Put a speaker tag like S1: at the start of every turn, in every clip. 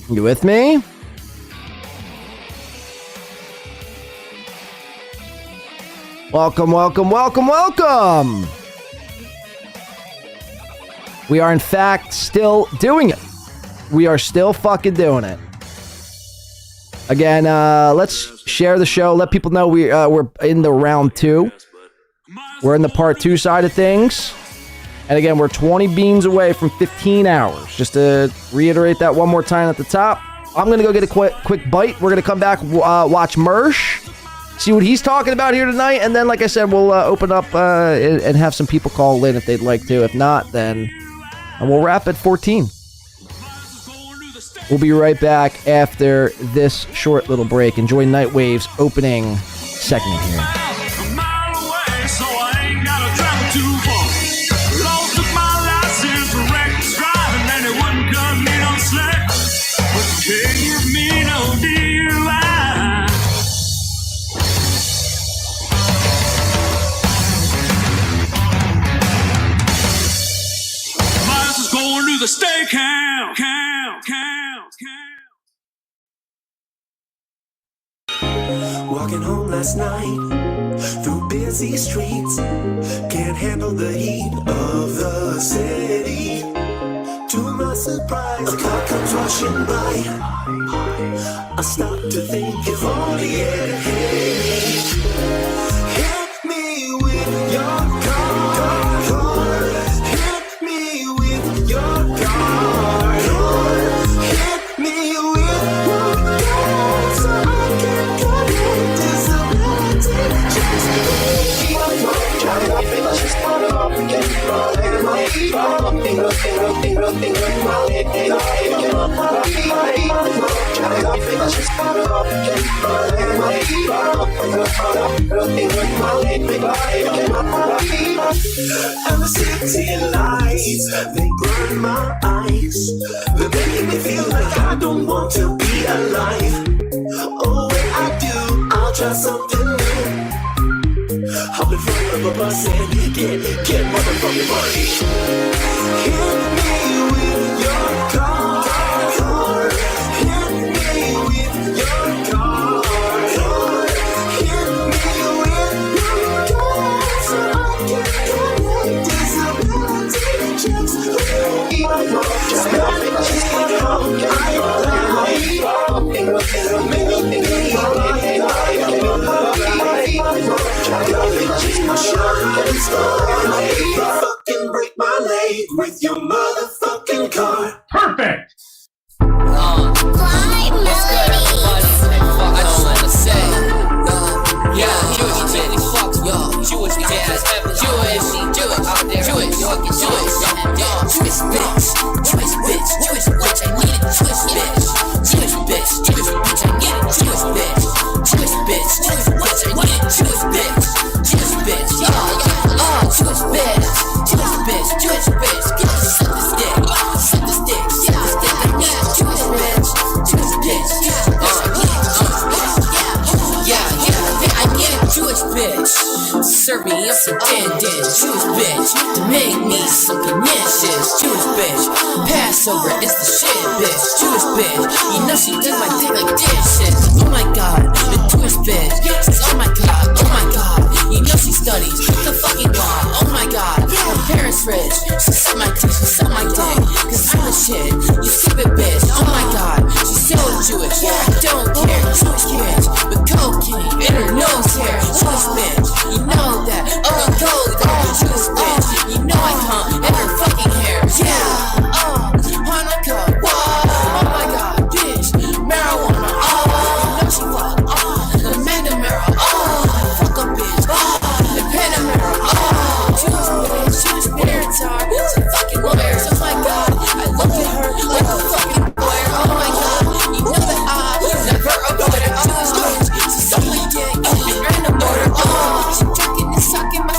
S1: You with me? Welcome, welcome, welcome, welcome! We are, in fact, still doing it. We are still fucking doing it. Again, let's share the show. Let people know we're in the round 2. We're in the part 2 side of things. And again, we're 20 beans away from 15 hours. Just to reiterate that one more time at the top. I'm going to go get a quick bite. We're going to come back, watch Mersh. See what he's talking about here tonight. And then, like I said, we'll open up and have some people call in if they'd like to. If not, then we'll wrap at 14. We'll be right back after this short little break. Enjoy Nightwave's opening segment here.
S2: The steak count. Walking home last night through busy streets, can't handle the heat of the city. To my surprise, a car comes rushing by. I stop to think if only it hit me. Hit me with your car. Hit me with your car. Hit me with your car so I can collect disability checks. And the city lights, they burn my eyes. They're making me feel like I don't want to be alive. Oh, when I do, I'll try something new. Hop in front of a bus and get motherfucking money. Hit me with your car. Hit me with your car. Hit me with your car so I can collect disability checks. Fucking break my leg with your motherfucking car.
S3: Perfect!
S4: What's good, everybody? I just wanna say, Jewish bitch, Jewish dad, Jewish out there, Jewish bitch, I need a Jewish bitch, Jewish bitch, I need a Jewish bitch, Jewish bitch, I need a Jewish bitch, Jewish bitch, Jewish bitch, get the suck the stick, I need a Jewish bitch, I need a Jewish bitch, serve me up some dandan, Jewish bitch, make me some connections, Jewish bitch, Passover is the shit, bitch, Jewish bitch, you know she does my dick like dishes, oh my god, the Jewish bitch, says oh my god, you know she studies the fucking law, oh my god, her parents rich, she suck my dick, cause I'm the shit, you stupid bitch, oh my god, she's so Jewish, I don't care, Jewish bitch, with cocaine in her nose hair, Jewish bitch, you know that, oh go there, Jewish bitch, you know I come in her fucking hair, Hanukkah, oh my god, bitch, marijuana, you know she fuck, Amanda Mara, fuck a bitch, the Panamera, Jewish parents are some fucking lawyers, oh my god, I look at her like a fucking lawyer, oh my god, you know that I never avoid her, Jewish bitch, she's so my dick, and random order, she jacking and sucking my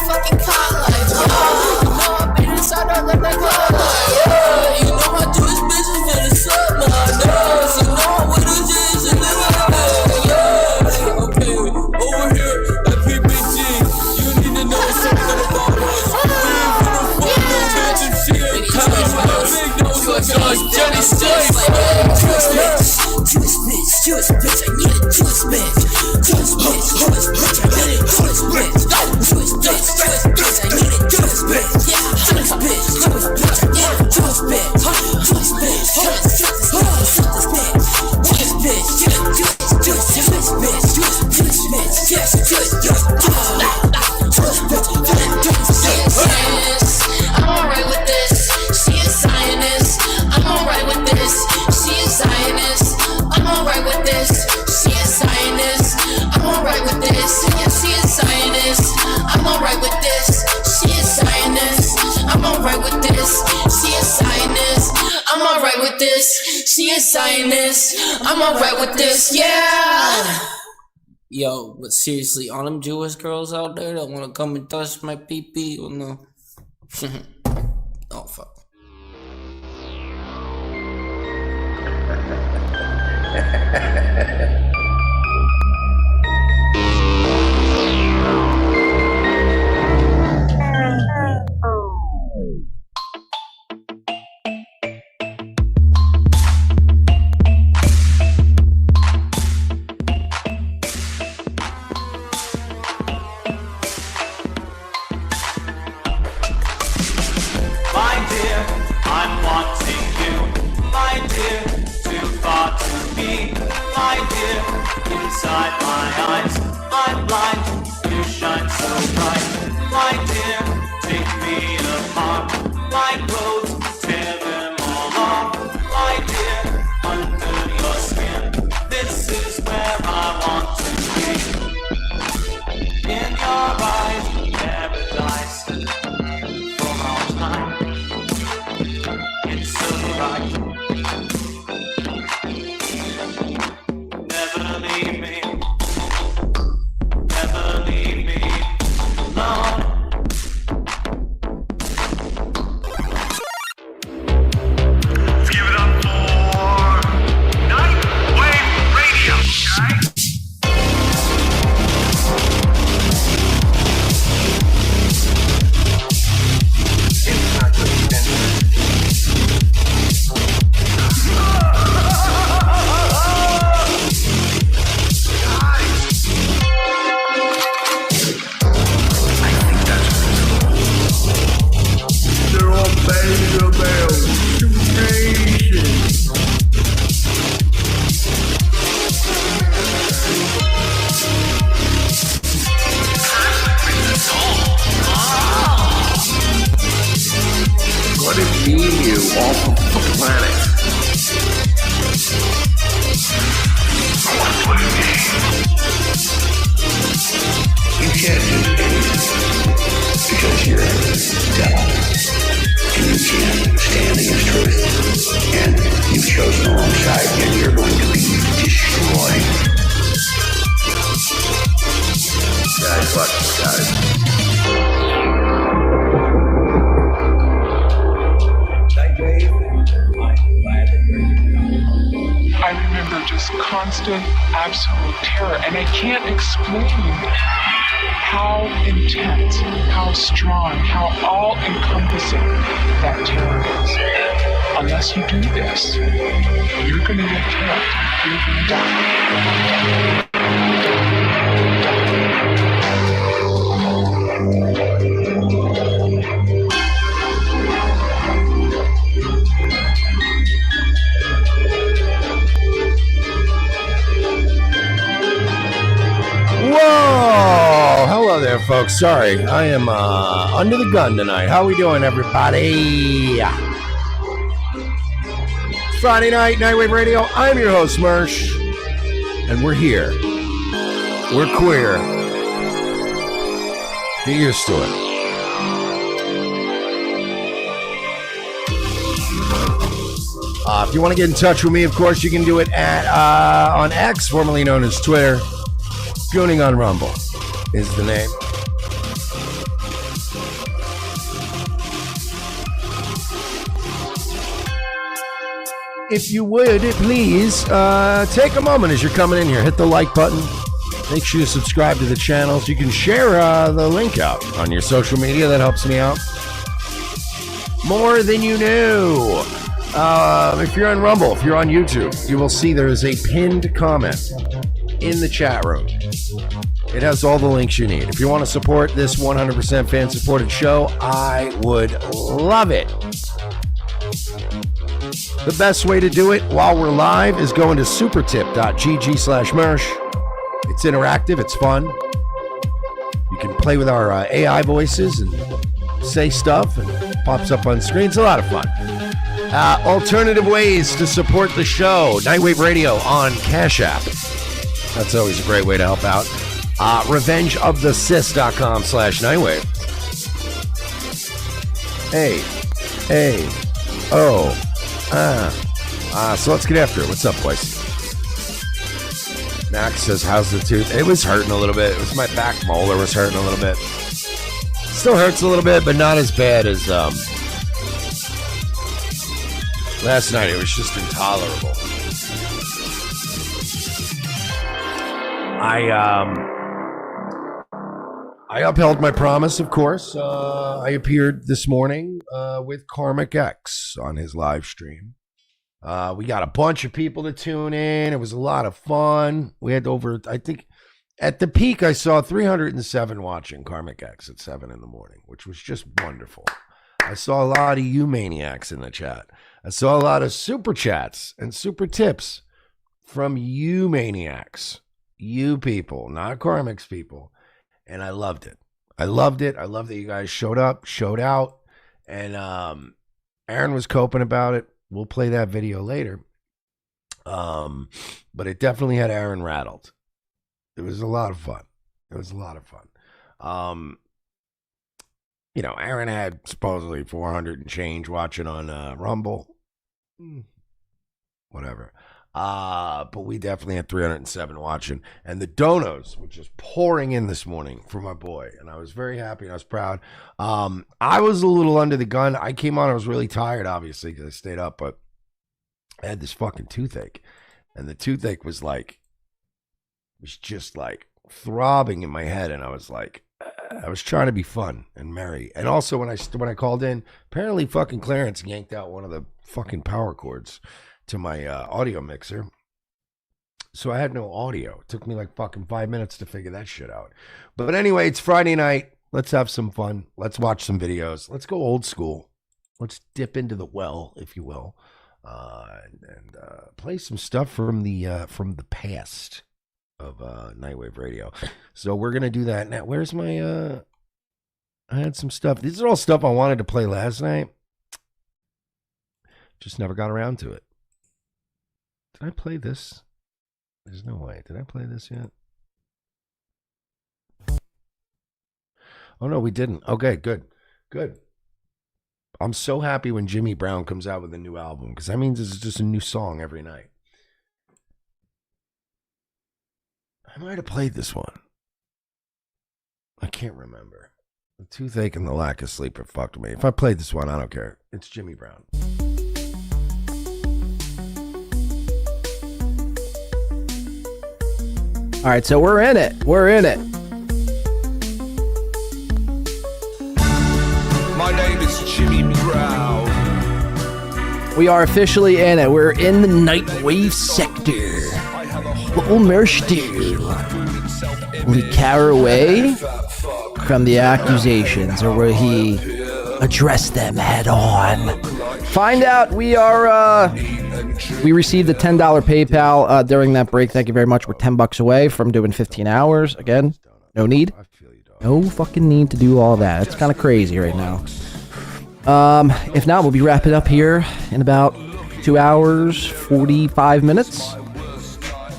S4: I'm alright with this. She a Zionist. I'm alright with this. She a Zionist. I'm alright with this. She a Zionist. I'm alright with this. Yeah, she a Zionist. I'm alright with this. She a Zionist. I'm alright with this. She a Zionist. I'm alright with this. She a Zionist. I'm alright with this. Yeah. Yo, but seriously, all them Jewish girls out there that wanna come and touch my pee-pee, oh no. Oh fuck.
S3: Inside my eyes, I'm blind. You shine so bright, my dear. Take me apart, my clothes, tear them all off, my dear. Under your skin, this is where I want to be. In your eyes, paradise for all time. It's so right.
S5: Constant, absolute terror, and I can't explain how intense, how strong, how all-encompassing that terror is. Unless you do this, you're gonna get killed. You're gonna die.
S6: Whoa! Hello there, folks. Sorry, I am under the gun tonight. How we doing, everybody? It's Friday night, Nightwave Radio. I'm your host, Mersh, and we're here. We're queer. Get used to it. If you want to get in touch with me, of course, you can do it at on X, formerly known as Twitter. Gooning on Rumble is the name. If you would, please take a moment as you're coming in here. Hit the like button. Make sure you subscribe to the channels. You can share the link out on your social media. That helps me out more than you knew. If you're on Rumble, if you're on YouTube, you will see there is a pinned comment in the chat room. It has all the links you need. If you want to support this 100% fan-supported show, I would love it. The best way to do it while we're live is going to supertip.gg/Mersh. It's interactive. It's fun. can play with our AI voices and say stuff, and it pops up on screen. It's a lot of fun. Alternative ways to support the show. Nightwave Radio on Cashapp. That's always a great way to help out. revengeofthesis.com/Nightwave. So let's get after it. What's up, boys? Max says, how's the tooth? It was hurting a little bit. It was my back molar was hurting a little bit. Still hurts a little bit, but not as bad as last night. It was just intolerable. I upheld my promise, of course. I appeared this morning with Karmic X on his live stream. We got a bunch of people to tune in. It was a lot of fun. We had over, I think, at the peak, I saw 307 watching Karmic X at 7 in the morning, which was just wonderful. I saw a lot of you maniacs in the chat. I saw a lot of super chats and super tips from you maniacs, you people, not Karmic's people. And I loved it. I loved it. I love that you guys showed up, showed out. And Aaron was coping about it. We'll play that video later. But it definitely had Aaron rattled. It was a lot of fun. Aaron had supposedly 400 and change watching on Rumble. Whatever. But we definitely had 307 watching. And the donos were just pouring in this morning for my boy. And I was very happy and I was proud. I was a little under the gun. I came on, I was really tired, obviously, because I stayed up. But I had this fucking toothache. And the toothache was just throbbing in my head. And I was like, I was trying to be fun and merry. And also when I called in, apparently fucking Clarence yanked out one of the fucking power cords to my audio mixer. So I had no audio. It took me like fucking 5 minutes to figure that shit out. But anyway, it's Friday night. Let's have some fun. Let's watch some videos. Let's go old school. Let's dip into the well, if you will, and play some stuff from the past of Nightwave Radio. So we're gonna do that now. Where's my? I had some stuff. These are all stuff I wanted to play last night. Just never got around to it. Did I play this? There's no way. Did I play this yet? Oh, no, we didn't. Okay, good. I'm so happy when Jimmy Brown comes out with a new album, because that means it's just a new song every night. I might have played this one. I can't remember. The toothache and the lack of sleep have fucked me. If I played this one, I don't care. It's Jimmy Brown.
S1: All right, so we're in it.
S2: My name is Jimmy Brown.
S1: We are officially in it. We're in the Nightwave sector. What will Mersh do? Will he cower away from the accusations, or will he address them head on? Find out. We received a $10 PayPal during that break. Thank you very much. We're $10 away from doing 15 hours. Again, no need. No fucking need to do all that. It's kind of crazy right now. If not, we'll be wrapping up here in about 2 hours, 45 minutes.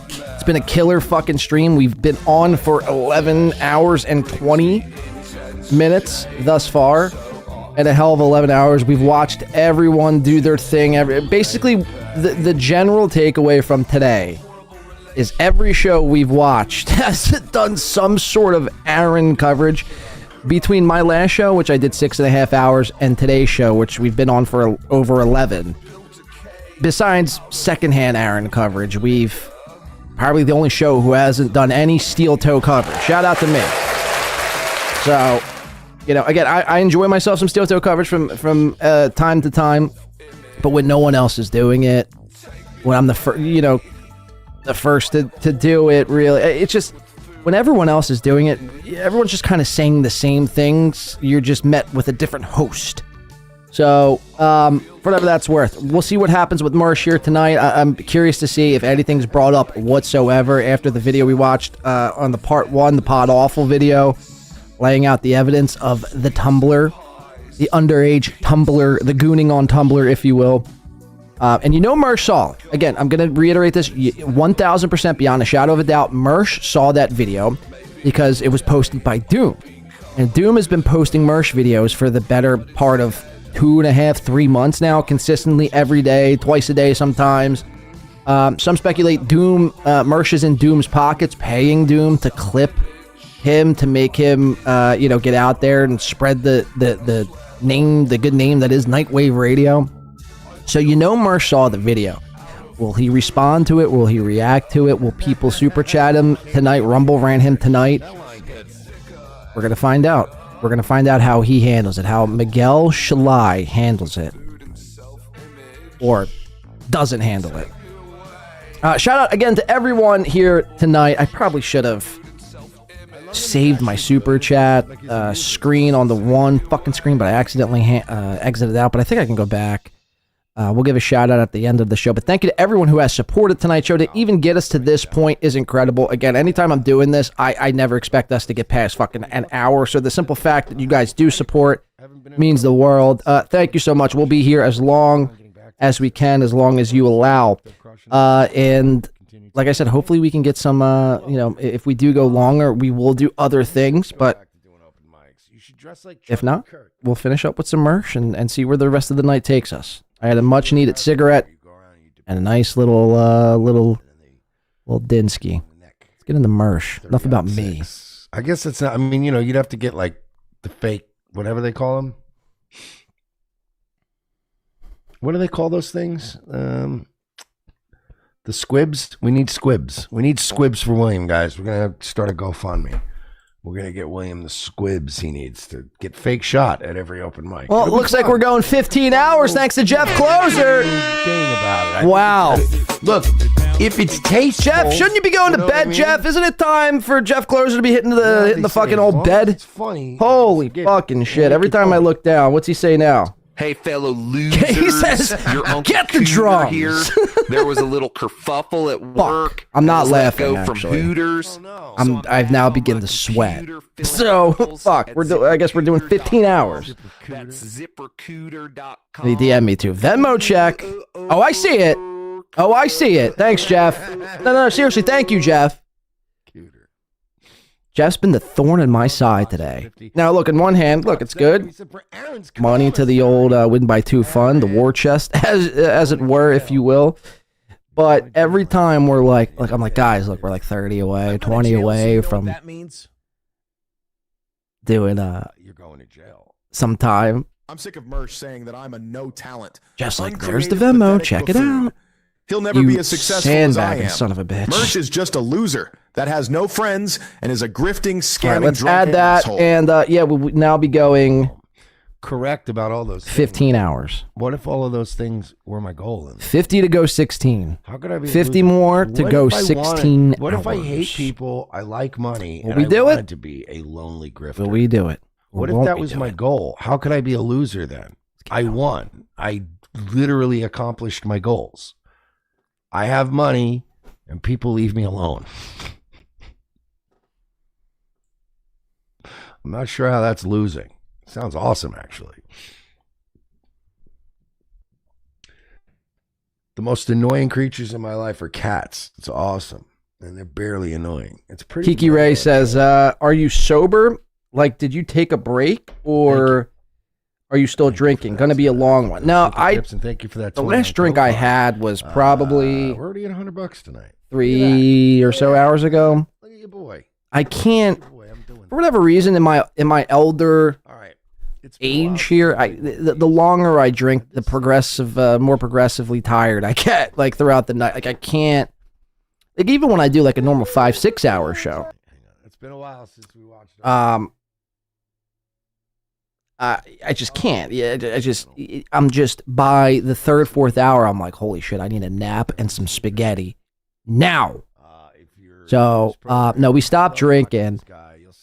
S1: It's been a killer fucking stream. We've been on for 11 hours and 20 minutes thus far. And a hell of 11 hours. We've watched everyone do their thing. Basically, the general takeaway from today is every show we've watched has done some sort of Aaron coverage. Between my last show, which I did 6.5 hours, and today's show, which we've been on for over 11. Besides secondhand Aaron coverage, we've probably the only show who hasn't done any steel toe coverage. Shout out to me. So, again, I enjoy myself some steel toe coverage from time to time, but when no one else is doing it, when I'm the first to do it, really, it's just when everyone else is doing it, everyone's just kind of saying the same things. You're just met with a different host. So, whatever that's worth. We'll see what happens with Mersh here tonight. I'm curious to see if anything's brought up whatsoever after the video we watched on the part one, the Pod Awful video, laying out the evidence of the Tumblr, the underage Tumblr, the gooning on Tumblr, if you will. And Mersh saw it. Again, I'm going to reiterate this 1,000% beyond a shadow of a doubt. Mersh saw that video because it was posted by Doom. And Doom has been posting Mersh videos for the better part of 2.5, 3 months now, consistently every day, twice a day sometimes. Some speculate Doom, Mersh is in Doom's pockets, paying Doom to clip him, to make him, get out there and spread the name, the good name that is Nightwave Radio. So Mersh saw the video. Will he respond to it? Will he react to it? Will people super chat him tonight? Rumble ran him tonight? We're going to find out. We're going to find out how he handles it, how Miguel Shalai handles it. Or doesn't handle it. Shout out again to everyone here tonight. I probably should have saved my super chat screen on the one fucking screen, but I accidentally exited out. But I think I can go back. We'll give a shout out at the end of the show. But thank you to everyone who has supported tonight's show. To even get us to this point is incredible. Again, anytime I'm doing this, I never expect us to get past fucking an hour. So the simple fact that you guys do support means the world. Thank you so much. We'll be here as long as we can, as long as you allow. And like I said, hopefully we can get some, if we do go longer, we will do other things. But if not, we'll finish up with some merch and see where the rest of the night takes us. I had a much needed cigarette and a nice little Dinsky. Let's get into merch. Enough about me.
S6: I guess it's not. I mean, you'd have to get like the fake, whatever they call them. What do they call those things? The squibs. We need squibs. We need squibs for William, guys. We're gonna start a GoFundMe. We're going to get William the squibs he needs to get fake shot at every open mic.
S1: Well, it looks like we're going 15 hours thanks to Jeff Closer.
S6: About it.
S1: Wow.
S6: Look, if it's tasteful...
S1: Jeff, shouldn't you be going to bed, Jeff? Isn't it time for Jeff Closer to be hitting the fucking old bed?
S6: It's funny.
S1: Holy fucking shit. Every time I look down, what's he say now?
S7: Hey, fellow losers.
S1: He says,
S7: your Uncle
S1: get the
S7: Cooter
S1: drums.
S7: Here. There was a little kerfuffle at work.
S1: I'm not laughing,
S7: go from
S1: actually.
S7: Hooters.
S1: I've now begun to sweat. So, fuck. I guess we're doing 15 hours.
S7: That's zippercooter.com.
S1: He DM me too. Venmo check. Oh, I see it. Oh, I see it. Thanks, Jeff. No, seriously. Thank you, Jeff. Jeff's been the thorn in my side today. Now, look, in one hand, look, it's good. Money to the old win by two fund, the war chest, as it were, if you will. But every time we're like I'm like, guys, look, we're like 30 away, 20 away from doing
S6: you're going to jail
S1: sometime.
S8: I'm sick of Mersh saying that I'm a no talent.
S1: Just like, there's the Venmo, check it out.
S8: He'll never be as successful as I am.
S1: Son of a bitch.
S8: Mersh is just a loser that has no friends and is a grifting, scamming,
S1: All right, let's
S8: drunk
S1: add that,
S8: asshole.
S1: and we'll now be going
S6: correct about all those
S1: 15 hours.
S6: What if all of those things were my goal?
S1: 50 to go 16.
S6: How could I be
S1: 50 more to go 16
S6: What if I
S1: hours?
S6: hate people, I like money,
S1: Will
S6: and
S1: we do
S6: I
S1: it?
S6: wanted to be a lonely grifter?
S1: Will we do it?
S6: What if that was my goal? How could I be a loser then? I won. I literally accomplished my goals. I have money, and people leave me alone. I'm not sure how that's losing. Sounds awesome, actually. The most annoying creatures in my life are cats. It's awesome. And they're barely annoying. It's pretty.
S1: Kiki Ray says, are you sober? Like, did you take a break, or are you still drinking? Gonna be a long one. No,
S6: thank you for that.
S1: The last drink I had was probably
S6: we're already at $100 tonight.
S1: 3 or so hours ago.
S6: Look at your boy.
S1: I can't, for whatever reason, in my elder age here, the longer I drink, the more progressively tired I get, like, throughout the night. Like, I can't, like, even when I do like a normal 5-6 hour show.
S6: It's been a while since we watched
S1: I just can't. Yeah, I'm just by the third, fourth hour, I'm like, holy shit, I need a nap and some spaghetti now. So, no, we stopped drinking.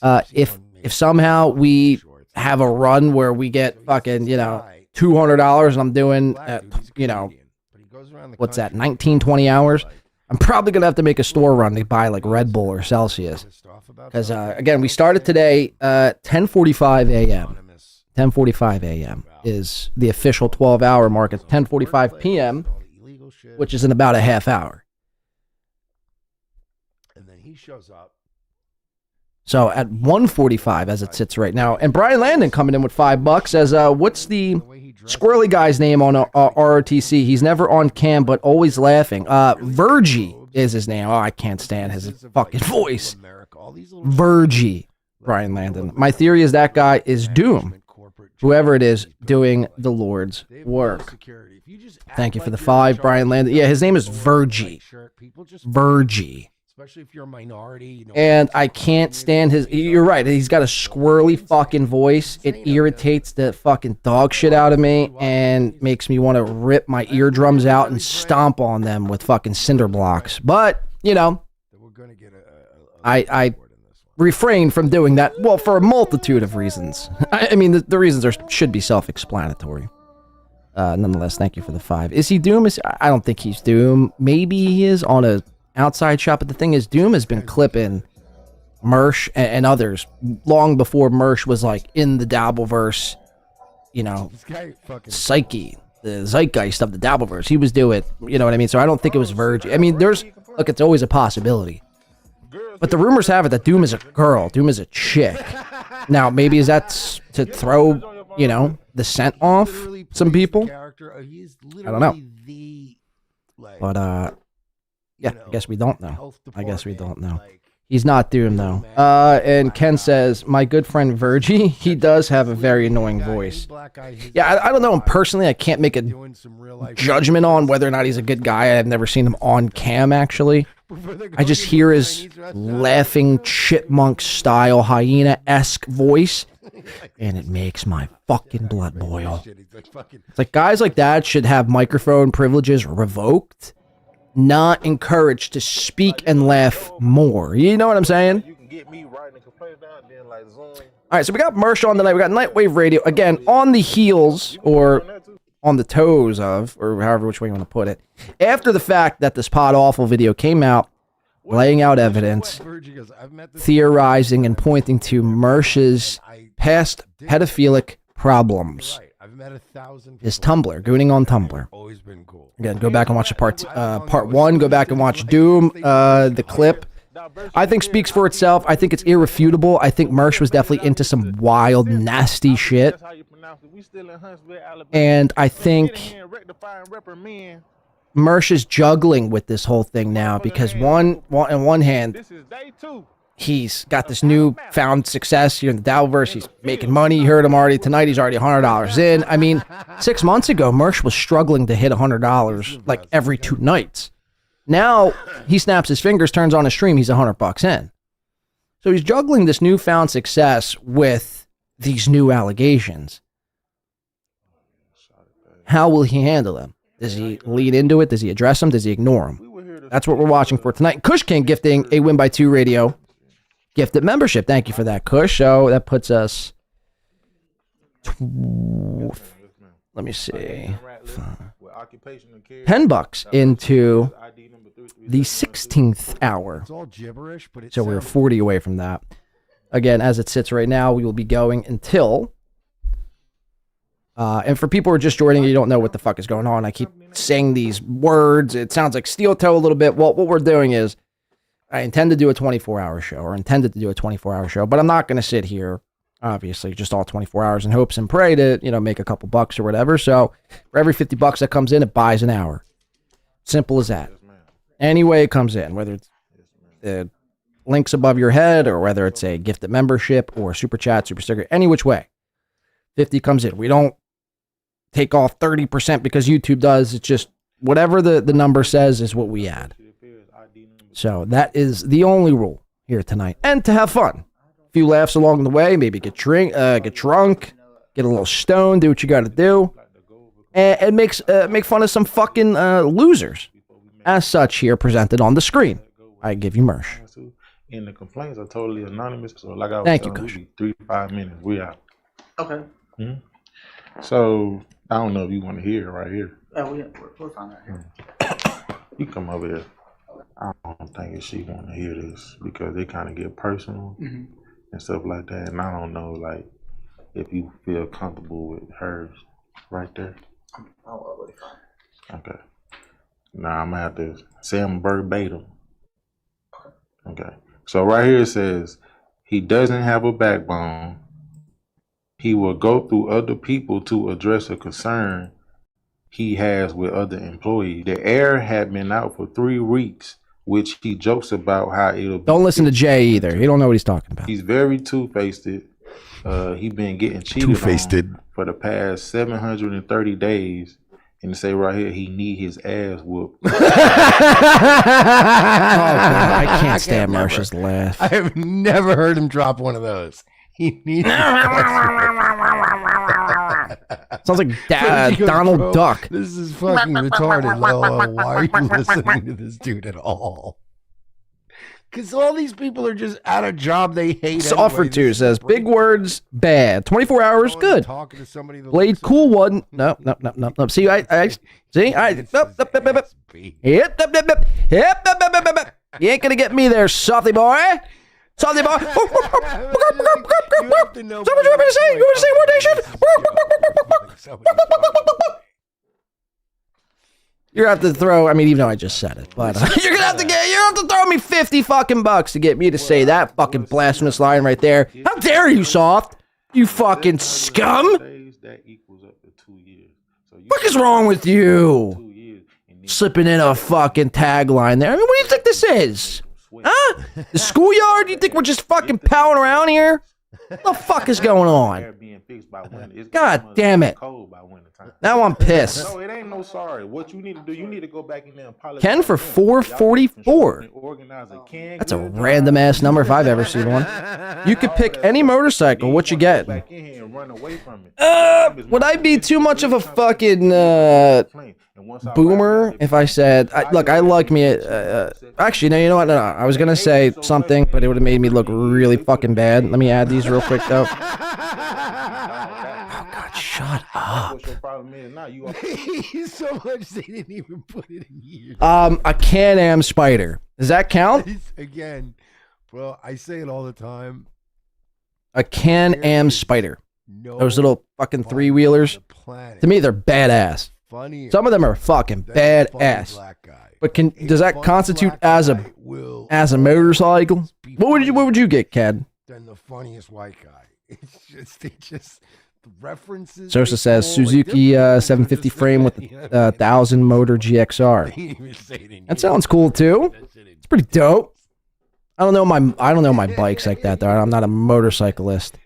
S1: If somehow we have a run where we get fucking, $200 and I'm doing, what's that, 19, 20 hours, I'm probably going to have to make a store run to buy like Red Bull or Celsius. Because, again, we started today 10:45 a.m. 10:45 a.m. is the official 12-hour mark. It's 10:45 p.m., which is in about a half hour.
S6: And then he shows up.
S1: So at 1:45 as it sits right now. And Brian Landon coming in with $5 says, what's the squirrely guy's name on ROTC? He's never on cam, but always laughing. Virgie is his name. Oh, I can't stand his fucking voice. Virgie, Brian Landon. My theory is that guy is Doom. Whoever it is doing the Lord's work. Thank you for the 5, Brian Landon. Yeah, his name is Virgie. Virgie.
S6: Especially if you're a minority.
S1: And I can't stand his... You're right. He's got a squirrely fucking voice. It irritates the fucking dog shit out of me and makes me want to rip my eardrums out and stomp on them with fucking cinder blocks. But, you know, I refrain from doing that, well, for a multitude of reasons. I mean, the reasons should be self-explanatory. Nonetheless, thank you for the 5. Is he Doom? I don't think he's Doom. Maybe he is on a outside shop, but the thing is, Doom has been clipping Mersh and others long before Mersh was like in the Dabbleverse, you know, psyche, the zeitgeist of the Dabbleverse. He was doing, you know what I mean? So I don't think it was Virgin. I mean, look, it's always a possibility. But the rumors have it that Doom is a girl. Doom is a chick. Now, maybe is that to throw, you know, the scent off some people? I don't know. But, yeah, I guess we don't know. He's not Doom, though. And Ken says, my good friend Virgie, he does have a very annoying voice. Yeah, I don't know him personally. I can't make a judgment on whether or not he's a good guy. I've never seen him on cam, actually. I just hear his laughing chipmunk-style, hyena-esque voice, and it makes my fucking blood boil. It's like guys like that should have microphone privileges revoked. Not encouraged to speak and laugh more. You know what I'm saying? Alright, so we got Mersh on tonight. We got Nightwave Radio. Again, on the heels, or on the toes of, or however which way you want to put it. After the fact that this Pod Awful video came out, laying out evidence, theorizing and pointing to Mersh's past pedophilic problems. His Tumblr, gooning on Tumblr. Again, go back and watch the part 1. Go back and watch Doom, the clip. I think speaks for itself. I think it's irrefutable. I think Mersh was definitely into some wild, nasty shit. And I think Mersh is juggling with this whole thing now because on one hand, he's got this newfound success here in the Dabbleverse. He's making money. You heard him already tonight. He's already $100 in. I mean, 6 months ago, Mersh was struggling to hit $100 like every 2 nights. Now he snaps his fingers, turns on a stream. He's $100 in. So he's juggling this newfound success with these new allegations. How will he handle them? Does he lead into it? Does he address them? Does he ignore them? That's what we're watching for tonight. Kush King gifting a Win by 2 radio gifted membership. Thank you for that, Kush. So that puts us, let me see, $10 into the 16th hour. So we're 40 away from that. Again, as it sits right now, we will be going until, and for people who are just joining, you don't know what the fuck is going on. I keep saying these words. It sounds like steel toe a little bit. Well, what we're doing is, I intend to do a 24-hour show, or intended to do a 24-hour show, but I'm not going to sit here, obviously, just all 24 hours in hopes and pray to, you know, make a couple bucks or whatever. So for every $50 that comes in, it buys an hour. Simple as that. Any way it comes in, whether it's the links above your head, or whether it's a gifted membership, or super chat, super sticker, any which way. 50 comes in. We don't take off 30% because YouTube does. It's just whatever the number says is what we add. So that is the only rule here tonight. And to have fun. A few laughs along the way, maybe get drunk, get a little stoned, do what you got to do. And make fun of some fucking losers. As such, here presented on the screen. I give you Mersh.
S9: And the complaints are totally anonymous. So like I was
S1: Thank you,
S9: telling
S1: Kush.
S9: you, 3 to 5 minutes, we out.
S10: Okay.
S9: So I don't know if you want to hear it right here.
S10: Oh, yeah, we're fine right here.
S9: You come over here. I don't think she want to hear this because they kind of get personal and stuff like that. And I don't know, like, if you feel comfortable with hers right there. Okay. Now I'm gonna have to say them verbatim. Okay. So right here it says, he doesn't have a backbone. He will go through other people to address a concern he has with other employees. The air had been out for 3 weeks, which he jokes about how it'll be.
S1: Don't listen to Jay either. He don't know what he's talking about.
S9: He's very two-faced. He been getting cheated on for the past 730 days. And say right here, he need his ass whooped.
S1: Oh, God, I can't stand Marsha's laugh.
S6: I have never heard him drop one of those. He needs.
S1: Sounds like Donald Duck.
S6: This is fucking retarded. Lolo. Why are you listening to this dude at all? Because all these people are just at a job they hate.
S1: Offered to says big words bad. 24 hours good. Blade cool one. No. See, I see. You ain't gonna get me there, softy boy. Softy boy. You want to say one nation? You're gonna have to throw. I mean, even though I just said it, but you're gonna have to throw me $50 to get me to say that fucking blasphemous line right there. How dare you, Soft? You fucking scum! What is wrong with you? Slipping in a fucking tagline there. I mean, what do you think this is? Huh? The schoolyard? You think we're just fucking powing around here? What the fuck is going on? God damn it. Now I'm pissed.
S9: No, it ain't no sorry. What you need to do, you need to go back in there and apologize.
S1: Ken for 444. That's a random ass number if I've ever seen one. You could pick any motorcycle. What you get? Would I be too much of a fucking boomer if I said, look, I like me. Actually, no, you know what? No, I was going to say something, but it would have made me look really fucking bad. Let me add these real quick, though. Shut up.
S6: So much they didn't even put it in here.
S1: A Can-Am Spider. Does that count?
S6: Again, bro, I say it all the time.
S1: A Can-Am Spider. Those little fucking 3-wheelers. To me, they're badass. Some of them are fucking badass. But does that constitute as a motorcycle? What would you get, Ken?
S6: Then the funniest white guy. It's just references.
S1: Sosa says Suzuki 750 frame with 1000 motor GXR. That sounds cool too. It's pretty dope. I don't know my bikes like that though. I'm not a motorcyclist.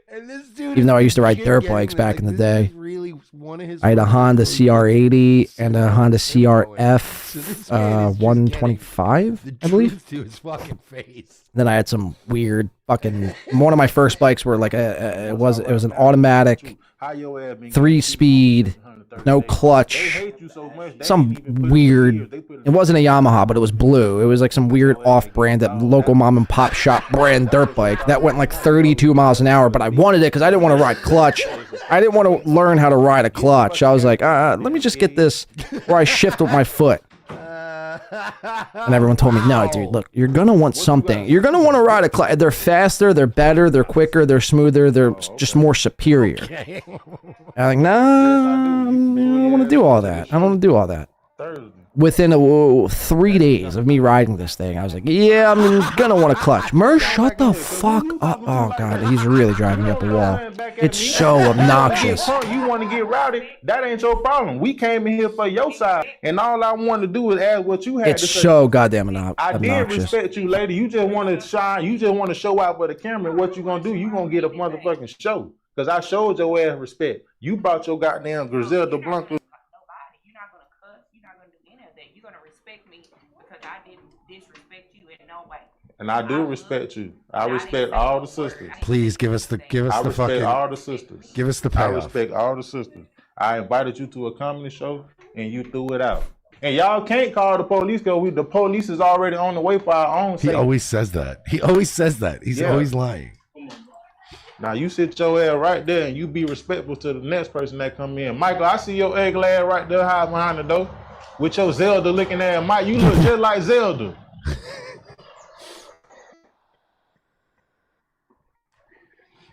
S1: Even though I used to ride dirt bikes back in the day. I had a Honda CR80 and a Honda CRF 125, I believe. Then I had some weird fucking. One of my first bikes were like it was an automatic 3-speed, no clutch, some weird. It wasn't a Yamaha, but it was blue. It was like some weird off-brand, that local mom and pop shop brand dirt bike that went like 32 miles an hour. But I wanted it because I didn't want to ride clutch. I didn't want to learn how to ride a clutch. I was like, let me just get this where I shift with my foot. And everyone told me, no, dude, look, you're going to want something. You're going to want to ride a clutch. They're faster, they're better, they're quicker, they're smoother, they're just more superior. I'm like, nah, I don't want to do all that. I don't want to do all that. Within 3 days of me riding this thing, I was like, yeah, I'm gonna want to clutch. Mersh, shut the fuck up. Oh, God, he's really driving me up a wall. It's so obnoxious.
S9: You want to get rowdy? That ain't your problem. We came in here for your side, and all I wanted to do is ask what you had to say.
S1: It's so goddamn obnoxious.
S9: I did respect you, lady. You just want to shine. You just want to show out for the camera. What you gonna do? You gonna get a motherfucking show. Because I showed your ass respect. You brought your goddamn Griselda Blanca. And I do respect you. I respect all the sisters.
S6: Please give us the
S9: I respect
S6: fucking
S9: all the sisters.
S6: Give us the payoff.
S9: I respect all the sisters. I invited you to a comedy show and you threw it out. And y'all can't call the police because the police is already on the way for our own safety.
S6: He always says that. He's always lying.
S9: Now you sit your ass right there and you be respectful to the next person that come in. Michael, I see your egg lad right there hiding behind the door with your Zelda looking at Mike. You look just like Zelda.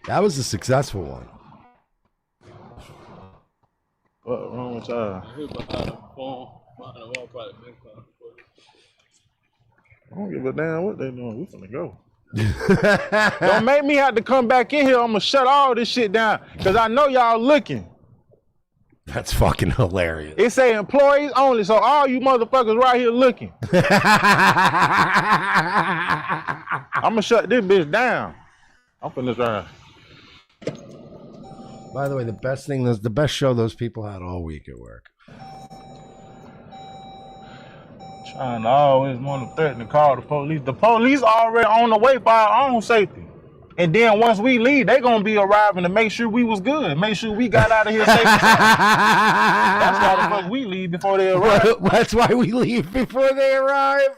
S6: That was a successful one.
S9: What wrong with y'all? I don't give a damn what they doing. We finna go. Don't make me have to come back in here. I'm gonna shut all this shit down because I know y'all looking.
S6: That's fucking hilarious.
S9: It say employees only, so all you motherfuckers right here looking. I'm gonna shut this bitch down. I'm finna try.
S6: By the way, the best thing was the best show those people had all week at work.
S9: Trying to always want to threaten to call the police. The police already on the way for our own safety. And then once we leave, they gonna be arriving to make sure we was good, make sure we got out of here safe. That's why the fuck we leave before they arrive.
S6: That's why we leave before they arrive.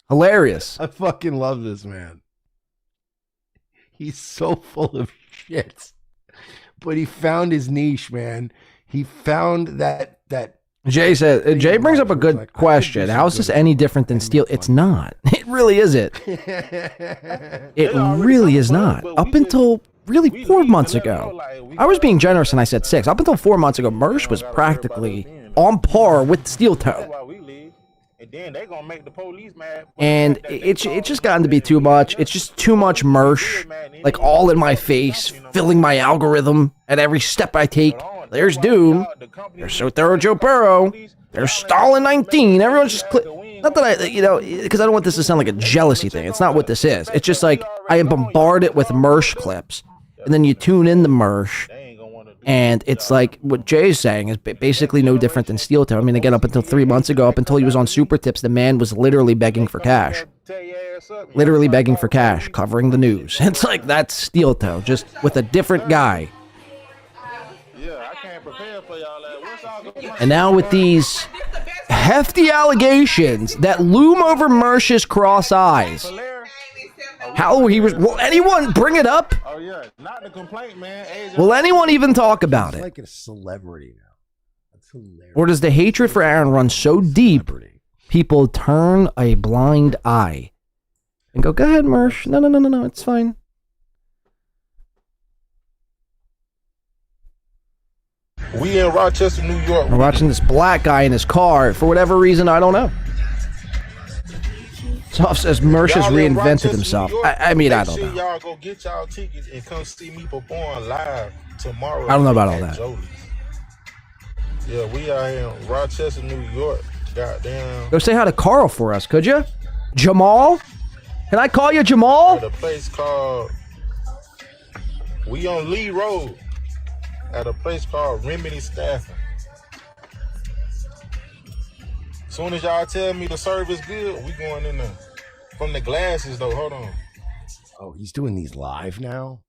S1: Hilarious.
S6: I fucking love this man. He's so full of shit. But he found his niche, man. He found that
S1: Jay said. Jay brings up a good question. How is this any different than steel? It's not. It really isn't. It really is not. Up until really 4 months ago, I was being generous and I said 6. Up until 4 months ago, Mersh was practically on par with Steel Toe. And it's just gotten to be too much. It's just too much Mersh, like all in my face, filling my algorithm at every step I take. There's Doom. There's Sotero Joe Burrow. There's Stalin 19. Everyone's just not that I, because I don't want this to sound like a jealousy thing. It's not what this is. It's just like I am bombarded with Mersh clips, and then you tune in the Mersh, and it's like what Jay's saying is basically no different than Steel Toe. I mean, again, up until 3 months ago, up until he was on Super Tips, the man was literally begging for cash. Literally begging for cash, covering the news. It's like that's Steel Toe, just with a different guy. And now with these hefty allegations that loom over Mersh's cross eyes. How he was? Will anyone bring it up?
S9: Oh yeah, not the complaint, man.
S1: Will anyone even talk about it?
S6: Like a celebrity now. That's hilarious.
S1: Or does the hatred for Aaron run so deep, people turn a blind eye and go ahead, Mersh. No, it's fine.
S9: We in Rochester, New York.
S1: We're watching this black guy in his car for whatever reason, I don't know. Soft says Mersh has reinvented himself. I mean, I don't know.
S9: Y'all go get y'all tickets and come see me perform live tomorrow.
S1: I don't know about all that.
S9: Jolie's. Yeah, we out here in Rochester, New York. Goddamn.
S1: Go say hi to Carl for us, could you? Jamal? Can I call you Jamal?
S9: At a place called, we on Lee Road. At a place called Remedy Staffing. Soon as y'all tell me the service good, we going in there. From the glasses though, hold on.
S6: Oh, he's doing these live now?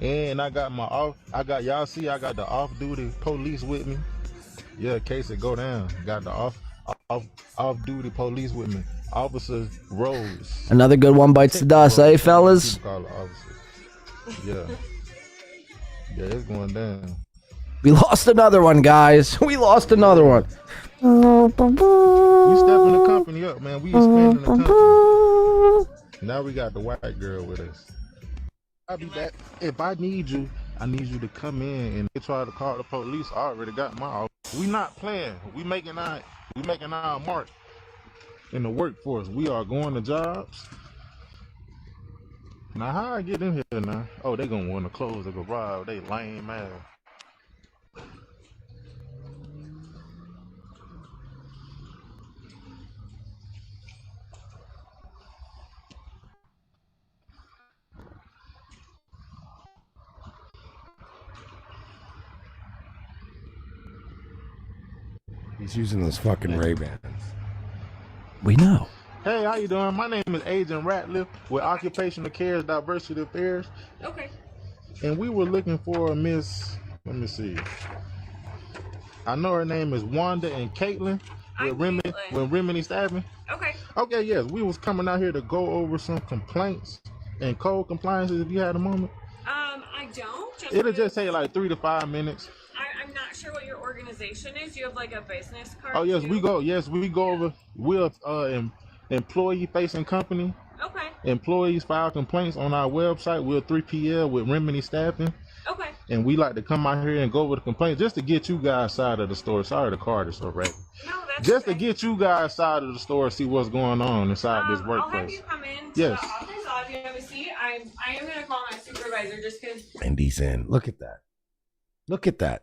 S9: And I got y'all see I got the off-duty police with me. Yeah, in case it go down. Got the off-duty police with me. Officer Rose.
S1: Another good one bites the dust, eh, fellas?
S9: Yeah, it's going down.
S1: We lost another one, guys. We lost another one.
S9: We stepping the company up, man. We expanding the company. Now we got the white girl with us. I'll be back. If I need you to come in and try to call the police. I already got my office. We not playing. We making our mark in the workforce. We are going to jobs. Now, how I get in here now? Oh, they gonna want to close the garage. They lame ass.
S6: He's using those fucking Ray-Bans.
S1: We know.
S9: Hey, how you doing? My name is Agent Ratliff with Occupational Cares Diversity Affairs.
S10: Okay.
S9: And we were looking for a Miss, let me see. I know her name is Wanda and Caitlin with Remedy Staffing.
S10: Okay.
S9: Okay, yes. We was coming out here to go over some complaints and code compliances if you had a moment.
S10: I don't.
S9: It'll just take like 3 to 5 minutes.
S10: I'm not sure what your organization is. Do you have like a business card?
S9: Oh, yes,
S10: too?
S9: we go over. We're employee facing company.
S10: Okay.
S9: employees file complaints on our website. We're 3PL with Remedy Staffing.
S10: Okay.
S9: And we like to come out here and go over the complaints just to get you guys side of the story. Sorry, the card is so right.
S10: No, that's
S9: Just
S10: okay.
S9: to get you guys side of the story, see what's going on inside this workplace.
S10: I'll have you come in to
S9: Yes.
S10: the office. I'll have you have a seat. I am going to call my supervisor just because.
S6: And he's in. Look at that. Look at that.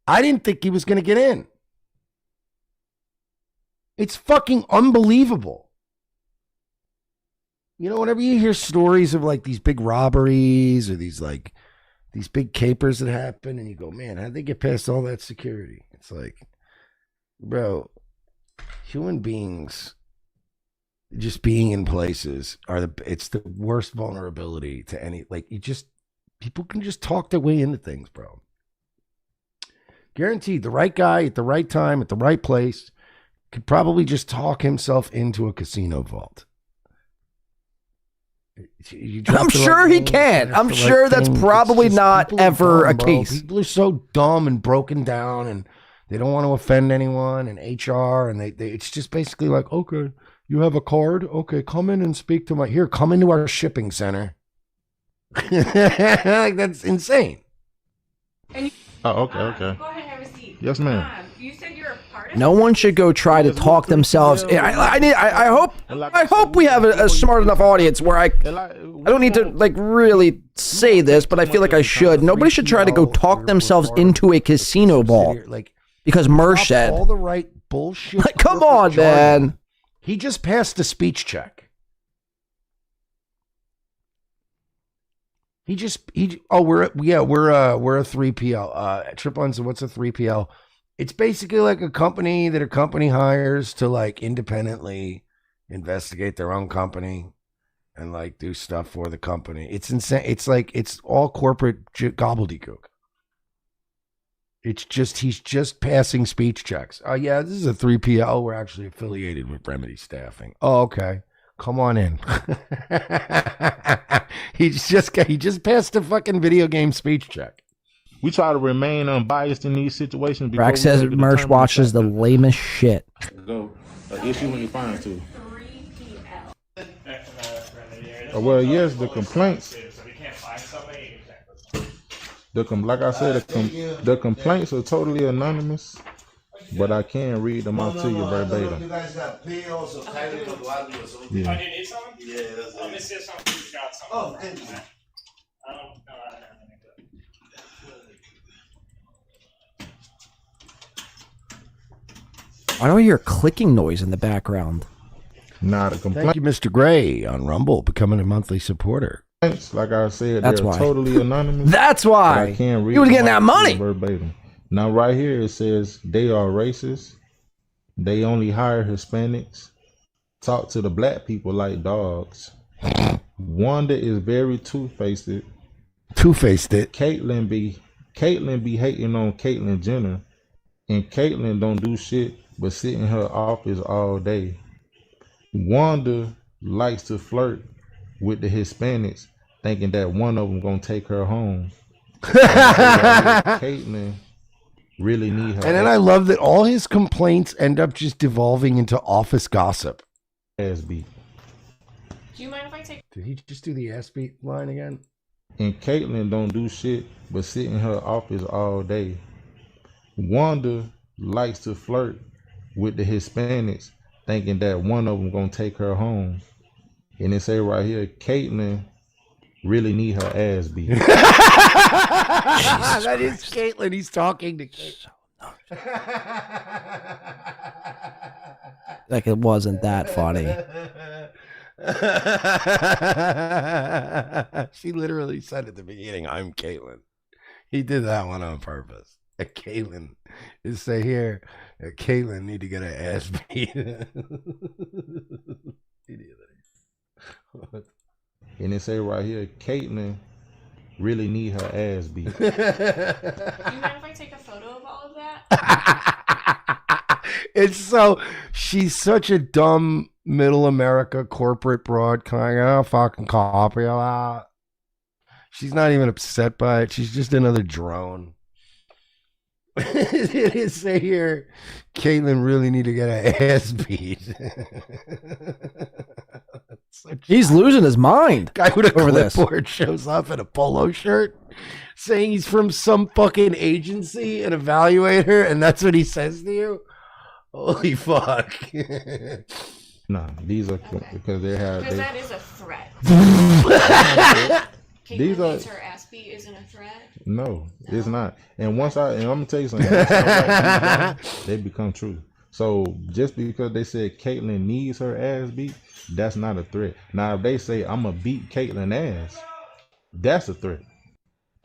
S6: I didn't think he was going to get in. It's fucking unbelievable. You know, whenever you hear stories of like these big robberies or these big capers that happen, and you go, man, how'd they get past all that security? It's like, bro, human beings just being in places it's the worst vulnerability to any, like, people can just talk their way into things, bro. Guaranteed, the right guy at the right time at the right place could probably just talk himself into a casino vault.
S1: I'm sure he can. I'm sure that's probably not ever a case.
S6: People are so dumb and broken down, and they don't want to offend anyone, and HR, and they it's just basically like, okay, you have a card? Okay, come in and speak to come into our shipping center. Like, that's insane.
S9: Oh, okay.
S10: Go ahead and have a seat.
S9: Yes, ma'am.
S10: You said you're a part of
S1: No one should go try to talk themselves. I hope we have a smart enough audience where I don't need to like really say this, but I feel like I should. Nobody should try to go talk themselves into a casino ball because Mersh said
S6: all the right bullshit.
S1: Like, come on, man.
S6: He just passed a speech check. We're a 3PL. Triple N, so what's a 3PL? It's basically like a company that a company hires to like independently investigate their own company and like do stuff for the company. It's insane. It's like, it's all corporate gobbledygook. It's just, he's just passing speech checks. Oh yeah, this is a 3PL. We're actually affiliated with Remedy Staffing. Oh, okay. Come on in. He just passed a fucking video game speech check.
S9: We try to remain unbiased in these situations.
S1: Brack says Mersh watches the lamest shit.
S9: Go. Issue when you find to. Well, yes, the complaints. Like I said, the complaints are totally anonymous, but I can read them out to you verbatim.
S11: You guys got pills or Tylenol or Advil or something?
S9: Yeah.
S11: Oh, you need some? Yeah, that's it. Let me see something. You got some. Oh, thank you. I don't know.
S1: Why do I hear clicking noise in the background?
S9: Not a complaint.
S6: Thank you, Mr. Gray, on Rumble, becoming a monthly supporter.
S9: Like I said,
S1: That's
S9: they're
S1: why.
S9: Totally anonymous.
S1: That's why.
S9: But I can't read
S1: You was
S9: them
S1: getting that
S9: out
S1: money.
S9: verbatim. Now, right here it says they are racist. They only hire Hispanics. Talk to the black people like dogs. Wanda is very two-faced.
S6: Two-faced it.
S9: Caitlyn be hating on Caitlyn Jenner, and Caitlyn don't do shit but sit in her office all day. Wanda likes to flirt with the Hispanics, thinking that one of them gonna take her home. Caitlyn really need her.
S6: And then I love that all his complaints end up just devolving into office gossip.
S9: Ass beat.
S10: Do you mind if I take?
S6: Did he just do the ass beat line again?
S9: And Caitlyn don't do shit but sit in her office all day. Wanda likes to flirt with the Hispanics, thinking that one of them gonna take her home. And it say right here, Caitlyn really need her ass beat.
S6: That is Caitlyn. He's talking to Caitlyn.
S1: Like it wasn't that funny.
S6: She literally said at the beginning, I'm Caitlyn. He did that one on purpose. Caitlyn is say here, Caitlyn need to get her ass beat.
S9: And it say right here, Caitlyn really need her ass beat.
S10: Do you mind if I take a photo of all of that?
S6: It's so, she's such a dumb middle America corporate broad kind of fucking copy of that. She's not even upset by it. She's just another drone. It is say here, Caitlyn really need to get her ass beat.
S1: He's losing his mind.
S6: Guy with a
S1: over this.
S6: clipboard shows up in a polo shirt saying he's from some fucking agency, an evaluator, and that's what he says to you? Holy fuck.
S12: No, these are because they have.
S10: Because that is a threat.
S12: These are.
S10: Her ass beat isn't a threat.
S12: No, it's not. And once and I'm gonna tell you something, once I write these down, they become true. So just because they said Caitlyn needs her ass beat, that's not a threat. Now if they say I'm gonna beat Caitlyn ass, that's a threat.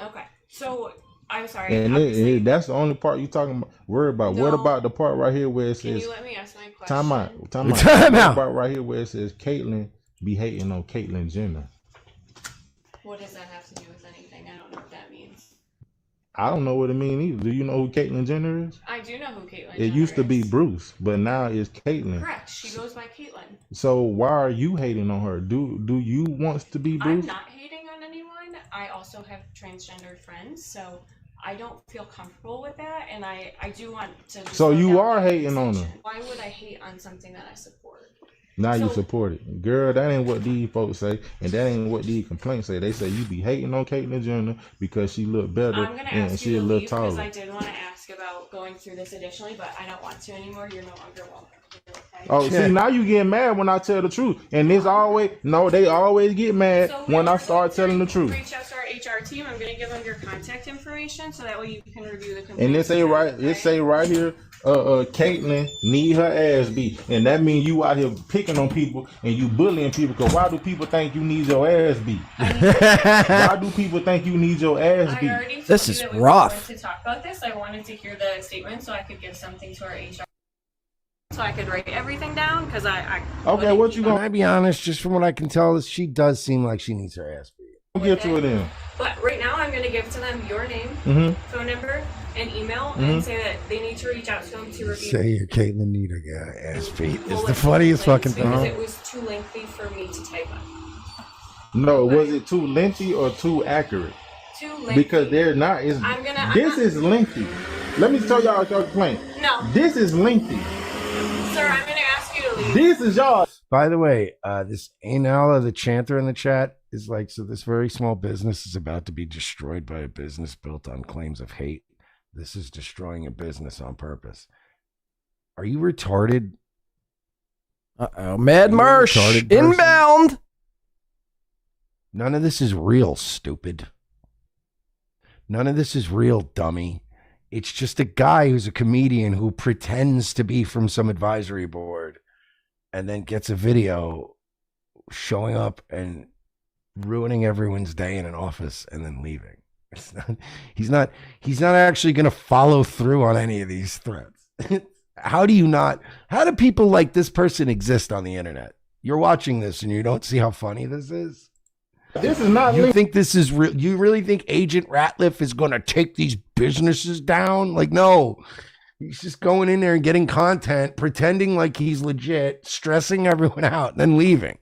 S10: Okay, so I'm sorry.
S12: And that's the only part you talking about. Worry about.
S10: No.
S12: What about the part right here where it
S10: Can
S12: says?
S10: you let me ask my question?
S12: Time out.
S6: Time
S12: What
S6: out.
S12: part right here where it says Caitlyn be hating on Caitlyn Jenner?
S10: What does that have to do with anything? I don't know what that means.
S12: I don't know what it means either. Do you know who Caitlyn Jenner is?
S10: I do know who Caitlyn
S12: It used to be Bruce, but now it's Caitlyn.
S10: Correct. She goes by Caitlyn.
S12: So why are you hating on her? Do you want to be Bruce?
S10: I'm not hating on anyone. I also have transgender friends, so I don't feel comfortable with that, and I do want to.
S12: So
S10: slow
S12: you
S10: down
S12: are
S10: the
S12: hating on her.
S10: conversation. Why would I hate on something that I support?
S12: Now you
S10: So-
S12: support it. Girl, that ain't what these folks say, and that ain't what these complaints say. They say you be hating on Caitlyn Jenner because she look better
S10: I'm gonna
S12: and
S10: ask
S12: she
S10: you
S12: a
S10: to
S12: little
S10: leave because
S12: taller.
S10: I did want to ask about going through this additionally, but I don't want to anymore. You're no longer welcome. Okay?
S12: Oh, see, now you get mad when I tell the truth. And this always, no, they always get mad
S10: So
S12: when I
S10: we're
S12: start telling the truth.
S10: Reach out to our HR team. I'm going to give them your contact information so that way you can review the complaint.
S12: And it say right here, Caitlyn need her ass beat. And that means you out here picking on people and you bullying people. Because why do people think you need your ass beat? Why do people think you need your ass
S10: I
S12: beat?
S10: already told
S1: This
S10: you
S1: is
S10: that we were
S1: rough.
S10: going to talk about this. I wanted to hear the statement so I could give something to our HR. So I could write everything down because I
S12: Okay, what you
S6: Can
S12: gonna
S6: I be honest? Just from what I can tell, she does seem like she needs her ass beat.
S12: get to it in?
S10: But right now, I'm going to give to them your name, phone number, and email, and say that they need to reach out to them to review.
S6: Say your Caitlyn need her ass beat. It's
S10: bullet
S6: the funniest
S10: points
S6: fucking
S10: because
S6: thing.
S10: it was too lengthy for me to type up.
S12: No, was it too lengthy or too accurate?
S10: Too lengthy.
S12: Because they're not. This is lengthy. Let me tell y'all your complaint.
S10: No.
S12: This is lengthy.
S10: Sir, I'm going to ask you to leave.
S12: This is y'all.
S6: By the way, this Anala, the chanter in the chat, is like, so this very small business is about to be destroyed by a business built on claims of hate. This is destroying a business on purpose. Are you retarded?
S1: Uh-oh. Mad Marsh.
S6: retarded person?
S1: Inbound.
S6: None of this is real, stupid. None of this is real, dummy. It's just a guy who's a comedian who pretends to be from some advisory board and then gets a video showing up and ruining everyone's day in an office and then leaving. He's not actually going to follow through on any of these threats. How do people like this person exist on the internet? You're watching this and you don't see how funny this is?
S12: This is not.
S6: You think this is real? You really think Agent Ratliff is going to take these businesses down? Like, no. He's just going in there and getting content, pretending like he's legit, stressing everyone out, then leaving.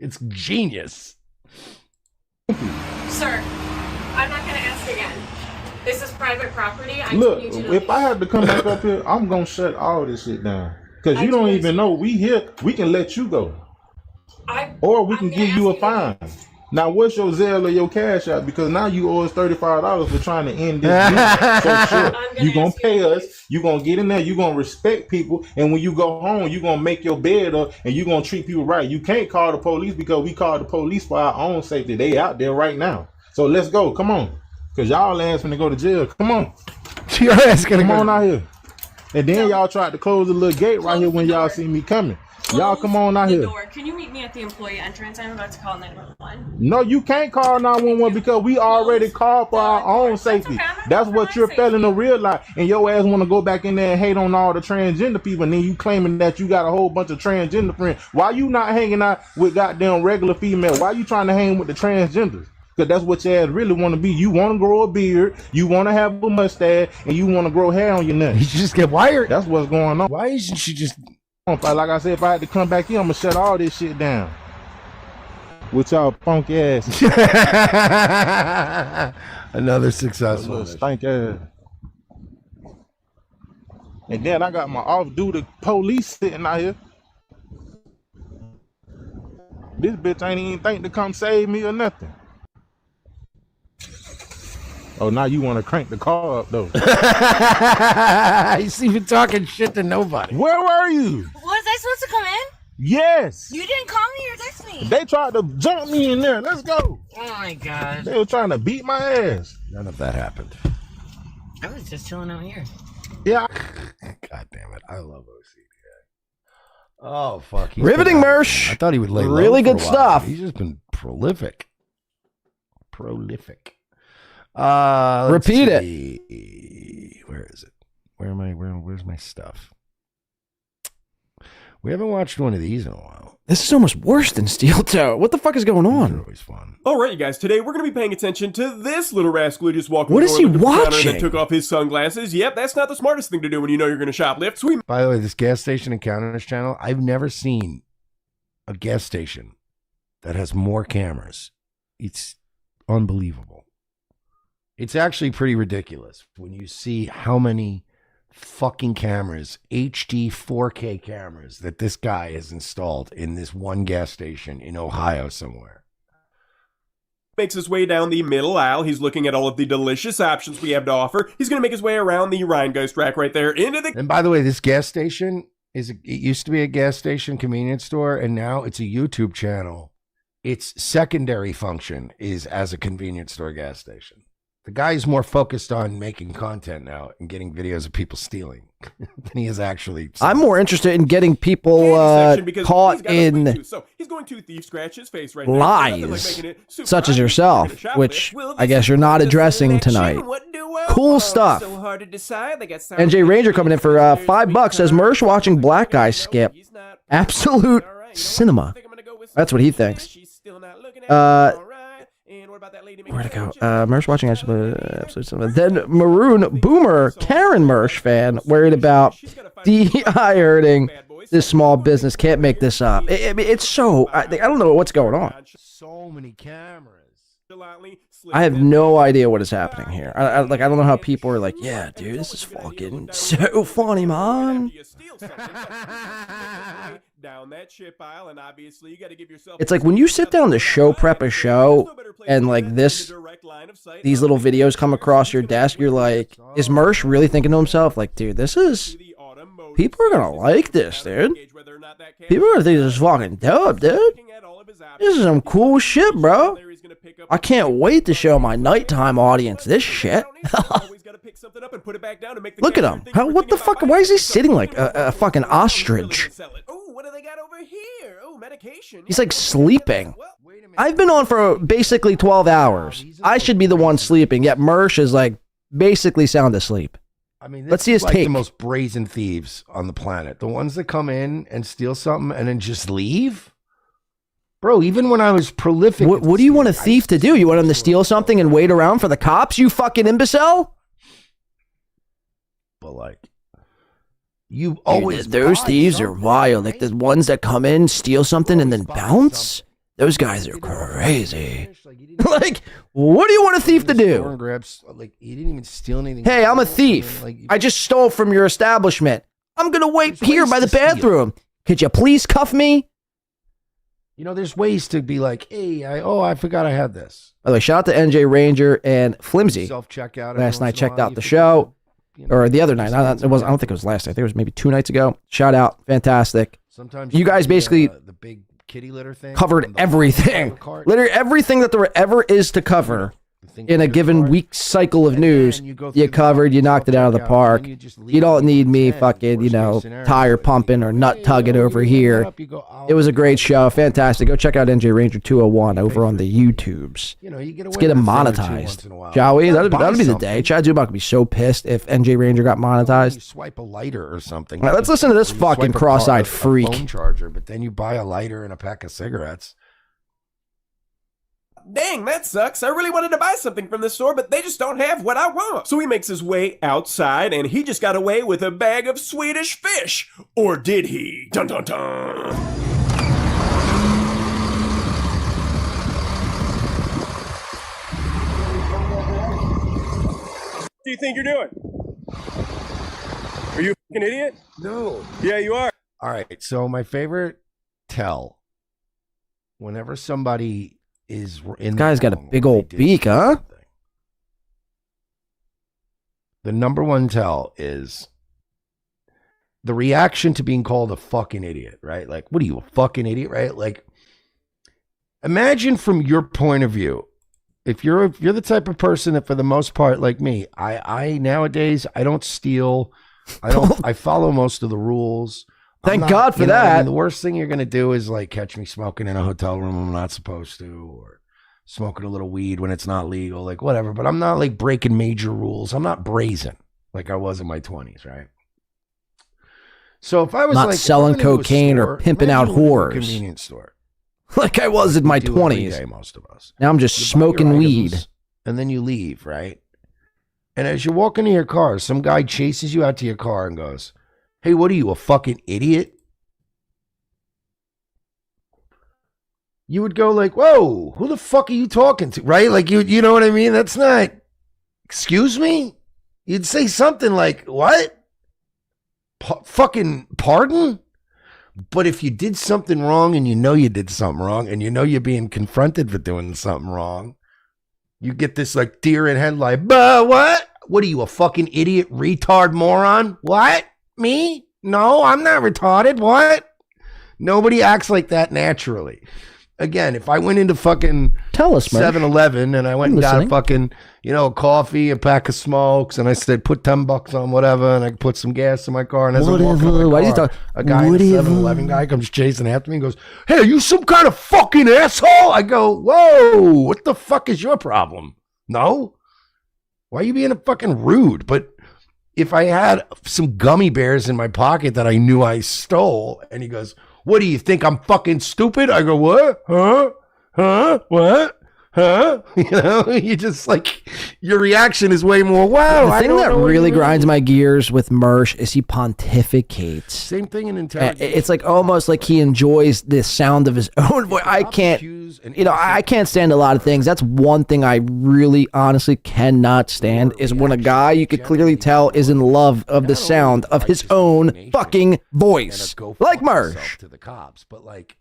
S6: It's genius.
S10: Sir, I'm not going to ask again. This is private property. I
S12: Look,
S10: need you to
S12: if
S10: leave.
S12: I have to come back up here, I'm gonna shut all this shit down. Because
S10: I
S12: you don't
S10: do
S12: even know we here. We can let you go, or we can give you a fine. Now, what's your Zelle or your Cash App? Because now you owe us $35 for trying to end this business. So sure, you gonna pay us. You gonna get in there. You gonna respect people, and when you go home, you gonna make your bed up, and you gonna treat people right. You can't call the police because we call the police for our own safety. They out there right now. So let's go. Come on, because y'all ass finna go to jail. Come on.
S6: Your ass gonna
S12: Come
S6: go.
S12: on out here. And then y'all tried to close the little gate right here when y'all see me coming. Y'all come on out
S10: the
S12: here.
S10: door. Can you meet me at the employee entrance? I'm about to call 911.
S12: No, you can't call 911 because we already called for our own safety. That's what you're failing to realize. And your ass want to go back in there and hate on all the transgender people, and then you claiming that you got a whole bunch of transgender friends. Why you not hanging out with goddamn regular female? Why you trying to hang with the transgenders? Because that's what your ass really want to be. You want to grow a beard, you want to have a mustache, and you want to grow hair on your neck.
S6: You just get wired.
S12: That's what's going on.
S6: Why isn't she just...
S12: Like I said, if I had to come back here, I'm going to shut all this shit down. With y'all funky ass.
S6: Another successful.
S12: Stank ass. And then I got my off-duty police sitting out here. This bitch ain't even think to come save me or nothing. Oh, now you want to crank the car up, though.
S6: He's even talking shit to nobody.
S12: Where were you?
S13: Was I supposed to come in?
S12: Yes.
S13: You didn't call me or text me.
S12: They tried to jump me in there. Let's go.
S13: Oh, my God.
S12: They were trying to beat my ass.
S6: None of that happened.
S13: I was just chilling out here.
S12: Yeah.
S6: God damn it. I love OCD. Oh, fuck.
S1: Riveting, Mersh.
S6: I thought he would lay low
S1: Really
S6: for
S1: good
S6: a while.
S1: stuff.
S6: He's just been prolific.
S1: Repeat
S6: it. Where is it? Where's my stuff? We haven't watched one of these in a while.
S1: This is almost worse than Steel Toe. What the fuck is going on?
S6: Always fun.
S14: All right, you guys. Today we're going to be paying attention to this little rascal who just walked.
S1: What is he watching?
S14: And took off his sunglasses. Yep, that's not the smartest thing to do when you know you're going to shoplift. So
S6: By the way, this gas station encounters channel, I've never seen a gas station that has more cameras. It's unbelievable. It's actually pretty ridiculous when you see how many fucking cameras, HD 4K cameras, that this guy has installed in this one gas station in Ohio somewhere.
S14: makes his way down the middle aisle. He's looking at all of the delicious options we have to offer. He's going to make his way around the Rheingeist rack right there into the...
S6: And by the way, this gas station it used to be a gas station convenience store, and now it's a YouTube channel. Its secondary function is as a convenience store gas station. The guy is more focused on making content now and getting videos of people stealing than he is actually.
S1: I'm more interested in getting people caught in
S14: So he's going to thief scratch his face right
S1: lies, such as yourself, which I guess you're not addressing tonight. Cool stuff. NJ Ranger coming in for $5 says Mersh watching Black Guy skip. Absolute cinema. That's what he thinks. Where'd it go? Mersh watching absolute cinema. Then Maroon Boomer Karen Mersh fan worried about DEI hurting this small business. Can't make this up. It's so I don't know what's going on.
S6: So many cameras.
S1: I have no idea what is happening here. I don't know how people are like, yeah, dude, this is fucking so funny, man.
S14: Down that chip aisle, and obviously you got to give yourself.
S1: It's like when you sit down to show prep a show, and like these little videos come across your desk, you're like, is Mersh really thinking to himself, like, dude, people are gonna like this, dude. People are gonna think this is fucking dope, dude. This is some cool shit, bro. I can't wait to show my nighttime audience this shit. Look at him. What the fuck? Why is he sitting like a fucking ostrich? He's like sleeping. I've been on for basically 12 hours. I should be the one sleeping, yet Mersh is like basically sound asleep.
S6: I mean,
S1: let's see his
S6: like
S1: take.
S6: The most brazen thieves on the planet. The ones that come in and steal something and then just leave. Bro, even when I was prolific.
S1: What do you want a thief to do? You want him to steal something and wait around for the cops, you fucking imbecile?
S6: But like, you always.
S1: Dude, those thieves are wild. Like the ones that come in, steal something, and then bounce. Those guys are crazy. Like, what do you want a thief to do?
S6: Like, he didn't even steal anything.
S1: Hey, I'm a thief. I just stole from your establishment. I'm gonna wait here by the bathroom. Could you please cuff me?
S6: You know, there's ways to be like, hey, I forgot I had this.
S1: By the way, shout out to NJ Ranger and Flimsy.
S6: Self-checkout.
S1: Last night checked out the show. Or the other night. I don't think it was last night. I think it was maybe 2 nights ago. Shout out. Fantastic.
S6: Sometimes
S1: you guys basically
S6: the big kitty litter thing
S1: covered everything. Literally everything that there ever is to cover in a given week cycle of news. You covered, you knocked it out of the park. You don't need me fucking, tire pumping or nut tugging over here. It was a great show. Fantastic. Go check out NJ Ranger 201 over on the YouTubes. Let's get him monetized. Shall we? That'll be the day. Chad Zumock would be so pissed if NJ Ranger got monetized.
S6: You swipe a lighter or something.
S1: All right, let's listen to this fucking cross-eyed freak.
S6: Phone charger, but then you buy a lighter and a pack of cigarettes.
S14: Dang, that sucks. I really wanted to buy something from this store, but they just don't have what I want. So he makes his way outside, and he just got away with a bag of Swedish fish. Or did he? Dun dun dun. What do you think you're doing? Are you An idiot?
S6: No.
S14: Yeah, you are.
S6: All right. So my favorite tell, whenever somebody is in,
S1: Guy's got a big old beak, huh?
S6: The number one tell is the reaction to being called a fucking idiot, right? Like, what are you, a fucking idiot, right? Like, imagine from your point of view, if you're the type of person that, for the most part, like me, I nowadays I don't steal, I follow most of the rules.
S1: Thank God for that.
S6: I mean, the worst thing you're gonna do is like catch me smoking in a hotel room I'm not supposed to, or smoking a little weed when it's not legal, like whatever. But I'm not like breaking major rules. I'm not brazen like I was in my 20s, right? So if I was
S1: not
S6: like
S1: selling cocaine
S6: store,
S1: or pimping out whores,
S6: convenience store,
S1: like I was in my 20s.
S6: Most of us.
S1: Now I'm just smoking weed,
S6: and then you leave, right? And as you walk into your car, some guy chases you out to your car and goes, "Hey, what are you, a fucking idiot?" You would go like, "Whoa, who the fuck are you talking to?" Right? Like you know what I mean? That's not, excuse me? You'd say something like, "What? Fucking pardon?" But if you did something wrong and you know you did something wrong and you know you're being confronted for doing something wrong, you get this like deer in headlight. Bah, what? What are you, a fucking idiot, retard, moron? What? Me? No, I'm not retarded. What? Nobody acts like that naturally. Again, if I went into fucking
S1: Tell us,
S6: 7-Eleven and I went and got a fucking, a coffee, a pack of smokes, and I said, put $10 on whatever, and I put some gas in my car, and as I'm walking in my car, a guy in a 7-Eleven guy comes chasing after me and goes, "Hey, are you some kind of fucking asshole?" I go, "Whoa, what the fuck is your problem? No? Why are you being a fucking rude?" But if I had some gummy bears in my pocket that I knew I stole, and he goes, "What do you think, I'm fucking stupid?" I go, "What? Huh? What? Huh?" You just like, your reaction is way more, wow.
S1: The thing that really grinds my gears with Mersh is he pontificates.
S6: Same thing in intelligence.
S1: It's like almost like he enjoys the sound of his own voice. I can't, I can't stand a lot of things. That's one thing I really honestly cannot stand, is when a guy you could clearly tell is in love of the sound of his own fucking voice. Like Mersh.
S6: To the cops, but like,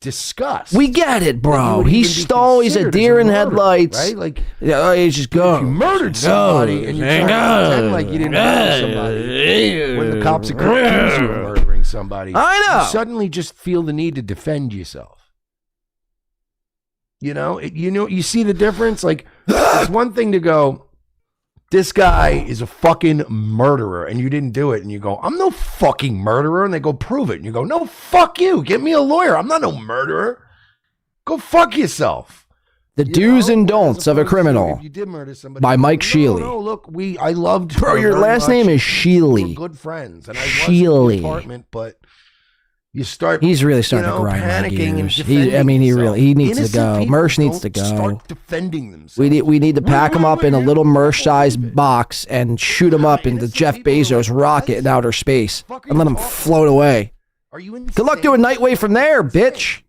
S6: disgust.
S1: We get it, bro. He stole. He's a deer in headlights,
S6: right? Like,
S1: he's just going.
S6: You murdered somebody, and you're trying to pretend like you didn't murder somebody when the cops are accused you of murdering somebody.
S1: I know.
S6: You suddenly just feel the need to defend yourself. You see the difference. Like, it's one thing to go, "This guy is a fucking murderer," and you didn't do it, and you go, "I'm no fucking murderer," and they go, "Prove it," and you go, "No, fuck you, get me a lawyer, I'm not no murderer, go fuck yourself."
S1: The Do's and Don'ts of a Criminal,
S6: you did murder somebody,
S1: by Mike Sheely.
S6: No, look, I loved
S1: bro,
S6: her
S1: your
S6: very
S1: last
S6: much.
S1: name is Sheely.
S6: We're good friends, and I was in the apartment, but you start,
S1: he's really starting to grind my
S6: panicking and
S1: gears.
S6: defending
S1: He needs to
S6: Innocent
S1: go.
S6: people
S1: Mersh needs to
S6: don't
S1: go.
S6: Start defending themselves.
S1: We need to pack him up in a little Mersh-sized box and shoot him up into Jeff Bezos' rocket in outer space and let him float away. Good luck doing night wave from there, bitch.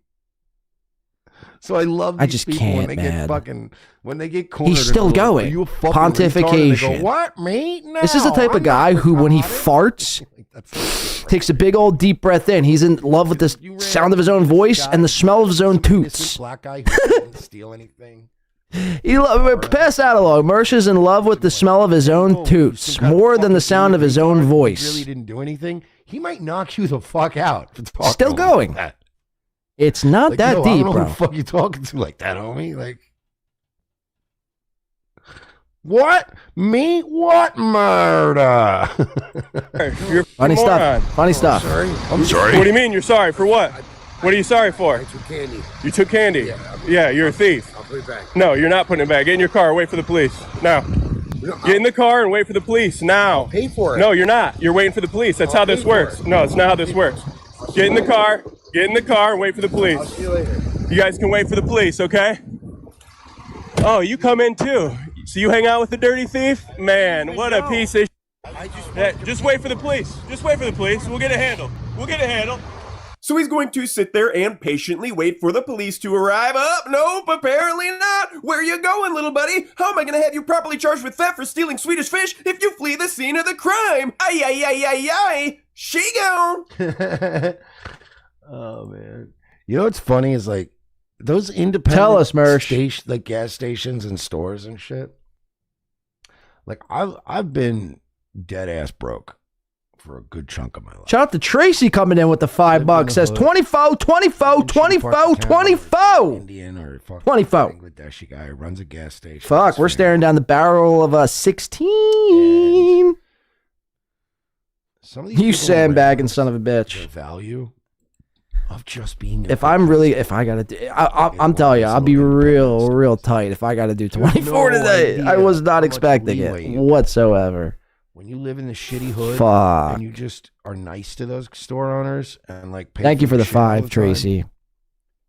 S6: So I love.
S1: I
S6: These
S1: just
S6: people when
S1: can't,
S6: they
S1: man.
S6: Get when they get cornered.
S1: He's still
S6: and go,
S1: going.
S6: "Are you a fucking retard?" And they
S1: Pontification.
S6: go, "What, me? No,
S1: This is the type
S6: I'm
S1: of guy
S6: not
S1: who, when he
S6: retarded."
S1: farts, takes a big old deep breath in. He's in love with the sound of his own voice and the smell of his own toots.
S6: Black guy who didn't steal anything.
S1: Pass that along. Mersh is in love with the smell of his own toots more than the sound of his own
S6: Really
S1: voice.
S6: didn't do anything. He might knock you the fuck out. For talking
S1: Still
S6: like
S1: going.
S6: that.
S1: It's not
S6: Like,
S1: that
S6: yo, I don't
S1: deep,
S6: know
S1: bro.
S6: Who the fuck you talking to like that, homie? Like, what? Me? What murder?
S14: You're
S1: Funny
S14: moron.
S1: stuff. Funny stuff.
S6: I'm sorry.
S14: What do you mean you're sorry for what? What are you sorry for?
S6: I took candy.
S14: You took candy? Yeah, you're a thief.
S6: I'll put it back.
S14: No, you're not putting it back. Get in your car. Wait for the police. Now. Get in the car and wait for the police. Now.
S6: Pay for it.
S14: No, you're not. You're waiting for the police. That's how this works. No, it's not how this works. Get in the car. Get in the car and wait for the police.
S6: I'll see you later.
S14: You guys can wait for the police, okay? Oh, you come in too. So you hang out with the dirty thief? Man, what a piece of just wait for the police. Just wait for the police. We'll get it handled. We'll get it handled. So he's going to sit there and patiently wait for the police to arrive. Nope, apparently not.
S15: Where you going, little buddy? How am I gonna have you properly charged with theft for stealing Swedish fish if you flee the scene of the crime? Ay, ay, ay, ay, ay. She gone.
S6: Oh, man. You know what's funny is like those independent
S1: Tell us, Mersh.
S6: like gas stations and stores and shit. Like I've been dead ass broke for a good chunk of my life.
S1: Shout out to Tracy coming in with the $5. Says 24, 24, 24, 24.
S6: Indian or fucking
S1: 24.
S6: Bangladeshi guy who runs a gas station.
S1: Fuck, we're staring down the barrel of a 16.
S6: Some of these
S1: You
S6: people don't
S1: sandbagging son of a bitch.
S6: the value of just being.
S1: If I gotta do, I'm telling you, I'll be real tight if I gotta do 24 today. I was not expecting it whatsoever.
S6: When you live in the shitty hood,
S1: Fuck.
S6: and you just are nice to those store owners and like. Pay
S1: Thank you for the
S6: shit all
S1: 5,
S6: time,
S1: Tracy.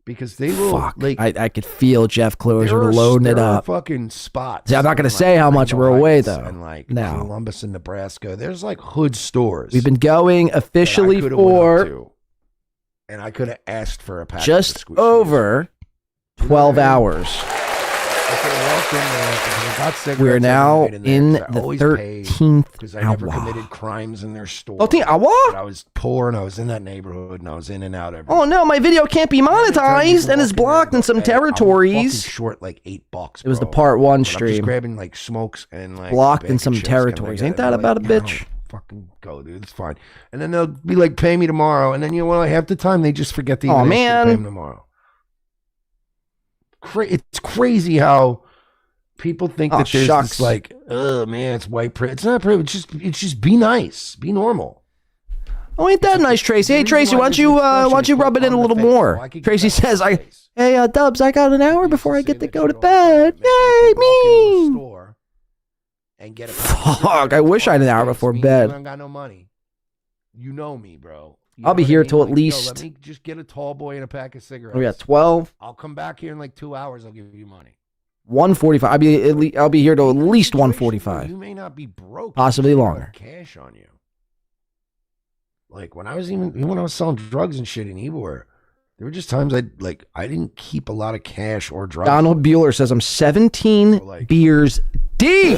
S6: Because they will.
S1: Fuck,
S6: Like,
S1: I could feel Jeff Closer
S6: there are-
S1: loading it
S6: there are
S1: up.
S6: Fucking spots.
S1: See, I'm not gonna
S6: in,
S1: say how much
S6: Rainbow
S1: we're away
S6: Heights
S1: though.
S6: And like
S1: now
S6: Columbus and Nebraska, there's like hood stores.
S1: we've been going officially
S6: that I coulda went up
S1: for
S6: to, and I could have asked for a package. of
S1: just
S6: squishies.
S1: over 12 hours.
S6: I could have walked in there and got cigarettes
S1: We're now
S6: every night there,
S1: in
S6: 'cause I
S1: the
S6: always
S1: 13th
S6: because I never
S1: hour.
S6: committed crimes in their store.
S1: 13th hour?
S6: But I was poor and I was in that neighborhood and I was in and out every.
S1: Oh no, my video can't be monetized and is blocked in some territories.
S6: Short like $8.
S1: It was the
S6: bro.
S1: part 1
S6: But I'm just
S1: stream.
S6: grabbing like smokes and like
S1: Blocked in
S6: bag of
S1: some
S6: chips, kinda
S1: territories.
S6: like
S1: Ain't that
S6: I'm
S1: about a
S6: like,
S1: bitch?
S6: "No, fucking go, dude. It's fine." And then they'll be like, "Pay me tomorrow," and then you know what? Half the time they just forget to even
S1: Aw,
S6: ask you to
S1: man.
S6: pay them tomorrow. It's crazy how people think
S1: Oh,
S6: that there's
S1: shucks.
S6: this like, oh man, it's white privilege. It's not privilege. It's just be nice, be normal.
S1: Oh, ain't that nice, Tracy? Hey, Tracy, why don't you rub it in a little more? Tracy says, hey, Dubs, I got an hour before I get to go to bed. Yay, me!
S6: And get
S1: Fuck, I wish I had an hour before
S6: You
S1: bed.
S6: ain't got no money. You know me, bro. You
S1: I'll
S6: know
S1: be
S6: what I
S1: here
S6: mean?
S1: till at
S6: Like, yo,
S1: least.
S6: let me just get a tall boy and a pack of cigarettes.
S1: We got 12.
S6: I'll come back here in like 2 hours. I'll give you money.
S1: 1:45. I'll be here till at least 1:45.
S6: You may not be broke.
S1: Possibly
S6: you just have
S1: longer.
S6: Cash on you. Like when I was even when I was selling drugs and shit in Ybor, there were just times I didn't keep a lot of cash or drugs.
S1: Donald Bueller says I'm 17 beers deep.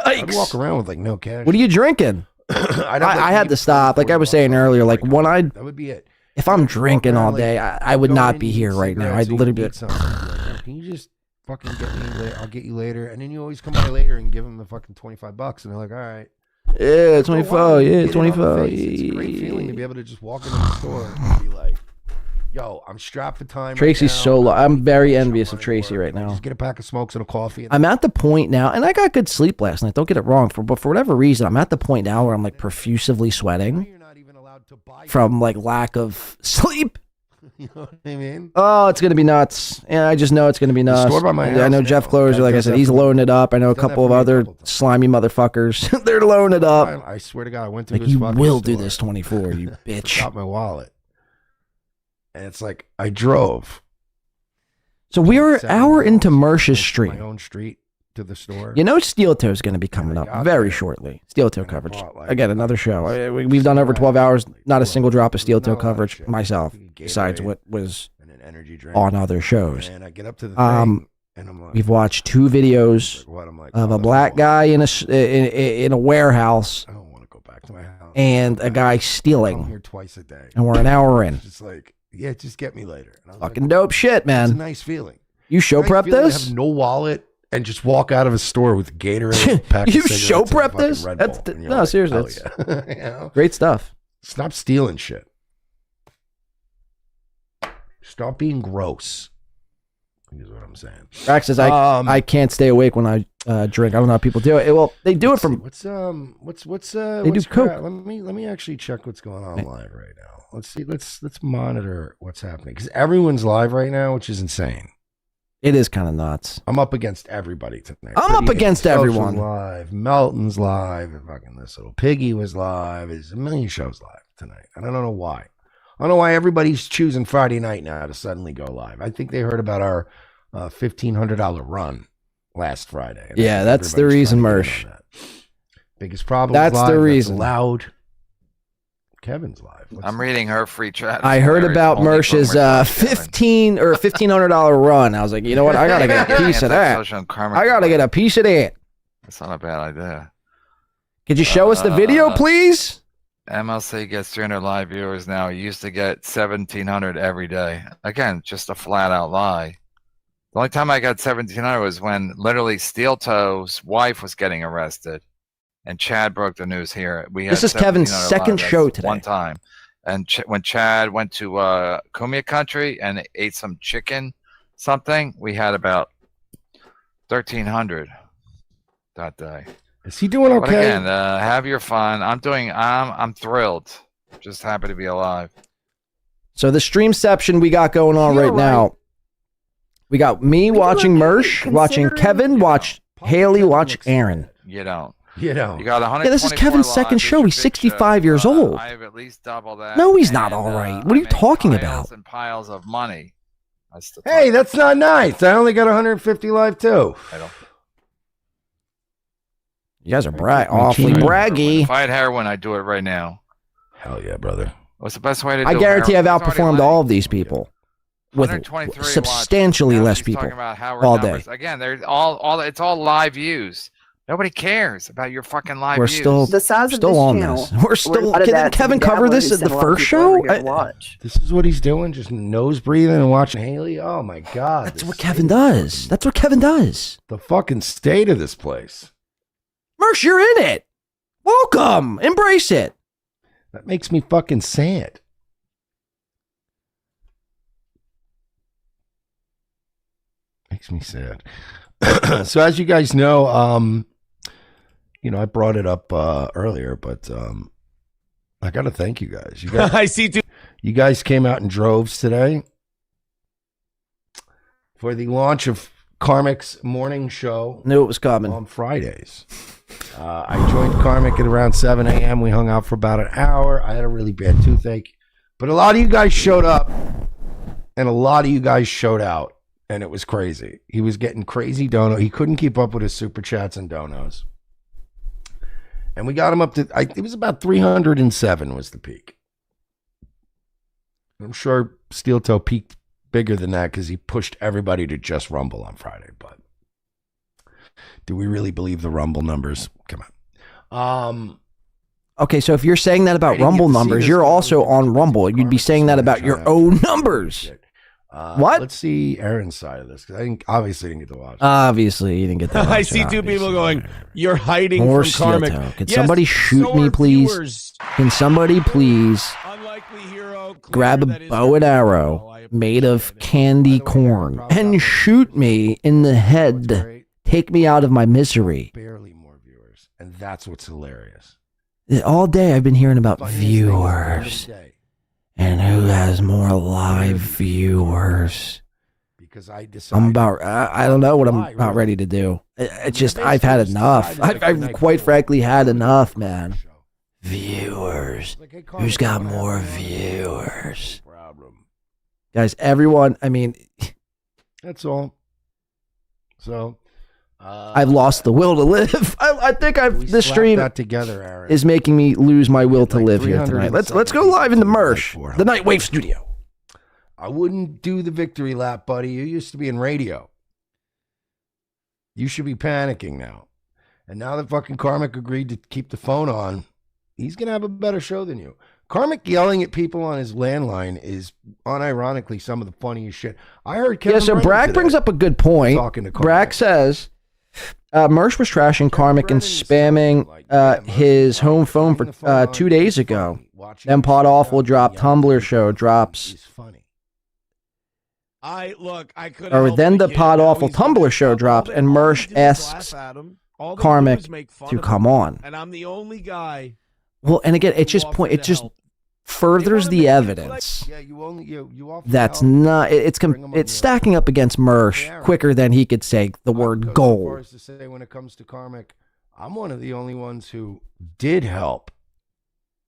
S6: I'd walk around with like no cash.
S1: What are you drinking? I had to stop. Like I was saying earlier, like when
S6: that would be it.
S1: if I'm drinking all day, I would not be here right now. I'd literally be like,
S6: Can you just fucking get me later? I'll get you later. And then you always come by later and give them the fucking $25. And they're like, all right.
S1: yeah, 24, yeah, 24.
S6: It's a great feeling to be able to just walk into the store and be like, yo, I'm strapped for time.
S1: Tracy's
S6: right now.
S1: so low. I'm very envious of Tracy right now.
S6: Just get a pack of smokes and a coffee.
S1: I'm at the point now, and I got good sleep last night. Don't get it wrong, but for whatever reason, I'm at the point now where I'm like profusively sweating from like lack of sleep.
S6: You know what I mean?
S1: Oh, it's gonna be nuts. Yeah, I just know it's gonna be nuts.
S6: store by my
S1: I know
S6: house
S1: Jeff
S6: now,
S1: Closer, like I said, he's loading it up. I know a couple of other slimy motherfuckers. They're loading it up.
S6: I swear to God, I went to
S1: Like
S6: this
S1: you
S6: fucking
S1: will do
S6: store.
S1: this 24, you bitch.
S6: Got my wallet. And it's like, I drove.
S1: So we are an
S6: 7
S1: hour
S6: miles
S1: into Mersh's
S6: my
S1: street.
S6: own street to the store.
S1: You know Steel Toe is going to be coming up very shortly. Steel Toe coverage. Again, another show. We've done over 12 hours, not a single drop of Steel Toe coverage myself, besides what was on other shows.
S6: And I get up to the thing, and I'm like,
S1: We've watched 2 videos of a black guy in a warehouse and a guy
S6: I'm
S1: stealing.
S6: here twice a day.
S1: And we're an hour in.
S6: Just like, yeah, just get me later. And I was like,
S1: Fucking dope shit,
S6: it's a
S1: man.
S6: nice feeling.
S1: You show
S6: Nice
S1: prep
S6: feeling to
S1: this?
S6: have no wallet and just walk out of a store with Gatorade. Pack of
S1: You
S6: cigarettes,
S1: show
S6: and a
S1: prep
S6: fucking
S1: this?
S6: Red
S1: That's
S6: Bull, and you're
S1: no,
S6: like,
S1: seriously.
S6: hell
S1: That's
S6: yeah. You know?
S1: great stuff.
S6: Stop stealing shit. Stop being gross. Is what I'm saying.
S1: Rax says I can't stay awake when I drink. I don't know how people do it. Well, they do it from.
S6: What's
S1: They
S6: what's
S1: do coke.
S6: crap? Let me actually check what's going on live right now. Let's see. Let's monitor what's happening because everyone's live right now, which is insane.
S1: It is kind of nuts.
S6: I'm up against everybody tonight.
S1: I'm up against
S6: Social's
S1: everyone.
S6: Live. Melton's live. And fucking this little piggy was live. There's a million shows live tonight. And I don't know why. I don't know why everybody's choosing Friday night now to suddenly go live. I think they heard about our $1,500 run last Friday. And
S1: Yeah,
S6: I think
S1: that's the
S6: everybody's
S1: reason,
S6: trying to get in
S1: Mersh.
S6: on that. Biggest problem.
S1: That's
S6: is live,
S1: the
S6: that's
S1: reason.
S6: loud. Kevin's live.
S16: I'm reading her free chat.
S1: I heard about Mersh's $1,500 run. I was like, you know what? I gotta get a piece of that. I gotta get a piece of that.
S16: That's not a bad idea.
S1: Could you show us the video, please?
S16: MLC gets 300 live viewers now. He used to get 1,700 every day. Again, just a flat out lie. The only time I got 1,700 was when literally Steel Toe's wife was getting arrested, and Chad broke the news here. We had
S1: This is Kevin's
S16: 1,700
S1: second
S16: live.
S1: show
S16: That's
S1: today.
S16: One time, and when Chad went to Kumia country and ate some chicken, something, we had about 1,300 that day.
S6: Is he doing
S16: But
S6: okay?
S16: again, have your fun. I'm thrilled. Just happy to be alive.
S1: So the streamception we got going on right now. We got me watching Mersh, watching Kevin, watch Haley, watch Aaron.
S16: You don't.
S6: You know.
S16: You got 100.
S1: Yeah, this is Kevin's second show. He's 65 years old.
S16: I have at least double that.
S1: No, he's not all right. What are you talking
S16: piles
S1: about?
S16: and piles of money.
S6: Hey, that's not nice. I only got 150 live too.
S1: You guys are awfully braggy.
S16: If I had heroin, I'd do it right now.
S6: Hell yeah, brother.
S16: What's the best way to do
S1: I
S16: it?
S1: guarantee I've
S16: Heroin? It's already
S1: outperformed
S16: live.
S1: all of these people with
S16: 123
S1: substantially
S16: watched.
S1: less
S16: He's
S1: people
S16: talking about Howard
S1: all
S16: numbers.
S1: day.
S16: Again, they're all it's all live views. Nobody cares about your fucking live
S1: We're
S16: views.
S1: still on this. We're still. Didn't Kevin cover this at the first show?
S6: This is what he's doing, just nose breathing and watching Haley. Oh my God.
S1: That's what Kevin does. That's what Kevin does.
S6: The fucking state of this place.
S1: Mersh, you're in it. Welcome. Embrace it.
S6: That makes me fucking sad. Makes me sad. So as you guys know, I brought it up earlier, but I got to thank you guys. You guys
S14: I see.
S6: You guys came out in droves today for the launch of Karmic's morning show.
S1: Knew it was coming.
S6: On Fridays. I joined Karmic at around 7 a.m. We hung out for about an hour. I had a really bad toothache. But a lot of you guys showed up, and a lot of you guys showed out, and it was crazy. He was getting crazy dono. He couldn't keep up with his super chats and donos. And we got him up to, it was about 307 was the peak. I'm sure Steel Toe peaked bigger than that because he pushed everybody to just Rumble on Friday. But do we really believe the Rumble numbers? Come on.
S1: Okay, so if you're saying that about Rumble numbers, you're also on Rumble. You'd be saying that about your own numbers. What?
S6: Let's see Aaron's side of this because I obviously didn't get to watch.
S1: Obviously, you didn't get that.
S14: I see two people going, you're hiding
S1: More
S14: from
S1: Steel
S14: Karmic.
S1: Toe. Can
S14: Yes,
S1: somebody shoot
S14: so
S1: me,
S14: are
S1: please?
S14: viewers.
S1: Can somebody please grab a bow and arrow made of candy corn and shoot me in the head? Take me out of my misery.
S6: Barely more viewers, and that's what's hilarious.
S1: All day I've been hearing about viewers and who has more live viewers.
S6: Because I decided
S1: I'm about, I don't know what I'm about ready to do. It's just, I've had enough. I've quite frankly had enough, man. Viewers. Who's got more viewers? Guys, everyone, I mean,
S6: that's all. So,
S1: I've lost the will to live. I think this stream
S6: that together, Aaron.
S1: is making me lose my will to live here tonight. Let's go live in the Mersh, the Nightwave studio.
S6: I wouldn't do the victory lap, buddy. You used to be in radio. You should be panicking now. And now that fucking Karmic agreed to keep the phone on, he's going to have a better show than you. Karmic yelling at people on his landline is unironically some of the funniest shit. I heard Kevin
S1: so
S6: Brennan
S1: Brack
S6: today
S1: brings up a good point.
S6: talking to Karmic.
S1: Brack says Mersh was trashing Karmic and spamming his home phone for 2 days ago. Then Pod Awful dropped, Tumblr show drops. Then the Pod Awful Tumblr show drops, and Mersh asks Karmic to come on.
S14: And I'm the only guy.
S1: Well, and again, it just furthers the evidence that's not. It's stacking up against Mersh quicker than he could say the word goal.
S6: To say when it comes to Karmic, I'm one of the only ones who did help.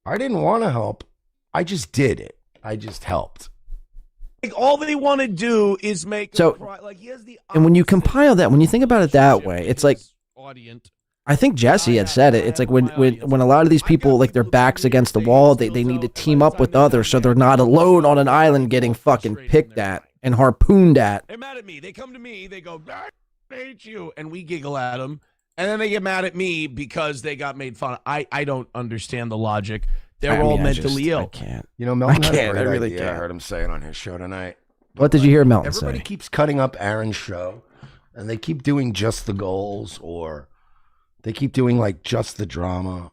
S6: I didn't want to help. I just did it. I just helped.
S14: Like all they want to do is make
S1: So, and when you compile that, when you think about it that way, it's like I think Jesse had said it. It's like when a lot of these people, like, their backs against the wall, they need to team up with others so they're not alone on an island getting fucking picked at and harpooned at.
S17: They're mad at me. They come to me. They go, I hate you. And we giggle at them. And then they get mad at me because they got made fun of. I don't understand the logic. They're all mentally ill.
S1: I can't.
S6: You know, Melton
S1: I
S6: had a
S1: can't.
S6: great
S1: I really
S6: idea.
S1: can't.
S6: I heard him say it on his show tonight.
S1: What did you hear Melton
S6: Everybody
S1: say?
S6: keeps cutting up Aaron's show, and they keep doing just the goals, or they keep doing like just the drama.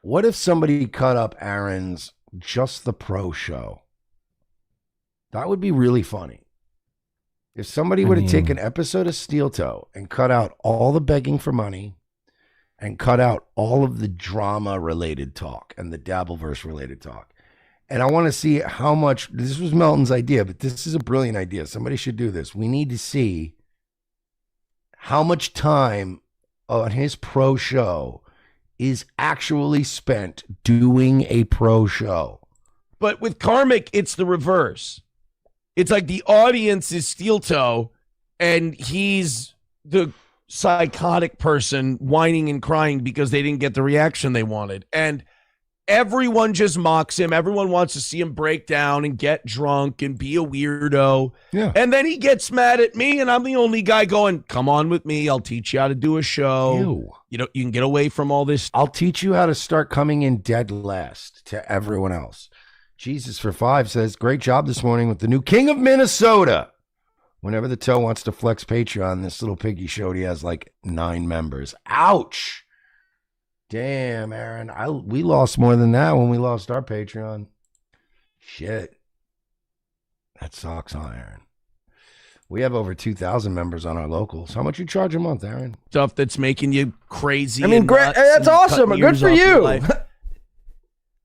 S6: What if somebody cut up Aaron's just the pro show? That would be really funny. If somebody were to take an episode of Steel Toe and cut out all the begging for money and cut out all of the drama related talk and the Dabbleverse related talk. And I want to see how much, this was Melton's idea, but this is a brilliant idea. Somebody should do this. We need to see how much time on his pro show is actually spent doing a pro show.
S17: But with Karmic, it's the reverse. It's like the audience is Steel Toe, and he's the psychotic person whining and crying because they didn't get the reaction they wanted. And everyone just mocks him. Everyone wants to see him break down and get drunk and be a weirdo.
S6: Yeah.
S17: And then he gets mad at me, and I'm the only guy going, come on with me. I'll teach you how to do a show.
S6: Ew.
S17: You know, you can get away from all this.
S6: I'll teach you how to start coming in dead last to everyone else. Jesus for 5 says, great job this morning with the new King of Minnesota. Whenever the toe wants to flex Patreon, this little piggy showed he has like 9 members. Ouch. Damn, Aaron. We lost more than that when we lost our Patreon. Shit. That sucks, huh, Aaron? We have over 2,000 members on our locals. How much you charge a month, Aaron?
S17: Stuff that's making you crazy.
S1: I mean, great. That's awesome. Good for you.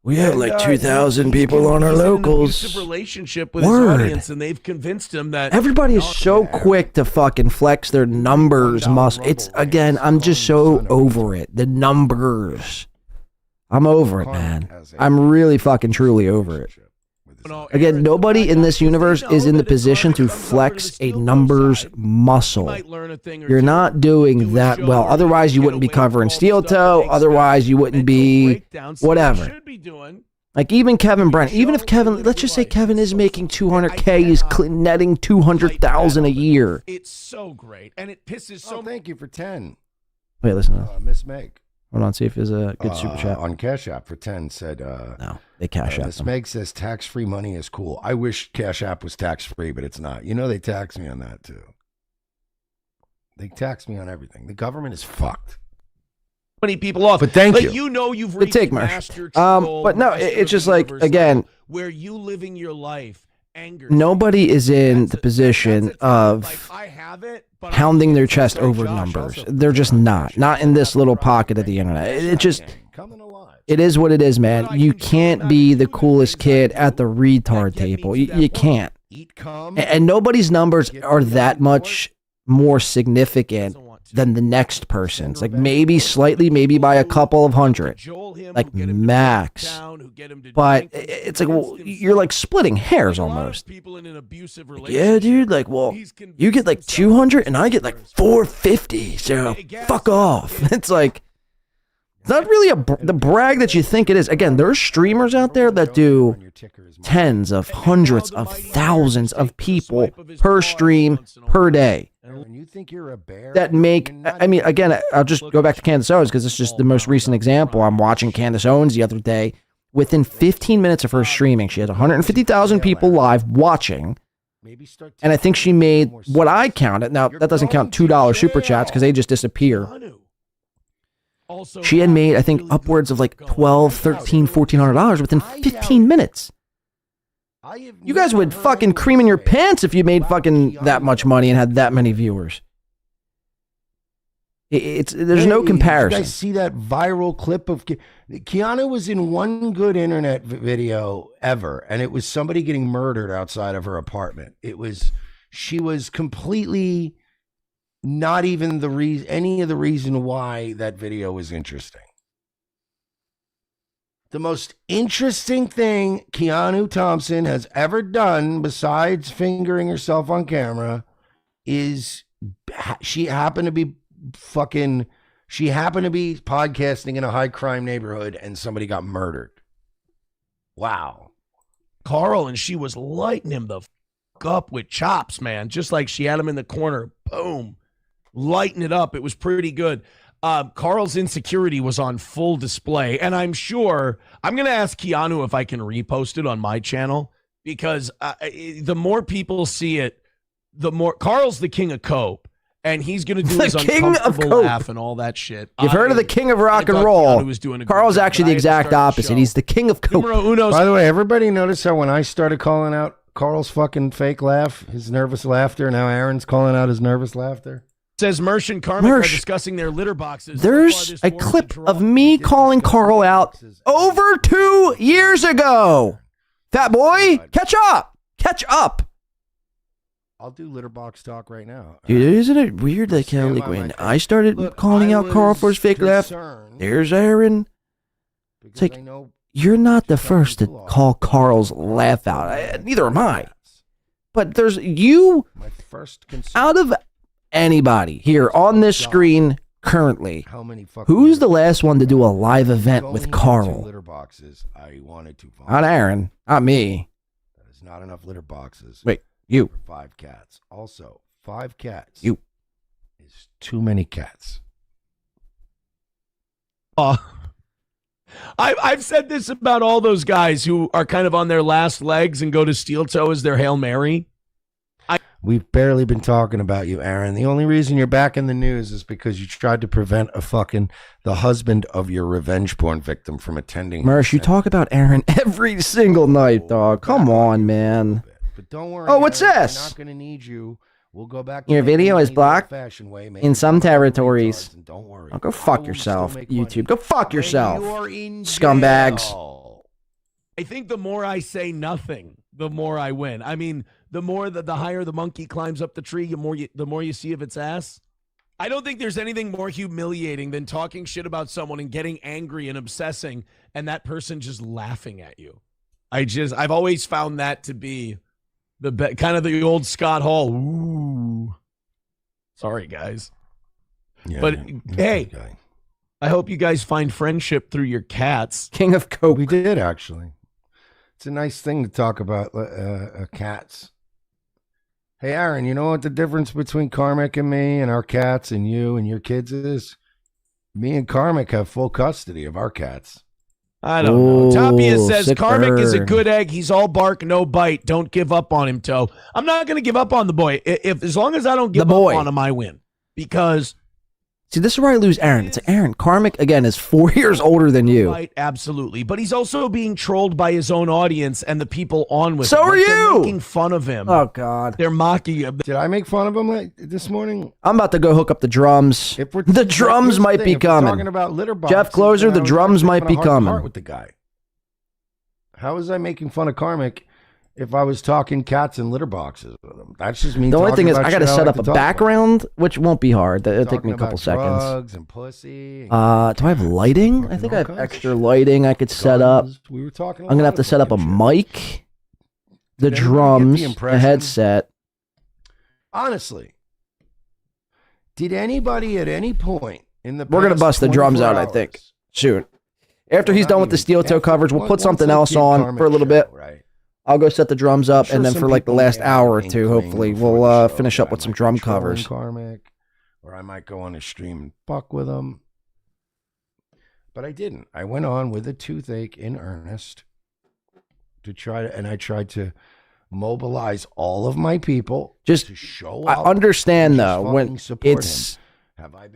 S1: We have like 2,000 people on our locals.
S17: He's in an abusive relationship with his audience, and they've convinced him that
S1: Everybody is so quick to fucking flex their numbers muscle. It's, again, I'm just so over it. The numbers. I'm over it, man. I'm really fucking truly over it. Again, nobody in this universe is in the position to flex a numbers muscle. You're not doing that well. Otherwise, you wouldn't be covering Steel Toe. Otherwise, you wouldn't be whatever. Like even Kevin Brent, even if Kevin, let's just say Kevin is making 200K, he's netting 200,000 a year.
S17: It's so great, and it pisses so.
S6: Thank you for 10.
S1: Wait, listen to this.
S6: Miss Meg.
S1: Hold on, see if there's a good super chat.
S6: On Cashapp for 10 said,
S1: no, they Cashapp
S6: Miss Meg says tax-free money is cool. I wish Cashapp was tax-free, but it's not. You know, they tax me on that too. They tax me on everything. The government is fucked.
S17: Many people off.
S6: But thank
S17: but
S6: you.
S17: You know you've
S1: Good
S17: reached
S1: take,
S17: master
S1: Marsh.
S17: control,
S1: But no,
S17: master
S1: it's just
S17: of the
S1: like,
S17: universe,
S1: again,
S17: where you living your life angers.
S1: Nobody is in the position of pounding their chest over numbers. They're just not in this little pocket of the internet. It just, it is what it is, man. You can't be the coolest kid at the retard table. You can't. And nobody's numbers are that much more significant than the next person's. Like maybe slightly, maybe by a couple of hundred, like max. But it's like, well, you're like splitting hairs almost. Like, yeah, dude. Like, well, you get like 200 and I get like 450. So fuck off. It's like, it's not really the brag that you think it is. Again, there are streamers out there that do tens of hundreds of thousands of people per stream per day.
S6: You think you're a bear?
S1: That make, I mean, again, I'll just go back to Candace Owens because it's just the most recent example. I'm watching Candace Owens the other day. Within 15 minutes of her streaming, she had 150,000 people live watching. And I think she made what I counted. Now, that doesn't count $2 super chats because they just disappear. She had made, I think, upwards of like $1,200, $1,300, $1,400 within 15 minutes. You guys would fucking cream in your pants if you made fucking that much money and had that many viewers. There's no comparison.
S6: You guys see that viral clip of Keanu was in one good internet video ever, and it was somebody getting murdered outside of her apartment. She was completely not even any of the reason why that video was interesting. The most interesting thing Keanu Thompson has ever done, besides fingering herself on camera, is she happened to be fucking She happened to be podcasting in a high crime neighborhood and somebody got murdered. Wow.
S17: Carl, and she was lighting him the fuck up with chops, man. Just like she had him in the corner. Boom. Lighting it up. It was pretty good. Carl's insecurity was on full display. And I'm sure I'm going to ask Keanu if I can repost it on my channel, because the more people see it, the more Carl's the king of cope. And he's going to do his uncomfortable laugh and all that shit.
S1: You've heard of the king of rock and roll. Carl's actually the exact opposite. He's the king of coke.
S6: By the way, everybody notice how when I started calling out Carl's fucking fake laugh, his nervous laughter, now Aaron's calling out his nervous laughter?
S17: Says Mersh and Karmic are discussing their litter boxes.
S1: There's a clip of me calling Carl out over 2 years ago. Fat boy, catch up. Catch up.
S6: I'll do litter box talk right now.
S1: Dude, isn't it weird that like when I started calling out Carl for his fake laugh, there's Aaron. It's like, you're not the first to call Carl's laugh out. Neither am I. But there's you, out of anybody here on this screen currently, who's the last one to do a live event with Carl?
S6: Litter boxes. I wanted to.
S1: Not Aaron. Not me.
S6: That is not enough litter boxes.
S1: Wait. You.
S6: 5 cats. Also, 5 cats.
S1: You.
S6: Is too many cats.
S17: I've said this about all those guys who are kind of on their last legs and go to steel toe as their Hail Mary.
S6: We've barely been talking about you, Aaron. The only reason you're back in the news is because you tried to prevent the husband of your revenge porn victim from attending.
S1: Mersh, you talk about Aaron every single night, dog. Come on, man.
S6: But don't worry.
S1: Oh, what's
S6: Aaron,
S1: this?
S6: We're not going to need you. We'll go back to
S1: Your video is
S6: the
S1: blocked
S6: old-fashioned way,
S1: in some territories.
S6: Don't worry.
S1: Oh, go fuck yourself, YouTube. Go fuck yourself, scumbags.
S17: I think the more I say nothing, the more I win. I mean, the higher the monkey climbs up the tree, the more you see of its ass. I don't think there's anything more humiliating than talking shit about someone and getting angry and obsessing, and that person just laughing at you. I've always found that to be kind of the old Scott Hall. Ooh, sorry guys, but hey, I hope you guys find friendship through your cats.
S1: King of coke.
S6: We did actually. It's a nice thing to talk about cats. Hey, Aaron, you know what the difference between Karmic and me and our cats and you and your kids is? Me and Karmic have full custody of our cats.
S17: I don't know. Tapia says Karmic is a good egg. He's all bark, no bite. Don't give up on him, Toe. I'm not going to give up on the boy. As long as I don't give up on him, I win. Because
S1: see, this is where I lose Aaron. It's like, Aaron, Karmic, again, is 4 years older than you.
S17: Right, absolutely. But he's also being trolled by his own audience and the people on with him.
S1: So are you!
S17: They're making fun of him.
S1: Oh, God.
S17: They're mocking him.
S6: Did I make fun of him this morning?
S1: I'm about to go hook up the drums. The drums might be coming.
S6: Talking about litter boxes,
S1: Jeff Closer, the drums might be coming.
S6: With the guy. How was I making fun of Karmic if I was talking cats and litter boxes with him? That's just me.
S1: The only thing is, I got to set up a
S6: about.
S1: background, which won't be hard. It'll take me a couple seconds.
S6: Drugs and pussy.
S1: Do I have lighting? I think I have extra lighting I could set up.
S6: We were talking.
S1: I'm gonna have to set up a mic, the drums, the headset.
S6: Honestly, did anybody at any point in the
S1: we're gonna bust the drums out? I think soon. After he's done with the steel toe coverage, we'll put something else on for a little bit.
S6: Right.
S1: I'll go set the drums up, and then for like the last hour or two, hopefully, we'll finish up with some drum covers.
S6: Karmic, or I might go on a stream and fuck with them. But I didn't. I went on with a toothache in earnest to try to, and I tried to mobilize all of my people
S1: just
S6: to show
S1: up. I understand though when it's.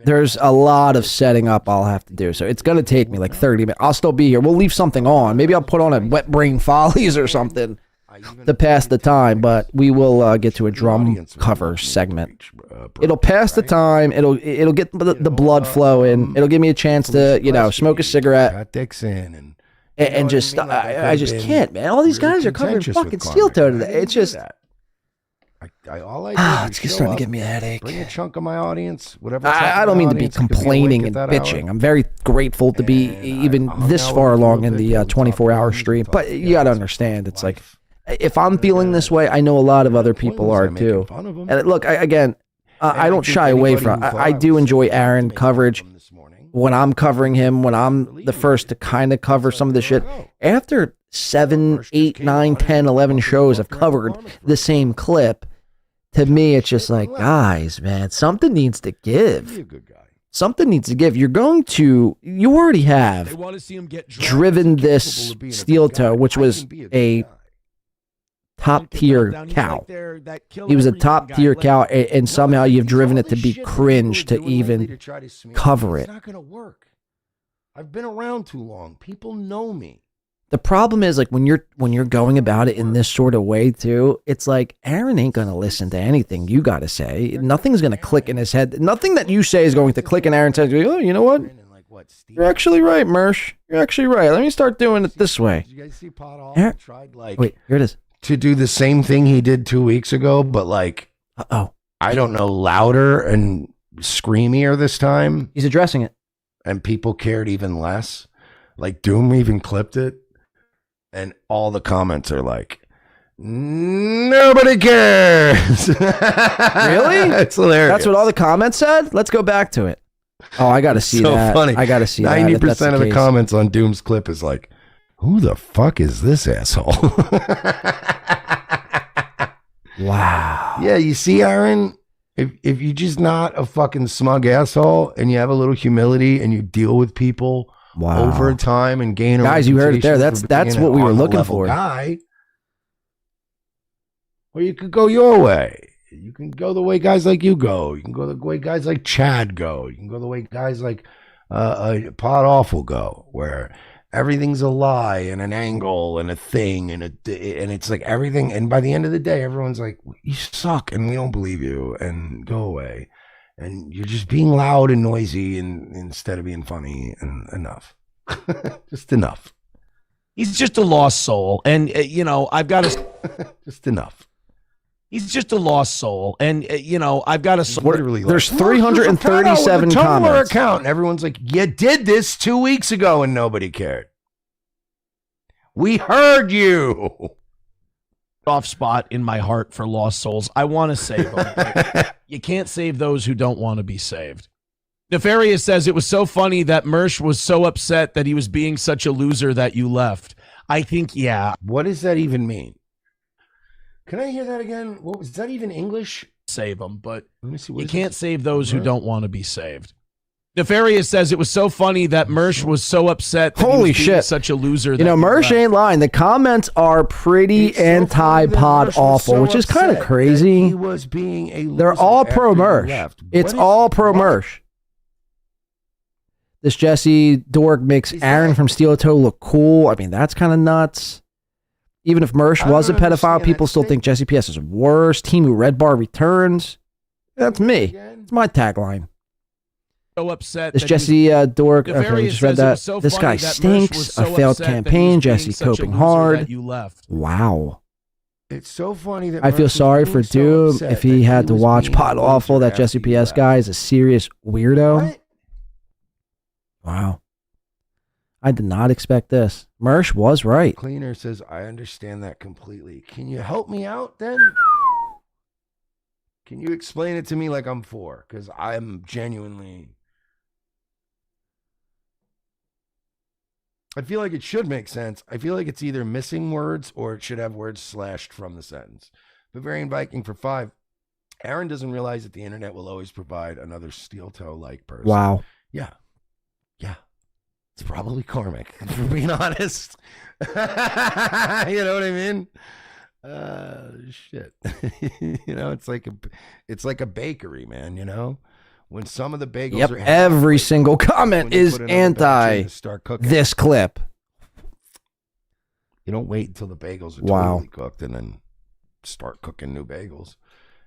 S1: There's a lot of setting up I'll have to do. So it's going to take me like 30 minutes. I'll still be here. We'll leave something on. Maybe I'll put on a Wet Brain Follies or something to pass the time. But we will get to a drum cover segment. It'll pass the time. It'll get the blood flowing. It'll give me a chance to, smoke a cigarette. And just, I just can't, man. All these guys are covering fucking steel toe today. It's just... it's just starting to give me a headache.
S6: Bring a chunk of my audience, whatever.
S1: I don't mean to be complaining and bitching. I'm very grateful to be even this far along in the 24-hour stream. But you got to understand, it's like, if I'm feeling this way, I know a lot of other people are too. And look, again, I don't shy away from. I do enjoy Aaron coverage when I'm covering him. When I'm the first to kind of cover some of the shit. After 7, 8, 9, 10, 11 shows I've covered the same clip. To me, it's just like, guys, man, something needs to give. Something needs to give. You already have driven this steel toe, which was a top tier cow. He was a top tier cow, and somehow you've driven it to be cringe to even cover it.
S6: It's not going to work. I've been around too long. People know me.
S1: The problem is, like, when you're going about it in this sort of way too, it's like Aaron ain't gonna listen to anything you gotta say. Nothing's gonna click in his head. Nothing that you say is going to click in Aaron's head. Oh, you know what? You're actually right, Mersh. You're actually right. Let me start doing it this way.
S6: Did you guys see Pot Hall tried
S1: wait, here it is.
S6: To do the same thing he did 2 weeks ago, but like, I don't know, louder and screamier this time.
S1: He's addressing it,
S6: and people cared even less. Like Doom even clipped it. And all the comments are like, nobody cares.
S1: Really?
S6: It's hilarious.
S1: That's what all the comments said? Let's go back to it. Oh, I got to see
S6: so
S1: that.
S6: Funny.
S1: I got to see
S6: 90% of the
S1: case.
S6: comments on Doom's clip is like, who the fuck is this asshole?
S1: Wow.
S6: Yeah, you see, Aaron, if you're just not a fucking smug asshole and you have a little humility and you deal with people over time and gain a
S1: guys, you heard it there.
S6: reputation
S1: That's
S6: for being
S1: what we
S6: an
S1: were looking
S6: on-the-level
S1: for.
S6: Guy, or you could go your way. You can go the way guys like you go. You can go the way guys like Chad go. You can go the way guys like Pot Awful go, where everything's a lie and an angle and a thing and it's like everything. And by the end of the day, everyone's like, you suck and we don't believe you and go away. And you're just being loud and noisy and instead of being funny and enough. Just enough.
S17: He's just a lost soul. And, I've got to...
S6: Just enough.
S17: He's just a lost soul. And, I've got to...
S6: Literally,
S1: there's 337 comments.
S6: Account, and everyone's like, you did this 2 weeks ago and nobody cared. We heard you.
S17: Off spot in my heart for lost souls. I want to save them. You can't save those who don't want to be saved. Nefarious says it was so funny that Mersh was so upset that he was being such a loser that you left. I think, yeah.
S6: What does that even mean? Can I hear that again? What was that even English?
S17: Save them, but
S6: let me see.
S17: You can't save those who don't want to be saved. Nefarious says it was so funny that Mersh was so upset that
S1: Holy
S17: he was being
S1: shit.
S17: such a loser.
S1: You know, Mersh ain't lying. The comments are pretty anti-Pod Awful, which is kind of crazy.
S6: He was being a loser.
S1: They're all pro
S6: after you
S1: Mersh.
S6: left.
S1: It's all pro Mersh. This Jesse Dork makes Aaron from Steel Toe look cool. I mean, that's kind of nuts. Even if Mersh was a pedophile, people still think Jesse PS is worse. Team who Red Bar returns. That's me. It's my tagline.
S17: So upset.
S1: This Jesse Dork. Okay, we just read that. This guy stinks. A failed campaign. Jesse coping hard. Wow.
S6: It's so funny that
S1: I feel
S6: Mersh was
S1: sorry
S6: being
S1: for
S6: so
S1: Doom
S6: upset
S1: if he
S6: that
S1: had to
S6: was
S1: watch
S6: being a
S1: Pod Awful.
S6: loser
S1: That Jesse
S6: after you
S1: PS
S6: left.
S1: guy is a serious weirdo.
S6: What?
S1: Wow. I did not expect this. Mersh was right.
S6: Cleaner says, I understand that completely. Can you help me out then? Can you explain it to me like I'm 4? Because I'm genuinely... I feel like it should make sense. I feel like it's either missing words or it should have words slashed from the sentence. Bavarian Viking for 5. Aaron doesn't realize that the internet will always provide another steel toe-like person.
S1: Wow.
S6: Yeah. Yeah. It's probably karmic, for being honest. You know what I mean? Shit. It's like a bakery, man, you know? When some of the bagels
S1: Yep,
S6: are
S1: every single comment is anti this clip.
S6: You don't wait until the bagels are
S1: Wow.
S6: totally cooked and then start cooking new bagels.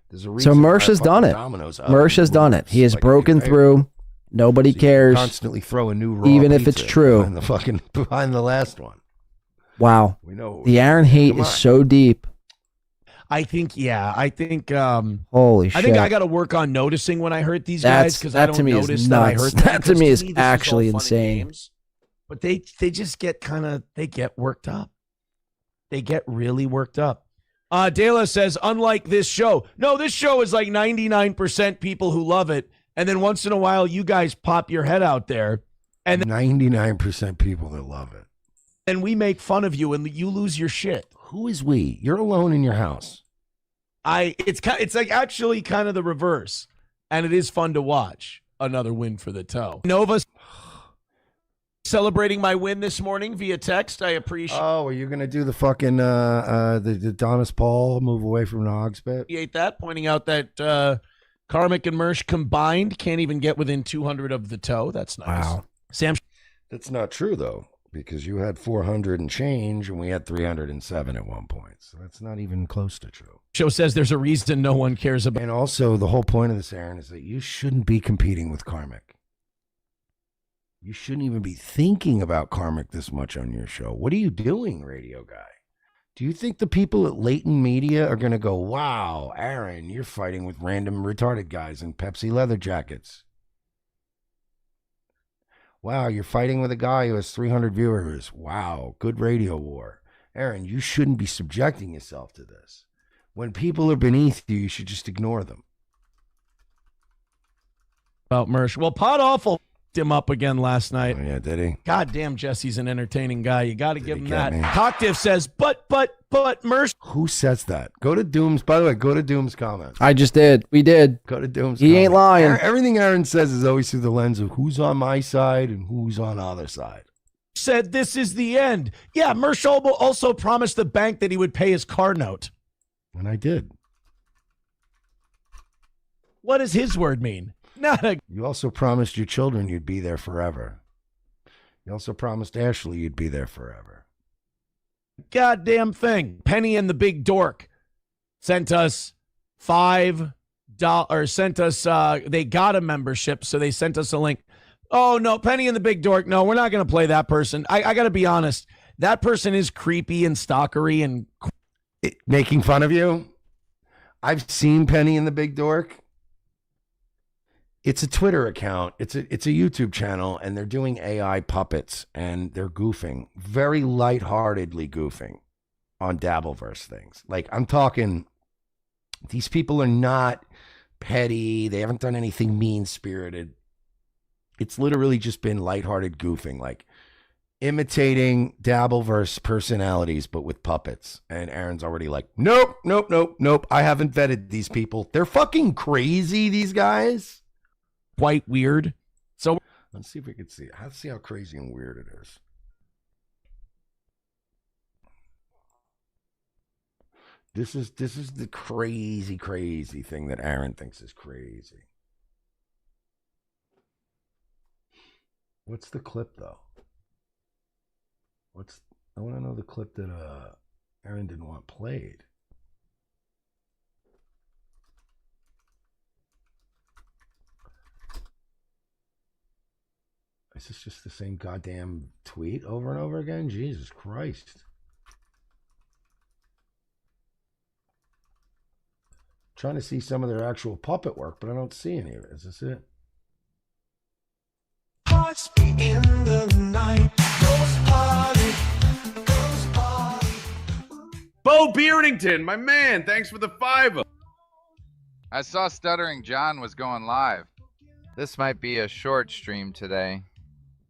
S6: There's a
S1: So
S6: reason
S1: Mersh
S6: why
S1: has done
S6: fucking
S1: it.
S6: Domino's
S1: Mersh has done it. He has broken through. Nobody cares.
S6: Constantly throw a new raw
S1: even if it's
S6: pizza
S1: true.
S6: behind the last one.
S1: Wow.
S6: We know
S1: The Aaron hate is so deep.
S17: I think, yeah. I think,
S1: Holy
S17: I
S1: shit.
S17: think I got to work on noticing when I hurt these guys because I
S1: that to
S17: don't
S1: me is
S17: notice that I
S1: nuts.
S17: hurt them.
S1: That to
S17: 'cause
S1: me is
S17: this all
S1: actually
S17: fun and
S1: insane.
S17: games. But they just get they get worked up. They get really worked up. Dela says, unlike this show. No, this show is like 99% people who love it. And then once in a while, you guys pop your head out there. And
S6: 99% people that love it.
S17: And we make fun of you and you lose your shit.
S6: Who is we? You're alone in your house.
S17: It's like actually kind of the reverse. And it is fun to watch. Another win for the toe. Nova celebrating my win this morning via text. I appreciate.
S6: Oh, are you gonna do the fucking the Donis Paul move away from the hog spit?
S17: Appreciate that. Pointing out that Karmic and Mersh combined can't even get within 200 of the toe. That's nice.
S6: Wow.
S17: Sam.
S6: That's not true though, because you had 400 and change, and we had 307 at one point. So that's not even close to true.
S17: Show says there's a reason no one cares about.
S6: And also, the whole point of this, Aaron, is that you shouldn't be competing with Karmic. You shouldn't even be thinking about Karmic this much on your show. What are you doing, radio guy? Do you think the people at Leighton Media are going to go, wow, Aaron, you're fighting with random retarded guys in Pepsi leather jackets? Wow, you're fighting with a guy who has 300 viewers. Wow, good radio war. Aaron, you shouldn't be subjecting yourself to this. When people are beneath you, you should just ignore them.
S17: About Mersh. Well, Pod Awful him up again last night.
S6: Oh, yeah, did he?
S17: God damn, Jesse's an entertaining guy. You got to give him that.
S6: me?
S17: Cocktiff says, but Mersh.
S6: Who says that? Go to Doom's. By the way, go to Doom's comments.
S1: I just did. We did.
S6: Go to Doom's.
S1: He ain't lying.
S6: Everything Aaron says is always through the lens of who's on my side and who's on the other side.
S17: Said this is the end. Yeah, Mersh also promised the bank that he would pay his car note.
S6: And I did.
S17: What does his word mean?
S6: You also promised your children you'd be there forever. You also promised Ashley you'd be there forever.
S17: Goddamn thing. Penny and the Big Dork sent us $5, or sent us, they got a membership, so they sent us a link. Oh, no, Penny and the Big Dork. No, we're not going to play that person. I got to be honest. That person is creepy and stalkery and
S6: making fun of you. I've seen Penny and the Big Dork. It's a Twitter account. It's a YouTube channel, and they're doing AI puppets, and they're goofing, very lightheartedly goofing on Dabbleverse things. Like, I'm talking, these people are not petty. They haven't done anything mean-spirited. It's literally just been lighthearted goofing, like imitating Dabbleverse personalities, but with puppets. And Aaron's already like, nope. I haven't vetted these people. They're fucking crazy, these guys.
S17: Quite weird. So
S6: let's see if we can see it. Let's see how crazy and weird it is. This is the crazy thing that Aaron thinks is crazy. What's the clip though? I want to know the clip that Aaron didn't want played. Is this just the same goddamn tweet over and over again? Jesus Christ. Trying to see some of their actual puppet work, but I don't see any of it. Is this it?
S2: Watch me in the night. Ghost party.
S18: Bo Beardington, my man, thanks for the $5.
S16: I saw Stuttering John was going live. This might be a short stream today.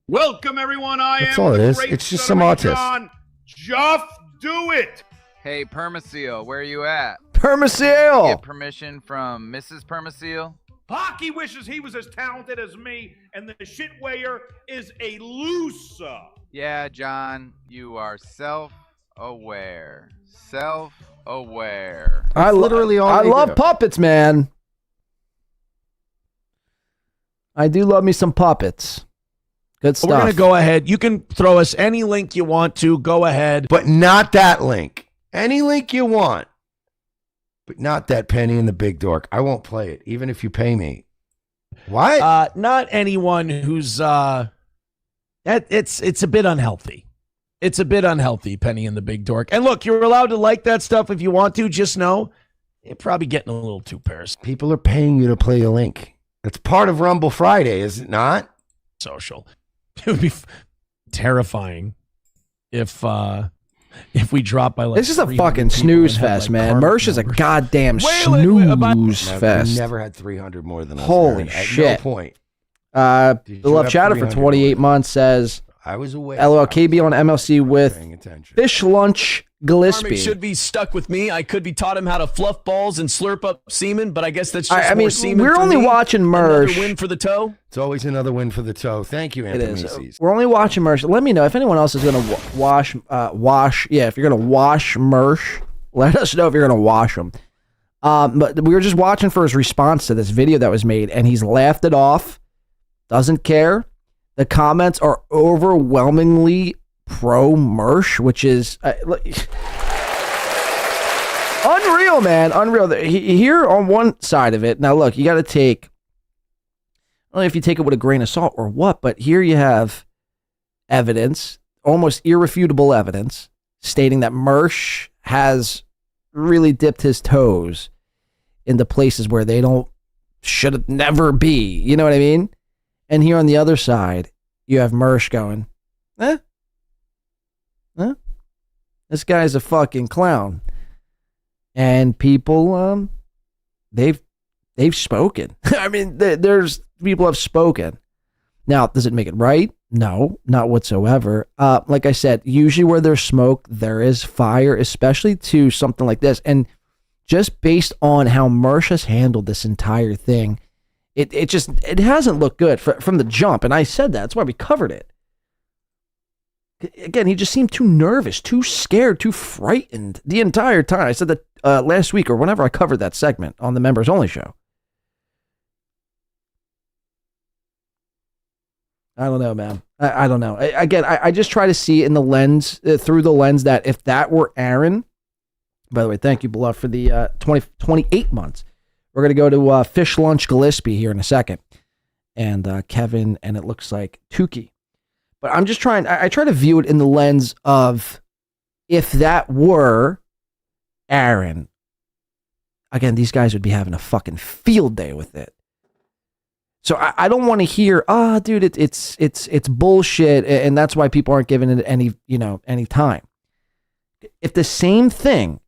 S18: Welcome, everyone.
S6: That's all it is. It's just some autist.
S18: John. Just do it.
S16: Hey, Permaseal, where you at?
S1: Permaseal!
S16: Get permission from Mrs. Permaseal?
S18: Hockey wishes he was as talented as me, and the shitweigher is a loser.
S16: Yeah, John, you are self-aware. Self-aware.
S1: I love puppets, man. I do love me some puppets. Good stuff.
S17: We're going to go ahead. You can throw us any link you want to. Go ahead.
S6: But not that link. Any link you want. But not that Penny and the Big Dork. I won't play it, even if you pay me. What?
S17: Not anyone who's it's a bit unhealthy. It's a bit unhealthy, Penny and the Big Dork. And look, you're allowed to like that stuff if you want to. Just know you're probably getting a little too parasitic.
S6: People are paying you to play a link. That's part of Rumble Friday, is it not?
S17: Social. It would be terrifying if If we drop by like
S1: This is a
S17: 300
S1: fucking
S17: people
S1: snooze
S17: and have,
S1: fest,
S17: like,
S1: man.
S17: karmic
S1: Mersh is a
S17: numbers.
S1: goddamn
S17: Waylon,
S1: snooze fest.
S6: Never had 300 more than us.
S1: Holy
S6: Aaron. At
S1: shit.
S6: no point.
S1: The
S6: Did
S1: Love
S6: you have
S1: Chatter for
S6: 300
S1: 28 months says,
S6: I was away.
S1: LOL KB on MLC with Fish Lunch
S17: Karmic
S1: Gillespie.
S17: should be stuck with me. I could be taught him how to fluff balls and slurp up semen, but I guess that's just
S1: I mean,
S17: more semen.
S1: we're
S17: for
S1: only
S17: me.
S1: watching
S17: Another
S1: Mersh.
S17: win for the toe.
S6: It's always another win for the toe. Thank you,
S1: It
S6: Anthony.
S1: is. We're only watching Mersh. Let me know if anyone else is going to wash. Yeah, if you're going to wash Mersh, let us know if you're going to wash him. But we were just watching for his response to this video that was made, and he's laughed it off. Doesn't care. The comments are overwhelmingly pro Mersh, which is unreal, man. Unreal. Here on one side of it, now look, you got to take, I don't know if you take it with a grain of salt or what, but here you have evidence, almost irrefutable evidence, stating that Mersh has really dipped his toes into places where they should never be. You know what I mean? And here on the other side, you have Mersh going, this guy's a fucking clown. And people, they've spoken. I mean, there's people have spoken. Now, does it make it right? No, not whatsoever. Like I said, usually where there's smoke, there is fire, especially to something like this. And just based on how Mersh has handled this entire thing, it hasn't looked good from the jump. And I said that. That's why we covered it. Again, he just seemed too nervous, too scared, too frightened the entire time. I said that last week or whenever I covered that segment on the Members Only show. I don't know, man. I don't know. I just try to see it in the lens, through the lens that if that were Aaron, by the way, thank you, beloved, for the 28 months. We're going to go to Fish Lunch Gillespie here in a second. And Kevin, and it looks like Tukey. But I'm just trying, I try to view it in the lens of if that were Aaron, again, these guys would be having a fucking field day with it. So I don't want to hear, dude, it's bullshit, and that's why people aren't giving it any time. If the same thing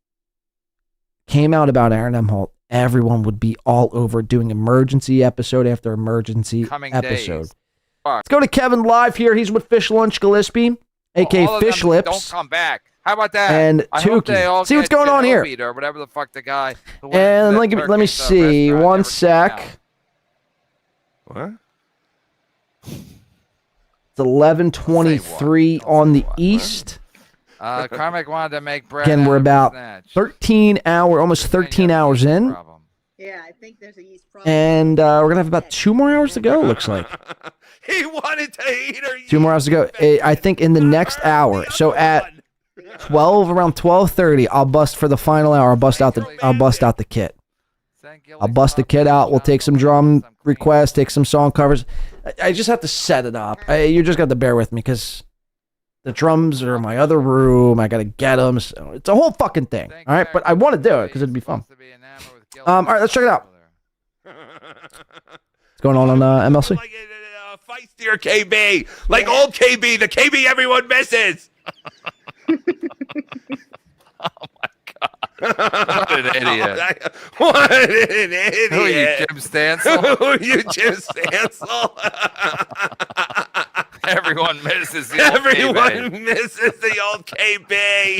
S1: came out about Aaron M. Holt, everyone would be all over doing emergency episode after emergency episode.
S16: Days.
S1: Let's go to Kevin live here. He's with Fish Lunch Gillespie, aka
S16: All of
S1: Fish
S16: them
S1: Lips.
S16: Don't come back. How about that?
S1: And
S16: I hope they all
S1: Tukey. See what's
S16: get
S1: going on here.
S16: Genovied or whatever the fuck the guy. who went
S1: And
S16: to
S1: let
S16: the
S1: me
S16: Turkish,
S1: see.
S16: restaurant
S1: One
S16: never came out.
S1: sec.
S7: What?
S1: It's 11:23 on the east.
S16: Carmack wanted to make bread.
S1: Again,
S16: out
S1: we're
S16: of
S1: about
S16: snatch.
S1: almost 13 hours in.
S19: Yeah, I think there's a yeast problem.
S1: And we're going to have about 2 more hours to go, looks like.
S7: He wanted to eat her.
S1: 2 more hours to go. I think in the next hour. So at around 12:30, I'll bust for the final hour. I'll bust out the kit. I'll bust the kit out. We'll take some drum requests, take some song covers. I just have to set it up. You just got to bear with me because the drums are in my other room. I got to get them. So it's a whole fucking thing. All right, but I want to do it because it'd be fun. All right, let's check it out. What's going on MLC?
S7: Feistier KB, like old KB, the KB everyone misses.
S16: What an idiot.
S7: What an idiot.
S16: Who are you, Jim Stansel?
S7: Who are you, Jim Stansel?
S16: Everyone misses the old
S7: Everyone
S16: KB.
S7: misses the old KB.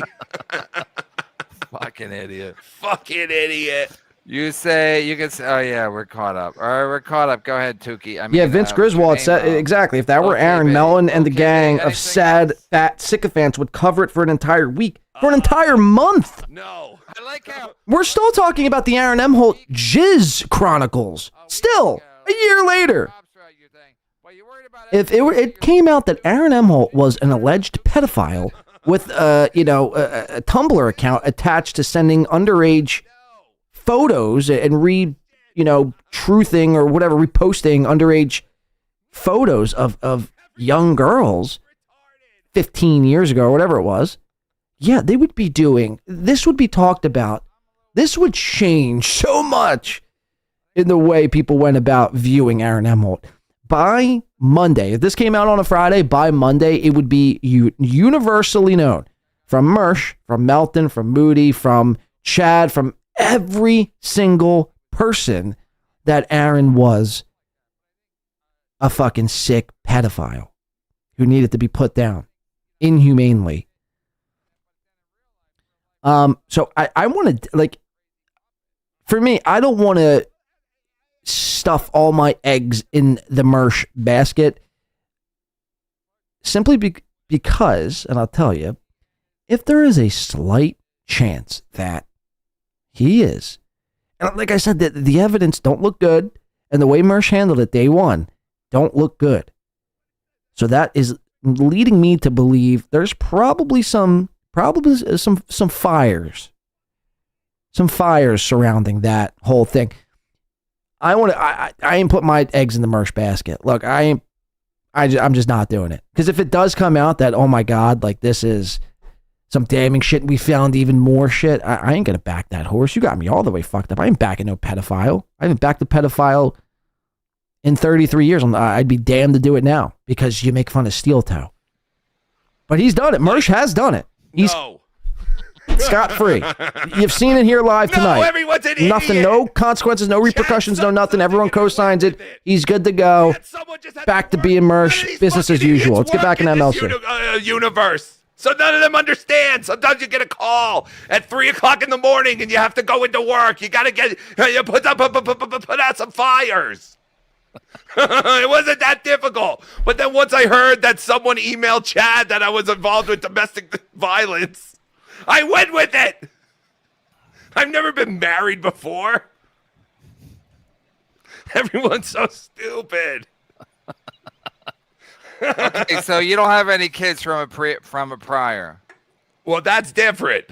S16: Fucking idiot.
S7: Fucking idiot.
S16: You can say, oh yeah, we're caught up. All right, we're caught up. Go ahead, Tukey. I mean,
S1: Yeah, Vince Griswold said exactly. If that were Aaron, Mellon and the gang of sad, fat sycophants would cover it for an entire week, for an entire month.
S7: No.
S16: I like how
S1: We're still talking about the Aaron M. Holt Jizz Chronicles. Still, a year later. If it came out that Aaron M. Holt was an alleged pedophile with a Tumblr account attached to sending underage photos and truthing or whatever, reposting underage photos of young girls 15 years ago or whatever it was, yeah, they would be doing, this would be talked about. This would change so much in the way people went about viewing Aaron M. Holt. By Monday, if this came out on a Friday, by Monday, it would be universally known. from Mersh, from Melton, from Moody, from Chad, from every single person that Aaron was a fucking sick pedophile who needed to be put down inhumanely. So I want to, like, for me, I don't want to stuff all my eggs in the Mersh basket simply because, and I'll tell you, if there is a slight chance that he is, and like I said, the evidence don't look good, and the way Mersh handled it day one don't look good. So that is leading me to believe there's probably some fires surrounding that whole thing. I ain't put my eggs in the Mersh basket. Look, I'm just not doing it. Because if it does come out that, oh my God, like this is some damning shit and we found even more shit, I ain't gonna back that horse. You got me all the way fucked up. I ain't backing no pedophile. I haven't backed a pedophile in 33 years. I'd be damned to do it now because you make fun of Steel Toe. But he's done it. Mersh has done it. He's scot-free. You've seen it here live tonight.
S7: Everyone's an idiot.
S1: Nothing, no consequences, no repercussions, no nothing. Everyone co-signs it. He's good to go. Back to being Mersh. Business as usual. Let's get back in MLC.
S7: Universe. So none of them understand. Sometimes you get a call at 3 o'clock in the morning and you have to go into work. You got to put out some fires. It wasn't that difficult. But then once I heard that someone emailed Chad that I was involved with domestic violence, I went with it. I've never been married before. Everyone's so stupid.
S16: Okay, so you don't have any kids from a prior.
S7: Well, that's different.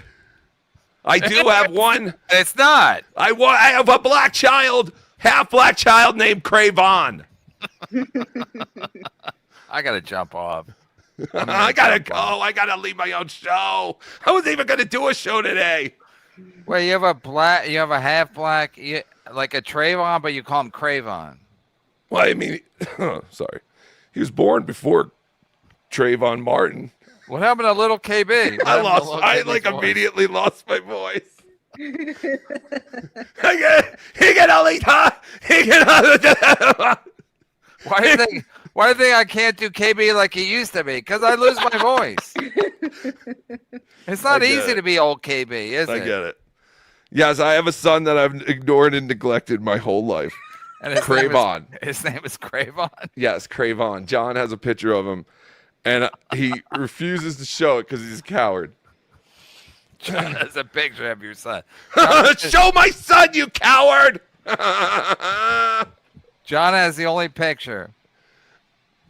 S7: I do have one.
S16: It's not.
S7: I have a black child, half black child named Cravon.
S16: I gotta jump off.
S7: I gotta go. I gotta leave my own show. I wasn't even gonna do a show today.
S16: Well, you have a half black, like a Trayvon, but you call him Cravon.
S7: Well, I mean, sorry. He was born before Trayvon Martin.
S16: What happened to little KB?
S7: I immediately lost my voice. He can only talk.
S16: Why do you think I can't do KB like he used to be? Because I lose my voice. It's not easy to be old KB, is it?
S7: I get it. Yes, I have a son that I've ignored and neglected my whole life.
S16: And his name is Cravon?
S7: Yes, Cravon. John has a picture of him, and he refuses to show it because he's a coward.
S16: John has a picture of your son.
S7: Show my son, you coward!
S16: John has the only picture.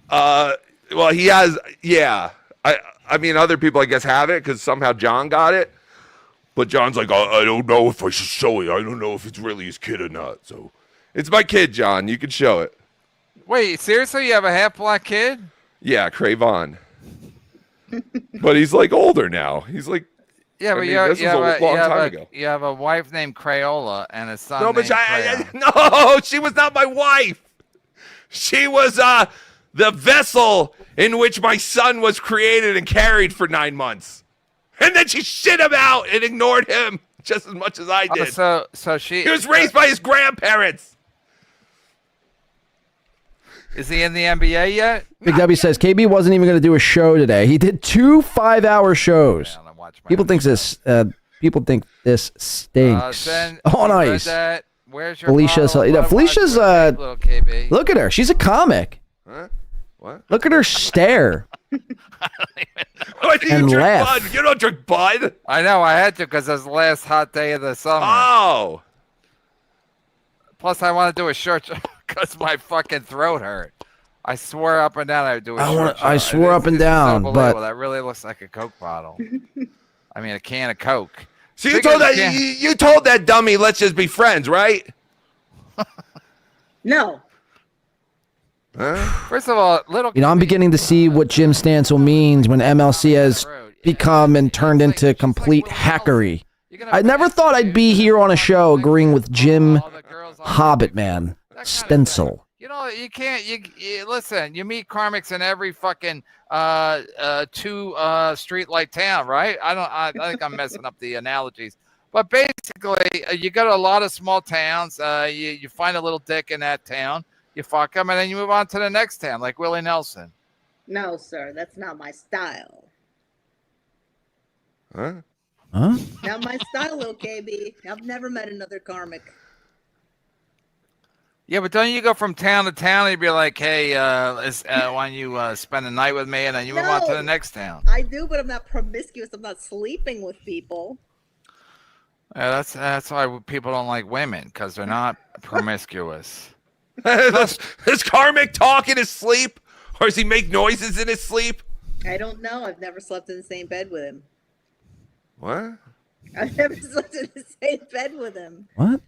S7: Well, he has, yeah. I mean, other people, I guess, have it because somehow John got it. But John's like, I don't know if I should show it. I don't know if it's really his kid or not. So it's my kid, John. You can show it.
S16: Wait, seriously? You have a half black kid?
S7: Yeah, Cravon. But he's like older now. He's like,
S16: yeah, but you have a wife named Crayola and a son.
S7: No, but
S16: named
S7: no, she was not my wife. She was the vessel in which my son was created and carried for 9 months. And then she shit him out and ignored him just as much as I did.
S16: So
S7: he was raised by his grandparents.
S16: Is he in the NBA yet?
S1: Big W says KB wasn't even going to do a show today. He did 2 5-hour shows. People think this stinks. Oh, nice.
S16: Where's your
S1: Felicia's
S16: little KB?
S1: Look at her. She's a comic.
S7: Huh? What?
S1: Look at her stare.
S7: And
S1: you laugh.
S7: Bud. You don't drink Bud.
S16: I know. I had to because it was the last hot day of the summer.
S7: Oh.
S16: Plus, I want to do a shirt because my fucking throat hurt. I swore up and down I would do a shirt.
S1: I swore up and down, but
S16: that really looks like a Coke bottle. I mean, a can of Coke.
S7: So you told that dummy, let's just be friends, right?
S19: No.
S7: Huh?
S16: First of all,
S1: I'm beginning to see what Jim Stansel means when MLC has become and turned into complete hackery. I never thought I'd be here on a show agreeing with Jim Hobbitman Stencil.
S16: You know, you can't. You listen. You meet karmics in every fucking two street light town, right? I think I'm messing up the analogies, but basically, you go to a lot of small towns. You find a little dick in that town, you fuck him, and then you move on to the next town, like Willie Nelson.
S19: No, sir, that's not my style.
S7: Huh?
S19: Not my style, OKB. I've never met another karmic.
S16: Yeah, but don't you go from town to town and you'd be like, hey, why don't you spend the night with me, and then you move on to the next town?
S19: I do, but I'm not promiscuous. I'm not sleeping with people.
S16: Yeah, that's why people don't like women, because they're not promiscuous.
S7: Does karmic talk in his sleep, or does he make noises in his sleep?
S19: I don't know. I've never slept in the same bed with him.
S7: What?
S19: I've never slept in the same bed with him.
S1: What?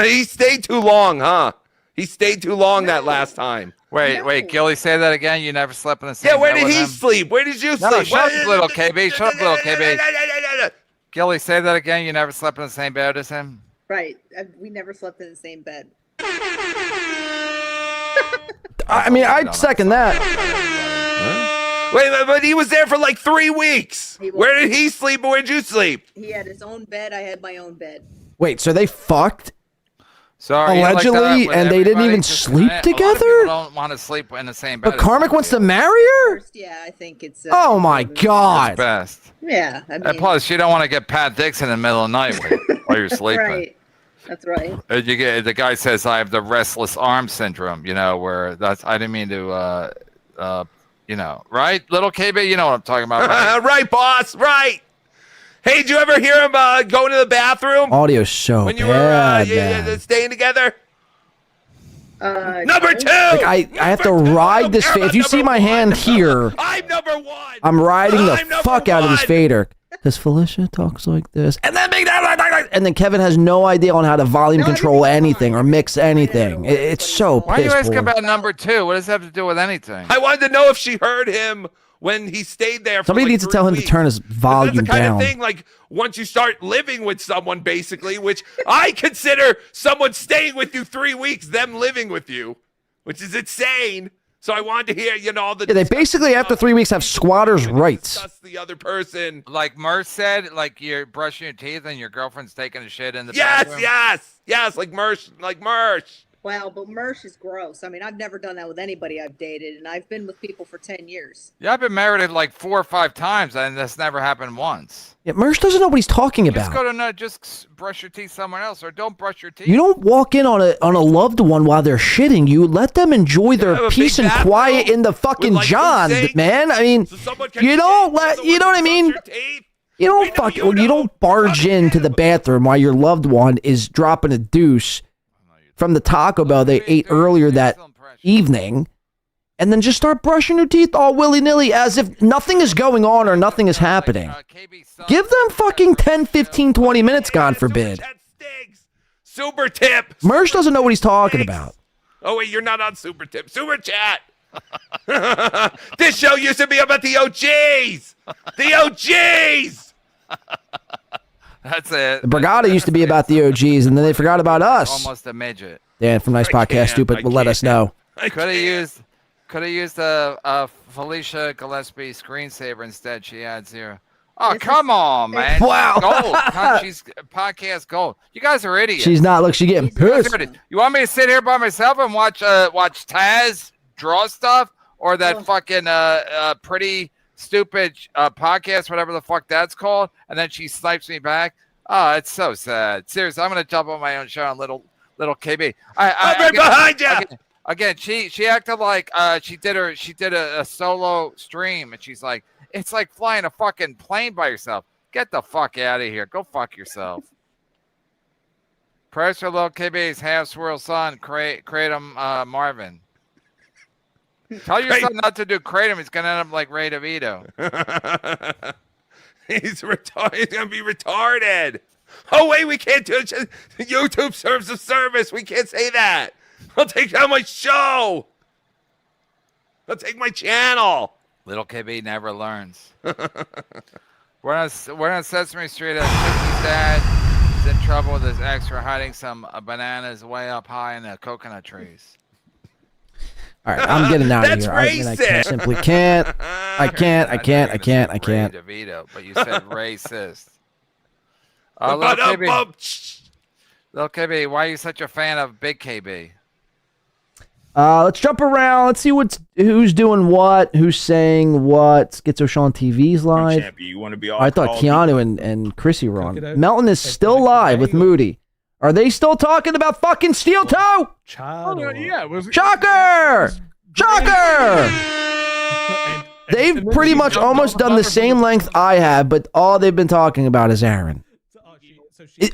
S7: He stayed too long, huh? He stayed too long that last time.
S16: Wait, Gilly, say that again. You never slept in the same
S7: Yeah, where
S16: bed
S7: did
S16: with
S7: he
S16: him?
S7: sleep? Where did you
S16: No,
S7: sleep?
S16: shut up, little KB. Shut up, little KB. Gilly, say that again. You never slept in the same bed as him?
S19: Right. We never slept in the same bed.
S1: I mean, I'd second that.
S7: Wait, but he was there for like 3 weeks. Where did he sleep, or where did you sleep?
S19: He had his own bed. I had my own bed.
S1: Wait, so they fucked?
S16: Sorry,
S1: allegedly, and they didn't even sleep
S16: A lot of people
S1: together?
S16: don't want to sleep in the same bed.
S1: But Karmic wants to marry her?
S19: Yeah, I think it's.
S1: Oh my God!
S16: Best.
S19: Yeah, I
S16: And
S19: mean,
S16: plus, you don't want to get Pat Dixon in the middle of the night while you're sleeping.
S19: right. That's right.
S16: And you get the guy says I have the restless arm syndrome. You know, where that's I didn't mean to. You know, right, little KB. You know what I'm talking about, right?
S7: Right, boss. Right. Hey, did you ever hear him going to the bathroom
S1: Audio's so
S7: when you
S1: bad,
S7: were
S1: man.
S7: staying together? Number 2.
S1: Like I have to ride this. If you see my hand here,
S7: I'm number 1.
S1: I'm riding the fuck out of this fader. Because Felicia talks like this, and then Kevin has no idea on how to volume control anything or mix anything. It's so
S16: Why are you
S1: piss
S16: asking
S1: poor.
S16: about number 2? What does that have to do with anything?
S7: I wanted to know if she heard him when he stayed there.
S1: Somebody
S7: for like
S1: needs to
S7: 3
S1: tell him
S7: weeks.
S1: to turn his volume
S7: That's the kind
S1: down.
S7: of thing, like, once you start living with someone, basically, which I consider someone staying with you 3 weeks, them living with you, which is insane. So I wanted to hear, all the.
S1: Yeah, they basically after 3 weeks have squatters' rights.
S7: The other person.
S16: Like Merce said, like you're brushing your teeth and your girlfriend's taking a shit in the
S7: Yes,
S16: bathroom.
S7: yes, like Mersh.
S19: Well, but Mersh is gross. I mean, I've never done that with anybody I've dated, and I've been with people for 10 years.
S16: Yeah, I've been married like 4 or 5 times, and this never happened once.
S1: Yeah, Mersh doesn't know what he's talking
S16: Just
S1: about.
S16: go to just brush your teeth somewhere else, or don't brush your teeth.
S1: You don't walk in on a loved one while they're shitting. You let them enjoy their peace and quiet in the fucking John, man. I mean, you don't let. You know what I mean? You don't you don't barge into the bathroom while your loved one is dropping a deuce from the Taco Bell they ate earlier that evening, and then just start brushing your teeth all willy-nilly as if nothing is going on or nothing is happening. Give them fucking 10, 15, 20 minutes, God forbid.
S7: Super tip.
S1: Mersh doesn't know what he's talking about.
S7: Oh, wait, you're not on Super Tip. Super Chat. This show used to be about the OGs. The OGs.
S16: That's it.
S1: The Brigada used to be about the OGs, and then they forgot about us.
S16: Almost a midget.
S1: Dan from Nice Podcast Stupid will let us know.
S16: Could have used a Felicia Gillespie screensaver instead. She adds here. Oh, come on, man.
S1: Wow.
S16: Gold. She's podcast gold. You guys are idiots.
S1: She's not. Look, she's getting pissed.
S16: You want me to sit here by myself and watch Taz draw stuff, or that fucking pretty stupid podcast, whatever the fuck that's called, and then she snipes me back? Oh, it's so sad. Seriously, I'm gonna jump on my own show on little KB.
S7: I'm right behind you.
S16: Again, she acted like she did a solo stream, and she's like, it's like flying a fucking plane by yourself. Get the fuck out of here. Go fuck yourself. Prayers for little KB's half swirl son, Kratom Marvin. Tell your son not to do Kratom. He's gonna end up like Ray DeVito.
S7: He's retarded. He's gonna be retarded. Oh wait, we can't do it. YouTube serves a service. We can't say that. I'll take down my show. I'll take my channel.
S16: Little KB never learns. we're on Sesame Street at Chicky's dad. in trouble with his ex for hiding some bananas way up high in the coconut trees.
S1: All right, I'm getting out of
S7: That's
S1: here. I mean, I
S7: racist.
S1: simply can't. I can't.
S16: DeVito, but you said racist. Little KB, why are you such a fan of Big KB?
S1: Let's jump around. Let's see who's doing what, who's saying what. Schizo Sean TV's live.
S11: Champion, you want to be all
S1: I thought Keanu and Chrissy were on. Melton is still live with Moody. Are they still talking about fucking Steel Toe? Shocker! Shocker! They've pretty much almost done the same length I have, but all they've been talking about is Aaron.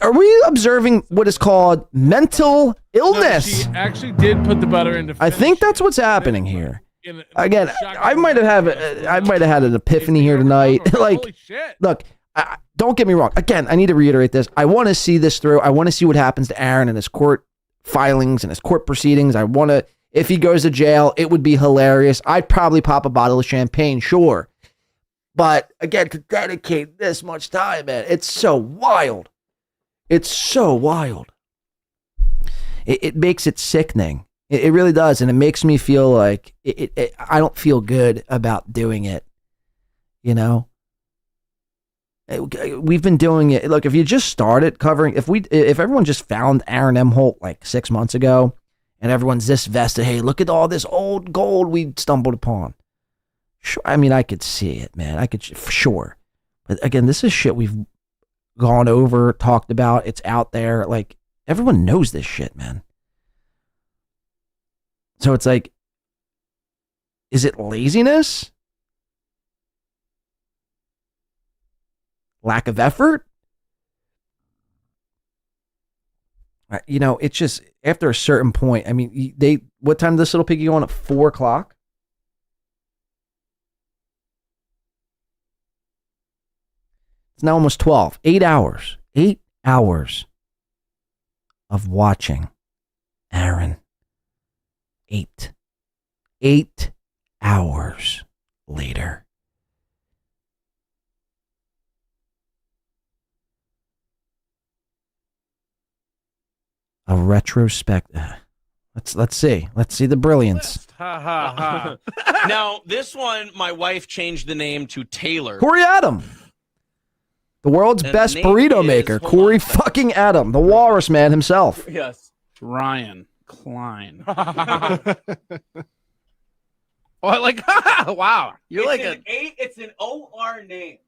S1: Are we observing what is called mental illness?
S20: No, she actually did put the butter into fish.
S1: I think that's what's happening here. Again, I might have had an epiphany here tonight. Like, look, don't get me wrong. Again, I need to reiterate this. I want to see this through. I want to see what happens to Aaron and his court filings and his court proceedings. I want to, if he goes to jail, it would be hilarious. I'd probably pop a bottle of champagne, sure. But again, to dedicate this much time, man, it's so wild. It's so wild. It makes it sickening. It really does. And it makes me feel like I don't feel good about doing it. You know? We've been doing it. Look, if you just started covering, if everyone just found Aaron M. Holt like 6 months ago and everyone's this vested, hey, look at all this old gold we stumbled upon. Sure, I mean, I could see it, man. I could, sure. But again, this is shit we've gone over, talked about. It's out there. Like, everyone knows this shit, man. So it's like, is it laziness? Lack of effort? You know, it's just, after a certain point, I mean, what time did this little piggy go on at 4 o'clock? It's now almost 12. 8 hours. 8 hours of watching Aaron. 8 hours later. A retrospect. Let's see. Let's see the brilliance.
S21: Ha ha ha. Now, this one, my wife changed the name to Taylor.
S1: Corey Adam. The world's best burrito maker. Corey fucking Adam. The walrus man himself.
S21: Yes.
S20: Ryan Klein. Oh, like, wow. You're like
S21: it's an OR name.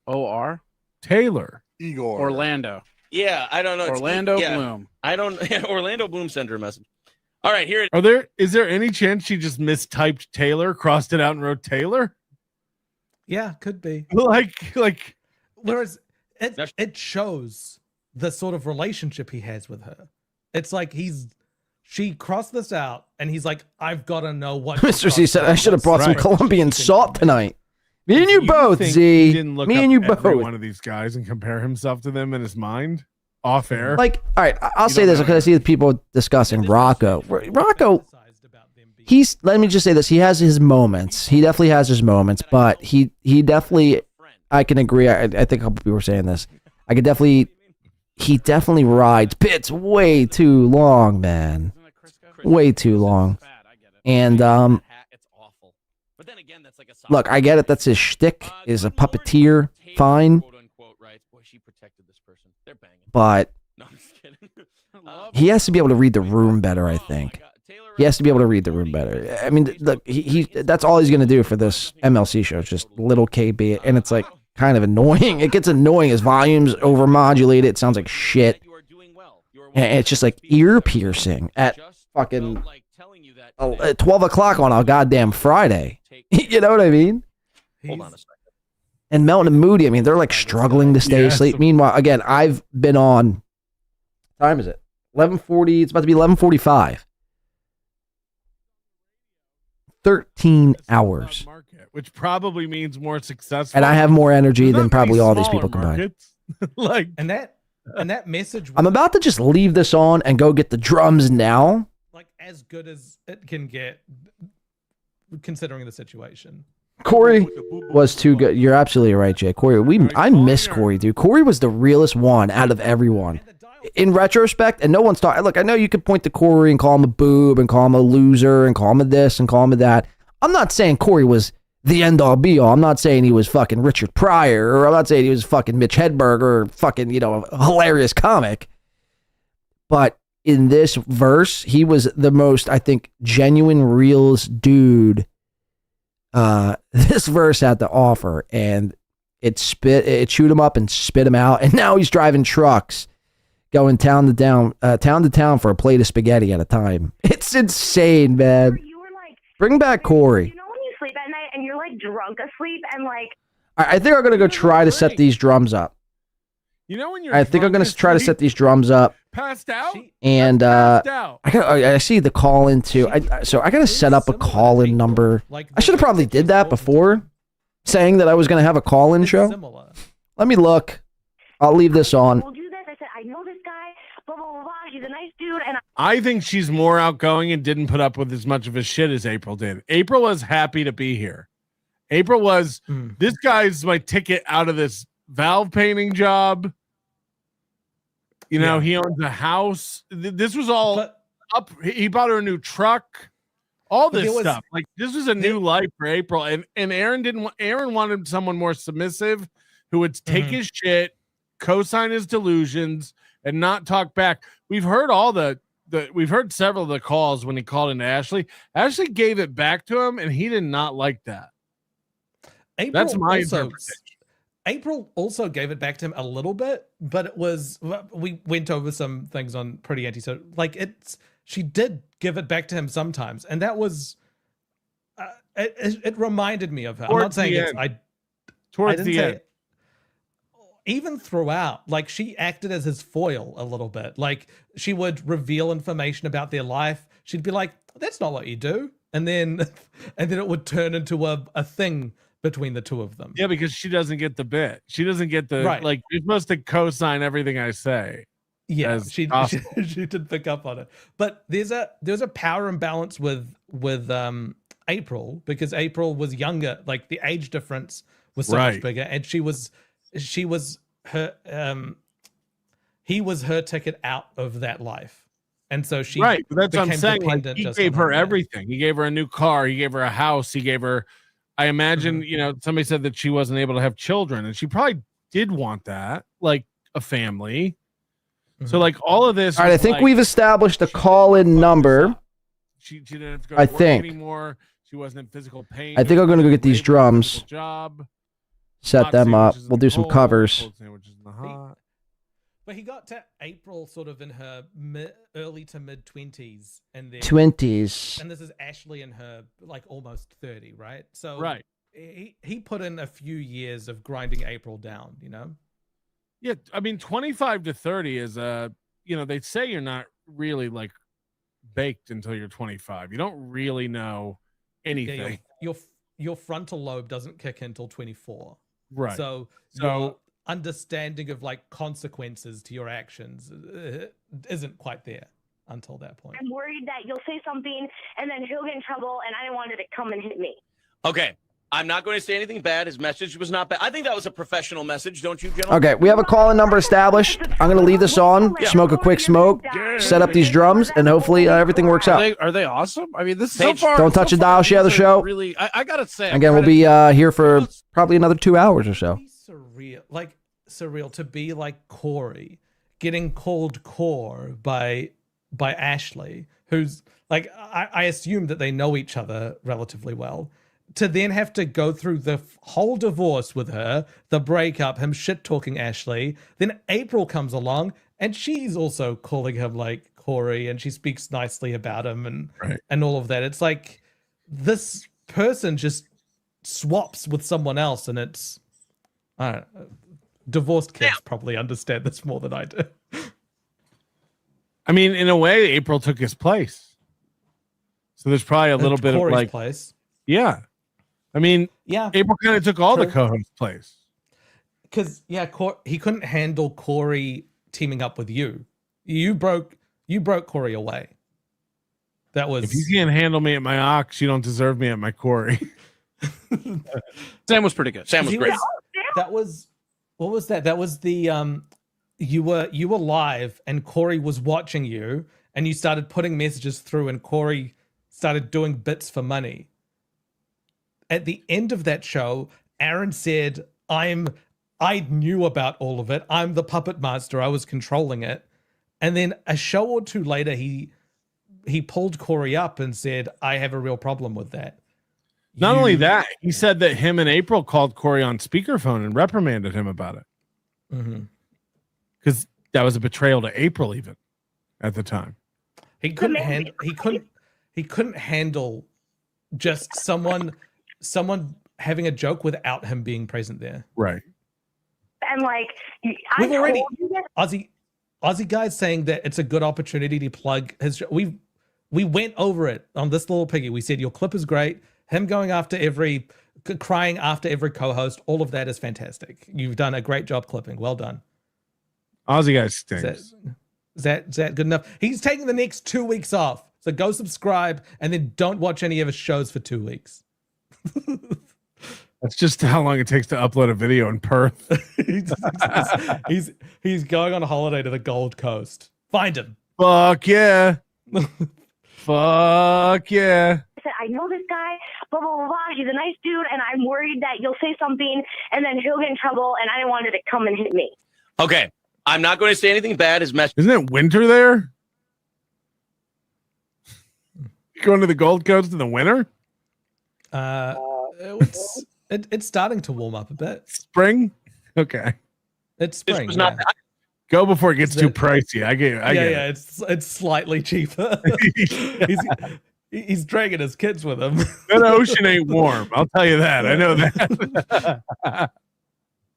S20: OR? Taylor.
S21: Igor.
S20: Orlando.
S21: Yeah, I don't know.
S20: Orlando Bloom.
S21: I don't. Orlando Bloom sent her a message. All right, here it
S20: is. There any chance she just mistyped Taylor, crossed it out, and wrote Taylor?
S22: Yeah, could be.
S20: Like.
S22: Whereas it shows the sort of relationship he has with her. It's like she crossed this out, and he's like, I've got to know what.
S1: Mr. Z said I should have brought some Colombian salt tonight. Me and you both, Z. Me and you both.
S20: Every one of these guys and compare himself to them in his mind, off air.
S1: Like, all right, I'll say this because I see the people discussing Rocco. Rocco, let me just say this. He has his moments. He definitely has his moments, but he definitely, I can agree. I think a couple people were saying this. He definitely rides bits way too long, man. Way too long. And, look, I get it. That's his shtick. Is a puppeteer. Fine. But he has to be able to read the room better, I think. He has to be able to read the room better. I mean, look, that's all he's going to do for this MLC show. It's just little KB. And it's like kind of annoying. It gets annoying. His volume's overmodulated. It sounds like shit. And it's just like ear piercing at fucking 12 o'clock on a goddamn Friday. You know what I mean?
S21: Hold on a second.
S1: And Melton and Moody, I mean, they're like struggling to stay asleep. Meanwhile, again, I've been on. What time is it? 11:40. It's about to be 11:45. 13 hours.
S20: Which probably means more successful.
S1: And I have more energy than probably all these people combined.
S20: Like,
S22: and that message.
S1: I'm about to just leave this on and go get the drums now.
S22: Like as good as it can get, considering the situation.
S1: Corey was too good. You're absolutely right, Jay. Corey, I miss Corey, dude. Corey was the realest one out of everyone. in retrospect, and no one's talking. Look, I know you could point to Corey and call him a boob and call him a loser and call him a this and call him a that. I'm not saying Corey was the end all be all. I'm not saying he was fucking Richard Pryor, or I'm not saying he was fucking Mitch Hedberg or fucking, you know, a hilarious comic. But in this verse, he was the most, I think, genuine, realist dude this verse had to offer, and it chewed him up and spit him out, and now he's driving trucks, going town to town for a plate of spaghetti at a time. It's insane, man. Bring back Corey.
S3: You know when you sleep at night and you're like drunk asleep and like.
S1: I think I'm gonna go try to set these drums up.
S4: You know when you're.
S1: I think I'm gonna try to set these drums up.
S4: Passed out.
S1: And I see the call in too. So I gotta set up a call in number. I should have probably did that before, saying that I was gonna have a call in show. Let me look. I'll leave this on.
S3: We'll do this. I said I know this guy. Blah blah blah blah. He's a nice dude, and
S4: I think she's more outgoing and didn't put up with as much of his shit as April did. April was happy to be here. April was, this guy's my ticket out of this valve painting job. You know, he owns a house. This was all up. He bought her a new truck. All this stuff. Like, this was a new life for April. And Aaron wanted someone more submissive who would take his shit, co-sign his delusions, and not talk back. We've heard we've heard several of the calls when he called into Ashley. Ashley gave it back to him, and he did not like that. That's my interpretation.
S22: April also gave it back to him a little bit, but it was, we went over some things on Pretty Anti, so like she did give it back to him sometimes, and that was it reminded me of her. I'm not saying
S4: towards the end.
S22: Even throughout, like, she acted as his foil a little bit. Like, she would reveal information about their life. She'd be like, "That's not what you do," and then it would turn into a thing between the two of them.
S4: Yeah, because she doesn't get the bit. She doesn't get the like. You're supposed to co-sign everything I say.
S22: Yeah, she did pick up on it. But there's a power imbalance with April, because April was younger. Like, the age difference was so much bigger, and he was her ticket out of that life, and so she
S4: but that's what I'm saying. Like, he gave her everything. He gave her a new car. He gave her a house. He gave her. I imagine, you know, somebody said that she wasn't able to have children, and she probably did want that, like a family. So, like, all of this.
S1: All right, I think we've established a call-in number.
S4: She didn't have to go to work anymore. She wasn't in physical pain.
S1: I think I'm gonna go get these drums. Set them up. We'll do some covers.
S22: But he got to April sort of in her early to mid 20s, and then
S1: 20s.
S22: And this is Ashley in her like almost 30, right? So he put in a few years of grinding April down, you know?
S4: Yeah, I mean, 25 to 30 is you know, they say you're not really like baked until you're 25. You don't really know anything.
S22: Yeah, your frontal lobe doesn't kick in until 24.
S4: Right.
S22: So your understanding of like consequences to your actions isn't quite there until that point.
S3: I'm worried that you'll say something and then he'll get in trouble, and I didn't want it to come and hit me.
S21: Okay. I'm not going to say anything bad. His message was not bad. I think that was a professional message, don't you, gentlemen?
S1: Okay, we have a call-in number established. I'm going to leave this on, smoke a quick smoke, set up these drums, and hopefully everything works out.
S23: Are they awesome? I mean, this so far.
S1: Don't touch the dial, share the show.
S23: Really, I got to say.
S1: Again, we'll be here for probably another 2 hours or so.
S22: Surreal to be like Corey, getting called Core by Ashley, who's like, I assume that they know each other relatively well. To then have to go through the whole divorce with her, the breakup, him shit-talking Ashley, then April comes along, and she's also calling him, like, Corey, and she speaks nicely about him and all of that. It's like, this person just swaps with someone else, and it's... I don't know. Divorced kids probably understand this more than I do.
S4: I mean, in a way, April took his place. So there's probably a little bit
S22: Corey's
S4: of like...
S22: place.
S4: Yeah. I mean, April kind of took all the co-host place.
S22: Because he couldn't handle Corey teaming up with you. You broke Corey away. That was.
S4: If you can't handle me at my ox, you don't deserve me at my Corey.
S21: Sam was pretty good. Sam was great.
S22: That was, what was that? That was the you were live and Corey was watching you and you started putting messages through and Corey started doing bits for money. At the end of that show, Aaron said, I knew about all of it. I'm the puppet master. I was controlling it. And then a show or two later, he pulled Corey up and said, I have a real problem with that.
S4: Not only that, he said that him and April called Corey on speakerphone and reprimanded him about it. Because that was a betrayal to April even at the time.
S22: He couldn't handle just someone having a joke without him being present there.
S4: Right.
S3: And like,
S22: We've already Aussie guys saying that it's a good opportunity to plug his show. We went over it on this little piggy. We said your clip is great. Him going after crying after every co-host, all of that is fantastic. You've done a great job clipping. Well done.
S4: Aussie guys stinks.
S22: Is that good enough? He's taking the next 2 weeks off. So go subscribe and then don't watch any of his shows for 2 weeks.
S4: That's just how long it takes to upload a video in Perth.
S22: he's going on a holiday to the Gold Coast. Find him.
S4: Fuck yeah. Fuck yeah.
S3: I said, I know this guy, blah, blah, blah, blah. He's a nice dude, and I'm worried that you'll say something, and then he'll get in trouble, and I didn't want it to come and hit me.
S21: Okay. I'm not going to say anything bad. His message.
S4: Isn't it winter there? Going to the Gold Coast in the winter?
S22: It's starting to warm up a bit.
S4: Spring? Okay.
S22: It's spring.
S21: This was not
S4: Go before it gets too pricey. I get it.
S22: It's slightly cheaper. He's dragging his kids with him.
S4: That ocean ain't warm. I'll tell you that. I know that.
S21: I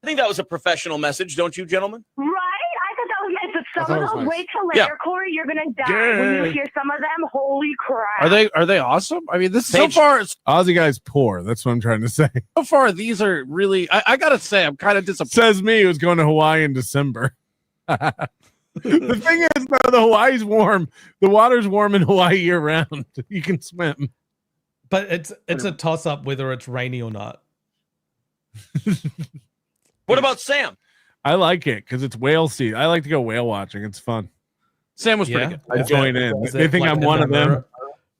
S21: think that was a professional message, don't you, gentlemen?
S3: Right? I thought that was meant to some of those. Wait till later,
S21: Yeah.
S3: Corey. You're going to die when you hear some of them. Holy crap.
S23: Are they awesome? I mean, this so far
S4: Aussie guy's poor. That's what I'm trying to say.
S23: so far these are really. I gotta say, I'm kind of disappointed.
S4: Says me who's going to Hawaii in December. The thing is, though, the Hawaii's warm. The water's warm in Hawaii year round. You can swim.
S22: But it's a toss up whether it's rainy or not.
S21: What about Sam?
S4: I like it because it's whale season. I like to go whale watching. It's fun.
S23: Sam was pretty good.
S4: I join in. They think I'm one of them.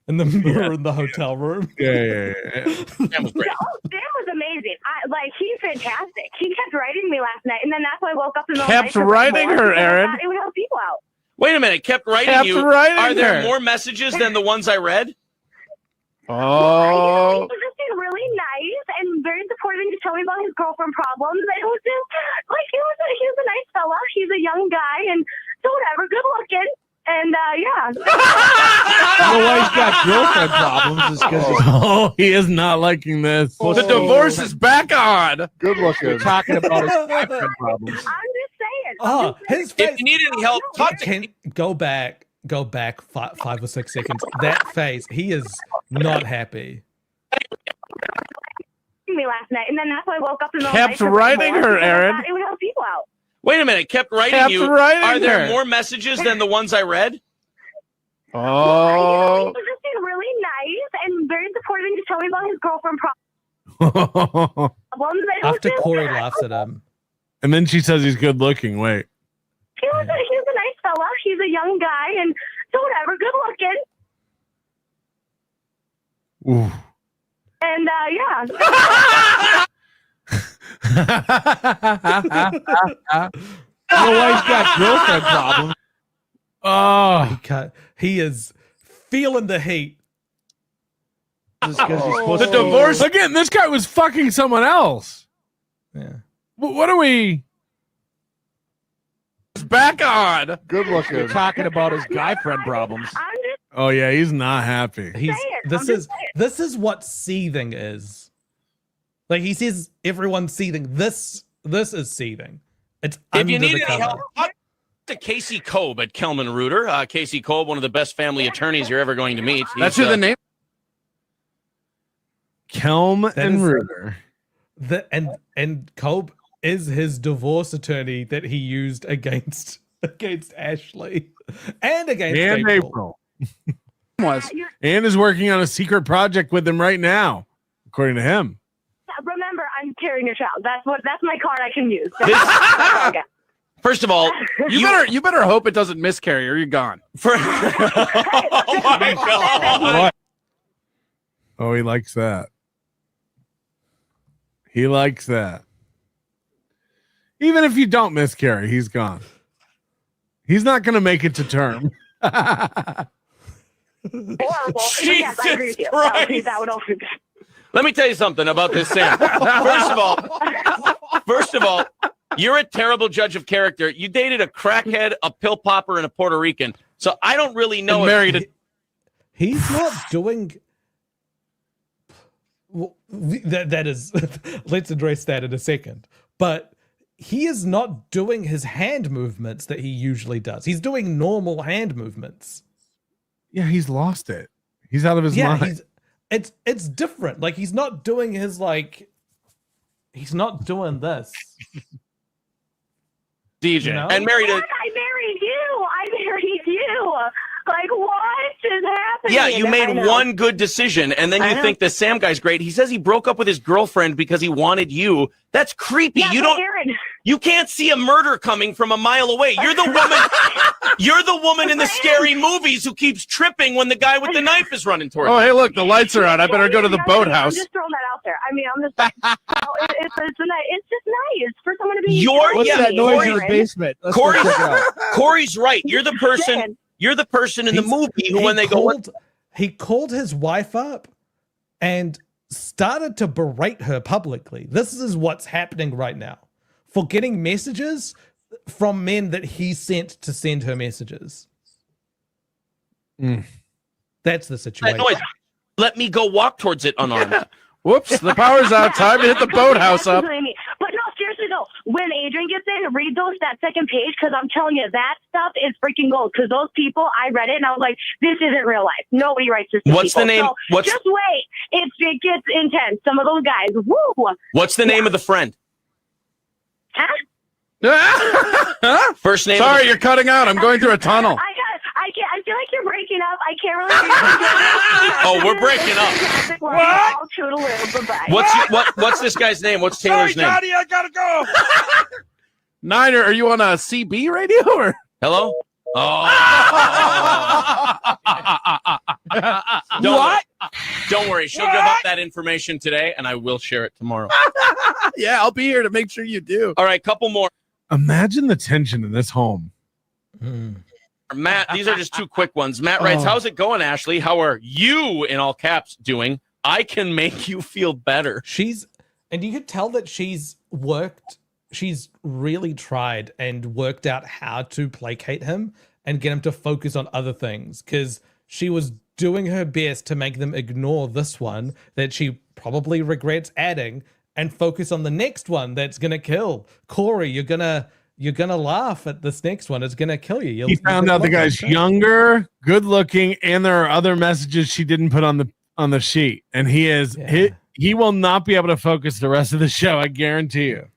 S22: In the mirror in the hotel room.
S4: Yeah.
S21: Sam was great.
S3: Oh, Sam was amazing. He's fantastic. He kept writing me last night, and then that's why I woke up in the
S23: Kept writing her, Aaron.
S3: It would help people out.
S21: Wait a minute. Kept writing
S23: Kept
S21: you.
S23: writing
S21: Are there
S23: her.
S21: more messages than the ones I read?
S3: He
S23: Oh,
S3: was just being really nice and very supportive to tell me about his girlfriend problems. And it was just like he was a nice fella. He's a young guy and so whatever, good looking. And yeah.
S23: the wife's got girlfriend problems is because
S4: Oh, he is not liking this.
S23: the divorce is back on.
S11: Good looking.
S23: We're talking about his girlfriend problems.
S3: I'm just saying.
S22: Oh, his face.
S21: If you need any help, talk to me.
S22: Go back 5 or 6 seconds. That face, he is not happy.
S3: Me last night, and then that's why I woke up in the
S23: Kept writing her, Aaron.
S3: It would help people out.
S21: Wait a minute. Kept writing
S23: Kept
S21: you.
S23: writing
S21: Are there
S23: her.
S21: more messages than the ones I read?
S3: He
S23: Oh,
S3: was just being really nice and very supportive to tell me about his girlfriend problems. And it was
S22: After
S3: just-
S22: Corey laughs at him.
S4: And then she says he's good looking. Wait.
S3: He was a nice fella. He's a young guy and so whatever, good looking.
S4: Ooh.
S3: And yeah.
S23: the wife's got girlfriend problems.
S4: Oh,
S22: He is feeling the heat.
S4: the divorce again. This guy was fucking someone else.
S22: Yeah.
S4: What are we?
S23: It's back on.
S11: Good looking.
S23: We're talking about his guy friend problems.
S3: I'm just
S4: Oh yeah, he's not happy.
S22: This is what seething is. Like he says, everyone's seething. This is seething. It's
S21: If you
S22: under
S21: need
S22: the
S21: any
S22: cover.
S21: help, talk to Casey Kolb at Kelman Reuter. Casey Kolb, one of the best family attorneys you're ever going to meet.
S23: That's who the name.
S4: Kelm
S22: That
S4: and
S22: is-
S4: Reuter.
S22: And Kolb is his divorce attorney that he used against Ashley and against
S4: And
S22: April.
S23: Was
S4: And is working on a secret project with him right now, according to him.
S3: remember, I'm carrying your child. That's my card I can use.
S21: This- First of all,
S5: you better hope it doesn't miscarry or you're gone.
S21: Oh my God.
S4: Oh, he likes that. He likes that. Even if you don't miscarry, he's gone. He's not going to make it to term.
S3: Horrible. Yes, I agree with you. That would also be.
S21: Let me tell you something about this, Sam. First of all, you're a terrible judge of character. You dated a crackhead, a pill popper, and a Puerto Rican. So I don't really know.
S22: He's not doing. Well, that is. Let's address that in a second. But he is not doing his hand movements that he usually does. He's doing normal hand movements.
S4: Yeah, he's lost it. He's out of his mind.
S22: It's different. Like he's not doing his he's not doing this.
S21: DJ
S22: You know?
S21: and married a.
S3: I married you. Like, what is happening?
S21: Yeah, you made one good decision, and then
S3: I
S21: you
S3: know.
S21: think the Sam guy's great. He says he broke up with his girlfriend because he wanted you. That's creepy.
S3: Yeah,
S21: you
S3: but
S21: don't.
S3: Aaron.
S21: You can't see a murder coming from a mile away. You're the woman. You're the woman in the scary movies who keeps tripping when the guy with the knife is running towards.
S5: Oh, hey, look, the lights are on. I better go to the
S3: I'm
S5: boathouse.
S3: just throwing that out there. I mean, I'm just like, it's just nice for someone to be.
S21: What's
S23: that noise in the basement? Let's go check it out.
S21: Corey's right. You're the person. You're the person in the movie who, when they
S22: he called his wife up and started to berate her publicly. This is what's happening right now. For getting messages from men that he sent to send her messages. That's the situation.
S21: that noise. Let me go walk towards it unarmed.
S5: Whoops, the power's out. Time to hit the boathouse up.
S3: But no, seriously though, when Adrian gets in, read that second page, because I'm telling you, that stuff is freaking gold. Because those people, I read it and I was like, this isn't real life. Nobody writes this to
S21: What's
S3: people.
S21: the name?
S3: So just wait. It gets intense. Some of those guys, woo.
S21: What's the name of the friend?
S3: Huh?
S21: First name.
S5: Sorry, you're cutting out. I'm going through a tunnel.
S3: I feel like you're breaking up. I can't really.
S21: Oh, we're breaking up.
S3: What?
S21: What's this guy's name? What's Taylor's name?
S5: Johnny, I gotta go. Niner, are you on a CB radio or?
S21: Hello? Don't worry. She'll give up that information today, and I will share it tomorrow.
S5: Yeah, I'll be here to make sure you do.
S21: All right, couple more.
S4: Imagine the tension in this home.
S21: Matt, these are just two quick ones. Matt writes, how's it going, Ashley? How are you, in all caps, doing? I can make you feel better.
S22: And you could tell that she's really tried and worked out how to placate him and get him to focus on other things, because she was doing her best to make them ignore this one that she probably regrets adding and focus on the next one that's gonna kill. Corey, you're gonna laugh at this next one. It's gonna kill you.
S4: He found out the guy's younger, good looking, and there are other messages she didn't put on the sheet. And he will not be able to focus the rest of the show, I guarantee you.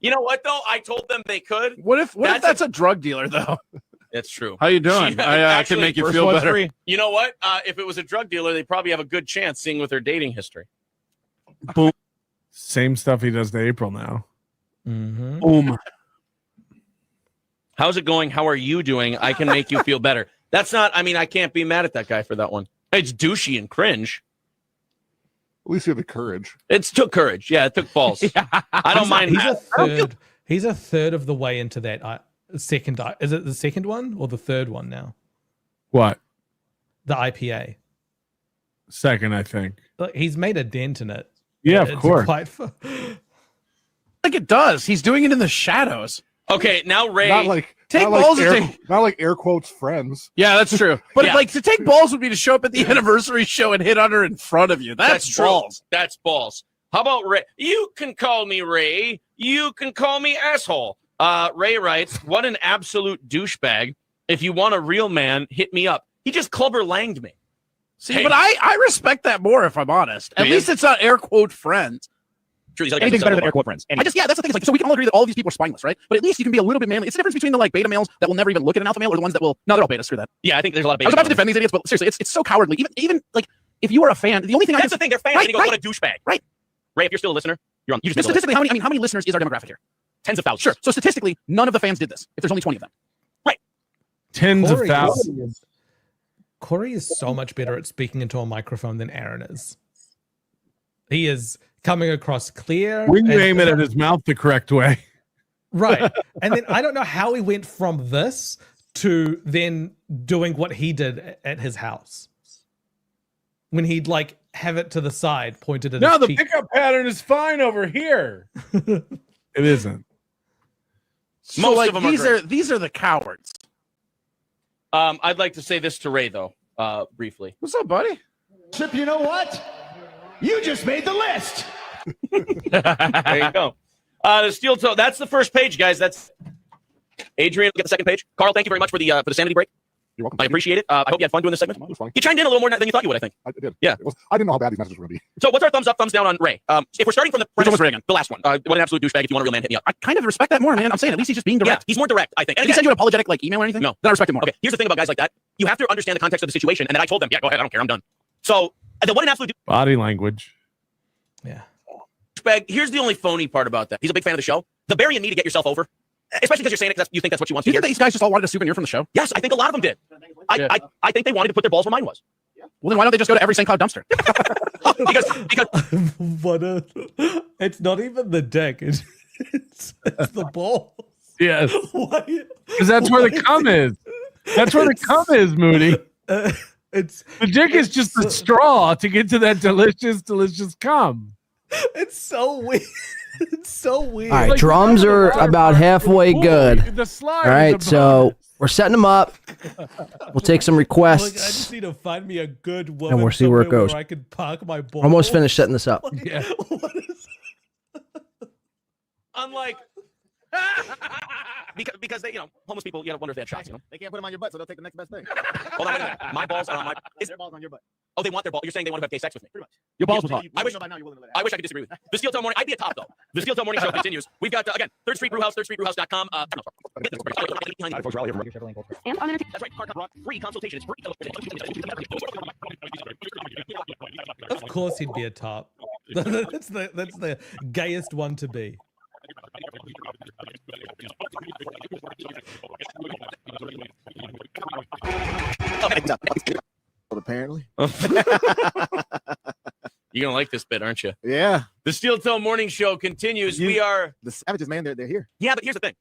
S21: You know what, though? I told them they could.
S5: What if that's a drug dealer, though?
S21: That's true.
S5: How you doing? I can make you feel better.
S21: Free. You know what? If it was a drug dealer, they probably have a good chance, seeing with their dating history.
S4: Boom. Same stuff he does to April now.
S22: Mm-hmm.
S4: Boom.
S21: How's it going? How are you doing? I can make you feel better. That's not, I can't be mad at that guy for that one. It's douchey and cringe.
S8: At least you have the courage.
S21: It took courage. Yeah, it took balls. I don't mind.
S22: He's a third of the way into that second. Is it the second one or the third one now?
S4: What?
S22: The IPA.
S4: Second, I think.
S22: Look, he's made a dent in it.
S4: Yeah, of course.
S5: I think it does. He's doing it in the shadows.
S21: Okay, now Ray.
S8: Not like air quotes friends.
S5: Yeah, that's true. But to take balls would be to show up at the anniversary show and hit on her in front of you. That's balls.
S21: True. That's balls. How about Ray? You can call me Ray. You can call me asshole. Ray writes, what an absolute douchebag. If you want a real man, hit me up. He just clubber langed me.
S5: See, but I respect that more, if I'm honest. At least it's not air quote friends.
S21: True,
S5: anything's better than air quote friends. Anyway. That's the thing. So we can all agree that all of these people are spineless, right? But at least you can be a little bit manly. It's the difference between the beta males that will never even look at an alpha male or the ones that will. No, they're all betas. Screw that.
S21: Yeah, I think there's a lot of betas.
S5: I was about to defend these idiots, but seriously, it's so cowardly. Even if you are a fan, the only thing
S21: that's the thing. They're fans. Right, and you go, what a douchebag.
S5: Right.
S21: Ray, if you're still a listener, you're on. You just
S5: statistically, how many listeners is our demographic here? Tens of thousands. Sure. So statistically, none of the fans did this. If there's only 20 of them. Right.
S4: Tens of thousands.
S22: Corey is so much better at speaking into a microphone than Aaron is. He is coming across clear.
S4: When you aim it at his mouth the correct way.
S22: Right. And then I don't know how he went from this to then doing what he did at his house. When he'd like have it to the side, pointed at his
S4: No, the
S22: cheek.
S4: pickup pattern is fine over here. It isn't.
S5: So
S21: Most
S5: like
S21: of them are
S5: these
S21: great.
S5: these are the cowards.
S21: I'd like to say this to Ray though, briefly.
S5: What's up, buddy?
S18: Chip, you know what? You just made the list.
S21: There you go. The steel toe. That's the first page, guys. That's Adrian. Get the second page. Carl, thank you very much for the sanity break.
S8: You're welcome.
S21: I appreciate it. I hope you had fun doing this segment.
S8: It was fun.
S21: You chimed in a little more than you thought you would, I think.
S8: I did.
S21: Yeah.
S8: I didn't know how bad these messages were going to be.
S21: So what's our thumbs up, thumbs down on Ray? If we're starting from the
S5: Which one was Ray again?
S21: the last one. What an absolute douchebag. If you want a real man, hit me up.
S5: I kind of respect that more, man. I'm saying at least he's just being direct.
S21: Yeah, he's more direct, I think.
S5: Did
S21: And
S5: he
S21: again,
S5: send you an apologetic like email or anything?
S21: No.
S5: Then I respect it more.
S21: Okay, here's the thing about guys like that. You have to understand the context of the situation. And then I told them, yeah, go ahead. I don't care. I'm done. So the what an absolute
S4: Body language.
S22: Yeah.
S21: douchebag. Here's the only phony part about that. He's a big fan of the show. The burying me to get yourself over. Especially because you're saying it because you think that's what you want
S5: Do
S21: to
S5: you
S21: hear.
S5: think that these guys just all wanted a souvenir from the show?
S21: Yes, I think a lot of them did. I think they wanted to put their balls where mine was.
S5: Well, then why don't they just go to every St. Cloud dumpster?
S21: because
S22: What a, it's not even the dick. It's the balls.
S4: Yes.
S22: Why?
S4: Because that's where the cum is. That's where the cum is, Moody.
S22: It's
S4: The dick is just the straw to get to that delicious, delicious cum.
S22: It's so weird. It's so weird.
S1: All right, drums are about halfway good.
S4: The slide.
S1: All right, so we're setting them up. We'll take some
S22: Look, I just
S1: requests.
S22: need to find me a good woman.
S1: And we'll see where it
S22: somewhere
S1: goes.
S22: I can park my balls.
S1: Almost finished setting this up.
S4: Yeah.
S21: unlike because they, homeless people, wonder if they had shots,
S5: They can't put them on your butt, so they'll take the next best thing.
S21: Hold on, wait a minute. My balls are on my.
S5: Their balls on your butt.
S21: Oh, they want their ball. You're saying they want to have gay sex with me.
S5: Pretty much.
S21: Your
S5: balls was hot.
S21: I wish I could disagree with that. The Steel Toe Morning. I'd be a top though. The Steel Toe Morning Show continues. We've got again 3rd Street Brewhouse, 3rdstreetbrewhouse.com. That's right. Car free consultation. It's free.
S22: Of course, he'd be a top. That's the gayest one to be.
S5: Apparently.
S21: You're gonna like this bit, aren't you?
S5: Yeah.
S21: The Steel Toe Morning Show continues. We are
S5: the savages, man. They're here.
S21: Yeah, but here's the thing.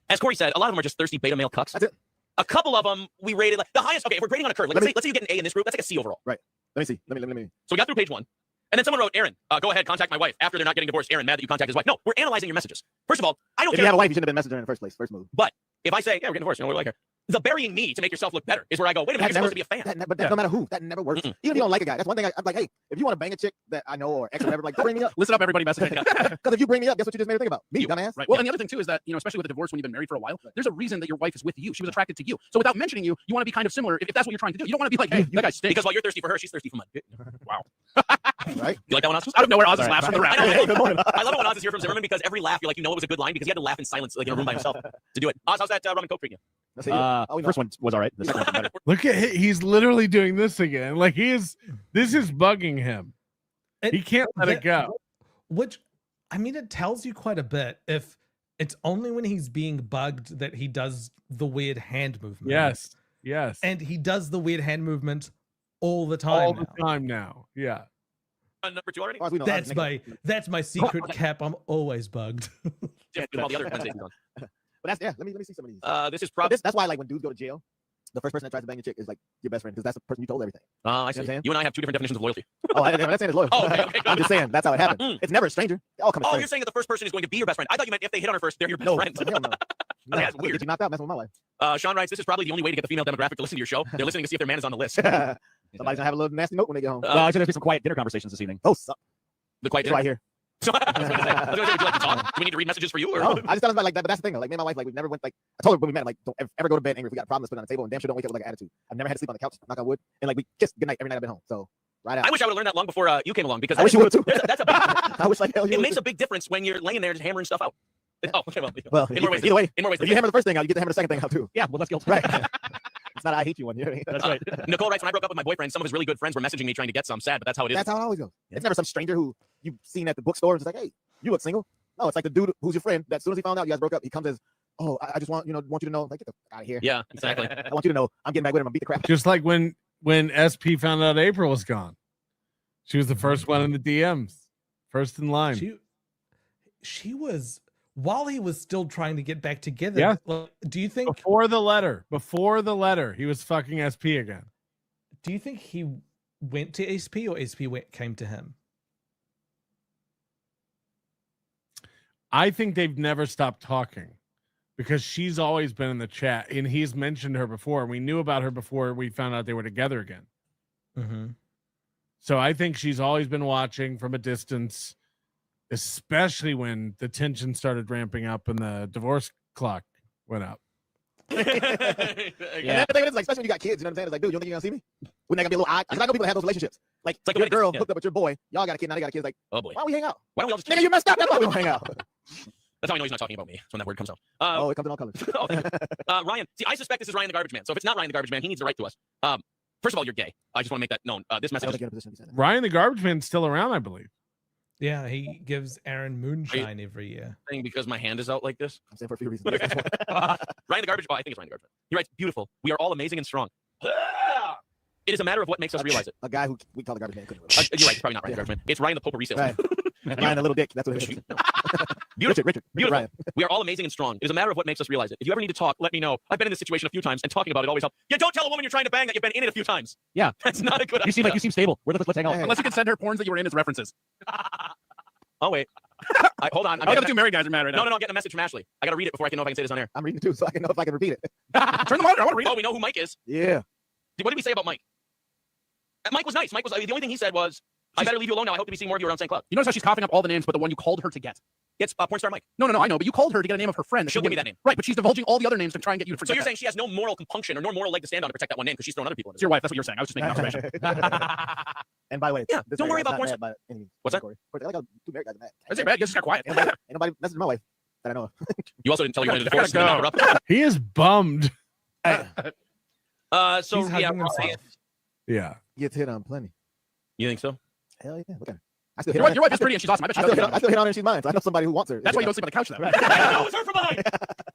S21: As Corey said, a lot of them are just thirsty beta male cucks.
S5: That's it.
S21: A couple of them we rated like the highest. Okay, if we're grading on a curve, let's say you get an A in this group, that's like a C overall.
S5: Right. Let me see. Let me.
S21: So we got through page 1. And then someone wrote, Aaron, go ahead, contact my wife. After they're not getting divorced, Aaron, mad that you contacted his wife. No, we're analyzing your messages. First of all, I don't
S5: If
S21: care.
S5: you have a wife, you shouldn't have been messaging her in the first place. First move.
S21: But if I say, yeah, we're getting divorced, what do I care? The burying me to make yourself look better is where I go, wait a minute, you're supposed to be a fan.
S5: But no matter who, that never works. Even if you don't like a guy, that's one thing. I'm like, hey, if you want to bang a chick that I know or ex or whatever, like, bring me up. Listen up, everybody messaging. Because if you bring me up, guess what you just made her think about? Me, dumbass. Right. Well, and the other thing too is that, especially with a divorce when you've been married for a while, there's a reason that your wife is with you. She was attracted to you. So without mentioning you, you want to be kind of similar if that's what you're trying to do. You don't want to be like, hey, that guy stinks.
S21: Because while you're thirsty for her, she's thirsty for mine.
S5: Wow. Right?
S21: You like that one, Oz?
S5: Out of nowhere, Oz just laughs from the rap.
S21: I love it when Oz is here from Zimmerman because every laugh, you're like, it was a good line because he had to laugh in silence, like in a room by himself to do it. Oz, how's that rum and coke treating you?
S5: First one was all right. The second one was better.
S4: Look at he's literally doing this again. Like this is bugging him. He can't let it go.
S22: Which, I mean, it tells you quite a bit if it's only when he's being bugged that he does the weird hand movement.
S4: Yes.
S22: And he does the weird hand movement all the time.
S4: Now. Yeah.
S21: Number 2 already?
S22: That's my secret cap. I'm always bugged.
S21: All the other Wednesdays he's on.
S5: But let me see some of these.
S21: This is probably
S5: that's why like when dudes go to jail, the first person that tries to bang a chick is like your best friend because that's the person you told everything.
S21: I see. You and I have 2 different definitions of loyalty.
S5: Oh, I'm not saying it's loyal.
S21: Oh, okay.
S5: I'm just saying that's how it happened. It's never a stranger. They all come as
S21: Oh,
S5: friends.
S21: you're saying that the first person is going to be your best friend. I thought you meant if they hit on her first, they're your best friend.
S5: Hell no.
S21: That's weird.
S5: Get you knocked out messing with my wife.
S21: Sean writes, this is probably the only way to get the female demographic to listen to your show. They're listening to see if their man is on the list.
S5: Somebody's gonna have a little nasty note when they get home.
S21: Actually,
S5: there's be some quiet dinner conversations this evening. Oh,
S21: the quiet dinner
S5: right here.
S21: I was gonna say, would you like to talk? Do we need to read messages for you? Or?
S5: No, I just thought about like that, but that's the thing though. Like me and my wife, like we never went like I told her when we met, like don't ever go to bed angry. If we got a problem, let's put it on the table, and damn sure don't wake up with like an attitude. I've never had to sleep on the couch, knock on wood, and like we kissed goodnight every night I've been home. So right out.
S21: I wish I would have learned that long before you came along because
S5: I wish you would have too.
S21: That's a big.
S5: I wish like hell you
S21: it
S5: would
S21: makes
S5: too.
S21: a big difference when you're laying there just hammering stuff out. Oh, okay,
S5: well,
S21: in more ways.
S5: Either way,
S21: in more ways.
S5: If you hammer the first thing out, you get to hammer the second thing out too.
S21: Yeah, well, that's guilt.
S5: Right. It's not I hate you one. You know what I mean?
S21: That's right. Nicole writes, when I broke up with my boyfriend, some of his really good friends were messaging me trying to get some. Sad, but that's how it is.
S5: That's how it always goes. It's never some stranger who you've seen at the bookstore and it's like, hey, you look single. No, it's like the dude who's your friend that as soon as he found out you guys broke up, he comes as, oh, I just want you to know, like, get the fuck out of here.
S21: Yeah, exactly.
S5: I want you to know I'm getting back with him. I'm beat the crap.
S4: Just like when SP found out April was gone. She was the first one in the DMs. First in line.
S22: She was, while he was still trying to get back together.
S4: Yeah.
S22: Like, do you think
S4: Before the letter, he was fucking SP again.
S22: Do you think he went to SP or SP came to him?
S4: I think they've never stopped talking because she's always been in the chat and he's mentioned her before. We knew about her before we found out they were together again.
S22: Mm-hmm.
S4: So I think she's always been watching from a distance, especially when the tension started ramping up and the divorce clock went up.
S5: And then the thing is, like, especially when you got kids, you know what I'm saying? It's like, dude, you don't think you're gonna see me? Wouldn't that gonna be a little odd? Because I know people that have those relationships. Like,
S21: It's like
S5: your
S21: a-
S5: girl
S21: yeah.
S5: hooked up with your boy, y'all got a kid, now they got a kid. It's like,
S21: Oh boy.
S5: why don't we hang out?
S21: Why don't we all just
S5: Nigga, you messed up. That's why we don't hang out.
S21: That's how I know he's not talking about me. That's when that word comes out.
S5: Oh, it comes in all colors.
S21: Ryan, see, I suspect this is Ryan the Garbage Man. So if it's not Ryan the Garbage Man, he needs to write to us. First of all, you're gay. I just want to make that known. This message.
S4: Ryan the Garbage Man's still around, I believe.
S22: Yeah, he gives Aaron moonshine every year.
S21: Saying because my hand is out like this.
S5: I'm saying for a few reasons.
S21: Ryan the Garbage. Oh, I think it's Ryan the Garbage Man. He writes, "Beautiful. We are all amazing and strong. It is a matter of what makes us realize it."
S5: A guy who we call the garbage man.
S21: You're right. It's probably not Ryan the Garbage Man. It's Ryan the potpourri salesman.
S5: Right. Ryan the little dick. That's what it is.
S21: Beautiful.
S5: Richard
S21: Beautiful.
S5: Ryan.
S21: We are all amazing and strong. It is a matter of what makes us realize it. If you ever need to talk, let me know. I've been in this situation a few times, and talking about it always helps. Yeah, don't tell a woman you're trying to bang that you've been in it a few times.
S5: Yeah.
S21: That's not a good idea.
S5: You seem stable. Let's hang out.
S21: Unless you can send her porns that you were in as references. Oh, wait. Hold on.
S5: The other two married guys are mad right now.
S21: No, I'm getting a message from Ashley. I got to read it before I can know if I can say this on air.
S5: I'm reading it too, so I can know if I can repeat it.
S21: Turn the monitor. I want to read it. Oh, we know who Mike is.
S5: Yeah.
S21: What did we say about Mike? Mike was nice. Mike was the only thing he said was, I better leave you alone now. I hope to be seeing more of you around St. Cloud.
S5: You notice how she's coughing up all the names, but the one you called her to get.
S21: It's porn star Mike.
S5: No, I know, but you called her to get a name of her friend.
S21: She'll give me that name.
S5: Right, but she's divulging all the other names to try and get you to forget.
S21: So you're saying she has no moral compunction or no moral leg to stand on to protect that one name because she's thrown other people in.
S5: It's your wife. That's what you're saying. I was just making an observation. And by the way,
S21: yeah, don't worry about porn star. What's that?
S5: I like how two married guys are mad.
S21: That's it, bad. You just got quiet.
S5: Ain't nobody messaged my wife that I know of.
S21: You also didn't tell her you wanted a divorce. And knock her up.
S4: He is bummed.
S21: So
S22: He's
S21: yeah,
S22: hugging himself.
S4: Yeah.
S5: Gets hit on plenty.
S21: You think so?
S5: Hell yeah. Look at her. I still hit
S21: Your
S5: on her.
S21: wife is pretty and she's awesome. I bet she does.
S5: I still hit on her and she's mine. So I know somebody who wants her.
S21: That's why you don't sleep on the couch though. No, it's her from behind.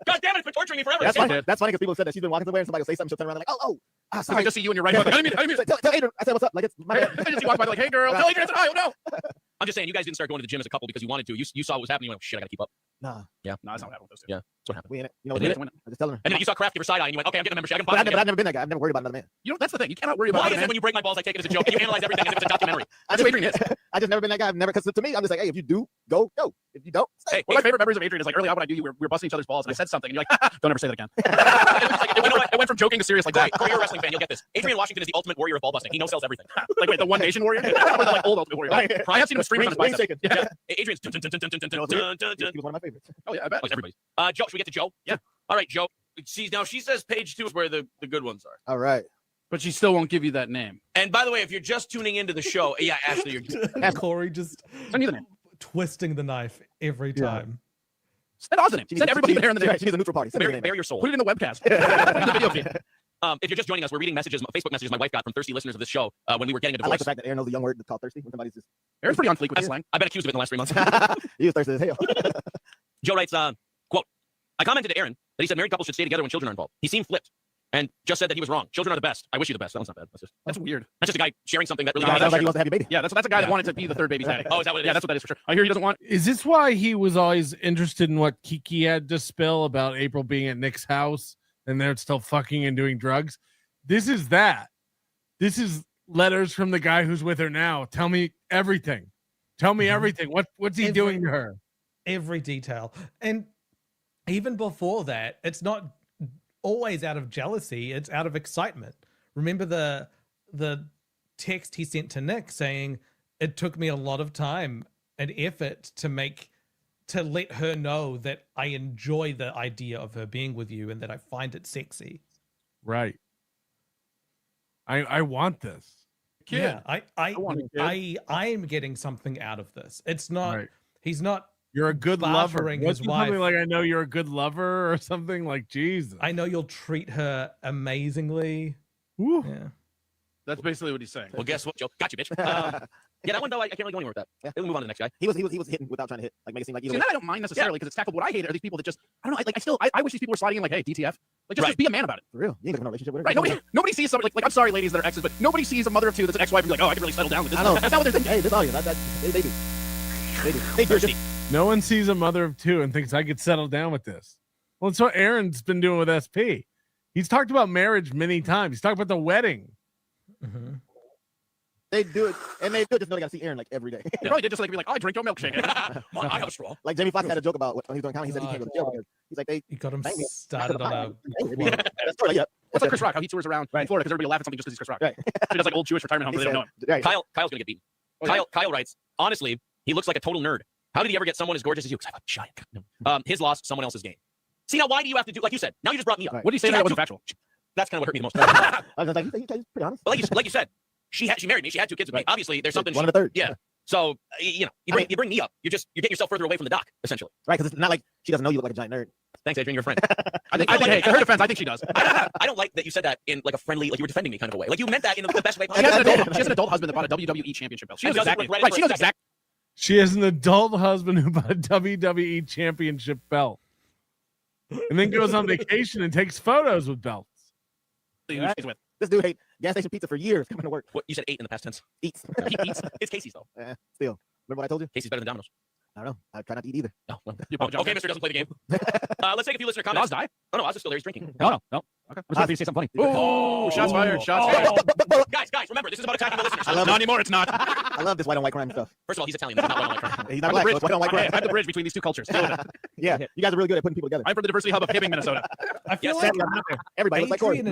S21: God damn it, it's been torturing me forever.
S5: That's funny because people have said that she's been walking somewhere and somebody will say something, she'll turn around and like, sorry.
S21: I just see you and your right hook. I didn't mean
S5: Tell Adrian. I said, what's up? Like, it's my bad.
S21: I just see you walk by like, hey girl. Tell Adrian I said hi. Oh no. I'm just saying, you guys didn't start going to the gym as a couple because you wanted to. You saw what was happening. You went, shit, I gotta keep up.
S5: Nah.
S21: Yeah.
S5: No, that's not what happened with those two.
S21: Yeah. That's what happened.
S5: We in it. You know,
S21: I did
S5: I just telling her.
S21: And then you saw Kraft give her side eye and you went, okay, I'm getting a membership. I can
S5: But
S21: buy
S5: I've never been that guy. I've never worried about another man.
S21: You know, that's the thing. You cannot worry about it. Why is it when you break my balls, I take it as a joke and you analyze everything as if it's a documentary? That's what Adrian is.
S5: I just never been that guy. I've never, because to me, I'm just like, hey, if you do, go. If you don't, stay.
S21: Hey,
S5: One of my favorite memories of Adrian is like early on when I knew you, we were busting each other's balls, and I said something, and you're like, don't ever say that again. You know what? It went from joking to serious like that. Corey, you're a wrestling fan. You'll get this. Adrian Washington is the ultimate warrior of ball busting. He no-sells everything. Like, wait, the One Nation Warrior? Or the, like, old Ultimate Warrior? I have seen him stream on his bicep.
S21: Yeah. Adrian's.
S5: He was one of my favorites.
S21: Oh yeah, I bet. Everybody's. Joe, should we get to Joe? Yeah. All right, Joe. She says page 2 is where the good ones are.
S5: All right.
S21: But she still won't give you that name. And by the way, if you're just tuning into the show, yeah, Ashley, you're
S22: Corey just twisting the knife every time.
S21: Send Oz the name. Send everybody there in the name.
S5: She needs a neutral party.
S21: Bare your soul. Put it in the webcast. Put it in the video feed. If you're just joining us, we're reading messages, Facebook messages my wife got from thirsty listeners of this show when we were getting a divorce.
S5: I like the fact that Aaron knows the young word called thirsty when somebody's just.
S21: Aaron's pretty on fleek with slang. I've been accused of it in the last 3 months.
S5: He was thirsty as hell.
S21: Joe writes, quote, I commented to Aaron that he said married couples should stay together when children are involved. He seemed flipped and just said that he was wrong. Children are the best. I wish you the best. That one's not bad. That's weird. That's just a guy sharing something that really
S5: sounds like he wants to have a baby.
S21: Yeah, that's a guy that wanted to be the third baby's daddy. Oh, is that what it is? Yeah, that's what that is for sure. I hear he doesn't want.
S4: Is this why he was always interested in what Kiki had to spill about April being at Nick's house and they're still fucking and doing drugs? This is that. This is letters from the guy who's with her now. Tell me everything. Tell me everything. What's he doing to her?
S22: Every detail. And even before that, it's not always out of jealousy, it's out of excitement. Remember the text he sent to Nick saying, it took me a lot of time and effort to let her know that I enjoy the idea of her being with you and that I find it sexy.
S4: Right. I want this.
S22: Kid. Yeah, I am getting something out of this. It's not he's not
S4: You're a good lover.
S22: bartering
S4: What's
S22: his wife.
S4: something like I know you're a good lover or something like Jesus.
S22: I know you'll treat her amazingly.
S4: Woo.
S22: Yeah.
S5: That's basically what he's saying.
S21: Well, guess what, Joe? Got you, bitch. Yeah, that one though, I can't really go anywhere with that.
S5: Yeah.
S21: We'll move on to the next guy.
S5: He was hitting without trying to hit, like make it seem like either
S21: See,
S5: way.
S21: that
S5: I don't mind necessarily because it's tactful. But what I hate are these people that just I don't know. I wish these people were sliding in like, hey, DTF. Like just be a man about it. For real. You ain't gonna have a relationship with her.
S21: Right.
S5: Nobody sees somebody like I'm sorry, ladies that are exes, but nobody sees a mother of two that's an ex-wife and be like, oh, I can really settle down with this. I know.
S21: That's not what they're thinking.
S5: Hey, this audience, they do. They do.
S4: No one sees a mother of two and thinks I could settle down with this. Well, it's what Aaron's been doing with SP. He's talked about marriage many times. He's talked about the wedding.
S5: Mm-hmm. They do it, and they do it just know they gotta see Aaron like every day.
S21: They probably did just like be like, oh, I drink your milkshake. I have a straw.
S5: Like Jamie Foxx had a joke about when he was doing comedy. He said he can't go to jail because he's like
S22: he got him
S5: thank me.
S22: started on a
S5: What's
S21: like Chris Rock? How he tours around in Florida because everybody laughs at something just because he's Chris Rock.
S5: Right.
S21: So he does like old Jewish retirement homes. They don't know him.
S5: Right.
S21: Kyle's gonna get beaten.
S5: Oh, yeah.
S21: Kyle writes, honestly, he looks like a total nerd. How did he ever get someone as gorgeous as you? Because I'm a giant. His loss, someone else's gain. See, now why do you have to do like you said? Now you just brought me up.
S5: Right.
S21: What did you say that wasn't factual? That's kind of what hurt me the most.
S5: I was like, he's pretty honest.
S21: But like you said, she married me. She had 2 kids with me. Obviously, there's something.
S5: One of the third.
S21: Yeah. So you bring me up. You get yourself further away from the doc, essentially.
S5: Right, because it's not like she doesn't know you look like a giant nerd.
S21: Thanks, Adrian. You're a friend.
S5: I think hey, in her defense, I think she does.
S21: I don't like that you said that in like a friendly, like you were defending me kind of a way. Like you meant that in the best way
S5: She
S21: possible.
S5: has an adult husband that bought a WWE championship belt. She knows
S21: And
S5: exactly.
S21: doesn't
S5: Right, she knows exactly.
S4: She has an adult husband who bought a WWE championship belt. And then goes on vacation and takes photos with belts.
S5: Right. This dude ate gas station pizza for years coming to work.
S21: What you said 8 in the past tense.
S5: Eats.
S21: He eats. It's Casey's though.
S5: Still. Remember what I told you?
S21: Casey's better than Domino's.
S5: I don't know. I try not to eat either.
S21: Oh, well. Okay, Mr. doesn't play the game. Let's take a few listener comments.
S5: Oz died?
S21: Oh no, Oz is still there. He's drinking.
S5: No. Okay. I'm just going to say something funny.
S21: Oh,
S5: shots fired. Shots fired.
S21: Guys, remember, this is about attacking the listeners.
S5: I love
S21: Not
S5: it.
S21: anymore, it's not.
S5: I love this white on white crime stuff.
S21: First of all, he's Italian. This is not white on white crime.
S5: He's not black, so it's white on white crime.
S21: I'm the bridge between these two cultures.
S5: Yeah, you guys are really good at putting people together.
S21: I'm from the diversity hub of Hibbing, Minnesota.
S22: I feel
S5: Yes,
S22: like
S5: everybody looks like Corey.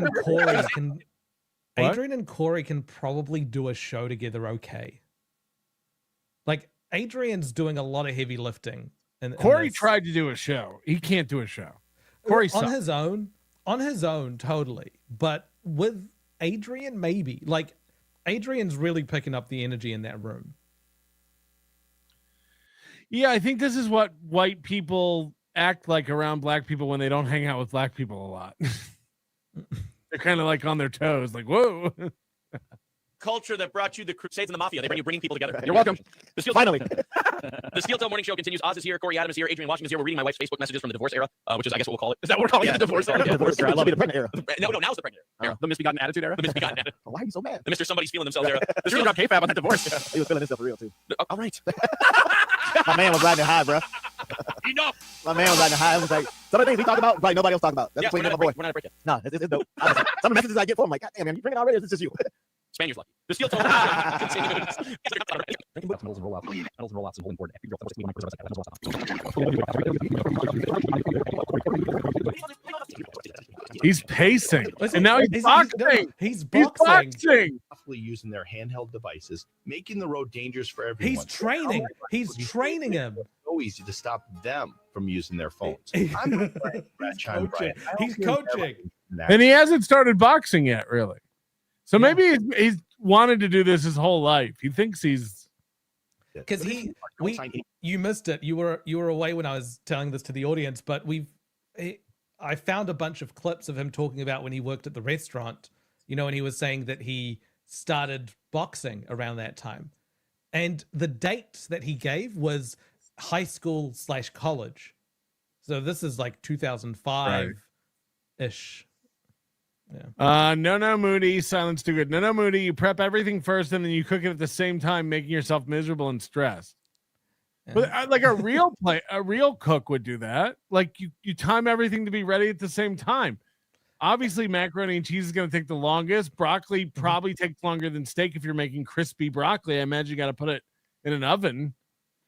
S22: Adrian and Corey can probably do a show together okay. Like, Adrian's doing a lot of heavy lifting.
S4: Corey tried to do a show. He can't do a show. Corey
S22: on
S4: sucks.
S22: his own, totally. But with Adrian, maybe. Like, Adrian's really picking up the energy in that room.
S4: Yeah, I think this is what white people act like around black people when they don't hang out with black people a lot. They're kind of like on their toes, like, whoa.
S21: Culture that brought you the Crusades and the Mafia. They bring you bringing people together.
S5: You're welcome. Finally.
S21: The Steel Toe Morning Show continues. Oz is here. Corey Adams is here. Adrian Washington is here. We're reading my wife's Facebook messages from the divorce era, which is, I guess, what we'll call it. Is that what we're calling it? The divorce era?
S5: The divorce era. I love it. The pregnant era.
S21: No, now's the pregnant era.
S5: The misbegotten attitude era?
S21: The misbegotten attitude.
S5: Why are you so mad?
S21: The Mr. Somebody's feeling themselves era.
S5: The really dropped K-Fab on that divorce. He was feeling himself for real, too.
S21: All right.
S5: My man was riding high, bro.
S21: Enough.
S5: My man was riding high. I was like, some of the things we talk about, like nobody else talk about. That's
S21: Yeah,
S5: between
S21: we're
S5: me and my boy.
S21: not a break yet.
S5: No, it's dope. Some of the messages I get from him, like, God damn, man, you drinking already? Or is this just you?
S21: Spaniard's lucky. The Steel Toe Morning Show continues.
S5: Medals and rollouts. Medals and rollouts is really important.
S4: He's pacing. And now he's boxing.
S22: He's boxing.
S9: Using their handheld devices, making the road dangerous for everyone.
S22: He's training. He's training him.
S9: So easy to stop them from using their phones.
S22: He's coaching.
S4: And he hasn't started boxing yet, really. So maybe he's wanted to do this his whole life. He thinks he's
S22: because you missed it. You were away when I was telling this to the audience, but I found a bunch of clips of him talking about when he worked at the restaurant, and he was saying that he started boxing around that time. And the date that he gave was high school / college. So this is like 2005-ish. Yeah.
S4: No, Moody. Silence too good. No, Moody. You prep everything first and then you cook it at the same time, making yourself miserable and stressed. But like a real cook would do that. Like you time everything to be ready at the same time. Obviously, macaroni and cheese is going to take the longest. Broccoli probably takes longer than steak if you're making crispy broccoli. I imagine you got to put it in an oven.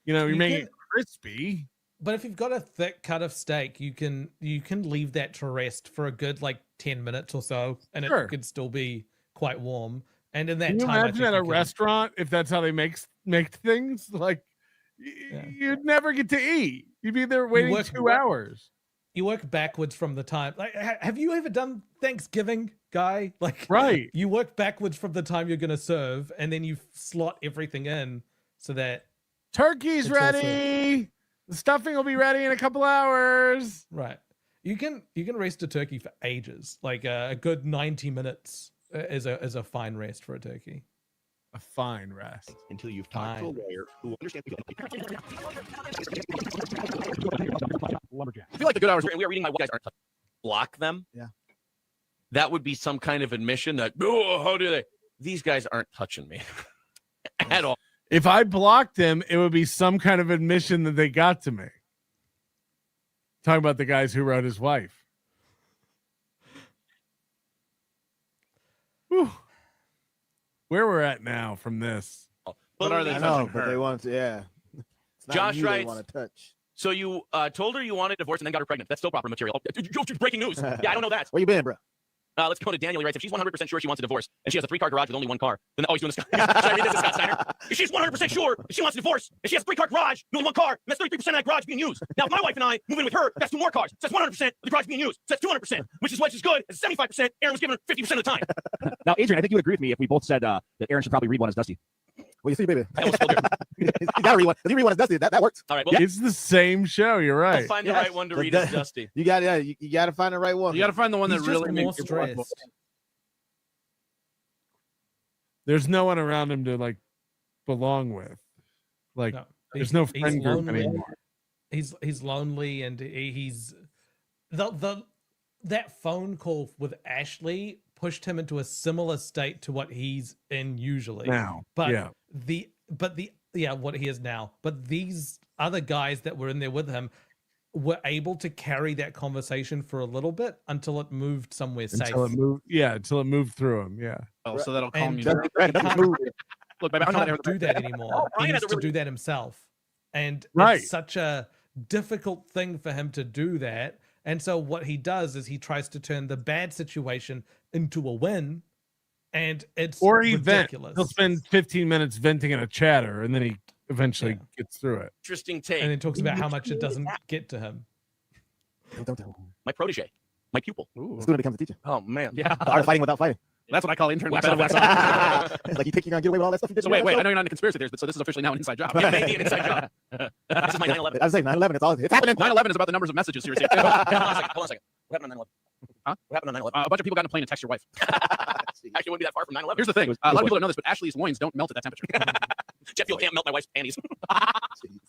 S4: You're making it crispy.
S22: But if you've got a thick cut of steak, you can leave that to rest for a good 10 minutes or so, and it could still be quite warm. And in that
S4: Can you
S22: time,
S4: imagine at a restaurant if that's how they make things? Like you'd never get to eat. You'd be there waiting 2 hours.
S22: You work backwards from the time. Like, have you ever done Thanksgiving, guy? Like,
S4: right?
S22: You work backwards from the time you're going to serve, and then you slot everything in so that
S4: turkey's ready. The stuffing will be ready in a couple hours.
S22: Right. You can roast a turkey for ages, like a good 90 minutes is a fine rest for a turkey.
S4: A fine rest.
S5: Until you've talked to a
S22: Fine.
S5: lawyer who understands. Lumberjack. I feel like the good hours.
S21: We are reading my guys aren't block them.
S5: Yeah.
S21: That would be some kind of admission that, oh, how do they? These guys aren't touching me at all.
S4: If I blocked them, it would be some kind of admission that they got to me. Talking about the guys who wrote his wife. Whew. Where we're at now from this.
S5: What are they
S21: I
S5: touching
S21: know,
S5: but they want to, yeah. It's not
S21: Josh
S5: you they
S21: writes,
S5: want to touch.
S21: So you told her you wanted a divorce and then got her pregnant. That's still proper material. Breaking news. Yeah, I don't know that.
S5: Where you been, bro?
S21: Let's go to Daniel. He writes, if she's 100% sure she wants a divorce and she has a 3-car garage with only 1 car, then he's doing this. Should I read this to Scott Steiner? If she's 100% sure if she wants a divorce and she has a 3-car garage with only 1 car, and that's 33% of that garage being used. Now, if my wife and I move in with her, that's 2 more cars. So that's 100% of the garage being used. So that's 200%, which is good. It's 75%. Aaron was given her 50% of the time.
S5: Now, Adrian, I think you would agree with me if we both said that Aaron should probably read one as Dusty. Well, you see, baby.
S21: I almost killed her.
S5: You gotta read one. If you read one as Dusty, that works.
S21: All right. Well,
S4: It's the same show. You're right.
S21: I'll find the right one to read as Dusty.
S5: You got you got to find the right one.
S9: You got to find the one
S22: He's
S9: that
S22: just
S9: really
S22: more
S9: makes your blood
S22: stressed.
S9: boil.
S4: There's no one around him to like belong with. Like there's no friend group
S22: lonely.
S4: anymore.
S22: He's lonely, and he's that phone call with Ashley pushed him into a similar state to what he's in usually
S4: Now,
S22: but
S4: yeah.
S22: what he is now. But these other guys that were in there with him were able to carry that conversation for a little bit until it moved somewhere safe.
S4: Until it moved through him. Yeah.
S9: Oh, so that'll calm
S22: And
S9: you down.
S22: he can't,
S5: Look, baby,
S22: he
S5: I know
S22: can't do that anymore. He needs to do that himself. And
S4: Right.
S22: it's such a difficult thing for him to do that. And so what he does is he tries to turn the bad situation into a win. And it's
S4: Or he vent.
S22: ridiculous.
S4: He'll spend 15 minutes venting in a chatter, and then he eventually gets through it.
S21: Interesting take.
S22: And then talks about how much it doesn't get to him.
S21: My protege, my pupil.
S5: It's going to become the teacher.
S21: Oh man.
S5: Yeah. The art of fighting without fighting.
S9: That's what I call intern.
S21: Wax on, wax on.
S5: It's like you think you're going to get away with all that stuff you did.
S9: So wait, I know you're not in conspiracy theories, but so this is officially now an inside job.
S21: It may be an inside job. This is my 9/11.
S5: I was saying 9/11. It's happening.
S9: 9/11 is about the numbers of messages you received.
S21: Hold on a second. What happened on 9/11?
S9: Huh?
S21: What happened on 9/11?
S9: A bunch of people got in a plane and text your wife.
S21: Actually, it wouldn't be that far from 9/11.
S9: Here's the thing. A lot of people don't know this, but Ashley's loins don't melt at that temperature.
S21: Jet fuel can't melt my wife's panties.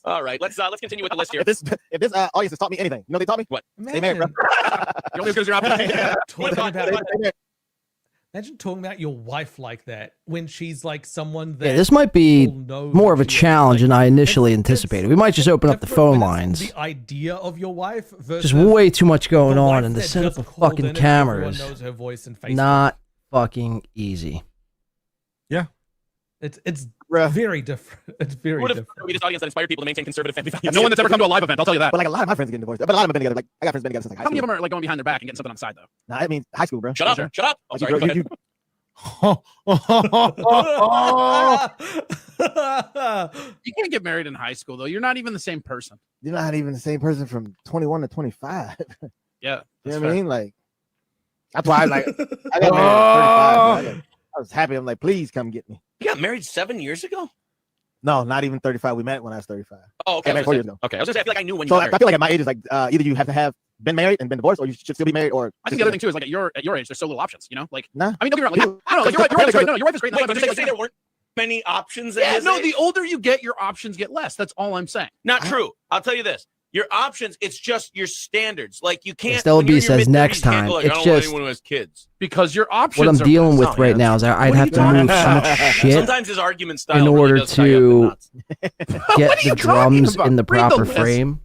S21: All right, let's continue with the list here.
S5: If this audience has taught me anything, you know what they taught me?
S21: What?
S5: Stay married, bro.
S9: You're only as good as your options.
S22: Imagine talking about your wife like that when she's like someone that
S1: Yeah, this might be
S22: people know
S1: more of a
S22: she is.
S1: challenge than I initially anticipated. We might just open up the phone lines.
S22: The idea of your wife versus
S1: Just way too much going
S22: the
S1: on,
S22: wife
S1: and the
S22: that
S1: setup
S22: just
S1: of
S22: called in
S1: fucking
S22: and everyone
S1: cameras.
S22: knows her voice and face.
S1: Not fucking easy.
S4: Yeah.
S22: It's very different. It's very
S21: What if
S22: different.
S21: we this audience that inspired people to maintain conservative family values?
S9: No one that's ever come to a live event, I'll tell you that.
S5: But like a lot of my friends are getting divorced. But a lot of them have been together. Like I got friends been together since like high
S9: How many
S5: school.
S9: of them are like going behind their back and getting something on the side though?
S5: Nah, I mean high school, bro.
S21: Shut up! Shut up! Oh,
S5: Like,
S21: sorry. Go ahead.
S9: You can't get married in high school though. You're not even the same person.
S5: You're not even the same person from 21 to 25.
S9: Yeah.
S5: You know what I mean? Like that's why I got married at 35. Bro. I was happy. I'm like, please come get me.
S21: You got married 7 years ago?
S5: No, not even 35. We met when I was 35.
S21: Oh, okay.
S5: I met 4 years ago.
S21: Okay, I was gonna say I feel like I knew when you
S5: So
S21: were
S5: I
S21: married.
S5: feel like at my age is like either you have to have been married and been divorced, or you should still be married. Or
S9: I think the other thing too is like at your age, there's so little options. You know, like
S5: nah.
S9: I mean, don't get me wrong. Like, I don't know. Like your wife is great. No, your wife is great.
S21: Wait,
S9: No,
S21: did you say there weren't many options? At
S9: Yeah,
S21: his
S9: no.
S21: age?
S9: The older you get, your options get less. That's all I'm saying.
S21: Not true. I'll tell you this. Your options, it's just your standards. Like you can't.
S1: Stella
S21: when you're
S1: B
S21: in your
S1: says
S21: mid-30s,
S1: next
S21: you can't
S1: time,
S21: go like,
S1: it's
S21: I don't want
S1: just-
S21: anyone who has kids.
S9: Because your options.
S1: What I'm
S9: are
S1: dealing with
S21: Oh,
S1: right
S21: yeah.
S1: now is I'd
S9: What are
S1: have
S9: you
S1: to move so
S9: talking
S1: much
S9: about?
S1: shit
S21: Sometimes his argument style
S1: in
S21: really
S1: order
S21: does tie you up the
S1: to
S21: nuts.
S1: get the drums in the
S9: Read the
S1: proper
S9: list.
S1: frame.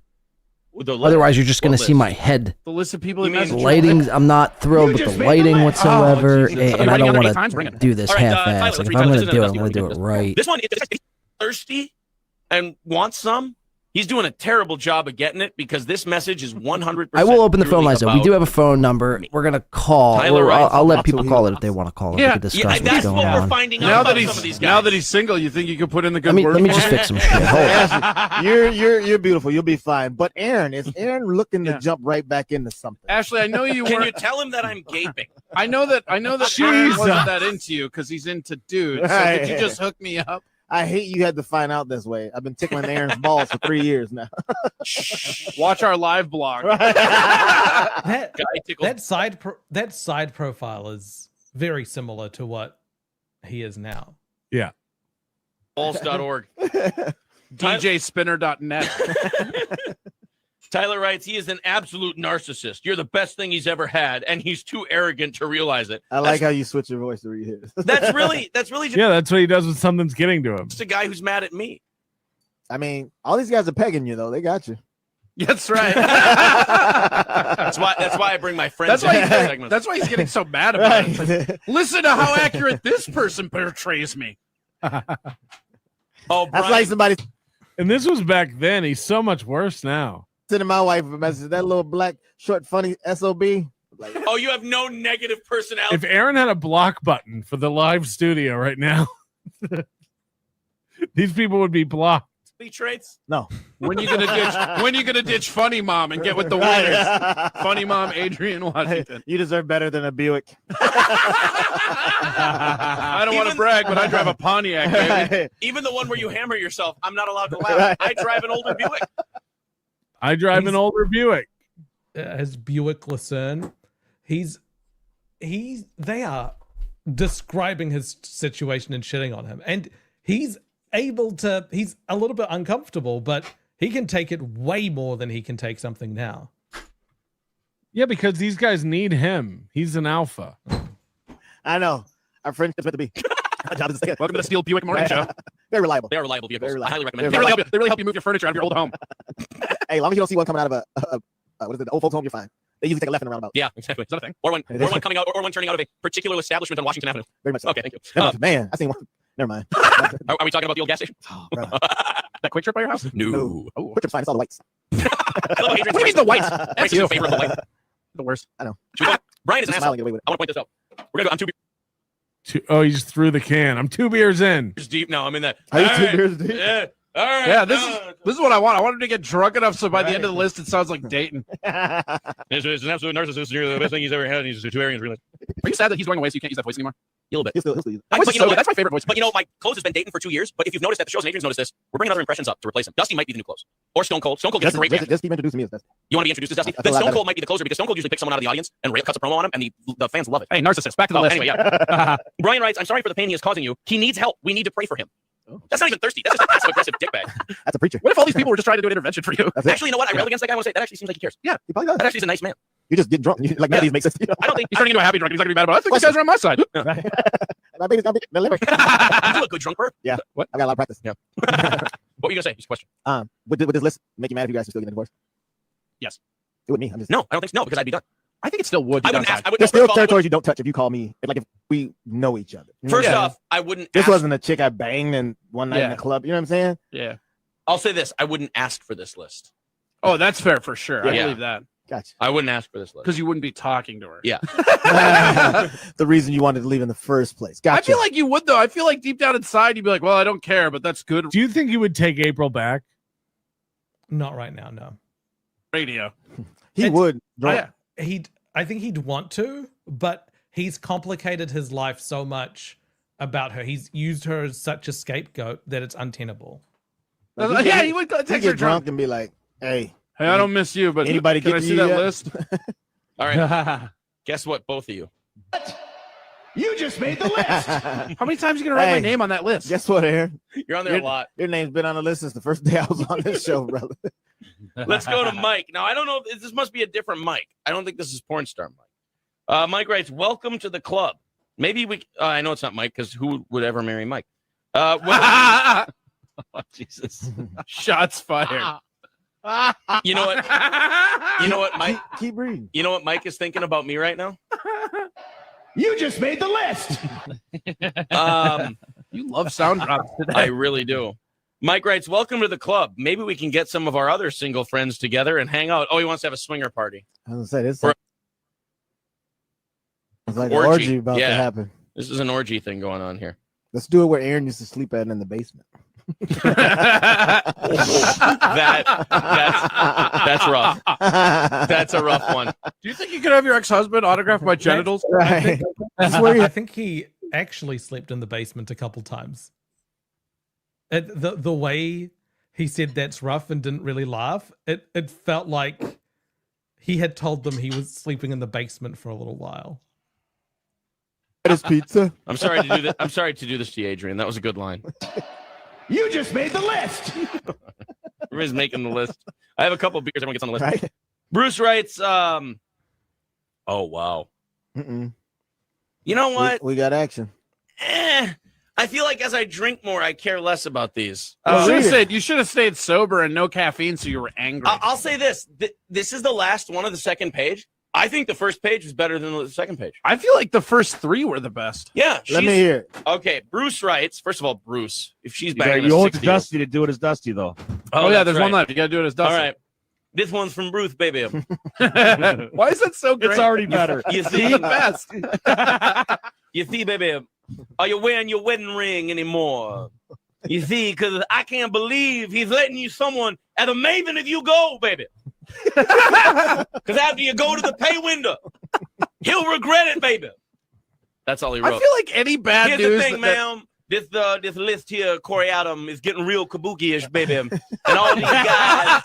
S21: The list?
S1: Otherwise, you're just going
S21: What
S1: to see
S21: list?
S1: my head.
S9: The list of people.
S21: You
S9: that
S21: mean-
S1: The
S9: message
S1: lighting, I'm not thrilled
S21: You
S1: with
S21: just
S1: the
S21: made
S1: lighting
S21: my-
S1: whatsoever,
S9: Oh, Jesus.
S1: and I
S9: Are you
S1: don't
S9: writing
S1: want
S9: down 8 times? Bring
S1: to
S9: it.
S1: do this
S21: All right, Tyler,
S1: half-assed.
S21: let's
S1: Like, if
S21: read
S1: I'm
S21: Tyler.
S1: going
S21: This
S1: to
S21: isn't
S1: do
S21: a
S1: it, I'm
S21: dusty
S1: going to do
S21: one.
S1: it right.
S21: This one, if he's thirsty and wants some, he's doing a terrible job of getting it because this message is 100%.
S1: I will open the phone
S21: truly
S1: lines, though. We
S21: about
S1: do have a phone number. We're going to call.
S21: Tyler
S1: Or
S21: writes
S1: I'll let
S21: lots
S1: people
S21: of
S1: call it if they want to call it.
S9: Yeah.
S1: We can discuss what's
S21: that's
S1: going
S21: what
S1: on.
S21: we're finding out
S9: Now
S21: about
S9: that
S21: some of these
S9: he's
S21: guys.
S9: single, you think you could put in the good
S1: Let
S9: word?
S1: me
S9: for
S1: just
S9: him?
S1: fix some shit. Hold on.
S5: Ashley, you're beautiful. You'll be fine. But Aaron, is Aaron looking to jump right back into something?
S9: Ashley, I know you
S21: Can
S9: were.
S21: you tell him that I'm gaping?
S9: I know that Aaron wasn't that into you because he's into dudes. So could you just hook me up?
S5: I hate you had to find out this way. I've been tickling Aaron's balls for 3 years now.
S9: Watch our live blog.
S22: That
S21: Guy tickles.
S22: side profile is very similar to what he is now.
S4: Yeah.
S21: Balls.org.
S9: DJspinner.net.
S21: Tyler writes, he is an absolute narcissist. You're the best thing he's ever had, and he's too arrogant to realize it.
S5: I like how you switch your voice to read his.
S21: That's really just,
S4: Yeah, that's what he does when something's getting to him.
S21: a guy who's mad at me.
S5: I mean, all these guys are pegging you though. They got you.
S9: That's right.
S21: That's why I bring my friends.
S9: That's why he's getting so mad about it. It's like, listen to how accurate this person portrays me.
S21: Oh,
S5: that's like somebody.
S4: And this was back then. He's so much worse now.
S5: Sending my wife a message. That little black, short, funny SOB. Like,
S21: Oh, you have no negative personality.
S4: If Aaron had a block button for the live studio right now, these people would be blocked.
S21: Traits?
S5: No.
S9: When you gonna ditch Funny Mom and get with the winners? Funny Mom, Adrian Washington.
S5: You deserve better than a Buick.
S9: I don't want to brag, but I drive a Pontiac, baby.
S21: Even the one where you hammer yourself, I'm not allowed to laugh. I drive an older Buick.
S4: I drive an older Buick.
S22: His Buick Lucerne. They are describing his situation and shitting on him. And he's a little bit uncomfortable, but he can take it way more than he can take something now.
S4: Yeah, because these guys need him. He's an alpha.
S5: I know. Our friendship's meant to be.
S9: Welcome to the Steel Buick Morning Show.
S5: Very reliable.
S21: They are reliable vehicles.
S5: Very reliable.
S21: I highly recommend
S9: They
S21: them.
S9: really help you move your furniture out of your old home.
S5: Hey, as long as you don't see one coming out of a what is it, the old folks home, you're fine. They usually take a left in a roundabout.
S21: Yeah, exactly. Is that a thing? Or one coming out, or one turning out of a particular establishment on Washington Avenue.
S5: Very much so.
S21: Okay, thank you.
S5: Man, I seen one. Never mind.
S21: Are we talking about the old gas station?
S5: Oh, bro.
S9: That Quick Trip by your house?
S21: No.
S5: Oh, quick trip's fine. It's all the whites.
S21: Hello, Adrian.
S9: What do you mean the whites?
S21: That's in favor of the white.
S9: The worst.
S5: I know.
S21: Brian is an
S5: Just
S21: asshole.
S5: smile and get away with it.
S21: I want to point this out. We're gonna go. I'm
S4: Oh, he just threw the can. I'm 2 beers in.
S21: beers deep now. I'm in that.
S5: Are you
S21: All
S5: 2
S21: right.
S5: beers deep?
S21: Yeah. All right.
S9: Yeah, this is what I want. I want him to get drunk enough so by the end of the list it sounds like Dayton.
S21: This is an absolute narcissist. You're the best thing he's ever had. He's 2 areas really.
S9: Are you sad that he's going away so you can't use that voice anymore?
S21: A little bit.
S5: He'll still use it.
S21: But
S9: Voice is
S21: you know
S9: so
S21: what?
S9: good. That's my favorite voice.
S21: But you know, my clothes has been Dayton for 2 years. But if you've noticed that the shows and Adrian's noticed this, we're bringing other impressions up to replace him. Dusty might be the new clothes. Or Stone Cold. Stone Cold gets a great reaction.
S5: Just keep introducing me as Dusty.
S21: You want to be introduced as Dusty?
S5: I
S21: Then
S5: feel
S21: Stone
S5: like
S21: Cold might be the closer because Stone Cold usually picks someone out of the audience and cuts a promo on him, and the fans love it.
S9: Hey, narcissist, back to the list.
S21: Anyway, yeah. Brian writes, I'm sorry for the pain he is causing you. He needs help. We need to pray for him. That's not even thirsty. That's just a passive-aggressive dickbag.
S5: That's a preacher.
S9: What if all these people were just trying to do an intervention for you?
S21: Actually, you know what? I railed against that guy. I want to say that actually seems like he cares.
S9: Yeah,
S5: he probably does.
S21: That actually is a nice man.
S5: You just get drunk. You, like, Maddie's makes sense.
S21: I don't think
S9: he's turning into a happy drunk. He's not going to be mad about it. I think these guys are on my side.
S5: My baby's got me.
S21: You do a good drunk bird.
S5: Yeah.
S9: What?
S5: I got a lot of practice.
S21: Yeah. What were you going to say? Just a question.
S5: Would this list make you mad if you guys are still getting a divorce?
S21: Yes.
S5: It would me. I'm just.
S21: No, I don't think so. No, because I'd be done.
S9: I think it still would.
S21: I wouldn't ask.
S5: There's still territories you don't touch if you call me. If we know each other.
S21: First off, I wouldn't.
S5: This
S21: ask.
S5: wasn't a chick I banged and one night in the club. You know what I'm saying?
S9: Yeah.
S21: I'll say this: I wouldn't ask for this list.
S9: Oh, that's fair for sure. I
S21: Yeah.
S9: believe that.
S5: Gotcha.
S21: I wouldn't ask for this list
S9: Because you wouldn't be talking to her.
S21: Yeah.
S5: The reason you wanted to leave in the first place. Gotcha.
S9: I feel like you would, though. I feel like deep down inside, you'd be like, well, I don't care, but that's good.
S4: Do you think you would take April back?
S22: Not right now, no.
S9: Radio.
S5: He would.
S22: I think he'd want to, but he's complicated his life so much about her. He's used her as such a scapegoat that it's untenable.
S9: Yeah, he would
S5: He'd
S9: text her
S5: get drunk and be like, "Hey,
S9: I don't miss you, but
S5: anybody
S9: can
S5: get
S9: I
S5: to
S9: see
S5: you
S9: that
S5: yet?"
S9: list?
S21: All right. Guess what? Both of you.
S15: You just made the list.
S9: How many times are you gonna write my name on that list?
S5: Guess what, Aaron?
S21: You're on there a lot.
S5: Your name's been on the list since the first day I was on this show, brother.
S21: Let's go to Mike. Now, I don't know. This must be a different Mike. I don't think this is porn star Mike. Mike writes, welcome to the club. Maybe we, I know it's not Mike because who would ever marry Mike? Oh, Jesus.
S9: Shots fired.
S21: You know what? You know what, Mike?
S5: Keep reading.
S21: You know what Mike is thinking about me right now?
S15: You just made the list.
S9: You love sound drops today.
S21: I really do. Mike writes, welcome to the club. Maybe we can get some of our other single friends together and hang out. Oh, he wants to have a swinger party.
S5: I was gonna say this.
S21: Or-
S5: It's like an orgy about to happen.
S21: This is an orgy thing going on here.
S5: Let's do it where Aaron used to sleep at in the basement.
S21: That's rough. That's a rough one.
S9: Do you think you could have your ex-husband autograph my genitals?
S5: Right.
S22: I think he actually slept in the basement a couple times. The way he said that's rough and didn't really laugh, it felt like he had told them he was sleeping in the basement for a little while.
S5: His pizza.
S21: I'm sorry to do this. I'm sorry to do this to you, Adrian. That was a good line.
S18: You just made the list.
S21: Everybody's making the list. I have a couple beers. Everyone gets on the list.
S5: Right?
S21: Bruce writes, oh, wow.
S5: Mm-mm.
S21: You know what?
S5: We got action.
S21: I feel like as I drink more, I care less about these.
S9: You should have stayed sober and no caffeine, so you were angry.
S21: I'll say this. This is the last one of the second page. I think the first page is better than the second page.
S9: I feel like the first three were the best.
S21: Yeah.
S5: Let me hear it.
S21: Okay. Bruce writes, first of all, Bruce, if she's
S18: You
S21: banging
S18: owe
S21: a
S18: it to
S21: 60,
S18: Dusty to do it as Dusty, though.
S9: Oh yeah,
S21: that's
S9: there's
S21: right.
S9: one left. You got to do it as Dusty.
S21: All right. This one's from Bruce, baby.
S9: Why is that so great?
S18: It's already better.
S21: You see,
S9: the best.
S21: You see, baby, are you wearing your wedding ring anymore? You see, because I can't believe he's letting you someone at a maven if you go, baby. Because after you go to the pay window, he'll regret it, baby. That's all he wrote.
S9: I feel like any bad
S21: Here's
S9: news.
S21: the thing, ma'am. This list here, Corey Adam, is getting real kabuki-ish, baby. And all these guys,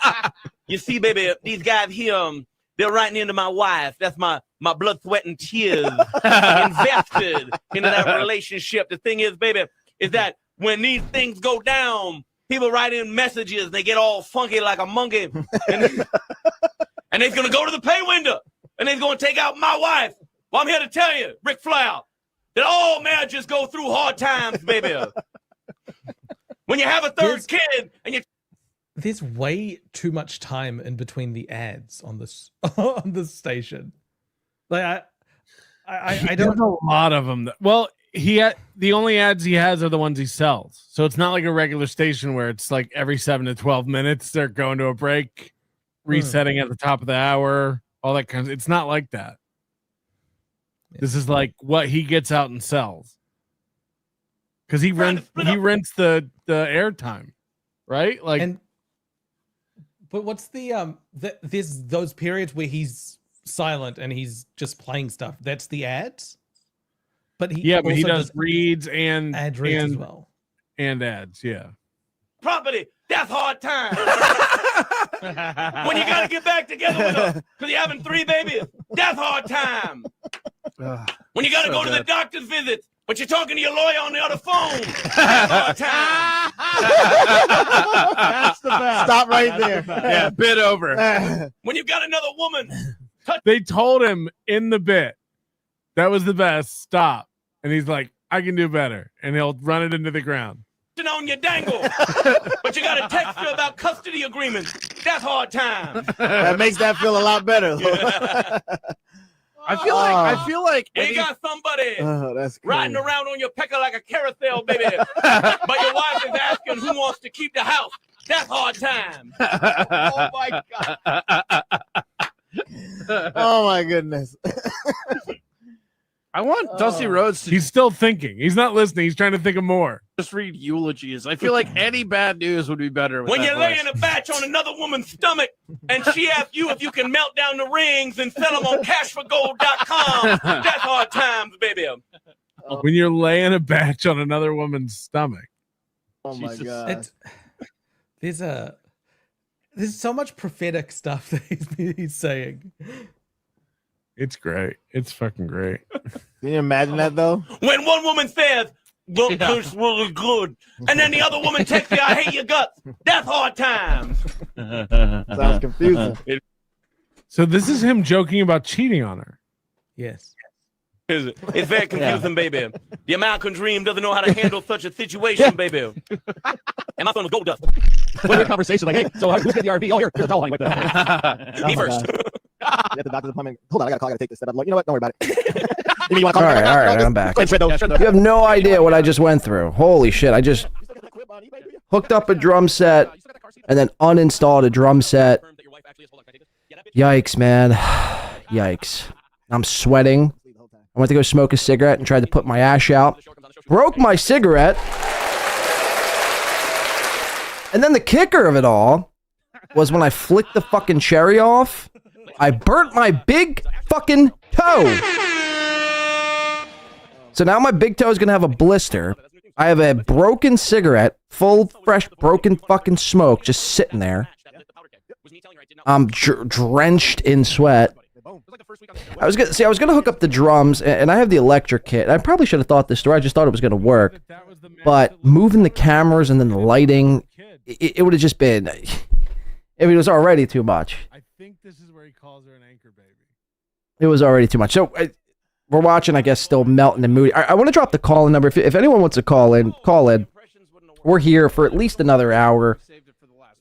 S21: you see, baby, these guys here, they're writing into my wife. That's my blood, sweat, and tears invested into that relationship. The thing is, baby, is that when these things go down, people write in messages. They get all funky like a monkey. And they're going to go to the pay window. And they're going to take out my wife. Well, I'm here to tell you, Rick Flower, that all marriages go through hard times, baby. When you have a third kid and you...
S22: There's way too much time in between the ads on this on this station. Like I don't
S4: know a lot of them. Well, the only ads he has are the ones he sells. So it's not like a regular station where it's like every 7 to 12 minutes they're going to a break, resetting at the top of the hour, all that kind of. It's not like that. This is like what he gets out and sells. Because he rents the airtime, right? Like.
S22: But what's there's those periods where he's silent and he's just playing stuff. That's the ads. But he
S4: he does reads and
S22: ad reads as well.
S4: And ads, yeah.
S21: Property, that's hard time. When you got to get back together with her because you're having 3 babies, that's hard time. When you got to go to the doctor's visit, but you're talking to your lawyer on the other phone, that's hard time.
S5: That's the best. Stop right there.
S9: Yeah, bit over.
S21: When you've got another woman.
S4: They told him in the bit, that was the best, stop. And he's like, I can do better. And he'll run it into the ground.
S21: On your dangle, but you got a text her about custody agreements. That's hard time.
S5: That makes that feel a lot better.
S9: I feel like
S21: we got somebody
S5: that's
S21: riding around on your pecker like a carousel, baby. But your wife is asking who wants to keep the house. That's hard time.
S5: Oh my god. Oh my goodness.
S9: I want Dusty Rhodes to...
S4: He's still thinking. He's not listening. He's trying to think of more.
S9: Just read eulogies. I feel like any bad news would be better with
S21: when
S9: that
S21: you're
S9: voice.
S21: laying a batch on another woman's stomach and she asks you if you can melt down the rings and sell them on cashforgold.com. That's hard times, baby.
S4: When you're laying a batch on another woman's stomach.
S5: Oh my god.
S22: There's so much prophetic stuff that he's saying.
S4: It's great. It's fucking great.
S5: Can you imagine that though?
S21: When one woman says, "Look, this really good," and then the other woman texts you, "I hate your guts." That's hard times.
S5: Sounds confusing.
S4: So this is him joking about cheating on her.
S22: Yes.
S21: It's very confusing, baby. The American dream doesn't know how to handle such a situation, baby. And my phone was gold dust.
S5: What a conversation like, hey, so who's getting the RV? Oh, here's a towel honey with the.
S21: Me first.
S5: At the doctor's appointment. Hold on, I got a call. I got to take this step. I'm like, you know what? Don't worry about it.
S1: All right, I'm back. You have no idea what I just went through. Holy shit! I just hooked up a drum set and then uninstalled a drum set. Yikes, man! Yikes! I'm sweating. I went to go smoke a cigarette and tried to put my ash out. Broke my cigarette. And then the kicker of it all was when I flicked the fucking cherry off, I burnt my big fucking toe. So now my big toe is going to have a blister. I have a broken cigarette, full, fresh, broken fucking smoke just sitting there. I'm drenched in sweat.
S5: Boom. It's like the first week on the
S1: I was gonna hook up the drums, and I have the electric kit. I probably should have thought this through. I just thought it was gonna work, but moving the cameras and then the lighting, it would have just been. I mean, it was already too much.
S4: I think this is where he calls her an anchor baby.
S1: It was already too much. So we're watching, I guess, still Melton and Moody. I want to drop the call-in number. If anyone wants to call in, call in. We're here for at least another hour.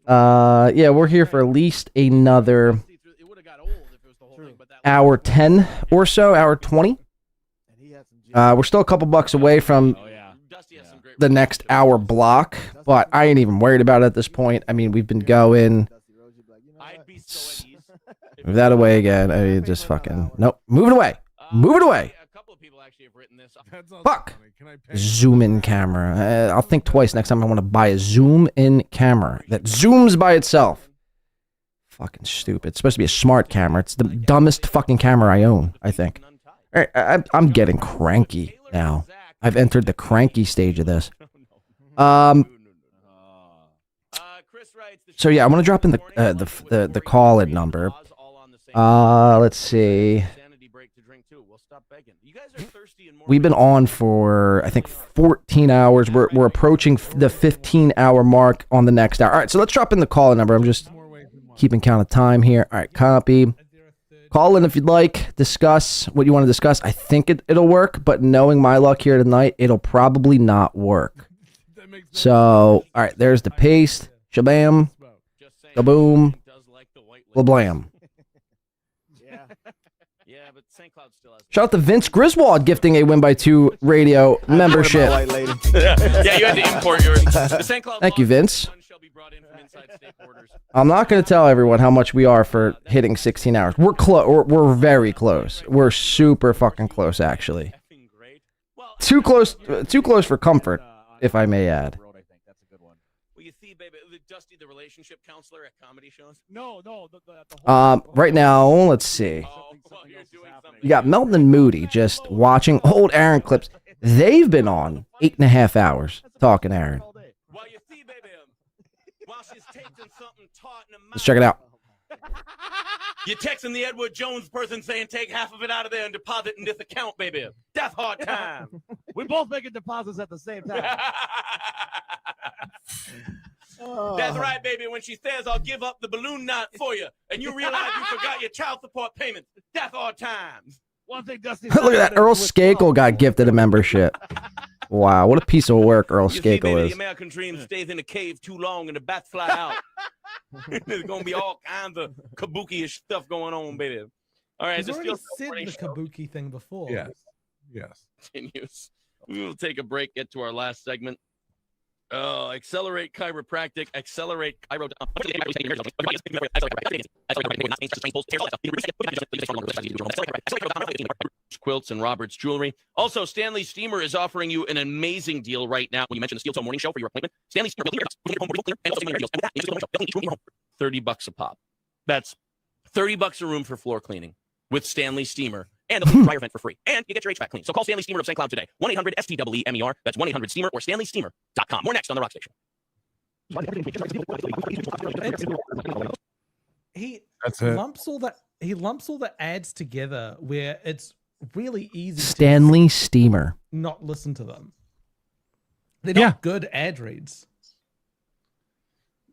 S1: Yeah, we're here for at least another hour 10 or so, hour 20. We're still a couple bucks away from the next hour block, but I ain't even worried about it at this point. I mean, we've been going. Move that away again. I mean, just fucking nope. Move it away. Move it away. Fuck. Zoom in camera. I'll think twice next time I want to buy a zoom in camera that zooms by itself. Fucking stupid. It's supposed to be a smart camera. It's the dumbest fucking camera I own, I think. All right, I'm getting cranky now. I've entered the cranky stage of this. So yeah, I want to drop in the call-in number. Let's see. We've been on for, I think, 14 hours. We're approaching the 15-hour mark on the next hour. All right, so let's drop in the call-in number. I'm just keeping count of time here. All right, copy. Call in if you'd like. Discuss what you want to discuss. I think it'll work, but knowing my luck here tonight, it'll probably not work. So, all right, there's the paste. Shabam. Kaboom. Lablam. Shout out to Vince Griswold gifting a Win by 2 radio membership.
S21: Yeah, you had to import yours.
S1: Thank you, Vince. I'm not going to tell everyone how much we are for hitting 16 hours. We're close. We're very close. We're super fucking close, actually. Too close for comfort, if I may add.
S21: Dusty, the relationship counselor at comedy shows?
S8: No.
S1: Right now, let's see. You got Melton and Moody just watching old Aaron clips. They've been on 8.5 hours talking Aaron. Let's check it out.
S21: You're texting the Edward Jones person saying take half of it out of there and deposit in this account, baby. That's hard time.
S5: We both making deposits at the same time.
S21: That's right, baby. When she says, I'll give up the balloon knot for you, and you realize you forgot your child support payments. That's hard times.
S5: One thing, Dusty.
S1: Look at that. Earl Skakel got gifted a membership. Wow, what a piece of work Earl Skakel is.
S21: The American dream stays in a cave too long and the bats fly out. There's going to be all kinds of kabuki-ish stuff going on, baby. All right.
S22: He's already said the kabuki thing before.
S4: Yes.
S21: Continues. We will take a break, get to our last segment. Accelerate chiropractic, accelerate chiro. Quilts and Robert's Jewelry. Also, Stanley Steamer is offering you an amazing deal right now. When you mention the Steel Toe Morning Show for your appointment, Stanley Steamer $30 a pop. That's $30 a room for floor cleaning with Stanley Steamer. And they'll dryer vent for free. And you get your HVAC clean. So call Stanley Steamer of St. Cloud today. 1-800-STEEMER. That's 1-800-STEAMER or StanleySteamer.com. More next on The Rock Station.
S22: He
S4: That's it.
S22: lumps all the ads together where it's really easy
S1: Stanley Steamer.
S22: to not listen to them. They're not good ad reads.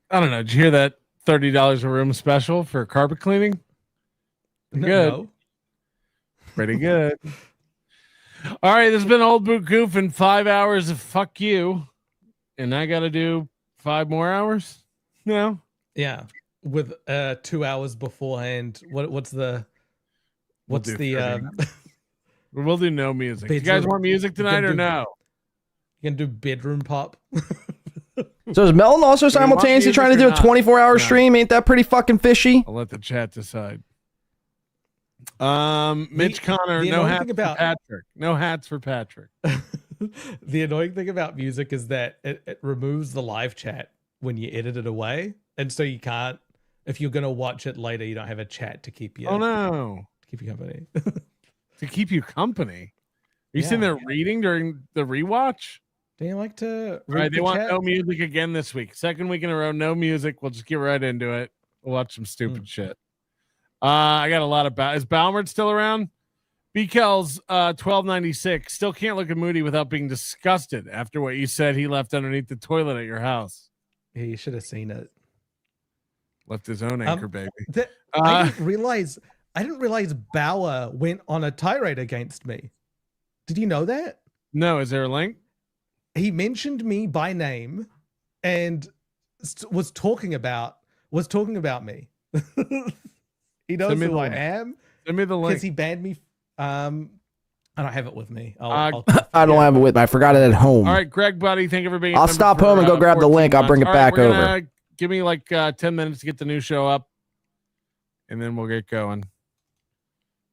S4: I don't know. Did you hear that $30 a room special for carpet cleaning? Good.
S22: No.
S4: Pretty good. All right, this has been Old Boot Goof and 5 hours of fuck you. And I got to do 5 more hours? No.
S22: Yeah. With 2 hours beforehand. What's the
S4: We'll do no music. You guys want music tonight or no?
S22: You can do bedroom pop.
S1: So is Melton also simultaneously trying to do a 24-hour stream? Ain't that pretty fucking fishy?
S4: I'll let the chat decide. Mitch Connor, no hats for Patrick. No hats for Patrick.
S22: The annoying thing about music is that it removes the live chat when you edit it away. And so you can't, if you're going to watch it later, you don't have a chat to keep you.
S4: Oh, no.
S22: To keep you company.
S4: To keep you company? Are you sitting there reading during the rewatch?
S22: Do you like to read
S4: All right, they want
S22: chat?
S4: no music again this week. Second week in a row, no music. We'll just get right into it. We'll watch some stupid shit. I got a lot of is Balmert still around? BKel's 1296. Still can't look at Moody without being disgusted after what you said he left underneath the toilet at your house.
S22: Yeah, you should have seen it.
S4: Left his own anchor baby.
S22: I didn't realize Bauer went on a tirade against me. Did you know that?
S4: No, is there a link?
S22: He mentioned me by name and was talking about me. He knows who I am.
S4: Send me the link.
S22: Because he banned me. I don't have it with me.
S1: I don't have it with me. I forgot it at home.
S4: All right, Greg, buddy. Thank you for being.
S1: I'll stop home and go grab the link. I'll bring it back over.
S4: Give me like 10 minutes to get the new show up, and then we'll get going.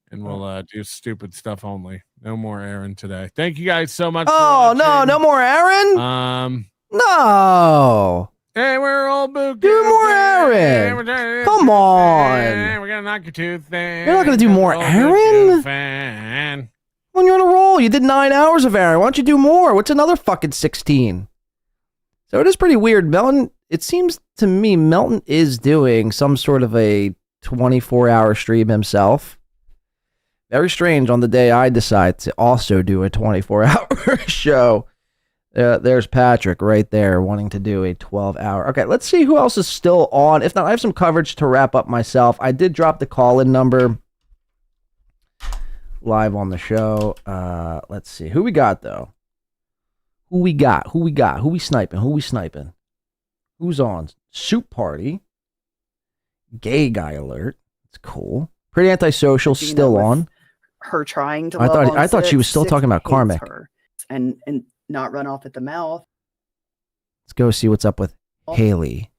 S4: And we'll do stupid stuff only. No more Aaron today. Thank you guys so much.
S1: Oh no more Aaron. No.
S4: Hey, we're all booked.
S1: Do more Aaron. Come on.
S4: We're gonna knock your tooth.
S1: You're not gonna do more Aaron. When you're on a roll, you did 9 hours of Aaron. Why don't you do more? What's another fucking 16? So it is pretty weird. Melton, it seems to me Melton is doing some sort of a 24-hour stream himself. Very strange on the day I decide to also do a 24-hour show. There's Patrick right there wanting to do a 12-hour. Okay, let's see who else is still on. If not, I have some coverage to wrap up myself. I did drop the call-in number live on the show. Let's see. Who we got, though? Who we sniping? Who's on? Soup Party. Gay guy alert. It's cool. Pretty antisocial, still on.
S10: Her trying to
S1: I thought she was still talking about Karmic.
S10: And not run off at the mouth.
S1: Let's go see what's up with Haley.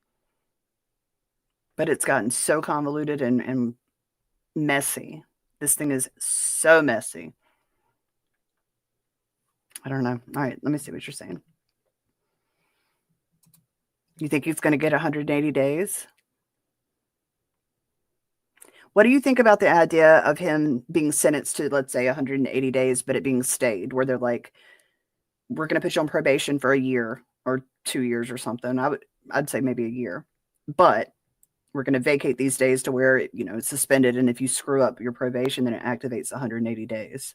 S10: But it's gotten so convoluted and messy. This thing is so messy. I don't know. All right, let me see what you're saying. You think he's going to get 180 days? What do you think about the idea of him being sentenced to, let's say, 180 days, but it being stayed, where they're like, we're going to put you on probation for a year or 2 years or something. I'd say maybe a year, but we're going to vacate these days to where it's suspended. And if you screw up your probation, then it activates 180 days.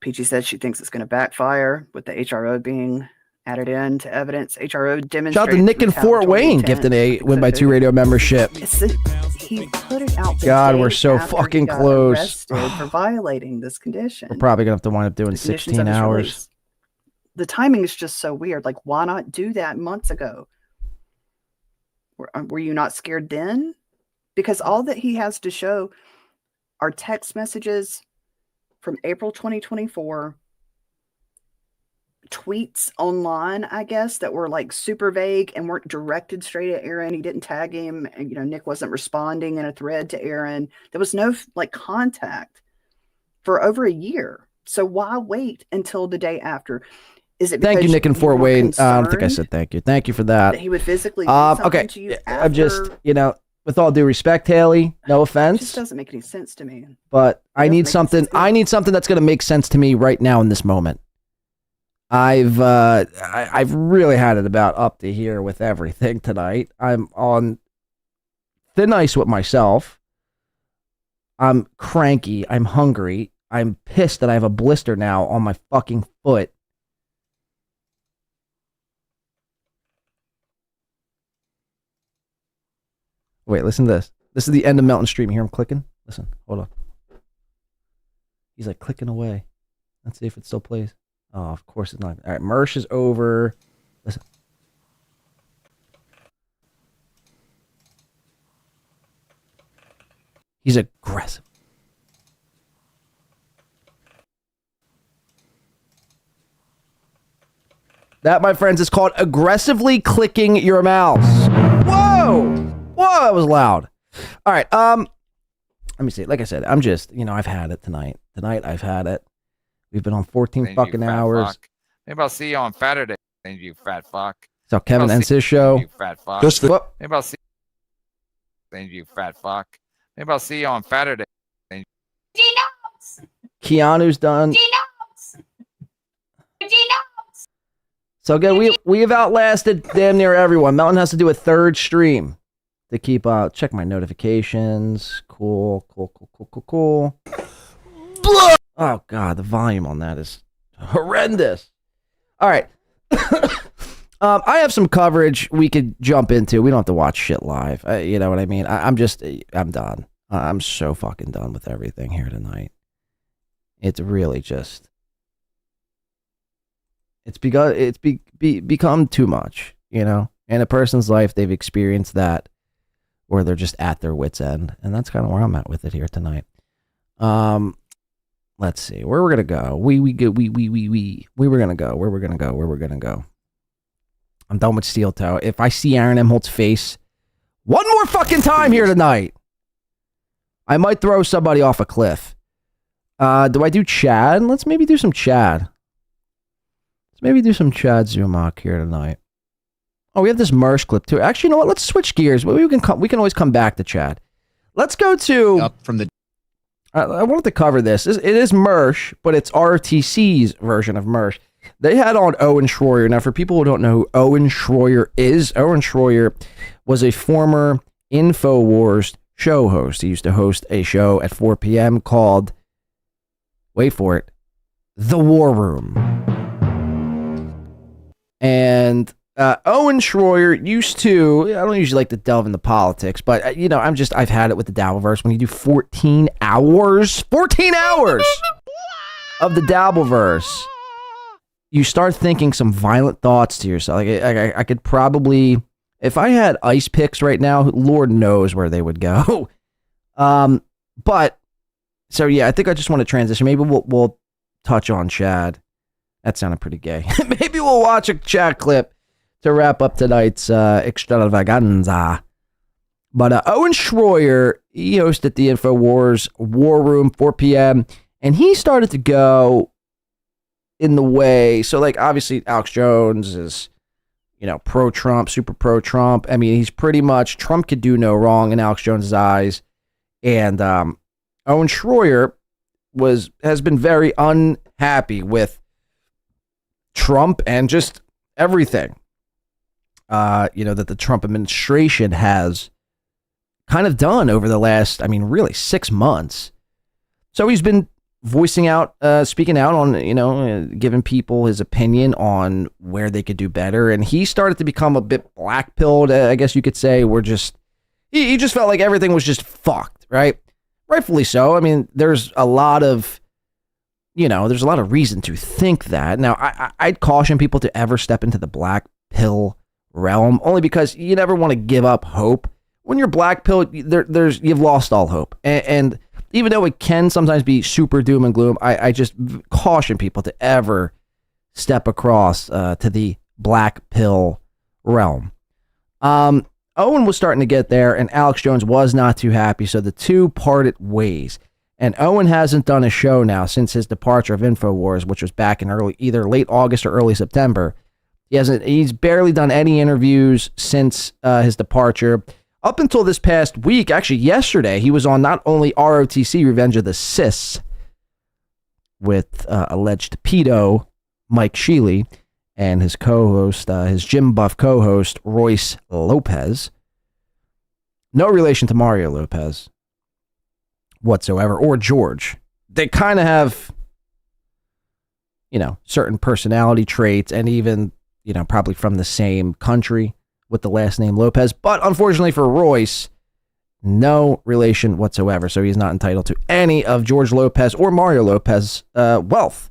S10: Peachy says she thinks it's going to backfire with the HRO being added in to evidence. HRO demonstrates.
S1: Shout out to Nick in Fort Wayne gifting a Win by 2 radio membership.
S10: He put it out.
S1: God, we're so fucking close.
S10: Arrested for violating this condition.
S1: We're probably gonna have to wind up doing 16 hours.
S10: The timing is just so weird. Like, why not do that months ago? Were you not scared then? Because all that he has to show are text messages from April 2024. Tweets online, I guess, that were like super vague and weren't directed straight at Aaron. He didn't tag him. And, Nick wasn't responding in a thread to Aaron. There was no contact for over a year. So why wait until the day after? Is it?
S1: Thank you, Nick in Fort Wayne. I don't think I said thank you. Thank you for that.
S10: He would physically do something to you after.
S1: I'm just, with all due respect, Haley, no offense.
S10: It just doesn't make any sense to me.
S1: But I need something. I need something that's going to make sense to me right now in this moment. I've really had it about up to here with everything tonight. I'm on thin ice with myself. I'm cranky. I'm hungry. I'm pissed that I have a blister now on my fucking foot. Wait, listen to this. This is the end of Melton stream. You hear him clicking? Listen, hold on. He's like clicking away. Let's see if it still plays. Oh, of course it's not. All right, Mersh is over. Listen. He's aggressive. That, my friends, is called aggressively clicking your mouse. Whoa! Whoa, that was loud. All right, let me see. Like I said, I'm just, I've had it tonight. Tonight, I've had it. We've been on 14 fucking hours.
S16: Fuck. Maybe I'll see you on Saturday, you fat fuck.
S1: So Kevin ends his show.
S16: You fat fuck. Maybe I'll see you fat fuck. Maybe I'll see you on Saturday.
S1: Keanu's done. So again, we have outlasted damn near everyone. Melton has to do a third stream to keep check my notifications. Cool. Oh God, the volume on that is horrendous. All right. I have some coverage we could jump into. We don't have to watch shit live. You know what I mean? I'm done. I'm so fucking done with everything here tonight. It's really just, it's become too much, you know? In a person's life, they've experienced that where they're just at their wit's end. And that's kind of where I'm at with it here tonight. Let's see where we're going to go. Where we're going to go. I'm done with Steel Toe. If I see Aaron Emholt's face one more fucking time here tonight, I might throw somebody off a cliff. Do I do Chad? Let's maybe do some Chad. Zumach here tonight. Oh, we have this Mersh clip too. Actually, you know what? Let's switch gears. We can always come back to Chad. Let's go to
S5: up from the.
S1: I wanted to cover this. It is Mersh, but it's RTC's version of Mersh. They had on Owen Schroyer. Now, for people who don't know who Owen Schroyer is, Owen Schroyer was a former InfoWars show host. He used to host a show at 4 p.m. called, wait for it, The War Room. And Owen Schroyer used to, I don't usually like to delve into politics, but, you know, I've had it with the Dabbleverse. When you do 14 hours of the Dabbleverse, you start thinking some violent thoughts to yourself. Like I could probably, if I had ice picks right now, Lord knows where they would go. But so yeah, I think I just want to transition. Maybe we'll touch on Chad. That sounded pretty gay. Maybe we'll watch a Chad clip to wrap up tonight's extravaganza. But Owen Schroyer, he hosted the InfoWars War Room, 4 p.m. and he started to go in the way. So, like, obviously, Alex Jones is, you know, pro-Trump, super pro-Trump. I mean, he's pretty much, Trump could do no wrong in Alex Jones's eyes. And Owen Schroyer has been very unhappy with Trump and just everything, you know, that the Trump administration has kind of done over the last, I mean, really 6 months. So he's been voicing out, speaking out on, you know, giving people his opinion on where they could do better. And he started to become a bit black-pilled, I guess you could say. He just felt like everything was just fucked, right? Rightfully so. I mean, there's a lot of reason to think that. Now, I'd caution people to ever step into the black pill realm, only because you never want to give up hope. When you're black pill, you've lost all hope. And even though it can sometimes be super doom and gloom, I just caution people to ever step across to the black pill realm. Owen was starting to get there, and Alex Jones was not too happy, so the two parted ways. And Owen hasn't done a show now since his departure of InfoWars, which was back in either late August or early September. He's barely done any interviews since his departure. Up until this past week, actually yesterday, he was on not only ROTC Revenge of the Sis with alleged pedo Mike Sheely and his co-host, his gym buff co-host, Royce Lopez. No relation to Mario Lopez whatsoever, or George. They kind of have, you know, certain personality traits, and even, you know, probably from the same country with the last name Lopez. But unfortunately for Royce, no relation whatsoever. So he's not entitled to any of George Lopez or Mario Lopez wealth.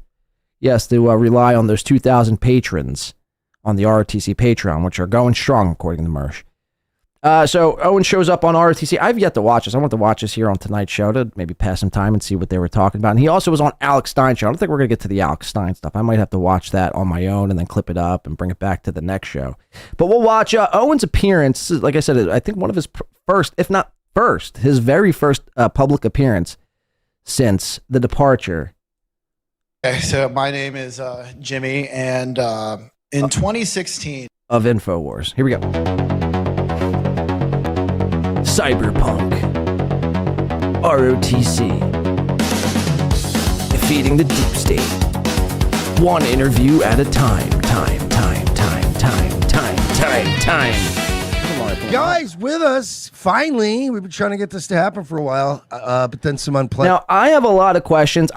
S1: He has to rely on those 2,000 patrons on the ROTC Patreon, which are going strong, according to Mersh. So Owen shows up on ROTC. I've yet to watch this. I want to watch this here on tonight's show to maybe pass some time and see what they were talking about. And he also was on Alex Stein's show. I don't think we're going to get to the Alex Stein stuff. I might have to watch that on my own and then clip it up and bring it back to the next show. But we'll watch Owen's appearance. Like I said, I think one of his first, if not first, his very first public appearance since the departure.
S12: Okay, so my name is Jimmy, and in 2016
S1: of InfoWars. Here we go. Cyberpunk. ROTC. Defeating the deep state. One interview at a time. Time. Come on,
S6: guys with us. Finally, we've been trying to get this to happen for a while, but then some unpleasant.
S1: Now, I have a lot of questions.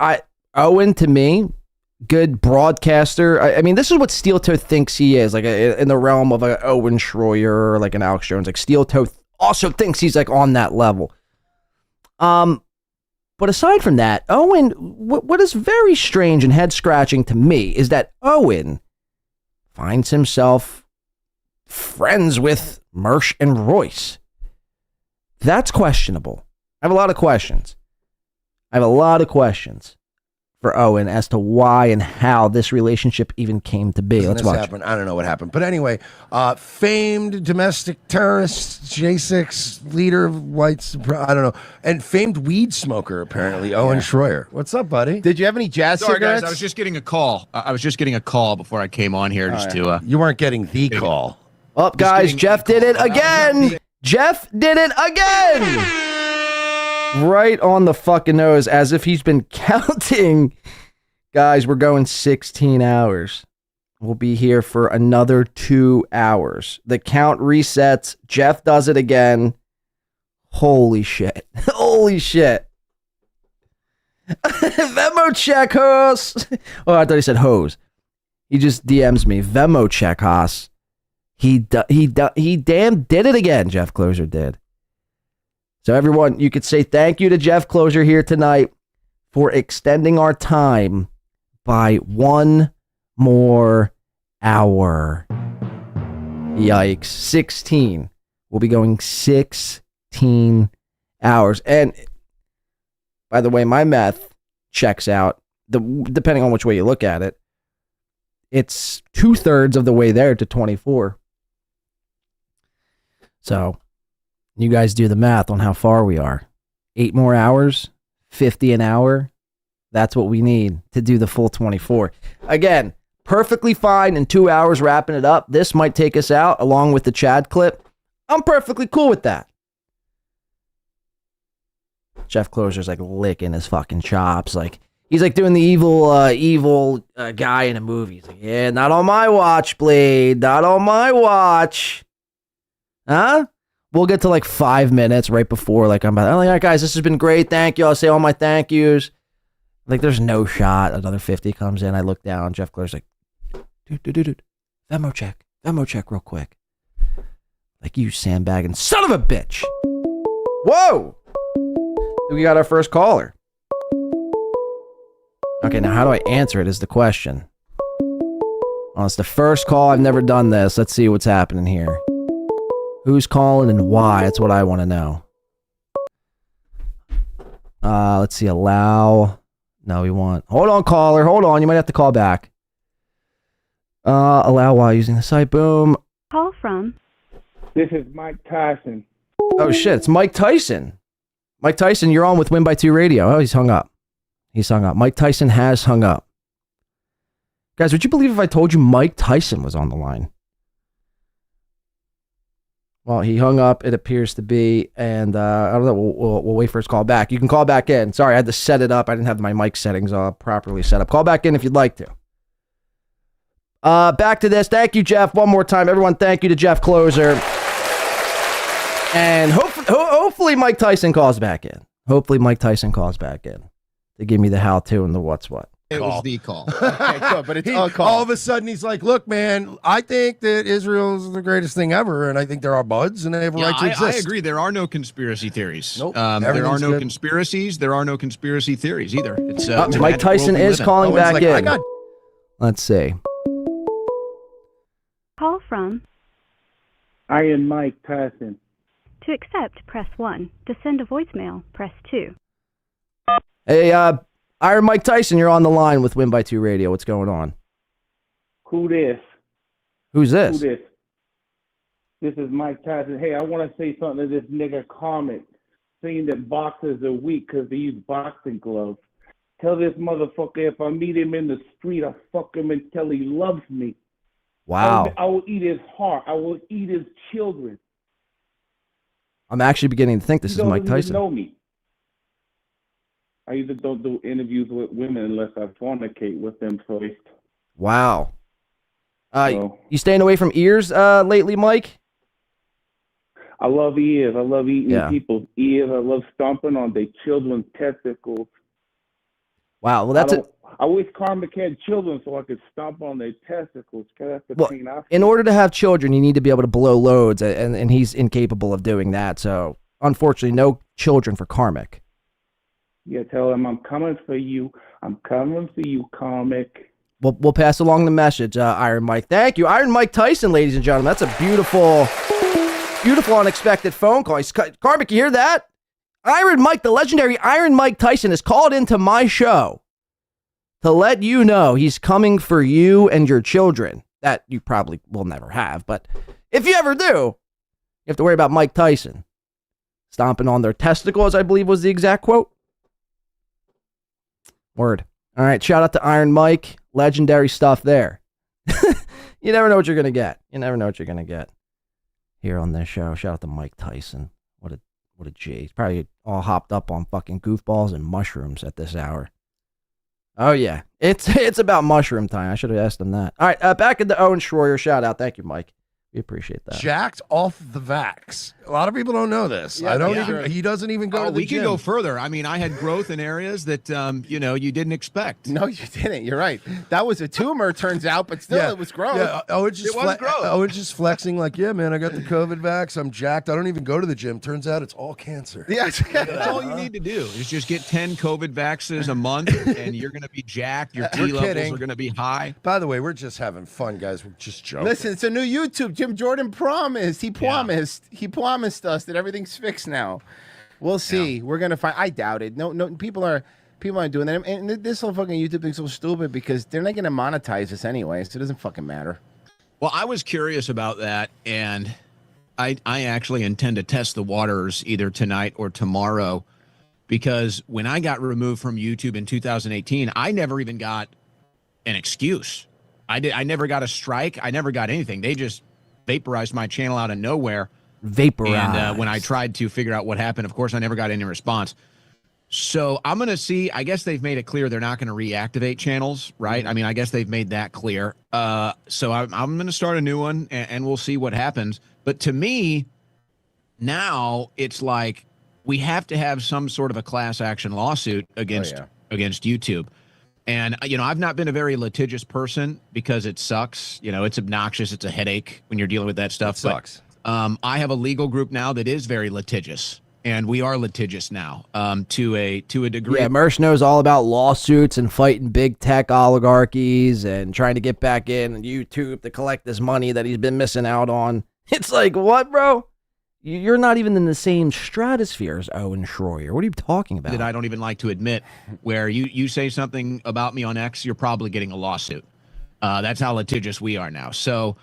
S1: Owen, to me, good broadcaster. I mean, this is what Steel Toe thinks he is, like in the realm of an Owen Schroyer or like an Alex Jones. Like Steel Toe also thinks he's like on that level. But aside from that, Owen, what is very strange and head scratching to me is that Owen finds himself friends with Mersh and Royce. That's questionable. I have a lot of questions. For Owen as to why and how this relationship even came to be. Let's watch.
S6: Happened. I don't know what happened. But anyway, famed domestic terrorist, J6 leader of whites, I don't know, and famed weed smoker, apparently, Owen Schroyer. What's up, buddy?
S5: Did you have any jazz
S2: Sorry,
S5: cigarettes?
S2: guys. I was just getting a call. Before I came on here to.
S6: You weren't getting the call.
S1: Oh, guys, Jeff did it again. Jeff did it again. Right on the fucking nose, as if he's been counting. Guys, we're going 16 hours. We'll be here for another 2 hours. The count resets. Jeff does it again. Holy shit. Holy shit. Venmo check, Haas. Oh, I thought he said hose. He just DMs me. Venmo check, Haas. He damn did it again. Jeff Closer did. So everyone, you could say thank you to Jeff Closer here tonight for extending our time by 1 more hour. Yikes. 16. We'll be going 16 hours. And by the way, my math checks out, depending on which way you look at it. It's 2/3 of the way there to 24. So you guys do the math on how far we are. 8 more hours, 50 an hour. That's what we need to do the full 24. Again, perfectly fine in 2 hours wrapping it up. This might take us out along with the Chad clip. I'm perfectly cool with that. Jeff Closer's like licking his fucking chops. Like he's like doing the evil guy in a movie. He's like, yeah, not on my watch, Blade. Not on my watch. Huh? We'll get to like 5 minutes right before, like, I'm like, all right, guys, this has been great. Thank you. I'll say all my thank yous. Like, there's no shot. Another 50 comes in. I look down. Jeff Closer's like, dude. Venmo check real quick. Like, you sandbagging son of a bitch. Whoa. We got our first caller. Okay, now how do I answer it is the question. Well, it's the first call. I've never done this. Let's see what's happening here. Who's calling and why? That's what I want to know. Let's see. Allow. No, we want. Hold on, caller. Hold on. You might have to call back. Allow while using the site. Boom.
S13: Call from.
S14: This is Mike Tyson.
S1: Oh, shit. It's Mike Tyson. Mike Tyson, you're on with Win by 2 Radio. Oh, he's hung up. Mike Tyson has hung up. Guys, would you believe if I told you Mike Tyson was on the line? Well, he hung up, it appears to be, and I don't know, we'll wait for his call back. You can call back in. Sorry, I had to set it up. I didn't have my mic settings properly set up. Call back in if you'd like to. Back to this. Thank you, Jeff. One more time. Everyone, thank you to Jeff Closer. And hopefully Mike Tyson calls back in. To give me the how-to and the what's what.
S2: It was the call.
S5: Okay, good, but it's a call.
S6: All of a sudden, he's like, look, man, I think that Israel's the greatest thing ever, and I think they're our buds, and they have a right to exist.
S2: I agree. There are no conspiracy theories.
S6: Nope.
S2: There are no
S6: good.
S2: conspiracies. There are no conspiracy theories either. It's
S1: Mike Tyson is calling back in. Let's see.
S13: Call from.
S14: I am Mike Tyson.
S13: To accept, press 1. To send a voicemail, press 2.
S1: Hey, Iron Mike Tyson, you're on the line with Win by 2 Radio. What's going on?
S14: Who this?
S1: Who's this?
S14: This is Mike Tyson. Hey, I want to say something to this nigga Comic, saying that boxers are weak because they use boxing gloves. Tell this motherfucker if I meet him in the street, I'll fuck him until he loves me.
S1: Wow.
S14: I will eat his heart. I will eat his children.
S1: I'm actually beginning to think this is Mike
S14: He doesn't
S1: Tyson.
S14: even know me. I either don't do interviews with women unless I fornicate with them first.
S1: Wow. You staying away from ears lately, Mike?
S14: I love ears. I love eating
S1: Yeah.
S14: people's ears. I love stomping on their children's testicles.
S1: Wow. Well, that's it.
S14: I wish Karmic had children so I could stomp on their testicles. 'Cause that's the
S1: Well,
S14: pain I
S1: in order to have children, you need to be able to blow loads, and he's incapable of doing that. So, unfortunately, no children for Karmic.
S14: Yeah, tell him I'm coming for you. I'm coming for you, Karmic.
S1: We'll pass along the message, Iron Mike. Thank you, Iron Mike Tyson, ladies and gentlemen. That's a beautiful, beautiful, unexpected phone call. Karmic, you hear that? Iron Mike, the legendary Iron Mike Tyson, has called into my show to let you know he's coming for you and your children. That you probably will never have, but if you ever do, you have to worry about Mike Tyson stomping on their testicles, I believe was the exact quote. Word. All right, shout out to Iron Mike. Legendary stuff there. You never know what you're going to get. You never know what you're going to get here on this show. Shout out to Mike Tyson. What a G. He's probably all hopped up on fucking goofballs and mushrooms at this hour. Oh, yeah. It's about mushroom time. I should have asked him that. All right, back into Owen Schroyer. Shout out. Thank you, Mike. We appreciate that.
S6: Jacked off the vax. A lot of people don't know this.
S2: Yeah,
S6: I don't
S2: yeah.
S6: even. He doesn't even go to the
S2: we
S6: gym.
S2: can go further. I mean, I had growth in areas that you didn't expect.
S5: No, you didn't. You're right. That was a tumor, turns out, but still, it was growth.
S6: Yeah,
S5: it was growth.
S6: just flexing like, yeah, man, I got the COVID vax. I'm jacked. I don't even go to the gym. Turns out it's all cancer.
S5: Yeah,
S2: that's all you need to do is just get 10 COVID vaxes a month, and you're going to be jacked. Your T
S6: We're
S2: levels
S6: kidding.
S2: are going to be high.
S6: By the way, we're just having fun, guys. We're just joking.
S5: Listen, it's a new YouTube. Jim Jordan promised. He promised. He promised us that everything's fixed now. We'll see. We're gonna find. I doubt it. No. People aren't doing that. And this whole fucking YouTube thing's so stupid because they're not gonna monetize this anyway, so it doesn't fucking matter.
S2: Well, I was curious about that, and I actually intend to test the waters either tonight or tomorrow, because when I got removed from YouTube in 2018, I never even got an excuse. I never got a strike. I never got anything. They just vaporized my channel out of nowhere.
S1: Vaporized.
S2: And when I tried to figure out what happened, of course, I never got any response. So I'm going to see. I guess they've made it clear they're not going to reactivate channels, right? I mean, I guess they've made that clear. So I'm going to start a new one, and we'll see what happens. But to me, now it's like we have to have some sort of a class action lawsuit against YouTube. And, I've not been a very litigious person because it sucks. It's obnoxious. It's a headache when you're dealing with that stuff.
S6: It sucks.
S2: But, I have a legal group now that is very litigious. And we are litigious now to a degree.
S1: Yeah, Mersh knows all about lawsuits and fighting big tech oligarchies and trying to get back in YouTube to collect this money that he's been missing out on. It's like, what, bro? You're not even in the same stratosphere as Owen Schroyer. What are you talking about?
S2: That I don't even like to admit, where you say something about me on X, you're probably getting a lawsuit. That's how litigious we are now. So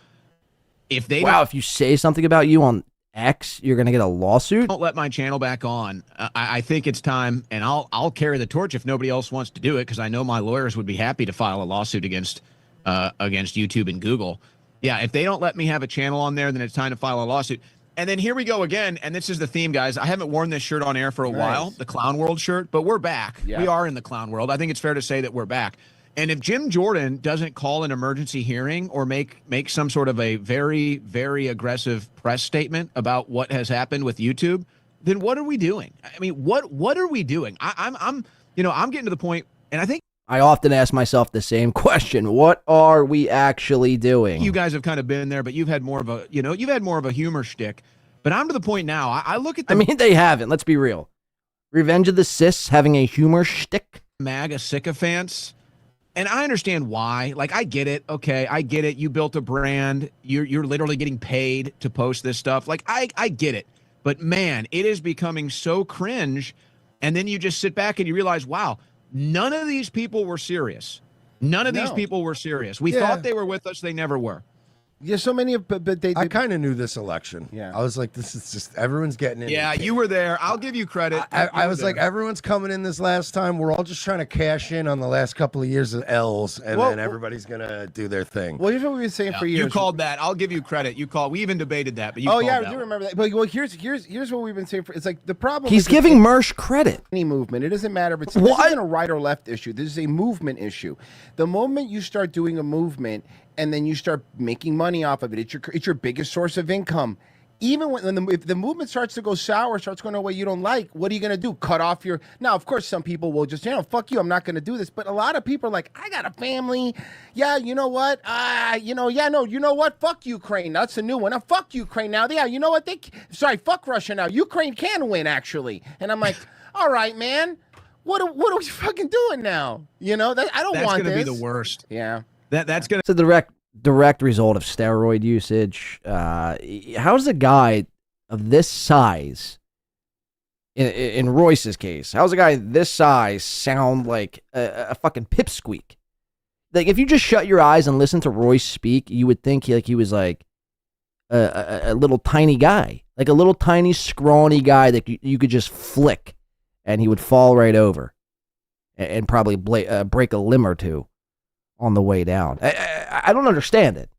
S2: if they
S1: if you say something about you on X, you're going to get a lawsuit?
S2: don't let my channel back on, I think it's time, and I'll carry the torch if nobody else wants to do it, because I know my lawyers would be happy to file a lawsuit against YouTube and Google. Yeah, if they don't let me have a channel on there, then it's time to file a lawsuit. And then here we go again, and this is the theme, guys. I haven't worn this shirt on air for a while, the Clown World shirt, but we're back.
S5: Yeah.
S2: We are in the Clown World. I think it's fair to say that we're back. And if Jim Jordan doesn't call an emergency hearing or make some sort of a very, very aggressive press statement about what has happened with YouTube, then what are we doing? I mean, what are we doing? I'm getting to the point, and I think
S1: I often ask myself the same question. What are we actually doing?
S2: you guys have kind of been there, but you've had more of a humor shtick. But I'm to the point now. I look at
S1: I mean, they haven't. Let's be real. Revenge of the Sis having a humor shtick.
S2: MAGA sycophants. And I understand why. Like, I get it. Okay, I get it. You built a brand. You're literally getting paid to post this stuff. Like, I get it. But, man, it is becoming so cringe. And then you just sit back and you realize, wow, none of these people were serious. None of these people were serious. We thought they were with us. They never were.
S5: Yeah, so many of, but they
S6: I kind of knew this election.
S5: Yeah.
S6: I was like, this is just, everyone's getting in.
S2: Yeah, you were there. I'll give you credit.
S6: I was like, everyone's coming in this last time. We're all just trying to cash in on the last couple of years of L's, and then everybody's going to do their thing.
S5: Well, here's what we've been saying for years.
S2: You called that. I'll give you credit. We even debated that, but you
S5: Oh
S2: called
S5: yeah,
S2: that
S5: I do
S2: one.
S5: remember that. But well, here's what we've been saying for. It's like the problem.
S1: He's giving Mersh credit.
S5: Any movement, it doesn't matter. But this isn't a right or left issue. This is a movement issue. The moment you start doing a movement and then you start making money off of it, it's your biggest source of income.
S6: even if the movement starts to go sour, starts going away you don't like, what are you going to do? Cut off your... Now, of course, some people will just, fuck you, I'm not going to do this. But a lot of people are like, I got a family. Yeah, you know what? You know what? Fuck Ukraine. That's a new one. Fuck Ukraine now. Yeah, you know what? Fuck Russia now. Ukraine can win, actually. And I'm like, all right, man. What are we fucking doing now? I don't want this.
S2: That's going to be the worst.
S6: Yeah.
S2: That's going
S1: to... It's a direct result of steroid usage. How's a guy of this size, in Royce's case, how's a guy this size sound like a fucking pipsqueak? Like, if you just shut your eyes and listen to Royce speak, you would think he was like a little tiny guy, like a little tiny scrawny guy that you could just flick and he would fall right over and probably break a limb or two on the way down. I don't understand it.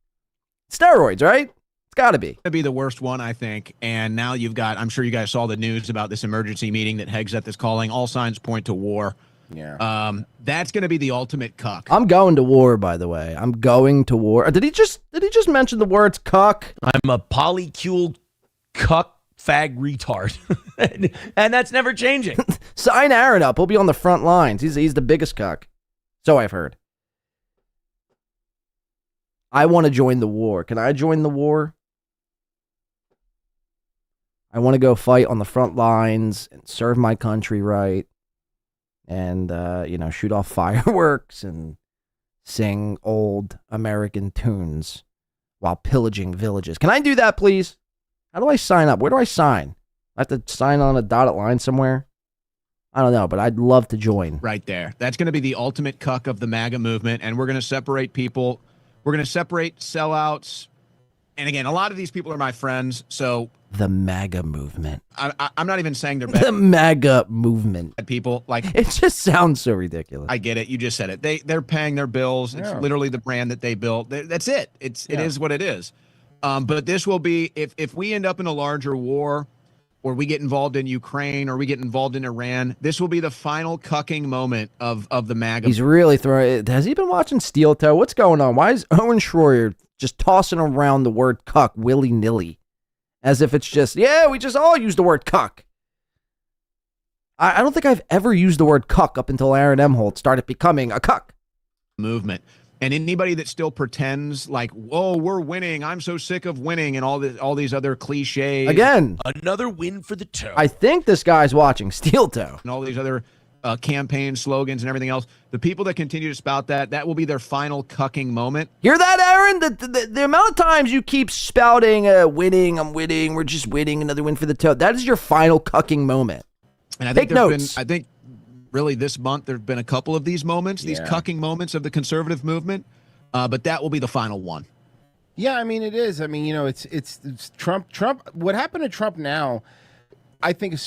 S1: Steroids, right? It's got to be.
S2: It'd be the worst one, I think. And now you've got, I'm sure you guys saw the news about this emergency meeting that Hegseth is calling. All signs point to war.
S6: Yeah.
S2: That's going to be the ultimate cuck.
S1: I'm going to war, by the way. I'm going to war. Did he just mention the words cuck?
S7: I'm a polycule cuck fag retard. And that's never changing.
S1: Sign Aaron up. He'll be on the front lines. He's the biggest cuck. So I've heard. I want to join the war. Can I join the war? I want to go fight on the front lines and serve my country right. And, shoot off fireworks and sing old American tunes while pillaging villages. Can I do that, please? How do I sign up? Where do I sign? I have to sign on a dotted line somewhere? I don't know, but I'd love to join.
S2: Right there. That's going to be the ultimate cuck of the MAGA movement, and we're going to separate people. We're going to separate sellouts. And again, a lot of these people are my friends, so...
S1: The MAGA movement.
S2: I'm not even saying they're bad.
S1: The MAGA movement.
S2: People, like...
S1: It just sounds so ridiculous.
S2: I get it. You just said it. They're paying their bills. It's literally the brand that they built. That's it. It is what it is. But this will be... If we end up in a larger war, or we get involved in Ukraine, or we get involved in Iran, this will be the final cucking moment of the MAGA.
S1: He's really throwing... Has he been watching Steel Toe? What's going on? Why is Owen Schroyer just tossing around the word cuck willy-nilly? As if it's just, we just all use the word cuck. I don't think I've ever used the word cuck up until Aaron Emholt started becoming a cuck.
S2: Movement. And anybody that still pretends like, whoa, we're winning, I'm so sick of winning, and all these other cliches.
S1: Again.
S7: Another win for the toe.
S1: I think this guy's watching Steel Toe.
S2: And all these other campaign slogans and everything else. The people that continue to spout that will be their final cucking moment.
S1: Hear that, Aaron? The amount of times you keep spouting, winning, I'm winning, we're just winning, another win for the toe. That is your final cucking moment.
S2: And I think I think really this month there have been a couple of these moments, these cucking moments of the conservative movement, but that will be the final one.
S6: Yeah, I mean, it is. I mean, it's Trump. What happened to Trump now, I think was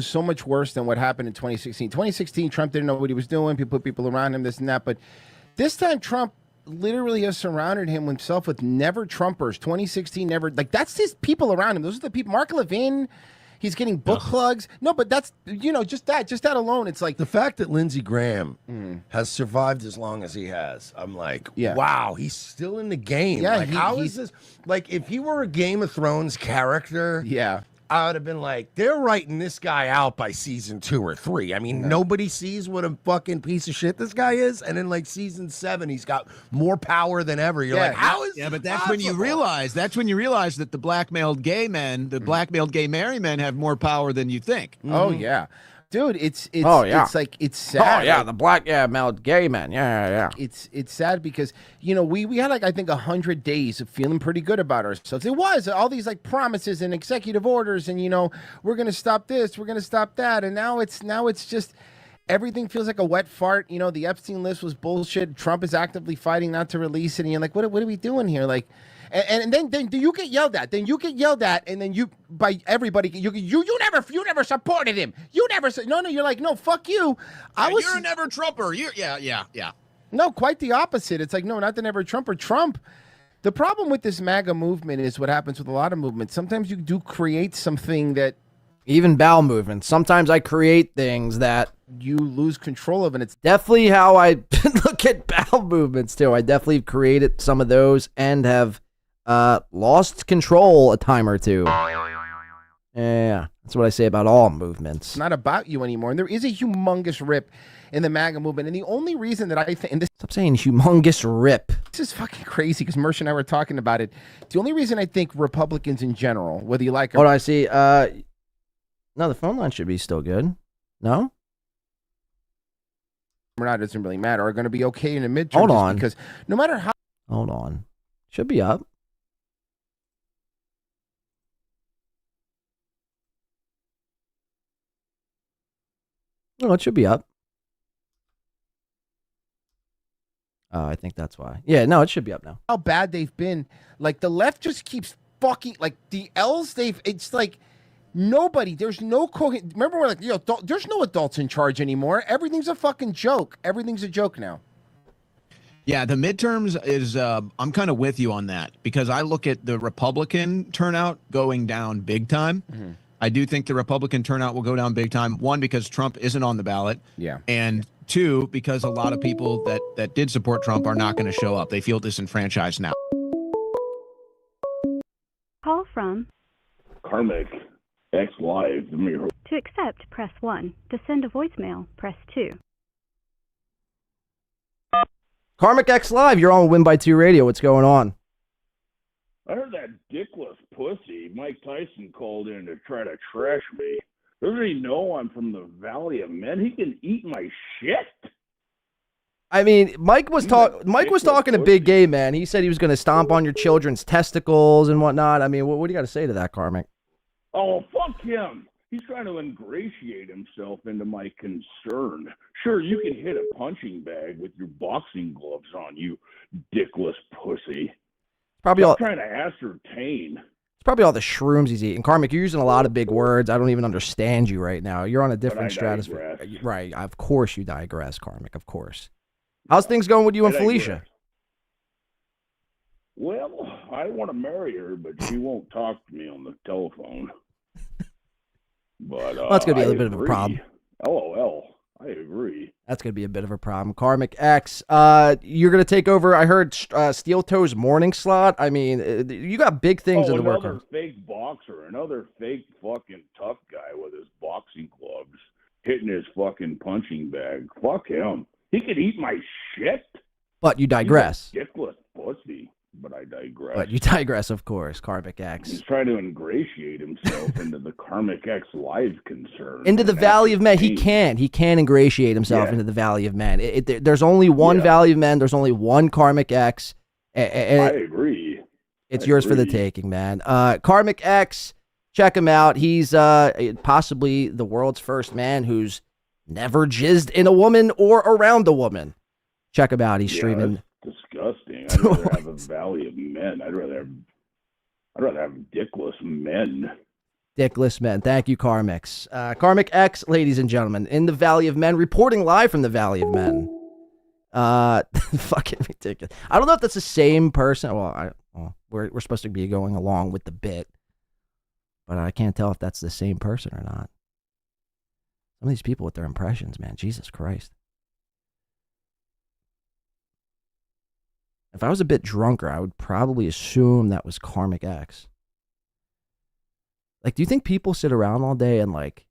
S6: so much worse than what happened in 2016. 2016, Trump didn't know what he was doing. People put people around him, this and that. But this time, Trump literally has surrounded himself with never Trumpers. 2016, never. Like, that's his people around him. Those are the people. Mark Levin, he's getting book plugs. No, but that's, just that alone. It's like the fact that Lindsey Graham has survived as long as he has. I'm like, wow, he's still in the game. Yeah, like, how is this? Like, if he were a Game of Thrones character, I would have been like, they're writing this guy out by season 2 or 3. I mean, nobody sees what a fucking piece of shit this guy is. And then like season 7, he's got more power than ever. You're like, how is
S2: but that's when you realize that the blackmailed gay men, the blackmailed gay married men have more power than you think.
S6: Oh, yeah. Dude, it's like, it's sad.
S1: Oh, yeah, the blackmailed gay men. Yeah.
S6: It's sad because, we had I think 100 days of feeling pretty good about ourselves. It was all these promises and executive orders and, we're going to stop this, we're going to stop that. And now it's just everything feels like a wet fart. The Epstein list was bullshit. Trump is actively fighting not to release it. And you're like, what are we doing here? Like, and then you get yelled at. Then you get yelled at, and then by everybody, you never supported him. You never said no. You're like, no, fuck you.
S2: You're a never Trumper. Yeah.
S6: No, quite the opposite. It's like, no, not the never Trumper. Trump. The problem with this MAGA movement is what happens with a lot of movements. Sometimes you do create something that,
S1: even bowel movements. Sometimes I create things that
S6: you lose control of, and it's
S1: definitely how I look at bowel movements too. I definitely created some of those and have lost control a time or two. Yeah, that's what I say about all movements.
S17: It's not about you anymore. And there is a humongous rip in the MAGA movement. And the only reason that I think, and this,
S1: stop saying humongous rip.
S17: This is fucking crazy because Mersh and I were talking about it. The only reason I think Republicans in general, whether you like
S1: Hold on, I see. No, the phone line should be still good. No?
S17: or not, it doesn't really matter, are going to be okay in the midterms.
S1: Hold on.
S17: Because no matter how.
S1: Hold on. Should be up. No, it should be up. I think that's why. Yeah, no, it should be up now.
S17: How bad they've been. Like, the left just keeps fucking, like, the L's, it's like, nobody, there's no, remember we're like, there's no adults in charge anymore. Everything's a fucking joke. Everything's a joke now.
S2: Yeah, the midterms is, I'm kind of with you on that, because I look at the Republican turnout going down big time.
S17: Mm-hmm.
S2: I do think the Republican turnout will go down big time. One, because Trump isn't on the ballot.
S17: Yeah.
S2: And two, because a lot of people that did support Trump are not going to show up. They feel disenfranchised now.
S13: Call from
S14: Karmic X Live.
S13: to accept, press 1. To send a voicemail, press 2.
S1: Karmic X Live, you're on Win by 2 Radio. What's going on?
S14: I heard that dickless pussy Mike Tyson called in to try to trash me. Doesn't he know I'm from the Valley of Men? He can eat my shit.
S1: I mean, Mike was talking a big game, man. He said he was going to stomp on your children's testicles and whatnot. I mean, what do you got to say to that, Karmic?
S14: Oh, fuck him. He's trying to ingratiate himself into my concern. Sure, you can hit a punching bag with your boxing gloves on, you dickless pussy.
S1: Probably all
S14: trying to ascertain.
S1: It's probably all the shrooms he's eating. Karmic, you're using a lot of big words. I don't even understand you right now. You're on a different stratosphere. Right. Of course you digress, Karmic. Of course. How's things going with you and Felicia?
S14: Well, I want to marry her, but she won't talk to me on the telephone. But
S1: well, that's going to be a little bit of a problem.
S14: LOL. I agree.
S1: That's going to be a bit of a problem. Karmic X, you're going to take over, I heard, Steel Toe's morning slot. I mean, you got big things in the work.
S14: Another fake boxer, another fake fucking tough guy with his boxing gloves hitting his fucking punching bag. Fuck him. He could eat my shit.
S1: But you digress.
S14: He's a dickless pussy, but I digress.
S1: But you digress, of course, Karmic X.
S14: He's trying to ingratiate himself into the Karmic X Live concern.
S1: Into the Valley of Men. He can ingratiate himself into the Valley of Men. There's only one Valley of Men. There's only one Karmic X.
S14: I agree.
S1: It's yours for the taking, man. Karmic X, check him out. He's possibly the world's first man who's never jizzed in a woman or around a woman. Check him out. He's streaming.
S14: That's disgusting. I'd rather have a Valley of Men. I'd rather have dickless men.
S1: Dickless men. Thank you, Karmix. Karmic X, ladies and gentlemen, in the Valley of Men, reporting live from the Valley of Men. Fucking ridiculous. I don't know if that's the same person. Well, we're supposed to be going along with the bit, but I can't tell if that's the same person or not. Some of these people with their impressions, man. Jesus Christ. If I was a bit drunker, I would probably assume that was Karmic X. Like, do you think people sit around all day and, like,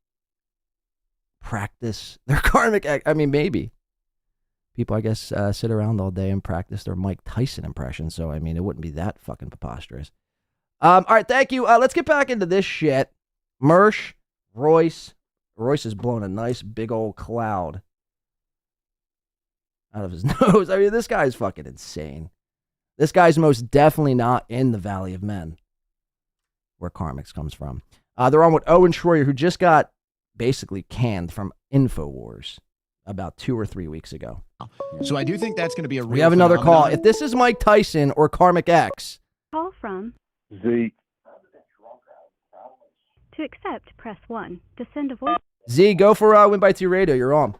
S1: practice their Karmic X? I mean, maybe. People, I guess, sit around all day and practice their Mike Tyson impressions. So, I mean, it wouldn't be that fucking preposterous. All right, thank you. Let's get back into this shit. Mersh, Royce. Royce has blown a nice big old cloud out of his nose. I mean, this guy is fucking insane. This guy's most definitely not in the Valley of Men, where Karmix comes from. They're on with Owen Schroyer, who just got basically canned from InfoWars about 2 or 3 weeks ago.
S2: So I do think that's going to be a real
S1: We have another
S2: phenomenon.
S1: call. If this is Mike Tyson or Karmic X.
S13: Call from
S14: Z.
S13: To accept, press 1. To send a voice.
S1: Z, go for Win by 2 Radio. You're on.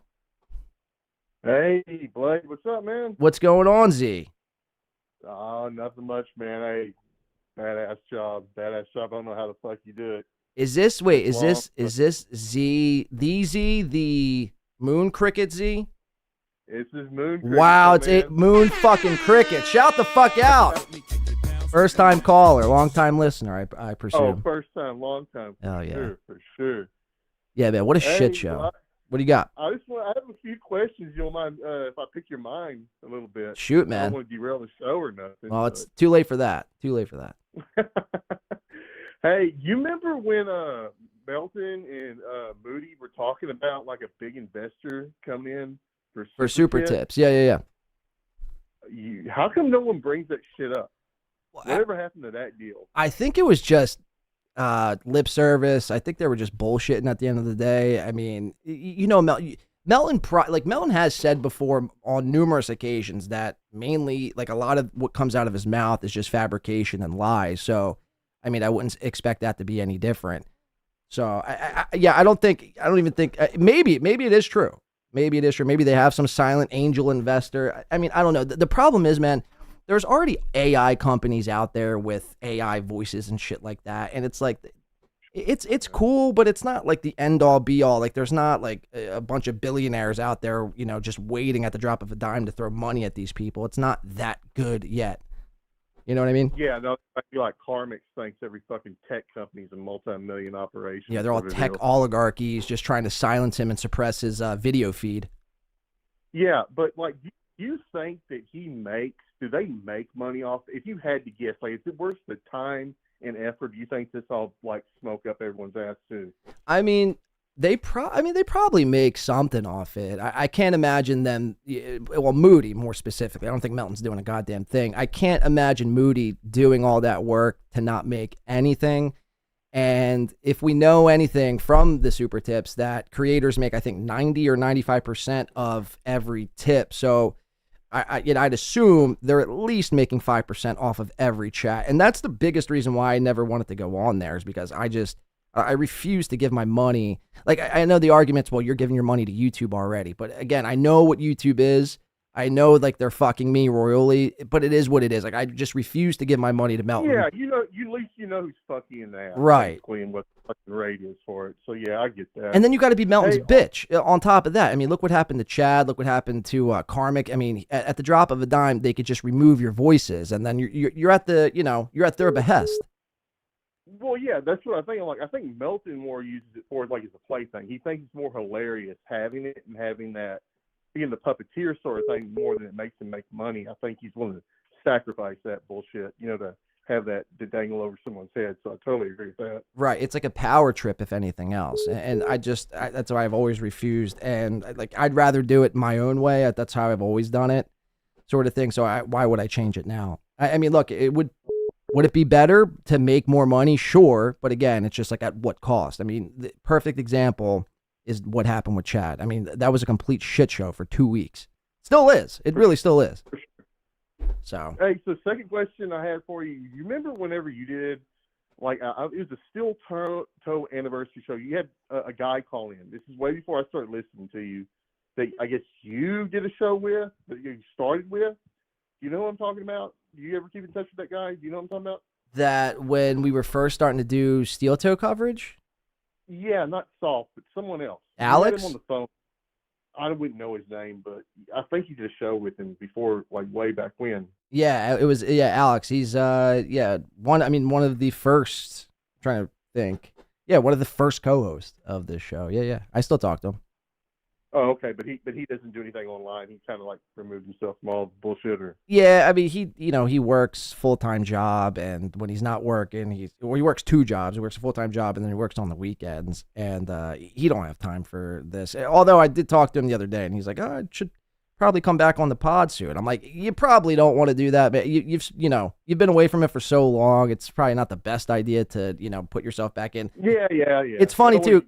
S19: Hey, Blake, what's up, man?
S1: What's going on, Z?
S19: Oh, nothing much, man. Hey, badass job. I don't know how the fuck you do it.
S1: Is this Z, the Moon Cricket Z?
S19: It's this Moon Cricket.
S1: Wow, it's
S19: man.
S1: a Moon fucking Cricket. Shout the fuck out. First time caller, long time listener, I
S19: Oh,
S1: presume.
S19: first time, long time.
S1: Oh, yeah.
S19: Sure, for sure.
S1: Yeah, man, what a
S19: Hey,
S1: shit show. What do you got?
S19: I have a few questions. You don't mind if I pick your mind a little bit?
S1: Shoot,
S19: I
S1: man.
S19: don't want to derail the show or nothing.
S1: Well, it's too late for that. Too late for that.
S19: Hey, you remember when Melton and Moody were talking about like a big investor coming in
S1: For super tips. Yeah.
S19: How come no one brings that shit up? Whatever happened to that deal?
S1: I think it was just lip service. I think they were just bullshitting at the end of the day. I mean, Melton has said before on numerous occasions that mainly like a lot of what comes out of his mouth is just fabrication and lies. So, I mean, I wouldn't expect that to be any different. So, I don't even think, maybe it is true. Maybe it is true. Maybe they have some silent angel investor. I mean, I don't know. The problem is, man, there's already AI companies out there with AI voices and shit like that. And it's like, it's cool, but it's not like the end all be all. Like there's not like a bunch of billionaires out there, just waiting at the drop of a dime to throw money at these people. It's not that good yet. You know what I mean?
S19: Yeah, no, I feel like Carmix thinks every fucking tech company's a multi-million operation.
S1: Yeah, they're all tech oligarchies just trying to silence him and suppress his video feed.
S19: Yeah, but like, do you think that do they make money off? If you had to guess, like, is it worth the time and effort? Do you think this all like smoke up everyone's ass too?
S1: I mean, they probably make something off it. I can't imagine them. Well, Moody more specifically. I don't think Melton's doing a goddamn thing. I can't imagine Moody doing all that work to not make anything. And if we know anything from the super tips, that creators make, I think, 90 or 95% of every tip. So I'd assume they're at least making 5% off of every chat. And that's the biggest reason why I never wanted to go on there, is because I refuse to give my money. Like, I know the arguments, well, you're giving your money to YouTube already. But again, I know what YouTube is. I know, like, they're fucking me royally, but it is what it is. Like, I just refuse to give my money to Melton.
S19: Yeah, at least you know who's fucking in the ass.
S1: Right.
S19: And what the fucking rate is for it. So, yeah, I get that.
S1: And then you got to be Melton's bitch on top of that. I mean, look what happened to Chad. Look what happened to Karmic. I mean, at the drop of a dime, they could just remove your voices, and then you're at their behest.
S19: Well, yeah, that's what I think. Like, I think Melton more uses it for like as a plaything. He thinks it's more hilarious having it and having that being the puppeteer sort of thing more than it makes him make money. I think he's willing to sacrifice that bullshit, to have that to dangle over someone's head. So I totally agree with that.
S1: Right. It's like a power trip, if anything else. And that's why I've always refused. And I'd rather do it my own way. That's how I've always done it, sort of thing. So why would I change it now? I mean, look, would it be better to make more money? Sure. But again, it's just like at what cost? I mean, the perfect example is what happened with Chad. I mean, that was a complete shit show for 2 weeks. Still is. It really still is. So.
S19: Hey, so second question I had for you. You remember whenever you did, like, it was a Steel Toe anniversary show. You had a guy call in. This is way before I started listening to you. That I guess you did a show with, that you started with. You know what I'm talking about? Do you ever keep in touch with that guy? Do you know what I'm talking about?
S1: That when we were first starting to do Steel Toe coverage?
S19: Yeah, not Soft, but someone else.
S1: Alex?
S19: You had him on the phone. I wouldn't know his name, but I think you did a show with him before, like way back when.
S1: Yeah, it was Alex. He's one of the first, I'm trying to think. Yeah, one of the first co-hosts of this show. Yeah. I still talk to him.
S19: Oh, okay, but he doesn't do anything online. He kind of like removed himself from all the bullshit, or
S1: yeah. I mean, he works full-time job, and when he's not working, he works 2 jobs. He works a full-time job, and then he works on the weekends, and he don't have time for this. Although I did talk to him the other day, and he's like, "Oh, I should probably come back on the pod soon." I'm like, "You probably don't want to do that, but you've been away from it for so long. It's probably not the best idea to put yourself back in."
S19: Yeah.
S1: It's funny too.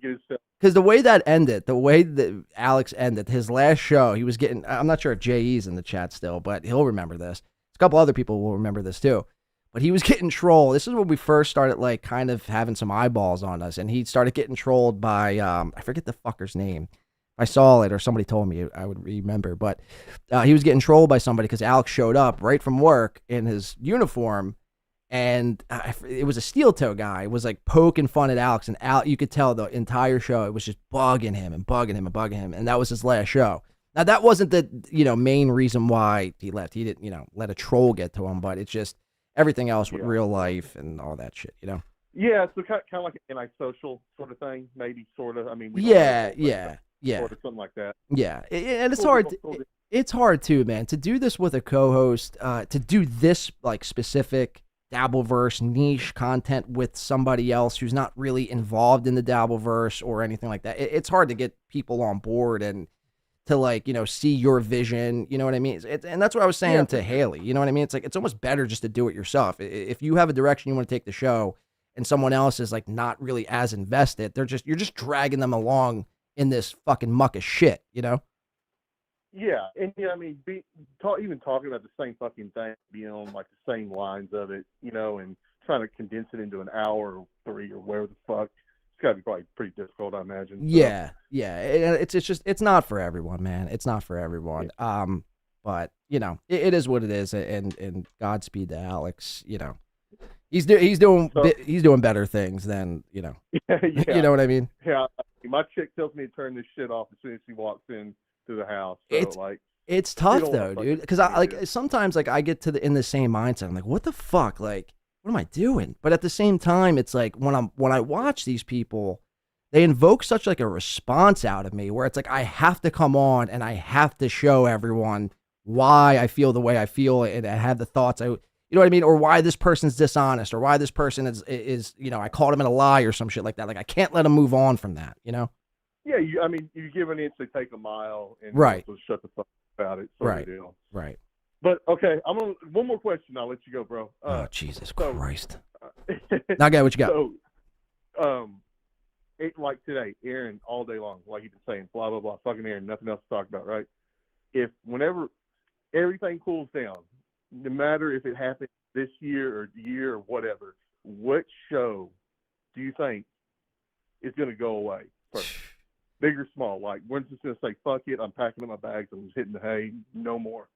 S1: Because the way that Alex ended his last show, he was getting, I'm not sure if J.E.'s in the chat still, but he'll remember this. A couple other people will remember this too. But he was getting trolled. This is when we first started like kind of having some eyeballs on us. And he started getting trolled by, I forget the fucker's name. I saw it or somebody told me, I would remember. But he was getting trolled by somebody because Alex showed up right from work in his uniform. And it was a Steel Toe guy. It was like poking fun at Alex, and you could tell the entire show it was just bugging him, and that was his last show. Now that wasn't the main reason why he left. He didn't let a troll get to him, but it's just everything else with real life and all that shit, you know?
S19: Yeah, so kind of like an antisocial sort of thing, maybe sort of. I mean, we don't
S1: Yeah,
S19: know,
S1: yeah.
S19: sort of something like that.
S1: Yeah, and it's
S19: Cool
S1: hard.
S19: deal, cool deal.
S1: It's hard too, man, to do this with a co-host. To do this like specific Dabbleverse niche content with somebody else who's not really involved in the Dabbleverse or anything like that. It's hard to get people on board and to like see your vision. You know what I mean? And that's what I was saying to Haley. You know what I mean? It's like it's almost better just to do it yourself. If you have a direction you want to take the show, and someone else is like not really as invested, you're just dragging them along in this fucking muck of shit, you know?
S19: Yeah, and I mean, even talking about the same fucking thing, being on like the same lines of it, and trying to condense it into an hour or 3 or whatever the fuck, it's got to be probably pretty difficult, I imagine. So.
S1: Yeah. It's not for everyone, man. It's not for everyone. But it is what it is, and Godspeed to Alex. He's doing better things than
S19: Yeah.
S1: You know what I mean?
S19: Yeah, my chick tells me to turn this shit off as soon as she walks in to the house. So
S1: it's tough though, dude. Because I sometimes I get in the same mindset. I'm like, what the fuck? Like, what am I doing? But at the same time, it's like when I watch these people, they invoke such like a response out of me where it's like I have to come on and I have to show everyone why I feel the way I feel and I have the thoughts you know what I mean? Or why this person's dishonest, or why this person is I called him in a lie or some shit like that. Like I can't let him move on from that,
S19: Yeah, you give an inch, they take a mile, and
S1: right.
S19: So shut the fuck about it. Sort of deal.
S1: Right.
S19: But okay, one more question. I'll let you go, bro.
S1: Oh Jesus Christ! Now, guy, what you got?
S19: So, like today, Aaron, all day long, like you've been saying, blah blah blah, fucking Aaron, nothing else to talk about, right? Whenever everything cools down, no matter if it happens this year or whatever, what show do you think is going to go away first? Big or small? Like, when's just going to say, fuck it, I'm packing up my bags, I'm just hitting the hay, no more?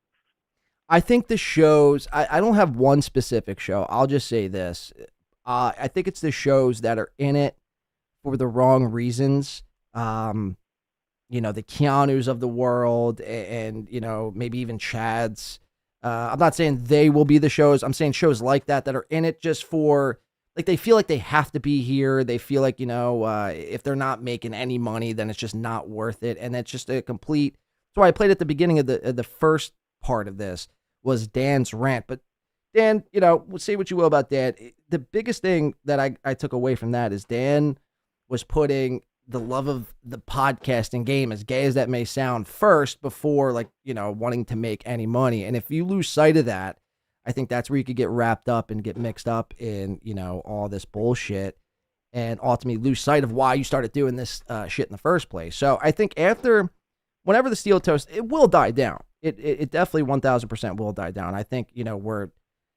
S1: I think the shows, I don't have one specific show. I'll just say this. I think it's the shows that are in it for the wrong reasons. The Keanus of the world and maybe even Chad's. I'm not saying they will be the shows. I'm saying shows like that are in it just for, like, they feel like they have to be here. They feel like, if they're not making any money, then it's just not worth it. And it's just a complete. That's why I played at the beginning of the first part of this was Dan's rant. But Dan, say what you will about Dan. The biggest thing that I took away from that is Dan was putting the love of the podcasting game, as gay as that may sound, first before wanting to make any money. And if you lose sight of that, I think that's where you could get wrapped up and get mixed up in, all this bullshit and ultimately lose sight of why you started doing this shit in the first place. So I think whenever the steel toast, it will die down. It definitely 1000% will die down. I think, we're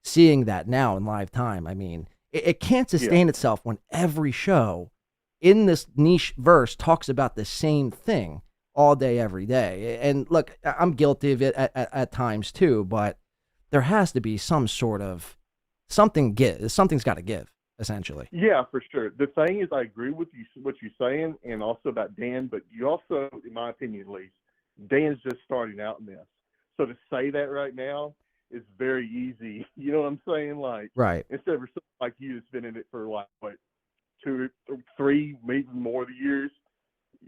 S1: seeing that now in live time. I mean, it can't sustain itself when every show in this niche verse talks about the same thing all day, every day. And look, I'm guilty of it at times too, but there has to be some sort of something's got to give, essentially.
S19: Yeah, for sure. The thing is, I agree with you, what you're saying, and also about Dan, but you also, in my opinion at least, Dan's just starting out in this. So to say that right now is very easy. You know what I'm saying? Like,
S1: right.
S19: Instead of something like you that's been in it for like, what, 2 or 3, maybe more years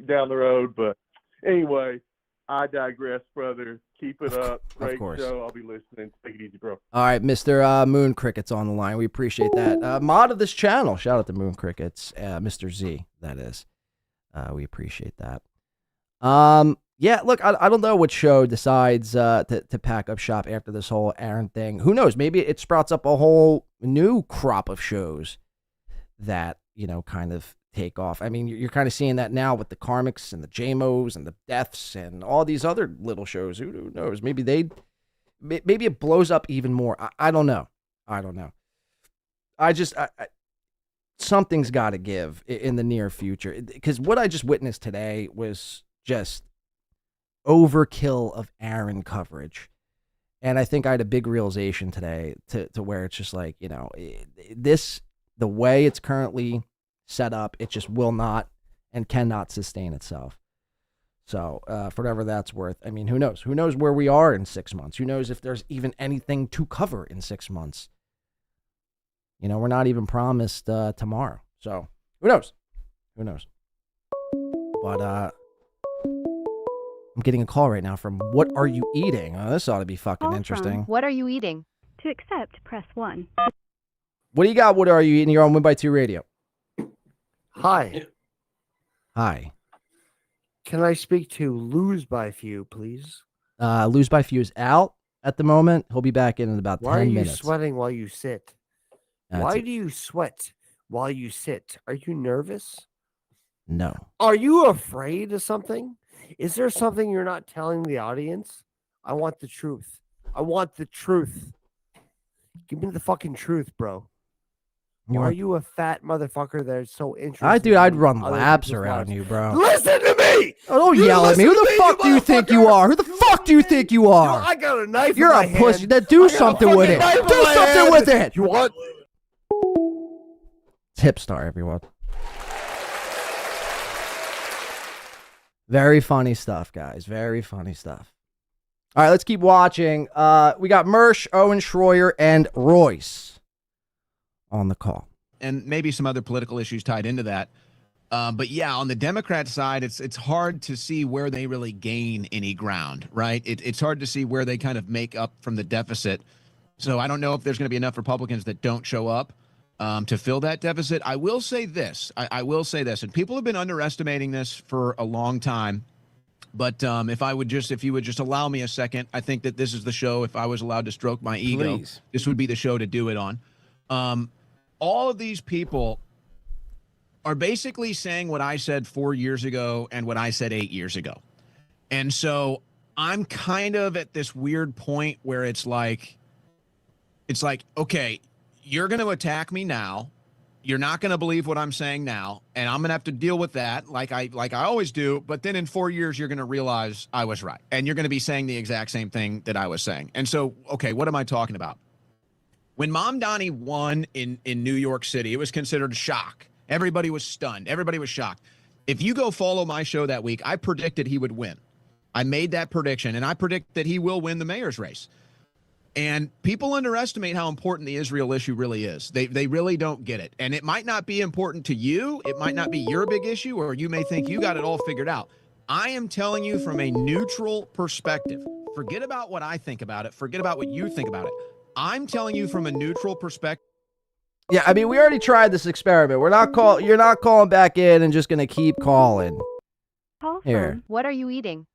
S19: down the road. But anyway, I digress, brother. Keep it up. Great show. I'll be listening. Take it easy, bro.
S1: All right, Mr. Moon Cricket's on the line. We appreciate that. Mod of this channel. Shout out to Moon Crickets, Mr. Z, that is. We appreciate that. Yeah, look, I don't know what show decides to pack up shop after this whole Aaron thing. Who knows? Maybe it sprouts up a whole new crop of shows that, kind of take off. I mean, you're kind of seeing that now with the Karmics and the JMOs and the Deaths and all these other little shows. Who knows? Maybe it blows up even more. I don't know. Something's got to give in the near future, because what I just witnessed today was just overkill of Aaron coverage. And I think I had a big realization today to where it's just like, the way it's currently set up, it just will not and cannot sustain itself. So for whatever that's worth, I mean, who knows? Who knows where we are in 6 months? Who knows if there's even anything to cover in 6 months? You know, we're not even promised tomorrow. So who knows? Who knows? But I'm getting a call right now from What Are You Eating? Oh, this ought to be fucking interesting.
S13: What are you eating? To accept, press 1.
S1: What do you got? What are you eating? You're on Win by 2 Radio.
S11: Hi.
S1: Hi.
S11: Can I speak to Lose by Few, please?
S1: Lose by Few is out at the moment. He'll be back in about 10
S11: Why are you
S1: minutes.
S11: sweating while you sit?
S1: That's
S11: Why
S1: it.
S11: do you sweat while you sit? Are you nervous?
S1: No.
S11: Are you afraid of something? Is there something you're not telling the audience? I want the truth. I want the truth. Give me the fucking truth, bro.
S1: You
S11: Why are
S1: want-
S11: you a fat motherfucker that is so interested?
S1: Dude, I'd
S11: in
S1: run
S11: other
S1: laps
S11: people's
S1: around
S11: lives?
S1: you, bro.
S11: Listen to me!
S1: Oh, don't
S11: You
S1: yell at me.
S11: listen
S1: Who
S11: to
S1: the fuck do you think you are? Who the fuck do you think you are?
S11: I got a knife.
S1: You're
S11: in
S1: a
S11: my
S1: pussy.
S11: hand.
S1: Then
S11: I
S1: do
S11: got a
S1: something with
S11: fucking
S1: it.
S11: knife in
S1: Do
S11: my
S1: something
S11: hand.
S1: with it.
S11: You want?
S1: Tip star, everyone. Very funny stuff, guys. Very funny stuff. All right, let's keep watching. We got Mersch, Owen Schroyer, and Royce on the call.
S2: And maybe some other political issues tied into that. But yeah, on the Democrat side, it's hard to see where they really gain any ground, right? It's hard to see where they kind of make up from the deficit. So I don't know if there's going to be enough Republicans that don't show up to fill that deficit. I will say this. I will say this, and people have been underestimating this for a long time. But if you would just allow me a second, I think that this is the show. If I was allowed to stroke my ego,
S17: Please.
S2: this would be the show to do it on. All of these people are basically saying what I said 4 years ago and what I said 8 years ago. And so I'm kind of at this weird point where it's like, okay, you're going to attack me now. You're not going to believe what I'm saying now, and I'm going to have to deal with that like I always do. But then in 4 years, you're going to realize I was right, and you're going to be saying the exact same thing that I was saying. And so, okay, what am I talking about? When Mom Donnie won in New York City, it was considered a shock. Everybody was stunned. Everybody was shocked. If you go follow my show that week, I predicted he would win. I made that prediction, and I predict that he will win the mayor's race. And people underestimate how important the Israel issue really is. They really don't get it. And it might not be important to you. It might not be your big issue, or you may think you got it all figured out. I am telling you from a neutral perspective. Forget about what I think about it. Forget about what you think about it. I'm telling you from a neutral perspective.
S1: Yeah, I mean, we already tried this experiment. You're not calling back in and just gonna keep calling.
S13: Call
S1: Here.
S13: from What Are You Eating?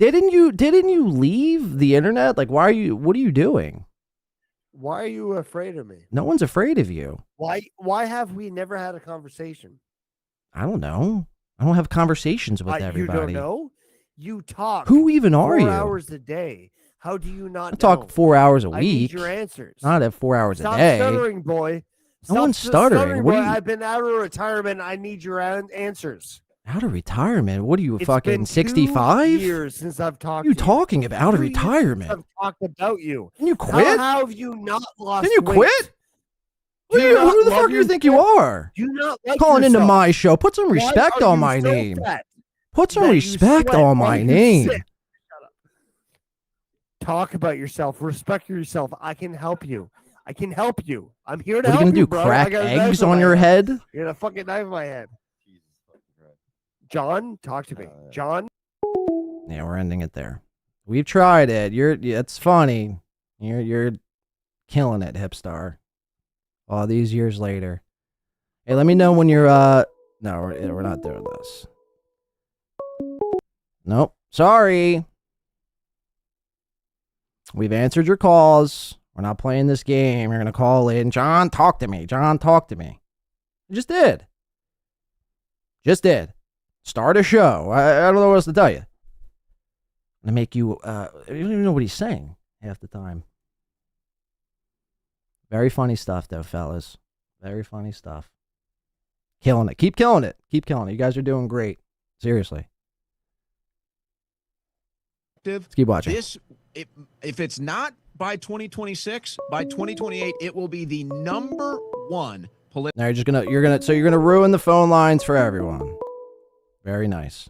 S1: Didn't you leave the internet? Like, what are you doing?
S11: Why are you afraid of me?
S1: No one's afraid of you.
S11: Why have we never had a conversation?
S1: I don't know. I don't have conversations with
S11: You
S1: everybody.
S11: don't know? You talk.
S1: Who even are
S11: 4
S1: you?
S11: hours a day. How do you not
S1: I talk 4 hours a
S11: I need
S1: week.
S11: your answers.
S1: Not at 4 hours
S11: Stop
S1: a day.
S11: stuttering, boy.
S1: No one's stuttering. What
S11: boy.
S1: are you-
S11: I've been out of retirement. I need your answers.
S1: Out of retirement? What are you,
S11: It's
S1: fucking
S11: been
S1: 65?
S11: 2 years since I've talked.
S1: What are you
S11: to
S1: talking about? Out of
S11: 2 years since
S1: retirement?
S11: I've talked about you.
S1: Can you quit?
S11: How have you not lost?
S1: Can you
S11: weight?
S1: quit?
S11: Do you not
S1: Who the
S11: love
S1: fuck do you think you
S11: yourself?
S1: are?
S11: Do you not like
S1: Calling into
S11: yourself?
S1: my show. Put some
S11: Why
S1: respect
S11: are
S1: on
S11: you
S1: my
S11: so
S1: name.
S11: fat
S1: Put some
S11: that you
S1: respect
S11: sweat
S1: on
S11: while
S1: my
S11: you
S1: name.
S11: sit? Shut up. Talk about yourself. Respect yourself. I can help you. I can help you. I'm here to
S1: What are you
S11: help
S1: gonna do?
S11: bro.
S1: Crack
S11: I got a knife
S1: eggs
S11: in
S1: on
S11: my
S1: your head?
S11: You got a fucking knife in my head. John, talk to me. John.
S1: Yeah, we're ending it there. We've tried it. It's funny. You're killing it, Hipstar. All these years later. Hey, let me know when you're no, we're not doing this. Nope. Sorry. We've answered your calls. We're not playing this game. You're gonna call in. John, talk to me. John, talk to me. You just did. Just did. Start a show. I don't know what else to tell you. To make you, you don't even know what he's saying half the time. Very funny stuff, though, fellas. Very funny stuff. Killing it. Keep killing it. Keep killing it. You guys are doing great. Seriously. Let's keep watching.
S2: If it's not by 2026, by 2028, it will be the number one political.
S1: Now you're gonna ruin the phone lines for everyone. Very nice.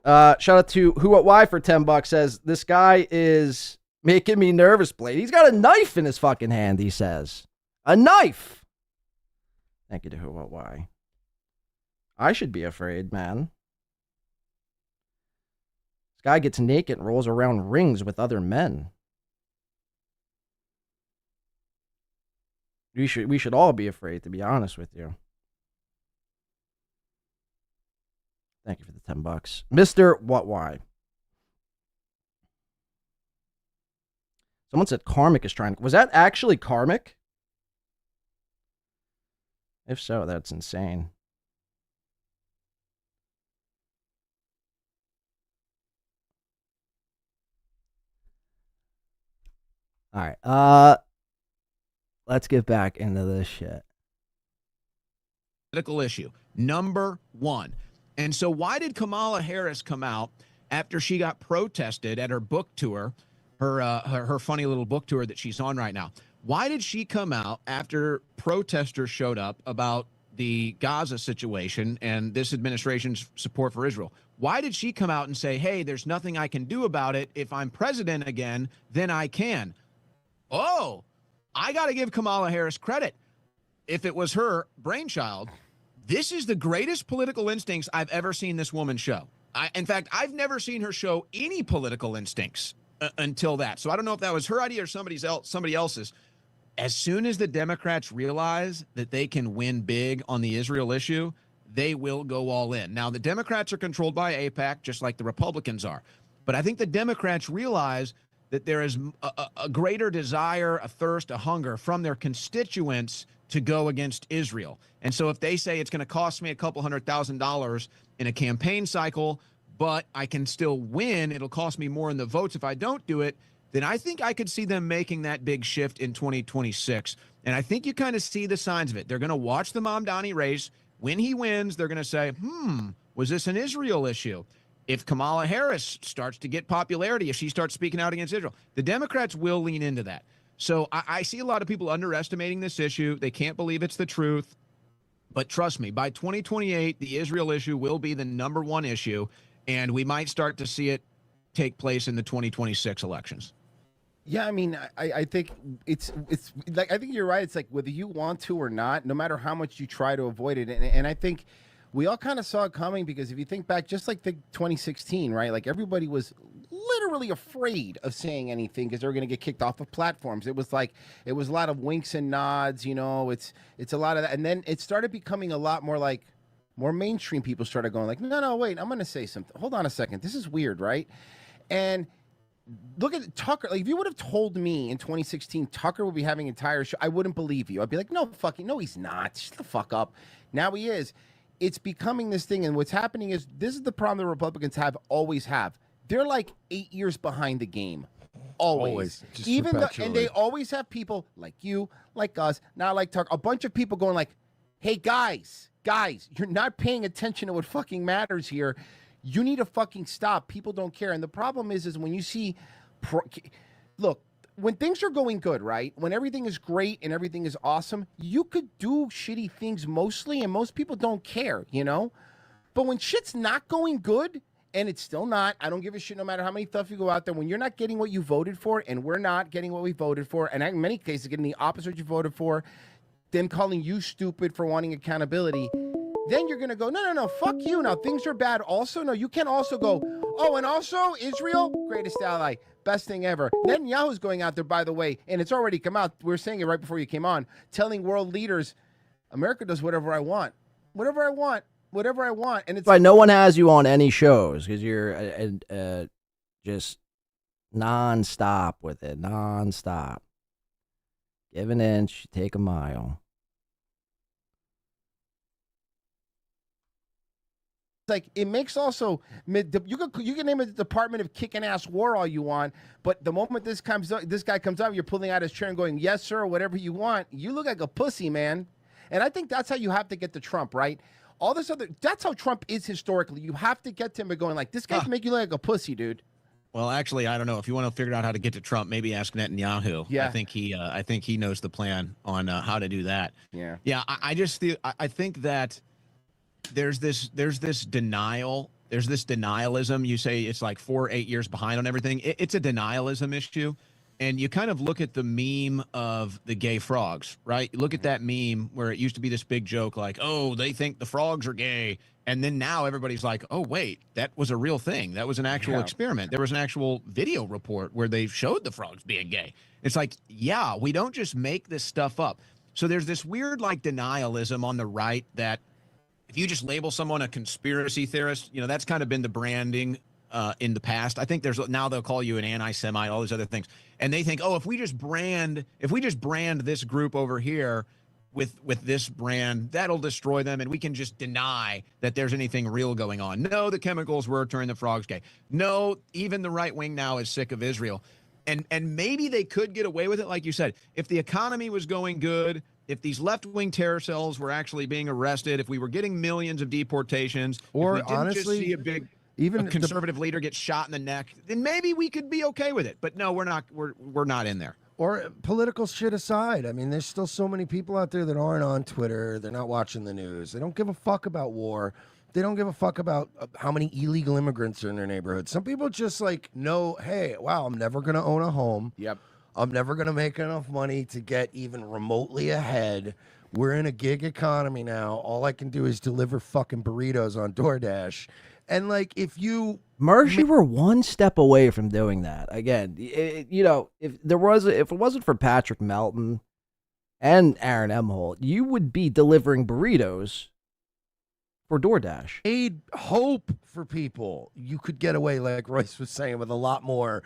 S1: Shout out to Who What Why for $10. Says this guy is Making me nervous, Blade. He's got a knife in his fucking hand, he says. A knife! Thank you to who, what, why. I should be afraid, man. This guy gets naked and rolls around rings with other men. We should all be afraid, to be honest with you. Thank you for the $10. Mr. What, why? Someone said Karmic is trying. Was that actually Karmic? If so, that's insane. All right. Let's get back into this shit.
S2: Political issue number one. And so why did Kamala Harris come out after she got protested at her book tour, her funny little book tour that she's on right now? Why did she come out after protesters showed up about the Gaza situation and this administration's support for Israel? Why did she come out and say, hey, there's nothing I can do about it. If I'm president again, then I can? Oh, I got to give Kamala Harris credit. If it was her brainchild, this is the greatest political instincts I've ever seen this woman show. In fact, I've never seen her show any political instincts until that. So I don't know if that was her idea or somebody else's. As soon as the Democrats realize that they can win big on the Israel issue, they will go all in. Now, the Democrats are controlled by AIPAC, just like the Republicans are. But I think the Democrats realize that there is a greater desire, a thirst, a hunger from their constituents to go against Israel. And so if they say it's going to cost me a couple $100,000 in a campaign cycle, but I can still win, it'll cost me more in the votes if I don't do it, then I think I could see them making that big shift in 2026. And I think you kind of see the signs of it. They're going to watch the Mamdani race. When he wins, they're going to say, was this an Israel issue? If Kamala Harris starts to get popularity, if she starts speaking out against Israel, the Democrats will lean into that. So I see a lot of people underestimating this issue. They can't believe it's the truth. But trust me, by 2028, the Israel issue will be the number one issue, and we might start to see it take place in the 2026 elections.
S17: Yeah, I mean, I think it's like, I think you're right. It's like whether you want to or not, no matter how much you try to avoid it. And I think we all kind of saw it coming, because if you think back, just like the 2016, right? Like everybody was literally afraid of saying anything because they were going to get kicked off of platforms. It was like, it was a lot of winks and nods, you know, it's a lot of that. And then it started becoming a lot more like, more mainstream people started going like, no, wait, I'm going to say something. Hold on a second. This is weird, right? And look at Tucker. Like, if you would have told me in 2016 Tucker would be having an entire show, I wouldn't believe you. I'd be like, no, he's not. Shut the fuck up. Now he is. It's becoming this thing, and what's happening is this is the problem the Republicans always have. They're like 8 years behind the game. Always. Even though, and they always have people like you, like us, not like Tucker, a bunch of people going like, hey, guys, you're not paying attention to what fucking matters here. You need to fucking stop. People don't care. And the problem is when you see, look, when things are going good, right? When everything is great and everything is awesome, you could do shitty things mostly, and most people don't care, you know? But when shit's not going good, and it's still not, I don't give a shit no matter how many stuff you go out there, when you're not getting what you voted for, and we're not getting what we voted for, and in many cases getting the opposite you voted for, them calling you stupid for wanting accountability, then you're going to go, no, fuck you. Now, things are bad also. No, you can also go, oh, and also Israel, greatest ally, best thing ever. Netanyahu's going out there, by the way, and it's already come out. We were saying it right before you came on, telling world leaders, America does whatever I want. Whatever I want. And it's
S1: right. No one has you on any shows because you're just nonstop with it. Nonstop. Give an inch, take a mile.
S17: Like, it makes also, you can name it the Department of Kicking Ass War all you want, but the moment this guy comes out, you're pulling out his chair and going, yes, sir, whatever you want, you look like a pussy, man. And I think that's how you have to get to Trump, right? All this other, that's how Trump is historically. You have to get to him by going like, this guy's making you look like a pussy, dude.
S2: Well, actually, I don't know. If you want to figure out how to get to Trump, maybe ask Netanyahu.
S17: Yeah.
S2: I think he knows the plan on how to do that.
S17: Yeah.
S2: Yeah. I think that there's this denial there's this denialism. You say it's like 4 or 8 years behind on everything. It's a denialism issue. And you kind of look at the meme of the gay frogs, right? You look at that meme where it used to be this big joke like, oh, they think the frogs are gay. And then now everybody's like, oh, wait, that was a real thing. That was an actual experiment. There was an actual video report where they showed the frogs being gay. It's like, yeah, we don't just make this stuff up. So there's this weird like denialism on the right that if you just label someone a conspiracy theorist, you know, that's kind of been the branding in the past. I think now they'll call you an anti-Semite, all these other things. And they think, oh, if we just brand this group over here with this brand, that'll destroy them, and we can just deny that there's anything real going on. No, the chemicals were turning the frogs gay. No, even the right wing now is sick of Israel. And maybe they could get away with it, like you said, if the economy was going good, if these left-wing terror cells were actually being arrested, if we were getting millions of deportations,
S6: or
S2: if we didn't
S6: honestly,
S2: just see a big
S6: even
S2: a conservative leader get shot in the neck, then maybe we could be okay with it. But no, we're not. We're not in there.
S6: Or political shit aside, I mean, there's still so many people out there that aren't on Twitter. They're not watching the news. They don't give a fuck about war. They don't give a fuck about how many illegal immigrants are in their neighborhood. Some people just like know, hey, wow, I'm never going to own a home.
S17: Yep.
S6: I'm never going to make enough money to get even remotely ahead. We're in a gig economy now. All I can do is deliver fucking burritos on DoorDash. And like, if you
S1: you were one step away from doing that. Again, you know, if it wasn't for Patrick Melton and Aaron Emholt, you would be delivering burritos for DoorDash.
S6: Made hope for people. You could get away, like Royce was saying, with a lot more.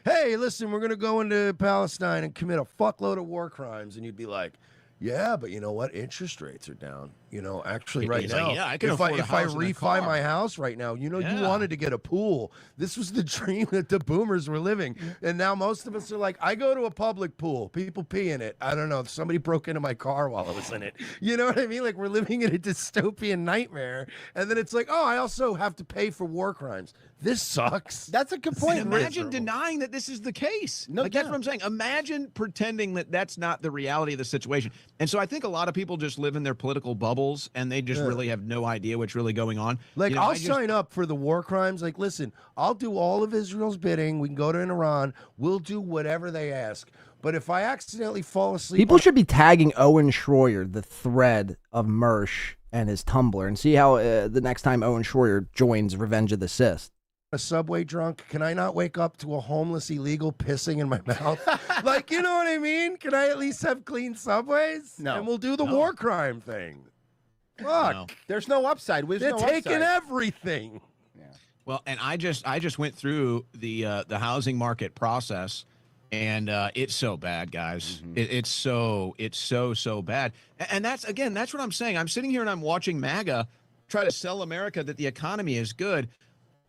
S6: Hey, listen, we're going to go into Palestine and commit a fuckload of war crimes. And you'd be like, yeah, but you know what? Interest rates are down. You know, actually right
S2: He's
S6: now,
S2: like, yeah, I can
S6: if
S2: afford a
S6: I
S2: house and a
S6: refi
S2: car.
S6: my house right now, you know, you
S2: Yeah.
S6: wanted to get a pool. This was the dream that the boomers were living. And now most of us are like, I go to a public pool. People pee in it. I don't know. If somebody broke into my car while I was in it. You know what I mean? Like, we're living in a dystopian nightmare. And then it's like, oh, I also have to pay for war crimes. This sucks.
S17: That's a good point.
S2: And imagine denying that this is the case.
S17: No
S2: like, that's
S17: doubt.
S2: what I'm saying. Imagine pretending that that's not the reality of the situation. And so I think a lot of people just live in their political bubbles and they just really have no idea what's really going on.
S6: Like,
S2: You know,
S6: I'll sign up for the war crimes. Like, listen, I'll do all of Israel's bidding. We can go to Iran. We'll do whatever they ask. But if I accidentally fall asleep,
S1: People should be tagging Owen Schroyer, the thread of Mersh and his Tumblr, and see how the next time Owen Schroyer joins Revenge of the Sith.
S6: a subway drunk, can I not wake up to a homeless illegal pissing in my mouth? Like, you know what I mean? Can I at least have clean subways?
S17: No.
S6: And we'll do the war crime thing. Fuck.
S17: There's no upside. There's
S6: They're
S17: no
S6: taking
S17: upside.
S6: everything.
S2: Well, and I just went through the housing market process, and it's so bad, guys. It's so bad. And that's what I'm saying. I'm sitting here and I'm watching MAGA try to sell America that the economy is good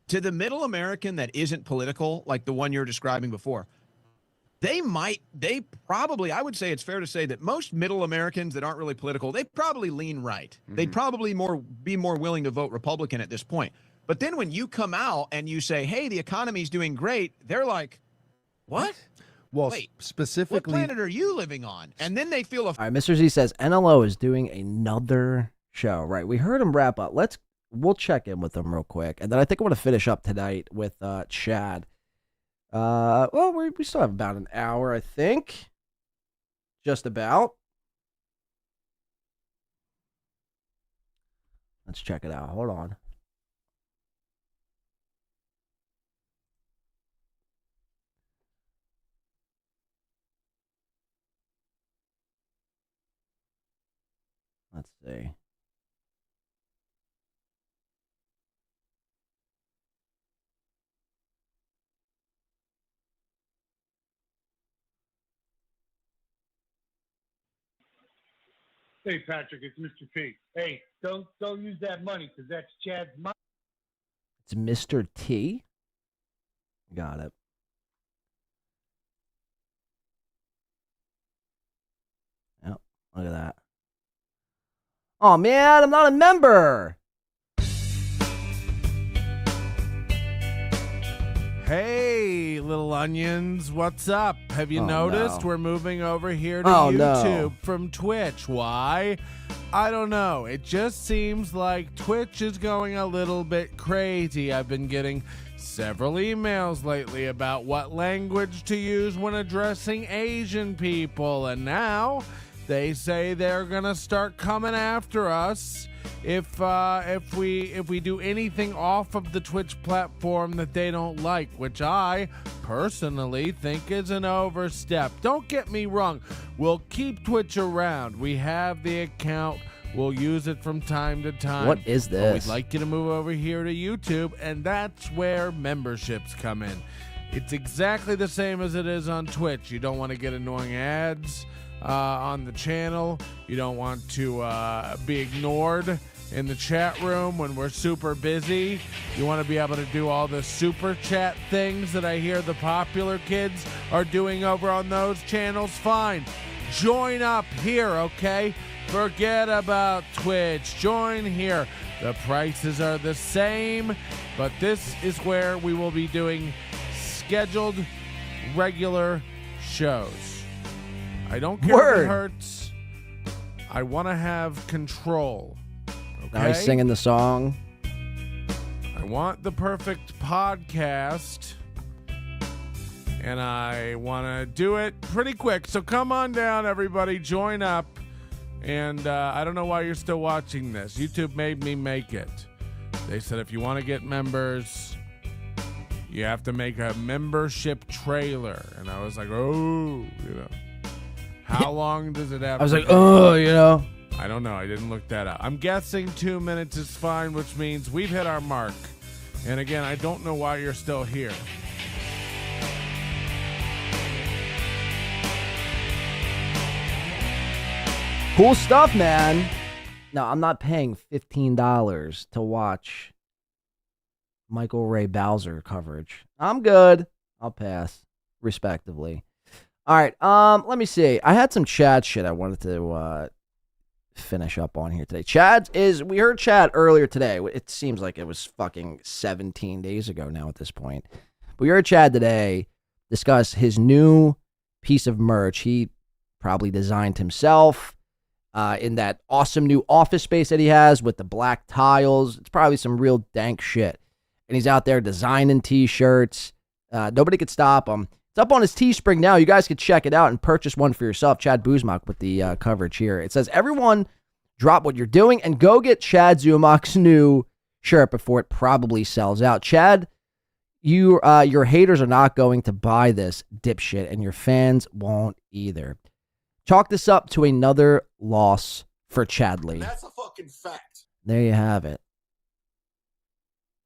S2: to the middle American that isn't political, like the one you're describing before. They probably, I would say it's fair to say that most middle Americans that aren't really political, they probably lean right. They'd probably be more willing to vote Republican at this point. But then when you come out and you say, hey, the economy's doing great, they're like, what?
S6: Well,
S2: Wait,
S6: specifically,
S2: what planet are you living on? And then they feel
S1: All right, Mr. Z says NLO is doing another show. Right, we heard him wrap up. We'll check in with him real quick, and then I think I want to finish up tonight with Chad. Well, we still have about an hour, I think. Just about. Let's check it out. Hold on. Let's see.
S18: Hey, Patrick, it's Mr. P. Hey, don't use that money because that's Chad's money.
S1: It's Mr. T. Got it. Yep, look at that. Oh man, I'm not a member.
S4: Hey, little onions, what's up? Have you noticed
S1: no.
S4: we're moving over here to
S1: Oh,
S4: YouTube
S1: no.
S4: from Twitch? Why? I don't know. It just seems like Twitch is going a little bit crazy. I've been getting several emails lately about what language to use when addressing Asian people, and now they say they're gonna start coming after us if we do anything off of the Twitch platform that they don't like, which I personally think is an overstep. Don't get me wrong, we'll keep Twitch around. We have the account. We'll use it from time to time.
S1: What is
S4: But
S1: this?
S4: we'd like you to move over here to YouTube, and that's where memberships come in. It's exactly the same as it is on Twitch. You don't want to get annoying ads on the channel. You don't want to be ignored in the chat room when we're super busy. You want to be able to do all the super chat things that I hear the popular kids are doing over on those channels. Fine. Join up here, okay? Forget about Twitch. Join here. The prices are the same, but this is where we will be doing scheduled, regular shows. I don't care if it hurts. I want to have control. Okay?
S1: Now he's singing the song.
S4: I want the perfect podcast, and I want to do it pretty quick. So come on down, everybody. Join up. And I don't know why you're still watching this. YouTube made me make it. They said if you want to get members, you have to make a membership trailer. And I was like, oh, how long does it have
S1: I was
S4: to
S1: like,
S4: be?
S1: oh,
S4: I don't know. I didn't look that up. I'm guessing 2 minutes is fine, which means we've hit our mark. And again, I don't know why you're still here.
S1: Cool stuff, man. No, I'm not paying $15 to watch Michael Ray Bowser coverage. I'm good. I'll pass, respectively. All right, let me see. I had some Chad shit I wanted to finish up on here today. We heard Chad earlier today. It seems like it was fucking 17 days ago now at this point. But we heard Chad today discuss his new piece of merch he probably designed himself. In that awesome new office space that he has with the black tiles. It's probably some real dank shit. And he's out there designing t-shirts. Nobody could stop him. It's up on his Teespring now. You guys could check it out and purchase one for yourself. Chad Buzmak with the coverage here. It says, everyone drop what you're doing and go get Chad Zumak's new shirt before it probably sells out. Chad, your haters are not going to buy this dipshit, and your fans won't either. Chalk this up to another loss for Chadley.
S6: That's a fucking fact.
S1: There you have it.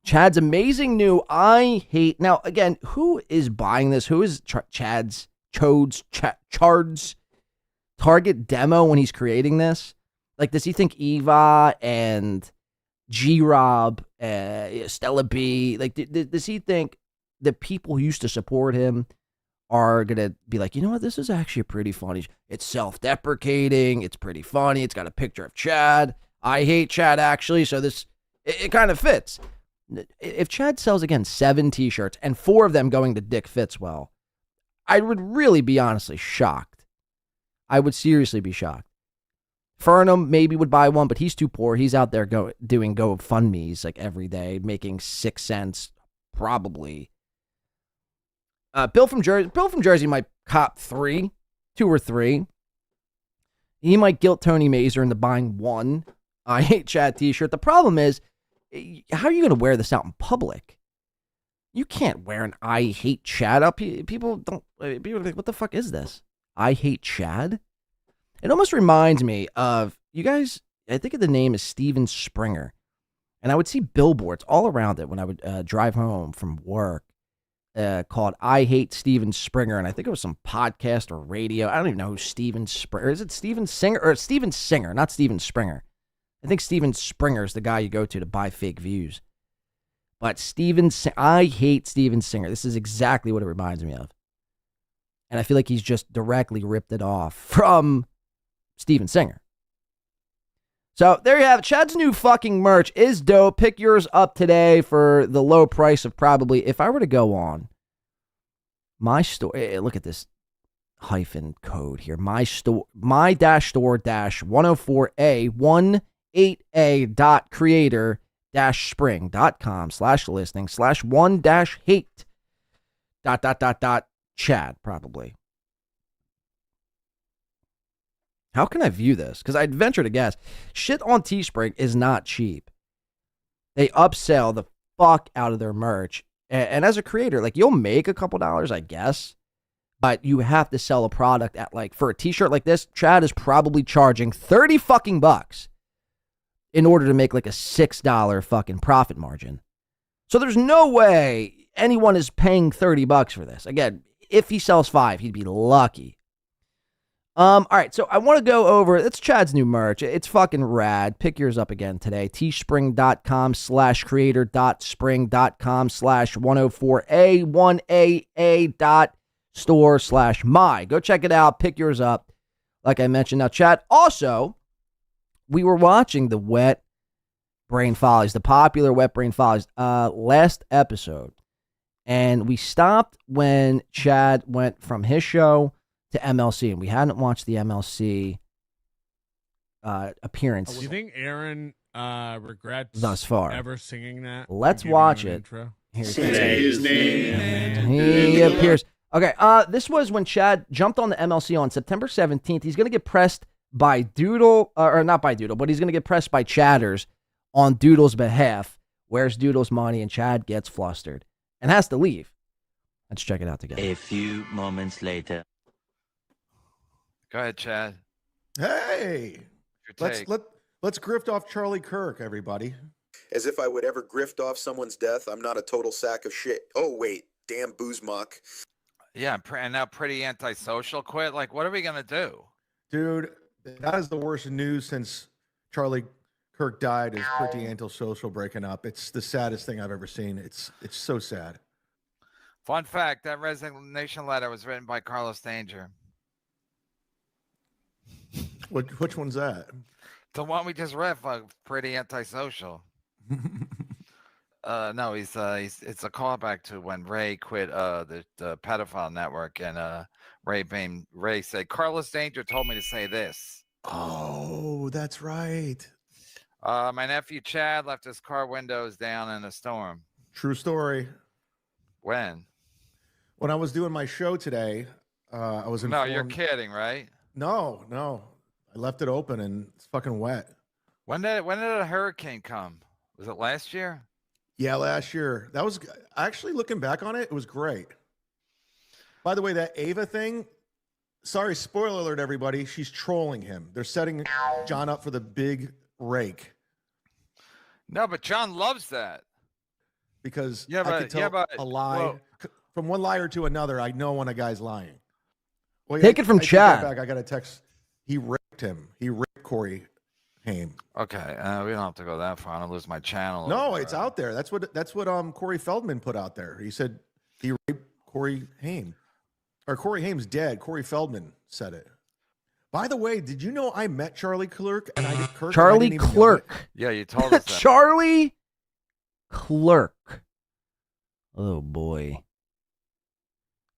S1: Chad's amazing new I hate. Now, again, who is buying this? Who is Chad's target demo when he's creating this? Like, does he think Eva and G-Rob, Stella B, like, does he think the people who used to support him are going to be like, you know what, this is actually pretty funny. It's self-deprecating. It's pretty funny. It's got a picture of Chad. I hate Chad, actually, so it kind of fits. If Chad sells, again, 7 t-shirts and 4 of them going to Dick Fitzwell, I would really be honestly shocked. I would seriously be shocked. Fernham maybe would buy one, but he's too poor. He's out there doing GoFundMes like every day, making 6 cents probably. Bill from Jersey might cop 2 or 3. He might guilt Tony Mazer into buying 1 I hate Chad t-shirt. The problem is, how are you going to wear this out in public? You can't wear an I hate Chad up. People are like, what the fuck is this? I hate Chad? It almost reminds me of, you guys, I think the name is Steven Springer. And I would see billboards all around it when I would drive home from work. Called I Hate Steven Springer, and I think it was some podcast or radio. I don't even know who Steven Springer is. It Steven Singer or Steven Singer, not Steven Springer. I think Steven Springer is the guy you go to buy fake views. But I hate Steven Singer. This is exactly what it reminds me of, and I feel like he's just directly ripped it off from Steven Singer. So there you have it. Chad's new fucking merch is dope. Pick yours up today for the low price of probably, if I were to go on my store, look at this hyphen code here. my-store-104A188.creator-spring.com/listing/1-hate ... Chad, How can I view this? Because I'd venture to guess shit on Teespring is not cheap. They upsell the fuck out of their merch. And as a creator, like, you'll make a couple dollars, I guess, but you have to sell a product at, like, for a t-shirt like this, Chad is probably charging 30 fucking bucks in order to make like a $6 fucking profit margin. So there's no way anyone is paying 30 bucks for this. Again, if he sells 5, he'd be lucky. All right, so I want to go over, it's Chad's new merch. It's fucking rad. Pick yours up again today. teespring.com/creator.spring.com/104A1AA.store/my. Go check it out. Pick yours up. Like I mentioned. Now, Chad, also, we were watching the Wet Brain Follies, the popular Wet Brain Follies, last episode. And we stopped when Chad went from his show to MLC, and we hadn't watched the MLC appearance.
S4: Do you think Aaron regrets
S1: thus far
S4: ever singing that?
S1: Let's watch it.
S4: Say his name.
S1: He appears. Okay, this was when Chad jumped on the MLC on September 17th. He's going to get pressed by Doodle, or not by Doodle, but he's going to get pressed by Chatters on Doodle's behalf. Where's Doodle's money? And Chad gets flustered and has to leave. Let's check it out together.
S3: A few moments later.
S16: Go ahead, Chad.
S20: Hey,
S16: Your
S20: let's
S16: take.
S20: let's grift off Charlie Kirk, everybody.
S23: As if I would ever grift off someone's death. I'm not a total sack of shit. Oh, wait. Damn booze muck.
S16: Yeah, and now pretty antisocial quit. Like, what are we gonna do?
S20: Dude, that is the worst news since Charlie Kirk died. Is Pretty Antisocial breaking up? It's the saddest thing I've ever seen. It's so sad.
S16: Fun fact: that resignation letter was written by Carlos Danger.
S20: Which one's that?
S16: The one we just read, pretty antisocial. No, it's a callback to when Ray quit the pedophile network, and Ray said, Carlos Danger told me to say this.
S20: Oh, that's right.
S16: My nephew Chad left his car windows down in a storm.
S20: True story.
S16: When
S20: I was doing my show today, I was
S16: No,
S20: informed...
S16: you're kidding, right?
S20: No. I left it open and it's fucking wet.
S16: When did a hurricane come? Was it last year?
S20: Yeah, last year. That was actually, looking back on it, it was great. By the way, that Ava thing, sorry, spoiler alert, everybody. She's trolling him. They're setting John up for the big rake.
S16: No, but John loves that.
S20: Because
S16: Yeah,
S20: I
S16: but-
S20: could tell
S16: yeah, but-
S20: a lie.
S16: well-
S20: From one liar to another, I know when a guy's lying. Well,
S1: Take it from
S20: I take
S1: Chad.
S20: that back. I got a text. He raped him. He raped Corey Haim.
S16: Okay, we don't have to go that far. I don't lose my channel.
S20: No, it's out there. That's what Corey Feldman put out there. He said he raped Corey Haim. Or Corey Haim's dead. Corey Feldman said it. By the way, did you know I met Charlie Clerk and I did Kirk? and I
S1: Charlie
S20: didn't even know
S1: Clerk.
S20: it?
S16: Yeah, you told us that.
S1: Charlie Clerk. Oh, boy.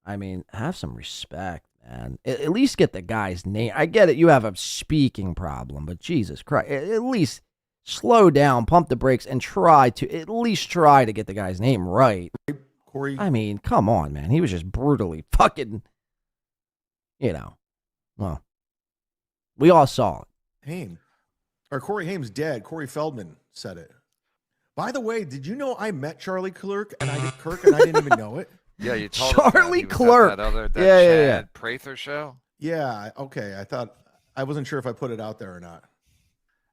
S1: I mean, have some respect, man. At least get the guy's name. I get it. You have a speaking problem, but Jesus Christ. At least slow down, pump the brakes, and try to get the guy's name right.
S20: Corey.
S1: I mean, come on, man. He was just brutally fucking, well, we all saw it.
S20: Haim. Or Corey Haim's dead. Corey Feldman said it. By the way, did you know I met Charlie Clerk and I did Kirk and I didn't even know it?
S16: Yeah, you told us that.
S1: Charlie
S16: He was at
S1: Clerk.
S16: that
S1: Yeah.
S16: Chad Prather show.
S20: Yeah, okay. I wasn't sure if I put it out there or not.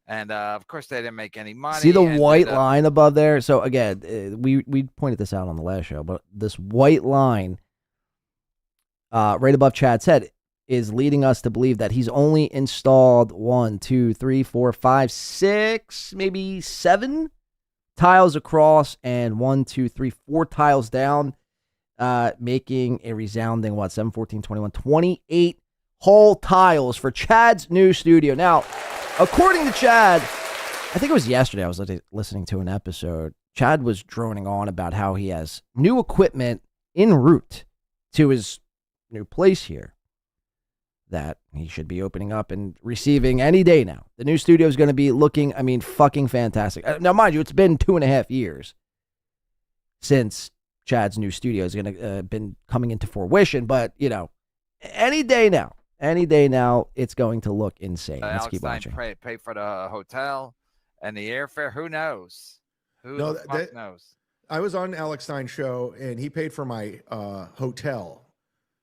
S16: And of course, they didn't make any money.
S1: See the
S16: and
S1: white
S16: then,
S1: line above there? So again, we pointed this out on the last show, but this white line right above Chad's head is leading us to believe that he's only installed 1, 2, 3, 4, 5, 6, maybe 7 tiles across, and 1, 2, 3, 4 tiles down, making a resounding 7, 14, 21, 28 whole tiles for Chad's new studio. Now, according to Chad, I think it was yesterday I was listening to an episode. Chad was droning on about how he has new equipment en route to his new place here that he should be opening up and receiving any day now. The new studio is going to be looking, fucking fantastic. Now, mind you, it's been 2.5 years since Chad's new studio is going to been coming into fruition, but, any day now, it's going to look insane. Let's
S16: Alex
S1: keep
S16: Stein
S1: watching.
S16: pay for the hotel and the airfare. Who knows? Who
S20: No,
S16: the fuck knows?
S20: I was on Alex Stein's show, and he paid for my hotel.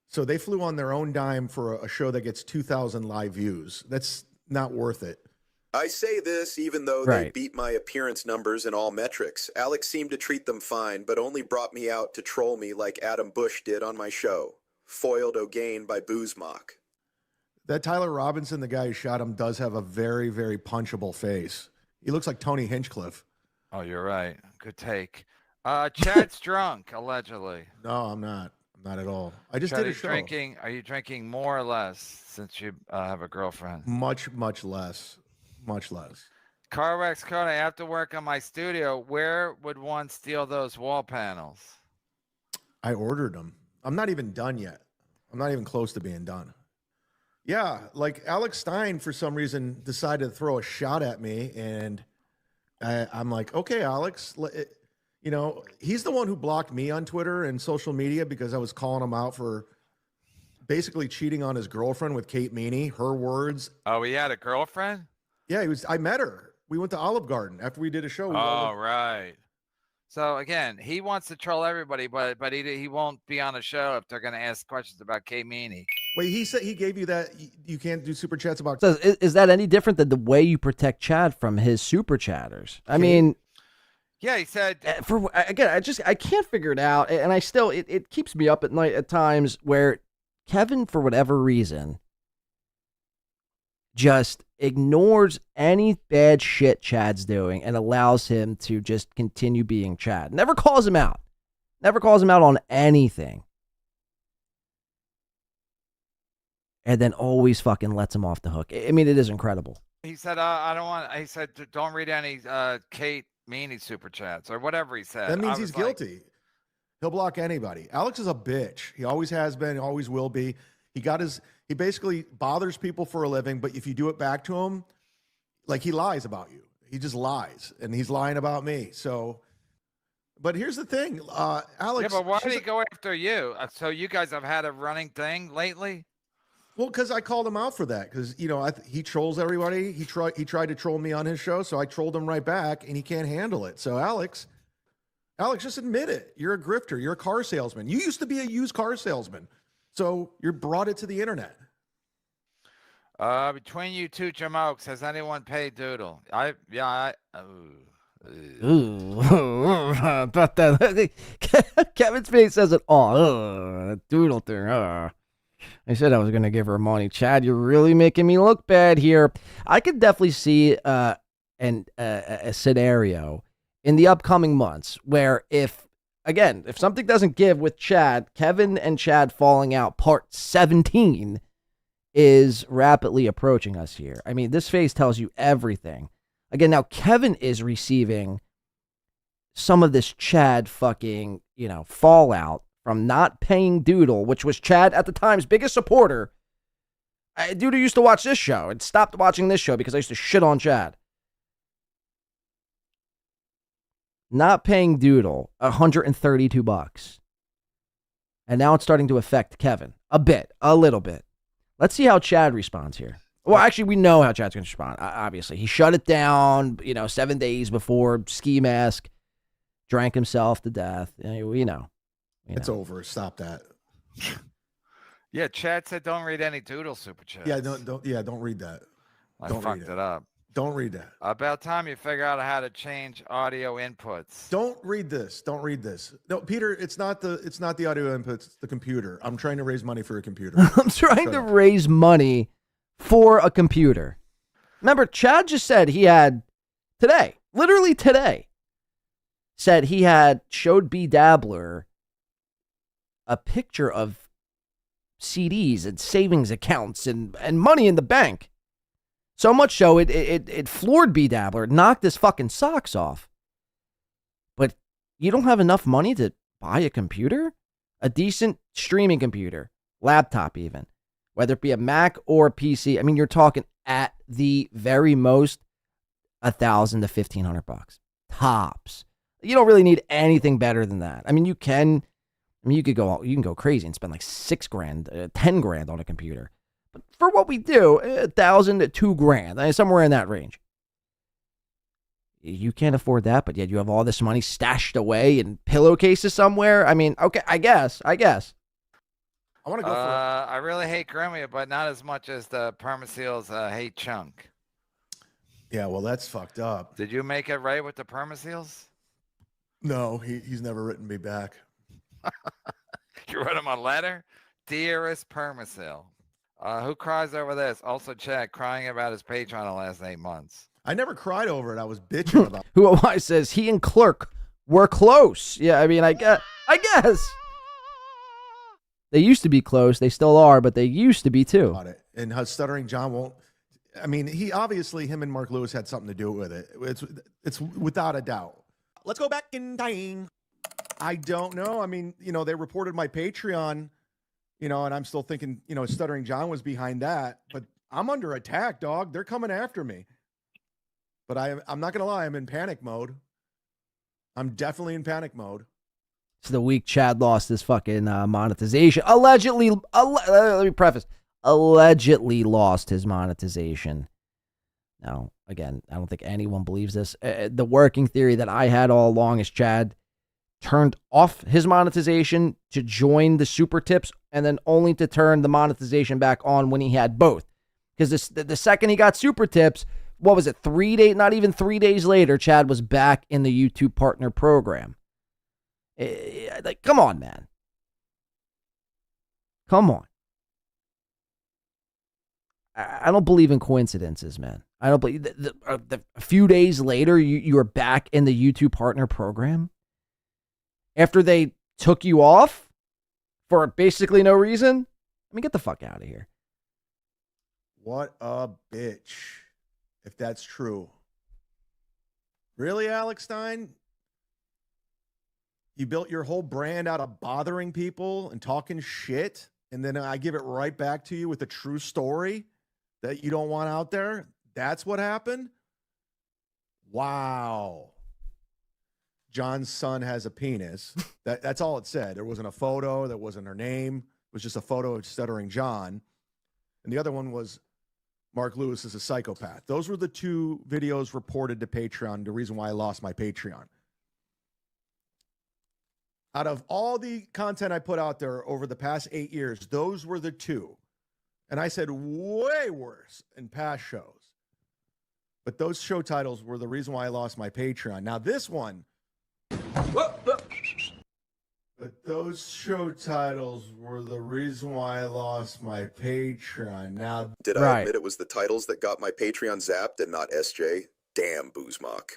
S20: So they flew on their own dime for a show that gets 2,000 live views. That's not worth it.
S23: I say this even though they beat my appearance numbers in all metrics. Alex seemed to treat them fine, but only brought me out to troll me like Adam Bush did on my show. Foiled O'Gain by Boozmock.
S20: That Tyler Robinson, the guy who shot him, does have a very, very punchable face. He looks like Tony Hinchcliffe.
S16: Oh, you're right. Good take. Chad's drunk, allegedly.
S20: No, I'm not. I'm not at all. I just
S16: Chad,
S20: did a
S16: are you
S20: show.
S16: Are you drinking more or less since you have a girlfriend?
S20: Much, much less. Much less.
S16: Carwax Code, I have to work on my studio. Where would one steal those wall panels?
S20: I ordered them. I'm not even done yet. I'm not even close to being done. Yeah, like Alex Stein, for some reason, decided to throw a shot at me, and I'm like, okay, Alex, he's the one who blocked me on Twitter and social media because I was calling him out for basically cheating on his girlfriend with Kate Meany, her words.
S16: Oh, he had a girlfriend?
S20: Yeah, I met her. We went to Olive Garden after we did a show.
S16: Right. So again, he wants to troll everybody, but he won't be on a show if they're going to ask questions about Kate Meany.
S20: Wait, he said he gave you that you can't do super chats about.
S1: So is that any different than the way you protect Chad from his super chatters? I mean,
S16: yeah, he said
S1: I can't figure it out, and I still it keeps me up at night at times where Kevin, for whatever reason, just ignores any bad shit Chad's doing and allows him to just continue being Chad. Never calls him out. Never calls him out on anything. And then always fucking lets him off the hook. I mean, it is incredible.
S16: He said, I don't want, he said, don't read any Kate Meany super chats or whatever he said.
S20: That means he's guilty. He'll block anybody. Alex is a bitch. He always has been, always will be. He basically bothers people for a living, but if you do it back to him, like he lies about you. He just lies, and he's lying about me. So, but here's the thing, Alex.
S16: Yeah, but why did he go after you? So you guys have had a running thing lately?
S20: Well, because I called him out for that. Because he trolls everybody. He tried to troll me on his show, so I trolled him right back, and he can't handle it. So Alex, just admit it. You're a grifter. You're a car salesman. You used to be a used car salesman, so you brought it to the internet.
S16: Between you two jamokes, has anyone paid Doodle? But
S1: that Kevin's face says it all. Doodle thing. I said I was going to give her money. Chad, you're really making me look bad here. I could definitely see a scenario in the upcoming months where if something doesn't give with Chad, Kevin and Chad falling out part 17 is rapidly approaching us here. I mean, this face tells you everything. Again, now Kevin is receiving some of this Chad fucking, fallout from not paying Doodle, which was Chad at the time's biggest supporter. Doodle used to watch this show and stopped watching this show because I used to shit on Chad. Not paying Doodle $132. And now it's starting to affect Kevin a little bit. Let's see how Chad responds here. Well, actually, we know how Chad's going to respond. Obviously, he shut it down, 7 days before ski mask, drank himself to death. We know.
S20: It's over. Stop that.
S16: Yeah, Chad said don't read any Doodle super chats.
S20: Yeah, don't read that.
S16: I fucked it up.
S20: Don't read that.
S16: About time you figure out how to change audio inputs.
S20: Don't read this. Don't read this. No, Peter, it's not the audio inputs, it's the computer. I'm trying to raise money for a computer.
S1: I'm trying to raise money for a computer. Remember, Chad just said he had today, literally today, said he had showed B Dabbler a picture of CDs and savings accounts and money in the bank. So much so it floored B Dabbler, knocked his fucking socks off. But you don't have enough money to buy a computer? A decent streaming computer, laptop even, whether it be a Mac or a PC. I mean, you're talking at the very most $1,000 to $1,500 tops. You don't really need anything better than that. I mean, you can go crazy and spend like $6,000, $10,000 on a computer. But for what we do, $1,000 to $2,000, somewhere in that range. You can't afford that, but yet you have all this money stashed away in pillowcases somewhere. I mean, okay, I guess.
S20: I want to go for
S16: I really hate Gremia, but not as much as the Permaseals hate Chunk.
S20: Yeah, well, that's fucked up.
S16: Did you make it right with the Permaseals?
S20: No, he's never written me back.
S16: You wrote him a letter? Dearest Permaseal. Who cries over this? Also, Chad crying about his Patreon the last 8 months.
S20: I never cried over it. I was bitching about it.
S1: Who am I says he and Clerk were close. Yeah, I mean, I guess. They used to be close. They still are, but they used to be too.
S20: And how Stuttering John won't. I mean, him and Mark Lewis had something to do with it. It's without a doubt. Let's go back in time. I don't know. I mean, they reported my Patreon, and I'm still thinking, Stuttering John was behind that. But I'm under attack, dog. They're coming after me. But I'm not going to lie. I'm in panic mode. I'm definitely in panic mode.
S1: It's the week Chad lost his fucking monetization. Allegedly, let me preface. Allegedly lost his monetization. Now, again, I don't think anyone believes this. The working theory that I had all along is Chad turned off his monetization to join the super tips and then only to turn the monetization back on when he had both. Because the second he got super tips, what was it, 3 days, not even 3 days later, Chad was back in the YouTube partner program. Like, come on, man. Come on. I don't believe in coincidences, man. I don't believe a few days later, you are back in the YouTube partner program after they took you off for basically no reason. I mean, get the fuck out of here.
S20: What a bitch. If that's true. Really, Alex Stein? You built your whole brand out of bothering people and talking shit, and then I give it right back to you with a true story that you don't want out there? That's what happened? Wow. John's son has a penis. That's all it said. There wasn't a photo. There wasn't her name. It was just a photo of Stuttering John. And the other one was Mark Lewis is a psychopath. Those were the two videos reported to Patreon, the reason why I lost my Patreon. Out of all the content I put out there over the past 8 years, those were the two. And I said way worse in past shows. But those show titles were the reason why I lost my Patreon. Now this one. But those show titles were the reason why I lost my Patreon. Now,
S23: Did I admit it was the titles that got my Patreon zapped and not SJ? Damn, Boozmock.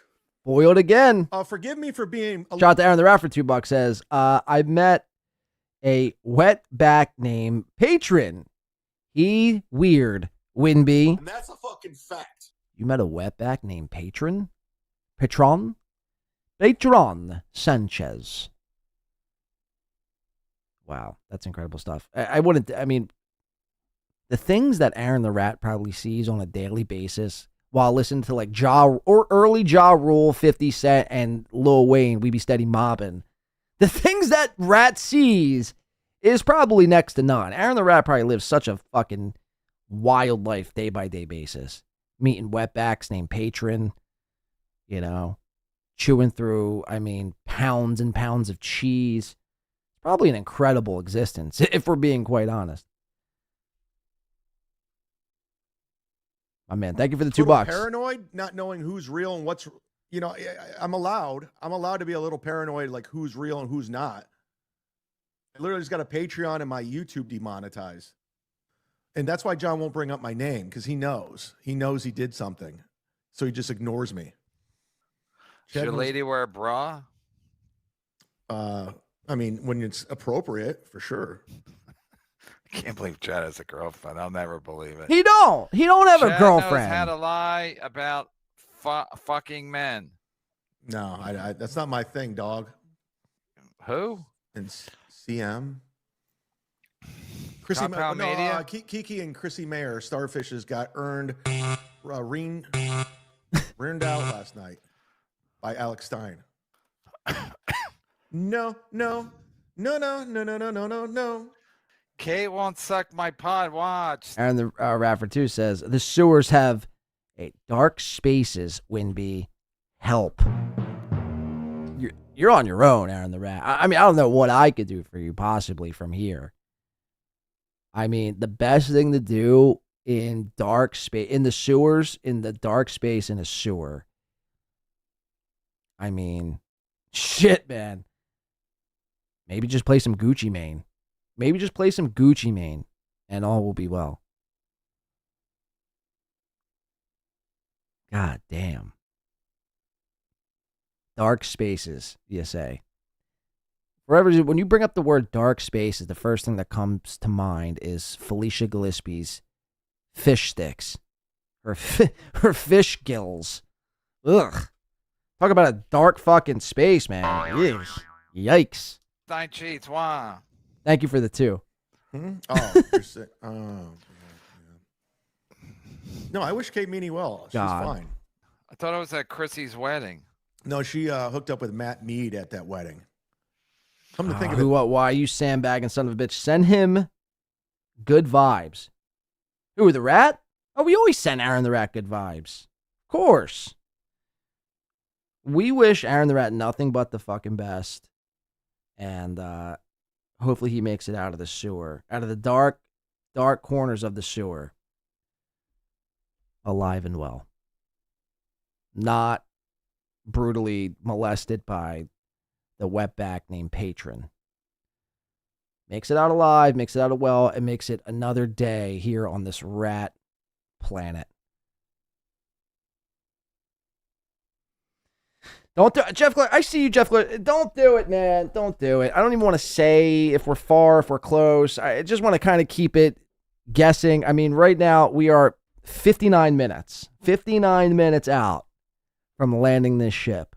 S1: Boiled again.
S20: Forgive me for being...
S1: Shout out to Aaron the Rat for $2 says, I met a wetback named Patron. He weird. Winby.
S23: And that's a fucking fact.
S1: You met a wetback named Patron? Patron Sanchez. Wow, that's incredible stuff. I mean, the things that Aaron the Rat probably sees on a daily basis while listening to like early Ja Rule, 50 Cent, and Lil Wayne, We Be Steady Mobbin'. The things that Rat sees is probably next to none. Aaron the Rat probably lives such a fucking wild life day by day basis. Meeting wetbacks named Patron, chewing through, pounds and pounds of cheese. Probably an incredible existence, if we're being quite honest. My man, thank you for the $2.
S20: Paranoid, not knowing who's real and what's, I'm allowed to be a little paranoid, like who's real and who's not. I literally just got a Patreon and my YouTube demonetized. And that's why John won't bring up my name, because he knows he did something. So he just ignores me.
S16: Should your lady wear a bra?
S20: When it's appropriate, for sure.
S16: I can't believe Chad has a girlfriend. I'll never believe it.
S1: He don't have a
S16: Chad
S1: girlfriend.
S16: knows how to lie about fucking men.
S20: No, I that's not my thing, dog.
S16: Who?
S20: And CM. Chrissy
S16: Compound Media?
S20: Kiki and Chrissy Mayer, Starfishes, got earned reamed out last night by Alex Stein. No.
S16: Kate won't suck my pod. Watch.
S1: Aaron the Raffer 2 says, the sewers have a dark spaces, Winby. Help. You're on your own, Aaron the Rat. I mean, I don't know what I could do for you possibly from here. I mean, the best thing to do in dark space, in the sewers, in the dark space in a sewer. I mean, shit, man. Maybe just play some Gucci Mane. Maybe just play some Gucci Mane and all will be well. God damn. Dark spaces, you say. When you bring up the word dark spaces, the first thing that comes to mind is Felicia Gillespie's fish sticks. Her fish gills. Ugh. Talk about a dark fucking space, man. Yikes.
S16: Stein cheats. Wow.
S1: Thank you for the 2.
S20: Oh, you're sick. Oh, yeah. No, I wish Kate Meany well. She's fine.
S16: I thought it was at Chrissy's wedding.
S20: No, she hooked up with Matt Mead at that wedding. Come to think of
S1: Who,
S20: it.
S1: what, why, you sandbagging son of a bitch. Send him good vibes. Who, the Rat? Oh, we always send Aaron the Rat good vibes. Of course. We wish Aaron the Rat nothing but the fucking best. And hopefully he makes it out of the sewer. Out of the dark corners of the sewer. Alive and well. Not brutally molested by the wetback named Patron. Makes it out alive, makes it out well, and makes it another day here on this rat planet. Don't do it, Jeff Clare. I see you, Jeff Clare. Don't do it, man. Don't do it. I don't even want to say if we're far, if we're close. I just want to kind of keep it guessing. I mean, right now we are 59 minutes. 59 minutes out from landing this ship.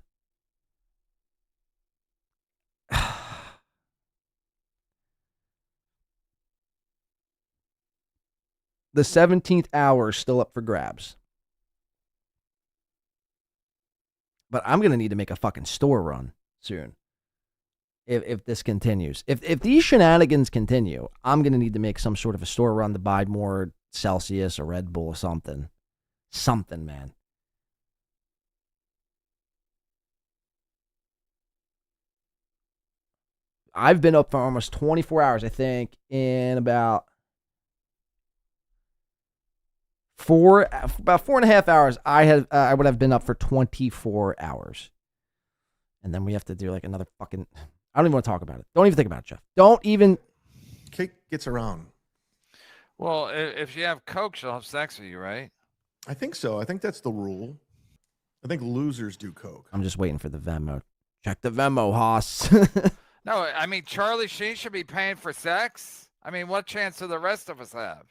S1: The 17th hour is still up for grabs. But I'm going to need to make a fucking store run soon. If this continues. If these shenanigans continue, I'm going to need to make some sort of a store run to buy more Celsius or Red Bull or something. Something, man. I've been up for almost 24 hours, I think, in about 4.5 hours. I would have been up for 24 hours. And then we have to do like another fucking, I don't even want to talk about it. Don't even think about it, Jeff. Don't even.
S20: Kate gets around.
S16: Well, if you have Coke, she'll have sex with you, right?
S20: I think so. I think that's the rule. I think losers do Coke.
S1: I'm just waiting for the Venmo. Check the Venmo, Haas.
S16: No, I mean, Charlie Sheen should be paying for sex. I mean, what chance do the rest of us have?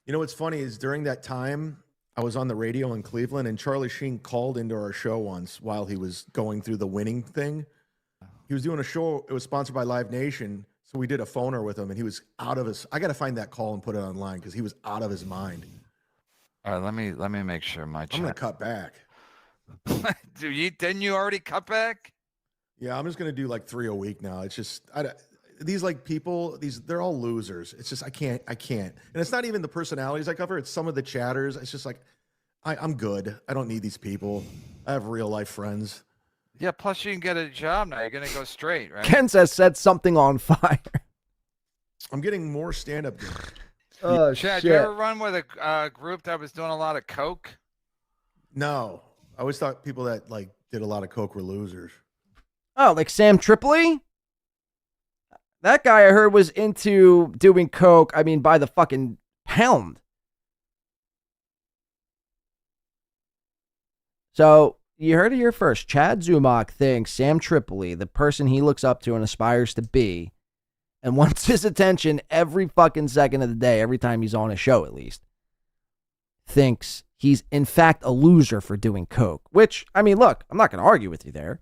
S20: You know what's funny is during that time, I was on the radio in Cleveland, and Charlie Sheen called into our show once while he was going through the winning thing. He was doing a show. It was sponsored by Live Nation, so we did a phoner with him, and he was out of his. I got to find that call and put it online because he was out of his mind.
S16: All right, let me make sure my.
S20: I'm gonna cut back.
S16: Didn't you already cut back?
S20: Yeah, I'm just gonna do like 3 a week now. It's just these like people, they're all losers. It's just I can't. And it's not even the personalities I cover. It's some of the chatters. It's just like I'm good. I don't need these people. I have real life friends.
S16: Yeah, plus you can get a job now. You're gonna go straight, right?
S1: Ken says set something on fire.
S20: I'm getting more stand-up.
S1: Oh,
S16: Chad,
S1: shit.
S16: you ever run with a group that was doing a lot of coke?
S20: No, I always thought people that like did a lot of coke were losers.
S1: Oh, like Sam Tripoli? That guy I heard was into doing coke, I mean, by the fucking pound. So, you heard it here first. Chad Zumach thinks Sam Tripoli, the person he looks up to and aspires to be, and wants his attention every fucking second of the day, every time he's on a show at least, thinks he's in fact a loser for doing coke. Which, I mean, look, I'm not going to argue with you there.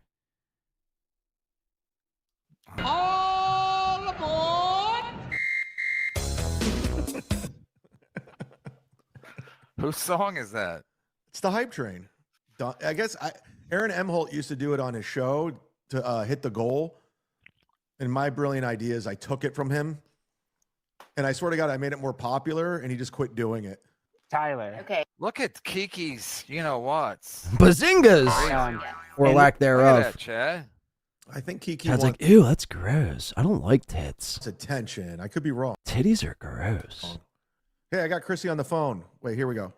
S18: All aboard!
S16: Whose song is that?
S20: It's the hype train. I guess Aaron Emholt used to do it on his show to hit the goal. And my brilliant idea is I took it from him. And I swear to God, I made it more popular, and he just quit doing it.
S8: Tyler.
S10: Okay.
S16: Look at Kiki's, you know what?
S1: Bazingas! Or lack thereof.
S16: Look at that, Chad.
S20: I think Kiki
S1: Chad's
S20: wants
S1: like, ew, that's gross. I don't like tits.
S20: attention. I could be wrong.
S1: Titties are gross.
S20: Hey, I got Chrissy on the phone. Wait, here we go.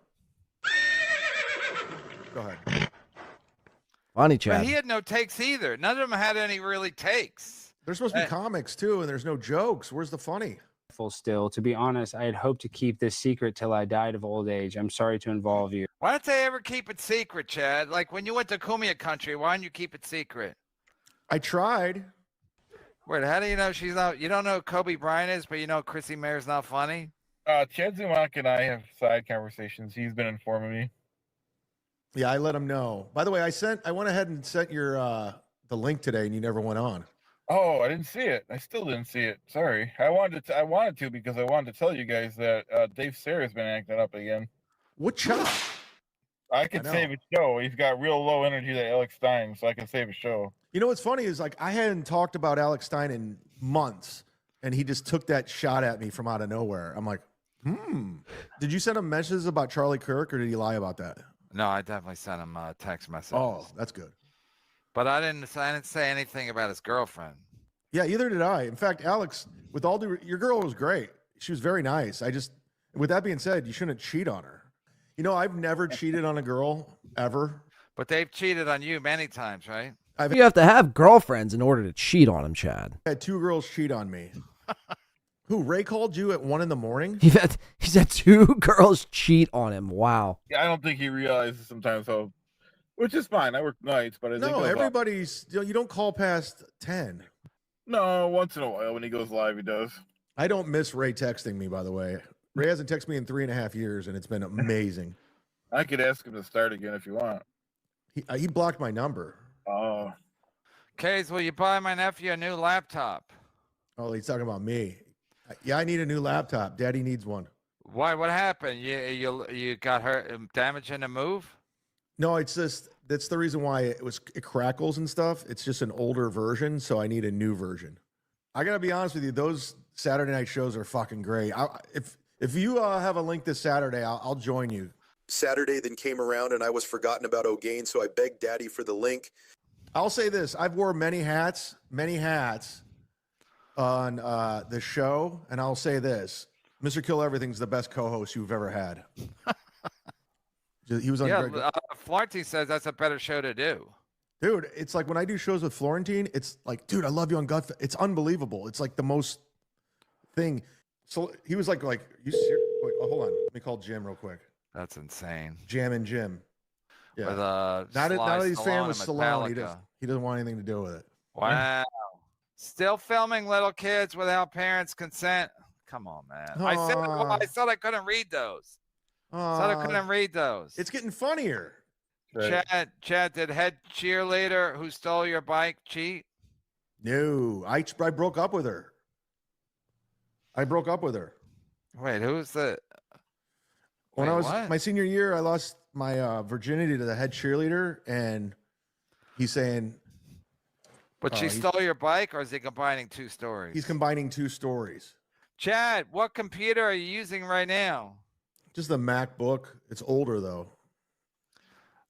S20: Go ahead.
S1: Funny,
S16: But
S1: Chad.
S16: he had no takes either. None of them had any really takes.
S20: There's supposed to be comics too, and there's no jokes. Where's the funny?
S8: Still, to be honest, I had hoped to keep this secret till I died of old age. I'm sorry to involve you.
S16: Why don't they ever keep it secret, Chad? Like when you went to Kumia country, why didn't you keep it secret?
S20: I tried.
S16: Wait, how do you know she's not? You don't know who Kobe Bryant is, but you know Chrissy Mayer's not funny?
S9: Chad Zumock and I have side conversations. He's been informing me.
S20: Yeah, I let him know. By the way, I went ahead and sent your the link today, and you never went on.
S9: Oh, I didn't see it. I still didn't see it. Sorry. I wanted to because I wanted to tell you guys that Dave Sayre's been acting up again.
S20: What chop?
S9: I could save a show. He's got real low energy that Alex Stein, so I can save a show.
S20: You know what's funny is like I hadn't talked about Alex Stein in months, and he just took that shot at me from out of nowhere. I'm like, Did you send him messages about Charlie Kirk, or did he lie about that?
S16: No, I definitely sent him a text message.
S20: Oh, that's good.
S16: But I didn't say anything about his girlfriend.
S20: Yeah, either did I. In fact, Alex, with all due, your girl was great. She was very nice. With that being said, you shouldn't cheat on her. You know, I've never cheated on a girl ever.
S16: But they've cheated on you many times, right?
S1: You have to have girlfriends in order to cheat on him, Chad.
S20: I had 2 girls cheat on me. Who, Ray called you at 1 a.m?
S1: He's had 2 girls cheat on him. Wow.
S9: Yeah, I don't think he realizes sometimes how, which is fine. I work nights, but I think
S20: No, everybody's, you don't call past 10.
S9: No, once in a while when he goes live, he does.
S20: I don't miss Ray texting me, by the way. Ray hasn't texted me in 3.5 years, and it's been amazing.
S9: I could ask him to start again if you want.
S20: He blocked my number.
S9: Oh.
S16: Kays, will you buy my nephew a new laptop?
S20: Oh, he's talking about me. Yeah, I need a new laptop. Daddy needs one.
S16: Why? What happened? You got hurt, damage in the move?
S20: No, it's just that's the reason why it crackles and stuff. It's just an older version, so I need a new version. I gotta be honest with you; those Saturday night shows are fucking great. If you have a link this Saturday, I'll join you.
S23: Saturday then came around and I was forgotten about O'Gain, so I begged Daddy for the link.
S20: I'll say this: I've wore many hats on the show, and I'll say this: Mr. Kill Everything's the best co-host you've ever had. He was on.
S16: Yeah, Florentine says that's a better show to do.
S20: Dude, it's like when I do shows with Florentine, it's like, dude, I love you on Gut. It's unbelievable. It's like the most thing. So he was like, you serious? Wait, hold on. Let me call Jim real quick.
S16: That's insane.
S20: Jam and Jim. Yeah.
S16: With
S20: now that he's fan with Stallone, he doesn't want anything to do with it.
S16: Wow. Still filming little kids without parents' consent. Come on, man. I said I couldn't read those. Said I couldn't read those.
S20: It's getting funnier.
S16: Chad, did head cheerleader who stole your bike cheat?
S20: No, I broke up with her.
S16: Wait, who's the?
S20: When I was my senior year, I lost my virginity to the head cheerleader, and he's saying.
S16: But she stole your bike, or is he combining 2 stories?
S20: He's combining 2 stories.
S16: Chad, what computer are you using right now?
S20: Just the MacBook. It's older though.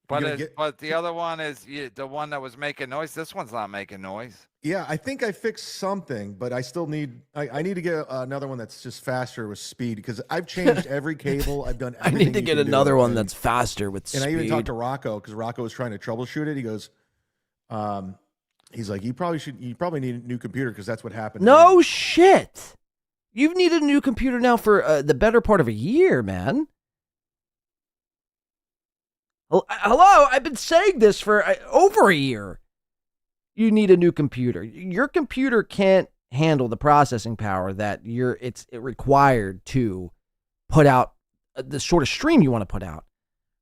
S16: But the other one is the one that was making noise. This one's not making noise.
S20: Yeah, I think I fixed something, but I still need. I need to get another one that's just faster with speed because I've changed every cable. I've done.
S1: I need to get another one that's faster with speed.
S20: And I even talked to Rocco because Rocco was trying to troubleshoot it. He goes, he's like, you probably need a new computer because that's what happened.
S1: No shit. You've needed a new computer now for the better part of a year, man. Hello, I've been saying this for over a year. You need a new computer. Your computer can't handle the processing power that it's required to put out the sort of stream you want to put out.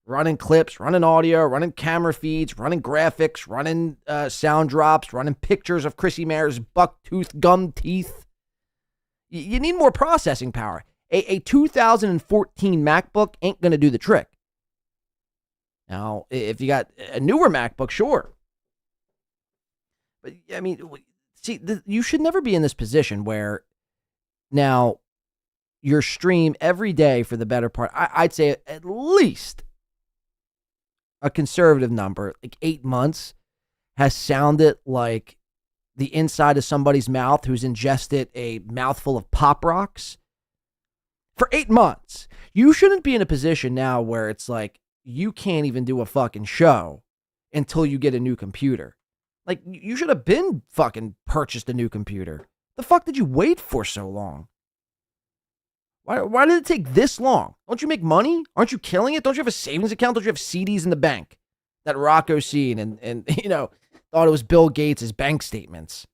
S1: Running clips, running audio, running camera feeds, running graphics, running sound drops, running pictures of Chrissy Mayer's buck-tooth gum teeth. You need more processing power. A 2014 MacBook ain't going to do the trick. Now, if you got a newer MacBook, sure. But, I mean, see, you should never be in this position where now your stream every day for the better part, I'd say at least a conservative number, like 8 months, has sounded like the inside of somebody's mouth who's ingested a mouthful of Pop Rocks. For 8 months. You shouldn't be in a position now where it's like you can't even do a fucking show until you get a new computer. Like, you should have been fucking purchased a new computer. The fuck did you wait for so long? Why did it take this long? Don't you make money? Aren't you killing it? Don't you have a savings account? Don't you have CDs in the bank that Rocco's seen and you know, thought it was Bill Gates' bank statements?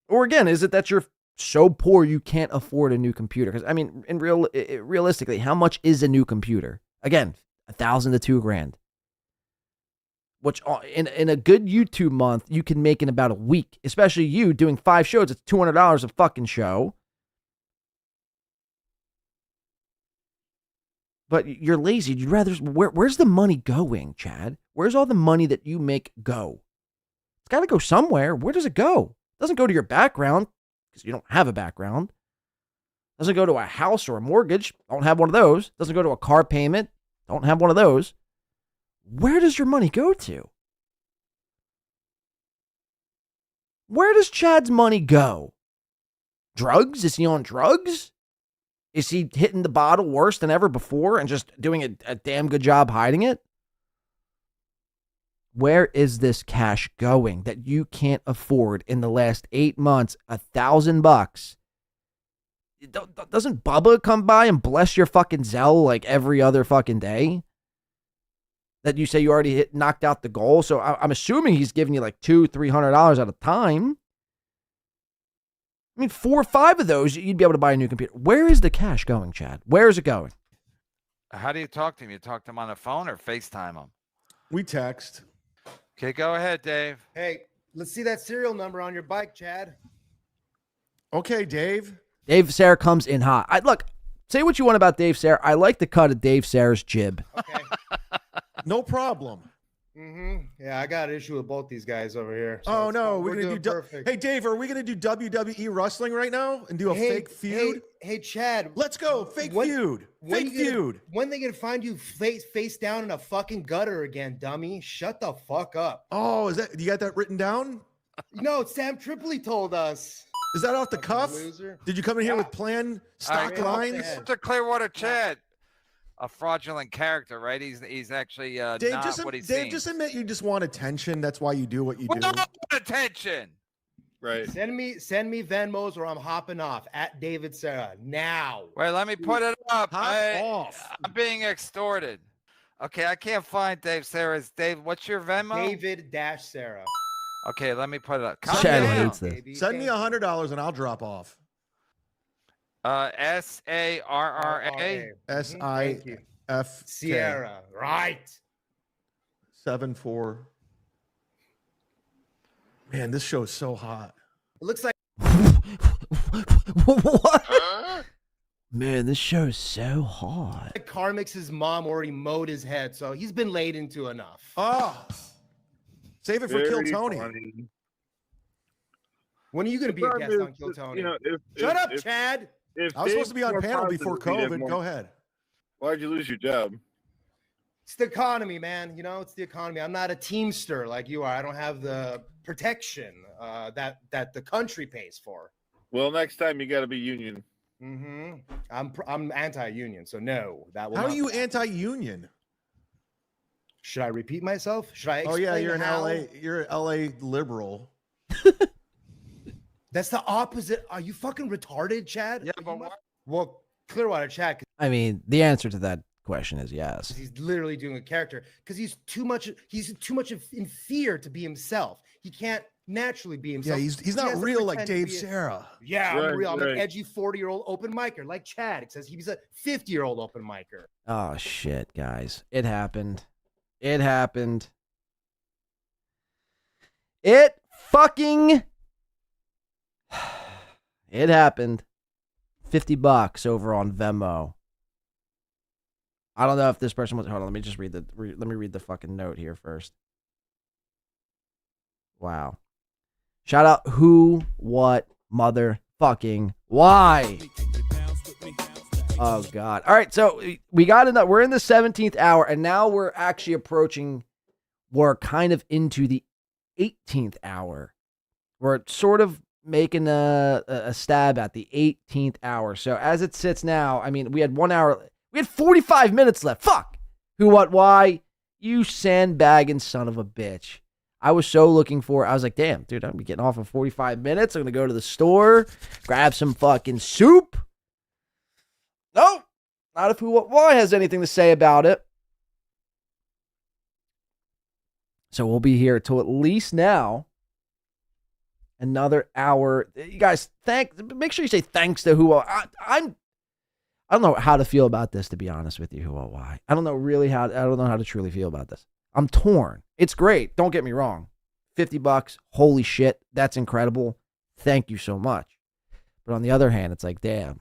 S1: Or again, is it that you're so poor you can't afford a new computer? Because I mean, realistically, how much is a new computer? Again, $1,000 to $2,000. Which in a good YouTube month you can make in about a week. Especially you doing 5 shows, it's $200 a fucking show. But you're lazy. You'd rather where's the money going, Chad? Where's all the money that you make go? It's got to go somewhere. Where does it go? It doesn't go to your background, because you don't have a background. Doesn't go to a house or a mortgage. Don't have one of those. Doesn't go to a car payment. Don't have one of those. Where does your money go to? Where does Chad's money go? Drugs? Is he on drugs? Is he hitting the bottle worse than ever before and just doing a damn good job hiding it? Where is this cash going that you can't afford in the last 8 months? $1,000. Doesn't Bubba come by and bless your fucking Zelle like every other fucking day? That you say you already knocked out the goal. So I'm assuming he's giving you like $200-$300 at a time. I mean, 4 or 5 of those, you'd be able to buy a new computer. Where is the cash going, Chad? Where is it going?
S16: How do you talk to him? You talk to him on the phone or FaceTime him?
S20: We text.
S16: Okay, go ahead, Dave.
S15: Hey, let's see that serial number on your bike, Chad.
S20: Okay, Dave.
S1: Dave Sayre comes in hot. Look, say what you want about Dave Sayre. I like the cut of Dave Sayre's jib.
S15: Okay.
S20: No problem.
S15: Yeah, I got an issue with both these guys over here.
S20: Oh no, we're gonna
S15: doing
S20: do.
S15: perfect.
S20: Hey, Dave, are we gonna do WWE wrestling right now and do a fake feud?
S15: Hey, Chad.
S20: Let's go. Fake feud. Fake feud.
S15: When they gonna find you face down in a fucking gutter again, dummy? Shut the fuck up.
S20: Oh, is that you got that written down?
S15: No, Sam Tripoli told us.
S20: Is that off the cuff?
S15: Loser.
S20: Did you come in here with planned stock lines?
S16: To Clearwater Chad, a fraudulent character, right? He's actually
S20: Dave,
S16: not
S20: just,
S16: what he
S20: Dave,
S16: seems.
S20: just admit you just want attention. That's why you do what you do.
S16: Attention.
S9: Right.
S15: Send me Venmos or I'm hopping off at David Sarah now.
S16: Wait, let me put it up.
S20: Off.
S16: I'm being extorted. Okay, I can't find Dave Sarah's. Dave, what's your Venmo?
S15: David-Sarah.
S16: Okay, let me put it up.
S1: Chad hates this.
S20: Send me $100 and I'll drop off.
S16: SARRA.
S20: SIF
S15: Sierra. Right.
S20: 74. Man, this show is so hot.
S15: It looks like
S1: What? Man, this show is so hot.
S15: Carmix's mom already mowed his head, so he's been laid into enough.
S20: Oh. Save it for Kill Tony.
S9: Funny.
S15: When are you going to be a
S9: Problem
S15: guest
S9: is,
S15: on Kill Tony?
S9: you know,
S15: Shut up, Chad.
S20: I was supposed to be on panel before COVID. Go ahead.
S9: Why'd you lose your job?
S15: It's the economy, man. You know, it's the economy. I'm not a teamster like you are. I don't have the protection that the country pays for.
S9: Well, next time you got to be union.
S15: I'm anti-union, so no. That will.
S20: How
S15: not
S20: are you
S15: happen.
S20: anti-union?
S15: Should I repeat myself? Should I?
S20: Oh yeah,
S15: explain
S20: you're an
S15: how?
S20: LA. You're an LA liberal.
S15: That's the opposite. Are you fucking retarded, Chad?
S16: Yeah, but what?
S15: Well, Clearwater Chad.
S1: I mean, the answer to that question is yes.
S15: He's literally doing a character because he's too much in fear to be himself. He can't naturally be himself.
S20: Yeah, he's
S15: He
S20: not
S15: has to
S20: real like
S15: pretend to
S20: Dave
S15: be
S20: Serra.
S15: Yeah, I'm
S20: Right,
S15: real. I'm an
S20: right.
S15: edgy 40-year-old open micer, like Chad. It says he's a 50-year-old open micer.
S1: Oh shit, guys. It happened. It happened. It fucking it happened. $50 over on Venmo. I don't know if this person was. Hold on, let me just read let me read the fucking note here first. Wow. Shout out who, what, motherfucking, why? Oh God. All right, so we got enough. We're in the 17th hour, and now we're actually approaching. We're kind of into the 18th hour. We're sort of making a stab at the 18th hour. So as it sits now, I mean, we had 1 hour. We had 45 minutes left. Fuck. Who, what, why? You sandbagging son of a bitch. I was so looking for, I was like, damn, dude, I'm getting off in 45 minutes. I'm going to go to the store, grab some fucking soup. No, not if who, what, why has anything to say about it. So we'll be here till at least now. Another hour. You guys, make sure you say thanks to who, I don't know how to feel about this, to be honest with you, who, what, why. I don't know how to truly feel about this. I'm torn. It's great. Don't get me wrong. $50. Holy shit. That's incredible. Thank you so much. But on the other hand, it's like, damn.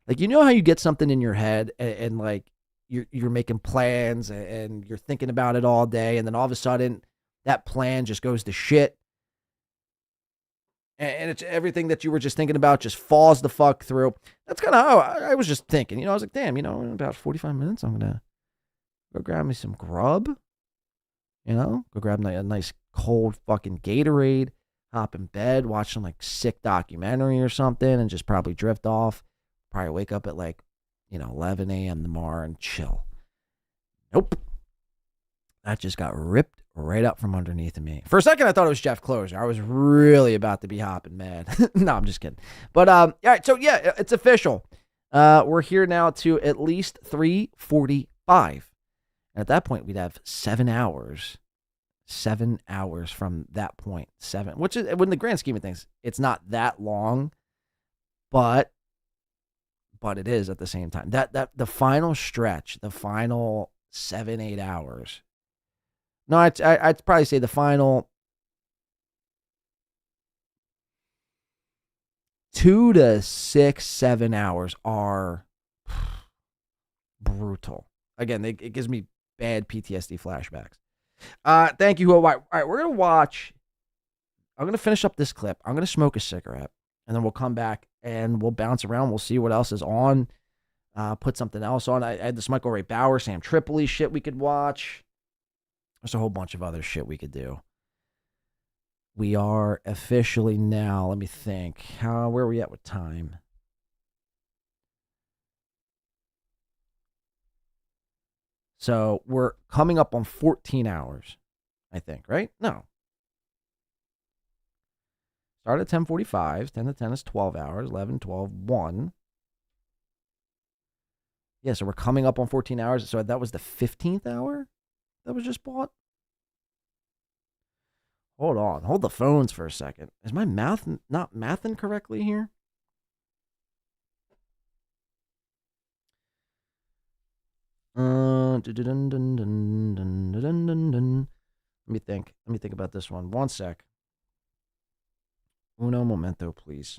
S1: Like, you know how you get something in your head and like you're making plans and you're thinking about it all day. And then all of a sudden that plan just goes to shit. And it's everything that you were just thinking about just falls the fuck through. That's kind of how I was just thinking. I was like, damn, in about 45 minutes, I'm going to go grab me some grub. Go grab a nice cold fucking Gatorade, hop in bed, watch some like sick documentary or something, and just probably drift off. Probably wake up at 11 a.m. tomorrow and chill. Nope. That just got ripped right up from underneath of me. For a second, I thought it was Jeff Closer. I was really about to be hopping mad. No, I'm just kidding. But, all right, so yeah, it's official. We're here now to at least 3:45. And at that point, we'd have 7 hours. 7 hours from that point. 7, which is, in the grand scheme of things, it's not that long, but it is at the same time. That the final stretch, the final 7-8 hours. No, I'd probably say the final 2 to 6, 7 hours are brutal. Again, it gives me bad PTSD flashbacks. Thank you. All right, we're going to watch. I'm going to finish up this clip. I'm going to smoke a cigarette, and then we'll come back, and we'll bounce around. We'll see what else is on. Put something else on. I had this Michael Ray Bauer, Sam Tripoli shit we could watch. There's a whole bunch of other shit we could do. We are officially now, let me think. Where are we at with time? So we're coming up on 14 hours, I think, right? No. Start at 10:45. 10 to 10 is 12 hours. 11, 12, 1. Yeah, so we're coming up on 14 hours. So that was the 15th hour that was just bought? Hold on. Hold the phones for a second. Is my math not mathing correctly here? Let me think. Let me think about this one. 1 sec. Uno momento, please.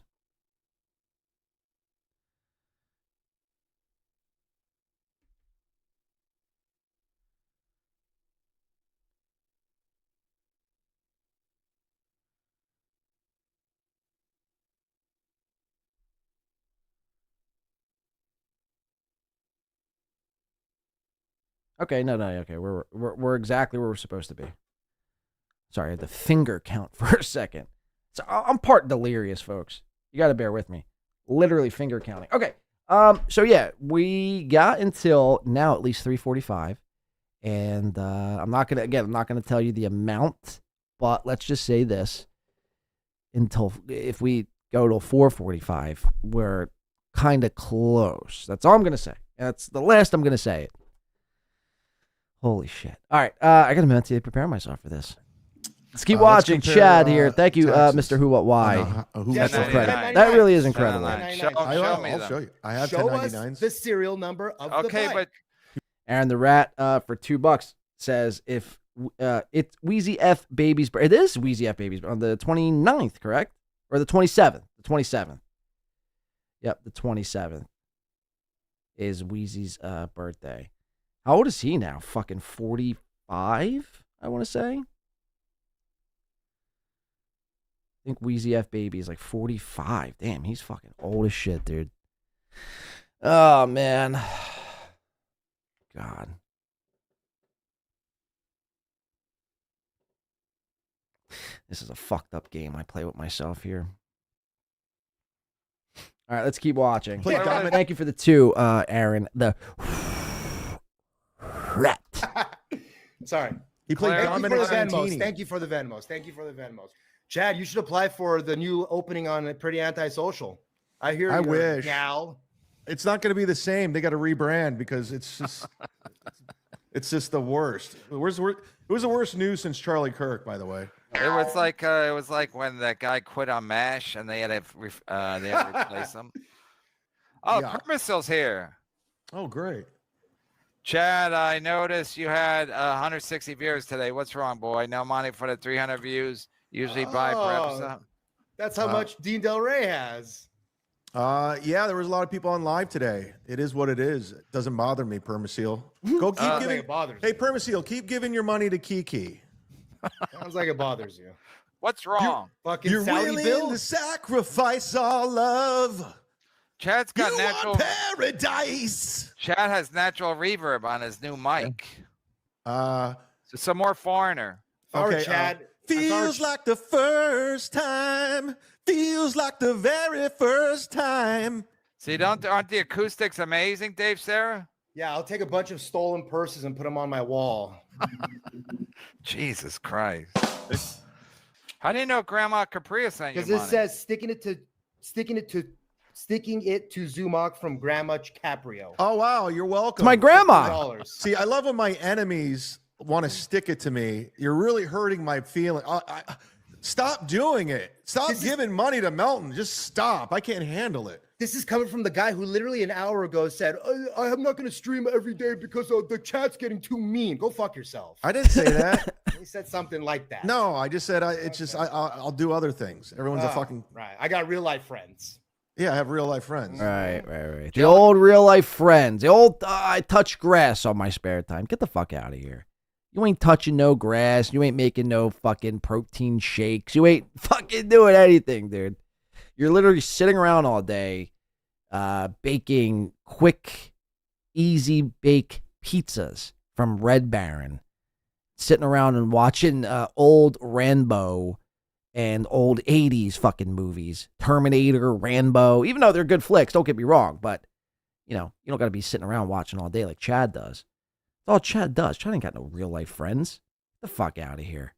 S1: Okay, no, okay. We're exactly where we're supposed to be. Sorry, I had the finger count for a second. So I'm part delirious, folks. You got to bear with me. Literally finger counting. Okay. So yeah, we got until now at least 3:45, and I'm not gonna tell you the amount, but let's just say this: until if we go till 4:45, we're kind of close. That's all I'm gonna say. That's the last I'm gonna say it. Holy shit. All right. I got to mentally prepare myself for this. Let's keep
S20: Let's
S1: watching.
S20: compare,
S1: Chad here. Thank you,
S20: taxes.
S1: Mr. Who What Why.
S20: Who
S1: That's
S20: What
S1: incredible.
S20: Why.
S1: That really is incredible.
S16: Show me
S20: I'll
S16: them.
S20: show you. I have
S15: Show us
S20: 1099s.
S15: the serial number of the
S16: Okay,
S15: bike.
S16: but
S1: Aaron the Rat for $2 says if it's Wheezy F Baby's birthday. It is Wheezy F Baby's on the 29th, correct? Or the 27th? The 27th. Yep, the 27th is Wheezy's birthday. How old is he now? Fucking 45, I want to say. I think Wheezy F Baby is like 45. Damn, he's fucking old as shit, dude. Oh, man. God. This is a fucked up game I play with myself here. All right, let's keep watching. Thank you for the 2, Aaron. The rat.
S15: Sorry.
S20: He played
S15: Thank you for
S20: Dominic
S15: the Venmos.
S20: Santini.
S15: Thank you for the Venmos. Thank you for the Venmos. Chad, you should apply for the new opening on Pretty Antisocial. I hear.
S20: I
S15: you're
S20: wish.
S15: Gal.
S20: It's not going to be the same. They got to rebrand because it's just the worst. It was the worst news since Charlie Kirk, by the way.
S16: it was like when that guy quit on MASH and they had to replace him. Oh,
S20: Yeah.
S16: Permisil's here.
S20: Oh, great.
S16: Chad, I noticed you had 160 viewers today. What's wrong, boy? No money for the 300 views. Usually buy per episode.
S15: That's how much Dean Del Rey has.
S20: Yeah, there was a lot of people on live today. It is what it is. It doesn't bother me, Permaseal. Go keep giving.
S15: It bothers
S20: Hey, Permaseal, keep giving your money to Kiki.
S15: Sounds like it bothers you.
S16: What's wrong?
S15: Fucking
S20: You're
S15: Saudi
S20: willing
S15: Bill.
S20: to sacrifice all love.
S16: Chad's got
S20: You
S16: natural
S20: want paradise.
S16: Chad has natural reverb on his new mic.
S20: So
S16: some more foreigner.
S20: Okay,
S15: Chad.
S20: Feels like the first time. Feels like the very first time.
S16: See, aren't the acoustics amazing, Dave Sarah?
S15: Yeah, I'll take a bunch of stolen purses and put them on my wall.
S16: Jesus Christ. How do you know Grandma Caprio sent you
S15: Because
S16: money?
S15: it says sticking it to Zumok from Grandma Caprio.
S20: Oh, wow. You're welcome.
S1: It's my grandma.
S15: $50.
S20: See, I love when my enemies want to stick it to me. You're really hurting my feeling. Stop doing it. Stop giving money to Melton. Just stop. I can't handle it.
S15: This is coming from the guy who literally an hour ago said, I'm not going to stream every day because the chat's getting too mean. Go fuck yourself.
S20: I didn't say that.
S15: He said something like that.
S20: No, I just said I'll do other things. Everyone's a fucking
S15: right. I got real life friends.
S20: Yeah, I have real life friends.
S1: Right. The old real life friends. The old I touch grass on my spare time. Get the fuck out of here. You ain't touching no grass. You ain't making no fucking protein shakes. You ain't fucking doing anything, dude. You're literally sitting around all day, baking quick, easy bake pizzas from Red Baron, sitting around and watching old Rambo and old 80s fucking movies. Terminator, Rambo, even though they're good flicks, don't get me wrong, but, you know, you don't got to be sitting around watching all day like Chad does. That's all Chad does. Chad ain't got no real life friends. Get the fuck out of here.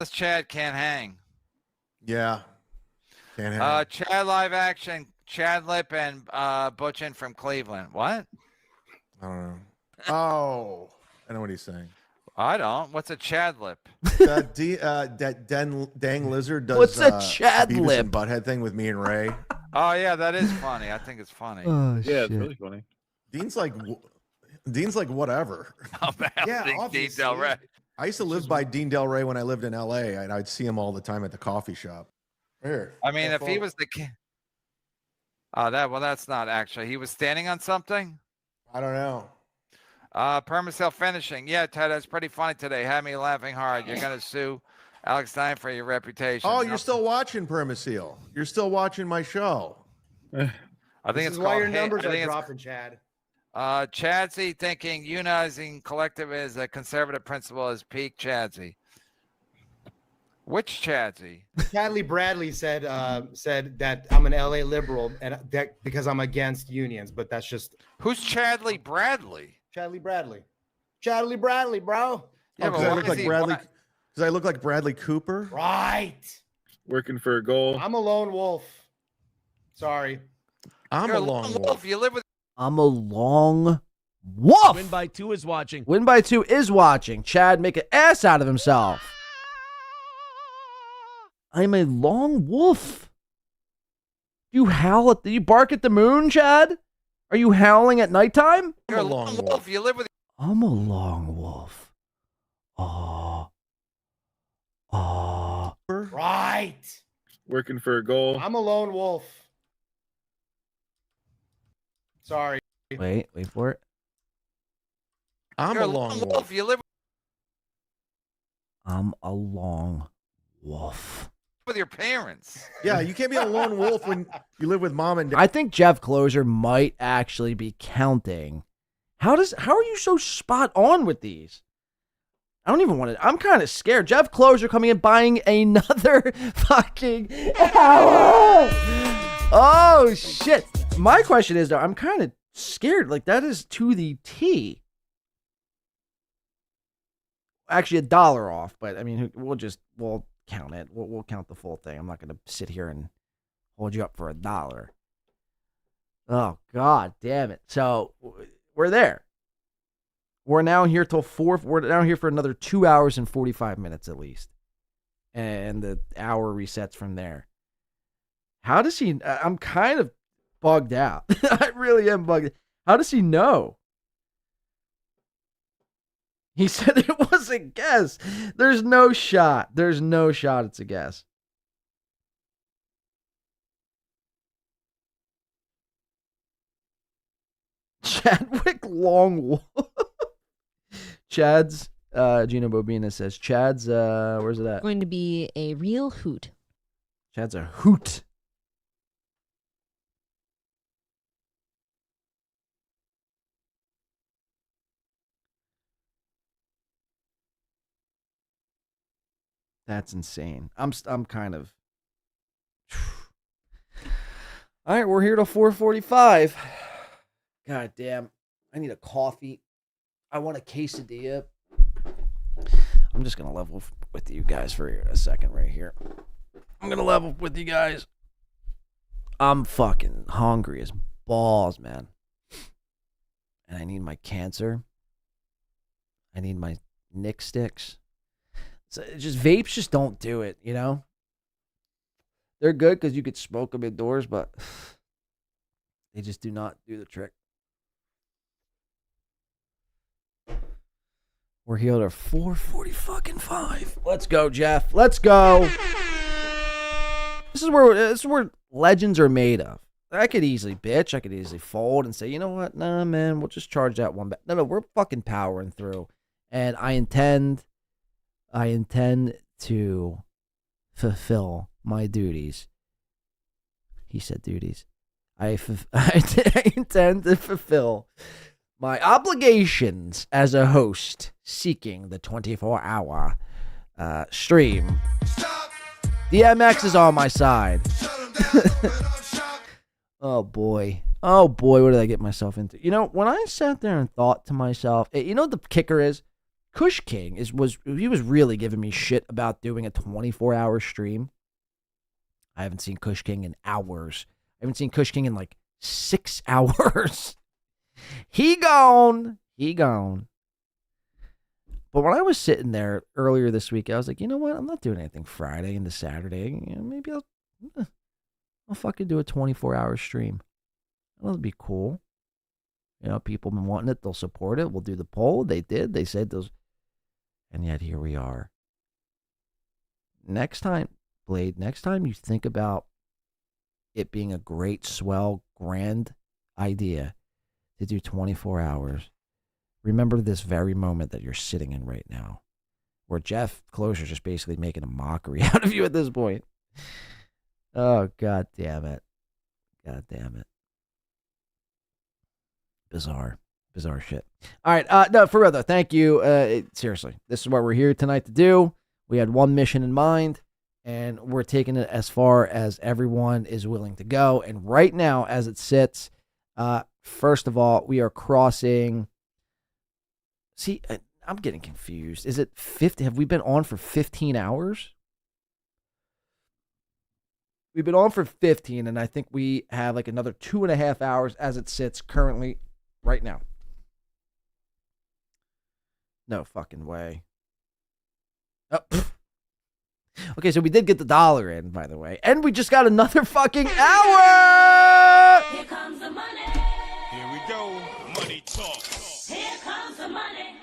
S16: This Chad can't hang.
S20: Yeah. Can't hang.
S16: Chad live action, Chad Lip and Butchin from Cleveland. What?
S20: I don't know. Oh, I know what he's saying.
S16: I don't. What's a Chad Lip?
S20: That dang lizard does.
S1: What's a Chad
S20: Beavis
S1: Lip?
S20: and Butthead thing with me and Ray.
S16: Oh yeah, that is funny. I think it's funny.
S1: Oh,
S9: Yeah, it's really funny.
S20: Dean's like whatever.
S15: Yeah,
S16: Dean
S15: obviously.
S16: Del Rey.
S20: I used to live by Dean Del Rey when I lived in LA, and I'd see him all the time at the coffee shop. Here.
S16: I mean, if he was the king. Oh, that's not actually. He was standing on something?
S20: I don't know.
S16: Permacell finishing. Yeah, Ted, that's pretty funny today. Had me laughing hard. You're going to sue Alex Stein for your reputation.
S20: Oh, you're still watching Permaseal. You're still watching my show.
S16: I think
S15: This
S16: it's
S15: is why your
S16: called
S15: numbers
S16: I
S15: are
S16: think it's-
S15: dropping, Chad.
S16: Chadsey thinking unionizing collective is a conservative principle is peak Chadsey. Which Chadsey?
S15: Chadley Bradley said that I'm an LA liberal and that because I'm against unions, but that's just
S16: Who's Chadley Bradley?
S15: Chadley Bradley. Chadley Bradley, bro.
S16: Yeah,
S20: Because I look like Bradley. Because I look like Bradley Cooper.
S15: Right.
S9: Working for a goal.
S15: I'm a lone wolf. Sorry.
S20: I'm
S16: You're
S20: a lone wolf.
S16: You live with.
S1: I'm a long wolf.
S7: Win by 2 is watching.
S1: Win by 2 is watching. Chad make an ass out of himself. I'm a lone wolf. You bark at the moon, Chad? Are you howling at nighttime?
S16: You're a lone wolf. You live with.
S1: I'm a lone wolf.
S15: Right.
S9: Working for a goal.
S15: I'm a lone wolf. Sorry.
S1: Wait for it.
S16: I'm a lone wolf. You live
S1: I'm a lone wolf.
S16: with your parents.
S20: Yeah, you can't be a lone wolf when you live with mom and dad.
S1: I think Jeff Closer might actually be counting. How are you so spot on with these? I don't even want to. I'm kind of scared. Jeff Closer coming in buying another fucking hour. Oh shit. My question is though, I'm kind of scared. Like that is to the T. Actually, $1 off, but I mean, we'll count it. We'll count the full thing. I'm not going to sit here and hold you up for $1. Oh God damn it! So we're there. We're now here till 4. We're now here for another 2 hours and 45 minutes at least, and the hour resets from there. How does he? I'm kind of bugged out. I really am bugged. How does he know? He said it was a guess. There's no shot. There's no shot it's a guess. Chadwick Longwolf. Chad's, Gina Bobina says, Chad's, where's it at?
S12: Going to be a real hoot.
S1: Chad's a hoot. That's insane. I'm kind of. All right, we're here till 4:45. God damn, I need a coffee. I want a quesadilla. I'm just gonna level with you guys for a second right here. I'm gonna level with you guys. I'm fucking hungry as balls, man. And I need my cancer. I need my Nick sticks. So just vapes just don't do it, you know? They're good because you could smoke them indoors, but they just do not do the trick. We're here at 4:45. Let's go, Jeff. Let's go. This is where legends are made of. I could easily bitch. I could easily fold and say, you know what? Nah, man, we'll just charge that one back. No, we're fucking powering through. And I intend to fulfill my duties. He said duties. I intend to fulfill my obligations as a host seeking the 24-hour stream. DMX is on my side. Oh boy, what did I get myself into? You know, when I sat there and thought to myself, you know what the kicker is? Kush King was really giving me shit about doing a 24-hour stream. I haven't seen Kush King in hours. I haven't seen Kush King in like 6 hours. He gone. But when I was sitting there earlier this week, I was like, you know what? I'm not doing anything Friday into Saturday. You know, maybe I'll fucking do a 24-hour stream. That'll be cool. You know, people have been wanting it. They'll support it. We'll do the poll. They did. They said those. And yet here we are. Next time, Blade, next time you think about it being a great, swell, grand idea to do 24 hours, remember this very moment that you're sitting in right now, where Jeff Closer's just basically making a mockery out of you at this point. Oh, God damn it. God damn it. Bizarre shit. All right. No, for real though. Thank you. Seriously, this is what we're here tonight to do. We had one mission in mind, and we're taking it as far as everyone is willing to go. And right now, as it sits, first of all, we are crossing. See, I'm getting confused. Is it 50? Have we been on for 15 hours? We've been on for 15, and I think we have like another 2.5 hours as it sits currently right now. No fucking way. Oh, Okay, so we did get the dollar in, by the way. And we just got another fucking hour!
S5: Here comes the money. Here we go. Money talk. Here comes the money.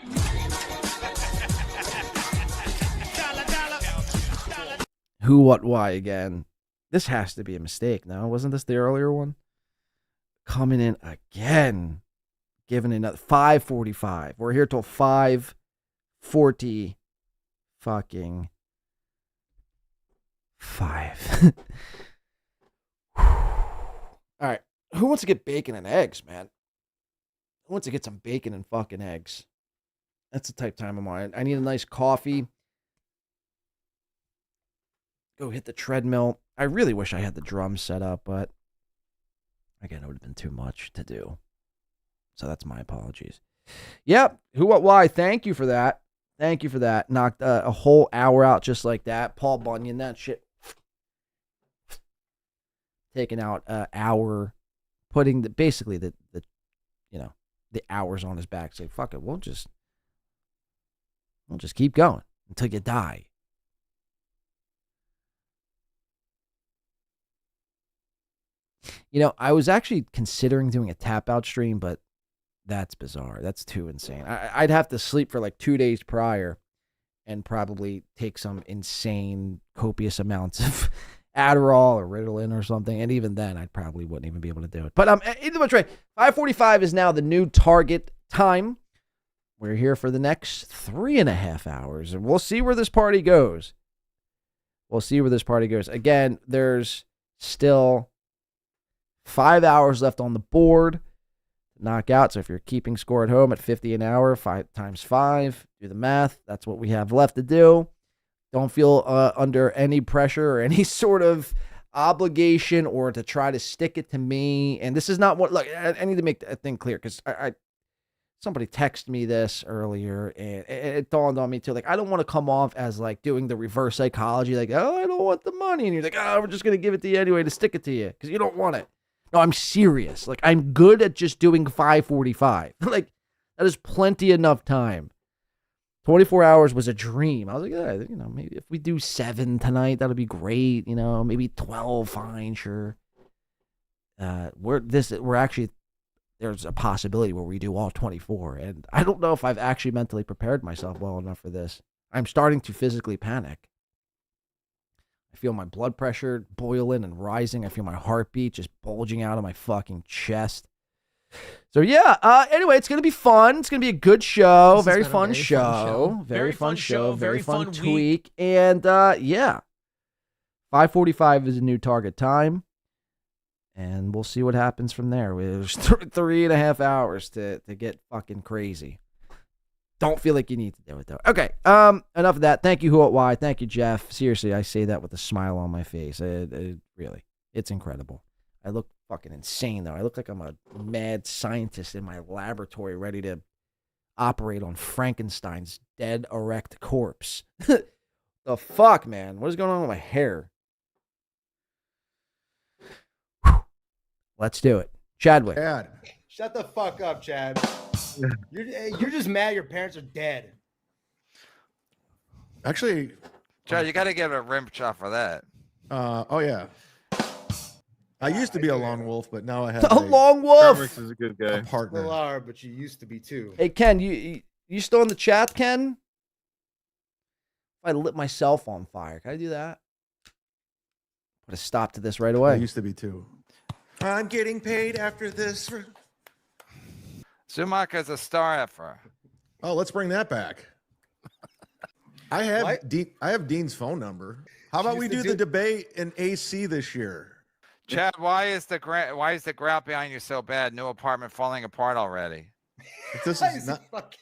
S1: Who, what, why again? This has to be a mistake, no? Wasn't this the earlier one? Coming in again. Giving another 5:45. We're here till 5:40 fucking 5. All right. Who wants to get bacon and eggs, man? Who wants to get some bacon and fucking eggs? That's the type of time I'm on. I need a nice coffee. Go hit the treadmill. I really wish I had the drums set up, but again, it would have been too much to do. So that's my apologies. Yep. Who, what, why? Thank you for that. Thank you for that. Knocked a whole hour out just like that. Paul Bunyan, that shit. Taking out an hour, putting basically the hours on his back. Say, fuck it, we'll just keep going until you die. You know, I was actually considering doing a tap out stream, but that's bizarre. That's too insane. I'd have to sleep for like 2 days prior and probably take some insane, copious amounts of Adderall or Ritalin or something. And even then, I probably wouldn't even be able to do it. But either which way, 5:45 is now the new target time. We're here for the next 3.5 hours, and we'll see where this party goes. We'll see where this party goes. Again, there's still 5 hours left on the board. Knock out. So if you're keeping score at home at 50 an hour, 5 times 5, do the math. That's what we have left to do. Don't feel under any pressure or any sort of obligation or to try to stick it to me. And this is not what, look, I need to make a thing clear because somebody texted me this earlier and it dawned on me too. Like, I don't want to come off as like doing the reverse psychology. Like, oh, I don't want the money. And you're like, oh, we're just going to give it to you anyway to stick it to you because you don't want it. No, I'm serious. Like, I'm good at just doing 5:45. Like, that is plenty enough time. 24 hours was a dream. I was like, yeah, you know, maybe if we do 7 tonight, that'll be great. You know, maybe 12, fine, sure. We're actually, there's a possibility where we do all 24. And I don't know if I've actually mentally prepared myself well enough for this. I'm starting to physically panic. I feel my blood pressure boiling and rising. I feel my heartbeat just bulging out of my fucking chest. So yeah, anyway, it's going to be fun. It's going to be a good show. Very fun show. Very fun show. Very fun tweak. And yeah, 5:45 is a new target time. And we'll see what happens from there. There's 3.5 hours to get fucking crazy. Don't feel like you need to do it, though. Okay, enough of that. Thank you, Who, What, Why. Thank you, Jeff. Seriously, I say that with a smile on my face. Really, it's incredible. I look fucking insane, though. I look like I'm a mad scientist in my laboratory ready to operate on Frankenstein's dead, erect corpse. The fuck, man? What is going on with my hair? Whew. Let's do it. Chadwick.
S15: Chad. Shut the fuck up, Chad. You're just mad your parents are dead.
S20: Actually,
S16: Joe, you got to give a rim shot for that.
S20: Oh yeah. I used to be a lone wolf, but now I have
S1: a lone wolf.
S9: Is a good guy.
S20: A partner.
S15: Still are, but you used to be too.
S1: Hey Ken, you still in the chat, Ken? If I lit myself on fire, can I do that? Put a stop to this right away.
S20: I used to be too. I'm getting paid after this.
S16: Schumacher's a star effer.
S20: Oh, let's bring that back. I have Dean's phone number. How about we do the debate in AC this year?
S16: Chad, why is the grout behind you so bad? New apartment falling apart already.
S20: This is not.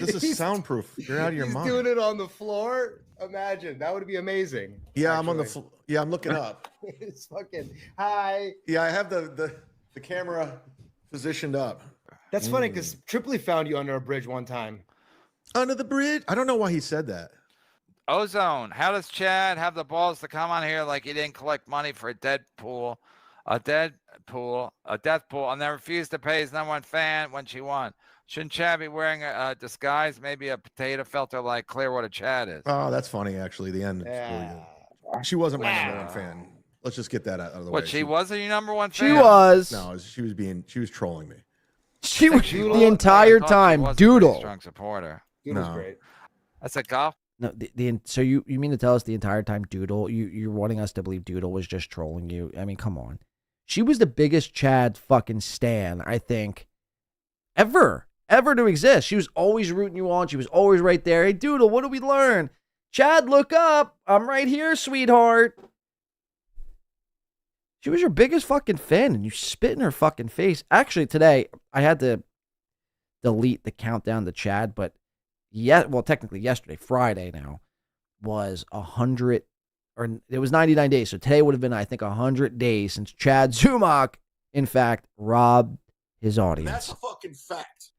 S20: This is soundproof. You're out of your mind.
S15: He's doing it on the floor. Imagine that would be amazing.
S20: Yeah,
S15: actually.
S20: I'm on the floor. Yeah, I'm looking up.
S15: It's fucking hi.
S20: Yeah, I have the camera positioned up.
S15: That's funny because Tripoli found you under a bridge one time.
S20: Under the bridge? I don't know why he said that.
S16: Ozone, how does Chad have the balls to come on here like he didn't collect money for Deadpool A death pool. And then refused to pay his #1 fan when she won. Shouldn't Chad be wearing a disguise? Maybe a potato filter like Clearwater Chad is.
S20: Oh, that's funny, actually. The end. She wasn't my #1 fan. Let's just get that out of the way.
S16: What, she wasn't your #1 fan?
S1: She was.
S20: No, she was trolling me.
S1: She was the entire time. Doodle.
S16: Strong supporter.
S20: Doodle's
S15: great.
S16: That's a golf.
S1: No, so you mean to tell us the entire time Doodle, you're wanting us to believe Doodle was just trolling you? I mean, come on. She was the biggest Chad fucking stan, I think, ever to exist. She was always rooting you on. She was always right there. Hey, Doodle, what do we learn? Chad, look up. I'm right here, sweetheart. She was your biggest fucking fan, and you spit in her fucking face. Actually, today, I had to delete the countdown to Chad, but technically yesterday, Friday now, was 100, or it was 99 days. So today would have been, I think, 100 days since Chad Zumock, in fact, robbed his audience.
S23: That's a fucking fact.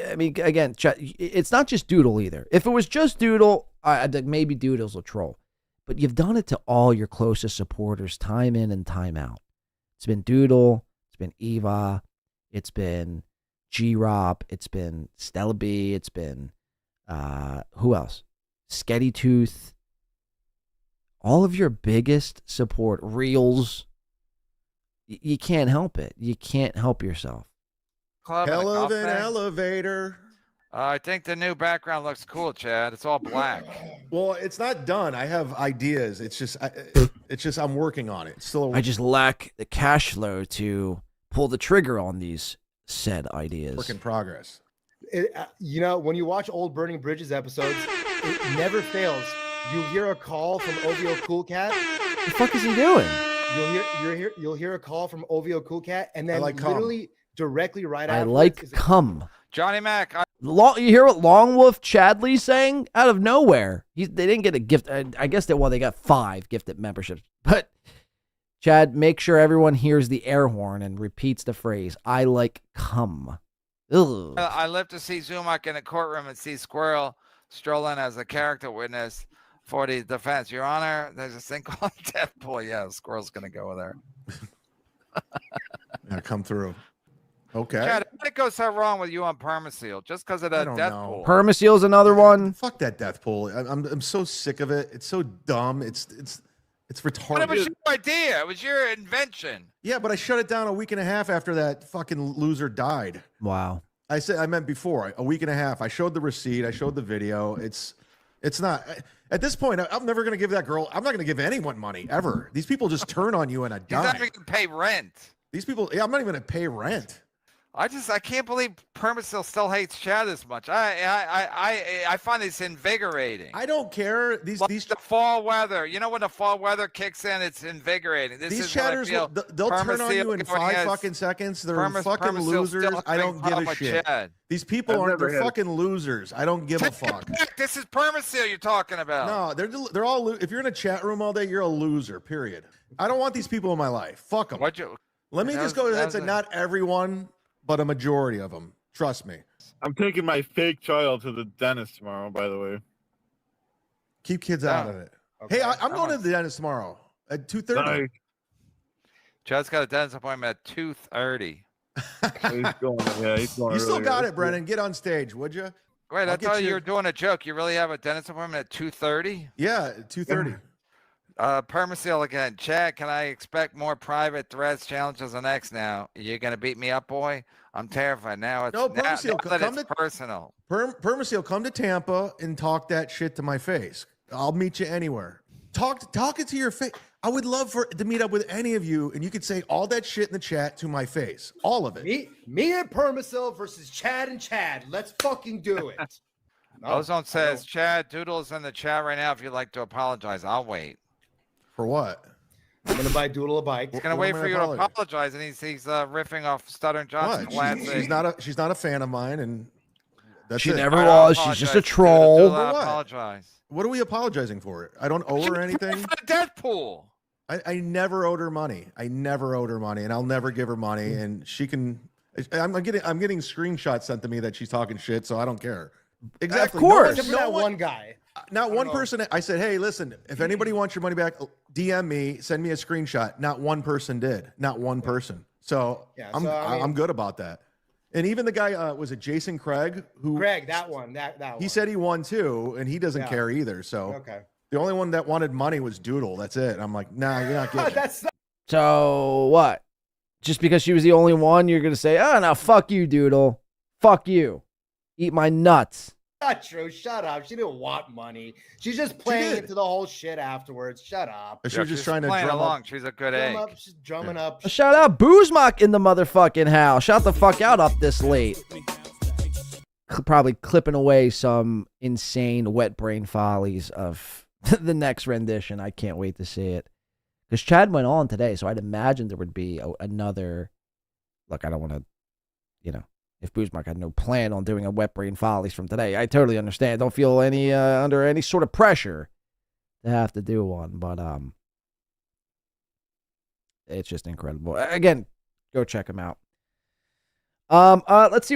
S1: I mean, again, Chad, it's not just Doodle either. If it was just Doodle, I'd think maybe Doodle's a troll. But you've done it to all your closest supporters time in and time out. It's been Doodle. It's been Eva. It's been G-Rob. It's been Stella B. It's been, who else? Sketty Tooth. All of your biggest support. Reels. You can't help it. You can't help yourself.
S20: Hell of an elevator.
S16: I think the new background looks cool, Chad. It's all black.
S20: Well, it's not done. I have ideas. It's just I'm working on it.
S1: I just lack the cash flow to pull the trigger on these said ideas.
S20: Work in progress.
S15: You know, when you watch old Burning Bridges episodes, it never fails. You hear a call from OVO Cool Cat.
S1: What the fuck is he doing?
S15: You'll hear a call from OVO Cool Cat, and then
S20: like
S15: literally directly right
S1: I
S15: after.
S1: like cum.
S16: Johnny Mac.
S1: You hear what Long Wolf Chadley's saying out of nowhere? They didn't get a gift. I guess they got 5 gifted memberships. But Chad, make sure everyone hears the air horn and repeats the phrase, I like cum. Ugh.
S16: I live to see Zumock in a courtroom and see Squirrel strolling as a character witness for the defense. Your Honor, there's a thing called death pool. Yeah, Squirrel's going to go there.
S20: Yeah, come through. Okay.
S16: Chad, how did it go so wrong with you on Permaseal? Just because of that death pool?
S1: Permaseal's another one.
S20: Fuck that death pool. I'm so sick of it. It's so dumb. It's retarded.
S16: But it was your idea. It was your invention.
S20: Yeah, but I shut it down a week and a half after that fucking loser died.
S1: Wow.
S20: I meant before a week and a half. I showed the receipt. I showed the video. It's not at this point. I'm never gonna give that girl. I'm not gonna give anyone money ever. These people just turn on you in a dime.
S16: He's not even gonna pay rent.
S20: These people. Yeah, I'm not even gonna pay rent.
S16: I can't believe Permaseal still hates Chad this much. I find this invigorating.
S20: I don't care. These
S16: the fall weather. You know when the fall weather kicks in, it's invigorating.
S20: These chatters, they'll turn on you in 5 fucking seconds. They're fucking losers. I don't give a shit. These people they're fucking losers. I don't give a fuck.
S16: This is Permaseal you're talking about.
S20: No, they're all. If you're in a chat room all day, you're a loser. Period. I don't want these people in my life. Fuck them. Let me just go ahead and say not everyone, but a majority of them. Trust me.
S9: I'm taking my fake child to the dentist tomorrow, by the way.
S20: Keep kids out of it. Okay. Hey, I'm going to the dentist tomorrow at 2:30.
S9: Nice.
S16: Chad's got a dentist appointment at 2:30.
S9: He's going
S20: You still
S9: earlier.
S20: got it, Brennan. Get on stage, would you?
S16: Wait, I thought you were doing a joke. You really have a dentist appointment at 2:30?
S20: Yeah, 2:30.
S16: Permaseal again. Chad, can I expect more private threats, challenges, and X now? You're going to beat me up, boy? I'm terrified. Now it's,
S20: No, Permaseal,
S16: now that
S20: come
S16: it's personal.
S20: Permaseal, come to Tampa and talk that shit to my face. I'll meet you anywhere. Talk it to your face. I would love to meet up with any of you, and you could say all that shit in the chat to my face. All of it.
S15: Me and Permaseal versus Chad and Chad. Let's fucking do it.
S16: Ozone says, Chad, Doodle's in the chat right now. If you'd like to apologize, I'll wait.
S20: For what?
S15: I'm gonna buy Doodle a bike.
S16: He's gonna wait for you to apologize, and he's riffing off Stuttering Johnson.
S20: She's not a fan of mine, and that's
S1: She
S20: it.
S1: never was. She's just a troll.
S16: Apologize.
S20: What are we apologizing for? I don't owe her anything.
S16: Deadpool.
S20: I never owed her money. And I'll never give her money. And she can. I'm getting screenshots sent to me that she's talking shit, so I don't care. Exactly.
S15: Of course. No one guy.
S20: Not one person. I said, hey, listen, if anybody wants your money back, DM me, send me a screenshot. Not one person did. Not one person. So,
S15: Yeah,
S20: I'm
S15: so, I mean-
S20: I'm good about that. And even the guy was it Jason Craig who
S15: Greg, that one, that one.
S20: he said he won too, and he doesn't
S15: Yeah.
S20: care either. So
S15: Okay.
S20: the only one that wanted money was Doodle. That's it. I'm like, nah, you're not getting it.
S15: That's not
S1: So what? Just because she was the only one, you're gonna say, "Oh, now fuck you, Doodle. Fuck you. Eat my nuts."
S15: not true. Shut up. She didn't want money. She's just playing into the whole shit afterwards. Shut up.
S20: She was just trying to
S16: playing
S20: drum
S16: along.
S20: up.
S16: She's a good
S15: Drum
S16: egg.
S15: up, she's drumming up.
S1: Shout out Boozmock in the motherfucking house. Shout the fuck out up this late. Probably clipping away some insane wet brain follies of the next rendition. I can't wait to see it. Because Chad went on today, so I'd imagine there would be another. Look, I don't want to, if Boozmock had no plan on doing a wet brain follies from today, I totally understand. Don't feel any under any sort of pressure to have to do one, but it's just incredible. Again, go check him out. Let's see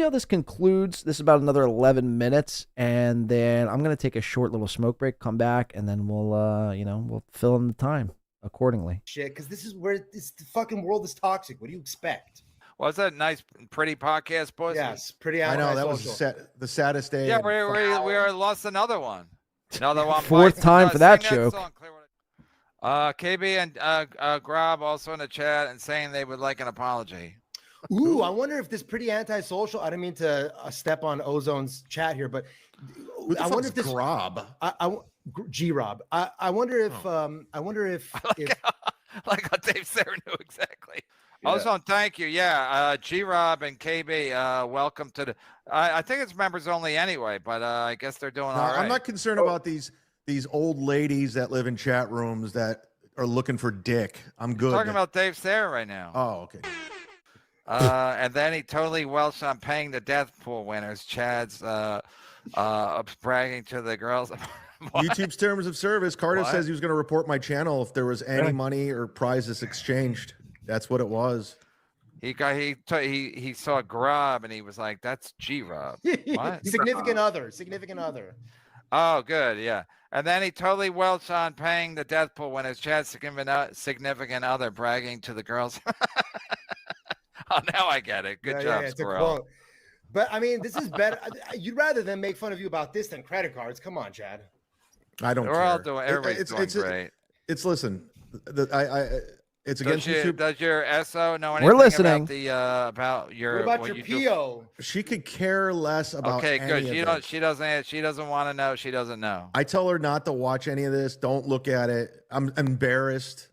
S1: how this concludes. This is about another 11 minutes, and then I'm gonna take a short little smoke break, come back, and then we'll we'll fill in the time accordingly.
S15: Shit, because this is where the fucking world is toxic. What do you expect?
S16: Was that nice, pretty podcast, boys?
S15: Yes, pretty.
S20: I know that was the saddest day.
S16: Yeah,
S20: in-
S16: we lost another one. Another one.
S1: Fourth
S16: Mike.
S1: time for that
S16: Sing
S1: joke.
S16: song, clear what KB and Grob also in the chat and saying they would like an apology.
S15: Ooh, I wonder if this pretty antisocial. I didn't mean to step on Ozone's chat here, but
S20: Who the
S15: I wonder if
S20: fuck's
S15: this
S20: Grob?
S15: G-Rob. I wonder if
S16: Like how Dave Sarah knew exactly. Ozone, thank you. Yeah, G-Rob and KB, welcome to the. I think it's members only anyway, but I guess they're doing
S20: No,
S16: all right.
S20: I'm not concerned about these old ladies that live in chat rooms that are looking for dick. I'm good.
S16: Talking about Dave Sarah right now.
S20: Oh, okay.
S16: And then he totally welched on paying the death pool winners. Chad's bragging to the girls.
S20: YouTube's terms of service. Carter
S16: What?
S20: says he was going to report my channel if there was any
S16: Yeah.
S20: money or prizes exchanged. That's what it was.
S16: He saw Grob and he was like, "That's G-Rob." What?
S15: significant other.
S16: Oh, good, yeah. And then he totally welched on paying the death pool winners. Chad's significant other bragging to the girls. Oh, now I get it. Good job,
S15: it's a
S16: Squirrel.
S15: quote. But I mean, this is better. You'd rather them make fun of you about this than credit cards. Come on, Chad.
S20: I don't
S16: We're
S20: care.
S16: all doing. Everybody's doing great.
S20: It's listen. It's against YouTube.
S16: Does your SO know anything
S1: We're listening.
S16: about the about your?
S15: What about your
S16: you do?
S15: PO?
S20: She could care less about.
S16: Okay, good.
S20: any of
S16: She
S20: this.
S16: doesn't. She doesn't want to know. She doesn't know.
S20: I tell her not to watch any of this. Don't look at it. I'm embarrassed.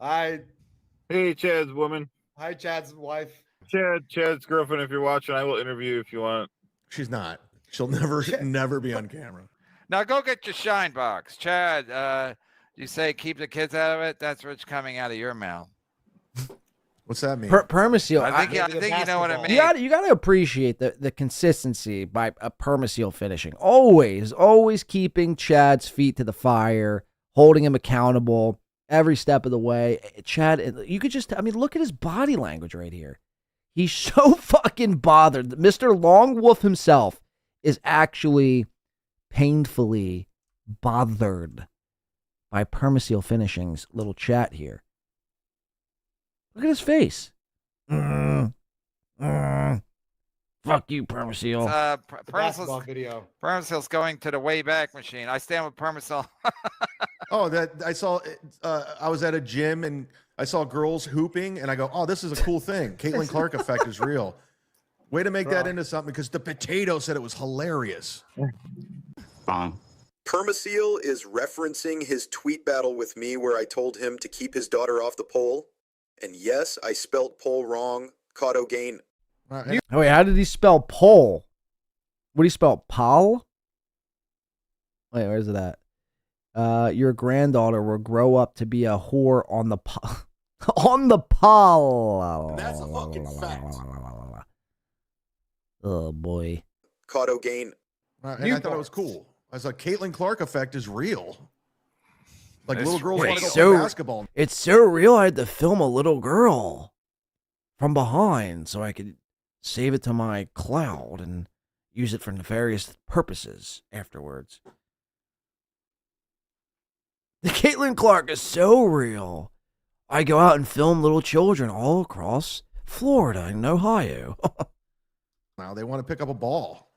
S9: Hey, Chad's woman.
S15: Hi, Chad's wife.
S9: Chad's girlfriend. If you're watching, I will interview you if you want.
S20: She's not. She'll never be on camera.
S16: Now go get your shine box, Chad. You say keep the kids out of it. That's what's coming out of your mouth.
S20: What's that mean?
S1: Permaseal.
S16: I think you know what I mean.
S1: You got to appreciate the consistency by Permaseal finishing. Always keeping Chad's feet to the fire, holding him accountable every step of the way. Chad, you could just, look at his body language right here. He's so fucking bothered. Mr. Long Wolf himself is actually painfully bothered by Permaseal Finishing's little chat here. Look at his face. Fuck you, Permaseal.
S15: Basketball video.
S16: Permaseal's going to the Wayback Machine. I stand with Permaseal.
S20: Oh, that I saw. I was at a gym and I saw girls hooping, and I go, "Oh, this is a cool thing. Caitlin Clark effect is real." Way to make that into something because the potato said it was hilarious.
S23: Permaseal is referencing his tweet battle with me where I told him to keep his daughter off the pole. And yes, I spelt pole wrong. Caught O'Gain.
S1: Oh, wait, how did he spell pole? What do you spell? Pol? Wait, where's it at? Your granddaughter will grow up to be a whore on the on the pol.
S20: That's a fucking fact.
S1: Oh boy.
S23: Caught O'Gain.
S20: And I thought it was cool. I was like, Caitlin Clark effect is real. Like little girls want to go play basketball.
S1: It's so real. I had to film a little girl from behind so I could save it to my cloud and use it for nefarious purposes afterwards. The Caitlin Clark is so real. I go out and film little children all across Florida and Ohio.
S20: Now they want to pick up a ball.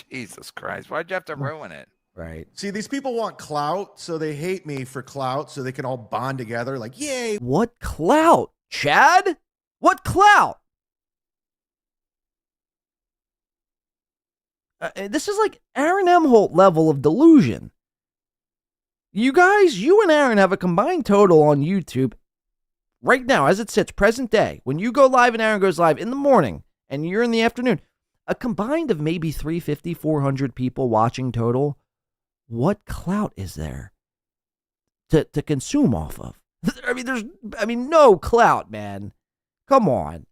S16: Jesus Christ. Why'd you have to ruin it?
S1: Right.
S20: See, these people want clout, so they hate me for clout, so they can all bond together. Like, yay.
S1: What clout, Chad? What clout? This is like Aaron Emholt level of delusion. You guys, you and Aaron have a combined total on YouTube right now, as it sits, present day. When you go live and Aaron goes live in the morning and you're in the afternoon, a combined of maybe 350, 400 people watching total. What clout is there to consume off of? There's no clout, man. Come on.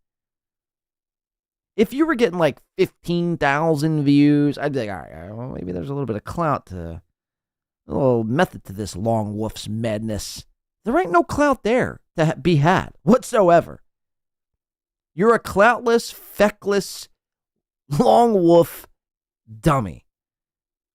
S1: If you were getting like 15,000 views, I'd be like, all right, well, maybe there's a little bit of clout a little method to this Long Wolf's madness. There ain't no clout there to be had whatsoever. You're a cloutless, feckless, Long Wolf dummy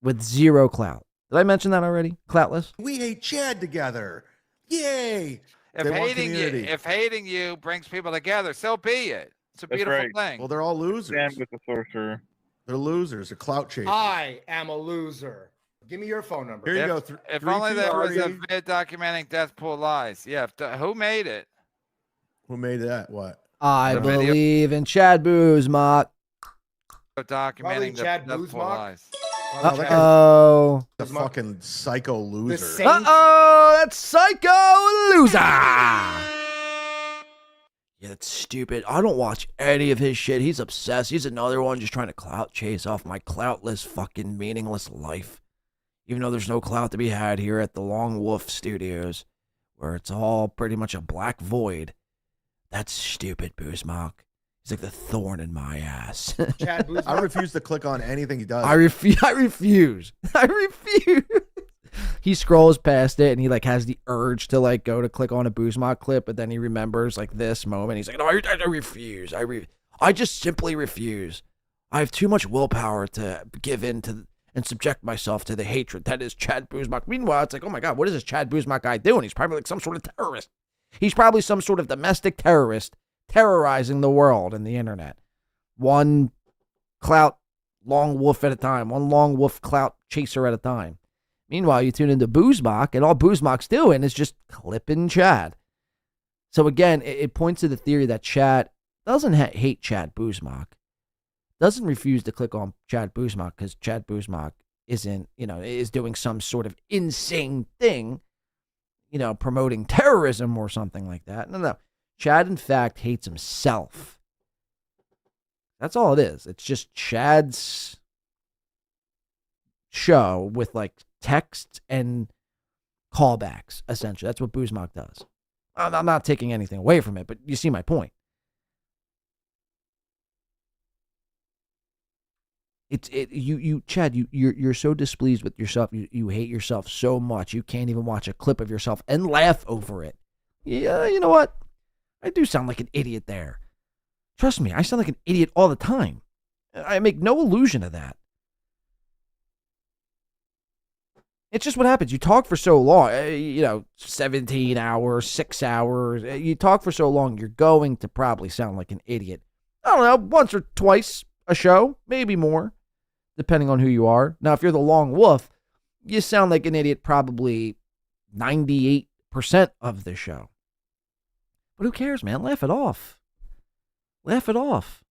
S1: with zero clout. Did I mention that already? Cloutless?
S20: We hate Chad together. Yay.
S16: If hating you brings people together, so be it. It's a beautiful thing.
S20: Well, they're all losers.
S9: Stand with the sorcerer.
S20: They're losers. They're clout chasers.
S15: I am a loser. Give me your phone number.
S20: Here you go.
S16: If only there was a vid documenting Deathpool lies. Yeah. Who made it?
S20: Who made that? What?
S1: I believe in Chad Boozmock.
S16: Documenting the Deathpool lies.
S1: Uh-oh.
S20: The fucking psycho loser.
S1: Uh-oh, that's psycho loser. Yeah, that's stupid. I don't watch any of his shit. He's obsessed. He's another one just trying to clout chase off my cloutless, fucking meaningless life. Even though there's no clout to be had here at the Long Wolf Studios, where it's all pretty much a black void. That's stupid, Boozmock. He's like the thorn in my ass.
S15: Chad Boozmock.
S20: I refuse to click on anything he does.
S1: I refuse. I refuse. He scrolls past it and he like has the urge to like go to click on a Boozmock clip, but then he remembers like this moment. He's like, no, I refuse. I just simply refuse. I have too much willpower to give in to and subject myself to the hatred that is Chad Boozmock. Meanwhile, it's like, oh my God, what is this Chad Boozmock guy doing? He's probably like some sort of terrorist. He's probably some sort of domestic terrorist terrorizing the world and the internet. One clout Long Wolf at a time. One Long Wolf clout chaser at a time. Meanwhile, you tune into Boozmock, and all Boozmock's doing is just clipping Chad. So again, it points to the theory that Chad doesn't hate Chad Boozmock, doesn't refuse to click on Chad Boozmock because Chad Boozmock is doing some sort of insane thing, promoting terrorism or something like that. No. Chad, in fact, hates himself. That's all it is. It's just Chad's show with like texts and callbacks, essentially. That's what Boozmock does. I'm not taking anything away from it, but you see my point. Chad, you're so displeased with yourself. You hate yourself so much you can't even watch a clip of yourself and laugh over it. Yeah, you know what? I do sound like an idiot there. Trust me, I sound like an idiot all the time. I make no illusion of that. It's just what happens. You talk for so long, 17 hours, 6 hours. You talk for so long, you're going to probably sound like an idiot. I don't know, once or twice a show, maybe more, depending on who you are. Now, if you're the Long Wolf, you sound like an idiot probably 98% of the show. But who cares, man? Laugh it off. Laugh it off.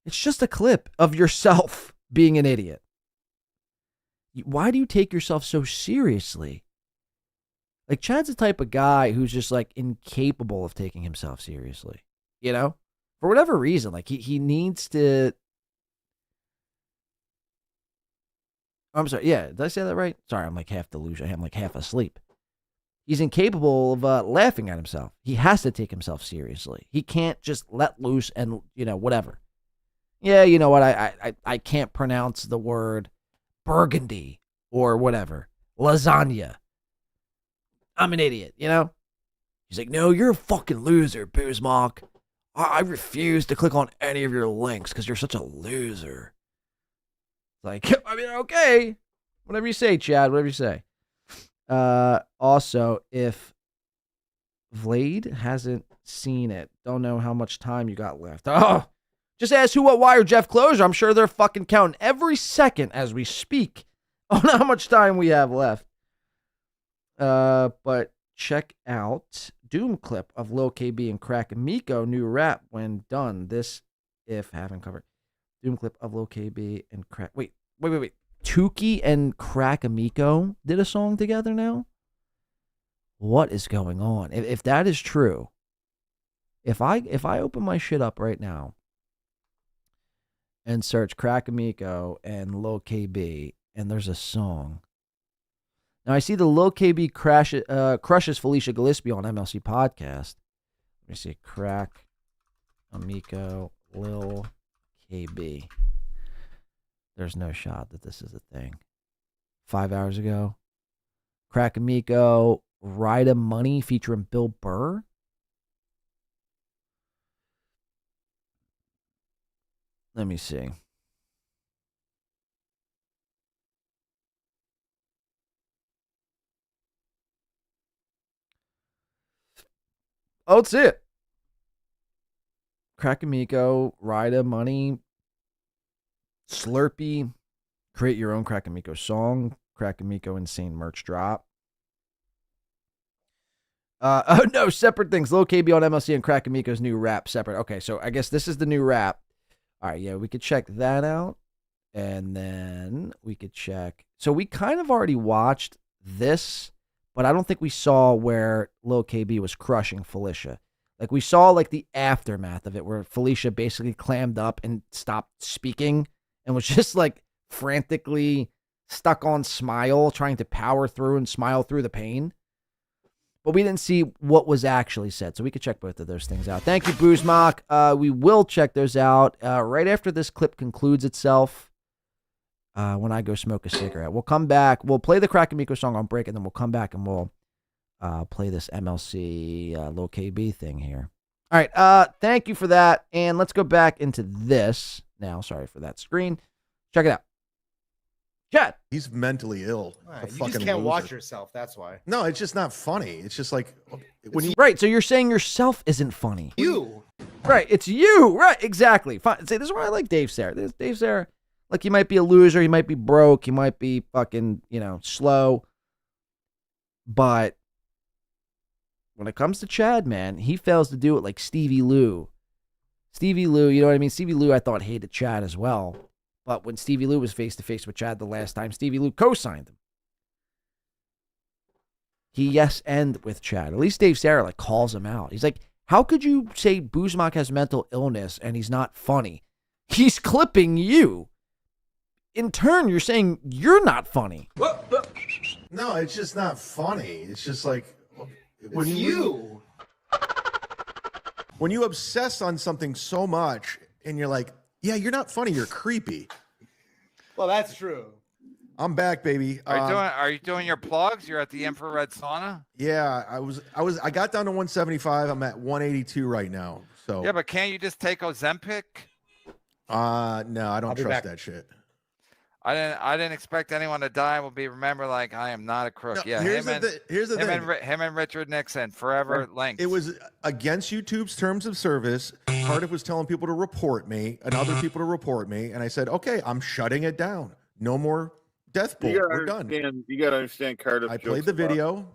S1: It's just a clip of yourself being an idiot. Why do you take yourself so seriously? Like, Chad's the type of guy who's just, like, incapable of taking himself seriously. For whatever reason, like, he needs to... I'm sorry, yeah, did I say that right? Sorry, I'm like half delusional. I'm like half asleep. He's incapable of laughing at himself. He has to take himself seriously. He can't just let loose and, whatever. Yeah, you know what? I can't pronounce the word burgundy or whatever. Lasagna. I'm an idiot, He's like, no, you're a fucking loser, Boozmock. I refuse to click on any of your links because you're such a loser. Like, okay. Whatever you say, Chad. Whatever you say. Also, if Vlade hasn't seen it, don't know how much time you got left. Oh, just ask Who, What, Why, or Jeff Closure. I'm sure they're fucking counting every second as we speak on how much time we have left. But check out Doom clip of Lil KB and Crack and Miko new rap when done. This, if haven't covered. Doom clip of Lil KB and Crack. Wait. Tukey and Crack and Miko did a song together now? What is going on? If that is true, if I open my shit up right now and search Crack and Miko and Lil KB, and there's a song. Now I see the Lil KB crushes Felicia Gillespie on MLC podcast. Let me see. Crack Miko, Lil KB. There's no shot that this is a thing. 5 hours ago. Crack and Miko, Rida Money featuring Bill Burr. Let me see. Oh, it's it. Crack and Miko, Rida Money, Slurpee, create your own Crack and Miko song, Crack and Miko insane merch drop. Oh no, separate things. Lil KB on MLC and Crack and Miko's new rap separate. Okay, so I guess this is the new rap. All right, yeah, we could check that out. And then we could check. So we kind of already watched this, but I don't think we saw where Lil KB was crushing Felicia. Like we saw like the aftermath of it where Felicia basically clammed up and stopped speaking and was just like frantically stuck on smile, trying to power through and smile through the pain. But we didn't see what was actually said, so we could check both of those things out. Thank you, Boozmock. We will check those out right after this clip concludes itself. When I go smoke a cigarette, we'll come back. We'll play the Crack and Miko song on break, and then we'll come back and we'll play this MLC Lil KB thing here. All right. Thank you for that, and let's go back into this now. Sorry for that screen. Check it out. Chad.
S20: He's mentally ill.
S15: Right, you just can't watch yourself. That's why.
S20: No, it's just not funny. It's just like when you
S1: Right. So you're saying yourself isn't funny.
S15: You.
S1: Right. It's you. Right. Exactly. Fine. See, this is why I like Dave Sarah. Dave Sarah. Like, he might be a loser, he might be broke, he might be fucking, slow. But when it comes to Chad, man, he fails to do it like Stevie Lou. Stevie Lou, you know what I mean? Stevie Lou, I thought, hated Chad as well. But when Stevie Lou was face-to-face with Chad the last time, Stevie Lou co-signed him. He yes-and with Chad. At least Dave Sarah, like, calls him out. He's like, how could you say Boozmock has mental illness and he's not funny? He's clipping you. In turn, you're saying you're not funny.
S20: No, it's just not funny. It's just like when when you obsess on something so much and you're like, yeah, you're not funny, you're creepy.
S15: Well, that's true.
S20: I'm back, baby.
S16: Are you doing your plugs? You're at the infrared sauna?
S20: Yeah, I got down to 175. I'm at 182 right now. So
S16: yeah, but can't you just take Ozempic?
S20: No, I don't trust that shit.
S16: I didn't expect anyone to die. Will be remembered like I am not a crook.
S20: No,
S16: Yeah,
S20: here's the thing.
S16: Him and Richard Nixon forever linked.
S20: It was against YouTube's terms of service. Cardiff was telling people to report me and other people to report me, and I said, okay, I'm shutting it down. No more death pool. We're done.
S9: You gotta understand, Cardiff.
S20: I played the video,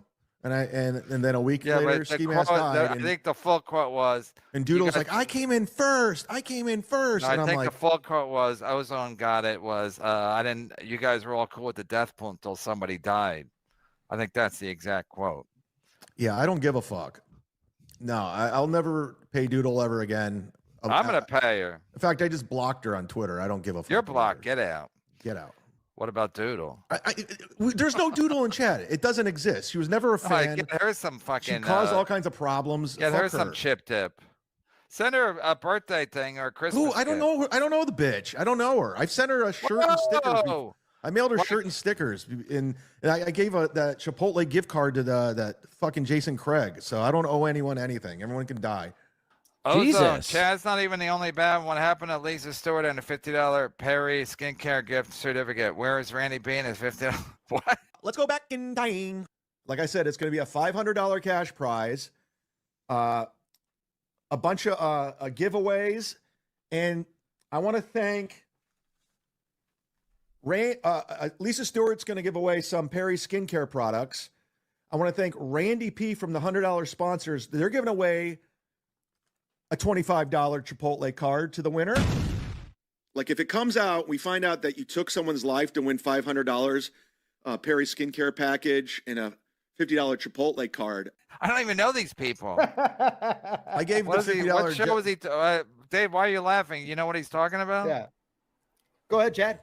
S20: and then a week later, Ski Mask died.
S16: I think the full quote was.
S20: And Doodle's like, I came in first. No,
S16: I
S20: and
S16: think
S20: I'm
S16: the full quote was, Ozone got it, was, I didn't, you guys were all cool with the death pool until somebody died. I think that's the exact quote.
S20: Yeah, I don't give a fuck. No, I'll never pay Doodle ever again.
S16: I'm going to pay her.
S20: In fact, I just blocked her on Twitter. I don't give a fuck.
S16: You're blocked. Get out.
S20: Get out.
S16: What about Doodle?
S20: There's no Doodle in chat. It doesn't exist. She was never a fan.
S16: Get her some fucking.
S20: She caused all kinds of problems.
S16: Get her some chip tip. Send her a birthday thing or a Christmas.
S20: Ooh, I don't know her. I don't know the bitch. I don't know her. I've sent her a shirt and stickers. I mailed her shirt and stickers, and I gave that Chipotle gift card to that fucking Jason Craig. So I don't owe anyone anything. Everyone can die.
S16: Ozone,
S1: Jesus.
S16: Chad's not even the only bad one. What happened to Lisa Stewart and a $50 Perry skincare gift certificate? Where is Randy B and his $50? What?
S20: Let's go back in time. Like I said, it's going to be a $500 cash prize, a bunch of giveaways, and I want to thank Lisa Stewart's going to give away some Perry skincare products. I want to thank Randy P from the $100 sponsors. They're giving away a $25 Chipotle card to the winner. Like if it comes out, we find out that you took someone's life to win $500 Perry skincare package and a $50 Chipotle card.
S16: I don't even know these people.
S20: I gave
S16: What
S20: the
S16: is he?
S20: $50.
S16: What show was he? Dave, why are you laughing? You know what he's talking about?
S15: Yeah. Go ahead, Chad.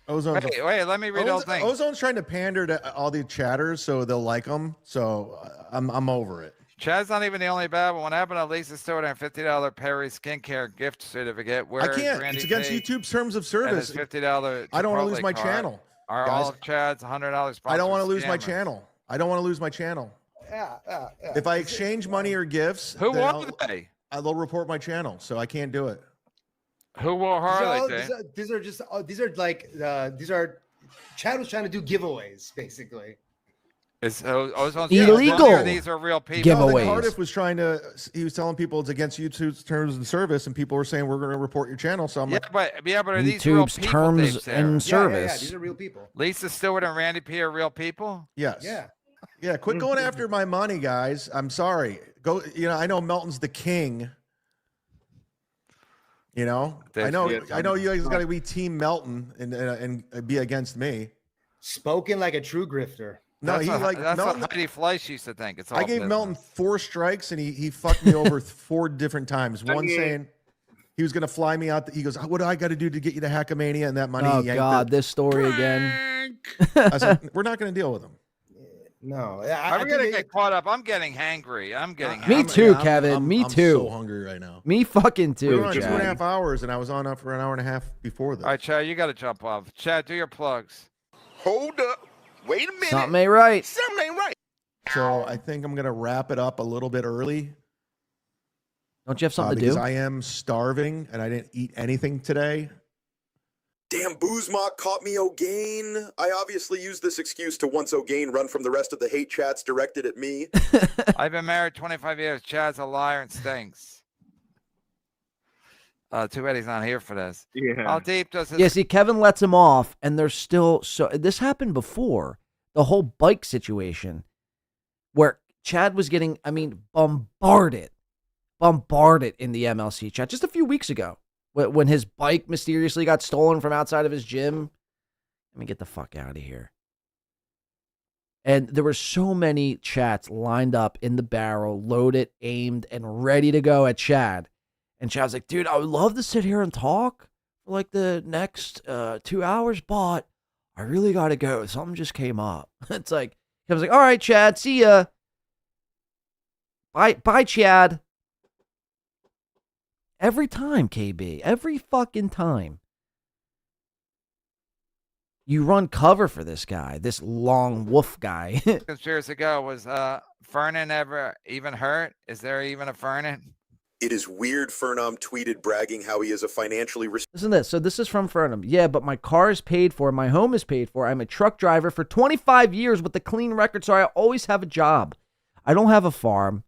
S20: Ozone's
S16: Wait, let me read the whole thing.
S20: Ozone's trying to pander to all the chatters so they'll like him. So I'm over it.
S16: Chad's not even the only bad one. What happened to Lisa Stewart and $50 Perry skincare gift certificate? Where
S20: I can't.
S16: Randy
S20: It's against
S16: P
S20: YouTube's terms of
S16: and
S20: service.
S16: his $50
S20: I don't want to lose
S16: Chipotle
S20: my
S16: card?
S20: channel.
S16: Are
S20: guys.
S16: all of Chad's $100
S20: I don't want to lose my
S16: scammers?
S20: channel. I don't want to lose my channel.
S15: Yeah.
S20: If I exchange money or gifts,
S16: Who
S20: then
S16: are they?
S20: They'll report my channel, so I can't do it.
S16: Who are they?
S15: These are just. These are. Chad was trying to do giveaways, basically.
S16: Is Ozone's
S1: Illegal
S16: These are real people.
S20: No, Cardiff was trying to. He was telling people it's against YouTube's terms of service, and people were saying we're going to report your channel. So I'm like,
S16: but are these real
S1: YouTube's
S16: people?
S1: terms
S16: Dave Sarah?
S1: and service.
S15: Yeah, these are real people.
S16: Lisa Stewart and Randy P are real people.
S20: yes,
S15: Yeah.
S20: Quit going after my money, guys. I'm sorry. Go. I know Melton's the king. I know you guys got to be Team Melton and be against me.
S15: Spoken like a true grifter.
S20: No,
S16: That's
S20: Melton.
S16: what Heidi Fleisch used to think. It's all
S20: I gave
S16: business.
S20: Melton 4 strikes, and he fucked me over 4 different times. One saying he was going to fly me out. He goes, "What do I got to do to get you to Hackamania?" And that money.
S1: Oh
S20: he yanked
S1: God,
S20: it.
S1: this story again.
S20: I said, "We're not going to deal with him."
S15: No,
S16: I'm gonna get caught up. I'm getting hangry. I'm getting.
S1: Me
S16: hangry.
S1: too, Kevin. Me
S20: I'm
S1: too.
S20: so hungry right now.
S1: Me fucking
S20: We
S1: too.
S20: were on
S1: Chad.
S20: 2.5 hours, and I was on for an hour and a half before this.
S16: All right, Chad, you got to jump off. Chad, do your plugs.
S5: Hold up. Wait a minute.
S1: Something ain't right.
S5: Something ain't right.
S20: So I think I'm going to wrap it up a little bit early.
S1: Don't you have something to
S20: Because
S1: do?
S20: I am starving, and I didn't eat anything today.
S23: Damn, Boozmock caught me O'Gain. I obviously used this excuse to once O'Gain run from the rest of the hate chats directed at me.
S16: I've been married 25 years. Chad's a liar and stinks. Too bad he's not here for this.
S9: Yeah.
S16: How deep does his...
S1: Yeah, see, Kevin lets him off, and they're still so. This happened before the whole bike situation, where Chad was getting, bombarded in the MLC chat just a few weeks ago when his bike mysteriously got stolen from outside of his gym. Let me get the fuck out of here. And there were so many chats lined up in the barrel, loaded, aimed, and ready to go at Chad. And Chad's like, dude, I would love to sit here and talk for like the next 2 hours, but I really got to go. Something just came up. It's like, I was like, all right, Chad, see ya. Bye, Chad. Every time, KB. Every fucking time. You run cover for this guy, this long wolf guy.
S16: Years ago, was Fernan ever even hurt? Is there even a Fernan?
S23: It is weird Fernum tweeted bragging how he is a financially
S1: Listen to this. So this is from Fernum. Yeah, but my car is paid for. My home is paid for. I'm a truck driver for 25 years with a clean record, so I always have a job. I don't have a farm,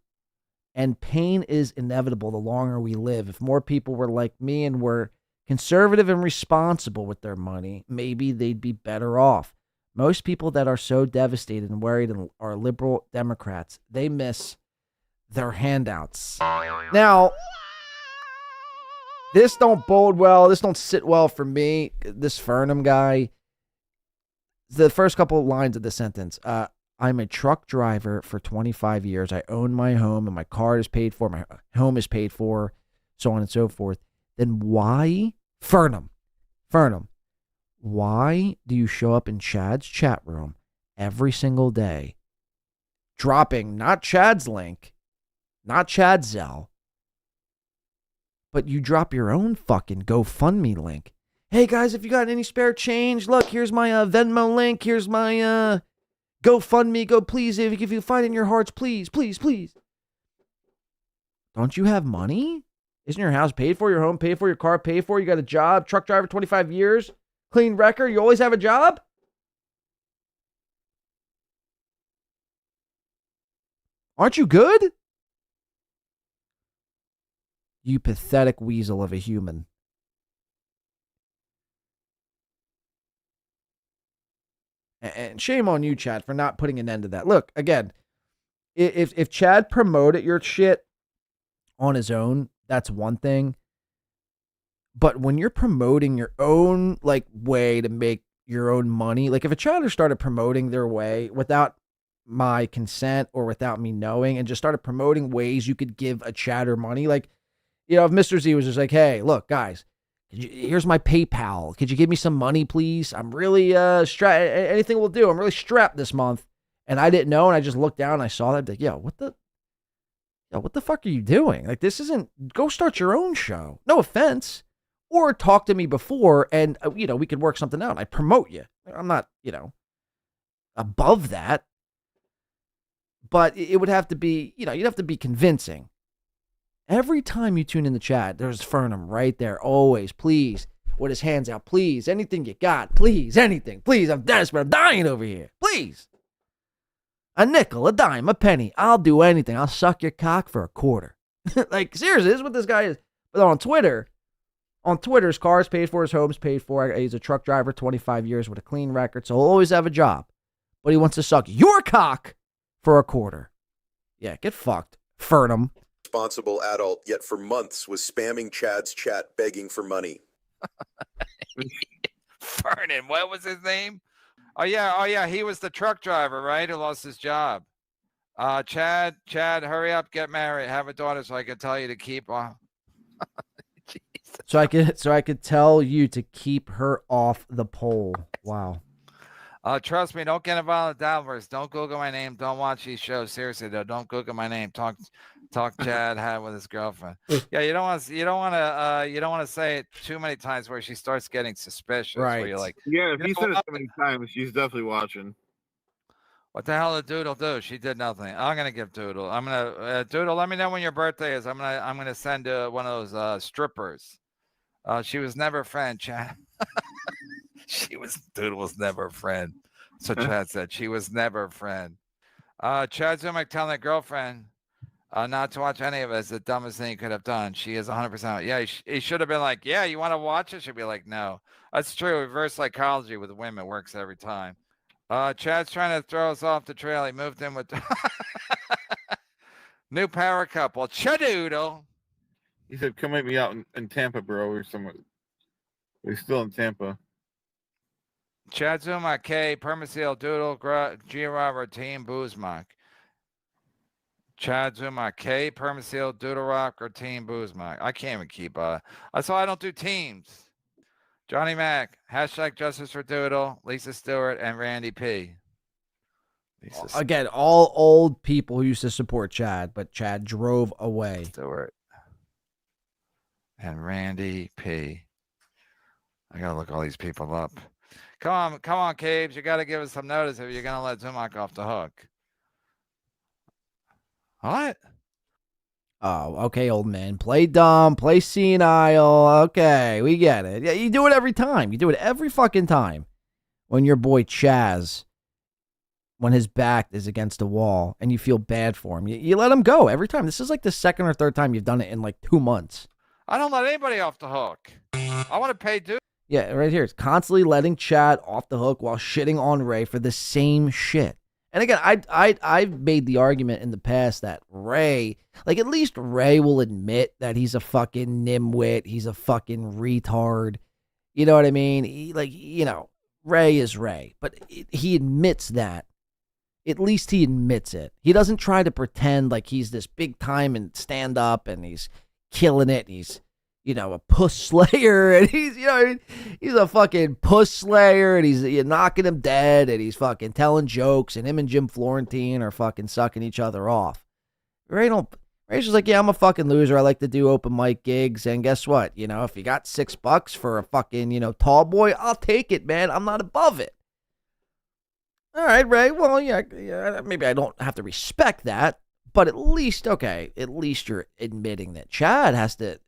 S1: and pain is inevitable the longer we live. If more people were like me and were conservative and responsible with their money, maybe they'd be better off. Most people that are so devastated and worried are liberal Democrats. They miss their handouts. Now, this don't bode well. This don't sit well for me. This Fernum guy. The first couple of lines of the sentence. I'm a truck driver for 25 years. I own my home and my car is paid for. My home is paid for, so on and so forth. Then why, Fernum, why do you show up in Chad's chat room every single day, dropping not Chad's link, not Chad's Zelle, but you drop your own fucking GoFundMe link? Hey guys, if you got any spare change, look, here's my Venmo link. Here's my GoFundMe. Go please, if you find it in your hearts, please. The Don't you have money? Isn't your house paid for? Your home paid for? Your car paid for? You got a job? Truck driver, 25 years? Clean record? You always have a job? Aren't you good? You pathetic weasel of a human. And shame on you, Chad, for not putting an end to that. Look, again, if Chad promoted your shit on his own, that's one thing. But when you're promoting your own like way to make your own money, like if a Chadder started promoting their way without my consent or without me knowing and just started promoting ways you could give a Chadder money, like, you know, if Mr. Z was just like, hey, look, guys, here's my PayPal. Could you give me some money, please? I'm really strapped. Anything will do. I'm really strapped this month. And I didn't know, and I just looked down and I saw that. Like, yo, what the fuck are you doing? Like, this isn't. Go start your own show. No offense. Or talk to me before, and you know, we could work something out. I promote you. I'm not, you know, above that. But it would have to be, you know, you'd have to be convincing. Every time you tune in the chat, there's Fernum right there. Always, please, with his hands out. Please, anything you got. Please, anything. Please, I'm desperate. I'm dying over here. Please. A nickel, a dime, a penny. I'll do anything. I'll suck your cock for a quarter. Like, seriously, this is what this guy is. But on Twitter, his car's paid for, his home's paid for. He's a truck driver, 25 years with a clean record, so he'll always have a job. But he wants to suck your cock for a quarter. Yeah, get fucked, Fernum.
S23: Responsible adult, yet for months was spamming Chad's chat begging for money.
S16: Vernon, what was his name? Oh yeah, he was the truck driver, right? Who lost his job. Chad, hurry up, get married, have a daughter, so I can tell you to keep on.
S1: So I could tell you to keep her off the pole. Wow.
S16: Trust me, don't get involved in Dalvers. Don't Google my name. Don't watch these shows. Seriously though, don't Google my name. Talk Chad had with his girlfriend. Yeah, you don't want to say it too many times where she starts getting suspicious.
S1: Right.
S16: Where you're like,
S9: Yeah, if you said it so many times, she's definitely watching.
S16: what the hell did Doodle do? She did nothing. I'm gonna give Doodle. Doodle. Let me know when your birthday is. I'm gonna send one of those strippers. She was never a friend, Chad. Doodle was never a friend. So Chad said she was never a friend. Chad Zumick telling a girlfriend not to watch any of it is the dumbest thing he could have done. She is 100%. Yeah, he should have been like, yeah, you want to watch it? She'd be like, no. That's true. Reverse psychology with women works every time. Chad's trying to throw us off the trail. He moved in with new power couple. Chadoodle.
S9: He said, come meet me out in Tampa, bro, or somewhere. We're still in Tampa.
S16: Chad Zuma, K, Permaseal, Doodle, G-Robber, Team Boozmock. Chad Zuma, K, Permaseal, Doodle Rock, or Team Boozmock. I can't even keep that's why I don't do teams. Johnny Mac, hashtag Justice for Doodle, Lisa Stewart, and Randy P.
S1: Again, all old people who used to support Chad, but Chad drove away.
S16: Stewart and Randy P. I gotta look all these people up. Come on, Caves. You gotta give us some notice if you're gonna let Zumak off the hook. What?
S1: Oh, okay, old man. Play dumb, play senile. Okay, we get it. Yeah, you do it every time. You do it every fucking time. When your boy Chaz, when his back is against the wall and you feel bad for him, you let him go every time. This is like the second or third time you've done it in like 2 months.
S16: I don't let anybody off the hook. I want to pay dude.
S1: Yeah, right here. It's constantly letting Chad off the hook while shitting on Ray for the same shit. And again, I've made the argument in the past that Ray, like at least Ray will admit that he's a fucking nimwit. He's a fucking retard. You know what I mean? Ray is Ray. But he admits that. At least he admits it. He doesn't try to pretend like he's this big time and stand up and he's killing it. He's, a puss slayer, and he's a fucking puss slayer, and he's knocking him dead, and he's fucking telling jokes, and him and Jim Florentine are fucking sucking each other off. Ray's just like, yeah, I'm a fucking loser. I like to do open mic gigs, and guess what? If you got $6 for a fucking, tall boy, I'll take it, man. I'm not above it. All right, Ray. Well, yeah, maybe I don't have to respect that, But at least you're admitting that Chad has to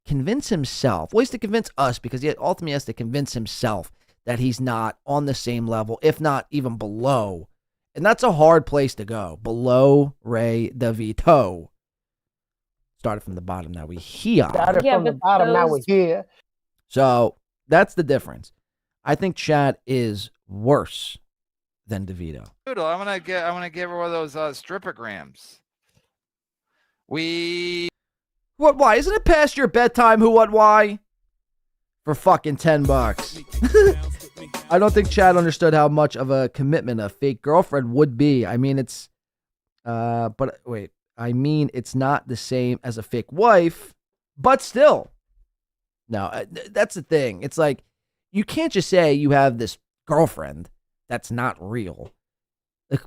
S1: convince himself. Well, he has to convince us because he ultimately has to convince himself that he's not on the same level, if not even below. And that's a hard place to go. Below Ray DeVito. Started from the bottom, now we here.
S11: Started from the bottom, now we're here.
S1: So that's the difference. I think Chad is worse than DeVito.
S16: Doodle, I'm gonna give her one of those stripograms.
S1: What? Why? Isn't it past your bedtime? Who? What? Why? For fucking $10. I don't think Chad understood how much of a commitment a fake girlfriend would be. I mean, it's, but wait. I mean, it's not the same as a fake wife, but still. No, that's the thing. It's like, you can't just say you have this girlfriend that's not real. Like,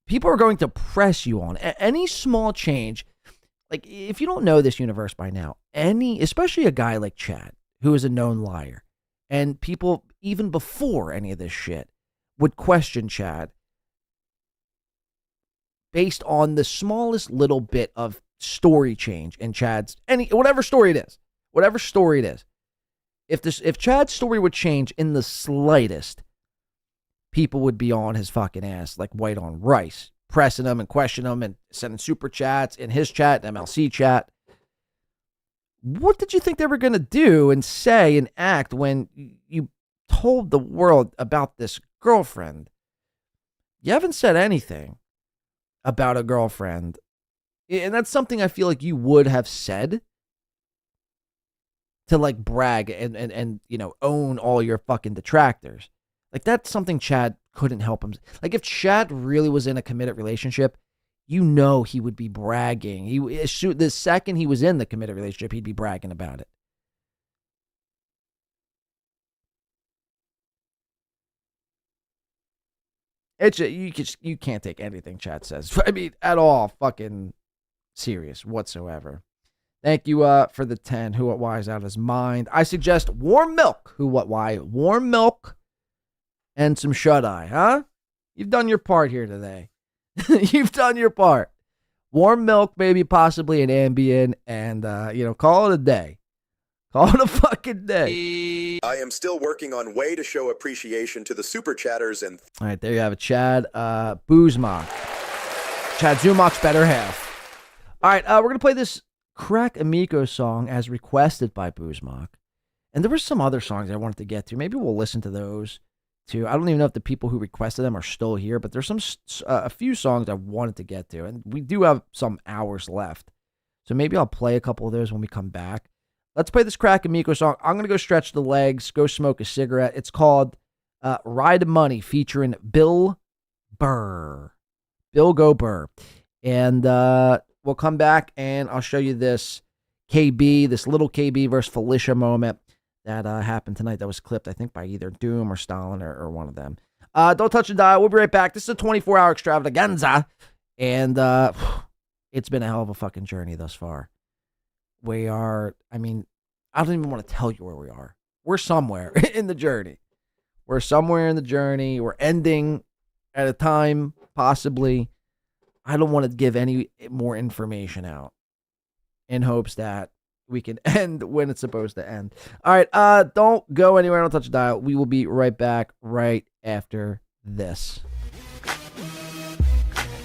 S1: people are going to press you on any small change. Like, if you don't know this universe by now, especially a guy like Chad, who is a known liar, and people, even before any of this shit, would question Chad based on the smallest little bit of story change in Chad's, whatever story it is. If Chad's story would change in the slightest, people would be on his fucking ass like white on rice, pressing him and questioning him and sending super chats in his chat, MLC chat. What did you think they were going to do and say and act when you told the world about this girlfriend? You haven't said anything about a girlfriend. And that's something I feel like you would have said to like brag and own all your fucking detractors. Like, that's something Chad couldn't help him. Like, if Chad really was in a committed relationship, he would be bragging. The second he was in the committed relationship, he'd be bragging about it. It's you can't take anything Chad says. I mean, at all fucking serious whatsoever. Thank you for the 10. Who, what, why is out of his mind. I suggest warm milk. Who, what, why? Warm milk and some shut-eye, huh? You've done your part here today. You've done your part. Warm milk, maybe possibly an Ambien, and, call it a day. Call it a fucking day.
S23: I am still working on way to show appreciation to the super chatters and...
S1: All right, there you have it, Chad Boozmock. Chad Zumach's better half. All right, we're going to play this Crack Amico song as requested by Boozmock. And there were some other songs I wanted to get to. Maybe we'll listen to those too. I don't even know if the people who requested them are still here, but there's a few songs I wanted to get to. And we do have some hours left. So maybe I'll play a couple of those when we come back. Let's play this Crack Amico song. I'm going to go stretch the legs, go smoke a cigarette. It's called Ride Money featuring Bill Burr. Bill Go Burr. And we'll come back and I'll show you this this little KB versus Felicia moment that happened tonight that was clipped, I think, by either Doom or Stalin or one of them. Don't touch the dial. We'll be right back. This is a 24-hour extravaganza. And it's been a hell of a fucking journey thus far. We are, I don't even want to tell you where we are. We're somewhere in the journey. We're somewhere in the journey. We're ending at a time, possibly. I don't want to give any more information out in hopes that we can end when it's supposed to end. All right, don't go anywhere. Don't touch the dial. We will be right back right after this.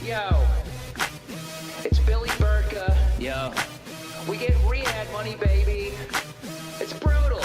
S14: Yo, it's Billy Burka. Yo. We get rehab money, baby. It's brutal.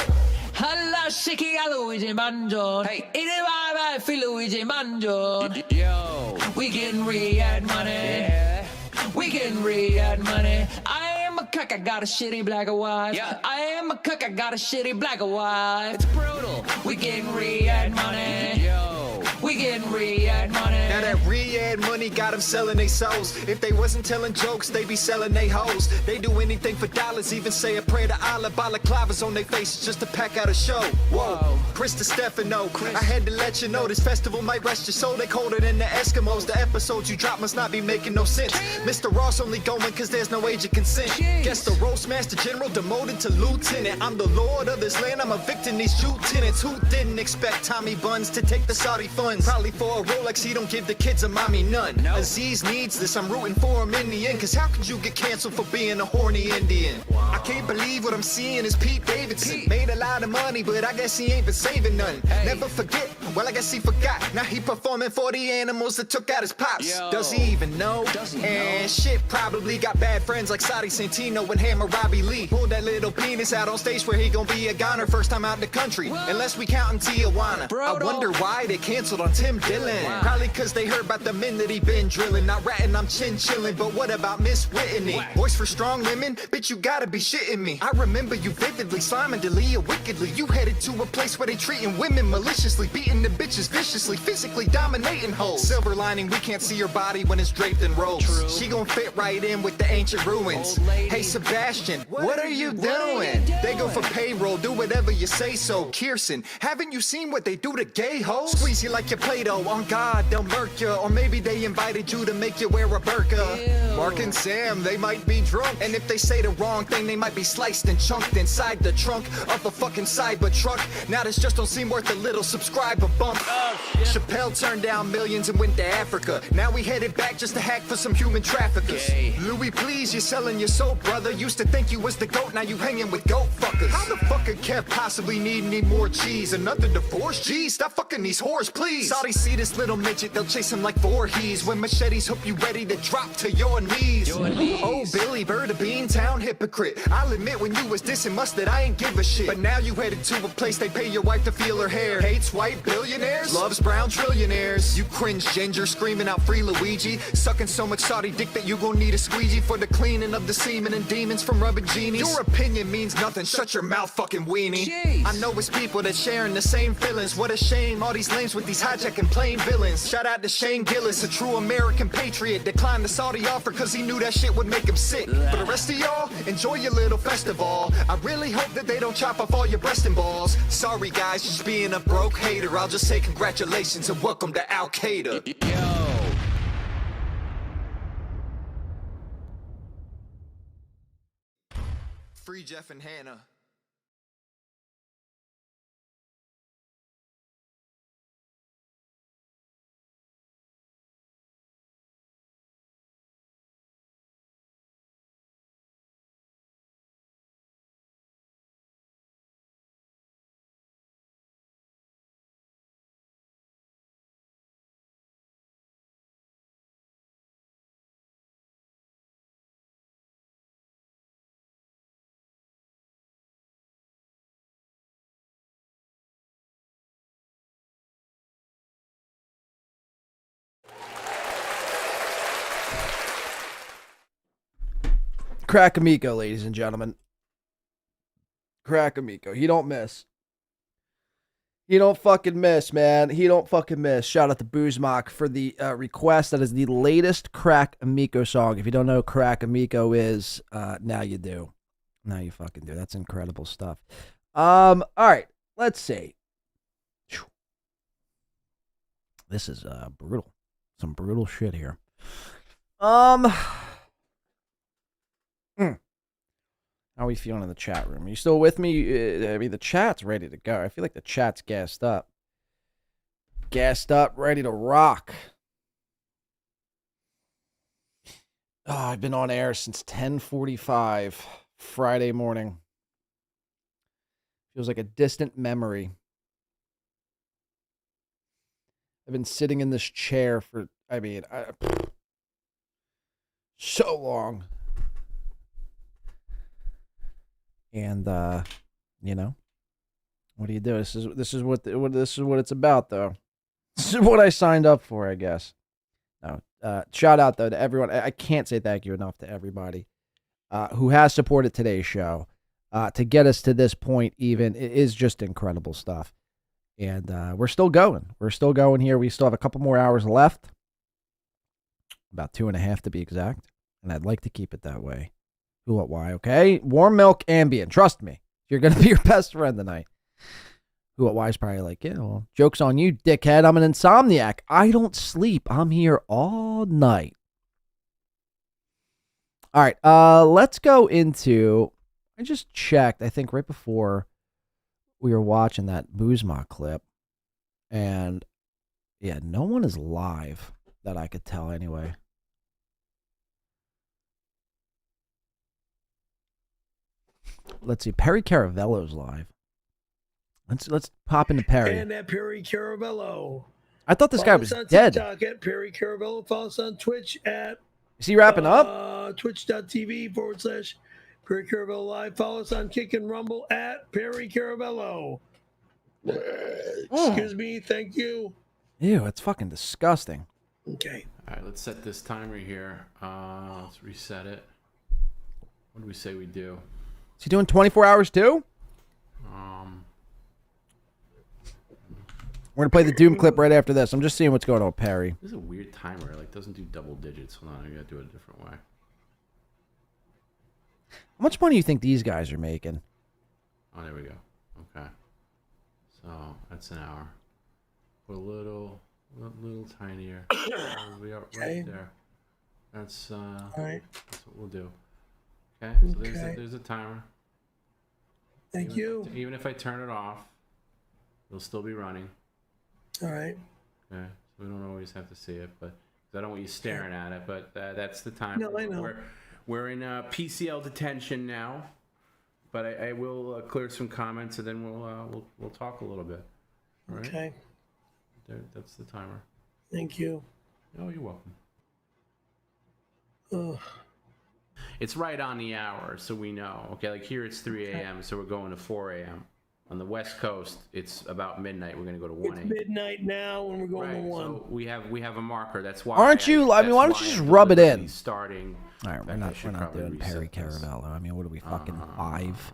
S14: Alla shiki Luigi Manjo. Hey, it is my Luigi Manjo. Yo, we getting rehab money. Yeah. We getting rehab money. I am a cook, I got a shitty black and white. Yeah. I am a cook, I got a shitty black and white. It's brutal. We getting rehab money. Yo, we getting rehab money.
S21: Now that rehab money got them selling they souls. If they wasn't telling jokes, they be selling they hoes. They do anything for dollars, even say a prayer to Allah. Balaclavas on their faces just to pack out a show. Whoa, Chris Stefano, I had to let you know this festival might rest your soul. They colder than the Eskimos. The episodes you drop must not be making no sense. Mr. Ross only going cause there's no age of consent. Guess the roast master general demoted to lieutenant. I'm the lord of this land, I'm evicting these Jew tenants who didn't expect Tommy Buns to take the Saudi phone. funds. Probably for a Rolex, he don't give the kids a mommy none. Aziz needs this, I'm rooting for him in the end. Cause how could you get canceled for being a horny Indian? I can't believe what I'm seeing is Pete Davidson. Made a lot of money, but I guess he ain't been saving none. Never forget, well I guess he forgot. Now he performing for the animals that took out his pops. Does he even know? And shit, probably got bad friends like Sadi Santino and Hammer Robbie Lee. Pulled that little penis out on stage where he gon' be a goner first time out in the country. Unless we count in Tijuana. I wonder why they canceled on Tim Dillon. Probably cause they heard about the men that he been drilling. Not ratting, I'm chin chillin', but what about Miss Whitney? Voice for strong women? Bitch, you gotta be shitting me. I remember you vividly, sliming Delia wickedly. You headed to a place where they treating women maliciously, beating the bitches viciously, physically dominating hoes. Silver lining, we can't see her body when it's draped in robes. She gon' fit right in with the ancient ruins. Hey Sebastian, what are you doing? They go for payroll, do whatever you say so. Kirsten, haven't you seen what they do to gay hoes? Squeeze you like your Play-Doh, on God, they'll murk you. Or maybe they invited you to make you wear a burqa. Mark and Sam, they might be drunk. And if they say the wrong thing, they might be sliced and chunked inside the trunk of a fucking cyber truck. Now this just don't seem worth a little subscriber bump. Chappelle turned down millions and went to Africa. Now we headed back just to hack for some human traffickers. Louis, please, you're selling your soul, brother. Used to think you was the GOAT, now you hanging with goat fuckers. How the fuck could Kev possibly need any more cheese? Another divorce? Jeez, stop fucking these whores, please. Saudi see this little midget, they'll chase him like Voorhees. When machetes hope you ready to drop to your knees. Oh, Billy Bird, a Beantown hypocrite. I'll admit when you was dissing mustard, I ain't give a shit. But now you headed to a place they pay your wife to feel her hair. Hates white billionaires, loves brown trillionaires. You cringe ginger, screaming out free Luigi. Sucking so much Saudi dick that you gon' need a squeegee for the cleaning of the semen and demons from rubbing genies. Your opinion means nothing, shut your mouth, fucking weenie. I know it's people that sharing the same feelings. What a shame, all these lames with these hijacking plain villains. Shout out to Shane Gillis, a true American patriot. Declined the Saudi offer cause he knew that shit would make him sick. For the rest of y'all, enjoy your little festival. I really hope that they don't chop off all your breast and balls. Sorry guys, just being a broke hater. I'll just say congratulations and welcome to Al Qaeda. Free Jeff and Hannah.
S1: Crack Amico, ladies and gentlemen. Crack Amico. He don't miss. He don't fucking miss, man. He don't fucking miss. Shout out to Boozmock for the request. That is the latest Crack Amico song. If you don't know who Crack Amico is, now you do. Now you fucking do. That's incredible stuff. All right. Let's see. This is brutal. Some brutal shit here. How are we feeling in the chat room? Are you still with me? I mean, the chat's ready to go. I feel like the chat's gassed up. Gassed up, ready to rock. Oh, I've been on air since 10:45 Friday morning. Feels like a distant memory. I've been sitting in this chair for, so long. And what do you do? This is what it's about, though. This is what I signed up for, I guess. No, shout out though to everyone. I can't say thank you enough to everybody who has supported today's show to get us to this point. Even it is just incredible stuff, and we're still going. We're still going here. We still have a couple more hours left, about 2.5 to be exact, and I'd like to keep it that way. Who, what, why, okay? Warm milk, Ambien. Trust me. You're going to be your best friend tonight. Who, what, why is probably like, yeah, well, joke's on you, dickhead. I'm an insomniac. I don't sleep. I'm here all night. All right, let's go into, I just checked, I think right before we were watching that Boozma clip, and Yeah, no one is live that I could tell anyway. Let's see. Perry Caravello's live. Let's pop into Perry.
S13: And at Perry Caravello.
S1: I thought this guy
S13: Follow
S1: was
S13: us on
S1: dead.
S13: TikTok at Perry Caravello. Follow us on Twitch at
S1: Is he wrapping up?
S13: Twitch.tv/Perry Caravello Live. Follow us on Kick and Rumble at Perry Caravello. Excuse me. Thank you.
S1: Ew, it's fucking disgusting.
S13: Okay.
S19: All right, let's set this timer here. Let's reset it. What do we say we do?
S1: Is he doing 24 hours too? We're going to play the Doom clip right after this. I'm just seeing what's going on with Perry.
S19: This is a weird timer. Like, doesn't do double digits. Hold on, I got to do it a different way.
S1: How much money do you think these guys are making?
S19: Oh, there we go. Okay. So, that's an hour. Put a little tinier. We are right there. That's
S13: right.
S19: That's what we'll do. Okay, so there's a timer.
S13: Thank you.
S19: Even if I turn it off, it'll still be running.
S13: All right.
S19: Okay, so we don't always have to see it, but 'cause I don't want you staring at it. But that's the time.
S13: No, I know.
S19: We're in PCL detention now, but I will clear some comments and then we'll talk a little bit. All right?
S13: Okay.
S19: That's the timer.
S13: Thank you.
S19: Oh, you're welcome.
S13: Ugh.
S19: It's right on the hour, so we know. Okay, like here it's 3 a.m., so we're going to 4 a.m. On the West Coast, it's about midnight. We're going to go to 1 a.m.
S13: Midnight now, and we're going to 1.
S19: So we have a marker. That's why.
S1: Aren't you? I mean, why don't you just rub it in?
S19: Starting.
S1: All right, we're not doing
S19: reset
S1: Perry
S19: this.
S1: Caravello. I mean, what are we fucking 5?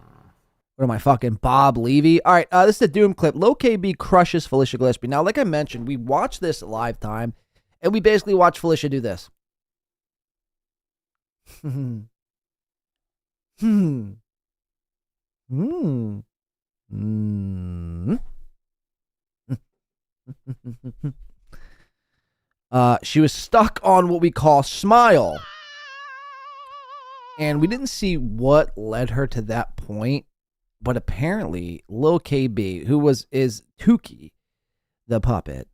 S1: What am I fucking Bob Levy? All right, this is the Doom clip. Low KB crushes Felicia Gillespie. Now, like I mentioned, we watched this live time, and we basically watched Felicia do this. She was stuck on what we call smile. And we didn't see what led her to that point, but apparently Lil KB, who is Tukey, the puppet,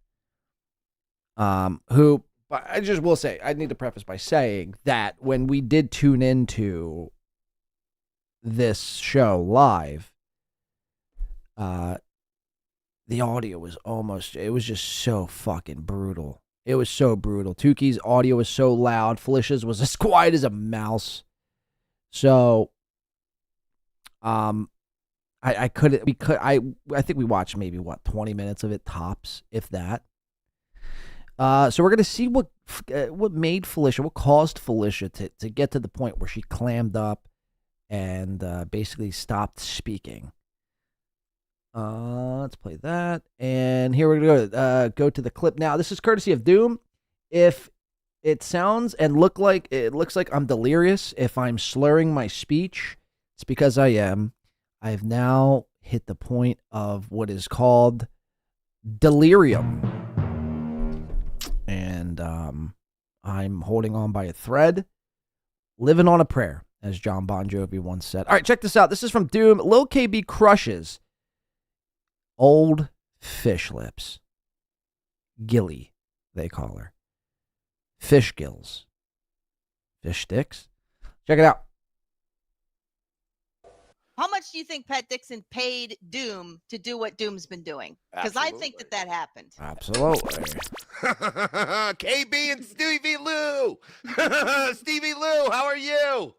S1: who I just will say, I need to preface by saying that when we did tune into this show live, the audio was it was just so fucking brutal. It was so brutal. Tukey's audio was so loud. Felicia's was as quiet as a mouse. So, I think we watched maybe 20 minutes of it tops, if that. So we're gonna see what made Felicia, what caused Felicia to get to the point where she clammed up and basically stopped speaking. Let's play that, and here we're gonna go to the clip now. This is courtesy of Doom. If it sounds and looks like I'm delirious, if I'm slurring my speech, it's because I am. I've now hit the point of what is called delirium, and I'm holding on by a thread, living on a prayer, as John Bon Jovi once said. All right, check this out. This is from Doom. Lil KB crushes old fish lips. Gilly, they call her. Fish gills. Fish sticks. Check it out.
S22: How much do you think Pat Dixon paid Doom to do what Doom's been doing? Because I think that happened.
S1: Absolutely.
S6: KB and Stevie Lou. Stevie Lou, how are you?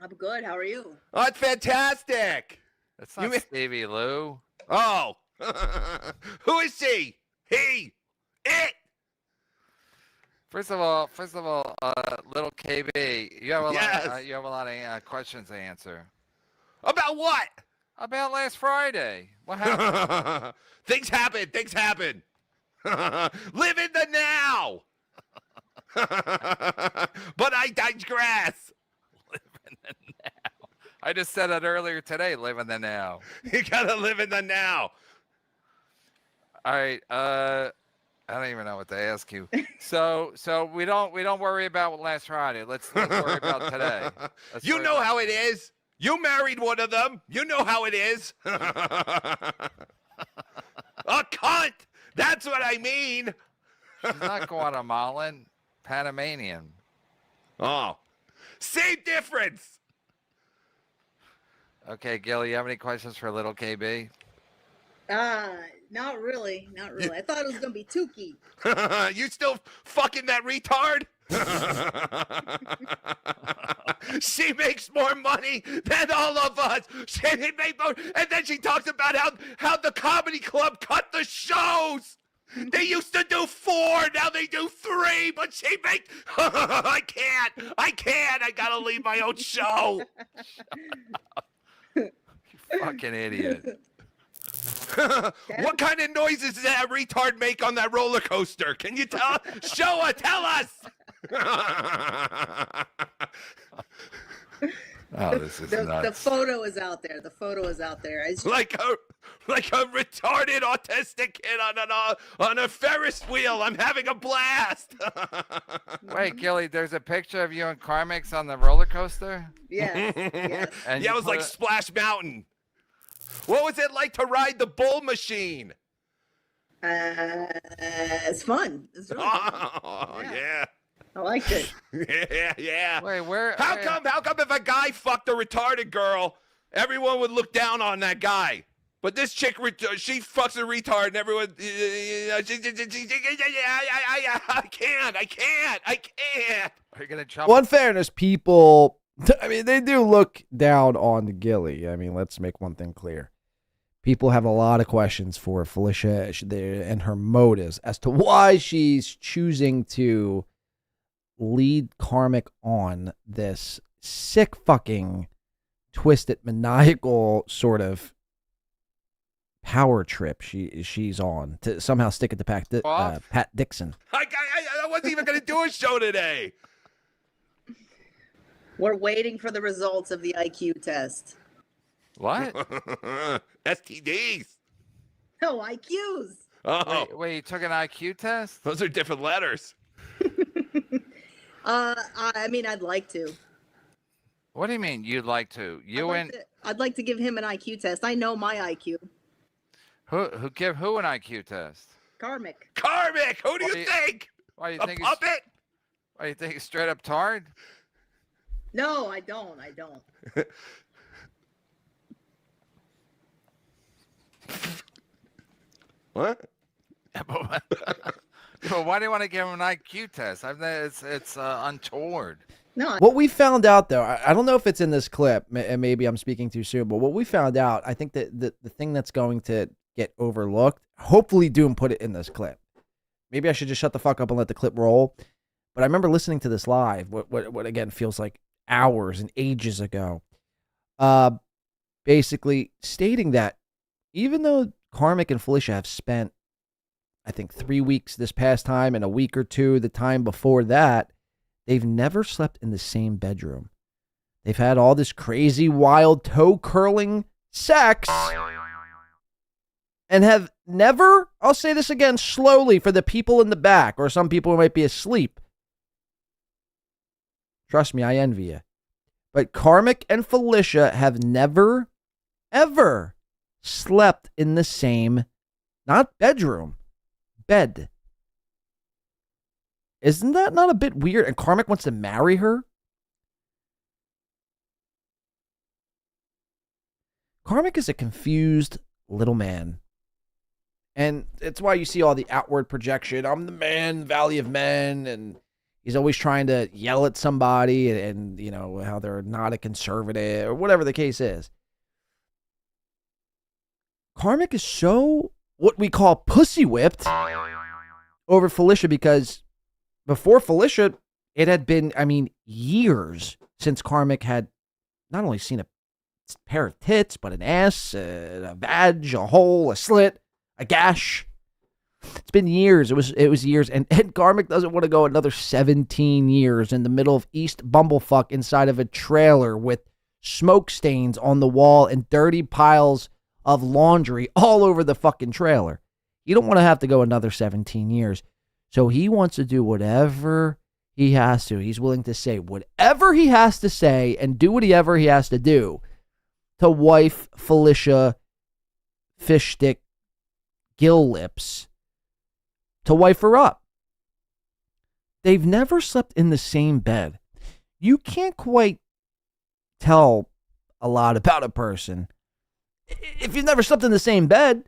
S22: I'm good. How are you?
S6: Oh, it's fantastic.
S16: That's not Stevie Lou.
S6: Oh, who is she? He. It.
S16: First of all, little KB, you have a lot of questions to answer.
S6: About what?
S16: About last Friday. What happened?
S6: Things happen. Live in the now. But I digress.
S16: Live in the now. I just said it earlier today. Live in the now.
S6: You gotta live in the now.
S16: All right. I don't even know what to ask you. So we don't worry about last Friday. Let's worry about today.
S6: You know how it is. You married one of them. You know how it is. A cunt.
S2: That's what I mean.
S16: She's not Guatemalan, Panamanian.
S2: Oh, same difference.
S16: Okay, Gil, you have any questions for little KB?
S4: Not really. I thought it was gonna be Tukey.
S2: You still fucking that retard? She makes more money than all of us. She made more, and then she talks about how the comedy club cut the shows. They used to do 4, now they do 3, but she makes. I can't. I gotta leave my own show.
S16: You fucking idiot.
S2: What kind of noises does that retard make on that roller coaster? Can you tell? Tell us.
S16: Oh, this is nuts.
S4: The photo is out there.
S2: Like a retarded autistic kid on a Ferris wheel. I'm having a blast.
S16: Wait, Gilly, there's a picture of you and Carmix on the roller coaster?
S4: Yes.
S16: And
S2: yeah, it was like Splash Mountain. What was it like to ride the bull machine?
S4: It's fun. It's really fun.
S2: Yeah.
S4: I liked it.
S2: Yeah.
S16: Wait, where?
S2: How come if a guy fucked a retarded girl, everyone would look down on that guy? But this chick, she fucks a retard, and everyone, I can't.
S16: Are you gonna jump?
S1: Well, in fairness, people, I mean, they do look down on Gilly. I mean, let's make one thing clear. People have a lot of questions for Felicia and her motives as to why she's choosing to lead Karmic on this sick fucking twisted maniacal sort of power trip she's on to somehow stick it to Pat Dixon.
S2: I wasn't even going to do a show today.
S4: We're waiting for the results of the IQ test.
S16: What?
S2: STDs.
S4: No, IQs.
S2: Oh.
S16: Wait, you took an IQ test?
S2: Those are different letters.
S4: I mean, I'd like to.
S16: What do you mean you'd like to?
S4: I'd like to give him an IQ test. I know my IQ.
S16: Who give who an IQ test?
S4: Karmic.
S2: Who do you think?
S16: Why you
S2: a
S16: think
S2: puppet?
S16: Why you think he's straight up tard?
S4: No, I don't.
S2: What?
S16: Well, why do you want to give him an IQ test? It's untoward.
S4: No.
S1: What we found out, though, I don't know if it's in this clip, and maybe I'm speaking too soon, but what we found out, I think that the thing that's going to get overlooked, hopefully Doom put it in this clip. Maybe I should just shut the fuck up and let the clip roll. But I remember listening to this live, what again feels like hours and ages ago, basically stating that even though Karmic and Felicia have spent, I think, 3 weeks this past time and a week or two the time before that, they've never slept in the same bedroom. They've had all this crazy, wild, toe-curling sex and have never, I'll say this again slowly for the people in the back or some people who might be asleep. Trust me, I envy you. But Karmic and Felicia have never, ever slept in the same, not bedroom, bed. Isn't that not a bit weird? And Karmic wants to marry her? Karmic is a confused little man. And it's why you see all the outward projection. I'm the man, Valley of Men, and he's always trying to yell at somebody and you know, how they're not a conservative or whatever the case is. Karmic is so what we call pussy whipped over Felicia because before Felicia, it had been, I mean, years since Karmic had not only seen a pair of tits, but an ass, a vag, a hole, a slit, a gash. It's been years. It was years. And Karmic doesn't want to go another 17 years in the middle of East Bumblefuck inside of a trailer with smoke stains on the wall and dirty piles of laundry all over the fucking trailer. You don't want to have to go another 17 years. So he wants to do whatever he has to. He's willing to say whatever he has to say and do whatever he has to do to wife Felicia Fish Stick Gill Lips to wife her up. They've never slept in the same bed. You can't quite tell a lot about a person if you've never slept in the same bed.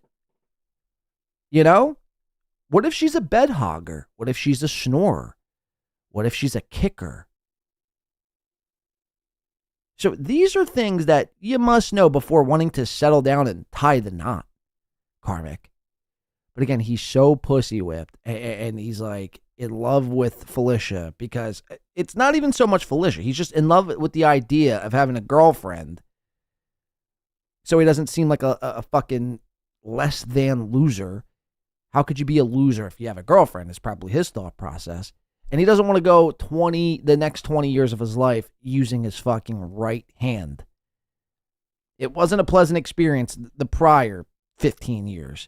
S1: You know? What if she's a bed hogger? What if she's a snorer? What if she's a kicker? So these are things that you must know before wanting to settle down and tie the knot, Karmic. But again, he's so pussy whipped, and he's like in love with Felicia, because it's not even so much Felicia. He's just in love with the idea of having a girlfriend, so he doesn't seem like a fucking less than loser. How could you be a loser if you have a girlfriend? Is probably his thought process. And he doesn't want to go the next 20 years of his life using his fucking right hand. It wasn't a pleasant experience the prior 15 years.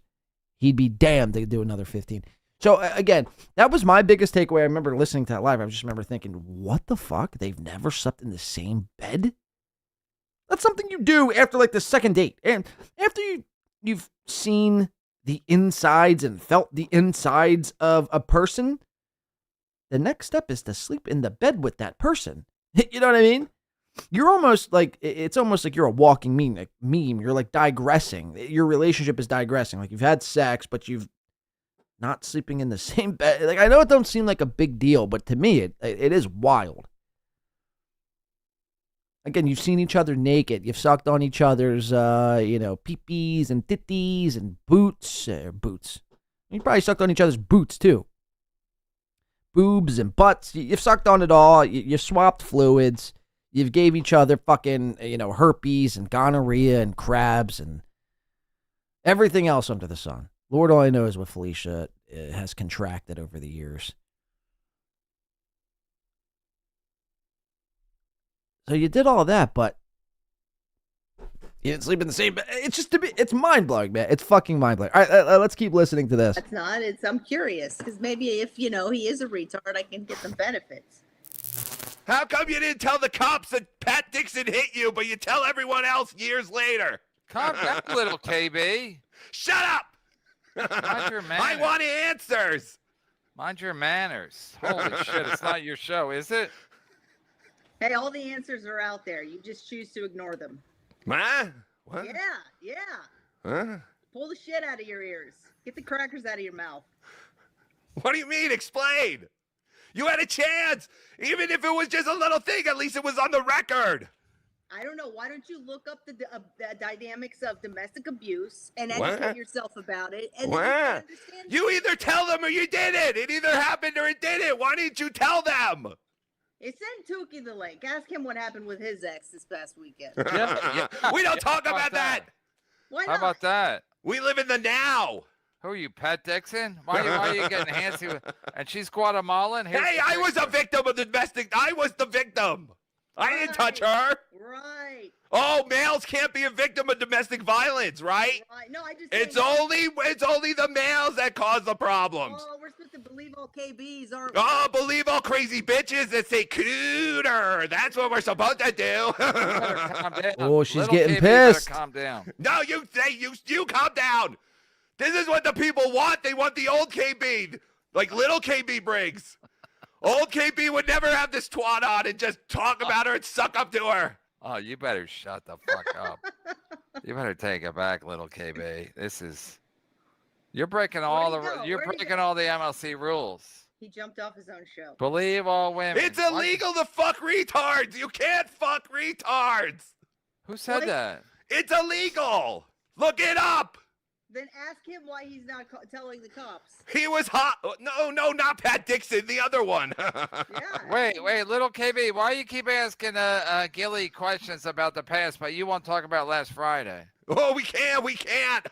S1: He'd be damned to do another 15. So again, that was my biggest takeaway. I remember listening to that live. I just remember thinking, what the fuck? They've never slept in the same bed? That's something you do after like the second date. And after you've seen the insides and felt the insides of a person, the next step is to sleep in the bed with that person. You know what I mean? You're almost like, it's almost like you're a walking meme. You're like digressing. Your relationship is digressing. Like you've had sex, but you've not sleeping in the same bed. Like I know it don't seem like a big deal, but to me, it is wild. Again, you've seen each other naked. You've sucked on each other's, peepees and titties and boots. You probably sucked on each other's boots too. Boobs and butts. You've sucked on it all. You've swapped fluids. You've gave each other fucking, herpes and gonorrhea and crabs and everything else under the sun. Lord only knows what Felicia has contracted over the years. So you did all that, but you didn't sleep in the same bed. It's mind-blowing, man. It's fucking mind-blowing. All right, let's keep listening to this.
S4: That's not. I'm curious because maybe if he is a retard, I can get some benefits.
S2: How come you didn't tell the cops that Pat Dixon hit you, but you tell everyone else years later?
S16: Calm down, little KB.
S2: Shut up!
S16: Mind your manners.
S2: I want answers.
S16: Mind your manners. Holy shit, it's not your show, is it?
S4: Hey, all the answers are out there. You just choose to ignore them.
S2: Huh? What?
S4: Yeah.
S2: Huh?
S4: Pull the shit out of your ears. Get the crackers out of your mouth.
S2: What do you mean? Explain. You had a chance. Even if it was just a little thing, at least it was on the record.
S4: I don't know. Why don't you look up the dynamics of domestic abuse and
S2: What?
S4: educate yourself about it? And
S2: What?
S4: then you can understand.
S2: You either tell them or you didn't. It either happened or it didn't. Why didn't you tell them?
S4: Hey, send Tukey the link. Ask him what happened with his ex this past weekend.
S2: We don't talk about that.
S4: Why
S16: How
S4: not?
S16: about that?
S2: We live in the now.
S16: Who are you, Pat Dixon? Why are you getting handsy with? And she's Guatemalan.
S2: Hey, I was a victim of domestic. I was the victim. I didn't touch her.
S4: Right.
S2: Oh, males can't be a victim of domestic violence, right?
S4: No, I just.
S2: It's only the males that cause the problems.
S4: Oh, we're supposed to believe all KBs, aren't we?
S2: Oh, believe all crazy bitches that say cooter. That's what we're supposed to do.
S16: Calm down.
S1: Oh, she's
S16: Little
S1: getting
S16: KB better
S1: pissed.
S16: Calm down.
S2: No, you calm down. This is what the people want. They want the old KB, like little KB Briggs. Old KB would never have this twat on and just talk about her and suck up to her.
S16: Oh, you better shut the fuck up. You better take it back, little KB. You're breaking all the MLC rules.
S4: He jumped off his own show.
S16: Believe all women.
S2: It's illegal to fuck retards. You can't fuck retards.
S16: Who said that?
S2: It's illegal. Look it up.
S4: Then ask him why he's not telling the cops.
S2: He was hot. No, not Pat Dixon. The other one.
S16: Wait, little KB. Why you keep asking Gilly questions about the past, but you won't talk about last Friday?
S2: Oh, we can't.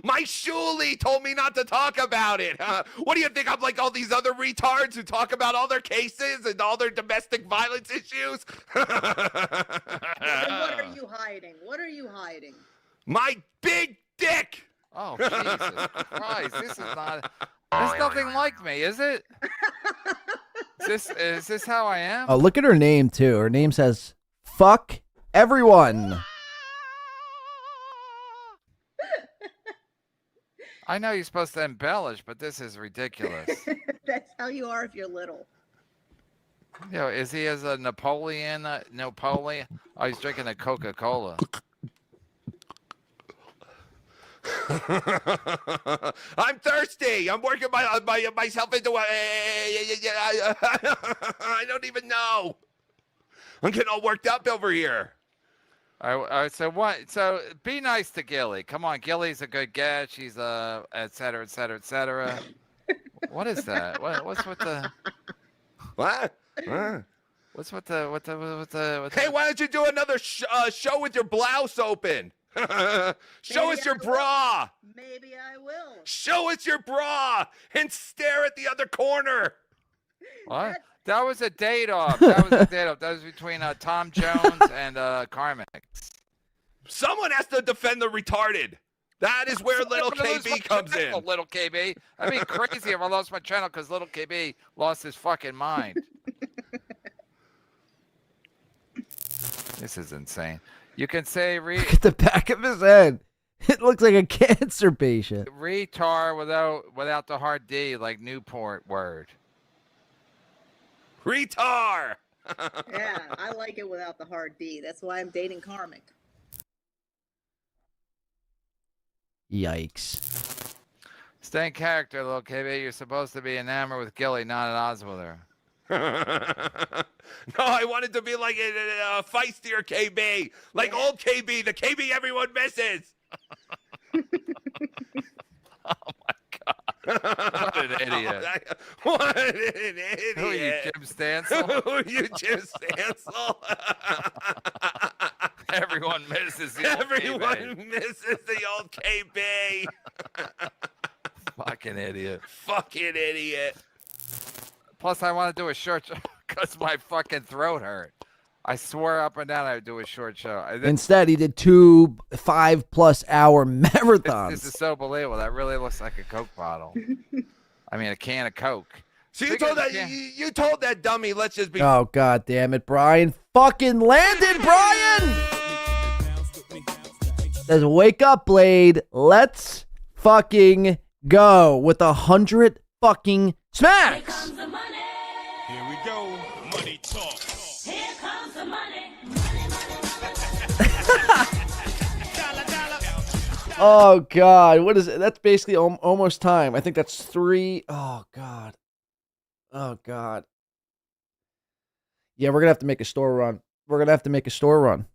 S2: My Shuli told me not to talk about it. What do you think? I'm like all these other retards who talk about all their cases and all their domestic violence issues?
S4: Then what are you hiding?
S2: My big dick.
S16: Oh, Jesus Christ. There's nothing like me, is it? Is this how I am?
S1: Oh, look at her name, too. Her name says, fuck everyone.
S16: I know you're supposed to embellish, but this is ridiculous.
S4: That's how you are if you're little.
S16: You know, is he as a Napoleon? Napoleon? Oh, he's drinking a Coca-Cola.
S2: I'm thirsty. I'm working myself into a. I don't even know. I'm getting all worked up over here.
S16: All right, so what? So be nice to Gilly. Come on, Gilly's a good guest. She's et cetera, et cetera, et cetera. What is that? What's with the?
S2: What?
S16: What's with the?
S2: Hey, why don't you do another show with your blouse open? Show us your bra.
S4: Maybe I will.
S2: Show us your bra and stare at the other corner.
S16: What? That was a date off. That was between Tom Jones and Carmex.
S2: Someone has to defend the retarded. That is where little KB comes in.
S16: Little KB. I'd be crazy if I lost my channel because little KB lost his fucking mind. This is insane. You can say
S1: Look at the back of his head. It looks like a cancer patient.
S16: retard without the hard D, like Newport word.
S2: Retar.
S4: Yeah, I like it without the hard D. That's why I'm dating Karmic.
S1: Yikes.
S16: Stay in character, little KB. You're supposed to be enamored with Gilly, not at odds with her.
S2: No, I wanted to be like a feistier KB, like old KB, the KB everyone misses.
S16: What an idiot.
S2: What an idiot.
S16: Who are you, Jim Stansel?
S2: Who are you, Jim Stansel?
S16: Everyone misses the old
S2: Everyone misses the old KB.
S16: Fucking idiot.
S2: Fucking idiot.
S16: Plus, I want to do a short show because my fucking throat hurt. I swore up and down I would do a short show.
S1: Instead, he did 2 5+ hour marathons.
S16: This is so believable. That really looks like a Coke bottle. I mean, a can of Coke.
S2: So you told that dummy, let's just be.
S1: Oh, god damn it, Brian. Fucking landed, Brian! Says, wake up, Blade. Let's fucking go with 100 fucking smacks.
S5: Here we go. Money talk. Here comes the money.
S1: Oh, God. What is it? That's basically almost time. I think that's 3. Oh, God. Oh, God. Yeah, we're going to have to make a store run. We're going to have to make a store run.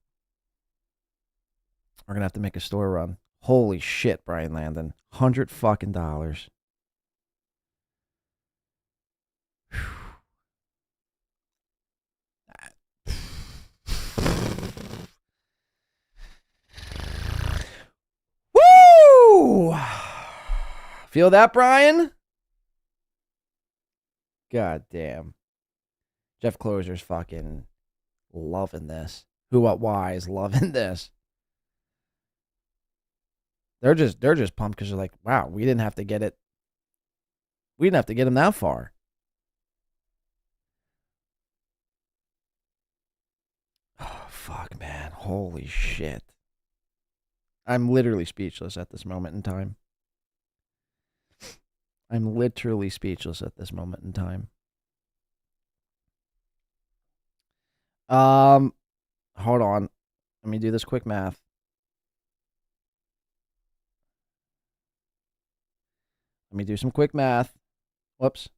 S1: We're going to have to make a store run. Holy shit, Brian Landon. $100 fucking dollars. Woo! Feel that, Brian? God damn. Jeff Closer's fucking loving this. Who, what, why is loving this. They're just pumped because they're like, wow, we didn't have to get it. We didn't have to get him that far. Oh, fuck, man. Holy shit. I'm literally speechless at this moment in time. I'm literally speechless at this moment in time. Hold on. Let me do this quick math. Let me do some quick math. Whoops.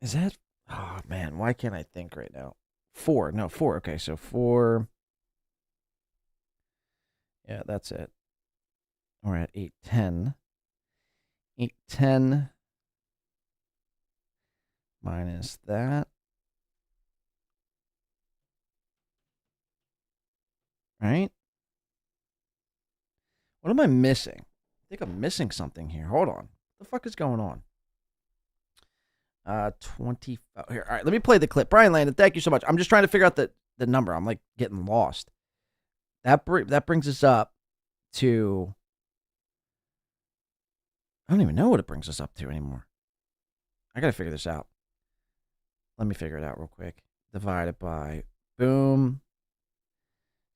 S1: Is that? Oh, man. Why can't I think right now? 4. No, 4. Okay, so 4. Yeah, that's it. We're at 810. 810 minus that. Right? What am I missing? I think I'm missing something here. Hold on. What the fuck is going on? 25. Here, all right, let me play the clip. Brian Landon, thank you so much. I'm just trying to figure out the number. I'm like getting lost. That brings us up to I don't even know what it brings us up to anymore. I got to figure this out. Let me figure it out real quick. Divided by, boom,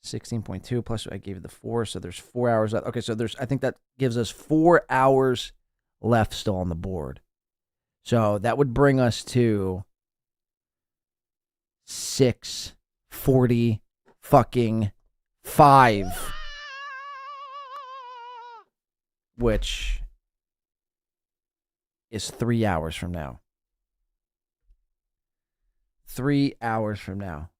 S1: 16.2 plus I gave it the 4, so there's 4 hours left. Okay, so I think that gives us 4 hours left still on the board. So that would bring us to 6:40 fucking 5, which is 3 hours from now. 3 hours from now.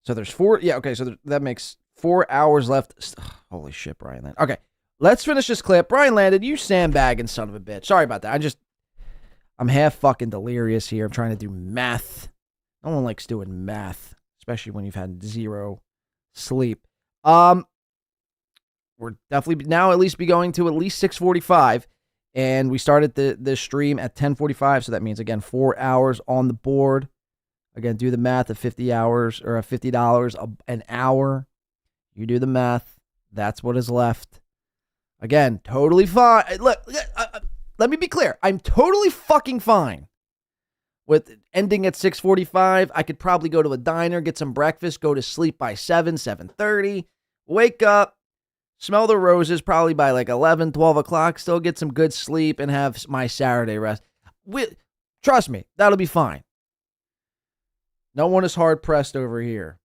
S1: So there's 4. Yeah, okay. So that makes 4 hours left. Holy shit, Brian Landon. Okay, let's finish this clip. Brian Landon, you sandbagging son of a bitch. Sorry about that. I'm half fucking delirious here. I'm trying to do math. No one likes doing math, especially when you've had 0 sleep. We're definitely now at least be going to at least 6:45. And we started the stream at 10:45, so that means, again, 4 hours on the board. Again, do the math of 50 hours or $50 an hour. You do the math. That's what is left. Again, totally fine. Look, let me be clear. I'm totally fucking fine with ending at 6:45. I could probably go to a diner, get some breakfast, go to sleep by 7:30, wake up, smell the roses probably by like 11, 12 o'clock, still get some good sleep and have my Saturday rest. Trust me, that'll be fine. No one is hard-pressed over here.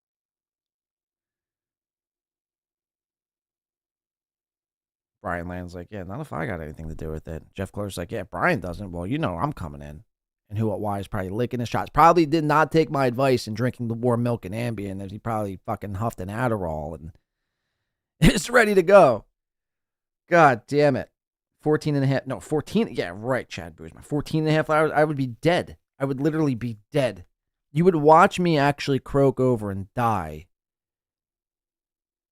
S1: Brian Land's like, yeah, not if I got anything to do with it. Jeff Clover's like, yeah, Brian doesn't. Well, you know I'm coming in. And Who What Why is probably licking his shots. Probably did not take my advice in drinking the warm milk and Ambien, as he probably fucking huffed an Adderall and is ready to go. God damn it. 14 and a half. No, 14. Yeah, right, Chad Boozman. 14 and a half hours. I would be dead. I would literally be dead. You would watch me actually croak over and die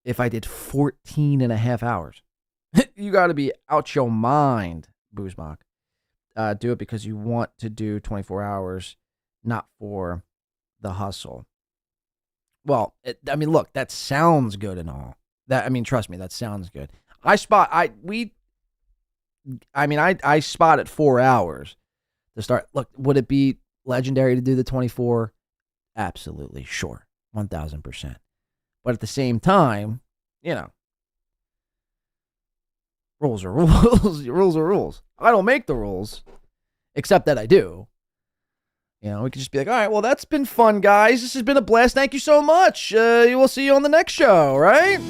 S1: if I did 14 and a half hours. You got to be out your mind, Boozmock. Do it because you want to do 24 hours, not for the hustle. Well, look, that sounds good and all. Trust me, that sounds good. I spot at 4 hours to start. Look, would it be legendary to do the 24? Absolutely, sure, 1000%. But at the same time, rules are rules. Rules are rules. I don't make the rules, except that I do. We could just be like, all right, well, that's been fun, guys. This has been a blast. Thank you so much. We'll see you on the next show, right?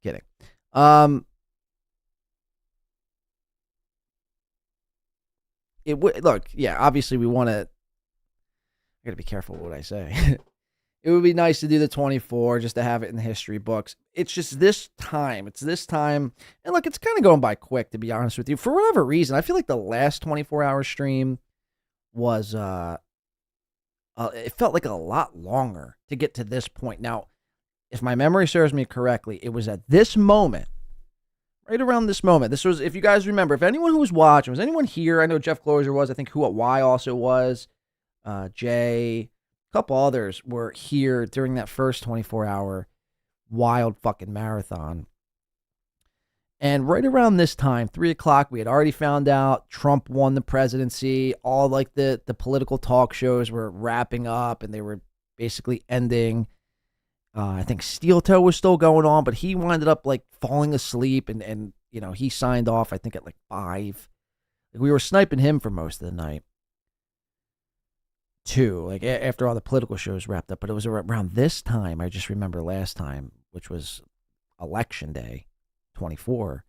S1: Kidding. It would look, yeah, obviously we want to. I got to be careful what I say. It would be nice to do the 24 just to have it in the history books. It's just this time. It's this time. And look, it's kind of going by quick, to be honest with you. For whatever reason, I feel like the last 24-hour stream was, it felt like a lot longer to get to this point. Now, if my memory serves me correctly, it was at this moment, right around this moment. This was, if you guys remember, if anyone who was watching, was anyone here? I know Jeff Closer was. I think Who What Why also was. Jay, a couple others were here during that first 24-hour wild fucking marathon. And right around this time, 3 o'clock, we had already found out Trump won the presidency. All like the political talk shows were wrapping up and they were basically ending. I think Steel Toe was still going on, but he wound up like falling asleep and he signed off, I think, at like 5. We were sniping him for most of the night too, like after all the political shows wrapped up. But it was around this time, I just remember last time, which was election day 24.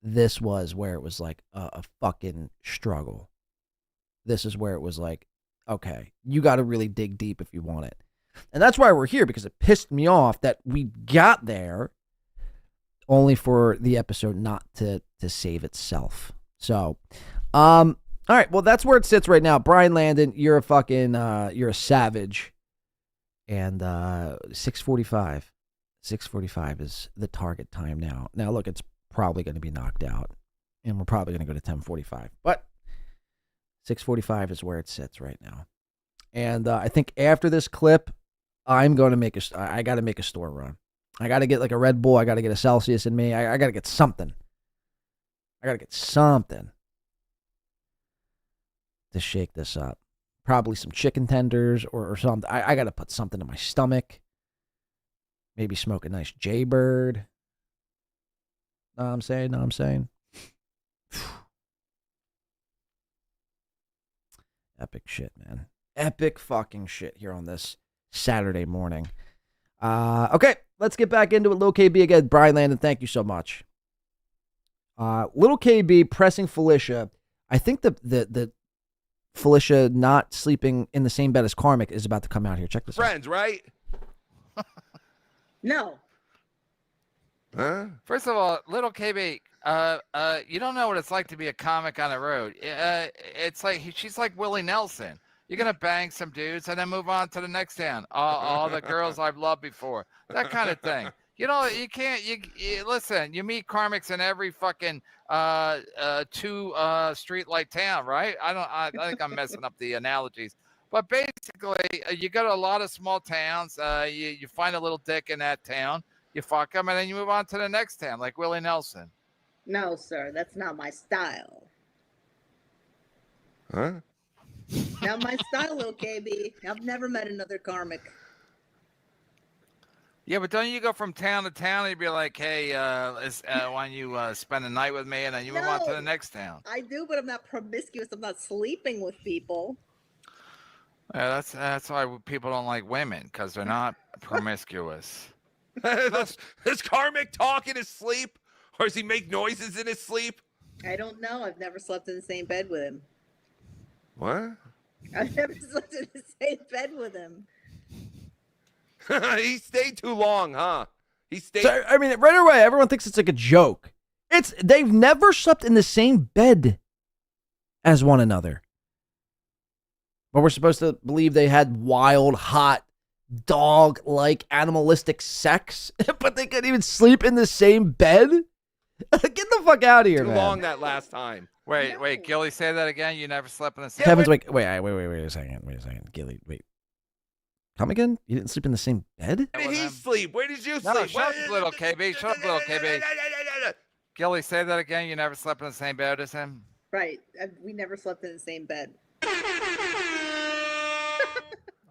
S1: This was where it was like a fucking struggle. This is where it was like, okay, you got to really dig deep if you want it. And that's why we're here, because it pissed me off that we got there only for the episode not to save itself. So, all right, well, that's where it sits right now. Brian Landon, you're a fucking, you're a savage. And 6:45. 6:45 is the target time now. Now, look, it's probably going to be knocked out. And we're probably going to go to 10:45. But 6:45 is where it sits right now. And I think after this clip, I'm going to make I got to make a store run. I got to get like a Red Bull. I got to get a Celsius in me. I got to get something. I got to get something to shake this up. Probably some chicken tenders or something. I got to put something in my stomach. Maybe smoke a nice Jaybird. Know what I'm saying? Epic shit, man. Epic fucking shit here on this Saturday morning. Okay, let's get back into it. Lil KB again. Brian Landon, thank you so much. Little KB pressing Felicia. I think the Felicia not sleeping in the same bed as Karmic is about to come out here. Check this out.
S2: Friends, right?
S4: No.
S2: Huh?
S16: First of all, little KB, you don't know what it's like to be a comic on the road. It's like she's like Willie Nelson. You're gonna bang some dudes and then move on to the next town. All the girls I've loved before, that kind of thing. You know, you can't. You listen. You meet karmics in every fucking two street light town, right? I think I'm messing up the analogies, but basically, you go to a lot of small towns. You find a little dick in that town. You fuck them, and then you move on to the next town, like Willie Nelson.
S4: No, sir, that's not my style.
S2: Huh?
S4: Not my style, Lil KB. I've never met another karmic.
S16: Yeah, but don't you go from town to town and you be like, hey, why don't you spend the night with me, and then you move on to the next town?
S4: I do, but I'm not promiscuous. I'm not sleeping with people.
S16: Yeah, that's why people don't like women, because they're not promiscuous.
S2: Does Karmic talk in his sleep? Or does he make noises in his sleep?
S4: I don't know. I've never slept in the same bed with him.
S2: What?
S4: I've never slept in the same bed with him.
S2: He stayed too long, huh? He stayed.
S1: So, I mean, right away, everyone thinks it's like a joke. They've never slept in the same bed as one another. But we're supposed to believe they had wild, hot, dog-like, animalistic sex, but they couldn't even sleep in the same bed? Get the fuck out of here,
S2: too
S1: man.
S2: long that last time.
S16: Wait, Gilly, say that again. You never slept in the same.
S1: Kevin's like, wait a second. Gilly, wait. Come again? You didn't sleep in the same bed?
S2: Where did he sleep? Where did you
S16: No,
S2: sleep?
S16: shut up, little KB. Shut up, little KB. Gilly, say that again. You never slept in the same bed as him?
S4: Right. We never slept in the same bed.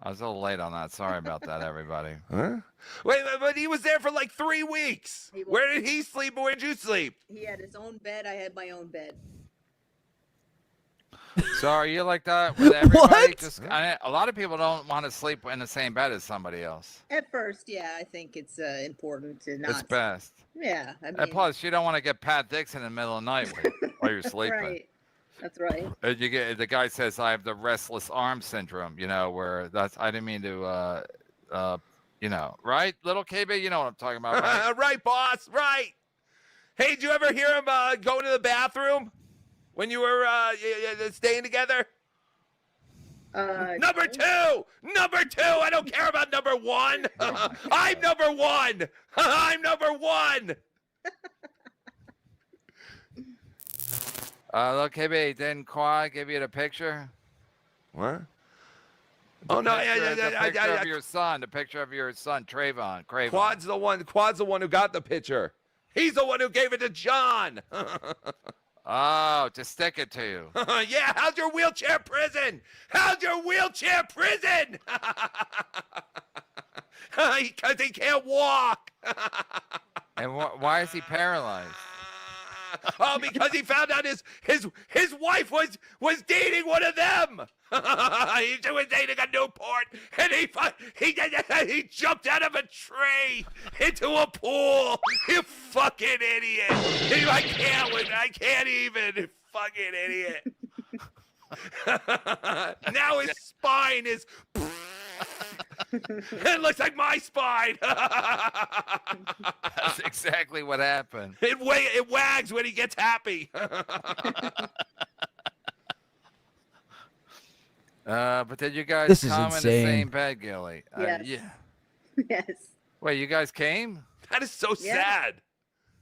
S16: I was a little late on that. Sorry about that, everybody.
S2: Huh? Wait, but he was there for like 3 weeks. Where did he sleep, or where did you sleep?
S4: He had his own bed. I had my own bed.
S16: So are you like that with everybody? A lot of people don't want to sleep in the same bed as somebody else.
S4: At first, yeah, I think it's important to not.
S16: It's best.
S4: Yeah, I mean.
S16: And plus, you don't want to get Pat Dixon in the middle of the night while you're sleeping.
S4: Right. That's right.
S16: You get the guy says I have the restless arm syndrome. You know, where that's I didn't mean to. You know, right, little KB? You know what I'm talking about, right?
S2: Right, boss. Right. Hey, did you ever hear him going to the bathroom when you were staying together? Number two. I don't care about number one. I'm number one. I'm number one.
S16: Look, KB, didn't Quad give you the picture?
S2: What? Oh no!
S16: The picture of your son. The picture of your son, Trayvon.
S2: Quad's the one who got the picture. He's the one who gave it to John.
S16: Oh, to stick it to you.
S2: Yeah. How's your wheelchair prison? How's your wheelchair prison? Because he can't walk.
S16: And why is he paralyzed?
S2: Oh, because he found out his wife was dating one of them. He was dating a Newport, and he jumped out of a tree into a pool. You fucking idiot! I can't even. Fucking idiot. Now his spine is. It looks like my spine.
S16: That's exactly what happened.
S2: It wags when he gets happy.
S16: But did you guys come in the
S1: insane.
S16: same bed, Gilly?
S4: Yes.
S16: Yeah.
S4: Yes.
S16: Wait, you guys came?
S2: That is so sad.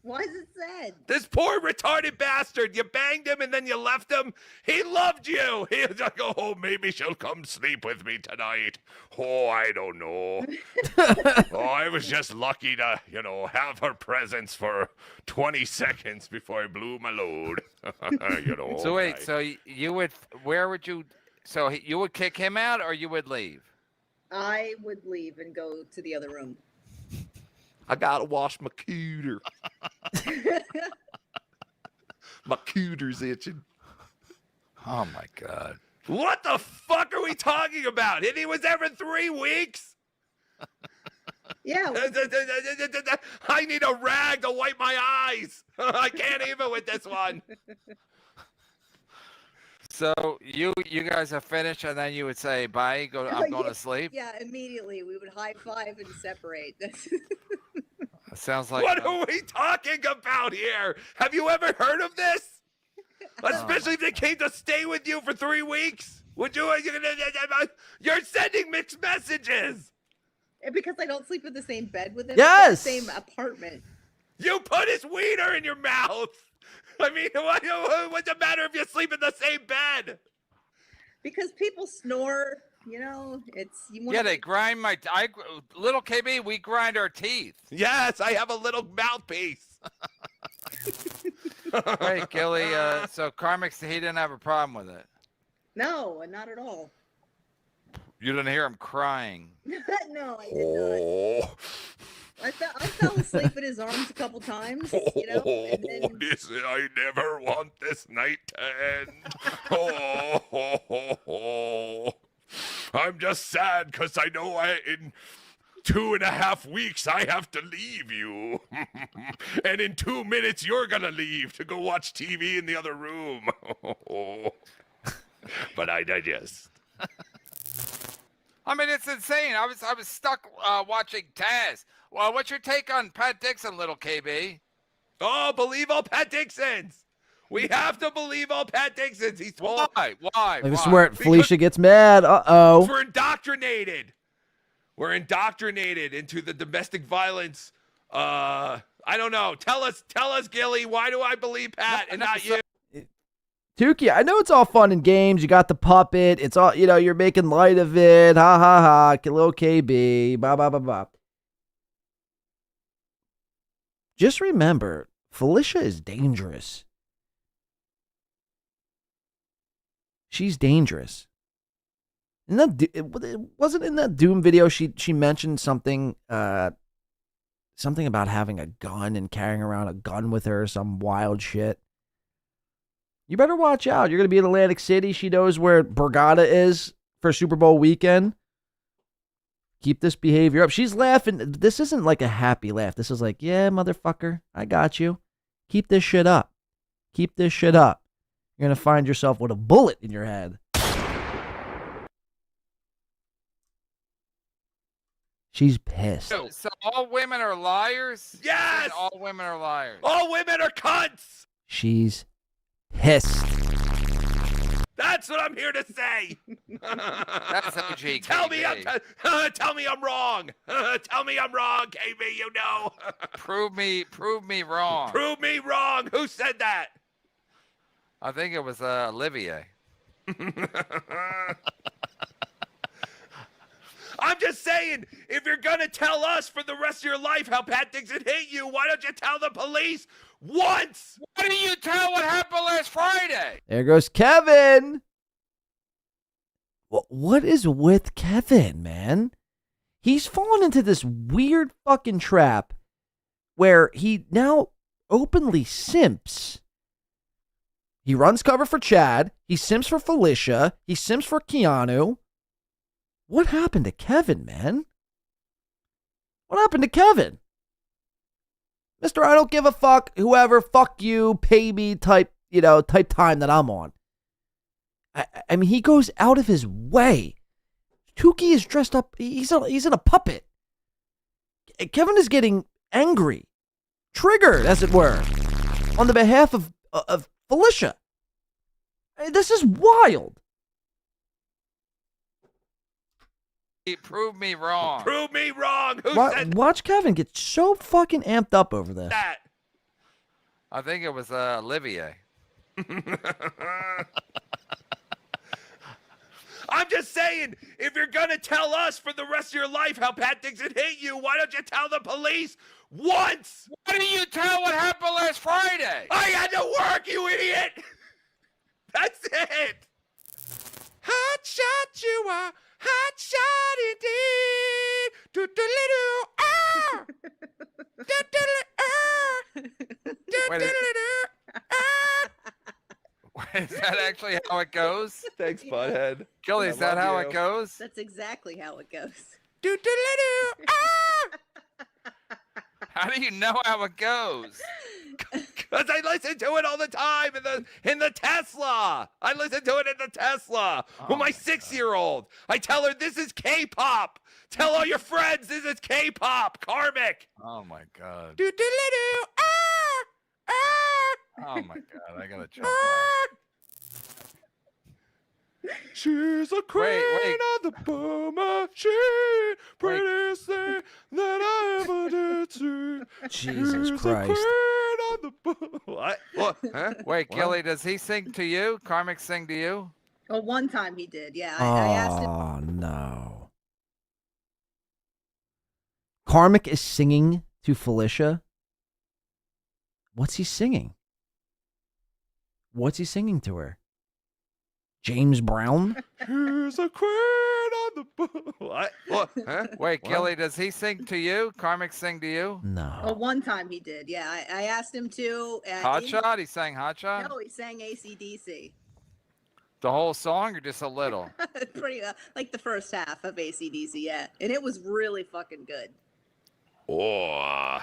S4: Why is it sad?
S2: This poor retarded bastard. You banged him and then you left him. He loved you. He was like, oh, maybe she'll come sleep with me tonight. Oh, I don't know. Oh, I was just lucky to, have her presence for 20 seconds before I blew my load.
S16: So wait, so you would, where would you, so you would kick him out or you would leave?
S4: I would leave and go to the other room.
S2: I gotta wash my cooter. My cooter's itching.
S16: Oh my God.
S2: What the fuck are we talking about? And he was there for 3 weeks?
S4: Yeah.
S2: I need a rag to wipe my eyes. I can't even with this one.
S16: So you guys have finished, and then you would say bye. I'm going to sleep.
S4: Yeah, immediately we would high five and separate.
S16: Sounds like.
S2: What are we talking about here? Have you ever heard of this? Especially if they came to stay with you for 3 weeks. Would you? You're sending mixed messages.
S4: Because I don't sleep in the same bed with him.
S1: Yes.
S4: In the same apartment.
S2: You put his wiener in your mouth. I mean, what's the matter if you sleep in the same bed?
S4: Because people snore,
S16: They grind little KB, we grind our teeth.
S2: Yes, I have a little mouthpiece.
S16: Hey, Gilly, so Carmix, he didn't have a problem with it.
S4: No, not at all.
S16: You didn't hear him crying.
S4: No, I did not. I fell asleep in his arms a couple times, and then...
S2: I never want this night to end. I'm just sad because I know in 2.5 weeks I have to leave you. And in 2 minutes you're going to leave to go watch TV in the other room. But I digest.
S16: I mean, it's insane. I was stuck watching Taz. Well, what's your take on Pat Dixon, little KB?
S2: Oh, believe all Pat Dixons. We have to believe all Pat Dixons. He's
S16: Why?
S1: This is where Felicia gets mad. Uh-oh.
S2: We're indoctrinated. We're indoctrinated into the domestic violence. I don't know. Tell us, Gilly, why do I believe Pat and not you?
S1: Tukey, I know it's all fun and games. You got the puppet. It's all, you're making light of it. Ha, ha, ha. Little KB. Ba, ba, ba, ba. Just remember, Felicia is dangerous. She's dangerous. It wasn't in that Doom video she mentioned something something about having a gun and carrying around a gun with her, some wild shit. You better watch out. You're going to be in Atlantic City. She knows where Borgata is for Super Bowl weekend. Keep this behavior up. She's laughing. This isn't like a happy laugh. This is like, yeah, motherfucker, I got you. Keep this shit up. Keep this shit up. You're going to find yourself with a bullet in your head. She's pissed.
S16: So all women are liars?
S2: Yes!
S16: And all women are liars.
S2: All women are cunts!
S1: She's pissed.
S2: That's what I'm here to say.
S16: That's OG.
S2: Tell me I'm wrong. Tell me I'm wrong, KB,
S16: Prove me wrong.
S2: Prove me wrong. Who said that?
S16: I think it was Olivier.
S2: I'm just saying, if you're going to tell us for the rest of your life how Pat Dixon hit you, why don't you tell the police once?
S16: Why didn't you tell what happened last Friday?
S1: There goes Kevin. What is with Kevin, man? He's fallen into this weird fucking trap where he now openly simps. He runs cover for Chad. He simps for Felicia. He simps for Keanu. What happened to Kevin, man? What happened to Kevin? Mr. I don't give a fuck, whoever, fuck you, pay me type time that I'm on. I mean, he goes out of his way. Tukey is dressed up, he's in a puppet. Kevin is getting angry, triggered, as it were, on the behalf of Felicia. This is wild.
S16: Prove me wrong.
S2: Prove me wrong. Who said
S1: Watch Kevin get so fucking amped up over this.
S2: that?
S16: I think it was Olivier.
S2: I'm just saying, if you're gonna tell us for the rest of your life how Pat Dixon hit you, why don't you tell the police once?
S16: Why didn't you tell what happened last Friday?
S2: I had to work, you idiot! That's it! Hot shot, you are hot shot indeed. Do-do-li-do, ah! Do-do-li-do, ah!
S16: Is that actually how it goes?
S2: Thanks, butthead.
S16: Kelly, is that how it goes?
S4: That's exactly how it goes.
S2: Do-do-li-do, ah!
S16: How do you know how it goes?
S2: Because I listen to it all the time in the Tesla. I listen to it in the Tesla with my 6-year-old. I tell her this is K-pop. Tell all your friends this is K-pop. Karmic.
S16: Oh my God.
S2: Do-do-li-do, ah! Ah!
S16: Oh my God. I gotta jump.
S2: She's a queen of the boom machine, prettiest thing that I ever did see.
S1: Jesus
S2: She's
S1: Christ.
S2: a queen of the boom. What? What? Huh?
S16: Wait,
S2: What?
S16: Kelly, does he sing to you? Karmic sing to you?
S4: Well, one time he did. Yeah, I asked him.
S1: Oh, no. Karmic is singing to Felicia. What's he singing? What's he singing to her? James Brown?
S2: She's a queen of the boom. What? What? Huh?
S16: Wait,
S2: What?
S16: Kelly, does he sing to you? Karmic sing to you?
S1: No.
S4: Well, one time he did. Yeah, I asked him to.
S16: Hot Shot? He sang Hot Shot?
S4: No, he sang AC/DC.
S16: The whole song or just a little?
S4: Pretty like the first half of AC/DC. Yeah, and it was really fucking good.
S2: Oh,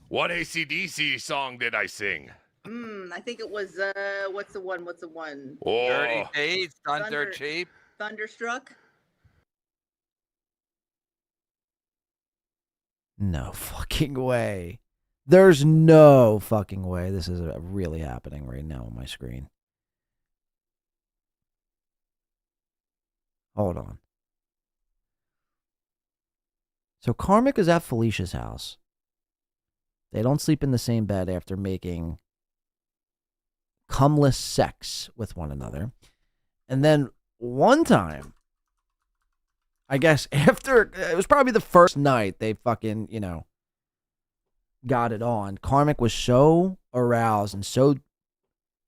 S2: what AC/DC song did I sing?
S4: I think it was what's the one?
S2: Oh.
S16: Dirty Deeds, Thunder Cheap.
S4: Thunderstruck.
S1: No fucking way. There's no fucking way this is really happening right now on my screen. Hold on. So Karmic is at Felicia's house. They don't sleep in the same bed after making cumless sex with one another. And then one time, I guess after, it was probably the first night they fucking, got it on. Karmic was so aroused and so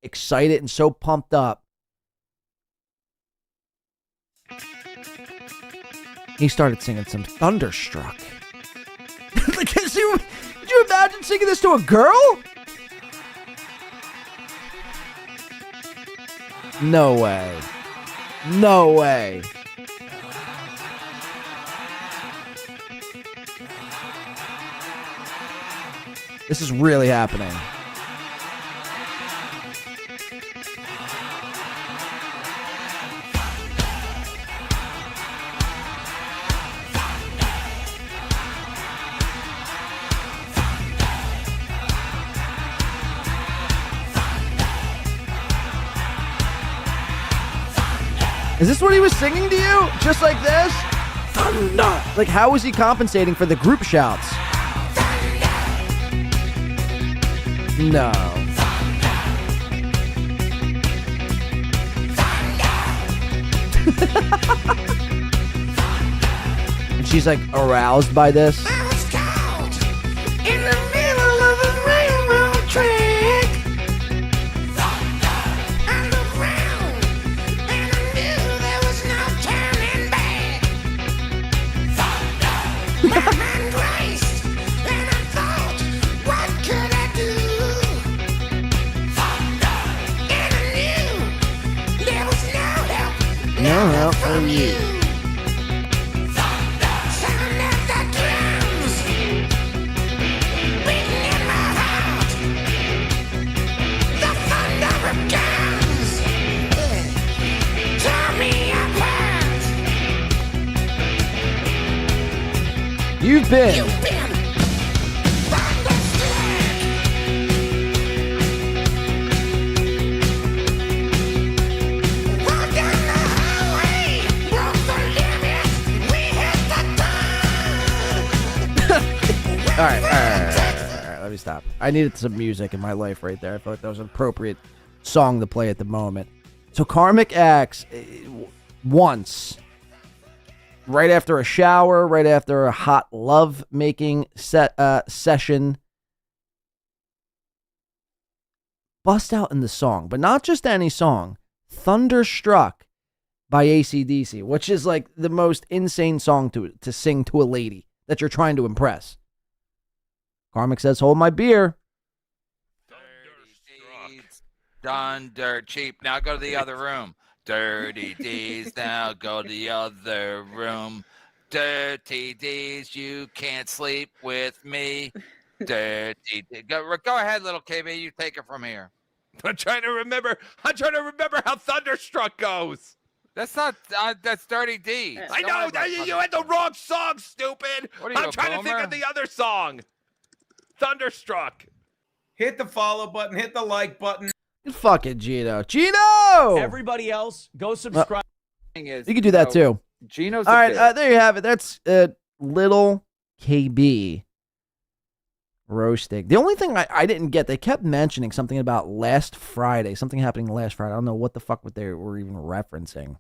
S1: excited and so pumped up. He started singing some Thunderstruck. Could you imagine singing this to a girl? No way. No way. This is really happening. Is this what he was singing to you? Just like this? Thunder. Like, how was he compensating for the group shouts? No. And she's like aroused by this.
S5: In the middle of a railroad track. I looked round and I knew there was no turning back. My mind raced and I thought, what could I do? And I knew there was no help.
S1: No help from you.
S5: Sound of the drums beating in my heart. The thunder of guns tore me apart.
S1: You've been.
S5: Walked down the highway, broke the limit. We hit the
S1: All right. Let me stop. I needed some music in my life right there. I felt like that was an appropriate song to play at the moment. So Karmic acts once, right after a shower, right after a hot love-making session, bust out in the song, but not just any song, Thunderstruck by AC/DC, which is like the most insane song to sing to a lady that you're trying to impress. Karmic says, hold my beer.
S16: Done dirt cheap. Now go to the other room. Dirty D's. Now go to the other room. Dirty D's. You can't sleep with me. Dirty D. Go ahead, little KB. You take it from here.
S2: I'm trying to remember how Thunderstruck goes.
S16: That's not. That's Dirty D.
S2: I know. You had the wrong song, stupid.
S16: What are you,
S2: I'm trying to think of the other song. Thunderstruck.
S3: Hit the follow button. Hit the like button.
S1: Fucking Gino. Gino!
S7: Everybody else, go subscribe.
S1: You can do that too.
S16: Gino's
S1: all right, there you have it. That's little KB roasting. The only thing I didn't get, they kept mentioning something about last Friday, something happening last Friday. I don't know what the fuck they were even referencing.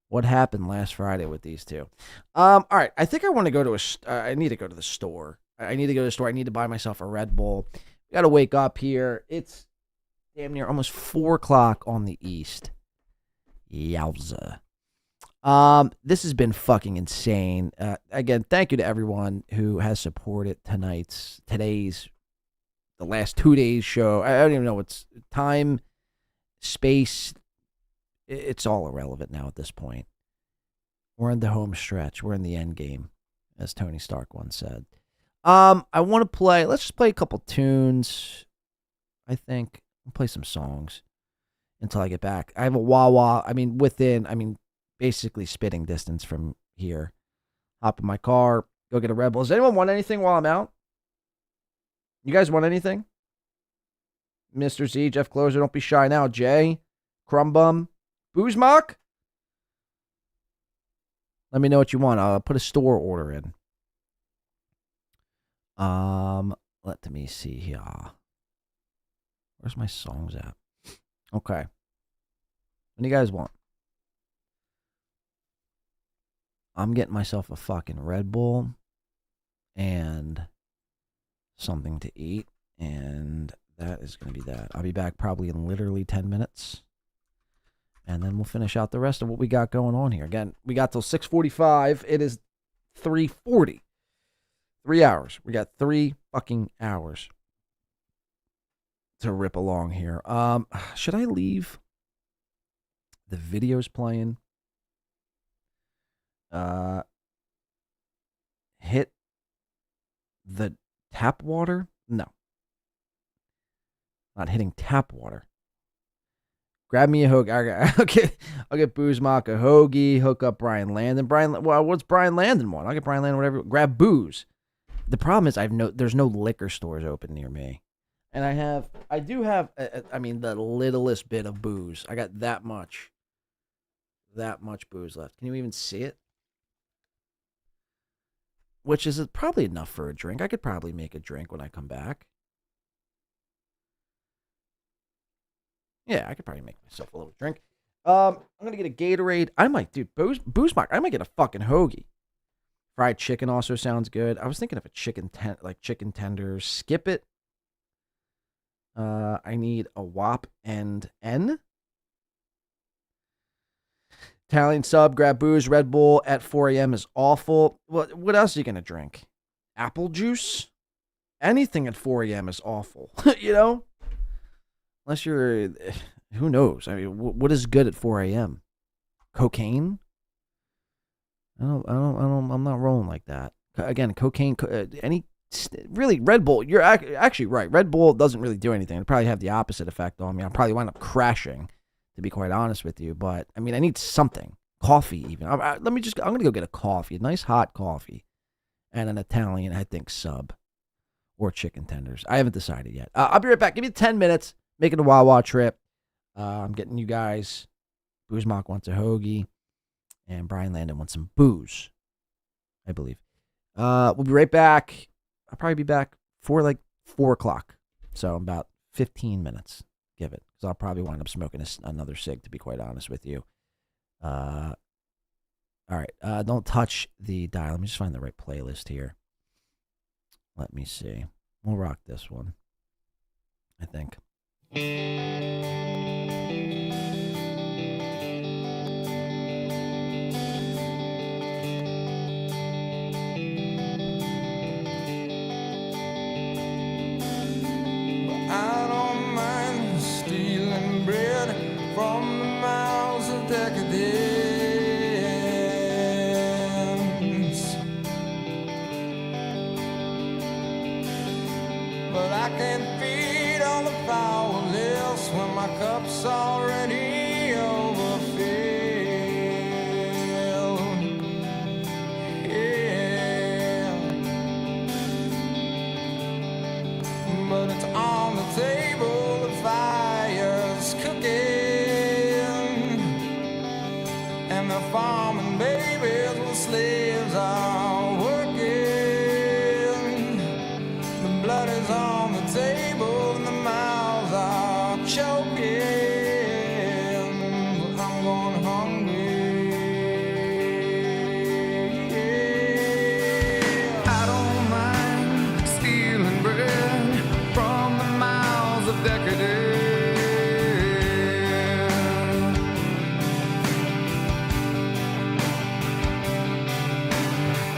S1: What happened last Friday with these two? All right, I think I want to go to I need to go to the store. I need to go to the store. I need to buy myself a Red Bull. Got to wake up here. It's damn near almost 4 o'clock on the East. Yowza. This has been fucking insane. Again, thank you to everyone who has supported the last 2 days show. I don't even know what's time, space. It's all irrelevant now at this point. We're in the home stretch. We're in the end game, as Tony Stark once said. I want to play. Let's just play a couple tunes. I think I'll play some songs until I get back. I have a Wawa. Basically spitting distance from here. Hop in my car, go get a Red Bull. Does anyone want anything while I'm out? You guys want anything? Mr. Z, Jeff Closer, don't be shy now. Jay, Crumbum, Boozmock? Let me know what you want. I'll put a store order in. Let me see here. Where's my songs at? Okay. What do you guys want? I'm getting myself a fucking Red Bull and something to eat, and that is going to be that. I'll be back probably in literally 10 minutes, and then we'll finish out the rest of what we got going on here. Again, we got till 6:45. It is 3:40. 3 hours. We got 3 fucking hours to rip along here. Should I leave the videos playing? Hit the tap water? No. Not hitting tap water. Grab me a hoagie. I'll get Boozmock a hoagie. Hook up Brian Landon. What's Brian Landon want? I'll get Brian Landon whatever. Grab booze. The problem is there's no liquor stores open near me. And I do have the littlest bit of booze. I got that much booze left. Can you even see it? Which is probably enough for a drink. I could probably make a drink when I come back. Yeah, I could probably make myself a little drink. I'm gonna get a Gatorade. I might, dude, Boozmock. I might get a fucking hoagie. Fried chicken also sounds good. I was thinking of a chicken tenders. Skip it. I need a WAP and N. Italian sub, grab booze, Red Bull at 4 a.m. is awful. What else are you going to drink? Apple juice? Anything at 4 a.m. is awful, you know? Unless you're, who knows? I mean, what is good at 4 a.m.? Cocaine? I'm not rolling like that. Again, cocaine, really, Red Bull, you're actually right. Red Bull doesn't really do anything. It'll probably have the opposite effect on me. I'll probably wind up crashing, to be quite honest with you. But, I need something. Coffee, even. I'm going to go get a coffee, a nice hot coffee, and an Italian, I think, sub, or chicken tenders. I haven't decided yet. I'll be right back. Give me 10 minutes, making a Wawa trip. I'm getting you guys. Boozmock wants a hoagie, and Brian Landon wants some booze, I believe. We'll be right back. I'll probably be back for like 4 o'clock. So about 15 minutes. Give it, because I'll probably wind up smoking another cig, to be quite honest with you. All right. Don't touch the dial. Let me just find the right playlist here. Let me see. We'll rock this one, I think.
S5: I don't mind stealing bread from the mouths of decadence, but I can't feed all the powerless when my cup's already overfilled. Yeah, but it's on the table, the fire's cooking, and the farming babies with slaves are working. The blood is on the table and the mouths are choking, but I'm going hungry. I don't mind stealing bread from the mouths of decadence,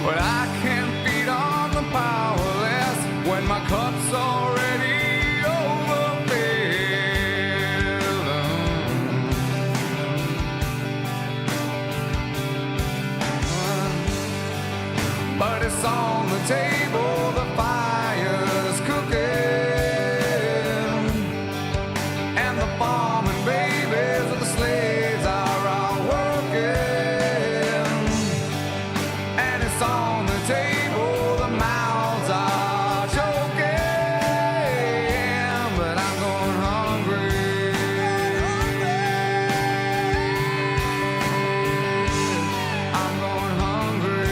S5: but I can't feed on the powerless when my cup's already overfilled. But it's on the table, the fire's cooking, and the farming babies of the slaves are all working, and it's on the table, the mouths are choking, but I'm going hungry. I'm going hungry.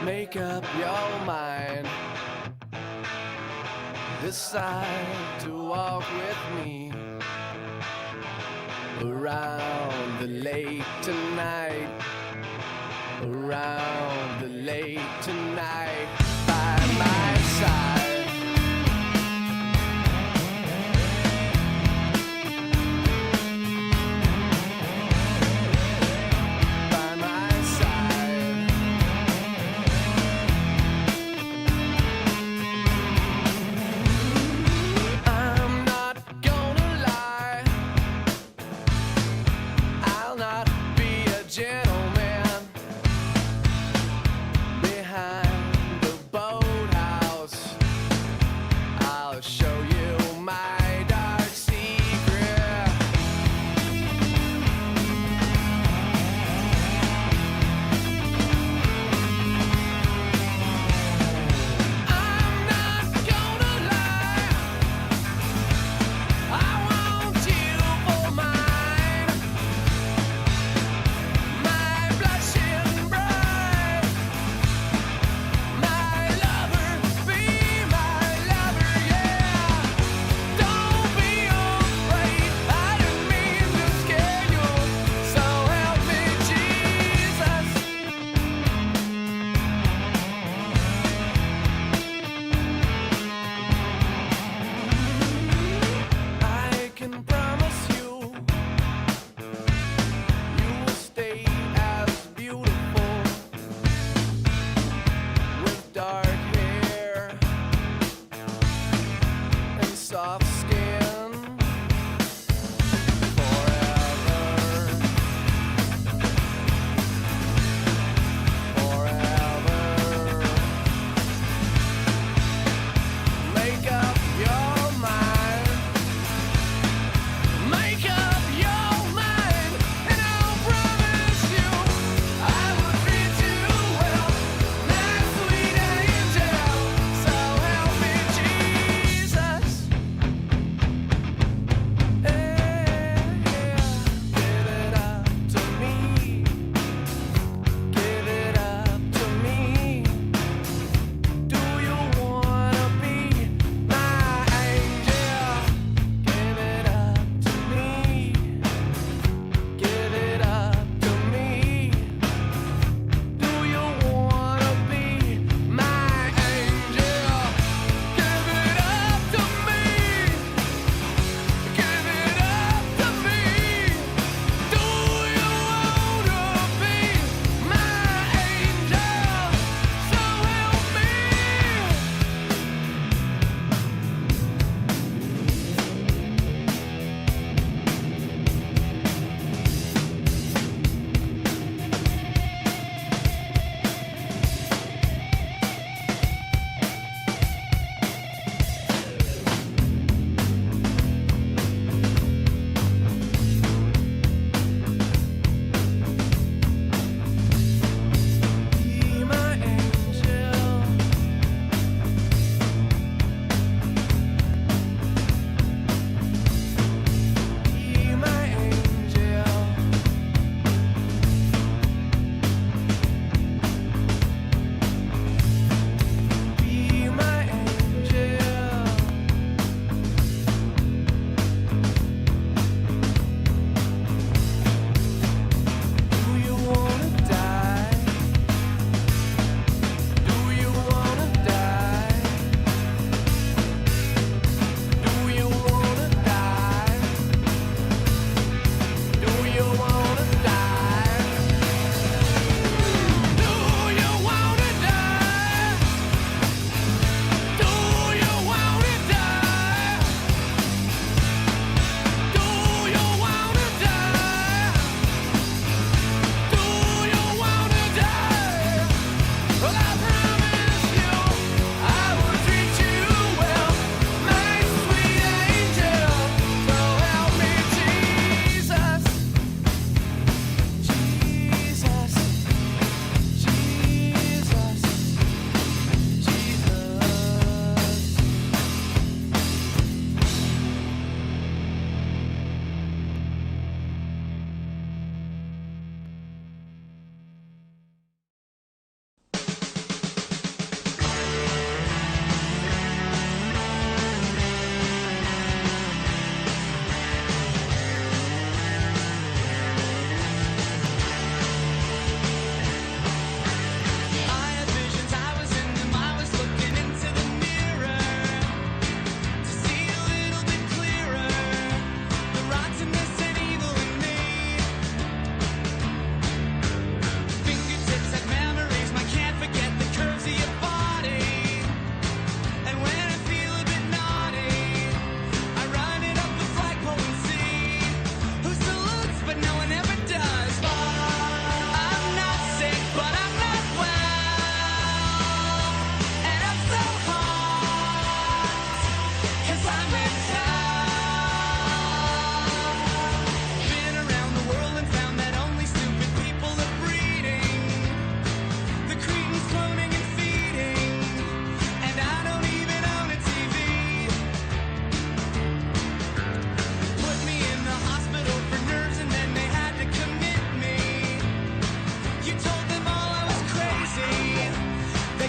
S5: Make up your mind. Decide to walk with me around the lake tonight. Around the lake tonight. By my side. By my side. I'm not gonna lie. I'll not be a gentleman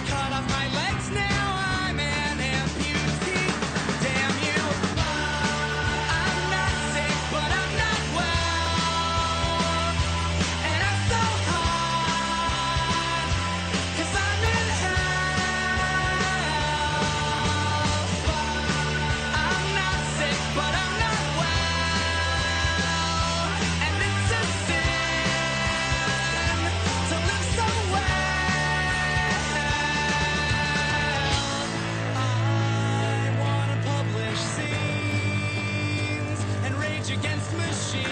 S5: cut off my legs, now I'm an amputee. Damn you. I'm not sick, but I'm not well. And I'm so hot, 'cause I'm in hell. I'm not sick, but I'm not well. And it's a sin to live so well. I wanna publish scenes and rage against machines.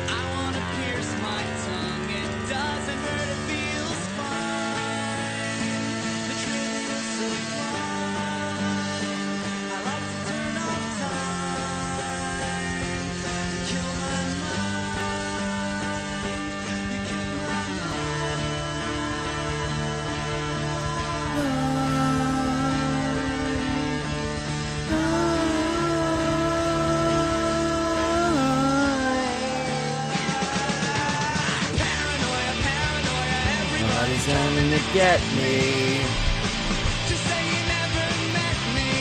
S5: I wanna pierce my tongue, it doesn't hurt, it feels fine. The trivia sublime. I like to turn off time. You kill my mind. You kill my
S1: Nobody's coming to get me.
S5: Just say you never met me.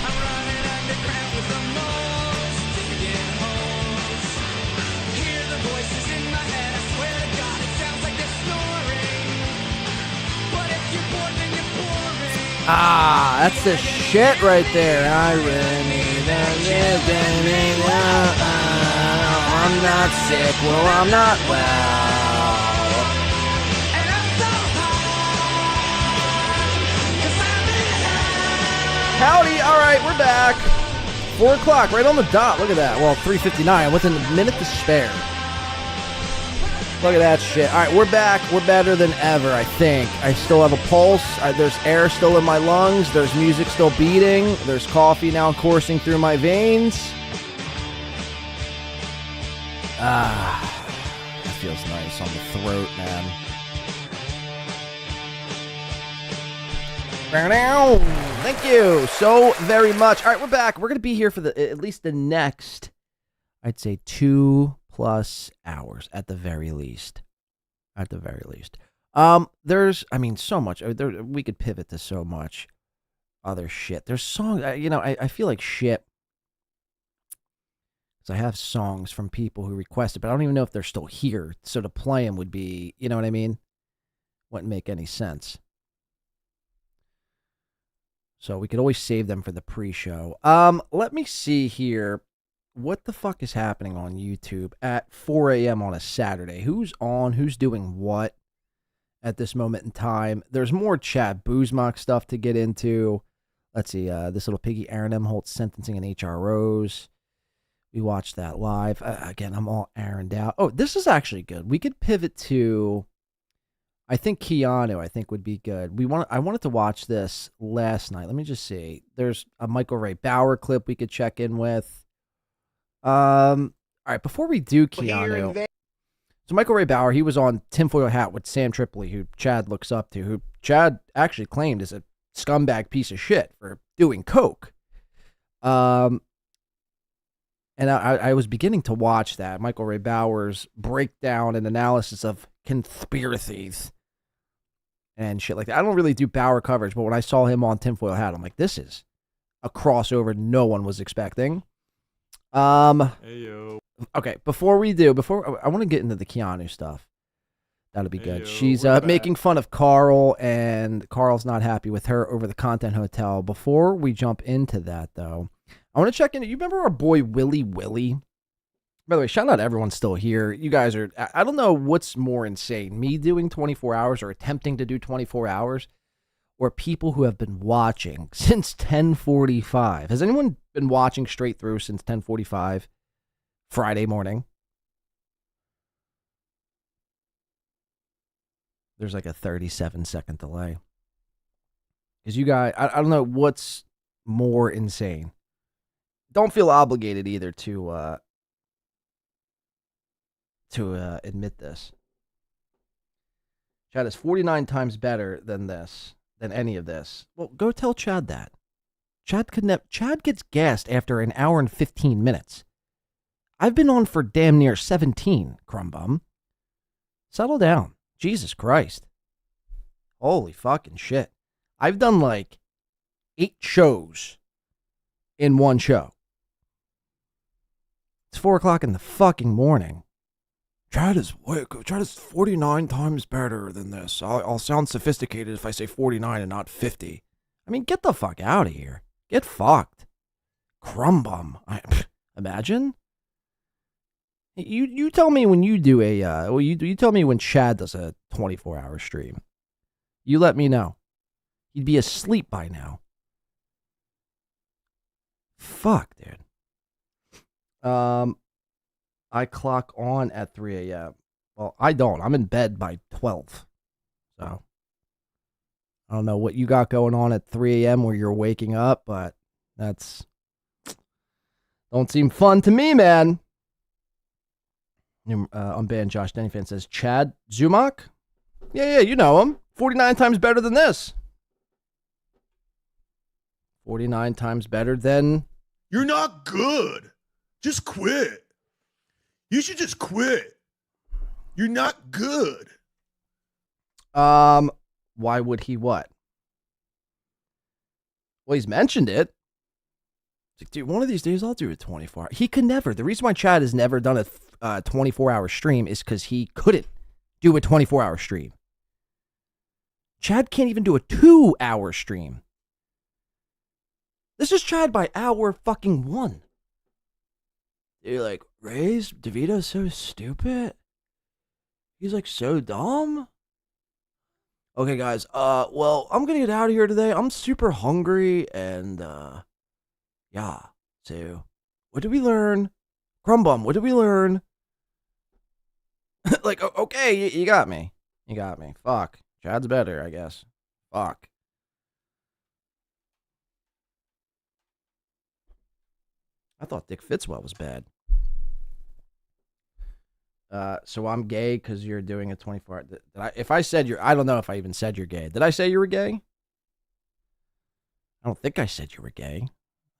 S5: I'm running underground with the most digging holes. Hear the voices in my head, I swear to God it sounds like they're snoring. But if you're bored then you're boring.
S1: Ah, that's the shit right there. I'm not sick, well, I'm not well. Howdy, all right, we're back. 4 o'clock, right on the dot. Look at that. Well, 3:59 with a minute to spare. Look at that shit. All right, we're back. We're better than ever, I think. I still have a pulse. There's air still in my lungs. There's music still beating. There's coffee now coursing through my veins. Ah, that feels nice on the throat, man. Thank you so very much. All right, we're back. We're going to be here for at least the next, I'd say, 2+ hours at the very least. At the very least. There's, I mean, so much. We could pivot to so much other shit. There's songs, I feel like shit. Because I have songs from people who requested, but I don't even know if they're still here. So to play them would be, you know what I mean? Wouldn't make any sense. So we could always save them for the pre-show. Let me see here. What the fuck is happening on YouTube at 4 a.m. on a Saturday? Who's on? Who's doing what at this moment in time? There's more Chad Boozmock stuff to get into. Let's see. This little piggy, Aaron M. Holt's sentencing in HROs. We watched that live. Again, I'm all Aaroned out. Oh, this is actually good. We could pivot to... I think Keanu, would be good. I wanted to watch this last night. Let me just see. There's a Michael Ray Bauer clip we could check in with. All right, before we do Keanu. So Michael Ray Bauer, he was on Tinfoil Hat with Sam Tripoli, who Chad looks up to, who Chad actually claimed is a scumbag piece of shit for doing coke. And I was beginning to watch that, Michael Ray Bauer's breakdown and analysis of conspiracies and shit like that. I don't really do Bauer coverage, but when I saw him on Tinfoil Hat, I'm like, this is a crossover no one was expecting. Okay, before I want to get into the Keanu stuff. That'll be good. She's making fun of Carl, and Carl's not happy with her over the Content Hotel. Before we jump into that, though, I want to check in. You remember our boy Willie? By the way, shout out to everyone still here. You guys are, I don't know what's more insane, me doing 24 hours or attempting to do 24 hours, or people who have been watching since 10:45. Has anyone been watching straight through since 10:45 Friday morning? There's like a 37-second delay. Because you guys, I don't know what's more insane. Don't feel obligated either to admit this. Chad is 49 times better than any of this. Well, go tell Chad that. Chad gets gassed after an hour and 15 minutes. I've been on for damn near 17, Crumbum. Settle down. Jesus Christ. Holy fucking shit. I've done like 8 shows in one show. It's 4 o'clock in the fucking morning. Chad is 49 times better than this. I'll sound sophisticated if I say 49 and not 50. I mean, get the fuck out of here. Get fucked. Crumb bum. Imagine. You tell me when you do a you tell me when Chad does a 24-hour stream. You let me know. He'd be asleep by now. Fuck, dude. I clock on at 3 a.m. Well, I don't. I'm in bed by 12. So I don't know what you got going on at 3 a.m. where you're waking up, but that's don't seem fun to me, man. Unbanned Josh Denny fan says, Chad Zumock? Yeah, you know him. 49 times better than this. 49 times better than...
S20: You're not good. Just quit. You should just quit. You're not good.
S1: Why would he what? Well, he's mentioned it. It's like, dude, one of these days I'll do a 24 hour. He could never. The reason why Chad has never done a 24-hour stream is because he couldn't do a 24-hour stream. Chad can't even do a 2-hour stream. This is Chad by hour fucking 1. You're like, Ray's DeVito's so stupid. He's like so dumb. Okay, guys. Well, I'm gonna get out of here today. I'm super hungry, and yeah. So, what did we learn? Crumbum, what did we learn? Like, okay, you got me. You got me. Fuck. Chad's better, I guess. Fuck. I thought Dick Fitzwell was bad. So I'm gay because you're doing a 24-hour. If I said you're, I don't know if I even said you're gay. Did I say you were gay? I don't think I said you were gay.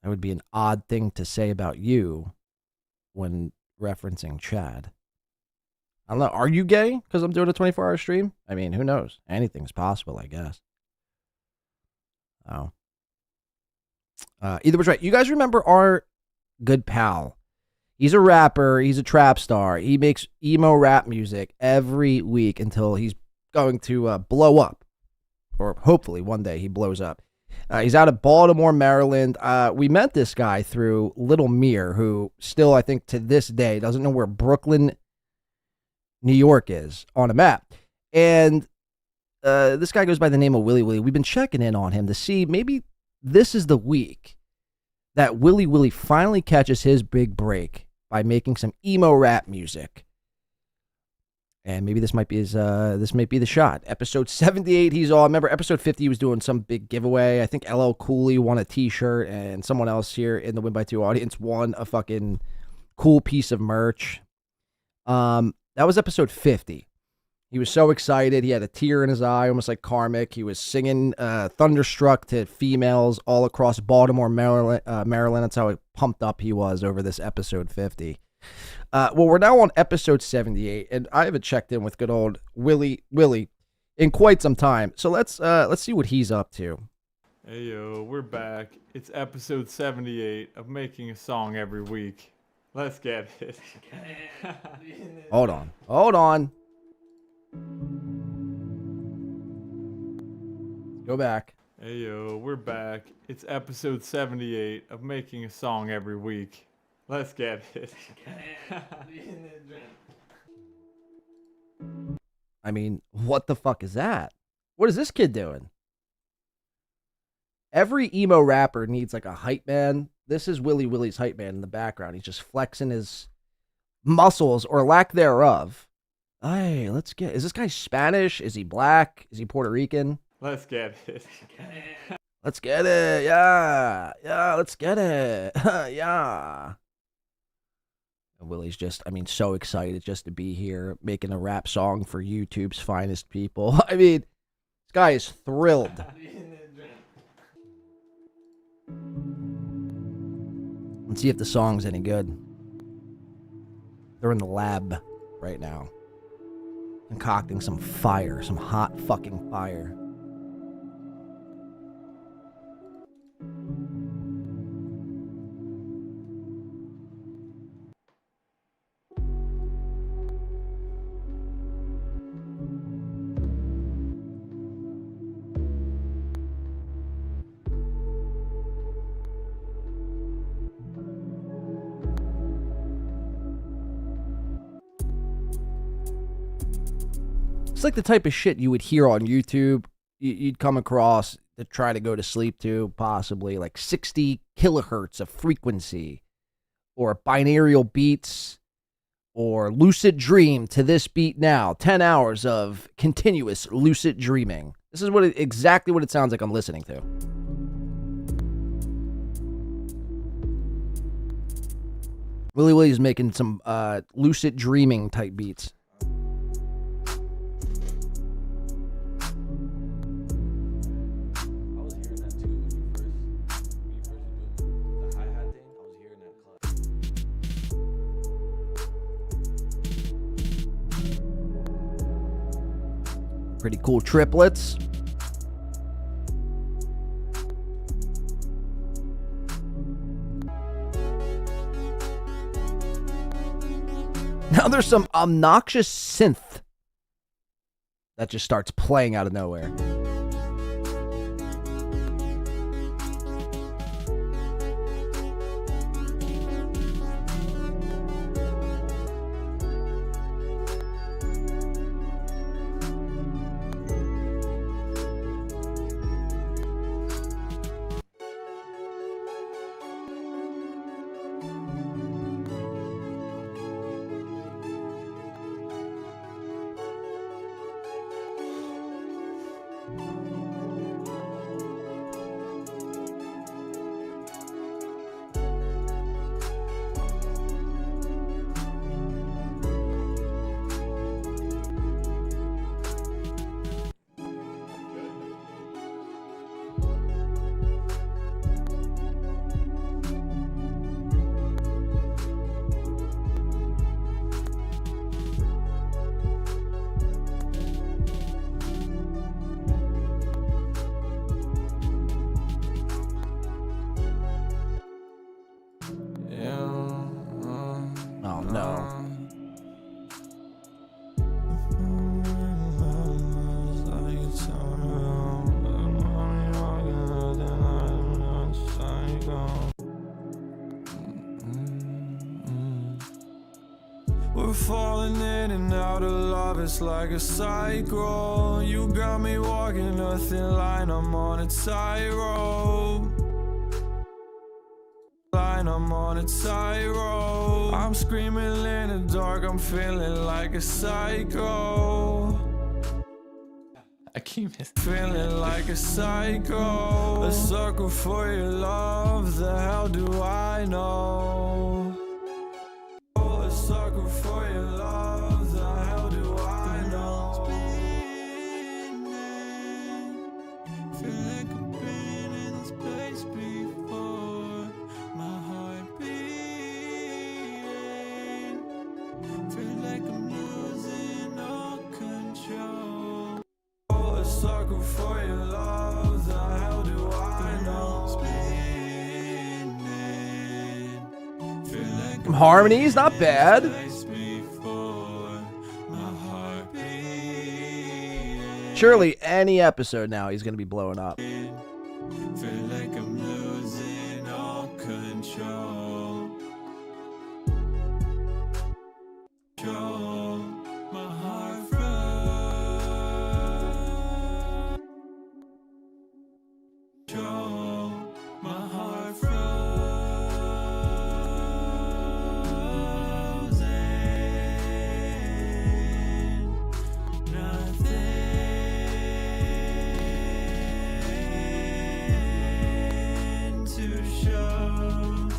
S1: That would be an odd thing to say about you when referencing Chad. I don't know. Are you gay because I'm doing a 24-hour stream? I mean, who knows? Anything's possible, I guess. Oh. Either was right. You guys remember our good pal? He's a rapper. He's a trap star. He makes emo rap music every week until he's going to blow up. Or hopefully one day he blows up. He's out of Baltimore, Maryland. We met this guy through Little Mir, who still, I think, to this day, doesn't know where Brooklyn, New York is on a map. And this guy goes by the name of Willy Willy. We've been checking in on him to see maybe this is the week that Willy Willy finally catches his big break by making some emo rap music. And maybe this might be his, this might be the shot. Episode 78, he's all, remember episode 50, he was doing some big giveaway. I think LL Cooley won a t-shirt and someone else here in the Win by 2 audience won a fucking cool piece of merch. That was episode 50. He was so excited. He had a tear in his eye, almost like Karmic. He was singing Thunderstruck to females all across Baltimore, Maryland. That's how pumped up he was over this episode 50. Well, we're now on episode 78, and I haven't checked in with good old Willy in quite some time. So let's see what he's up to.
S10: Hey, yo, we're back. It's episode 78 of Making a Song Every Week. Let's get it.
S1: Hold on. Go back.
S10: Hey, yo, we're back. It's episode 78 of Making a Song Every Week. Let's get it.
S1: I mean, what the fuck is that? What is this kid doing? Every emo rapper needs like a hype man. This is Willy Willy's hype man in the background. He's just flexing his muscles or lack thereof. Hey, let's get... Is this guy Spanish? Is he black? Is he Puerto Rican?
S10: Let's get it.
S1: Let's get it. Yeah, let's get it. Yeah. And Willie's just, I mean, so excited just to be here, making a rap song for YouTube's finest people. I mean, this guy is thrilled. Let's see if the song's any good. They're in the lab right now, concocting some fire, some hot fucking fire. It's like the type of shit you would hear on YouTube. You'd come across to try to go to sleep to, possibly like 60 kilohertz of frequency, or binaural beats, or lucid dream to this beat now. 10 hours of continuous lucid dreaming. This is exactly what it sounds like I'm listening to. Willie Willie's making some lucid dreaming type beats. Pretty cool triplets. Now there's some obnoxious synth that just starts playing out of nowhere. Oh no.
S5: We're falling in and out of love, it's like a cycle. You got me walking a thin line, I'm on a tightrope. I'm on a tightrope. I'm screaming in the dark, I'm feeling like a psycho.
S19: I keep missing.
S5: Feeling like a psycho. A sucker for your love, the hell do I know? A sucker for your love, the hell do I know? Feel like I've been in this place before. My heart beating. Feel like I'm losing all control. A sucker for your love, the hell do I know?
S1: Some harmonies, not bad. Surely any episode now he's going to be blowing up.
S5: Feel like I'm losing all control. My heart my heart nothing to show.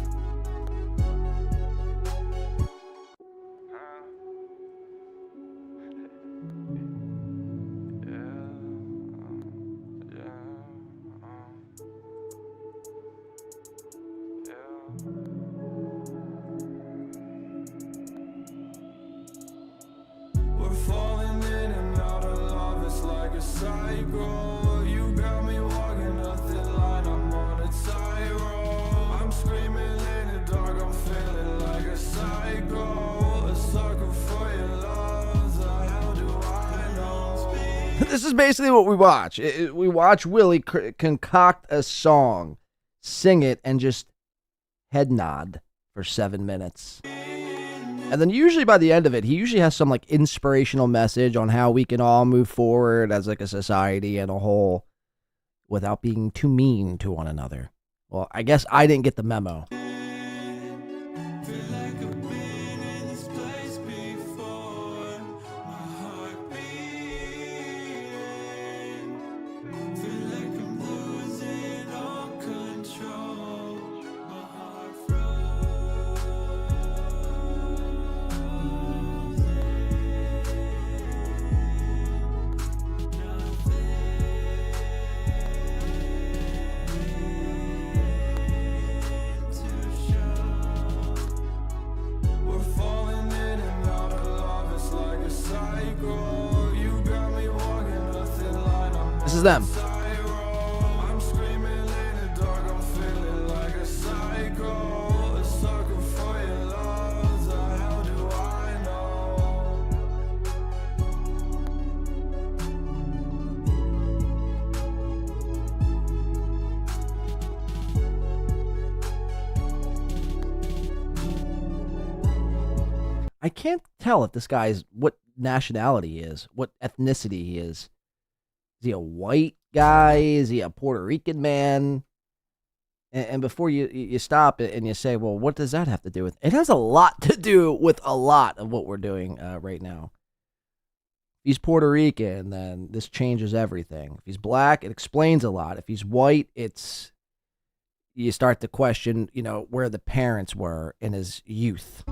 S5: We're falling in and out of love, it's like a cycle. You got me walking a thin line, I'm on a tightrope. I'm screaming in the dark, I'm feeling like a psycho. A sucker for your love, the hell do I know?
S1: This is basically what we watch. We watch Willie concoct a song, sing it, and just head nod for 7 minutes. And then usually by the end of it, he usually has some like inspirational message on how we can all move forward as like a society and a whole without being too mean to one another. Well, I guess I didn't get the memo. This is them. I can't tell if this guy's what nationality he is, what ethnicity he is. Is he a white guy? Is he a Puerto Rican man? And before you stop and you say, well, what does that have to do with? It has a lot to do with a lot of what we're doing right now. If he's Puerto Rican, then this changes everything. If he's black, it explains a lot. If he's white, you start to question, where the parents were in his youth.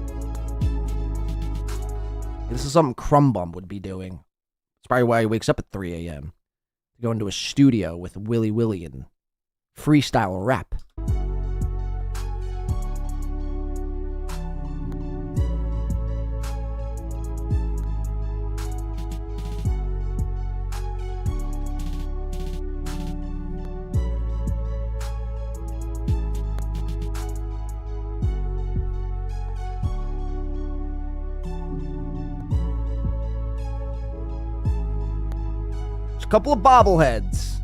S1: This is something Crumbum would be doing. It's probably why he wakes up at 3 a.m. to go into a studio with Willy Willy and freestyle rap. Couple of bobbleheads.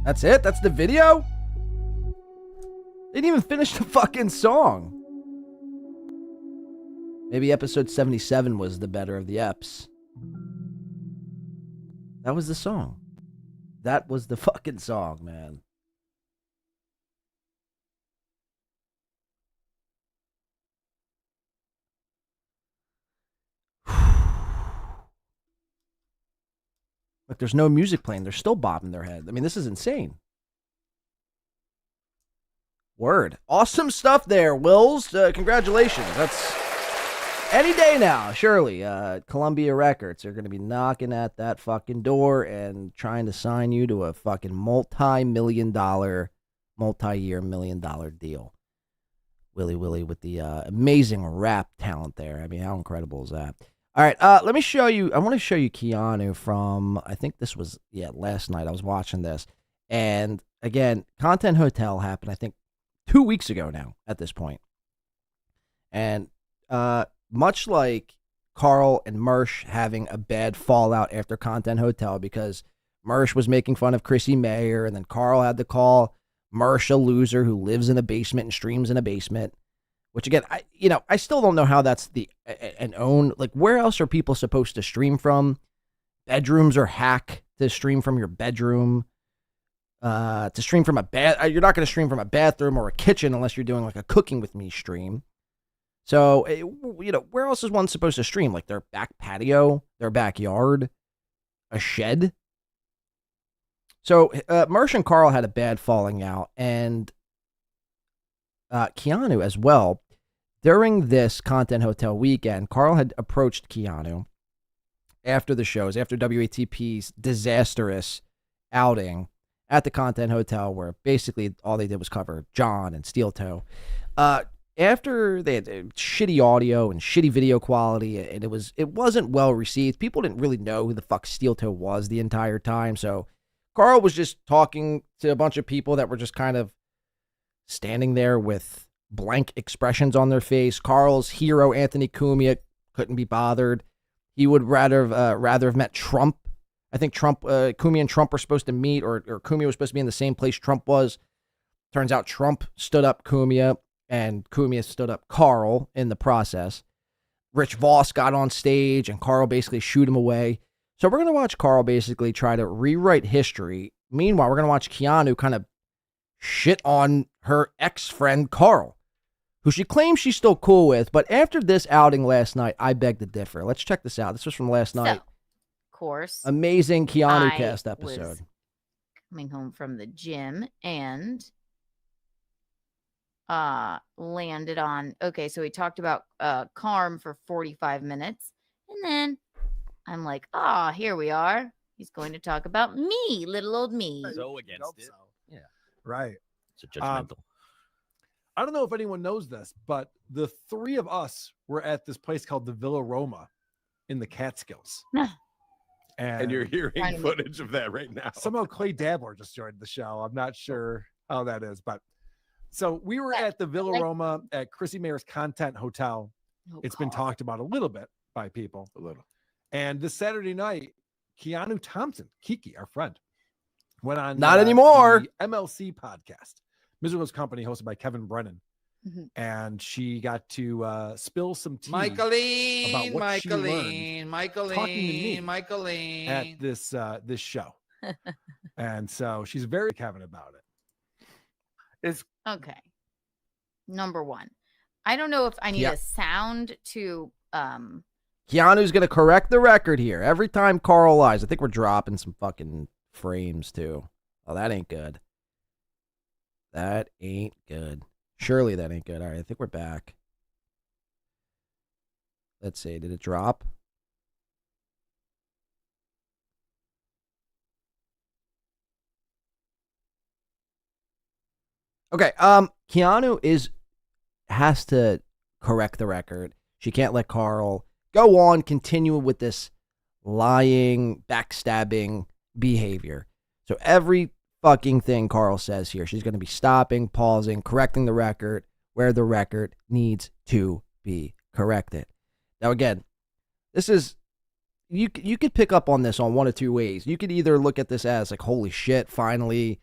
S1: That's it? That's the video? They didn't even finish the fucking song. Maybe episode 77 was the better of the eps. That was the song. That was the fucking song, man. Like, there's no music playing. They're still bobbing their head. I mean, this is insane. Word. Awesome stuff there, Wills. Congratulations. That's any day now, surely. Columbia Records are going to be knocking at that fucking door and trying to sign you to a fucking multi-million dollar, multi-year $1 million deal. Willy Willy with the amazing rap talent there. I mean, how incredible is that? All right, let me show you. I want to show you Keanu from, I think this was, last night. I was watching this. And again, Content Hotel happened, I think, 2 weeks ago now at this point. And much like Carl and Mersh having a bad fallout after Content Hotel because Mersh was making fun of Chrissy Mayer, and then Carl had to call Mersh a loser who lives in a basement and streams in a basement. Which again, I still don't know how that's an own. Like, where else are people supposed to stream from? Bedrooms are hack to stream from your bedroom. To stream from you're not going to stream from a bathroom or a kitchen unless you're doing like a cooking with me stream. So, where else is one supposed to stream? Like their back patio, their backyard, a shed. So, Mersh and Carl had a bad falling out, and Keanu as well. During this Content Hotel weekend, Carl had approached Keanu after the shows, after WATP's disastrous outing at the Content Hotel, where basically all they did was cover John and Steel Toe. After they had shitty audio and shitty video quality, and it wasn't well received. People didn't really know who the fuck Steel Toe was the entire time. So Carl was just talking to a bunch of people that were just kind of standing there with blank expressions on their face. Carl's hero, Anthony Cumia, couldn't be bothered. He would rather have met Trump. I think Cumia and Trump were supposed to meet, or Cumia was supposed to be in the same place Trump was. Turns out Trump stood up Cumia, and Cumia stood up Carl in the process. Rich Voss got on stage, and Carl basically shoot him away. So we're going to watch Carl basically try to rewrite history. Meanwhile, we're going to watch Keanu kind of shit on her ex-friend Carl, who she claims she's still cool with. But after this outing last night, I beg to differ. Let's check this out. This was from last night.
S8: Of course.
S1: Amazing Keanu
S8: I
S1: cast
S8: was
S1: episode.
S8: Coming home from the gym and landed on, okay, so he talked about Carm for 45 minutes. And then I'm like, here we are. He's going to talk about me, little old me.
S17: So against it.
S7: Yeah.
S17: Right.
S7: So judgmental.
S17: I don't know if anyone knows this, but the three of us were at this place called the Villa Roma in the Catskills.
S6: And you're hearing footage of that right now.
S17: Somehow Clay Dabler just joined the show. I'm not sure how that is, but so we were at the Villa Roma at Chrissy Mayer's Content Hotel. It's been talked about a little bit by people.
S6: A little.
S17: And this Saturday night, Keanu Thompson, Kiki, our friend, went on
S1: Not anymore.
S17: the MLC podcast, Miserable's Company, hosted by Kevin Brennan. And she got to spill some tea about what she learned talking to me at this this show. And so she's very Kevin about it.
S8: Okay. Number one, I don't know if I need
S1: Yeah.
S8: a sound to
S1: Keanu's going to correct the record here. Every time Carl lies, I think we're dropping some fucking frames too. Oh, that ain't good. That ain't good. Surely that ain't good. All right, I think we're back. Let's see. Did it drop? Okay, Keanu has to correct the record. She can't let Carl go on continuing with this lying, backstabbing behavior. So every fucking thing Carl says here, she's going to be stopping, pausing, correcting the record where the record needs to be corrected. Now again, this is you could pick up on this on one of two ways. You could either look at this as like, holy shit, finally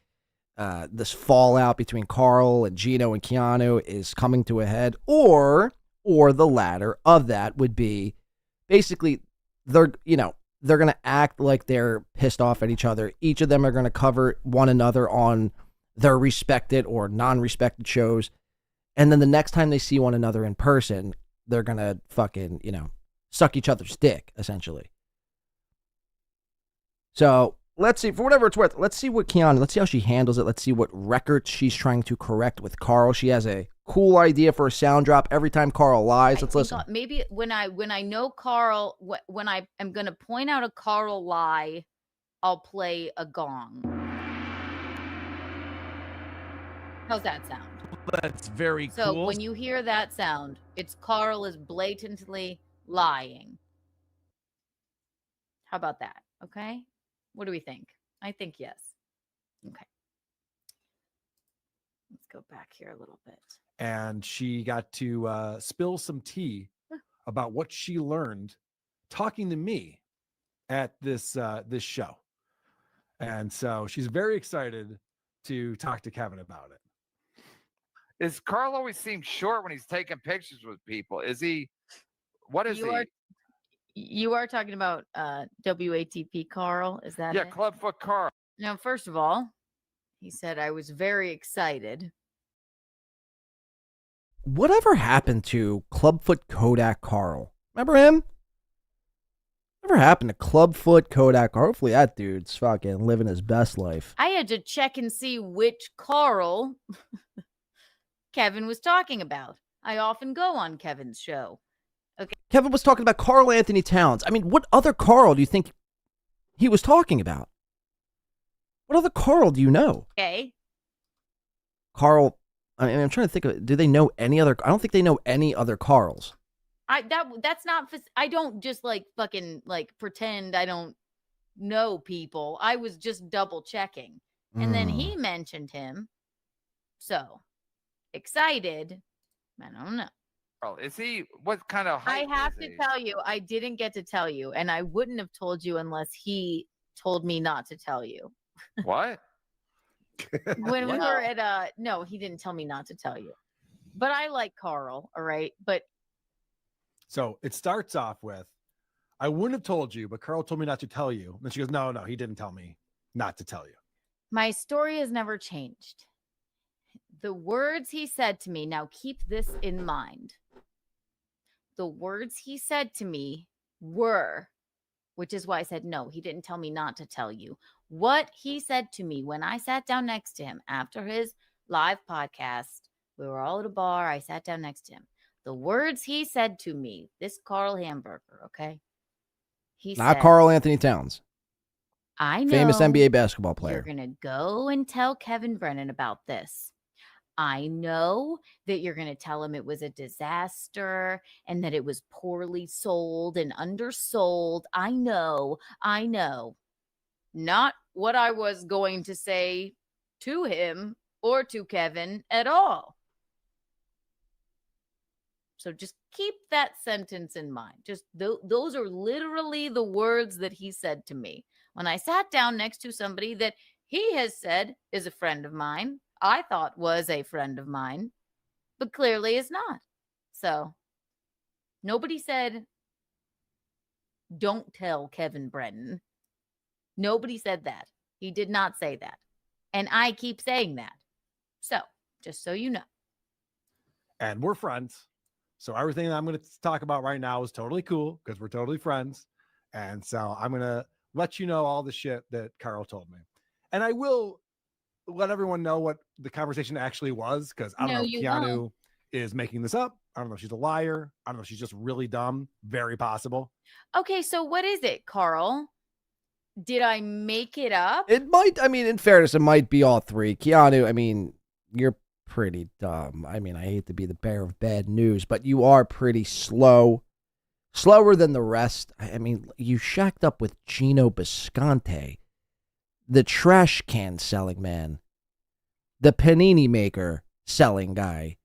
S1: this fallout between Carl and Gino and Keanu is coming to a head, or the latter of that would be basically they're going to act like they're pissed off at each other. Each of them are going to cover one another on their respected or non-respected shows. And then the next time they see one another in person, they're going to fucking, suck each other's dick, essentially. So let's see, for whatever it's worth, let's see how she handles it. Let's see what records she's trying to correct with Carl. She has a cool idea for a sound drop every time Carl lies. Let's listen.
S8: Maybe when I know Carl, when I am going to point out a Carl lie, I'll play a gong. How's that sound?
S7: That's very cool.
S8: So when you hear that sound, it's Carl is blatantly lying. How about that? Okay. What do we think? I think yes. Okay. Let's go back here a little bit.
S17: And she got to spill some tea about what she learned talking to me at this this show. And so she's very excited to talk to Kevin about it.
S16: Is Carl always seems short when he's taking pictures with people? Is he? What is he?
S8: You are talking about WATP Carl, is that it?
S16: Clubfoot Carl.
S8: Now, first of all, he said I was very excited.
S1: Whatever happened to Clubfoot Kodak Carl? Remember him? Whatever happened to Clubfoot Kodak Carl? Hopefully that dude's fucking living his best life.
S8: I had to check and see which Carl Kevin was talking about. I often go on Kevin's show. Okay.
S1: Kevin was talking about Carl Anthony Towns. I mean, what other Carl do you think he was talking about? What other Carl do you know?
S8: Okay.
S1: Carl, I mean, I'm trying to think of it. Do they know any other? I don't think they know any other Carls.
S8: That's not. I don't just fucking pretend I don't know people. I was just double checking, and then he mentioned him. So excited. I don't know.
S16: Oh, is he? What kind of height
S8: I have
S16: is
S8: to
S16: he?
S8: tell you, I didn't get to tell you, and I wouldn't have told you unless he told me not to tell you.
S16: What?
S8: When we were at no, he didn't tell me not to tell you. But I like Carl, all right? But
S17: So it starts off with, I wouldn't have told you, but Carl told me not to tell you. And then she goes, no, he didn't tell me not to tell you.
S8: my story has never changed. The words he said to me, now keep this in mind. The words he said to me were, which is why I said, no, he didn't tell me not to tell you. What he said to me when I sat down next to him after his live podcast, we were all at a bar. I sat down next to him. The words he said to me, this Carl Hamburger, okay? He
S1: Not
S8: said,
S1: Carl Anthony Towns.
S8: I know
S1: Famous NBA basketball player.
S8: You're going to go and tell Kevin Brennan about this. I know that you're going to tell him it was a disaster and that it was poorly sold and undersold. I know. Not what I was going to say to him or to Kevin at all. So just keep that sentence in mind. Just those are literally the words that he said to me when I sat down next to somebody that he has said is a friend of mine, I thought was a friend of mine, but clearly is not. So nobody said, don't tell Kevin Brennan. Nobody said that. He did not say that. And I keep saying that. So just so you know.
S17: And we're friends. So everything that I'm going to talk about right now is totally cool because we're totally friends. And so I'm going to let you know all the shit that Carl told me. And I will let everyone know what the conversation actually was because I don't know if Keanu is making this up. I don't know if she's a liar. I don't know if she's just really dumb. Very possible.
S8: Okay, so what is it, Carl? Did I make it up?
S1: It might, I mean, in fairness, it might be all three. Keanu, I mean, you're pretty dumb. I mean, I hate to be the bearer of bad news, but you are pretty slow. Slower than the rest. I mean, you shacked up with Gino Bisconte, the trash can selling man, the panini maker selling guy,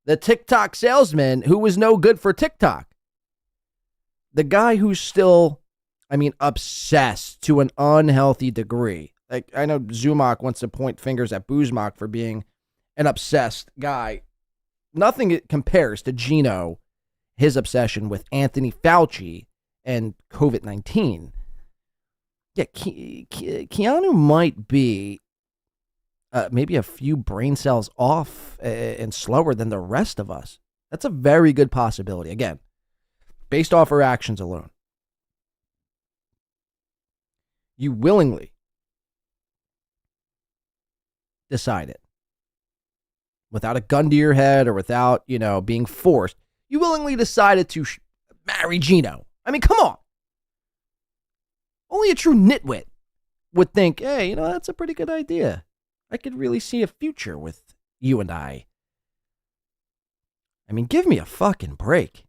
S1: the TikTok salesman who was no good for TikTok, the guy who's still, I mean, obsessed to an unhealthy degree. Like, I know Zumach wants to point fingers at Buzmak for being an obsessed guy. Nothing compares to Gino, his obsession with Anthony Fauci and COVID-19. Yeah, Keanu might be maybe a few brain cells off and slower than the rest of us. That's a very good possibility. Again, based off her actions alone. You willingly decided, without a gun to your head or without, being forced, you willingly decided to marry Gino. I mean, come on. Only a true nitwit would think, hey, that's a pretty good idea. I could really see a future with you and I. I mean, give me a fucking break.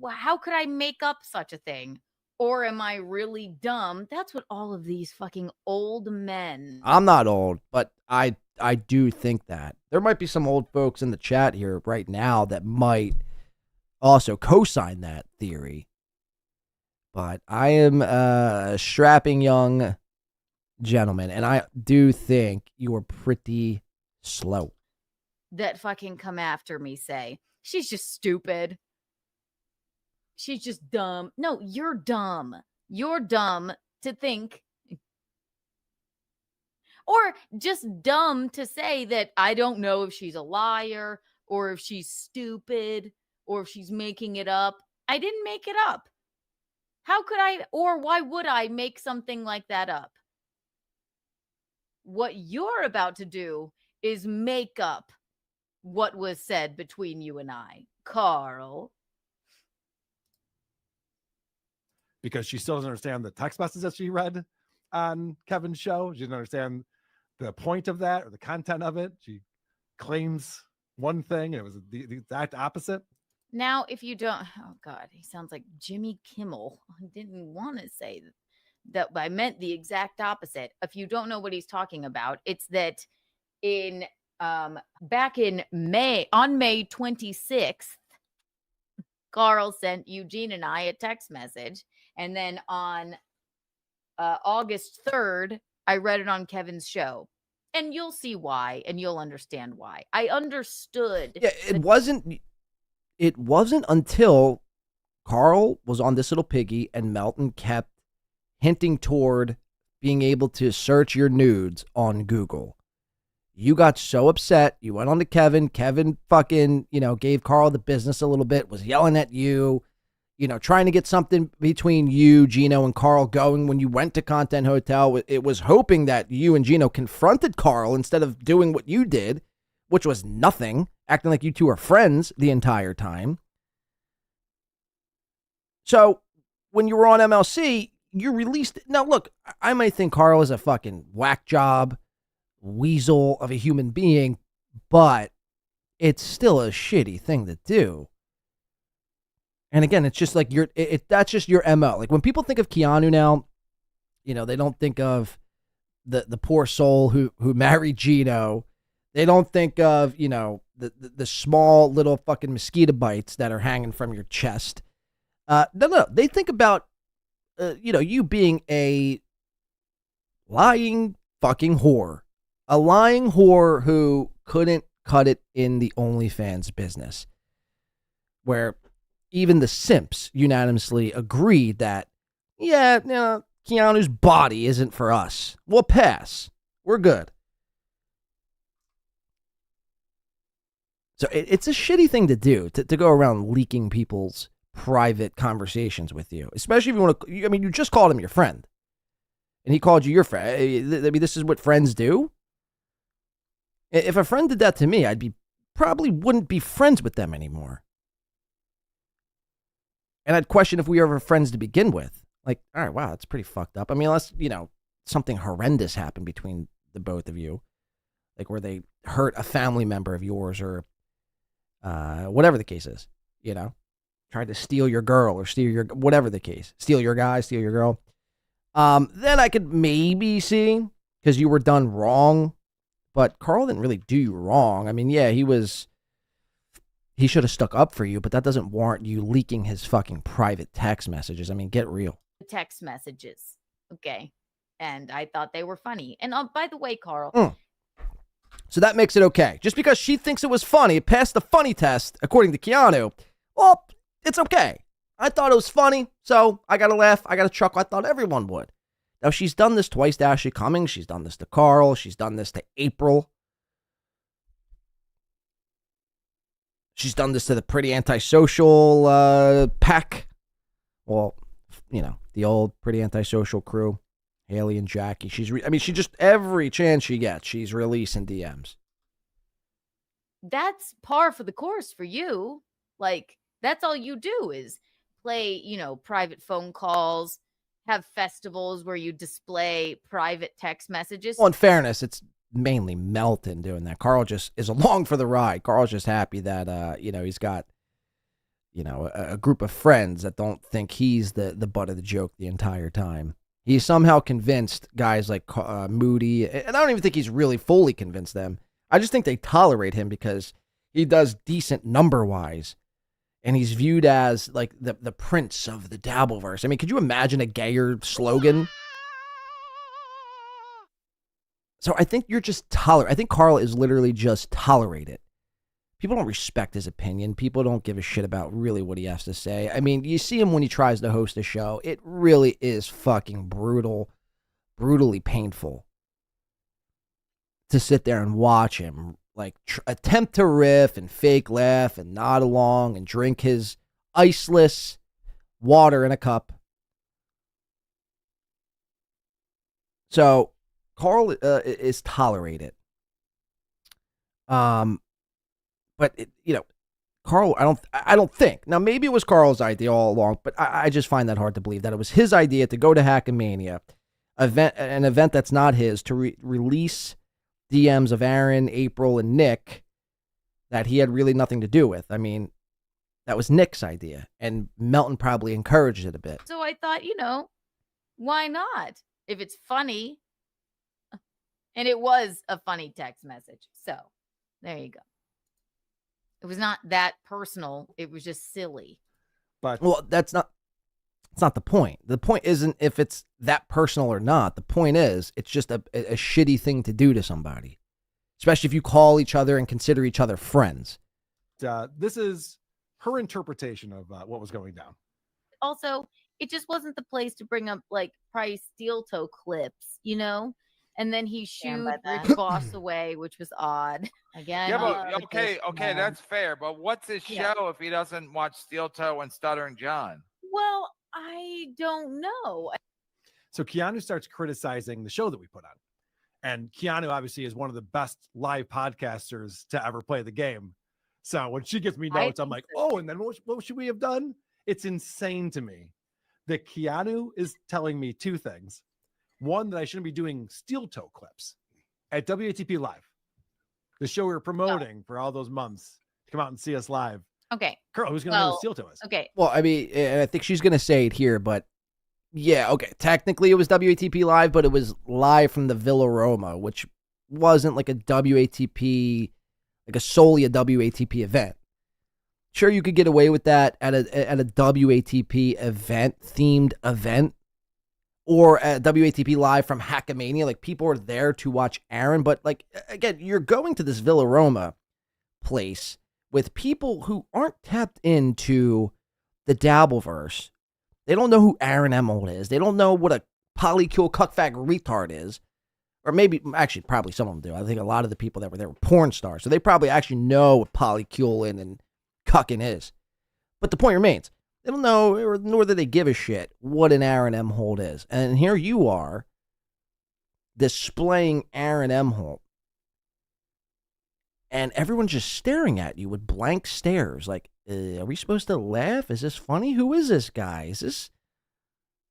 S8: How could I make up such a thing? Or am I really dumb? That's what all of these fucking old men.
S1: I'm not old, but I do think that. There might be some old folks in the chat here right now that might also co-sign that theory. But I am a strapping young gentleman, and I do think you are pretty slow.
S8: That fucking come after me say, she's just stupid. She's just dumb. No, you're dumb. You're dumb to think. Or just dumb to say that I don't know if she's a liar or if she's stupid or if she's making it up. I didn't make it up. How could I, or why would I make something like that up? What you're about to do is make up what was said between you and I, Carl.
S17: Because she still doesn't understand the text message that she read on Kevin's show. She doesn't understand the point of that or the content of it. She claims one thing and it was the exact opposite.
S8: Now, if you don't, oh God, he sounds like Jimmy Kimmel. I didn't want to say that, but I meant the exact opposite. If you don't know what he's talking about, it's that back in May, on May 26th, Carl sent Eugene and I a text message. And then on August 3rd, I read it on Kevin's show. And you'll see why, and you'll understand why. I understood.
S1: Yeah, it wasn't until Carl was on This Little Piggy and Melton kept hinting toward being able to search your nudes on Google. You got so upset. You went on to Kevin. Kevin fucking, gave Carl the business a little bit, was yelling at you, trying to get something between you, Gino, and Carl going when you went to Content Hotel. It was hoping that you and Gino confronted Carl instead of doing what you did, which was nothing, acting like you two are friends the entire time. So when you were on MLC, you released it. Now, look, I might think Carl is a fucking whack job, weasel of a human being, but it's still a shitty thing to do. And again, it's just like that's just your MO. Like when people think of Keanu now, they don't think of the poor soul who married Gino. They don't think of, the small little fucking mosquito bites that are hanging from your chest. No. They think about, you being a lying fucking whore. A lying whore who couldn't cut it in the OnlyFans business. Where even the simps unanimously agreed that, Keanu's body isn't for us. We'll pass. We're good. So it's a shitty thing to do, to go around leaking people's private conversations with you, especially if you want to. You just called him your friend, and he called you your friend. This is what friends do. If a friend did that to me, probably wouldn't be friends with them anymore, and I'd question if we were ever friends to begin with. Like, all right, wow, that's pretty fucked up. Unless something horrendous happened between the both of you, like where they hurt a family member of yours or whatever the case is, tried to steal your girl or steal your, whatever the case, steal your guy, steal your girl. Then I could maybe see, because you were done wrong, but Carl didn't really do you wrong. He should have stuck up for you, but that doesn't warrant you leaking his fucking private text messages. Get real.
S8: Text messages. Okay. And I thought they were funny. And by the way, Carl.
S1: So that makes it okay. Just because she thinks it was funny, it passed the funny test, according to Keanu, well, it's okay. I thought it was funny, so I got to laugh. I got to chuckle. I thought everyone would. Now, she's done this twice to Ashley Cummings. She's done this to Carl. She's done this to April. She's done this to the pretty antisocial pack. Well, the old pretty antisocial crew. Haley and Jackie. She just, every chance she gets, she's releasing DMs.
S8: That's par for the course for you. Like, that's all you do is play, private phone calls, have festivals where you display private text messages.
S1: Well, in fairness, it's mainly Melton doing that. Carl just is along for the ride. Carl's just happy that, he's got, a group of friends that don't think he's the butt of the joke the entire time. He's somehow convinced guys like Moody, and I don't even think he's really fully convinced them. I just think they tolerate him because he does decent number-wise, and he's viewed as like the prince of the Dabbleverse. Could you imagine a gayer slogan? So I think you're just I think Carl is literally just tolerated. People don't respect his opinion. People don't give a shit about really what he has to say. You see him when he tries to host a show. It really is fucking brutally painful to sit there and watch him attempt to riff and fake laugh and nod along and drink his iceless water in a cup. So Carl is tolerated. But Carl, I don't think. Now, maybe it was Carl's idea all along, but I just find that hard to believe that it was his idea to go to Hackamania, an event that's not his, to release DMs of Aaron, April, and Nick that he had really nothing to do with. That was Nick's idea, and Melton probably encouraged it a bit.
S8: So I thought, why not? If it's funny. And it was a funny text message. So there you go. It was not that personal. It was just silly.
S1: But well, that's It's not the point. The point isn't if it's that personal or not. The point is it's just a shitty thing to do to somebody, especially if you call each other and consider each other friends.
S17: This is her interpretation of what was going down.
S8: Also, it just wasn't the place to bring up like Price steel toe clips, you know? And then he shooed Rick Boss away, which was odd. Again,
S16: Yeah, but okay, that's fair. But what's his show if he doesn't watch Steel Toe and Stuttering John?
S8: Well, I don't know.
S17: So Keanu starts criticizing the show that we put on. And Keanu obviously is one of the best live podcasters to ever play the game. So when she gives me notes, I'm like, oh, and then what should we have done? It's insane to me that Keanu is telling me two things. One, that I shouldn't be doing steel toe clips at WATP Live, the show we were promoting for all those months to come out and see us live.
S8: Okay.
S17: Carl, who's going to know what steel toe is?
S8: Okay.
S1: Well, I mean, and I think she's going to say it here, but yeah, okay. Technically, it was WATP Live, but it was live from the Villa Roma, which wasn't like a WATP, like a solely a WATP event. Sure, you could get away with that at a WATP themed event, or at WATP Live from Hackamania. Like, people are there to watch Aaron, but like, again, you're going to this Villa Roma place with people who aren't tapped into the Dabbleverse. They don't know who Aaron Emerald is. They don't know what a polycule cuckfag retard is. Or maybe, actually, probably some of them do. I think a lot of the people that were there were porn stars, so they probably actually know what polycule and cucking is. But the point remains, they don't know, or nor do they give a shit what an Aaron Emholt is. And here you are displaying Aaron Emholt, and everyone's just staring at you with blank stares. Like, are we supposed to laugh? Is this funny? Who is this guy? Is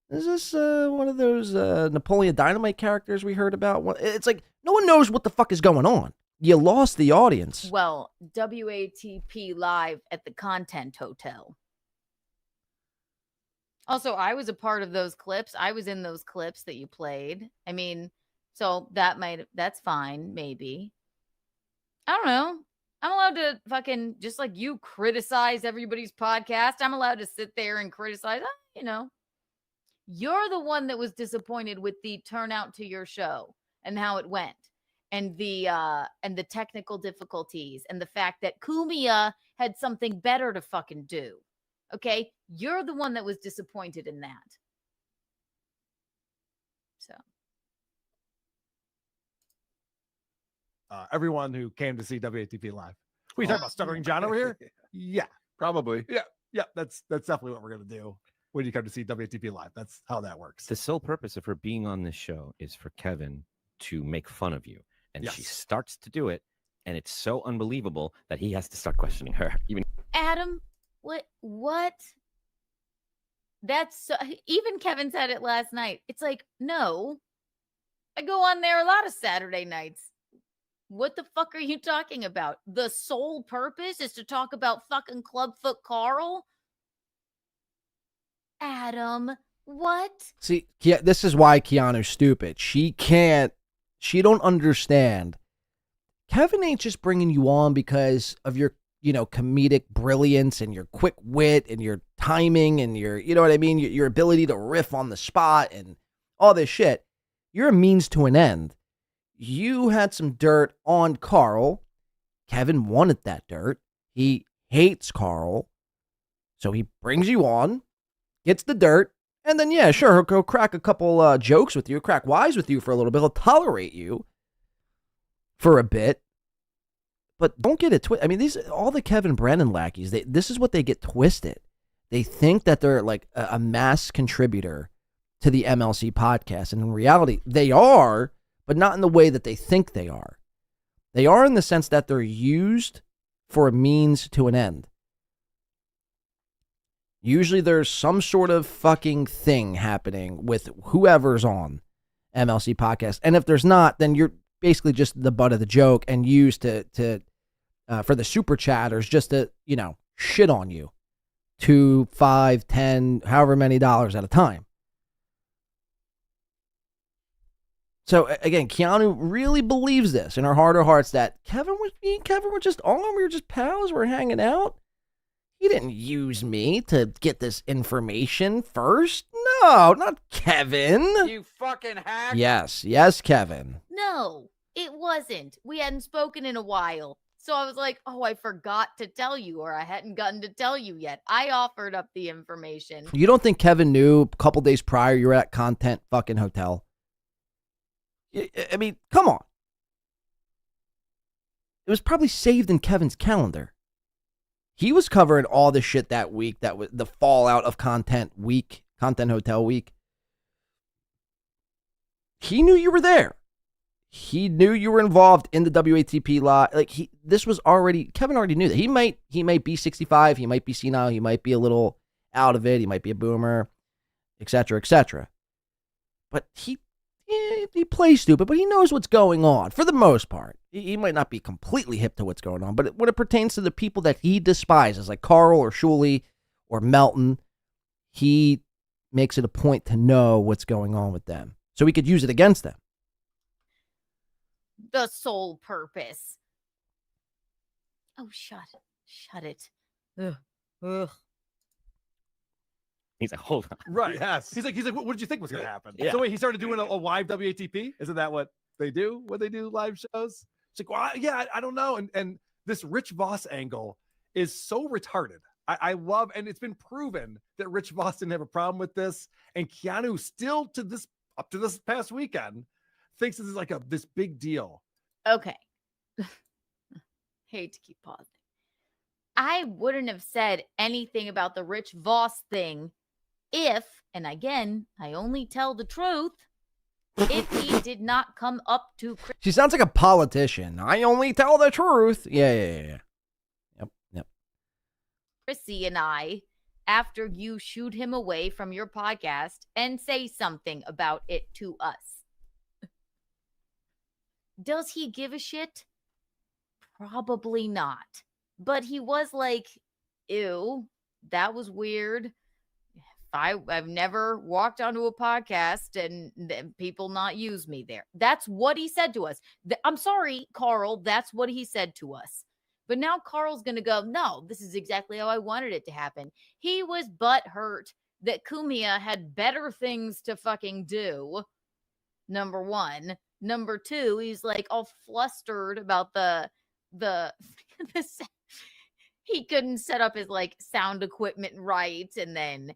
S1: this one of those Napoleon Dynamite characters we heard about? It's like no one knows what the fuck is going on. You lost the audience.
S8: Well, WATP Live at the Content Hotel. Also, I was a part of those clips. I was in those clips that you played. I mean, so that's fine, maybe. I don't know. I'm allowed to fucking, just like you criticize everybody's podcast, I'm allowed to sit there and criticize, you know. You're the one that was disappointed with the turnout to your show and how it went. And the technical difficulties and the fact that Kumia had something better to fucking do. Okay? You're the one that was disappointed in that. So.
S17: Everyone who came to see WATP Live. What are you talking about, Stuttering John over here? Yeah.
S9: Probably.
S17: Yeah, that's definitely what we're going to do when you come to see WATP Live. That's how that works.
S12: The sole purpose of her being on this show is for Kevin to make fun of you. And she starts to do it, and it's so unbelievable that he has to start questioning her.
S8: Adam, what? That's even Kevin said it last night. It's like, no, I go on there a lot of Saturday nights. What the fuck are you talking about? The sole purpose is to talk about fucking Clubfoot Carl? Adam, what?
S1: See, this is why Keanu's stupid. She don't understand. Kevin ain't just bringing you on because of your, comedic brilliance and your quick wit and your timing and your, you know what I mean? Your ability to riff on the spot and all this shit. You're a means to an end. You had some dirt on Carl. Kevin wanted that dirt. He hates Carl. So he brings you on, gets the dirt, and then, yeah, sure, he'll go crack a couple jokes with you, crack wise with you for a little bit. He'll tolerate you for a bit. But don't get it twisted. I mean, all the Kevin Brennan lackeys, this is what they get twisted. They think that they're like a mass contributor to the MLC podcast. And in reality, they are, but not in the way that they think they are. They are in the sense that they're used for a means to an end. Usually there's some sort of fucking thing happening with whoever's on MLC podcast. And if there's not, then you're basically just the butt of the joke and used to for the super chatters just to, shit on you. $2, $5, $10, however many dollars at a time. So again, Keanu really believes this in her heart of hearts that me and Kevin were just on, we were just pals, we're hanging out. He didn't use me to get this information first. No, not Kevin.
S16: You fucking hack.
S1: Yes, Kevin.
S8: No, it wasn't. We hadn't spoken in a while. So I was like, oh, I forgot to tell you, or I hadn't gotten to tell you yet. I offered up the information.
S1: You don't think Kevin knew a couple days prior you were at Content fucking Hotel? I mean, come on. It was probably saved in Kevin's calendar. He was covering all the shit that week, that was the fallout of Content Hotel Week. He knew you were there. He knew you were involved in the WATP lot. Like Kevin already knew that. He might be 65, he might be senile, he might be a little out of it, he might be a boomer, etc., etc. But he plays stupid, but he knows what's going on for the most part. He might not be completely hip to what's going on, but when it pertains to the people that he despises, like Carl or Shuley or Melton, he makes it a point to know what's going on with them so he could use it against them.
S8: The sole purpose. Oh, shut it. Ugh.
S12: He's like, hold on.
S17: Right. Yes. He's like, what did you think was going to happen?
S12: Yeah.
S17: So wait, he started doing a live WATP? Isn't that what they do when they do live shows? It's like, well, yeah, I don't know. And this Rich Voss angle is so retarded. I love, and it's been proven that Rich Voss didn't have a problem with this. And Keanu still up to this past weekend thinks this is like this big deal.
S8: Okay. Hate to keep pausing. I wouldn't have said anything about the Rich Voss thing if, and again, I only tell the truth, if he did not come up to...
S1: She sounds like a politician. I only tell the truth. Yeah. Yep.
S8: Chrissy and I, after you shoot him away from your podcast and say something about it to us. Does he give a shit? Probably not. But he was like, ew, that was weird. I've never walked onto a podcast and people not use me there. That's what he said to us. I'm sorry, Carl. That's what he said to us. But now Carl's going to go, no, this is exactly how I wanted it to happen. He was butthurt that Kumia had better things to fucking do. Number one. Number two, he's like all flustered about the he couldn't set up his like sound equipment right, and then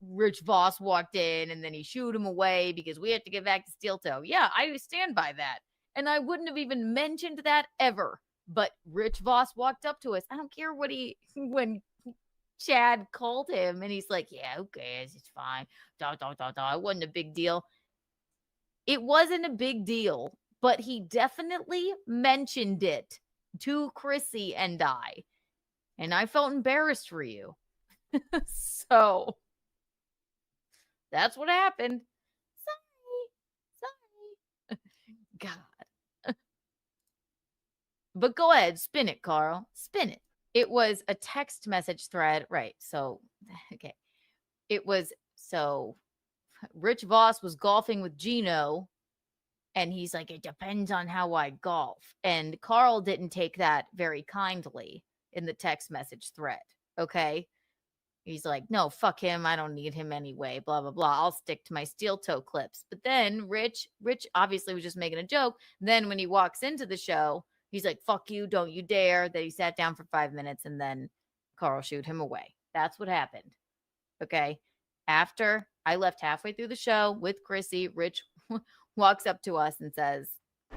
S8: Rich Voss walked in and then he shooed him away because we had to get back to Steel Toe. Yeah, I stand by that. And I wouldn't have even mentioned that ever. But Rich Voss walked up to us. I don't care when Chad called him and he's like, yeah, who cares? It's fine. It wasn't a big deal. It wasn't a big deal, but he definitely mentioned it to Chrissy and I. And I felt embarrassed for you. So that's what happened. Sorry. God. But go ahead, spin it, Carl. Spin it. It was a text message thread. Right. So, okay. It was so Rich Voss was golfing with Gino. And he's like, it depends on how I golf. And Carl didn't take that very kindly in the text message thread. Okay. He's like, no, fuck him. I don't need him anyway. Blah, blah, blah. I'll stick to my steel toe clips. But then Rich obviously was just making a joke. Then when he walks into the show, he's like, fuck you. Don't you dare. That he sat down for 5 minutes and then Carl shooed him away. That's what happened. Okay. After I left halfway through the show with Chrissy, Rich walks up to us and says,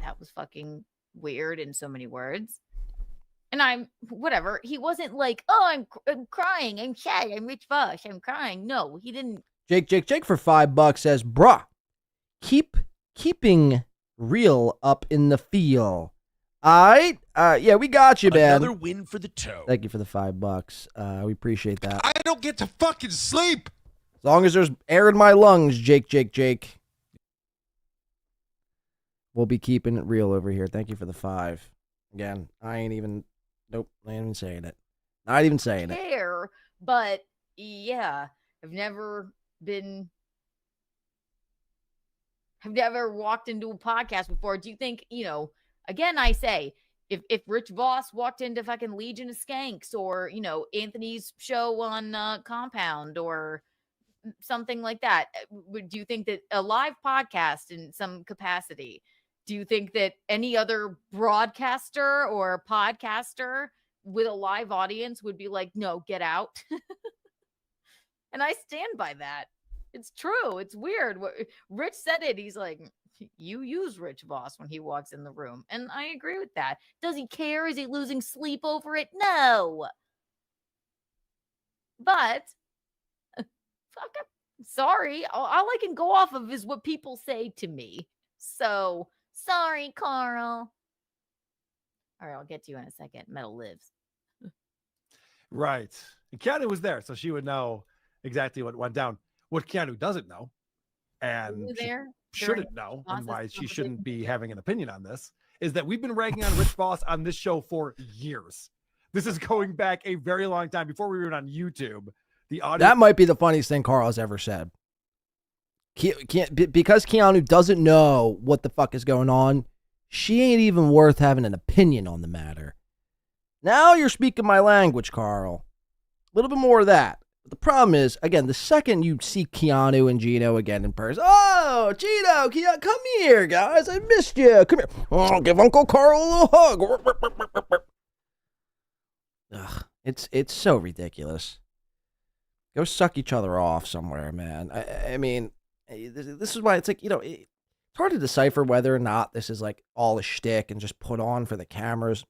S8: that was fucking weird in so many words. And I'm, whatever. He wasn't like, oh, I'm crying. I'm sad. I'm Rich Voss. I'm crying. No, he didn't.
S1: Jake for $5 says, bruh, keeping real up in the feel. All right. Yeah, we got you, man.
S7: Another win for the toe.
S1: Thank you for the $5. We appreciate that.
S7: I don't get to fucking sleep.
S1: As long as there's air in my lungs, Jake. We'll be keeping it real over here. Thank you for the 5. Again, I ain't even saying it. Not even saying it.
S8: But yeah, I've never walked into a podcast before. Do you think, again, I say, If Rich Voss walked into fucking Legion of Skanks or, Anthony's show on Compound or something like that, do you think that a live podcast in some capacity, do you think that any other broadcaster or podcaster with a live audience would be like, no, get out? And I stand by that. It's true. It's weird. Rich said it. He's like, you use Rich Voss when he walks in the room. And I agree with that. Does he care? Is he losing sleep over it? No. But, fuck up. Sorry. All I can go off of is what people say to me. So, sorry, Carl. All right, I'll get to you in a second. Metal lives.
S17: Right. And Keanu was there, so she would know exactly what went down. What Keanu doesn't know, and shouldn't know, and why she shouldn't be having an opinion on this, is that we've been ragging on Rich Voss on this show for years. This is going back a very long time before we were on YouTube. The audio
S1: That might be the funniest thing Carl has ever said. Because Keanu doesn't know what the fuck is going on, she ain't even worth having an opinion on the matter. Now you're speaking my language, Carl. A little bit more of that. But the problem is, again, the second you see Keanu and Gino again in person, oh, Gino, come here, guys. I missed you. Come here. Oh, give Uncle Carl a little hug. Ugh, it's so ridiculous. Go suck each other off somewhere, man. I mean, this is why it's like, it's hard to decipher whether or not this is like all a shtick and just put on for the cameras.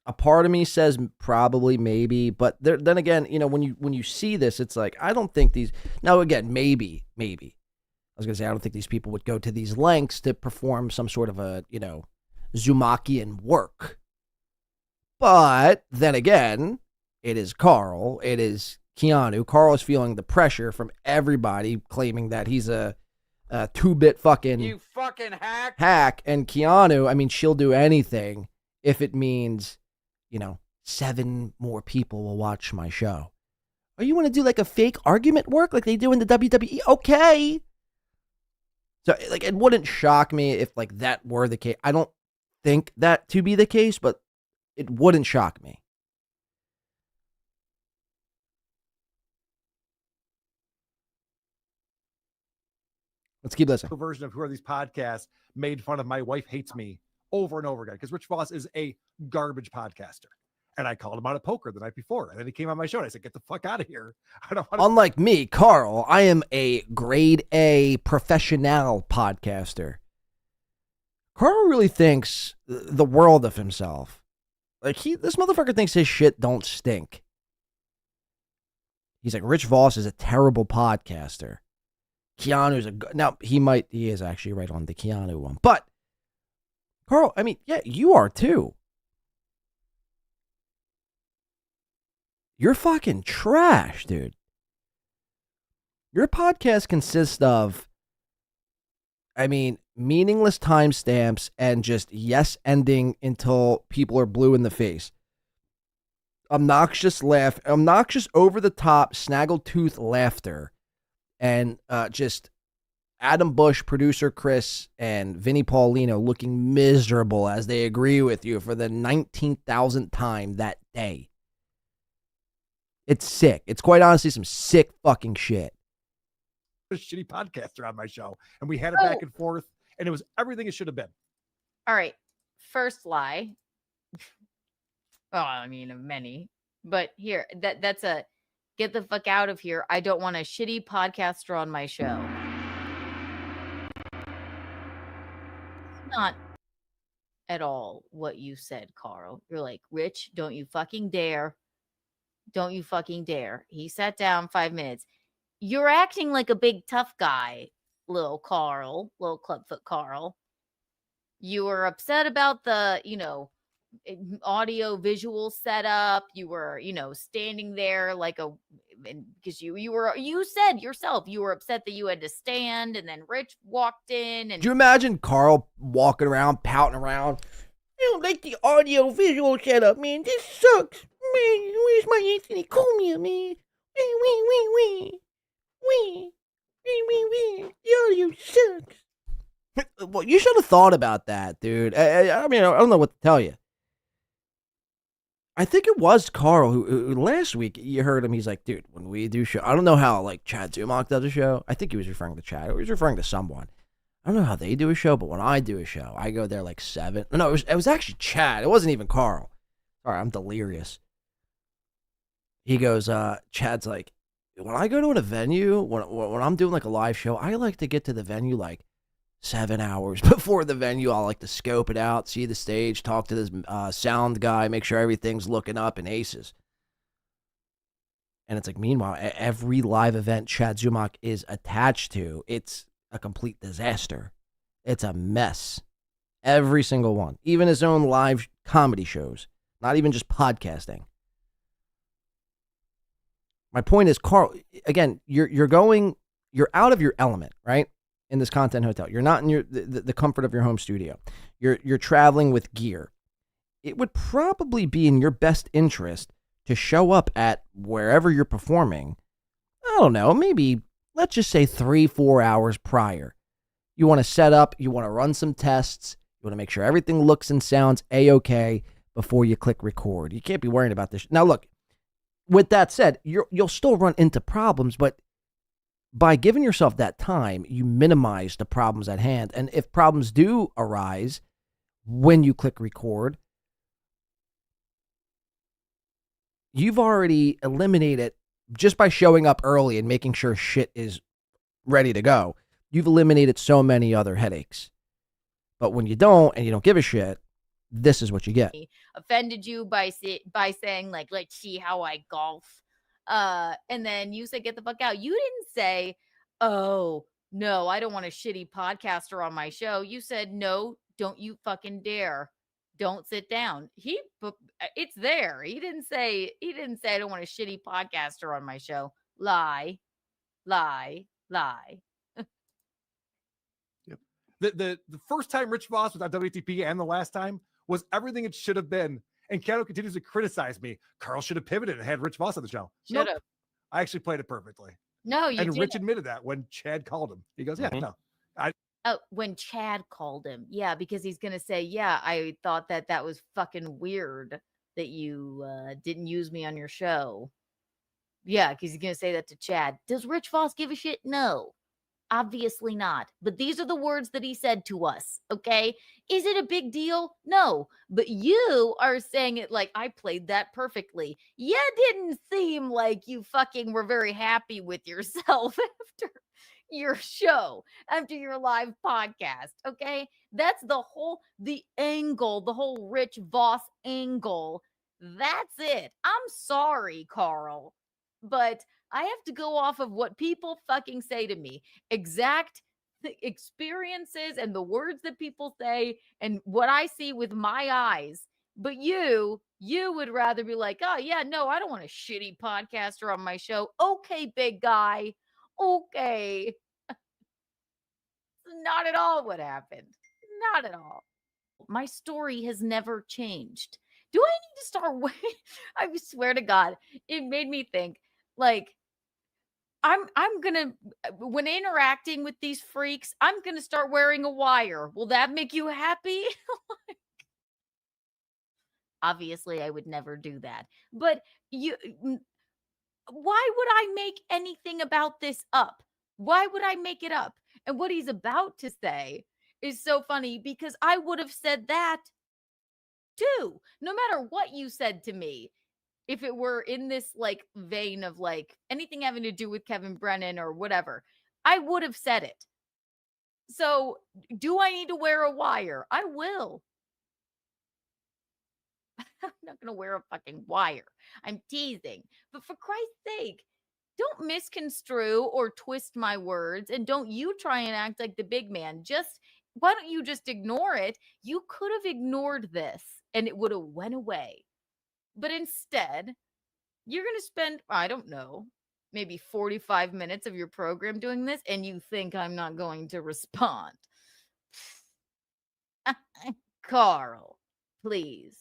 S1: A part of me says probably, maybe, but then again, when you see this, it's like, I don't think these. Now again, maybe. I was gonna say I don't think these people would go to these lengths to perform some sort of a Zumakian work. But then again, it is Carl. It is Keanu. Carl is feeling the pressure from everybody claiming that he's a 2-bit fucking
S11: you fucking
S1: hack. And Keanu, I mean, she'll do anything if it means, 7 more people will watch my show. Or you want to do like a fake argument work like they do in the WWE? Okay. So like, it wouldn't shock me if like that were the case. I don't think that to be the case, but it wouldn't shock me. Let's keep listening.
S17: Version of who are these podcasts made fun of My Wife Hates Me over and over again, because Rich Voss is a garbage podcaster. And I called him out at poker the night before. And then he came on my show and I said, get the fuck out of here. I don't want to.
S1: Unlike me, Carl, I am a grade A professional podcaster. Carl really thinks the world of himself. Like, this motherfucker thinks his shit don't stink. He's like, Rich Voss is a terrible podcaster. Keanu's now he is actually right on the Keanu one. But Carl, I mean, yeah, you are too. You're fucking trash, dude. Your podcast consists of, I mean, meaningless timestamps and just yes ending until people are blue in the face. Obnoxious over the top, snaggletooth laughter. And just Adam Bush, producer Chris, and Vinny Paulino looking miserable as they agree with you for the 19,000th time that day. It's sick. It's quite honestly some sick fucking shit.
S17: A shitty podcaster on my show, and we had it back and forth, and it was everything it should have been.
S8: All right. First lie. Well, I mean, many. But here, that's a get the fuck out of here. I don't want a shitty podcaster on my show. Not at all what you said, Carl. You're like, Rich, don't you fucking dare. Don't you fucking dare. He sat down 5 minutes. You're acting like a big tough guy, little clubfoot Carl. You were upset about the, audio visual setup. You were, standing there like because you said yourself you were upset that you had to stand, and then Rich walked in. And
S1: do you imagine Carl walking around, pouting around? I don't like the audio visual setup, man. This sucks. Man, where's my Anthony Comia, man? Wee. The audio sucks. Well, you should have thought about that, dude. I mean, I don't know what to tell you. I think it was Carl who last week you heard him. He's like, dude, when we do show, I don't know how like Chad Zumach does a show. I think he was referring to Chad. He was referring to someone. I don't know how they do a show, but when I do a show, I go there like 7. No, it was actually Chad. It wasn't even Carl. Sorry, I'm delirious. He goes, Chad's like, when I go to a venue, when I'm doing like a live show, I like to get to the venue like 7 hours before the venue. I'll like to scope it out, see the stage, talk to this sound guy, make sure everything's looking up and aces. And it's like, meanwhile, every live event Chad Zumach is attached to, it's a complete disaster. It's a mess. Every single one. Even his own live comedy shows. Not even just podcasting. My point is, Carl, again, you're out of your element, right? In this content hotel. You're not in the comfort of your home studio. You're traveling with gear. It would probably be in your best interest to show up at wherever you're performing. I don't know, maybe let's just say 3-4 hours prior. You want to set up, you want to run some tests, you want to make sure everything looks and sounds A-okay before you click record. You can't be worrying about this. Now look, with that said, you'll still run into problems, but by giving yourself that time, you minimize the problems at hand. And if problems do arise when you click record, you've already eliminated, just by showing up early and making sure shit is ready to go, you've eliminated so many other headaches. But when you don't, and you don't give a shit, this is what you get.
S8: Offended you by saying like, let's see how I golf. And then you said, get the fuck out. You didn't say, oh, no, I don't want a shitty podcaster on my show. You said, no, don't you fucking dare. Don't sit down. It's there. He didn't say, I don't want a shitty podcaster on my show. Lie.
S17: Yep. The first time Rich Voss was on WTP and the last time was everything it should have been. And Cato continues to criticize me. Carl should have pivoted and had Rich Voss on the show.
S8: Should have.
S17: I actually played it perfectly.
S8: No, you
S17: And
S8: didn't.
S17: Rich admitted that when Chad called him. He goes, yeah, no.
S8: When Chad called him. Yeah, because he's going to say, yeah, I thought that was fucking weird that you didn't use me on your show. Yeah, because he's going to say that to Chad. Does Rich Voss give a shit? No. Obviously not. But these are the words that he said to us, okay? Is it a big deal? No. But you are saying it like I played that perfectly. You didn't seem like you fucking were very happy with yourself after your show, after your live podcast, okay? That's the angle, the whole Rich Voss angle. That's it. I'm sorry, Carl, but I have to go off of what people fucking say to me. Exact experiences and the words that people say and what I see with my eyes. But you would rather be like, oh, yeah, no, I don't want a shitty podcaster on my show. Okay, big guy. Okay. Not at all what happened. Not at all. My story has never changed. Do I need to start I swear to God, it made me think like I'm gonna, when interacting with these freaks, I'm gonna start wearing a wire. Will that make you happy? Obviously, I would never do that. But why would I make anything about this up? Why would I make it up? And what he's about to say is so funny because I would have said that too, no matter what you said to me. If it were in this like vein of like anything having to do with Kevin Brennan or whatever, I would have said it. So do I need to wear a wire? I will. I'm not going to wear a fucking wire. I'm teasing. But for Christ's sake, don't misconstrue or twist my words. And don't you try and act like the big man. Why don't you just ignore it? You could have ignored this and it would have went away. But instead, you're going to spend, I don't know, maybe 45 minutes of your program doing this, and you think I'm not going to respond. Carl, please.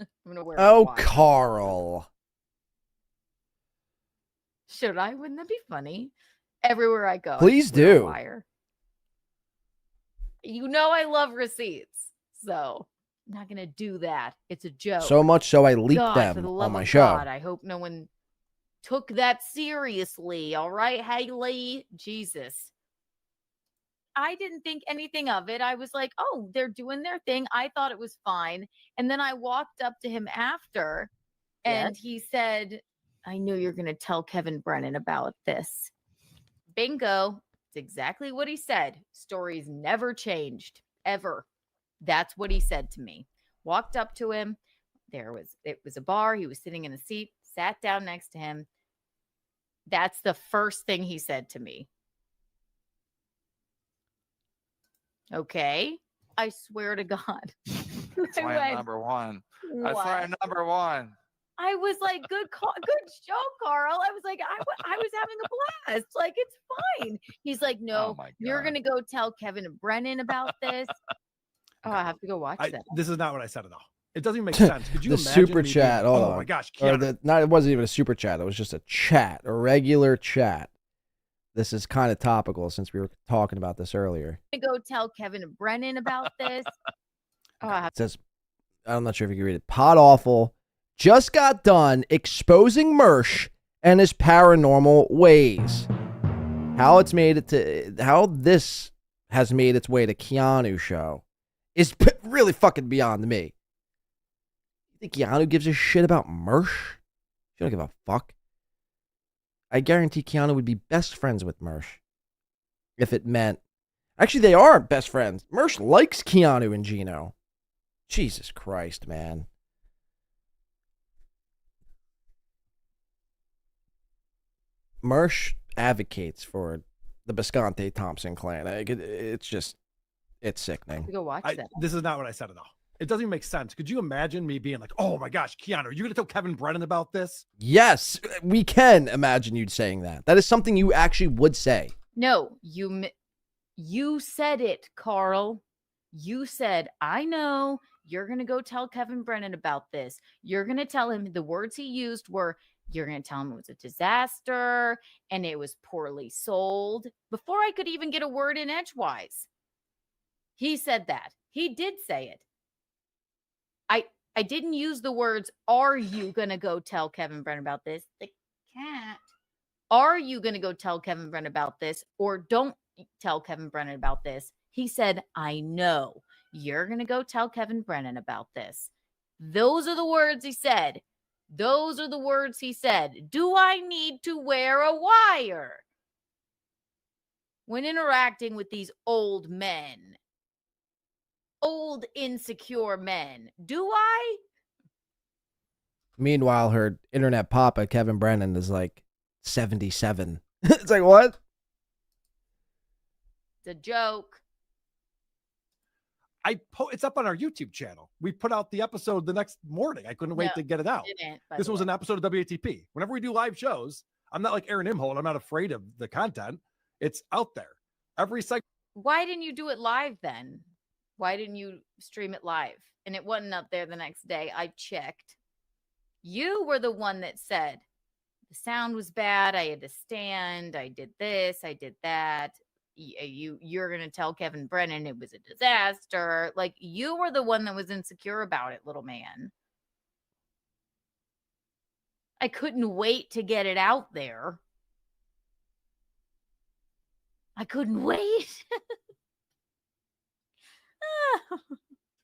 S8: I'm going to wear a wire.
S1: Carl.
S8: Should I? Wouldn't that be funny? Everywhere I go.
S1: Please
S8: I wear a
S1: do.
S8: wire. You know I love receipts, so I'm not gonna do that. It's a joke.
S1: So much so I leaked
S8: God, for
S1: them
S8: the
S1: on
S8: love
S1: my
S8: of
S1: show.
S8: God, I hope no one took that seriously. All right, Haley? Jesus. I didn't think anything of it. I was like, oh, they're doing their thing. I thought it was fine. And then I walked up to him after and he said, I knew you're going to tell Kevin Brennan about this. Bingo. It's exactly what he said. Stories never changed, ever. That's what he said to me. Walked up to him. It was a bar. He was sitting in a seat, sat down next to him. That's the first thing he said to me. Okay. I swear to God.
S16: That's why I'm number one. That's why I'm number one.
S8: I was like, good show, Carl. I was like, I was having a blast. Like, it's fine. He's like, no, you're going to go tell Kevin Brennan about this. Oh, I have to go watch that.
S17: This is not what I said at all. It doesn't even make sense. Could you
S1: The
S17: imagine
S1: super
S17: me
S1: chat.
S17: being,
S1: Hold
S17: oh
S1: on.
S17: my gosh.
S1: Or
S17: Keanu.
S1: it wasn't even a super chat. It was just a chat, a regular chat. This is kind of topical since we were talking about this earlier.
S8: I'm going to go tell Kevin Brennan about this. Oh,
S1: It says, I'm not sure if you can read it. Pod Awful just got done exposing Mersh and his paranormal ways. How this has made its way to Keanu show is really fucking beyond me. You think Keanu gives a shit about Mersh? You don't give a fuck. I guarantee Keanu would be best friends with Mersh. If it meant... Actually, they are best friends. Mersh likes Keanu and Gino. Jesus Christ, man. Mersh advocates for the Bisconte Thompson clan. It's sickening.
S8: Go watch that.
S17: This is not what I said at all. It doesn't even make sense. Could you imagine me being like, oh my gosh, Keanu, are you going to tell Kevin Brennan about this?
S1: Yes, we can imagine you saying that. That is something you actually would say.
S8: No, you said it, Carl. You said, I know you're going to go tell Kevin Brennan about this. You're going to tell him the words he used were, you're going to tell him it was a disaster and it was poorly sold. Before I could even get a word in edgewise. He said that. He did say it. I didn't use the words, are you going to go tell Kevin Brennan about this? The cat. Are you going to go tell Kevin Brennan about this? Or don't tell Kevin Brennan about this? He said, I know you're going to go tell Kevin Brennan about this. Those are the words he said. Those are the words he said. Do I need to wear a wire when interacting with these old men? Old, insecure men. Do I?
S1: Meanwhile, her internet papa, Kevin Brennan, is like 77. It's like, what?
S8: It's a joke.
S17: It's up on our YouTube channel. We put out the episode the next morning. I couldn't wait to get it out. This was an episode of WATP. Whenever we do live shows, I'm not like Aaron Imholt. I'm not afraid of the content. It's out there. Every segment.
S8: Why didn't you do it live then? Why didn't you stream it live? And it wasn't up there the next day. I checked. You were the one that said the sound was bad. I had to stand. I did this. I did that. You're going to tell Kevin Brennan it was a disaster. Like, you were the one that was insecure about it, little man. I couldn't wait to get it out there. I couldn't wait.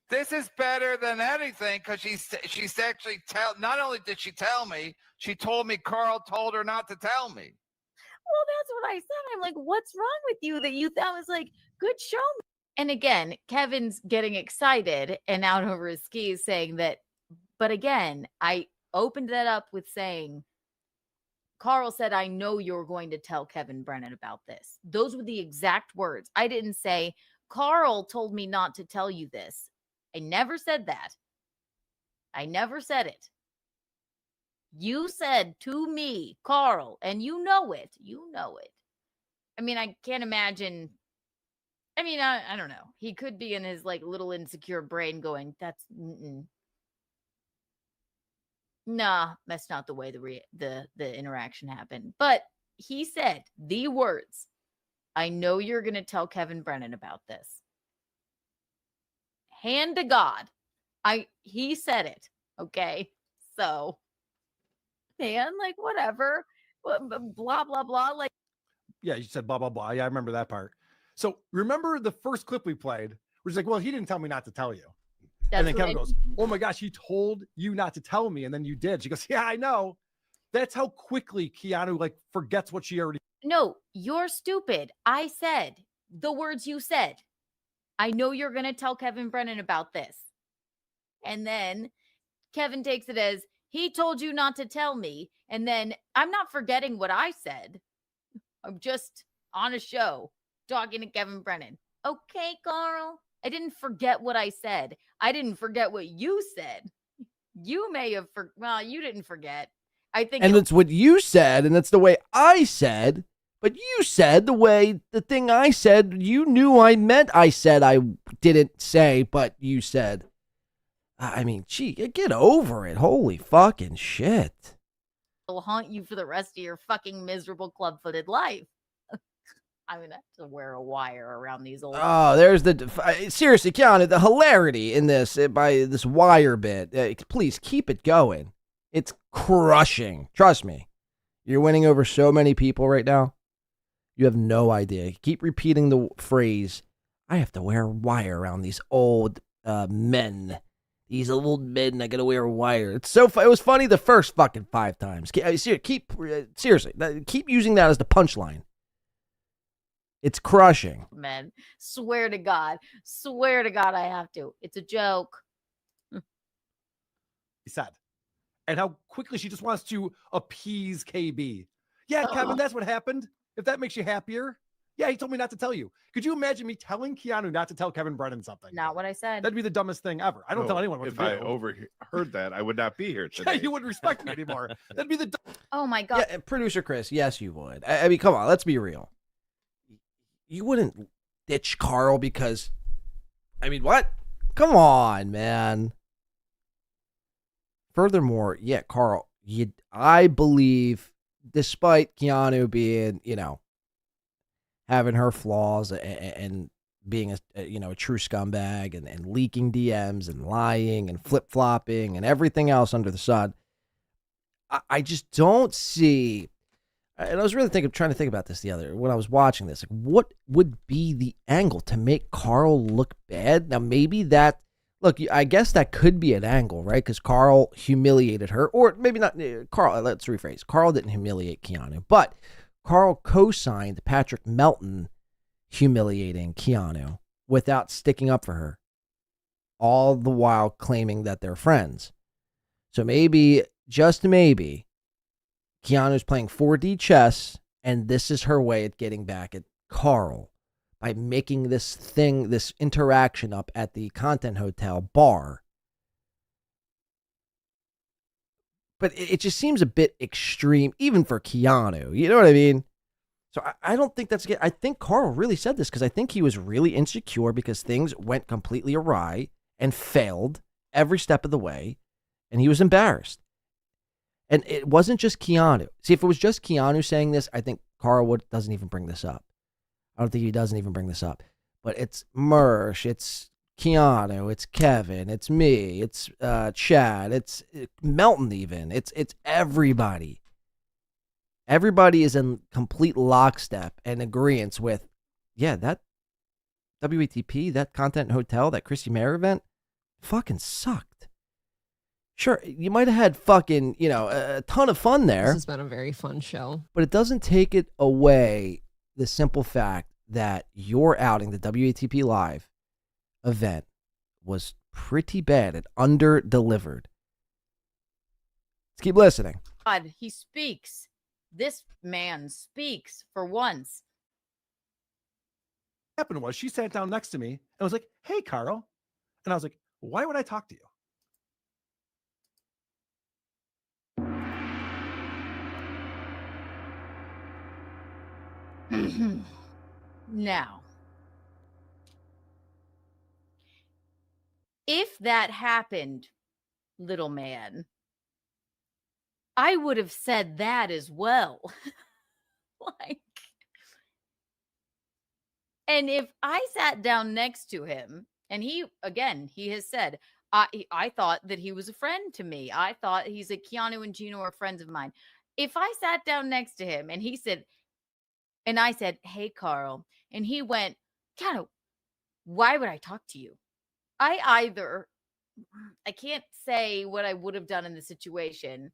S16: This is better than anything because she's actually not only did she tell me, she told me Carl told her not to tell me.
S8: Well, that's what I said. I'm like, what's wrong with you that you thought was like, good show? And again, Kevin's getting excited and out over his skis saying that. But again, I opened that up with saying, Carl said, I know you're going to tell Kevin Brennan about this. Those were the exact words. I didn't say, Carl told me not to tell you this. I never said that. I never said it. You said to me, Carl, and you know it. You know it. I mean, I can't imagine. I mean, I don't know. He could be in his like little insecure brain going, that's nah, that's not the way the interaction happened. But he said the words, I know you're going to tell Kevin Brennan about this. hand to God. He said it. Okay. So, man, like, whatever. Blah, blah, blah. Like,
S17: Yeah, you said blah, blah, blah. Yeah, I remember that part. So remember the first clip we played, where he's like, well, he didn't tell me not to tell you. And then Kevin goes, oh my gosh, he told you not to tell me. And then you did. She goes, yeah, I know. That's how quickly Keanu like forgets what she already.
S8: no, you're stupid. I said the words you said. I know you're going to tell Kevin Brennan about this. And then Kevin takes it as he told you not to tell me. And then I'm not forgetting what I said. I'm just on a show talking to Kevin Brennan. Okay, Carl. I didn't forget what I said. I didn't forget what you said. You may have well, you didn't forget. I think
S1: And it's what you said, and it's the way I said. But you said the thing I said, you knew I meant I said I didn't say, but you said. I mean, gee, get over it. Holy fucking shit.
S8: will haunt you for the rest of your fucking miserable club-footed life. I'm going to have to wear a wire around these old...
S1: Oh, there's seriously, Keanu, the hilarity in this, by this wire bit. Please keep it going. It's crushing. Trust me. You're winning over so many people right now. You have no idea. Keep repeating the phrase, I have to wear a wire around these old men. These old men, I gotta wear a wire. It's so it was funny the seriously, keep using that as the punchline. It's crushing.
S8: Men, swear to God I have to. It's a joke.
S17: He said. And how quickly she just wants to appease KB. Yeah, Kevin, that's what happened. If that makes you happier. Yeah, he told me not to tell you. Could you imagine me telling Keanu not to tell Kevin Brennan something?
S8: Not what I said.
S17: That'd be the dumbest thing ever. I don't tell anyone what to do.
S2: If I overheard that, I would not be here today.
S17: Yeah, you wouldn't respect me anymore. That'd be the
S8: Oh my God.
S1: Yeah, Producer Chris, yes, you would. I mean, come on, let's be real. You wouldn't ditch Carl because, I mean, what? Come on, man. Furthermore, yeah, Carl, I believe, despite Keanu being, having her flaws and being a true scumbag and leaking DMs and lying and flip-flopping and everything else under the sun, I just don't see. And I was really trying to think about this when I was watching this. Like, what would be the angle to make Carl look bad? Now, maybe look, I guess that could be an angle, right? Because Carl humiliated her, or maybe not. Carl, let's rephrase. Carl didn't humiliate Keanu, but Carl co-signed Patrick Melton humiliating Keanu without sticking up for her, all the while claiming that they're friends. So maybe, just maybe, Keanu's playing 4D chess, and this is her way at getting back at Carl by making this interaction up at the Content Hotel bar. But it just seems a bit extreme, even for Keanu. You know what I mean? So I don't think that's good. I think Carl really said this because I think he was really insecure because things went completely awry and failed every step of the way, and he was embarrassed. And it wasn't just Keanu. See, if it was just Keanu saying this, I think Carl doesn't even bring this up. I don't think he doesn't even bring this up. But it's Mersh, it's Keanu, it's Kevin, it's me, it's Chad, it's Melton even. It's everybody. Everybody is in complete lockstep and agreement with, yeah, that WATP, that Content Hotel, that Chrissy Mayer event fucking sucked. Sure, you might have had fucking, a ton of fun there.
S11: This has been a very fun show.
S1: But it doesn't take it away the simple fact that your outing, the WATP Live event, was pretty bad. It under-delivered. Let's keep listening.
S8: God, he speaks. This man speaks for once.
S17: What happened was she sat down next to me and was like, hey, Carl. And I was like, why would I talk to you?
S8: Now, if that happened, little man, I would have said that as well. And if I sat down next to him And he has said, I thought that he was a friend to me. I thought he's a Keanu and Gino are friends of mine. If I sat down next to him and he said, and I said, hey, Carl, and he went, Keanu, why would I talk to you? I can't say what I would have done in the situation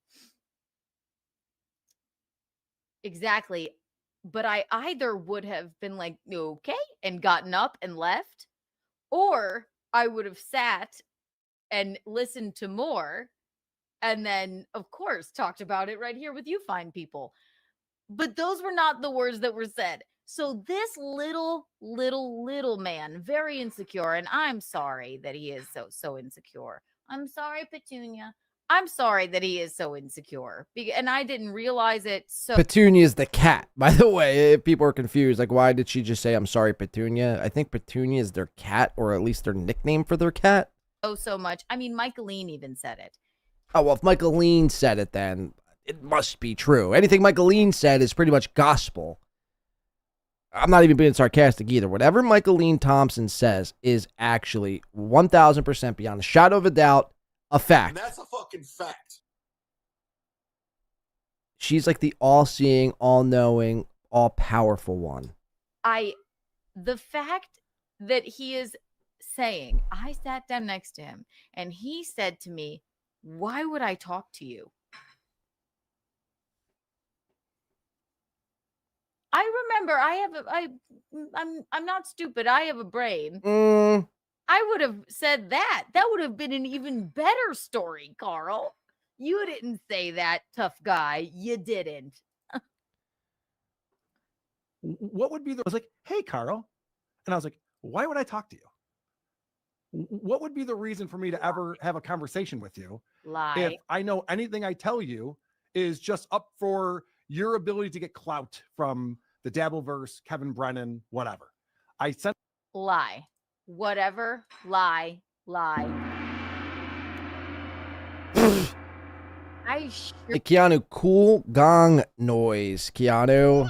S8: exactly, but I either would have been like, okay, and gotten up and left, or I would have sat and listened to more and then, of course, talked about it right here with you fine people. But those were not the words that were said. So this little man, very insecure, and I'm sorry that he is so insecure. I'm sorry, Petunia. I'm sorry that he is so insecure. And I didn't realize it. So
S1: Petunia's the cat, by the way. If people are confused, like, why did she just say, I'm sorry, Petunia? I think Petunia is their cat, or at least their nickname for their cat.
S8: so much. I mean, Michaeline even said it.
S1: Oh, well, if Michaeline said it, then it must be true. Anything Michaeline said is pretty much gospel. I'm not even being sarcastic either. Whatever Michaeline Thompson says is actually 1,000% beyond a shadow of a doubt a fact.
S20: And that's a fucking fact.
S1: She's like the all-seeing, all-knowing, all-powerful one.
S8: The fact that he is saying, I sat down next to him and he said to me, why would I talk to you? I remember I'm not stupid. I have a brain. I would have said that. That would have been an even better story, Carl. You didn't say that, tough guy. You didn't.
S17: What would be I was like, hey, Carl. And I was like, why would I talk to you? What would be the reason for me to ever have a conversation with you?
S8: Lie.
S17: If I know anything I tell you is just up for your ability to get clout from the Dabbleverse, Kevin Brennan, whatever. I sent
S8: lie. Whatever. Lie.
S1: Hey, Keanu, cool gong noise, Keanu.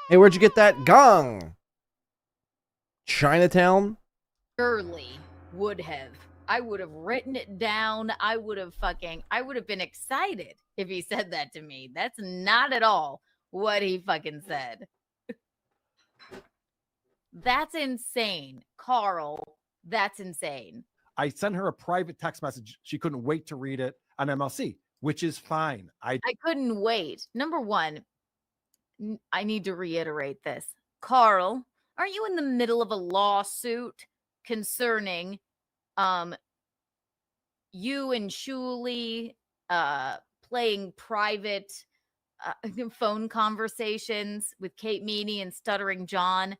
S1: Hey, where'd you get that gong? Chinatown?
S8: Surely would have. I would have written it down. I would have been excited if he said that to me. That's not at all what he fucking said. That's insane. Carl, that's insane.
S17: I sent her a private text message. She couldn't wait to read it on MLC, which is fine. I
S8: couldn't wait. Number one, I need to reiterate this. Carl, are you in the middle of a lawsuit concerning you and Shuli playing private phone conversations with Kate Meany and Stuttering John?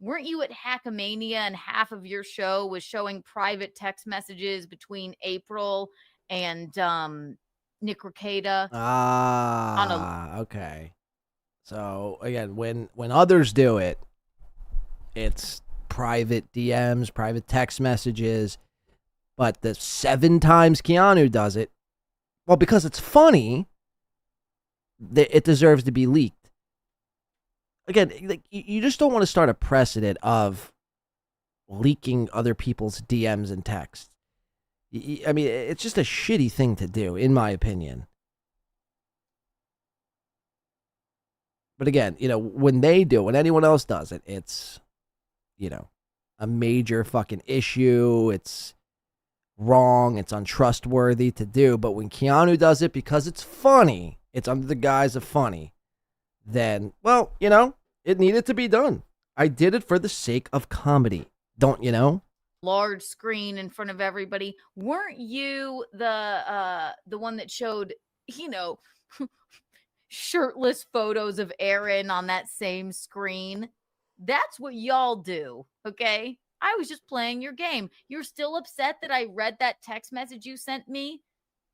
S8: Weren't you at Hackamania and half of your show was showing private text messages between April and Nick Rekieta?
S1: Okay. So again, when others do it, it's private DMs, private text messages. But the 7 times Keanu does it, well, because it's funny, it deserves to be leaked. Again, like, you just don't want to start a precedent of leaking other people's DMs and texts. I mean, it's just a shitty thing to do, in my opinion. But again, when anyone else does it, it's, a major fucking issue. It's wrong. It's untrustworthy to do. But when Keanu does it because it's funny, it's under the guise of funny, then, well, it needed to be done. I did it for the sake of comedy. Don't you know?
S8: Large screen in front of everybody. Weren't you the one that showed, shirtless photos of Aaron on that same screen? That's what y'all do, okay? I was just playing your game. You're still upset that I read that text message you sent me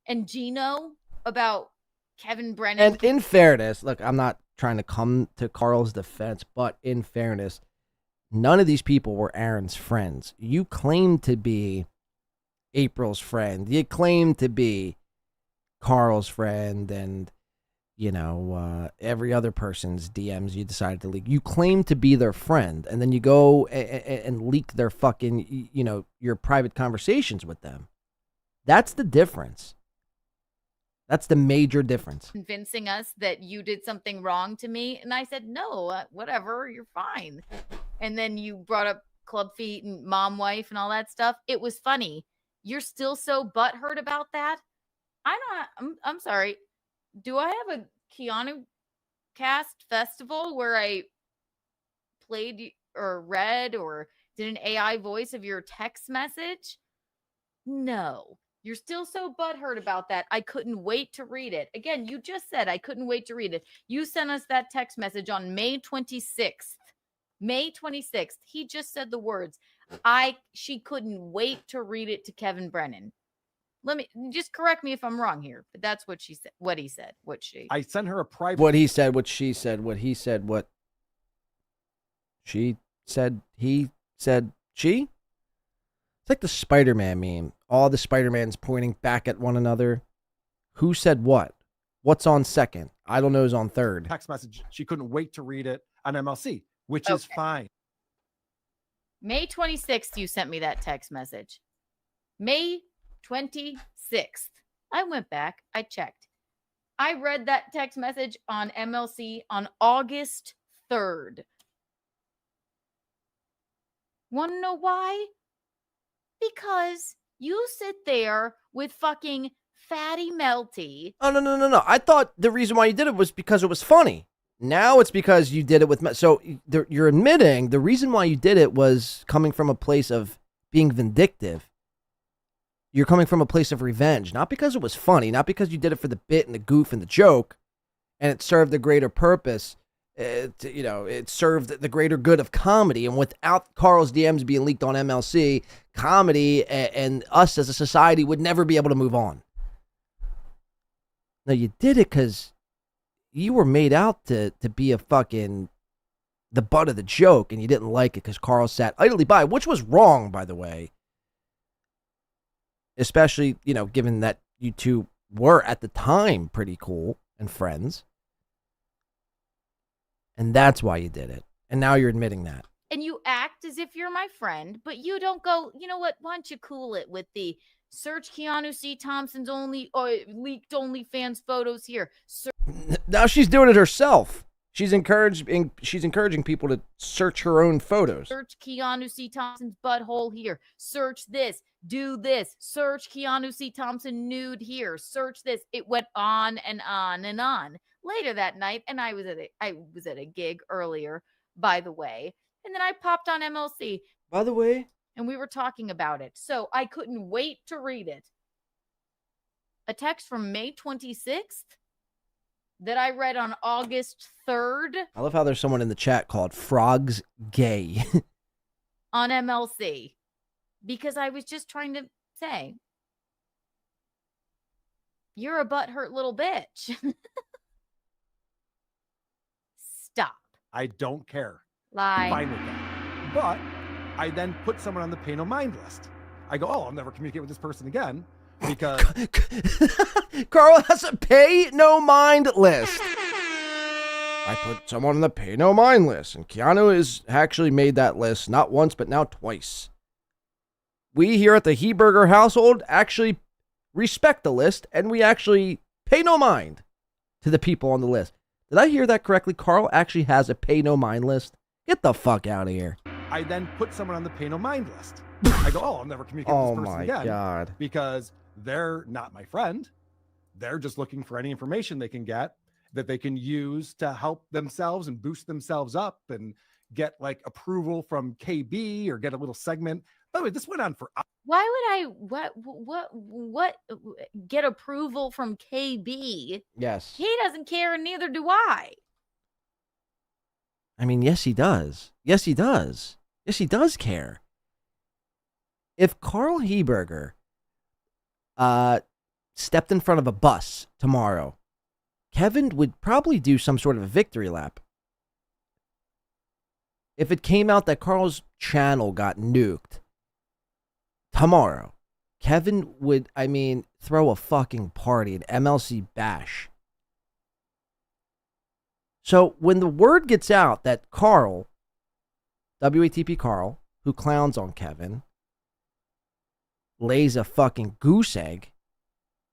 S8: and Gino about Kevin Brennan?
S1: And in fairness, look, I'm not trying to come to Carl's defense, but in fairness, none of these people were Aaron's friends. You claimed to be April's friend. You claimed to be Carl's friend, and every other person's DMs you decided to leak. You claim to be their friend, and then you go and leak their fucking, your private conversations with them. That's the difference. That's the major difference.
S8: Convincing us that you did something wrong to me. And I said, no, whatever, you're fine. And then you brought up club feet and mom wife and all that stuff. It was funny. You're still so butthurt about that? I'm sorry. Do I have a Keanu cast festival where I played or read or did an AI voice of your text message? No. You're still so butthurt about that. I couldn't wait to read it. Again, you just said I couldn't wait to read it. You sent us that text message on May 26th. May 26th. He just said the words. She couldn't wait to read it to Kevin Brennan. Let me just correct me if I'm wrong here, but that's what she said. What he said.
S17: I sent her a private.
S1: What he said. What she said. What he said. What she said. He said. She. It's like the Spider-Man meme. All the Spider-Mans pointing back at one another. Who said what? What's on second? I don't know is on third.
S17: Text message. She couldn't wait to read it on MLC, which is fine.
S8: May 26th, you sent me that text message. May 26th. I went back. I checked. I read that text message on MLC on August 3rd. Want to know why? Because you sit there with fucking Fatty Melty.
S1: Oh, no. I thought the reason why you did it was because it was funny. Now it's because you did it with... So you're admitting the reason why you did it was coming from a place of being vindictive. You're coming from a place of revenge. Not because it was funny. Not because you did it for the bit and the goof and the joke. And it served a greater purpose. It served the greater good of comedy. And without Carl's DMs being leaked on MLC, comedy and us as a society would never be able to move on. No, you did it because you were made out to be a fucking the butt of the joke, and you didn't like it because Carl sat idly by, which was wrong, by the way. Especially, given that you two were at the time pretty cool and friends. And that's why you did it. And now you're admitting that.
S8: And you act as if you're my friend, but you don't go, you know what? Why don't you cool it with the search Keanu C. Thompson's leaked OnlyFans photos here.
S1: Now she's doing it herself. She's encouraging people to search her own photos.
S8: Search Keanu C. Thompson's butthole here. Search this. Do this. Search Keanu C. Thompson nude here. Search this. It went on and on and on. Later that night, and I was at a gig earlier, by the way, and then I popped on MLC.
S1: By the way.
S8: And we were talking about it. So I couldn't wait to read it. A text from May 26th that I read on August 3rd.
S1: I love how there's someone in the chat called Frogs Gay.
S8: On MLC. Because I was just trying to say, you're a butthurt little bitch. Stop.
S17: I don't care.
S8: Lie.
S17: I'm fine with that. But I then put someone on the pay no mind list. I go, I'll never communicate with this person again because
S1: Carl has a pay no mind list. I put someone on the pay no mind list, and Keanu has actually made that list not once but now twice. We here at the Heberger household actually respect the list, and we actually pay no mind to the people on the list. Did I hear that correctly? Carl actually has a pay no mind list? Get the fuck out of here.
S17: I then put someone on the pay no mind list. I go, I'll never communicate with this person again.
S1: Oh my God.
S17: Because they're not my friend. They're just looking for any information they can get that they can use to help themselves and boost themselves up and get like approval from KB or get a little segment. By the way, this went on for hours.
S8: Why would I get approval from KB?
S1: Yes.
S8: He doesn't care, and neither do I.
S1: I mean, yes, he does. Yes, he does. Yes, he does care. If Carl Heberger stepped in front of a bus tomorrow, Kevin would probably do some sort of a victory lap. If it came out that Carl's channel got nuked tomorrow, Kevin would, throw a fucking party, an MLC bash. So when the word gets out that Carl, WATP Carl, who clowns on Kevin, lays a fucking goose egg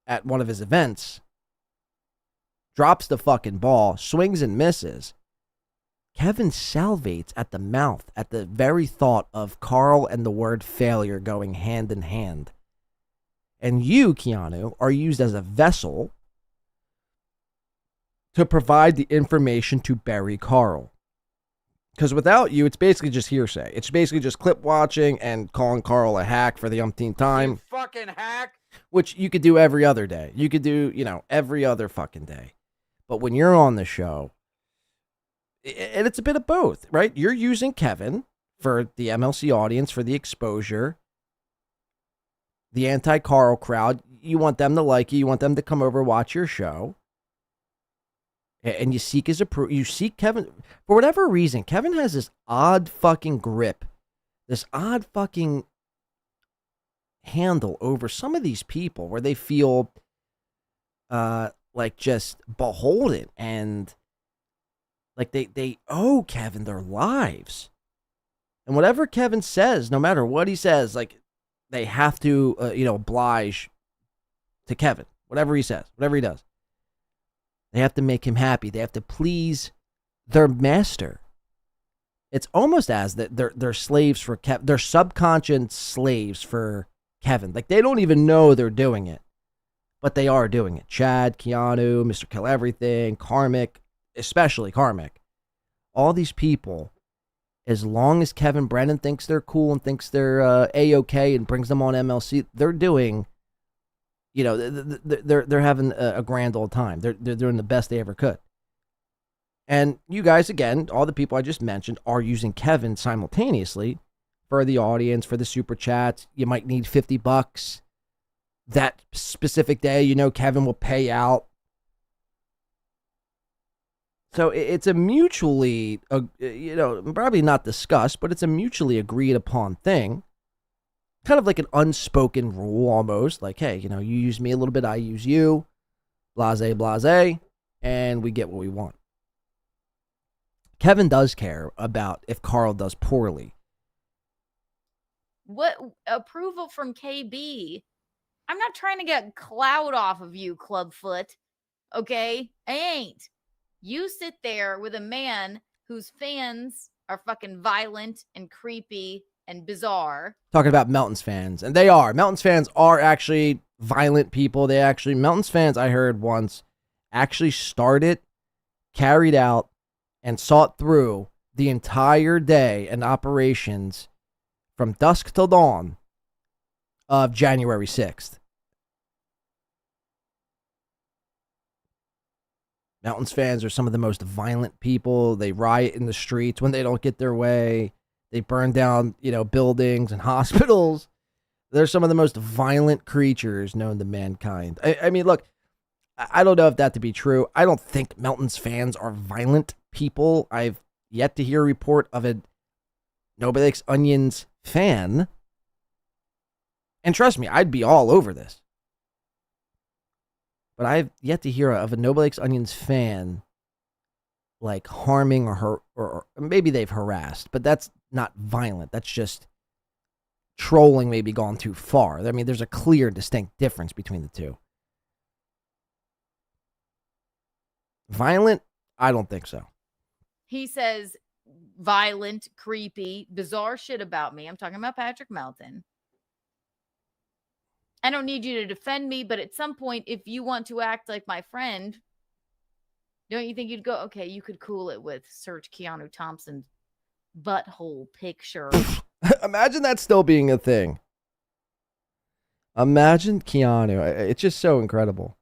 S1: at one of his events, drops the fucking ball, swings and misses, Kevin salivates at the mouth at the very thought of Carl and the word failure going hand in hand. And you, Keanu, are used as a vessel to provide the information to bury Carl. Because without you, it's basically just hearsay. It's basically just clip watching and calling Carl a hack for the umpteenth time.
S3: You fucking hack.
S1: Which you could do every other day. You could do, every other fucking day. But when you're on the show, and it's a bit of both, right? You're using Kevin for the MLC audience, for the exposure, the anti-Carl crowd. You want them to like you. You want them to come over, watch your show. And you seek his approval. You seek Kevin. For whatever reason, Kevin has this odd fucking grip. This odd fucking handle over some of these people where they feel like just beholden and like they owe Kevin their lives. And whatever Kevin says, no matter what he says, like they have to, oblige to Kevin. Whatever he says, whatever he does. They have to make him happy. They have to please their master. It's almost as that they're slaves for Kevin. They're subconscious slaves for Kevin. Like they don't even know they're doing it, but they are doing it. Chad, Keanu, Mr. Kill Everything, Karmic, especially Karmic. All these people, as long as Kevin Brennan thinks they're cool and thinks they're A-OK and brings them on MLC, they're doing, they're having a grand old time. They're doing the best they ever could. And you guys, again, all the people I just mentioned are using Kevin simultaneously for the audience, for the super chats. You might need $50 that specific day. Kevin will pay out. So it's a mutually, probably not discussed, but it's a mutually agreed upon thing. Kind of like an unspoken rule almost. Like, hey, you use me a little bit, I use you. Blase, blase. And we get what we want. Kevin does care about if Carl does poorly.
S8: What approval from KB? I'm not trying to get clout off of you, Clubfoot. Okay? I ain't. You sit there with a man whose fans are fucking violent and creepy and bizarre.
S1: Talking about Melton's fans. And they are. Melton's fans are actually violent people. Melton's fans, I heard once, actually started, carried out, and sought through the entire day and operations from dusk till dawn of January 6th. Melton's fans are some of the most violent people. They riot in the streets when they don't get their way. They burn down, buildings and hospitals. They're some of the most violent creatures known to mankind. I mean, look, I don't know if that to be true. I don't think Melton's fans are violent people. I've yet to hear a report of a Nobody Likes Onions fan. And trust me, I'd be all over this. But I've yet to hear of a Nobody Likes Onions fan like harming or maybe they've harassed, but that's not violent. That's just trolling, maybe gone too far. I mean, there's a clear, distinct difference between the two. Violent? I don't think so.
S8: He says violent, creepy, bizarre shit about me. I'm talking about Patrick Melton. I don't need you to defend me, but at some point, if you want to act like my friend, don't you think you'd go, okay, you could cool it with search Keanu Thompson's butthole picture.
S1: Imagine that still being a thing. Imagine Keanu. It's just so incredible.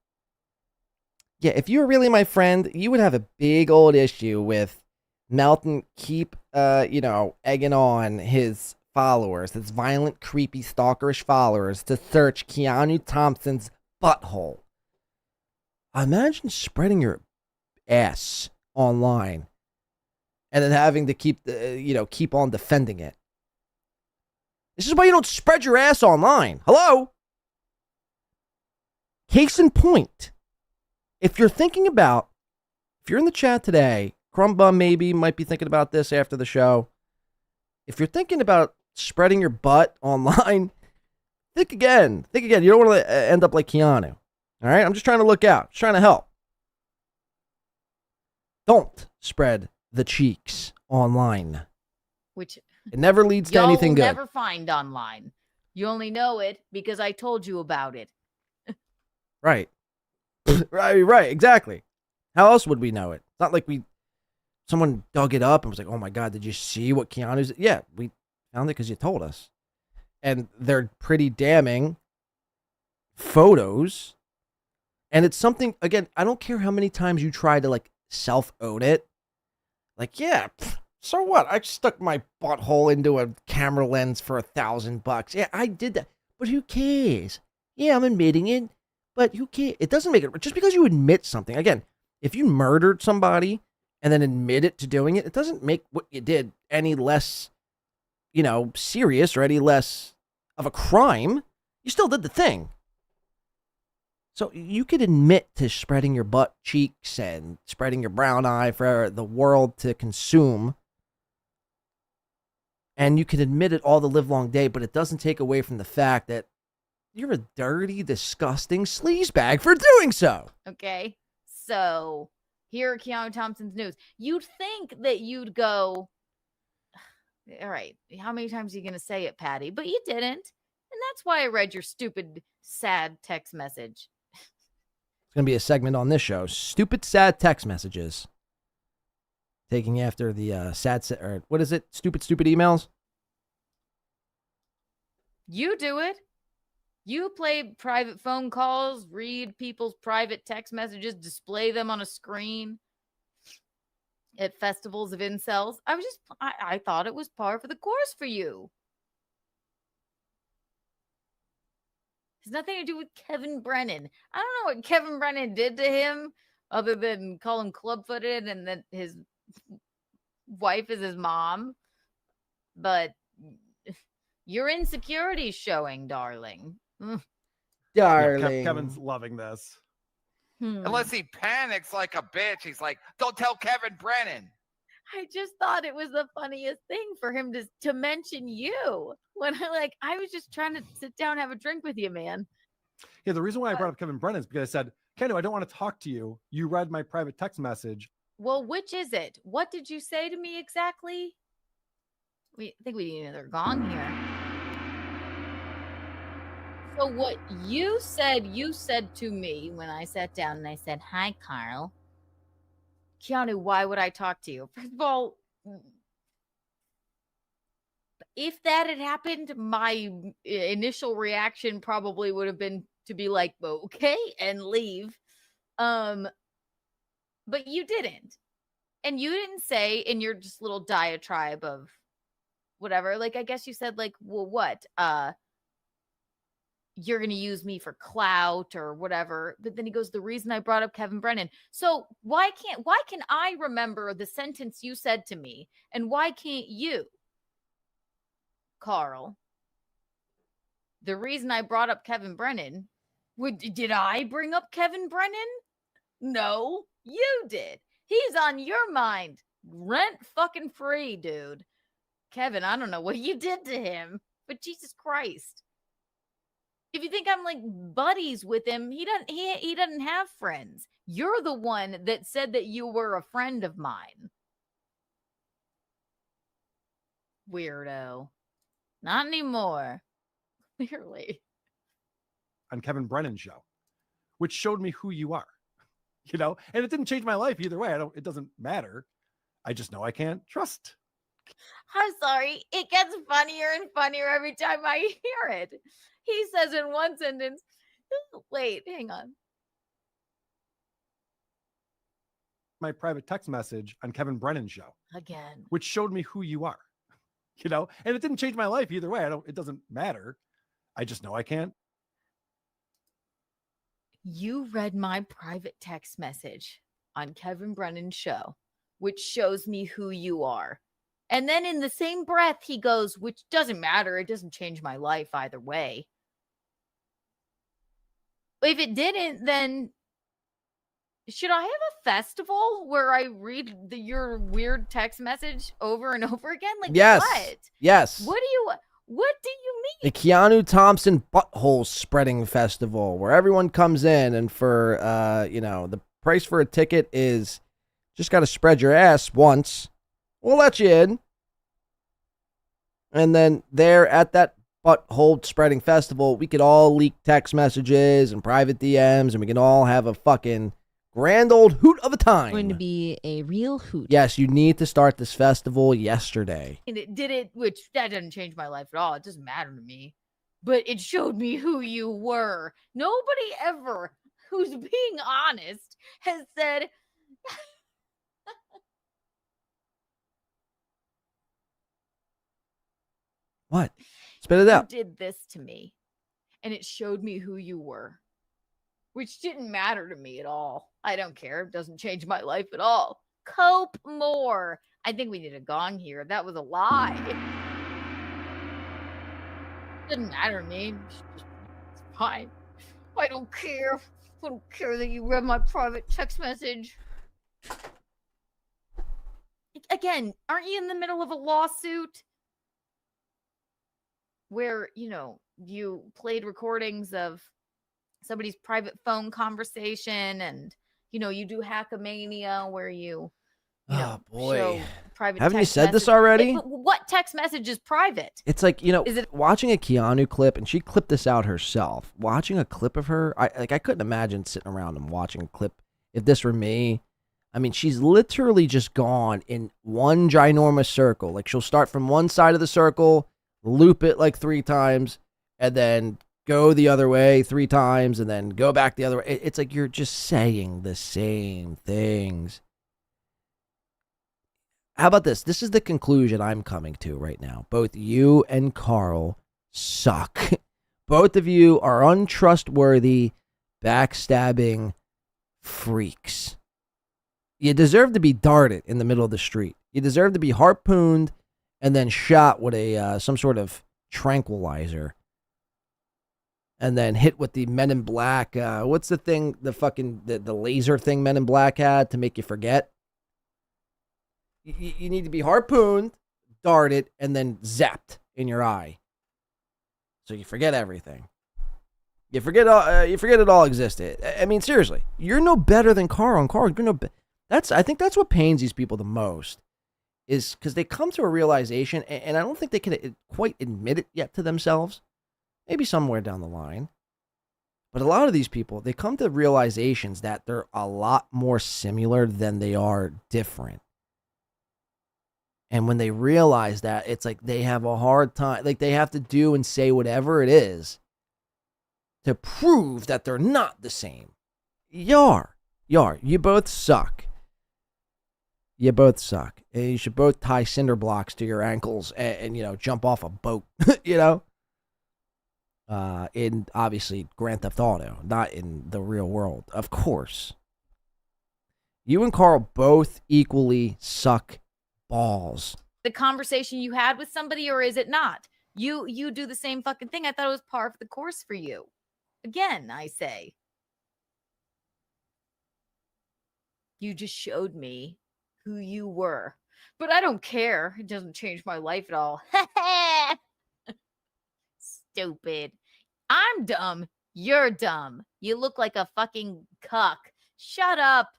S1: Yeah, if you were really my friend, you would have a big old issue with Melton keep, egging on his followers, his violent, creepy, stalkerish followers to search Keanu Thompson's butthole. Imagine spreading your ass online and then having to keep on defending it. This is why you don't spread your ass online. Hello? Case in point. If you're in the chat today, Crumb Bum maybe might be thinking about this after the show. If you're thinking about spreading your butt online, think again. Think again. You don't want to end up like Keanu. All right? I'm just trying to look out. Just trying to help. Don't spread the cheeks online.
S8: Which
S1: it never leads to
S8: y'all
S1: anything
S8: will
S1: good.
S8: never find online. You only know it because I told you about it.
S1: Right. right, exactly. How else would we know it? It's not like someone dug it up and was like, oh my God, did you see what Keanu's? Yeah, we found it because you told us. And they're pretty damning photos. And it's something, again, I don't care how many times you try to like self-own it. Like, yeah, so what? I stuck my butthole into a camera lens for $1,000. Yeah, I did that. But who cares? Yeah, I'm admitting it. But who cares? It doesn't make it, just because you admit something. Again, if you murdered somebody and then admit it to doing it, it doesn't make what you did any less, serious or any less of a crime. You still did the thing. So you could admit to spreading your butt cheeks and spreading your brown eye for the world to consume. And you can admit it all the live long day, but it doesn't take away from the fact that you're a dirty, disgusting sleazebag for doing so.
S8: Okay. So here are Keanu Thompson's news. You'd think that you'd go, all right, how many times are you going to say it, Patty? But you didn't. And that's why I read your stupid, sad text message.
S1: It's going to be a segment on this show. Stupid, sad text messages. Taking after the or what is it? Stupid emails?
S8: You do it. You play private phone calls, read people's private text messages, display them on a screen at festivals of incels. I thought it was par for the course for you. It has nothing to do with Kevin Brennan. I don't know what Kevin Brennan did to him other than call him club-footed and that his wife is his mom. But your insecurity is showing, darling.
S1: Darling.
S17: Kevin's loving this.
S16: Unless he panics like a bitch. He's like, don't tell Kevin Brennan.
S8: I just thought it was the funniest thing for him to mention you. When I was just trying to sit down and have a drink with you, man.
S17: Yeah, the reason why I brought up Kevin Brennan is because I said, Kenu, I don't want to talk to you. You read my private text message.
S8: Well, which is it? What did you say to me exactly? I think we need another gong here. So what you said to me when I sat down and I said, hi, Carl. Keanu, why would I talk to you? First of all, if that had happened, my initial reaction probably would have been to be like, okay, and leave. But you didn't. And you didn't say in your just little diatribe of whatever, like, I guess you said like, well, what? You're going to use me for clout or whatever. But then he goes, the reason I brought up Kevin Brennan. So why can I remember the sentence you said to me? And why can't you, Carl? The reason I brought up Kevin Brennan, did I bring up Kevin Brennan? No, you did. He's on your mind. Rent fucking free, dude. Kevin, I don't know what you did to him, but Jesus Christ. If you think I'm like buddies with him, he doesn't have friends. You're the one that said that you were a friend of mine. Weirdo. Not anymore. Clearly.
S17: On Kevin Brennan's show, which showed me who you are. And it didn't change my life either way. It doesn't matter. I just know I can't trust.
S8: I'm sorry. It gets funnier and funnier every time I hear it. He says in one sentence, wait, hang on.
S17: My private text message on Kevin Brennan's show.
S8: Again.
S17: Which showed me who you are. And it didn't change my life either way. It doesn't matter. I just know I can't.
S8: You read my private text message on Kevin Brennan's show, which shows me who you are. And then in the same breath, he goes, which doesn't matter. It doesn't change my life either way. If it didn't, then Should I have a festival where I read your weird text message over and over again? Like
S1: Yes.
S8: what?
S1: Yes.
S8: What do you mean?
S1: The Keanu Thompson Butthole Spreading Festival, where everyone comes in, and for the price for a ticket is just got to spread your ass once. We'll let you in. And then there at that Butthole Spreading Festival, we could all leak text messages and private DMs, and we can all have a fucking grand old hoot of a time.
S11: Going to be a real hoot.
S1: Yes, you need to start this festival yesterday.
S8: And it did it, which that doesn't change my life at all. It doesn't matter to me. But it showed me who you were. Nobody ever who's being honest has said,
S1: What? Spit it out.
S8: You did this to me. And it showed me who you were. Which didn't matter to me at all. I don't care. It doesn't change my life at all. Cope more. I think we need a gong here. That was a lie. Doesn't matter to me. It's fine. I don't care. I don't care that you read my private text message. Again, aren't you in the middle of a lawsuit? Where, you played recordings of somebody's private phone conversation, and you do Hackamania where you
S1: Oh boy.
S8: show private
S1: Haven't you
S8: text
S1: said this
S8: message.
S1: already?
S8: Like, what text message is private?
S1: It's like,
S8: Is it
S1: watching a Keanu clip, and she clipped this out herself. Watching a clip of her, I couldn't imagine sitting around and watching a clip if this were me. I mean, she's literally just gone in one ginormous circle. Like, she'll start from one side of the circle, loop it like 3 times, and then go the other way 3 times, and then go back the other way. It's like you're just saying the same things. How about this? This is the conclusion I'm coming to right now. Both you and Carl suck. Both of you are untrustworthy, backstabbing freaks. You deserve to be darted in the middle of the street. You deserve to be harpooned and then shot with a some sort of tranquilizer. And then hit with the Men in Black. What's the thing? The laser thing Men in Black had to make you forget. You need to be harpooned, darted, and then zapped in your eye, so you forget everything. You forget it all existed. I mean, seriously, you're no better than Carl. And Carl, you're no. I think that's what pains these people the most, is because they come to a realization, and I don't think they can quite admit it yet to themselves. Maybe somewhere down the line. But a lot of these people, they come to realizations that they're a lot more similar than they are different. And when they realize that, it's like they have a hard time. Like, they have to do and say whatever it is to prove that they're not the same. You are. You both suck. You both suck. And you should both tie cinder blocks to your ankles and jump off a boat, in obviously Grand Theft Auto, not in the real world, of course. You and Carl both equally suck balls.
S8: the conversation you had with somebody, or is it not? You do the same fucking thing. I thought it was par for the course for you. Again, I say. You just showed me who you were. But I don't care. It doesn't change my life at all. Stupid. I'm dumb. You're dumb. You look like a fucking cuck. Shut up.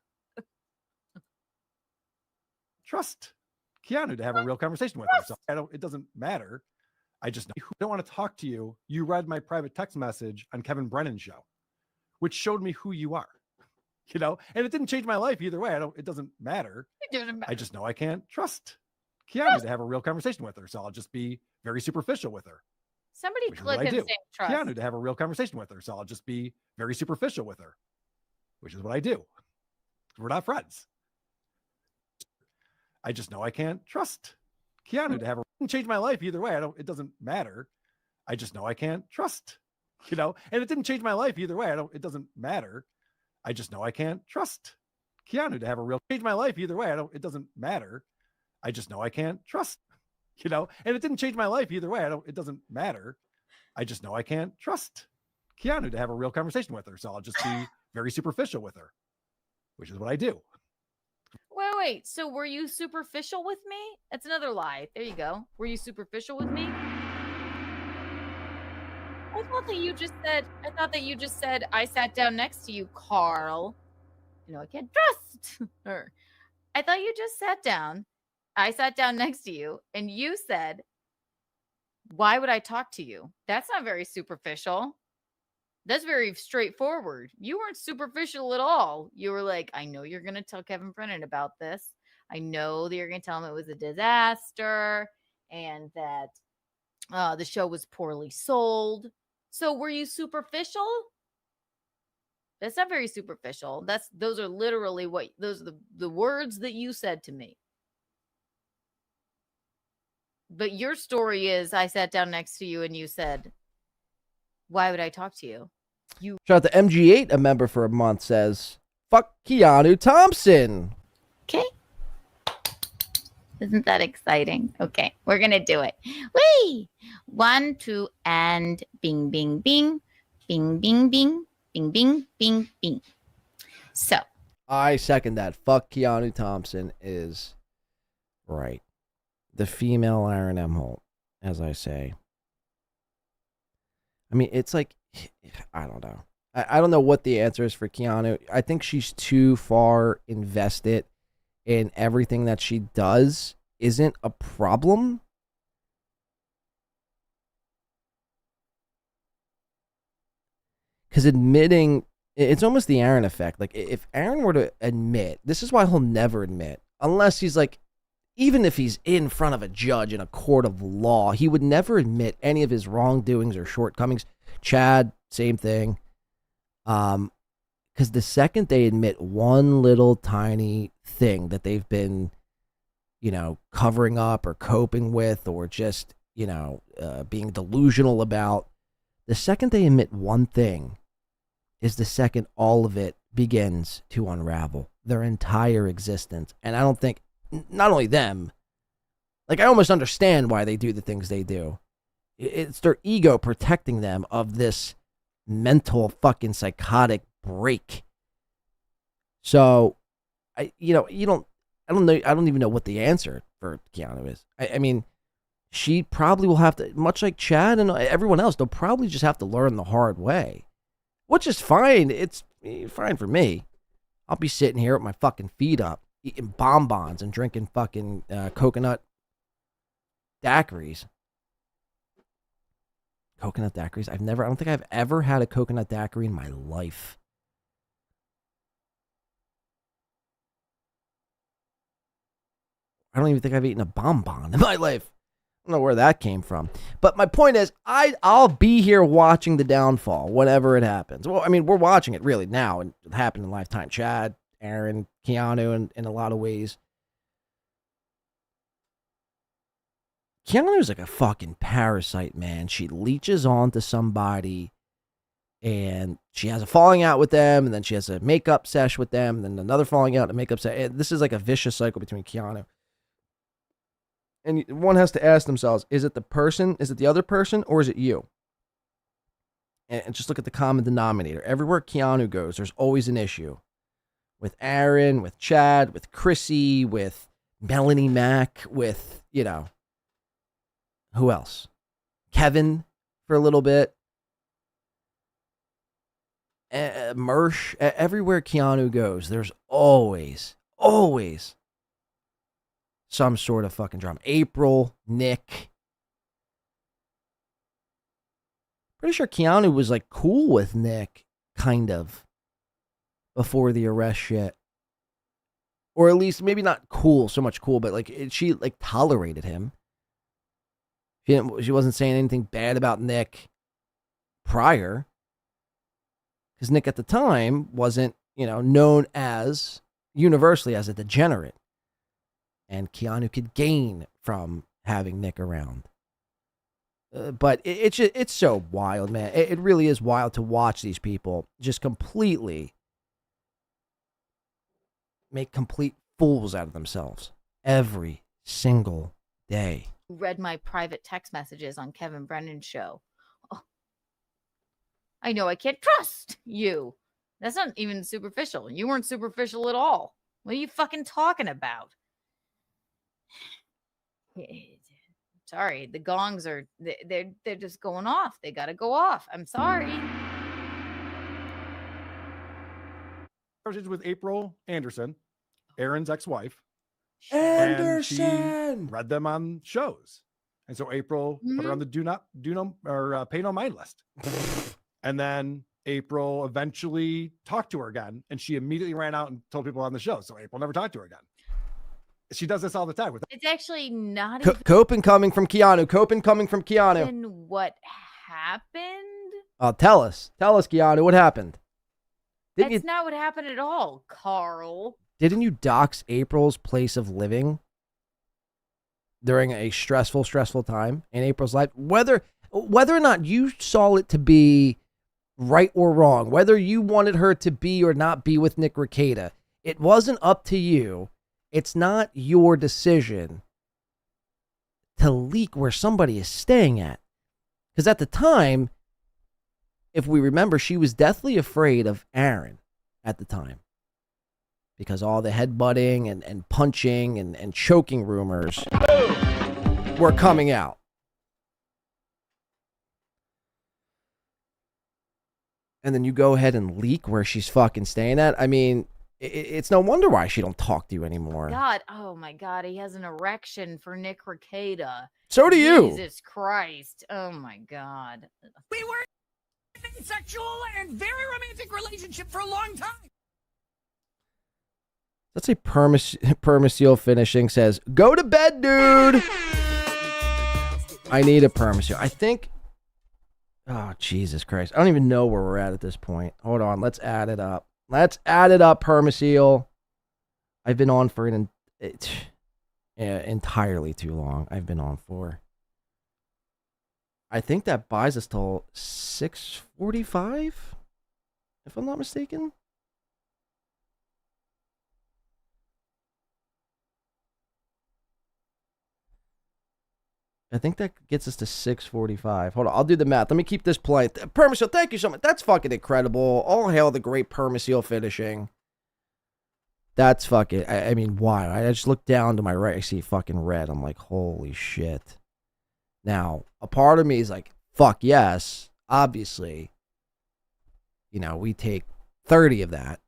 S17: Trust Keanu to have a real conversation with her. So it doesn't matter. I just don't want to talk to you. You read my private text message on Kevin Brennan's show, which showed me who you are. And it didn't change my life either way. It doesn't matter.
S8: It doesn't matter.
S17: I just know I can't trust Keanu to have a real conversation with her. So I'll just be very superficial with her.
S8: Somebody click and say trust.
S17: Keanu to have a real conversation with her. So I'll just be very superficial with her, which is what I do. We're not friends. I just know I can't trust Keanu to have a didn't change my life either way. It doesn't matter. I just know I can't trust, and it didn't change my life either way. It doesn't matter. I just know I can't trust Keanu to have a real change my life either way. It doesn't matter. I just know I can't trust, and it didn't change my life either way. It doesn't matter. I just know I can't trust Keanu to have a real conversation with her. So I'll just be very superficial with her, which is what I do.
S8: Wait. So were you superficial with me? That's another lie. There you go. Were you superficial with me? I thought that you just said I sat down next to you, Carl. I can't trust her. I thought you just sat down. I sat down next to you and you said, why would I talk to you? That's not very superficial. That's very straightforward. You weren't superficial at all. You were like, I know you're going to tell Kevin Brennan about this. I know that you're going to tell him it was a disaster and that the show was poorly sold. So were you superficial? That's not very superficial. Those are literally those are the words that you said to me. But your story is I sat down next to you and you said, why would I talk to you?
S1: Shout out to MG8, a member for a month, says, fuck Keanu Thompson.
S8: Okay. Isn't that exciting? Okay, we're going to do it. Whee! 1, 2, and bing, bing, bing. Bing, bing, bing. Bing, bing, bing, bing. So.
S1: I second that. Fuck Keanu Thompson is right. The female Aaron M. Holt, as I say. I mean, it's like, I don't know. I don't know what the answer is for Keanu. I think she's too far invested in everything that she does isn't a problem. Because admitting, it's almost the Aaron effect. Like, if Aaron were to admit, this is why he'll never admit, unless he's like, even if he's in front of a judge in a court of law, he would never admit any of his wrongdoings or shortcomings. Chad, same thing. Because the second they admit one little tiny thing that they've been, covering up or coping with or just, being delusional about, the second they admit one thing is the second all of it begins to unravel, their entire existence. And I don't think, not only them, like, I almost understand why they do the things they do. It's their ego protecting them of this mental fucking psychotic break. So, I don't even know what the answer for Keanu is. I mean, she probably will have to, much like Chad and everyone else, they'll probably just have to learn the hard way, which is fine. It's fine for me. I'll be sitting here with my fucking feet up, eating bonbons and drinking fucking coconut daiquiris. Coconut daiquiris? I don't think I've ever had a coconut daiquiri in my life. I don't even think I've eaten a bonbon in my life. I don't know where that came from. But my point is, I'll be here watching the downfall whenever it happens. Well, I mean, we're watching it really now, and it happened in lifetime. Chad, Aaron, Keanu, in a lot of ways. Keanu's like a fucking parasite, man. She leeches onto somebody, and she has a falling out with them, and then she has a makeup sesh with them, and then another falling out and a makeup sesh. This is like a vicious cycle between Keanu. And one has to ask themselves, is it the person, is it the other person, or is it you? And just look at the common denominator. Everywhere Keanu goes, there's always an issue. With Aaron, with Chad, with Chrissy, with Melanie Mack, with, who else? Kevin for a little bit. Mersh. Everywhere Keanu goes, there's always some sort of fucking drama. April, Nick. Pretty sure Keanu was like cool with Nick, kind of, before the arrest shit. Or at least maybe not cool, so much cool, but like she like tolerated him. She wasn't saying anything bad about Nick prior. Because Nick at the time wasn't, known as universally as a degenerate. And Keanu could gain from having Nick around. But it's so wild, man. It really is wild to watch these people just completely make complete fools out of themselves every single day.
S8: Read my private text messages on Kevin Brennan's show. Oh, I know I can't trust you. That's not even superficial. You weren't superficial at all. What are you fucking talking about? Sorry, the gongs are they're just going off. They gotta go off. I'm sorry.
S17: Conversations with April Anderson, Aaron's ex-wife.
S1: Anderson!
S17: And she read them on shows. And so April put her on the pay no mind list. And then April eventually talked to her again, and she immediately ran out and told people on the show. So April never talked to her again. She does this all the time.
S8: It's actually not even
S1: Copen coming from Keanu. Copen coming from Keanu.
S8: what happened.
S1: Tell us, Keanu, what happened?
S8: That's not what happened at all, Carl.
S1: Didn't you dox April's place of living during a stressful time in April's life? Whether or not you saw it to be right or wrong, whether you wanted her to be or not be with Nick Rekieta, it wasn't up to you. It's not your decision to leak where somebody is staying at. Because at the time, if we remember, she was deathly afraid of Aaron at the time. Because all the headbutting and punching and choking rumors were coming out. And then you go ahead and leak where she's fucking staying at. I mean, it's no wonder why she don't talk to you anymore.
S8: God, oh my God, he has an erection for Nick Rekieta.
S1: So do you.
S8: Jesus Christ. Oh my God.
S15: We were in a sexual and very romantic relationship for a long time.
S1: Let's say Permaseal finishing says, go to bed, dude. I need a Permaseal. I think, oh, Jesus Christ. I don't even know where we're at this point. Hold on. Let's add it up. Permaseal. I've been on for entirely too long. I've been on for. I think that buys us till 6:45, if I'm not mistaken. I think that gets us to 6:45. Hold on, I'll do the math. Let me keep this playing. Permaseal, thank you so much. That's fucking incredible. All hail the great Permaseal finishing. That's fucking, I mean, wow. I just look down to my right. I see fucking red. I'm like, holy shit. Now, a part of me is like, fuck yes. Obviously. You know, we take 30 of that.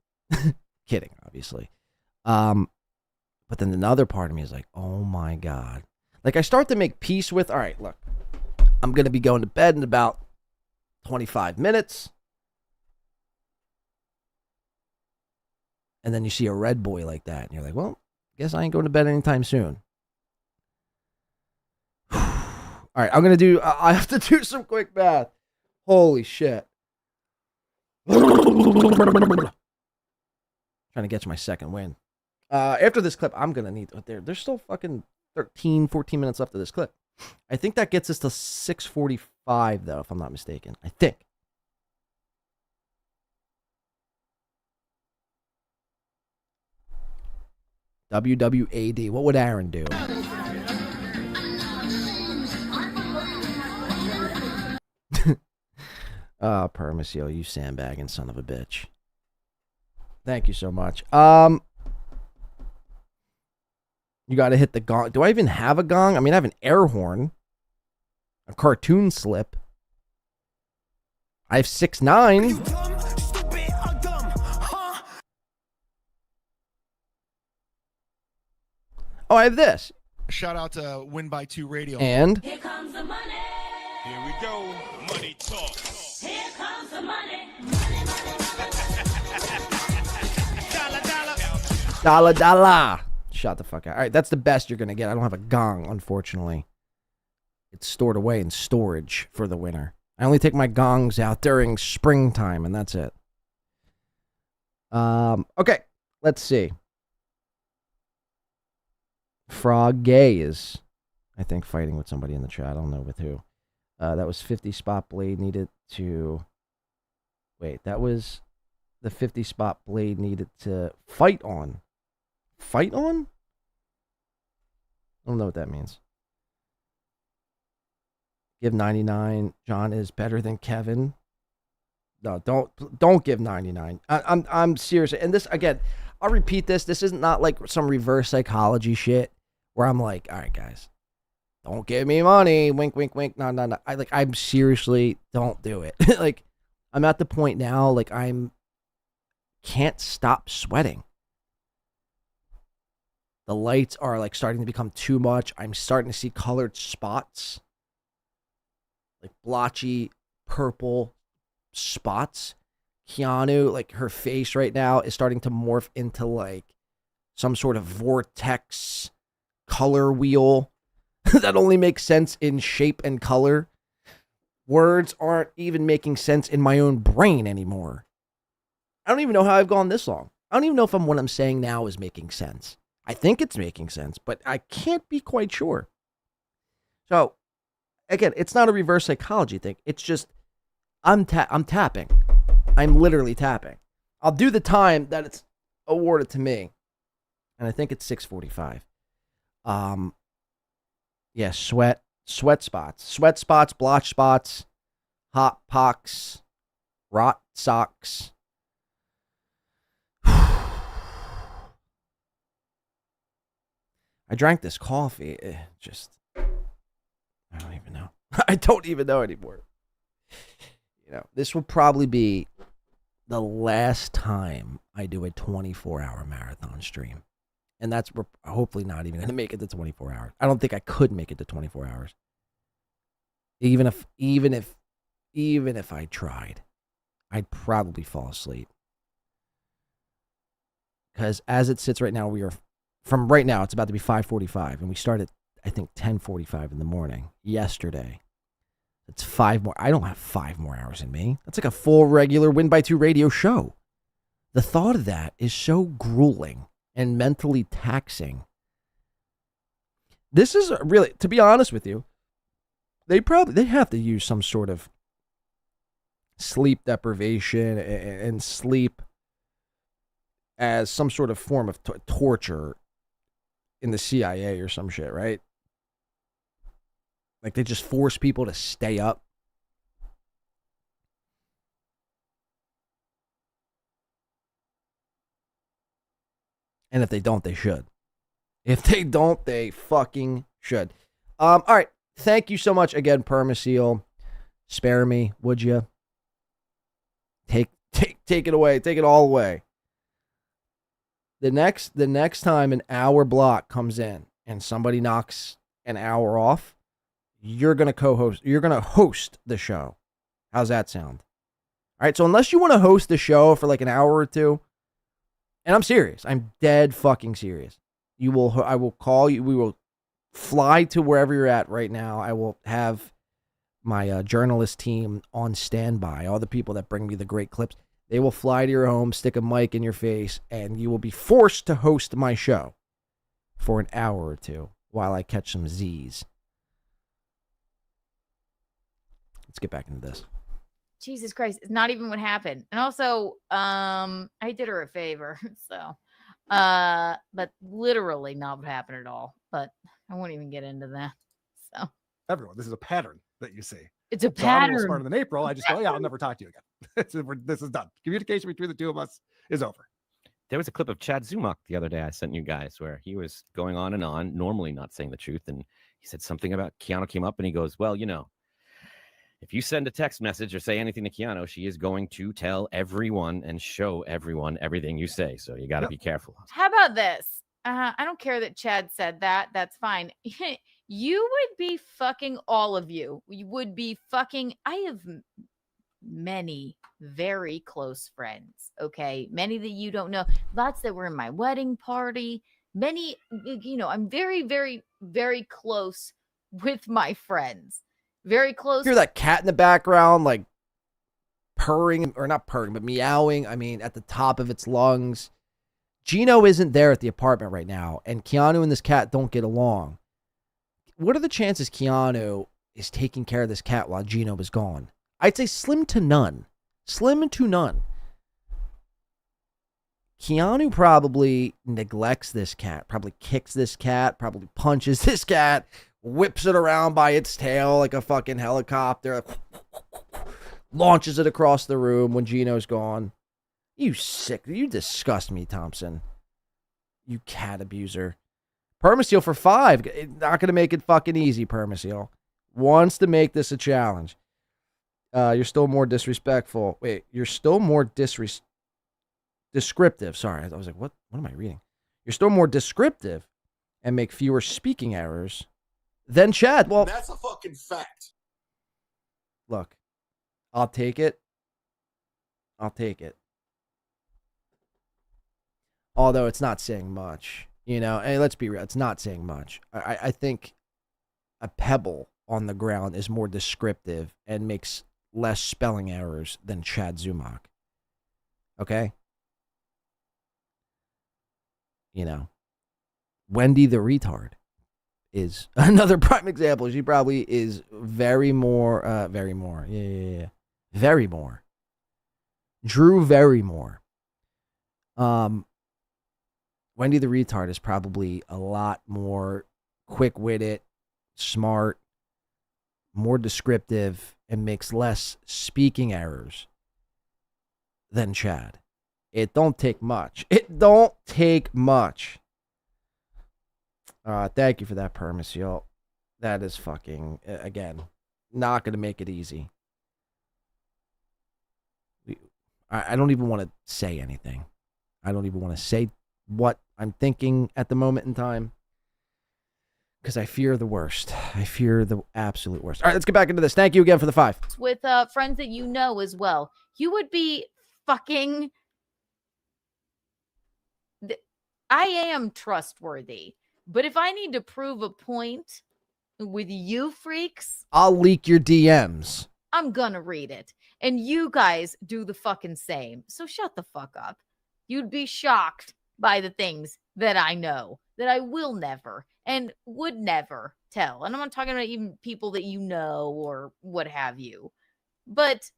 S1: Kidding, obviously. But then another part of me is like, oh my God. Like, I start to make peace with, all right, look, I'm going to be going to bed in about 25 minutes. And then you see a red boy like that, and you're like, well, guess I ain't going to bed anytime soon. All right, I'm going to do, I have to do some quick math. Holy shit. Trying to get to my second win. After this clip, I'm going to need, there's still fucking 14 minutes left of this clip. I think that gets us to 6:45, though, if I'm not mistaken. I think. WWAD. What would Aaron do? Oh, Permaseal, you sandbagging son of a bitch. Thank you so much. You got to hit the gong. Do I even have a gong? I mean, I have an air horn, a cartoon slip. I have 6'9". Oh, I have this.
S18: Shout out to Win by 2 Radio.
S1: And
S18: here comes the money. Here we go. Money talk. Here comes the money.
S1: Dollar, dollar. Shut the fuck out. All right, that's the best you're going to get. I don't have a gong, unfortunately. It's stored away in storage for the winter. I only take my gongs out during springtime, and that's it. Okay, let's see. Frog Gay is, I think, fighting with somebody in the chat. I don't know with who. That was 50 spot blade needed to... Wait, that was the 50 spot blade needed to fight on. Fight on? I don't know what that means. Give 99. John is better than Kevin. No, don't give 99. I'm serious. And this, again, I'll repeat this. This isn't not like some reverse psychology shit where I'm like, all right, guys, don't give me money. Wink, wink, wink. No. I'm seriously, don't do it. Like, I'm at the point now, like, can't stop sweating. The lights are like starting to become too much. I'm starting to see colored spots, like blotchy purple spots. Keanu, like her face right now is starting to morph into like some sort of vortex color wheel that only makes sense in shape and color. Words aren't even making sense in my own brain anymore. I don't even know how I've gone this long. I don't even know if what I'm saying now is making sense. I think it's making sense, but I can't be quite sure. So, again, it's not a reverse psychology thing. It's just I'm tapping. I'm literally tapping. I'll do the time that it's awarded to me, and I think it's 6:45. Yeah, sweat spots, blotch spots, hot pox, rot socks. I drank this coffee. I don't even know. I don't even know anymore. You know, this will probably be the last time I do a 24-hour marathon stream. And we're hopefully not even going to make it to 24 hours. I don't think I could make it to 24 hours. Even if I tried, I'd probably fall asleep. Because as it sits right now, from right now, it's about to be 5:45, and we started, I think, 10:45 in the morning yesterday. It's 5 more. I don't have 5 more hours in me. That's like a full regular Win by 2 radio show. The thought of that is so grueling and mentally taxing. This is really, to be honest with you, they have to use some sort of sleep deprivation and sleep as some sort of form of torture in the CIA or some shit, right? Like they just force people to stay up. And if they don't, they should. If they don't, they fucking should. All right. Thank you so much again, Permaseal. Spare me, would you? Take it away. Take it all away. The next time an hour block comes in and somebody knocks an hour off, you're gonna co-host. You're gonna host the show. How's that sound? All right. So unless you want to host the show for like an hour or two, and I'm serious, I'm dead fucking serious. I will call you. We will fly to wherever you're at right now. I will have my journalist team on standby. All the people that bring me the great clips. They will fly to your home, stick a mic in your face, and you will be forced to host my show for an hour or two while I catch some Z's. Let's get back into this.
S8: Jesus Christ, it's not even what happened. And also, I did her a favor, so but literally not what happened at all. But I won't even get into that. So
S17: everyone, this is a pattern that you see.
S8: It's a
S17: So I'm a
S8: pattern.
S17: little smarter than April. I just go, yeah, I'll never talk to you again. This is done. Communication between the two of us is over.
S12: There was a clip of Chad Zumach the other day I sent you guys where he was going on and on, normally not saying the truth. And he said something about Keanu came up and he goes, well, you know, if you send a text message or say anything to Keanu, she is going to tell everyone and show everyone everything you say. So you got to be careful.
S8: How about this? I don't care that Chad said that. That's fine. You would be fucking all of you. You would be fucking. I have many very close friends. Okay. Many that you don't know. Lots that were in my wedding party. Many, you know, I'm very, very, very close with my friends. Very close.
S1: Hear that cat in the background, like purring, or not purring, but meowing. I mean, at the top of its lungs. Gino isn't there at the apartment right now, and Keanu and this cat don't get along. What are the chances Keanu is taking care of this cat while Gino is gone? I'd say slim to none. Slim to none. Keanu probably neglects this cat, probably kicks this cat, probably punches this cat, whips it around by its tail like a fucking helicopter. launches it across the room when Gino's gone. You sick. You disgust me, Thompson. You cat abuser. Permaseal for 5. Not going to make it fucking easy, Permaseal. Wants to make this a challenge. You're still more disrespectful. Wait, you're still more descriptive. Sorry, I was like, what am I reading? You're still more descriptive and make fewer speaking errors than Chad. Well,
S14: that's a fucking fact.
S1: Look, I'll take it. I'll take it. Although it's not saying much, you know, and let's be real, it's not saying much. I think a pebble on the ground is more descriptive and makes less spelling errors than Chad Zumock. Okay? You know, Wendy the retard is another prime example. She probably is very more. Drew Barrymore. Wendy the retard is probably a lot more quick-witted, smart, more descriptive, and makes less speaking errors than Chad. It don't take much. It don't take much. Thank you for that, Permaseal. That is fucking, again, not going to make it easy. I don't even want to say anything. I don't even want to say what I'm thinking at the moment in time because I fear the worst. I fear the absolute worst. All right, let's get back into this. Thank you again for the 5.
S8: With friends that you know as well. You would be fucking... I am trustworthy, but if I need to prove a point with you freaks,
S1: I'll leak your DMs.
S8: I'm gonna read it. And you guys do the fucking same. So shut the fuck up. You'd be shocked by the things that I know that I will never and would never tell. And I'm not talking about even people that you know or what have you. But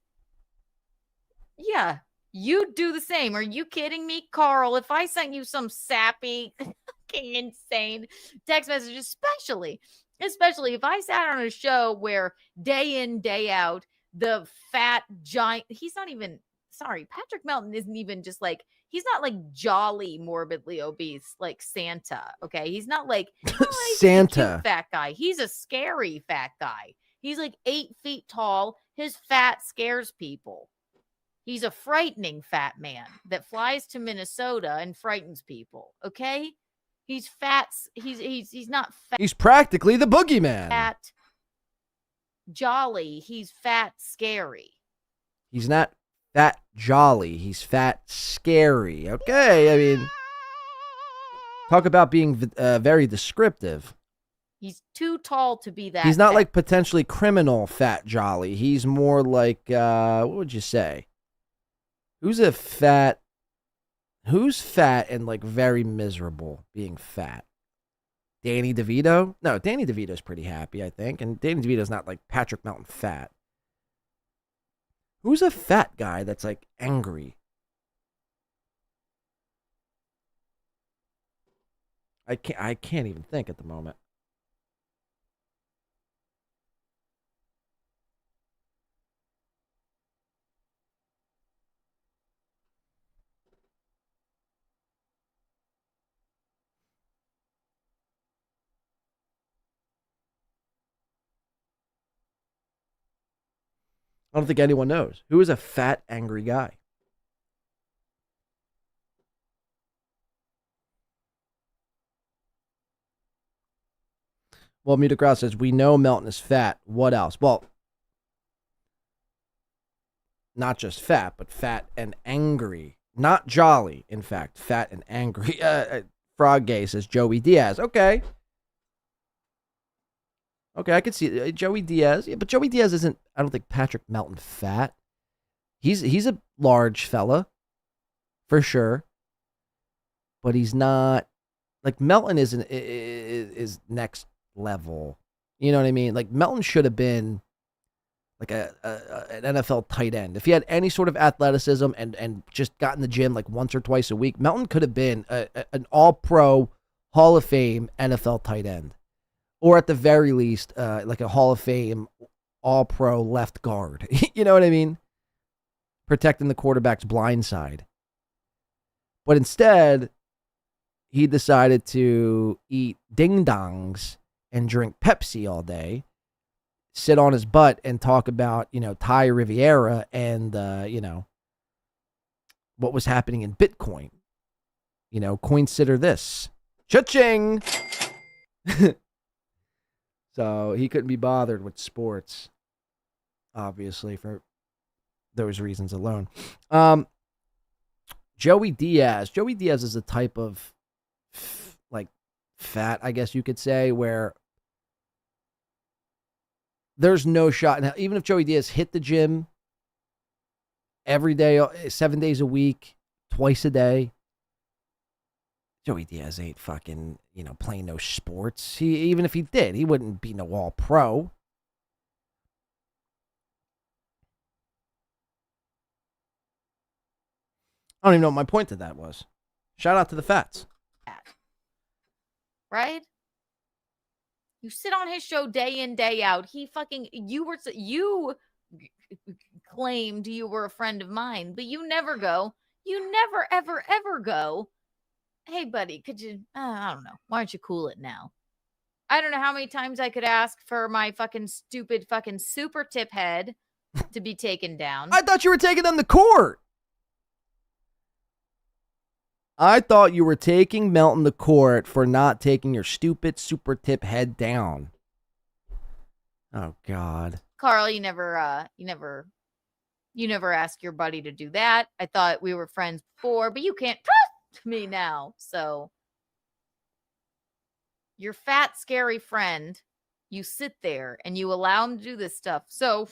S8: yeah, you do the same. Are you kidding me, Carl? If I sent you some sappy, fucking insane text message, especially if I sat on a show where day in, day out, the fat giant, he's not even, sorry, Patrick Melton isn't even just like, he's not like jolly, morbidly obese like Santa, okay? He's not like he's
S1: Santa.
S8: A cute fat guy. He's a scary fat guy. He's like 8 feet tall. His fat scares people. He's a frightening fat man that flies to Minnesota and frightens people, okay? He's fat. He's not fat.
S1: He's practically the boogeyman.
S8: Fat, jolly. He's fat, scary.
S1: He's not fat jolly. He's fat scary. Okay, I mean, talk about being very descriptive.
S8: He's too tall to be that.
S1: He's not
S8: fat.
S1: like potentially criminal fat jolly. He's more like, what would you say? Who's fat and like very miserable being fat? Danny DeVito? No, Danny DeVito's pretty happy, I think. And Danny DeVito's not like Patrick Melton fat. Who's a fat guy that's like angry? I can't even think at the moment. I don't think anyone knows. Who is a fat, angry guy? Well, Muta Crowd says, we know Melton is fat. What else? Well, not just fat, but fat and angry. Not jolly, in fact. Fat and angry. Frog Gay says, Joey Diaz. Okay. Okay, I can see it. Joey Diaz. Yeah, but Joey Diaz isn't, I don't think, Patrick Melton fat. He's a large fella, for sure. But he's not, like, Melton is next level. You know what I mean? Like, Melton should have been like an NFL tight end. If he had any sort of athleticism and just got in the gym like once or twice a week, Melton could have been an all-pro, Hall of Fame NFL tight end. Or at the very least, like a Hall of Fame all-pro left guard. You know what I mean? Protecting the quarterback's blind side. But instead, he decided to eat ding-dongs and drink Pepsi all day, sit on his butt and talk about, Thai Riviera and, what was happening in Bitcoin. Consider this. Cha-ching! So he couldn't be bothered with sports, obviously, for those reasons alone. Joey Diaz. Joey Diaz is a type of, fat, I guess you could say, where there's no shot. Now, even if Joey Diaz hit the gym every day, 7 days a week, twice a day, Joey Diaz ain't fucking, playing no sports. Even if he did, he wouldn't be no all-pro. I don't even know what my point to that was. Shout out to the fats.
S8: Right? You sit on his show day in, day out. You claimed you were a friend of mine, but you never go. You never, ever, ever go. Hey, buddy, could you, I don't know. Why don't you cool it now? I don't know how many times I could ask for my fucking stupid fucking super tip head to be taken down.
S1: I thought you were taking them to court. I thought you were taking Melton to court for not taking your stupid super tip head down. Oh, God.
S8: Carl, you never ask your buddy to do that. I thought we were friends before, but you can't trust me now. So your fat, scary friend, you sit there and you allow him to do this stuff. So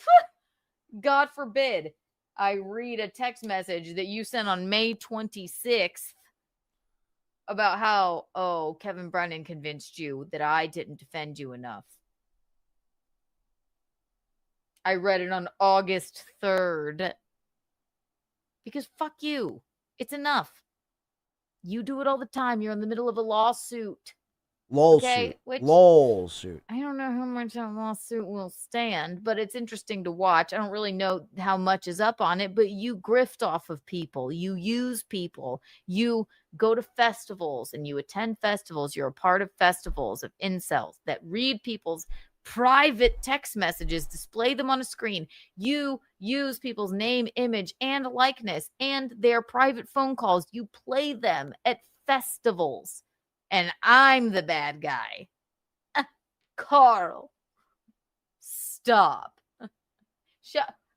S8: God forbid I read a text message that you sent on May 26th about how, Kevin Brennan convinced you that I didn't defend you enough. I read it on August 3rd. Because fuck you. It's enough. You do it all the time. You're in the middle of a lawsuit.
S1: Lawsuit.
S8: Which,
S1: Lawsuit.
S8: I don't know how much that lawsuit will stand, but it's interesting to watch. I don't really know how much is up on it, but you grift off of people. You use people. You go to festivals and you attend festivals. You're a part of festivals of incels that read people's private text messages, display them on a screen. You use people's name, image, and likeness and their private phone calls. You play them at festivals. And I'm the bad guy. Carl, stop.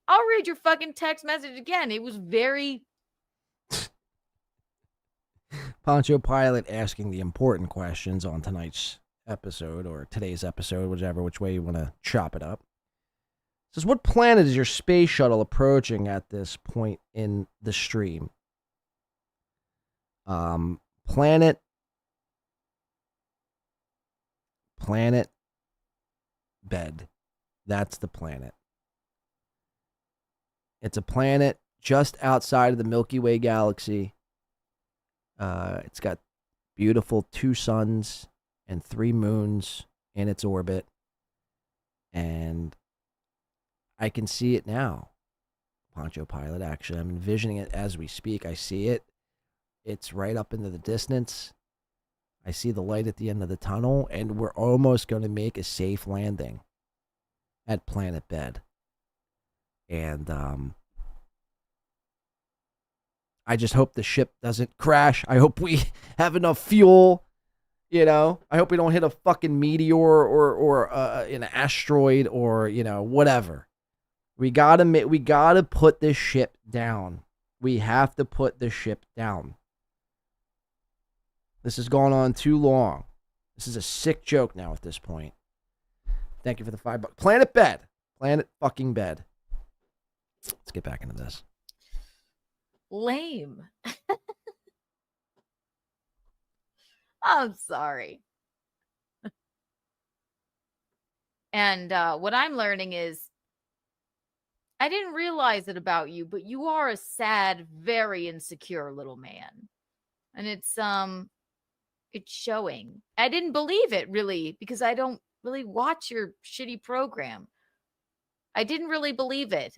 S8: I'll read your fucking text message again. It was very...
S1: Poncho Pilot asking the important questions on tonight's episode, or today's episode, which way you want to chop it up. Says, what planet is your space shuttle approaching at this point in the stream? Planet Bed. That's the planet. It's a planet just outside of the Milky Way galaxy. It's got beautiful 2 suns and 3 moons in its orbit. And I can see it now, Poncho Pilot, actually. I'm envisioning it as we speak. I see it. It's right up into the distance. I see the light at the end of the tunnel, and we're almost going to make a safe landing at Planet Bed. And I just hope the ship doesn't crash. I hope we have enough fuel. I hope we don't hit a fucking meteor or an asteroid or, whatever. We gotta put this ship down. We have to put the ship down. This has gone on too long. This is a sick joke now at this point. Thank you for the $5. Planet Bed. Planet fucking Bed. Let's get back into this.
S8: Lame. I'm sorry. And what I'm learning is, I didn't realize it about you, but you are a sad, very insecure little man. And it's showing. I didn't believe it, really, because I don't really watch your shitty program. I didn't really believe it.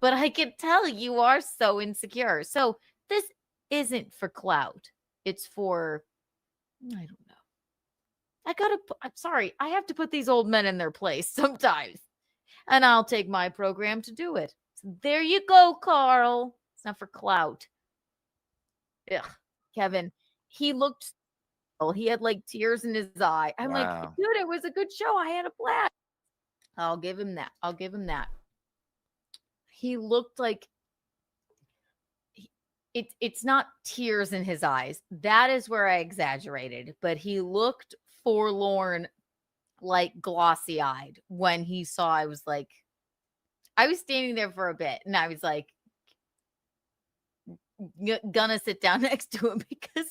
S8: But I can tell you are so insecure. So this isn't for clout. It's for, I don't know. I'm sorry. I have to put these old men in their place sometimes. And I'll take my program to do it. So there you go, Carl. It's not for clout. Ugh, Kevin, he looked, he had like tears in his eye. I'm like,
S16: Wow.
S8: dude, it was a good show. I had a blast. I'll give him that. He looked like it's not tears in his eyes. That is where I exaggerated, but he looked forlorn, like glossy-eyed when he saw. I was standing there for a bit and I was like gonna sit down next to him because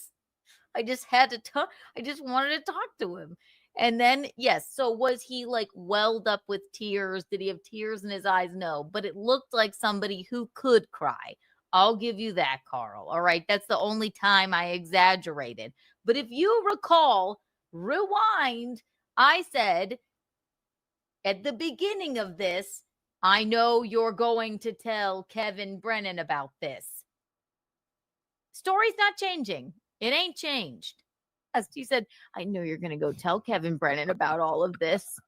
S8: I just had to talk. I just wanted to talk to him. And then, yes. So was he like welled up with tears? Did he have tears in his eyes? No, but it looked like somebody who could cry. I'll give you that, Carl. All right. That's the only time I exaggerated. But if you recall, rewind, I said at the beginning of this, I know you're going to tell Kevin Brennan about this. Story's not changing. It ain't changed. As you said, I know you're going to go tell Kevin Brennan about all of this.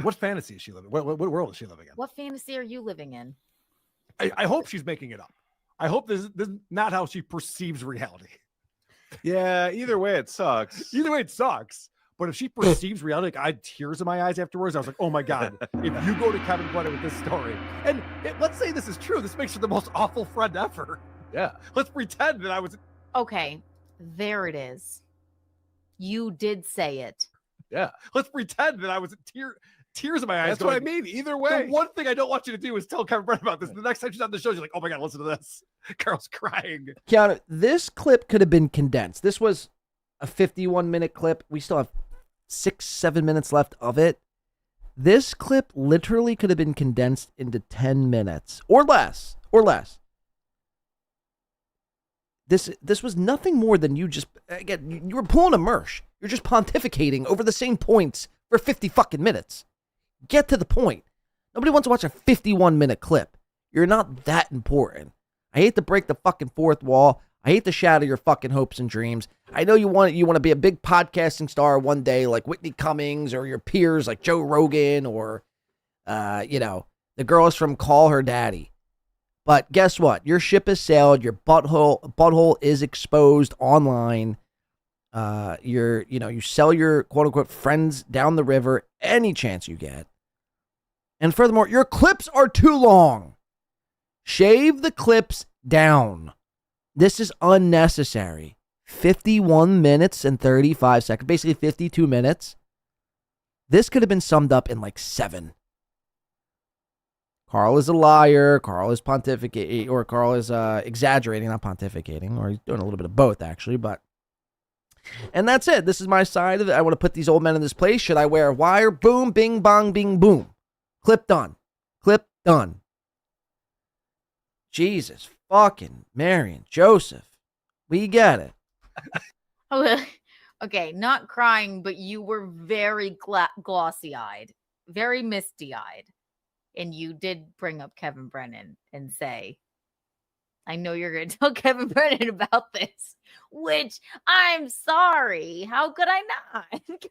S17: What fantasy is she living? What world is she living in?
S8: What fantasy are you living in?
S17: I hope she's making it up. I hope this is not how she perceives reality.
S14: Yeah, either way it sucks.
S17: But if she perceives reality, like I had tears in my eyes afterwards. I was like, oh my God, if you go to Kevin Brennan with this story, and let's say this is true, this makes her the most awful friend ever.
S14: Yeah.
S17: Let's pretend that I was.
S8: Okay, there it is. You did say it.
S17: Yeah. Let's pretend that I was tears in my eyes.
S14: That's what I mean. Either way.
S17: The one thing I don't want you to do is tell Kevin Brennan about this. The next time she's on the show, she's like, oh my God, listen to this. Carol's crying.
S1: Keanu, this clip could have been condensed. This was a 51-minute clip. We still have 6-7 minutes left of it. This clip literally could have been condensed into 10 minutes or less. This was nothing more than you just, again, you were pulling a Mersh. You're just pontificating over the same points for 50 fucking minutes. Get to the point. Nobody wants to watch a 51-minute clip. You're not that important. I hate to break the fucking fourth wall. I hate to shatter your fucking hopes and dreams. I know you want to be a big podcasting star one day like Whitney Cummings or your peers like Joe Rogan or, the girls from Call Her Daddy. But guess what? Your ship has sailed. Your butthole is exposed online. You sell your quote unquote friends down the river any chance you get. And furthermore, your clips are too long. Shave the clips down. This is unnecessary. 51 minutes and 35 seconds, basically 52 minutes. This could have been summed up in like 7. Carl is a liar. Carl is pontificating, or Carl is exaggerating, not pontificating, or he's doing a little bit of both, actually. And that's it. This is my side of it. I want to put these old men in this place. Should I wear a wire? Boom, bing, bong, bing, boom. Clip done. Jesus fucking Marion, Joseph. We get it.
S8: Okay, not crying, but you were very glossy-eyed, very misty-eyed. And you did bring up Kevin Brennan and say, I know you're going to tell Kevin Brennan about this, which I'm sorry. How could I not? Come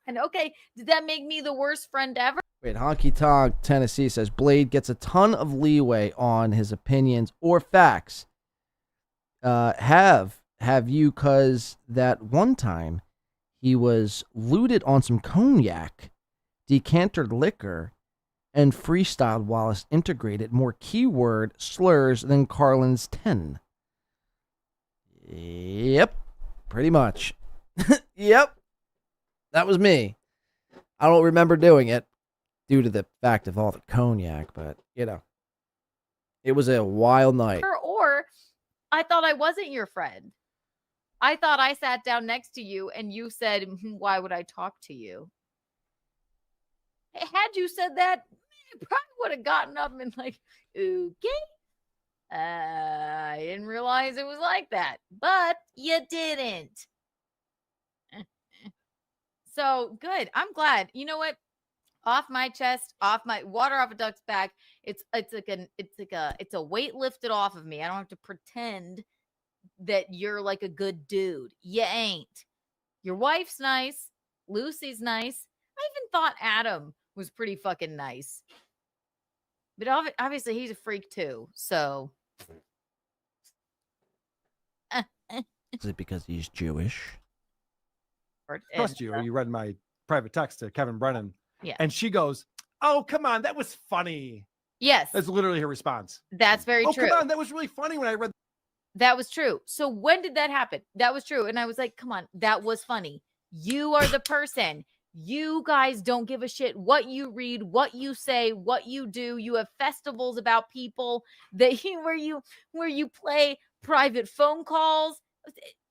S8: on. Okay, did that make me the worst friend ever?
S1: Wait, Honky Tonk Tennessee says Blade gets a ton of leeway on his opinions or facts. Have you, cause that one time he was looted on some cognac, decanted liquor, and freestyled while integrated more keyword slurs than Carlin's 10. Yep, pretty much. Yep, that was me. I don't remember doing it due to the fact of all the cognac, but, it was a wild night.
S8: Or I thought I wasn't your friend. I thought I sat down next to you and you said, why would I talk to you? Had you said that, I probably would have gotten up and like, okay. I didn't realize it was like that, but you didn't. So good. I'm glad. You know what? Off my chest, off my water off a duck's back. It's a weight lifted off of me. I don't have to pretend that you're like a good dude. You ain't. Your wife's nice. Lucy's nice. I even thought Adam was pretty fucking nice. But obviously he's a freak too. So
S1: Is it because he's Jewish?
S17: Trust you. You read my private text to Kevin Brennan.
S8: Yeah.
S17: And she goes, "Oh, come on. That was funny."
S8: Yes.
S17: That's literally her response.
S8: That's very
S17: oh,
S8: true.
S17: Come on. That was really funny when I read.
S8: That was true. So when did that happen? That was true. And I was like, come on, that was funny. You are the person. You guys don't give a shit what you read, what you say, what you do. You have festivals about people that where you play private phone calls.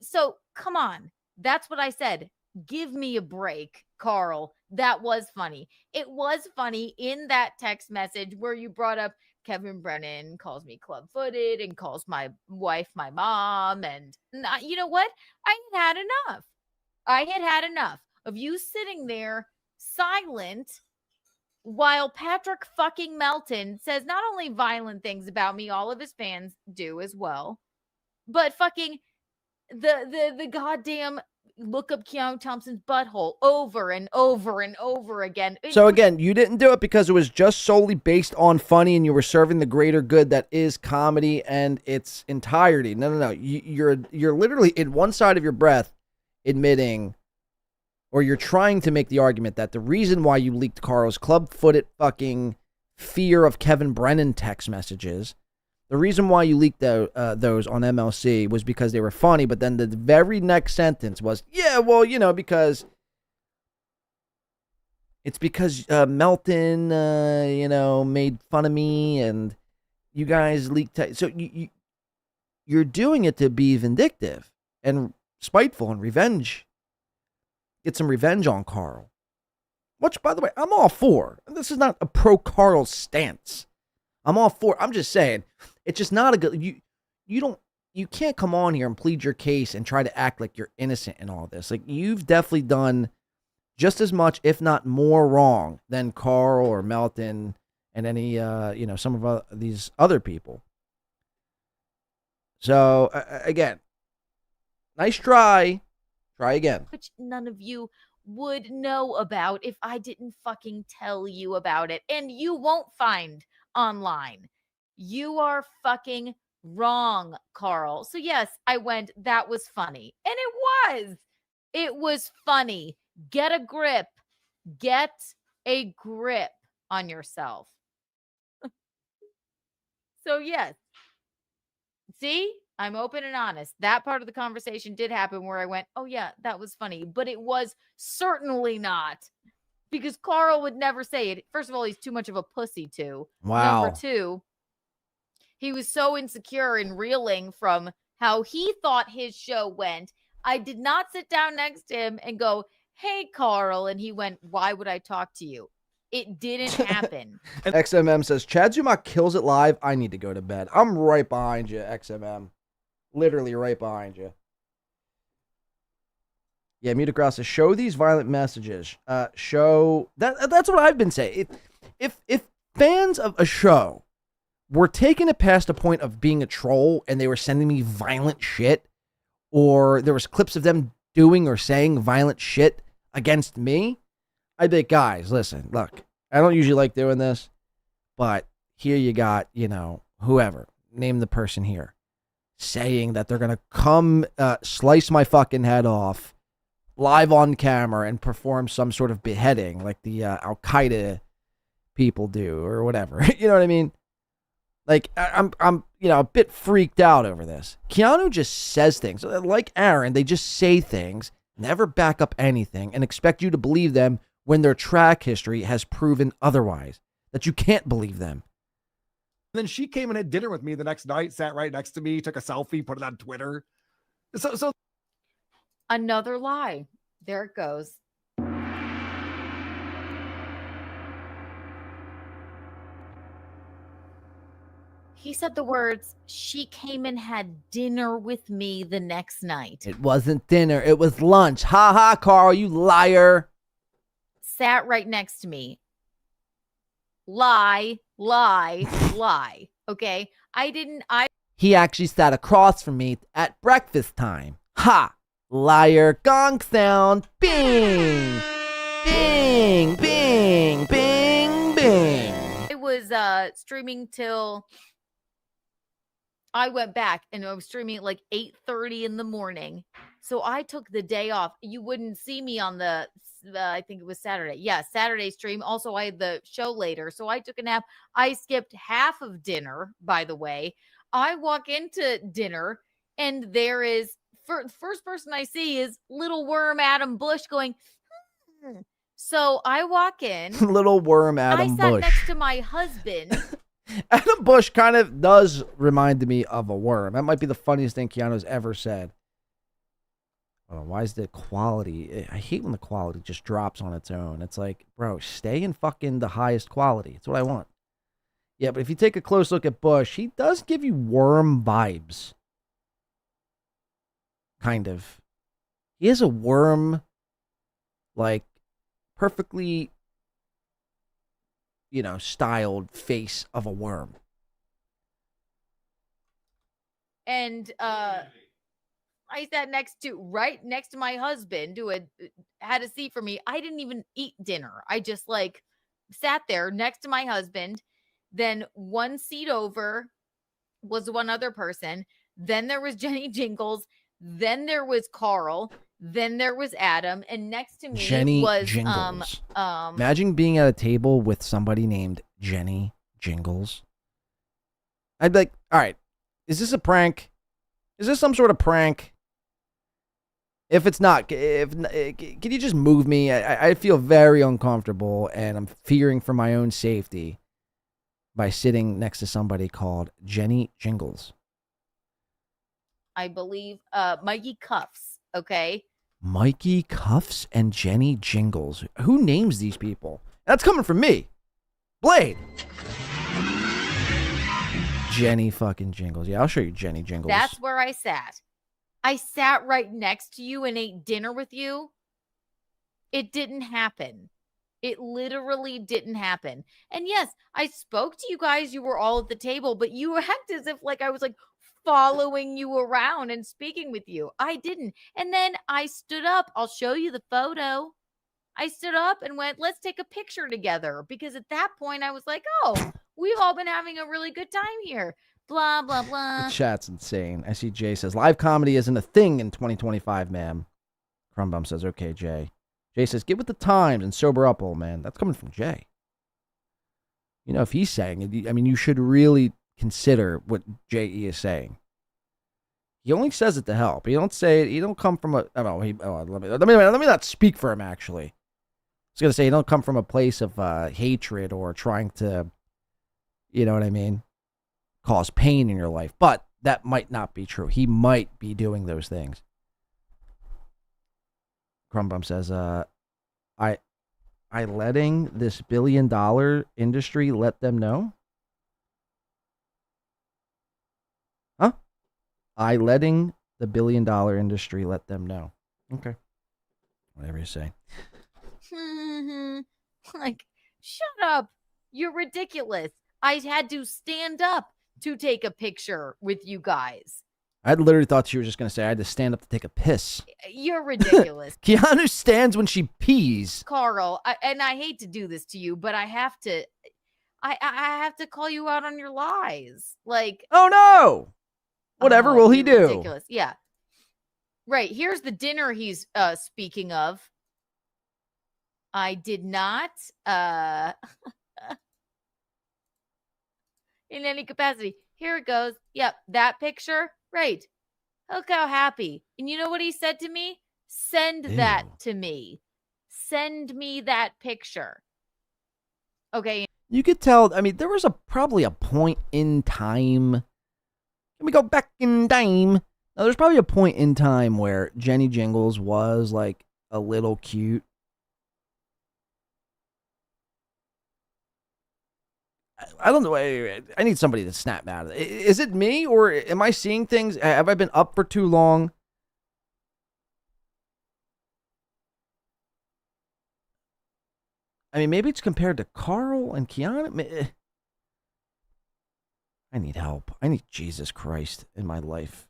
S8: So come on. That's what I said. Give me a break, Carl. That was funny. It was funny in that text message where you brought up Kevin Brennan calls me club-footed and calls my wife my mom. And you know what? I had enough. I had enough of you sitting there silent while Patrick fucking Melton says not only violent things about me, all of his fans do as well, but fucking the goddamn look up Keanu Thompson's butthole over and over and over again.
S1: So again, you didn't do it because it was just solely based on funny and you were serving the greater good that is comedy and its entirety. No. You're literally in one side of your breath admitting, or you're trying to make the argument that the reason why you leaked Carl's club-footed fucking fear of Kevin Brennan text messages, the reason why you leaked those on MLC was because they were funny, but then the very next sentence was, yeah, well, because it's because Melton, made fun of me and you guys leaked. So you're doing it to be vindictive and spiteful and revenge. Get some revenge on Carl. Which, by the way, I'm all for. This is not a pro-Carl stance. I'm all for. I'm just saying, it's just not a good. You can't come on here and plead your case and try to act like you're innocent in all this. Like, you've definitely done just as much, if not more, wrong than Carl or Melton and any some of these other people. So again, nice try. Try again.
S8: Which none of you would know about if I didn't fucking tell you about it. And you won't find online. You are fucking wrong, Carl. So yes, I went, that was funny. And it was funny. Get a grip. Get a grip on yourself. So yes. See, I'm open and honest. That part of the conversation did happen where I went, oh yeah, that was funny. But it was certainly not. Because Carl would never say it. First of all, he's too much of a pussy too.
S1: Wow.
S8: Number two, he was so insecure and reeling from how he thought his show went. I did not sit down next to him and go, hey, Carl. And he went, why would I talk to you? It didn't happen.
S1: XMM says, Chad Zumock kills it live. I need to go to bed. I'm right behind you, XMM. Literally right behind you. Yeah, Mutagross says, show these violent messages. Show that's what I've been saying. If fans of a show were taking it past the point of being a troll and they were sending me violent shit, or there was clips of them doing or saying violent shit against me, I'd be like, guys, listen, look, I don't usually like doing this, but here you got, whoever, name the person here, saying that they're going to come slice my fucking head off live on camera and perform some sort of beheading like the Al-Qaeda people do or whatever. You know what I mean? Like, I'm a bit freaked out over this. Keanu just says things. Like Aaron, they just say things, never back up anything, and expect you to believe them when their track history has proven otherwise, that you can't believe them.
S17: And then she came and had dinner with me the next night, sat right next to me, took a selfie, put it on Twitter. So
S8: another lie. There it goes. He said the words, she came and had dinner with me the next night.
S1: It wasn't dinner. It was lunch. Ha ha, Carl, you liar.
S8: sat right next to me. Lie. Okay.
S1: He actually sat across from me at breakfast time. Ha! Liar gong sound. Bing! Bing! Bing! Bing! Bing!
S8: I was streaming till I went back and I was streaming at like 8:30 in the morning. So I took the day off. You wouldn't see me on the I think it was Saturday. Yeah, Saturday stream. Also, I had the show later. So I took a nap. I skipped half of dinner, by the way. I walk into dinner and there is first person I see is little worm Adam Bush going. So I walk in.
S1: Little worm Adam
S8: I sat
S1: Bush.
S8: next to my husband.
S1: Adam Bush kind of does remind me of a worm. That might be the funniest thing Keanu's ever said. Oh, why is the quality? I hate when the quality just drops on its own. It's like, bro, stay in fucking the highest quality. It's what I want. Yeah, but if you take a close look at Bush, he does give you worm vibes. Kind of. He has a worm, like, perfectly, styled face of a worm.
S8: And I sat right next to my husband who had a seat for me. I didn't even eat dinner. I just sat there next to my husband. Then one seat over was one other person. Then there was Jenny Jingles. Then there was Carl. Then there was Adam. And next to me
S1: Jenny
S8: was
S1: Jingles. Imagine being at a table with somebody named Jenny Jingles. I'd be like, all right, is this a prank? Is this some sort of prank? If it's not, can you just move me? I feel very uncomfortable, and I'm fearing for my own safety by sitting next to somebody called Jenny Jingles.
S8: I believe Mikey Cuffs. Okay.
S1: Mikey Cuffs and Jenny Jingles. Who names these people? That's coming from me. Blade. Jenny fucking Jingles. Yeah, I'll show you Jenny Jingles.
S8: That's where I sat. I sat right next to you and ate dinner with you. It didn't happen. It literally didn't happen. And yes, I spoke to you guys. You were all at the table, but you act as if I was following you around and speaking with you. I didn't. And then I stood up. I'll show you the photo. I stood up and went, let's take a picture together. Because at that point I was like, oh, we've all been having a really good time here. Blah, blah, blah.
S1: The chat's insane. I see Jay says, live comedy isn't a thing in 2025, ma'am. Crumbum says, okay, Jay. Jay says, get with the times and sober up, old man. That's coming from Jay. If he's saying it, you should really consider what J.E. is saying. He only says it to help. He don't say it. He don't come from a... let me not speak for him, actually. I was going to say, he don't come from a place of hatred or trying to, cause pain in your life. But that might not be true. He might be doing those things. Crumbum says, I letting this $1 billion industry let them know? Huh? I letting the $1 billion industry let them know. Okay. Whatever you say.
S8: Shut up. You're ridiculous. I had to stand up to take a picture with you guys.
S1: I literally thought you were just going to say I had to stand up to take a piss.
S8: You're ridiculous.
S1: Keanu stands when she pees.
S8: Carl, and I hate to do this to you, but I have to call you out on your lies.
S1: Oh no! Whatever will he do?
S8: Ridiculous. Yeah. Right. Here's the dinner he's speaking of. I did not in any capacity. Here it goes. Yep, that picture. Right. Look how happy. And you know what he said to me? Send that to me. Send me that picture. Okay.
S1: You could tell, there was probably a point in time. Let me go back in time. Now, there's probably a point in time where Jenny Jingles was a little cute. I don't know. I need somebody to snap me out of it. Is it me, or am I seeing things? Have I been up for too long? I mean, maybe it's compared to Carl and Keanu. I need help. I need Jesus Christ in my life.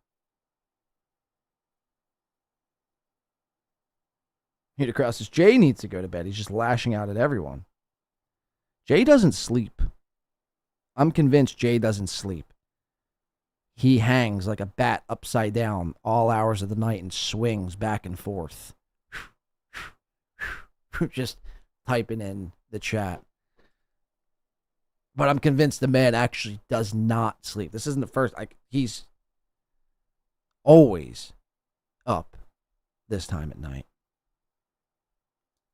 S1: Peter Krause says, Jay needs to go to bed. He's just lashing out at everyone. Jay doesn't sleep. I'm convinced Jay doesn't sleep. He hangs like a bat upside down all hours of the night and swings back and forth. Just typing in the chat. But I'm convinced the man actually does not sleep. This isn't the first. He's always up this time at night.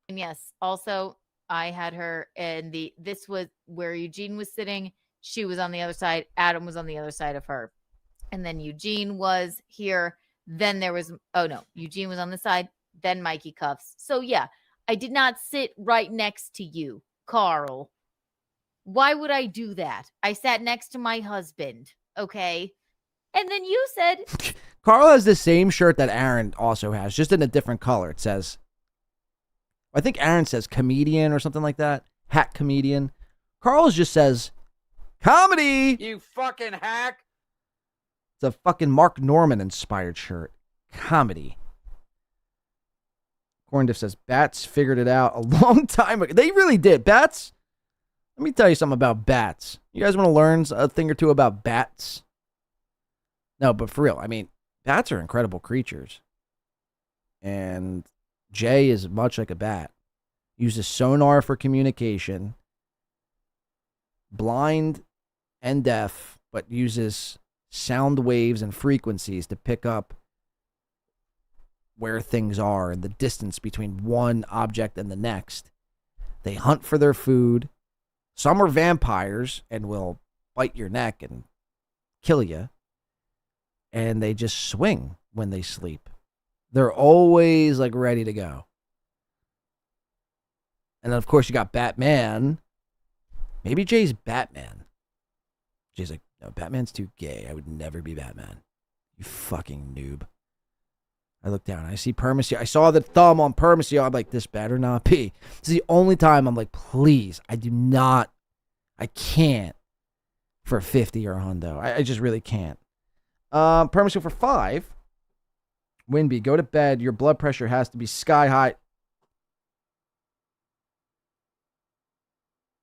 S8: And yes, also I had her, and this was where Eugene was sitting. She was on the other side. Adam was on the other side of her. And then Eugene was here. Then there was, Eugene was on the side. Then Mikey Cuffs. So yeah, I did not sit right next to you, Carl. Why would I do that? I sat next to my husband, okay? And then you said...
S1: Carl has the same shirt that Aaron also has, just in a different color. It says... I think Aaron says comedian or something like that. Hack comedian. Carl's just says comedy.
S12: You fucking hack.
S1: It's a fucking Mark Norman inspired shirt. Comedy. Corndiff says Bats figured it out a long time ago. They really did. Bats. Let me tell you something about bats. You guys want to learn a thing or two about bats? No, but for real, I mean, bats are incredible creatures. And Jay is much like a bat. Uses sonar for communication. Blind and deaf, but uses sound waves and frequencies to pick up where things are and the distance between one object and the next. They hunt for their food. Some are vampires and will bite your neck and kill you. And they just swing when they sleep. They're always like ready to go. And then, of course, you got Batman. Maybe Jay's Batman. Jay's like, no, Batman's too gay. I would never be Batman. You fucking noob. I look down. I see Permacio. I saw the thumb on Permacio. I'm like, this better not be. This is the only time I'm like, please. I can't for 50 or a hundo. I just really can't. Permacio for 5. Winby, go to bed. Your blood pressure has to be sky high.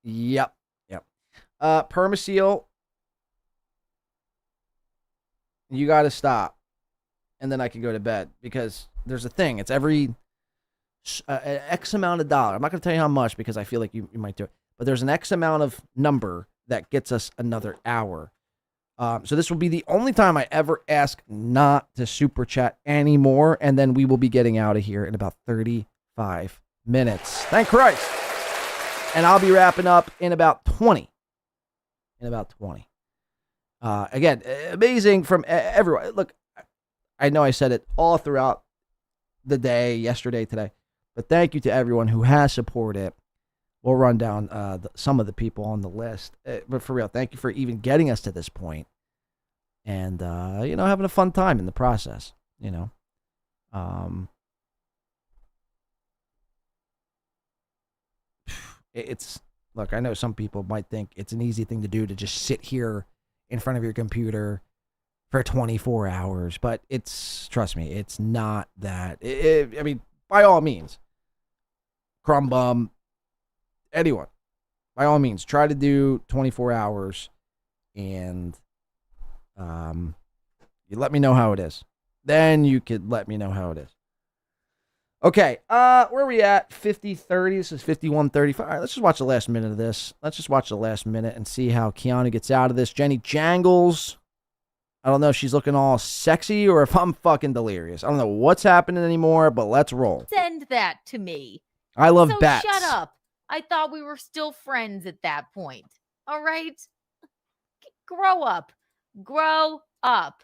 S1: Yep. Permaseal, you got to stop. And then I can go to bed. Because there's a thing. It's every X amount of dollar. I'm not going to tell you how much because I feel like you might do it. But there's an X amount of number that gets us another hour. So this will be the only time I ever ask not to super chat anymore. And then we will be getting out of here in about 35 minutes. Thank Christ. And I'll be wrapping up in about 20. Again, amazing from everyone. Look, I know I said it all throughout the day, yesterday, today. But thank you to everyone who has supported. We'll run down some of the people on the list. But for real, thank you for even getting us to this point. And, having a fun time in the process, Look, I know some people might think it's an easy thing to do to just sit here in front of your computer for 24 hours. But trust me, it's not that. I mean, by all means, Crumbum, anyone, by all means, try to do 24 hours and you let me know how it is. Then you could let me know how it is. Okay, where are we at? 50-30. This is 51-35. All right, let's just watch the last minute of this. Let's just watch the last minute and see how Keanu gets out of this. Jenny Jangles. I don't know if she's looking all sexy or if I'm fucking delirious. I don't know what's happening anymore, but let's roll.
S8: Send that to me.
S1: I love
S8: so
S1: bats.
S8: Shut up. I thought we were still friends at that point. All right? Grow up. Grow up.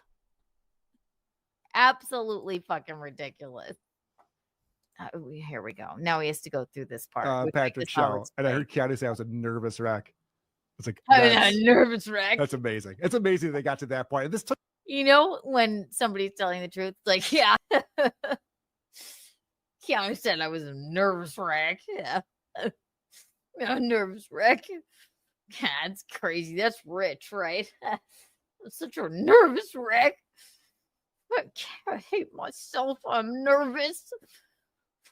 S8: Absolutely fucking ridiculous. Here we go. Now he has to go through this part.
S17: Patrick Shaw. And I heard Keanu say I was a nervous wreck. It's like,
S8: a nervous wreck.
S17: That's amazing. It's amazing they got to that point. And this took.
S8: When somebody's telling the truth, it's like, yeah. Keanu said I was a nervous wreck. Yeah. A nervous wreck. That's crazy. That's rich, right? I'm such a nervous wreck. I hate myself. I'm nervous.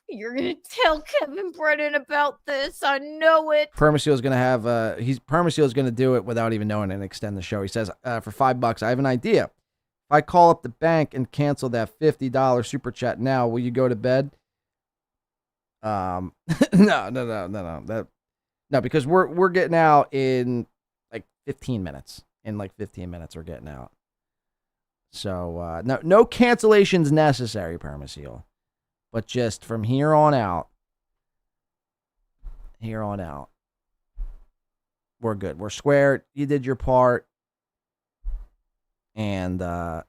S8: You're gonna tell Kevin Brennan about this. I know it.
S1: Permaseal's gonna have Permaseal's gonna do it without even knowing and extend the show. He says, for $5, I have an idea. If I call up the bank and cancel that $50 super chat now, will you go to bed? No, because we're getting out in like 15 minutes. In like 15 minutes, we're getting out. So no cancellations necessary, Permaseal. But just from here on out, we're good. We're squared. You did your part. And I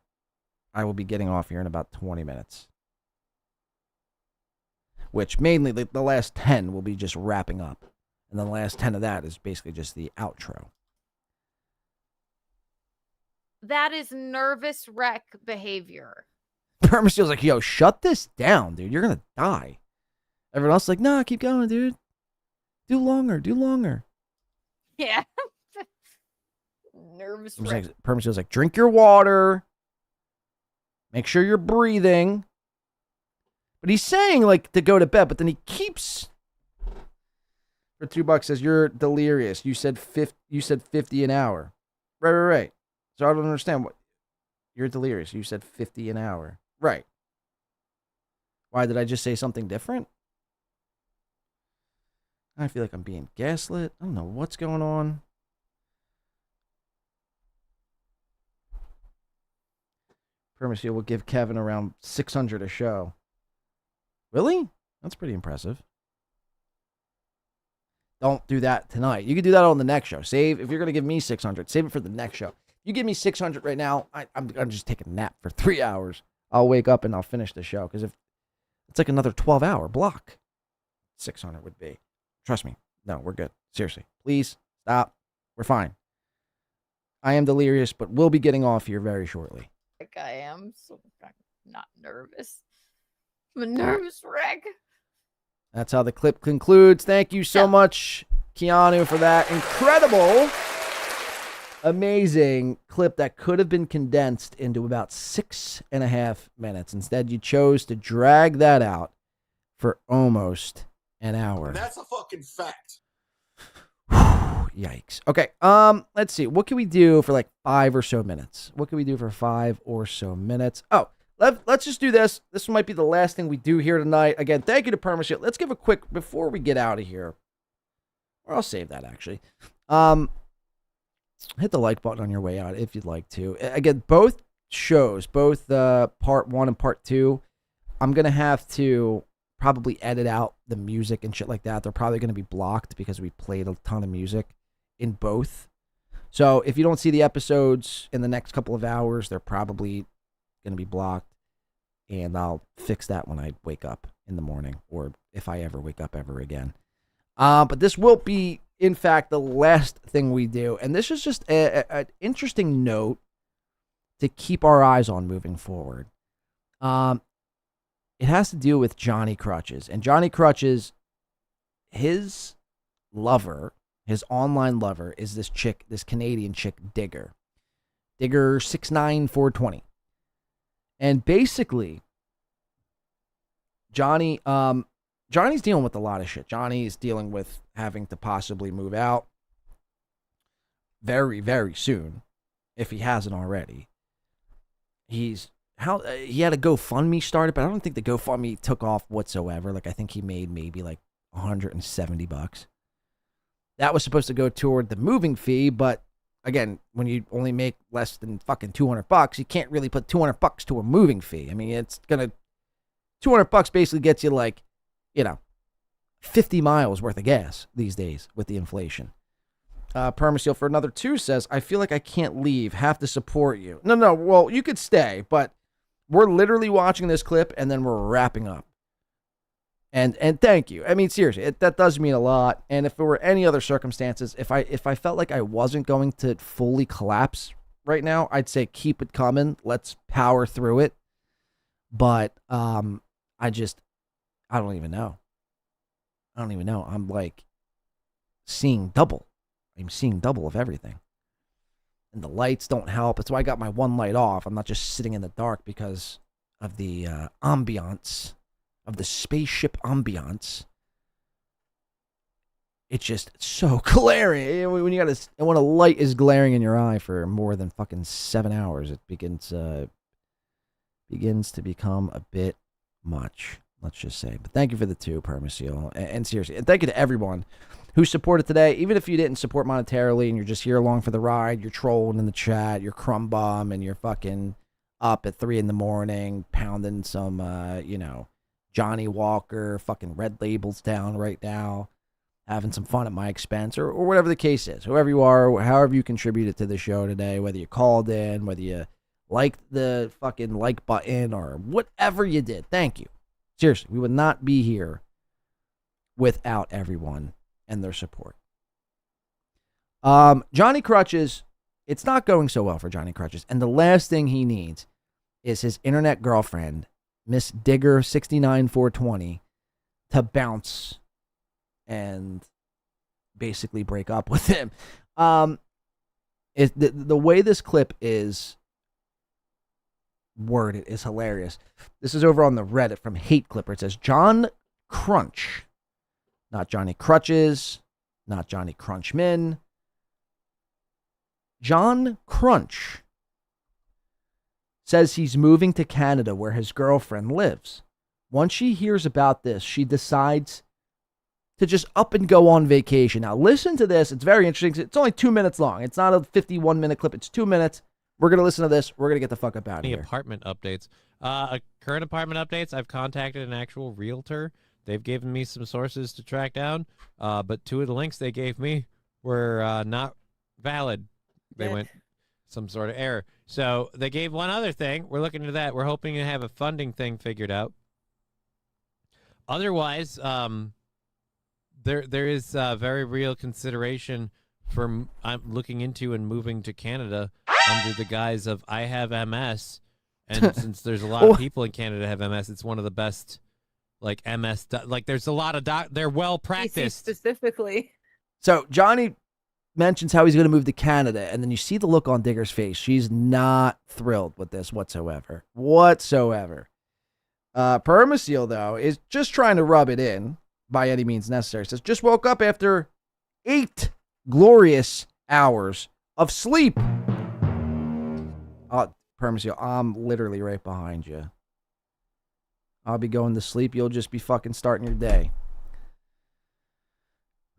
S1: will be getting off here in about 20 minutes. Which mainly the last 10 will be just wrapping up. And the last 10 of that is basically just the outro.
S8: That is nervous wreck behavior.
S1: Permaseal's like, yo, shut this down, dude. You're going to die. Everyone else is like, nah, keep going, dude. Do longer.
S8: Yeah. Nervous wreck.
S1: Permaseal's like, drink your water. Make sure you're breathing. But he's saying, like, to go to bed, but then he keeps... For $2 says, you're delirious. You said 50 an hour. Right. So I don't understand what... You're delirious. You said 50 an hour. Right. Why, did I just say something different? I feel like I'm being gaslit. I don't know what's going on. Permaseal will give Kevin around 600 a show. Really? That's pretty impressive. Don't do that tonight. You can do that on the next show. If you're going to give me 600, save it for the next show. You give me 600 right now, I'm just taking a nap for 3 hours. I'll wake up and I'll finish the show. Because if it's like another 12-hour block, 600 would be. Trust me. No, we're good. Seriously. Please stop. We're fine. I am delirious, but we'll be getting off here very shortly.
S8: Like I am, so I'm not nervous. I'm a nervous wreck.
S1: That's how the clip concludes. Thank you so much, Keanu, for that incredible, amazing clip that could have been condensed into about 6.5 minutes. Instead, you chose to drag that out for almost an hour.
S13: That's a fucking fact.
S1: Yikes. Okay, let's see. What can we do for like 5 or so minutes? Oh, let's just do this. This might be the last thing we do here tonight. Again, thank you to Permaseal. Let's give a quick, before we get out of here, or I'll save that actually. Hit the like button on your way out if you'd like to. Again, both shows, both part 1 and part 2, I'm going to have to probably edit out the music and shit like that. They're probably going to be blocked because we played a ton of music in both. So if you don't see the episodes in the next couple of hours, they're probably going to be blocked. And I'll fix that when I wake up in the morning, or if I ever wake up ever again. But this will be, in fact, the last thing we do. And this is just an interesting note to keep our eyes on moving forward. It has to do with Johnny Crutches. And Johnny Crutches, his lover, his online lover, is this chick, this Canadian chick, Digger 69420. And basically, Johnny's dealing with a lot of shit. Johnny's dealing with having to possibly move out very, very soon, if he hasn't already. He had a GoFundMe started, but I don't think the GoFundMe took off whatsoever. Like, I think he made maybe like $170. That was supposed to go toward the moving fee, but again, when you only make less than fucking $200, you can't really put $200 to a moving fee. I mean, it's gonna $200 basically gets you like, 50 miles worth of gas these days with the inflation. Permaseal for another 2 says, I feel like I can't leave. Have to support you. No. Well, you could stay, but we're literally watching this clip and then we're wrapping up. And thank you. I mean, seriously, that does mean a lot. And if there were any other circumstances, if I felt like I wasn't going to fully collapse right now, I'd say keep it coming. Let's power through it. But I don't even know. I'm like, seeing double. I'm seeing double of everything. And the lights don't help. That's why I got my one light off. I'm not just sitting in the dark because of the ambiance, of the spaceship ambiance. It's just so glaring. When a light is glaring in your eye for more than fucking 7 hours, it begins to become a bit much. Let's just say. But thank you for the 2, Permaseal. And seriously, and thank you to everyone who supported today. Even if you didn't support monetarily and you're just here along for the ride, you're trolling in the chat, you're crumb bum, and you're fucking up at 3 a.m, pounding some, Johnny Walker fucking red labels down right now, having some fun at my expense, or whatever the case is. Whoever you are, however you contributed to the show today, whether you called in, whether you liked the fucking like button, or whatever you did, thank you. Seriously, we would not be here without everyone and their support. Johnny Crutches, it's not going so well for Johnny Crutches, and the last thing he needs is his internet girlfriend, Miss Digger69420, to bounce and basically break up with him. The way this clip is worded is hilarious. This is over on the Reddit from Hate Clipper. It says, John Crunch, not Johnny Crutches, not Johnny Crunchman. John Crunch says he's moving to Canada where his girlfriend lives. Once she hears about this, she decides to just up and go on vacation. Now, listen to this. It's very interesting. It's only 2 minutes long. It's not a 51-minute clip. It's 2 minutes. We're going to listen to this. We're going to get the fuck up out of here.
S13: Apartment updates. Current apartment updates, I've contacted an actual realtor. They've given me some sources to track down, but 2 of the links they gave me were not valid. They went some sort of error. So they gave one other thing. We're looking into that. We're hoping to have a funding thing figured out. Otherwise, there is very real consideration for I'm looking into and moving to Canada under the guise of I have MS, and since there's a lot of people in Canada that have MS, it's one of the best like MS. Like there's a lot of they're well practiced
S21: specifically.
S1: So Johnny mentions how he's going to move to Canada, and then you see the look on Digger's face. She's not thrilled with this whatsoever. Permaseal, though, is just trying to rub it in by any means necessary. Says, just woke up after 8 glorious hours of sleep. Permaseal, I'm literally right behind you. I'll be going to sleep. You'll just be fucking starting your day.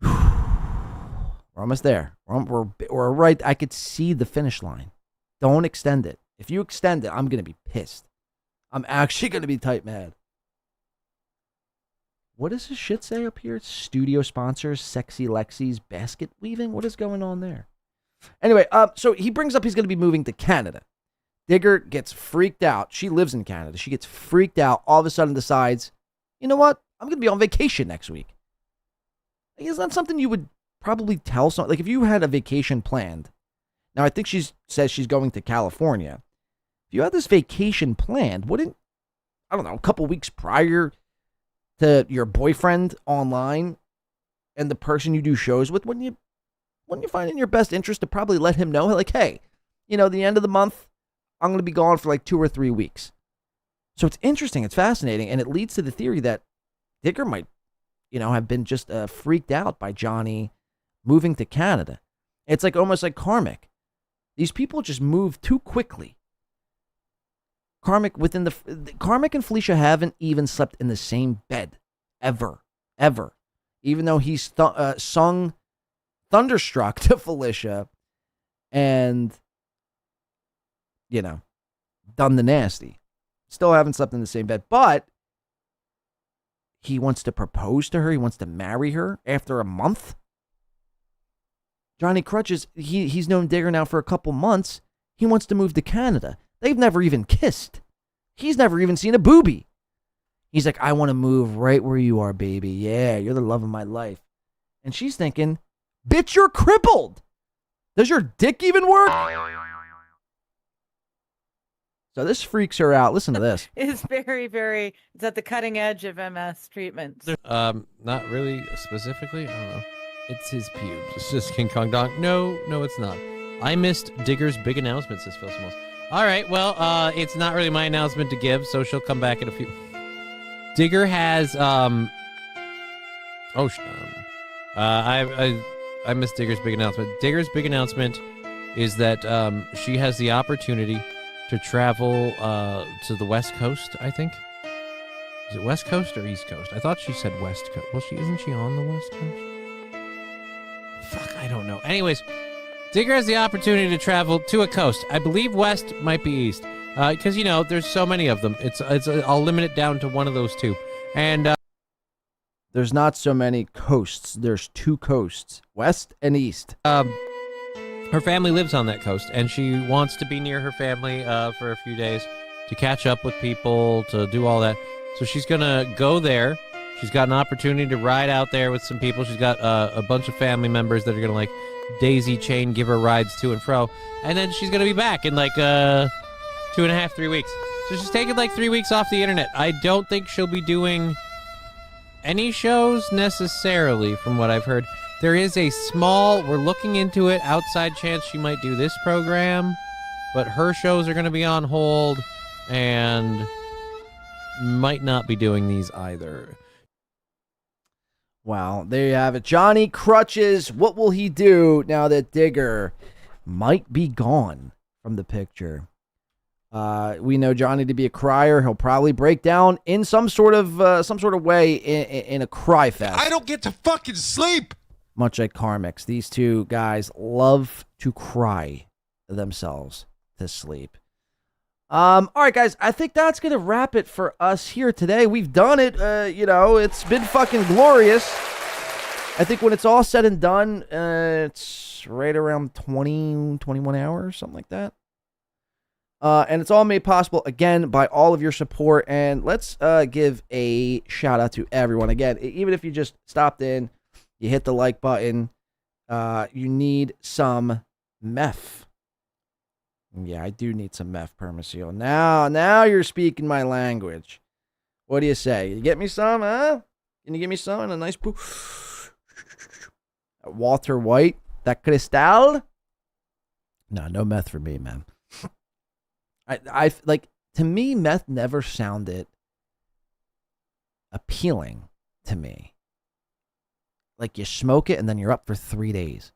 S1: We're almost there. We're right. I could see the finish line. Don't extend it. If you extend it, I'm going to be pissed. I'm actually going to be tight mad. What does this shit say up here? Studio sponsors, Sexy Lexi's basket weaving? What is going on there? Anyway, so he brings up he's going to be moving to Canada. Digger gets freaked out. She lives in Canada. She gets freaked out. All of a sudden decides, you know what? I'm going to be on vacation next week. Like, is that something you would probably tell someone? Like, if you had a vacation planned. Now, I think she says she's going to California. If you had this vacation planned, wouldn't, I don't know, a couple weeks prior to your boyfriend online and the person you do shows with, wouldn't you find it in your best interest to probably let him know, like, hey, the end of the month, I'm going to be gone for like 2 or 3 weeks. So it's interesting. It's fascinating. And it leads to the theory that Digger might, have been just freaked out by Johnny moving to Canada. It's like almost like karmic. These people just move too quickly. Karmic and Felicia haven't even slept in the same bed ever. Even though he's sung Thunderstruck to Felicia and, done the nasty. Still haven't slept in the same bed, but he wants to propose to her. He wants to marry her after a month. Johnny Crutches, he's known Digger now for a couple months. He wants to move to Canada. They've never even kissed. He's never even seen a boobie. He's like, I want to move right where you are, baby. Yeah, you're the love of my life. And she's thinking, bitch, you're crippled. Does your dick even work? So this freaks her out. Listen to this.
S21: It's very, very, it's at the cutting edge of MS treatments.
S13: Not really specifically. I don't know. It's his pubes. It's just King Kong Dong. No, it's not. I missed Digger's big announcement, says Phil Smalls. All right, well, it's not really my announcement to give, so she'll come back in a few. Digger has, I missed Digger's big announcement. Digger's big announcement is that she has the opportunity to travel to the West Coast, I think. Is it West Coast or East Coast? I thought she said West Coast. Well, isn't she on the West Coast? Fuck, I don't know. Anyways, Digger has the opportunity to travel to a coast. I believe West might be East. Because, there's so many of them. I'll limit it down to one of those two. And
S1: there's not so many coasts. There's 2 coasts, West and East.
S13: Her family lives on that coast, and she wants to be near her family for a few days to catch up with people, to do all that. So she's going to go there. She's got an opportunity to ride out there with some people. She's got a bunch of family members that are going to, daisy chain, give her rides to and fro. And then she's going to be back in, 2.5, 3 weeks. So she's taking, 3 weeks off the internet. I don't think she'll be doing any shows necessarily, from what I've heard. There is a small, we're looking into it, outside chance she might do this program, but her shows are going to be on hold and might not be doing these either.
S1: Wow, there you have it. Johnny Crutches, what will he do now that Digger might be gone from the picture? We know Johnny to be a crier. He'll probably break down in some sort of way in a cry fest.
S14: I don't get to fucking sleep.
S1: Much like Carmix, these two guys love to cry themselves to sleep. All right, guys, I think that's going to wrap it for us here today. We've done it. It's been fucking glorious. I think when it's all said and done, it's right around 20, 21 hours, something like that. And it's all made possible, again, by all of your support. And let's give a shout out to everyone. Again, even if you just stopped in, you hit the like button, you need some meth. Yeah, I do need some meth, Permaseal. Now you're speaking my language. What do you say? You get me some, huh? Can you give me some in a nice poo? Walter White, that Cristal? No meth for me, man. I to me, meth never sounded appealing to me. Like you smoke it and then you're up for 3 days.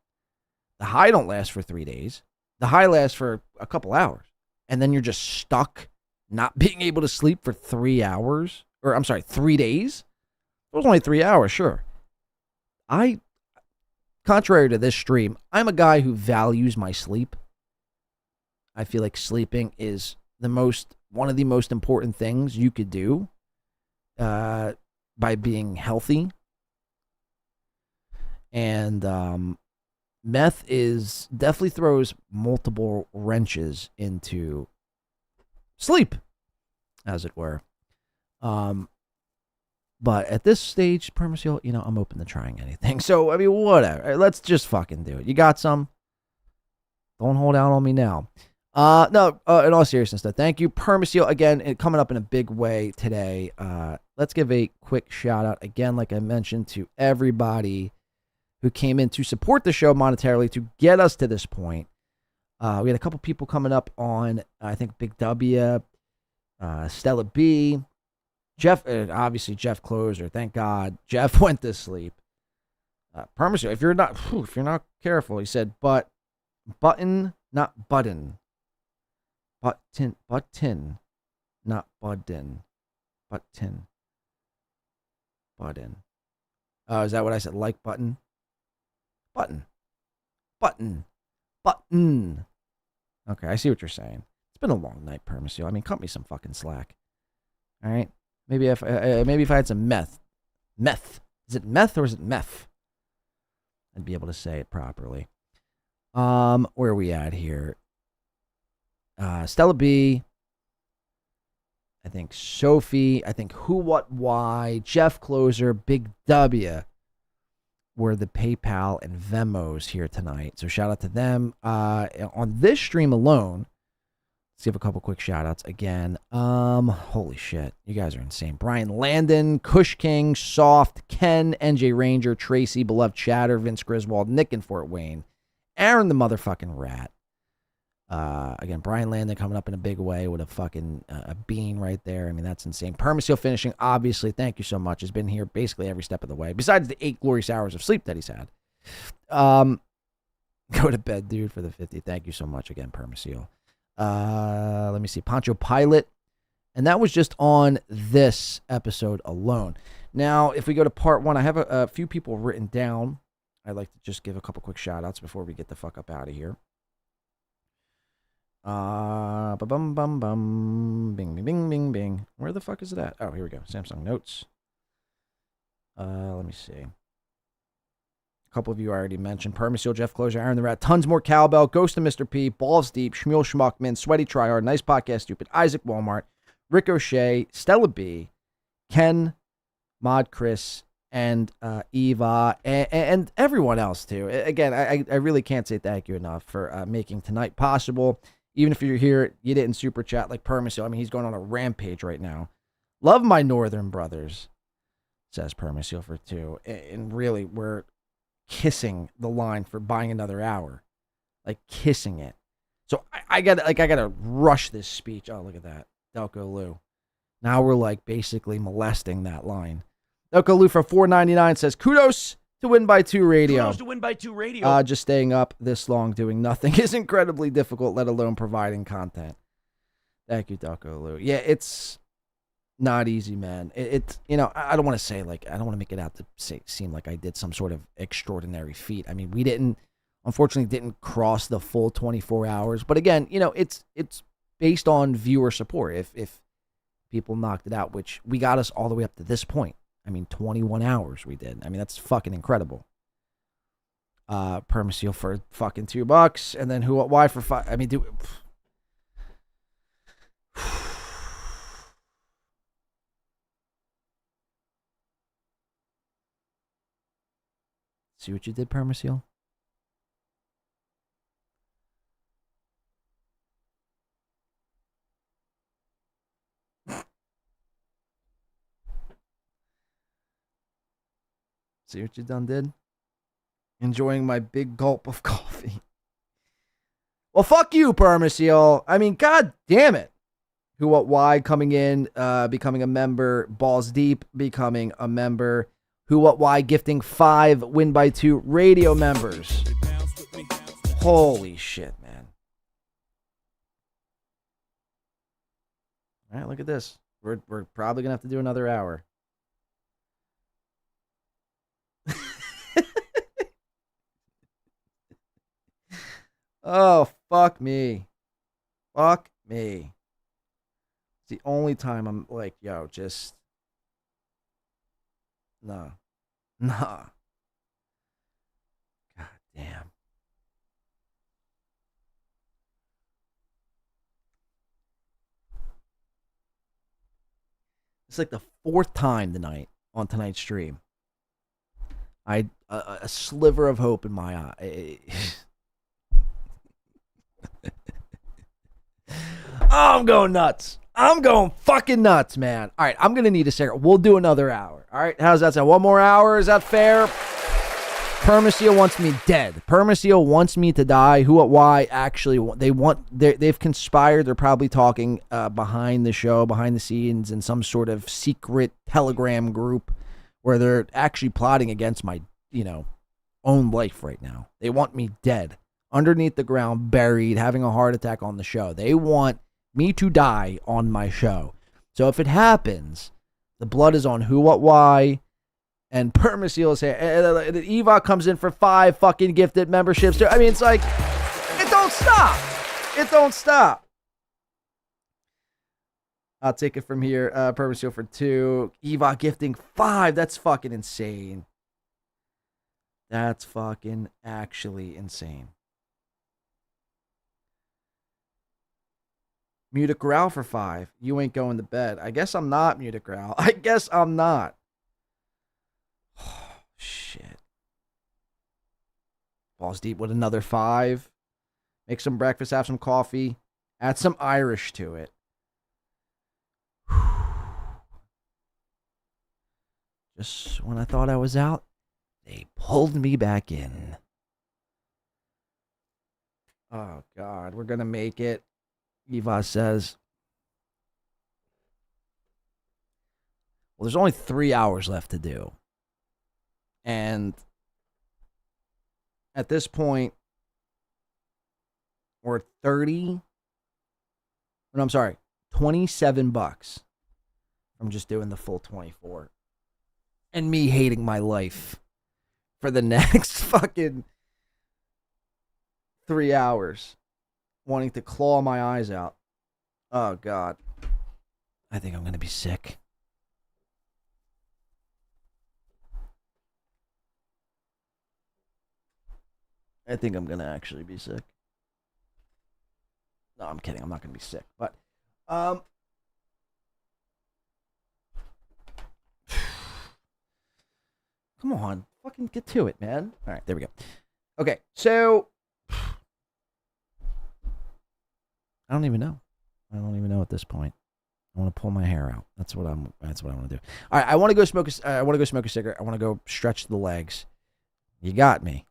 S1: The high don't last for 3 days. The high lasts for a couple hours. And then you're just stuck not being able to sleep for 3 hours. Or, 3 days? It was only 3 hours, sure. Contrary to this stream, I'm a guy who values my sleep. I feel like sleeping is one of the most important things you could do by being healthy. And meth definitely throws multiple wrenches into sleep, as it were. But at this stage, Permaseal, I'm open to trying anything. So, whatever. Let's just fucking do it. You got some? Don't hold out on me now. No, in all seriousness, though, thank you, Permaseal. Again, coming up in a big way today. Let's give a quick shout out, again, like I mentioned, to everybody who came in to support the show monetarily to get us to this point. We had a couple people coming up on, I think, Big W, Stella B, Jeff, obviously Jeff Closer. Thank God Jeff went to sleep. Permaseal, if you're not careful, he said, button, not button. Button, not button. Button. Oh, is that what I said? Like button? Button. Okay, I see what you're saying. It's been a long night, Permaseal. Cut me some fucking slack. All right? Maybe if I had some meth. Meth. Is it meth or is it meth? I'd be able to say it properly. Where are we at here? Stella B. I think Sophie. I think Who, What, Why. Jeff Closer. Big W. Were the PayPal and Venmos here tonight. So shout out to them. On this stream alone, Let's give a couple quick shout outs again. Holy shit. You guys are insane. Brian Landon, Kush King, Soft, Ken, NJ Ranger, Tracy, Beloved Chatter, Vince Griswold, Nick in Fort Wayne, Aaron the motherfucking rat. Again, Brian Landon coming up in a big way with a fucking a bean right there. I mean, that's insane. Permaseal finishing, obviously, thank you so much. Has been here basically every step of the way, besides the 8 glorious hours of sleep that he's had. Go to bed, dude, for the 50. Thank you so much again, Permaseal. Let me see. Poncho Pilot. And that was just on this episode alone. Now, if we go to part 1, I have a few people written down. I'd like to just give a couple quick shout outs before we get the fuck up out of here. Bum bum bum. Bing bing bing bing bing. Where the fuck is it at? Oh, here we go. Samsung Notes. Let me see. A couple of you I already mentioned. Permaseal, Jeff Closer, Aaron the Rat, tons more Cowbell, Ghost of Mr. P, Balls Deep, Shmuel Schmuckman, Sweaty Tryhard, Nice Podcast Stupid, Isaac Walmart, Ricochet, Stella B, Ken, Mod Chris, and Eva, and everyone else too. Again, I really can't say thank you enough for making tonight possible. Even if you're here, you didn't super chat like Permaseal. I mean, he's going on a rampage right now. Love my northern brothers, says Permaseal for 2. And really, we're kissing the line for buying another hour, like kissing it. So I gotta rush this speech. Oh, look at that, Delco Lou. Now we're like basically molesting that line. Delco Lou for $4.99 says kudos to Win by 2 Radio.
S7: Kudos to Win by 2 Radio.
S1: Just staying up this long doing nothing is incredibly difficult, let alone providing content. Thank you, Delco Lou. Yeah, it's not easy, man. It's, you know, I don't want to say, like, I don't want to make it out to seem like I did some sort of extraordinary feat. I mean, we unfortunately didn't cross the full 24 hours. But again, you know, it's based on viewer support. If people knocked it out, which we got us all the way up to this point. I mean, 21 hours we did. I mean, that's fucking incredible. Permaseal for fucking $2. And then why for 5? I mean, see what you did, Permaseal? See what you done did? Enjoying my big gulp of coffee. Well, fuck you, Permaseal. I mean, god damn it. Who, what, why coming in, becoming a member. Balls Deep becoming a member. Who, what, why gifting 5 Win by 2 Radio members. Holy shit, man. All right, look at this. We're probably going to have to do another hour. Oh, fuck me. Fuck me. It's the only time I'm like, yo, just... Nah. God damn. It's like the 4th time tonight on tonight's stream. I a sliver of hope in my eye. I'm going nuts. I'm going fucking nuts, man. All right, I'm going to need a second. We'll do another hour. All right, how's that sound? 1 more hour? Is that fair? Permaseal wants me dead. Permaseal wants me to die. Who, what, why? Actually, they've conspired. They're probably talking behind the show, behind the scenes, in some sort of secret Telegram group where they're actually plotting against my, own life right now. They want me dead, underneath the ground, buried, having a heart attack on the show. They want me to die on my show. So if it happens, the blood is on who, what, why, and Permaseal is here. And Eva comes in for 5 fucking gifted memberships. I mean, it's like, it don't stop. It don't stop. I'll take it from here. Permaseal for 2. Eva gifting 5. That's fucking insane. That's fucking actually insane. Mutic Growl for 5. You ain't going to bed. I guess I'm not, Mutic Growl. I guess I'm not. Oh, shit. Balls Deep with another 5. Make some breakfast, have some coffee. Add some Irish to it. Just when I thought I was out, they pulled me back in. Oh, God. We're going to make it. Eva says. Well, there's only 3 hours left to do. And at this point, we're 30. No, I'm sorry. $27 from just doing the full 24. And me hating my life for the next fucking 3 hours. Wanting to claw my eyes out. Oh, God. I think I'm going to be sick. I think I'm going to actually be sick. No, I'm kidding. I'm not going to be sick. But, come on. Fucking get to it, man. All right, there we go. Okay, so I don't even know. I don't even know at this point. I want to pull my hair out. That's what I want to do. All right, I want to go smoke a cigarette. I want to go stretch the legs. You got me.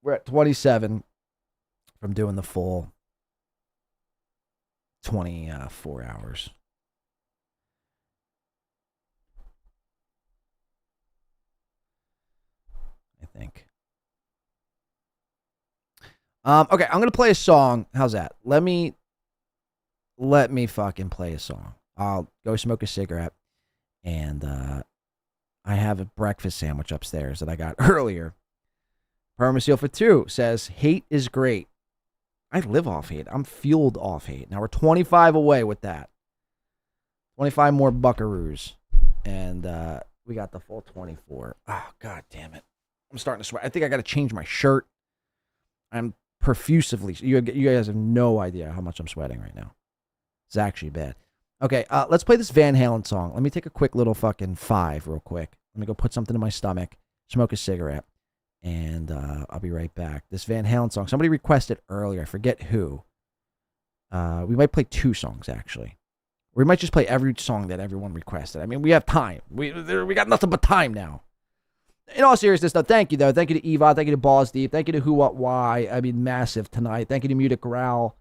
S1: We're at 27 from doing the full 24 hours. I think. Okay, I'm gonna play a song. How's that? Let me fucking play a song. I'll go smoke a cigarette, and I have a breakfast sandwich upstairs that I got earlier. Permaseal for 2 says, hate is great. I live off hate. I'm fueled off hate. Now we're 25 away with that. 25 more buckaroos. And we got the full 24. Oh, God damn it. I'm starting to sweat. I think I got to change my shirt. I'm profusively. You guys have no idea how much I'm sweating right now. It's actually bad. Okay, let's play this Van Halen song. Let me take a quick little fucking 5 real quick. Let me go put something in my stomach, smoke a cigarette, and I'll be right back. This Van Halen song. Somebody requested earlier. I forget who. We might play 2 songs, actually. We might just play every song that everyone requested. I mean, we have time. We got nothing but time now. In all seriousness, though, thank you, though. Thank you to Eva. Thank you to Balls Deep. Thank you to Who, What, Why. I mean, massive tonight. Thank you to Mutic Growl.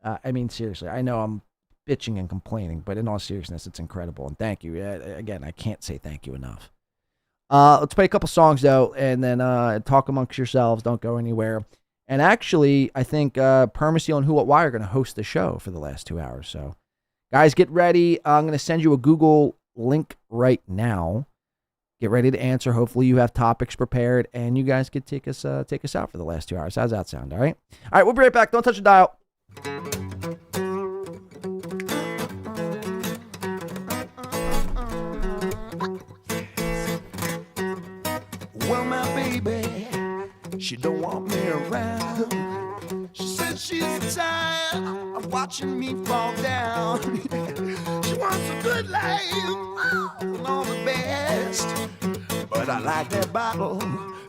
S1: I mean, seriously, I know I'm bitching and complaining, but in all seriousness, it's incredible. And thank you. Again, I can't say thank you enough. Let's play a couple songs, though, and then talk amongst yourselves. Don't go anywhere. And actually, I think Permaseal and Who, What, Why are going to host the show for the last 2 hours. So, guys, get ready. I'm going to send you a Google link right now. Get ready to answer. Hopefully, you have topics prepared, and you guys can take us out for the last 2 hours. How's that sound? All right? All right, we'll be right back. Don't touch the dial.
S5: Well, my baby, she don't want me around. She says she's tired of watching me fall down. She wants a good life and all the best, but I like that bottle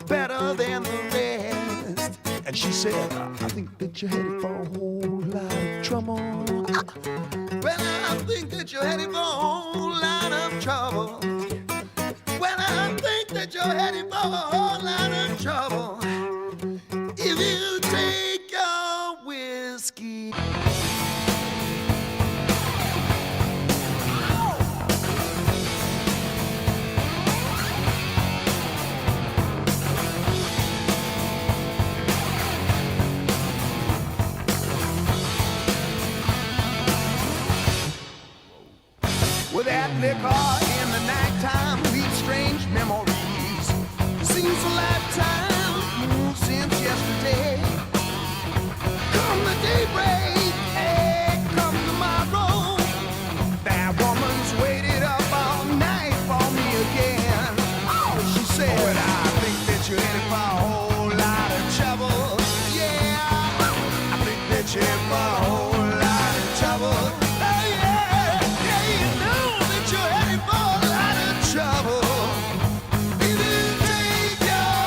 S5: better than the rest. And she said, I think that you're headed for a whole lot of trouble. Well, I think that you're headed for a whole lot of trouble. Well, I think that you're headed for a whole lot of trouble. If you take your whiskey. With that liquor in the nighttime leaves strange memories. Seems a lifetime since yesterday. Come the daybreak, hey, come tomorrow. That woman's waited up all night for me again. Oh, she said, oh, I think that you're headed for a whole lot of trouble. Yeah, I think that you're headed for a whole lot of trouble. Trouble. If you take your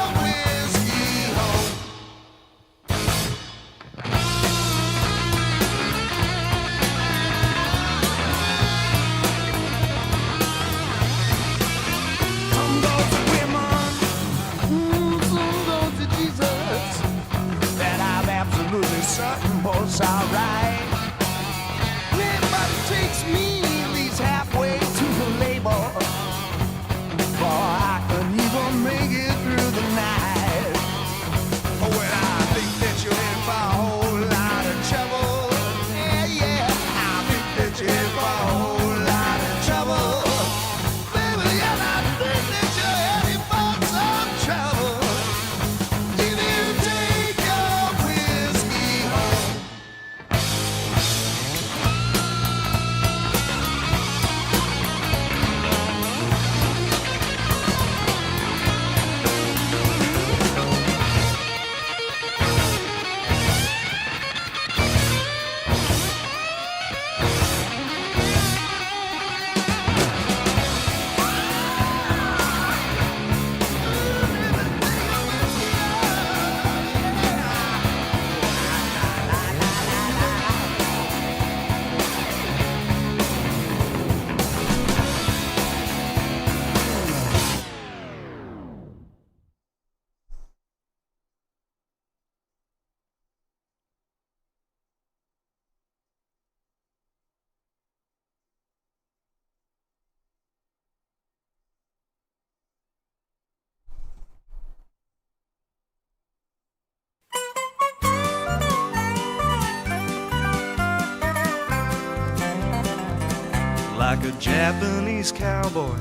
S4: like a Japanese cowboy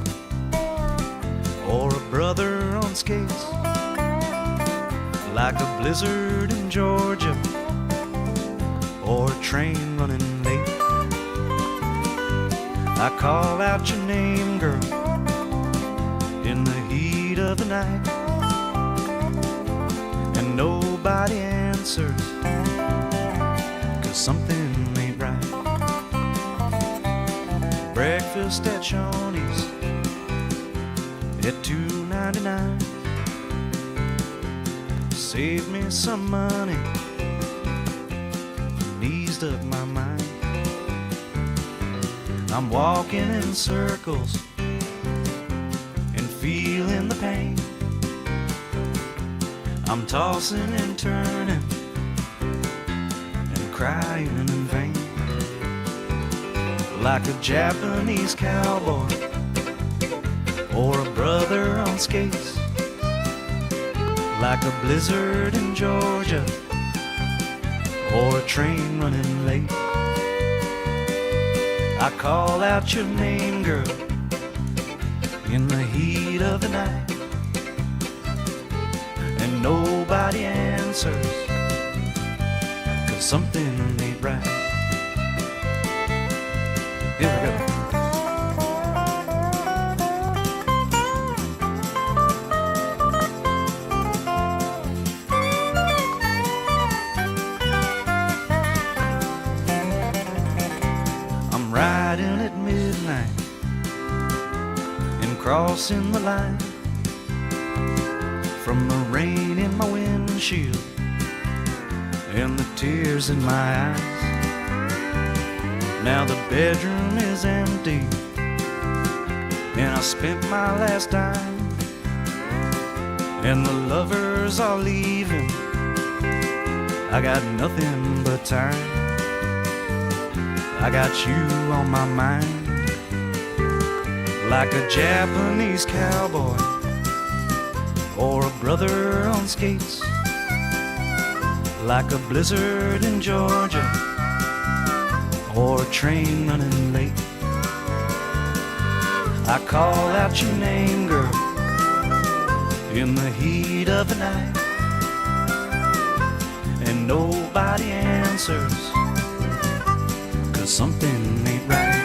S4: or a brother on skates, like a blizzard in Georgia or a train running late. I call out your name, girl, in the heat of the night, and nobody answers, 'cause something ain't right. Breakfast at Shawnee's at $2.99. Save me some money and eased up my mind. I'm walking in circles and feeling the pain. I'm tossing and turning and crying in vain, like a Japanese cowboy or a brother on skates, like a blizzard in Georgia or a train running late. I call out your name, girl, in the heat of the night, and nobody answers, 'cause something ain't right. Here we go. Riding at midnight and crossing the line, from the rain in my windshield and the tears in my eyes. Now the bedroom is empty and I spent my last dime, and the lovers are leaving. I got nothing but time. I got you on my mind, like a Japanese cowboy or a brother on skates, like a blizzard in Georgia or a train running late. I call out your name, girl, in the heat of the night, and nobody answers, 'cause something ain't right.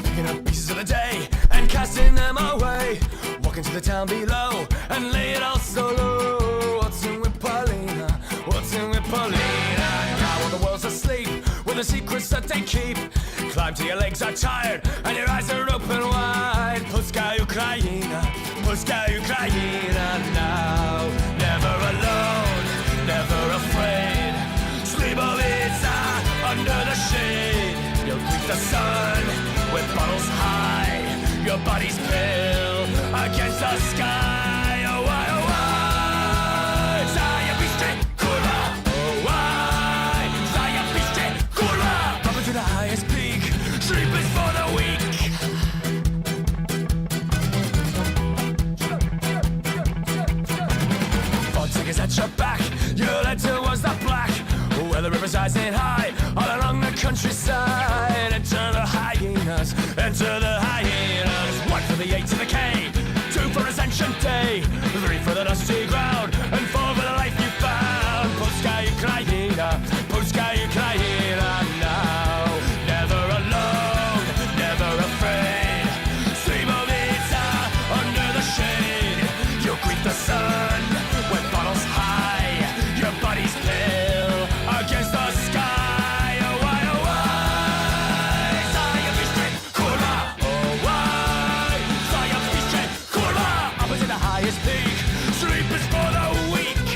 S22: Picking up pieces of the day and casting them away. Walking to the town below and lay it all so low. What's in with Paulina? What's in with Paulina? Now when the world's asleep with the secrets that they keep, climb till your legs are tired and your eyes are open wide. Puska Ukraina, Puska Ukraina now. Never alone, never afraid. Slibovica under the shade. You'll greet the sun with bottles high. Your body's pale against the sky. Oh why, oh why? Zajebiście, kurwa. Oh why? Zajebiście, kurwa. Up to the highest peak. Sleep is for the weak. All tickets at your back. Your letter was the black. Where the river's rising high all along the countryside. Enter the hyenas, enter the hyenas. 1 for the A to the K, 2 for Ascension Day, 3 for the dusty ground, and 4 for the life you found. Puska Ukraina, Puska Ukraina now. Never alone, never afraid. Slibovica under the shade. You'll greet the sun with bottles high. Your body's pale against the sky. Oh why, oh why? Zajebiście, kurwa. Oh why? Zajebiście, kurwa. Up to the highest peak. Sleep is for the weak.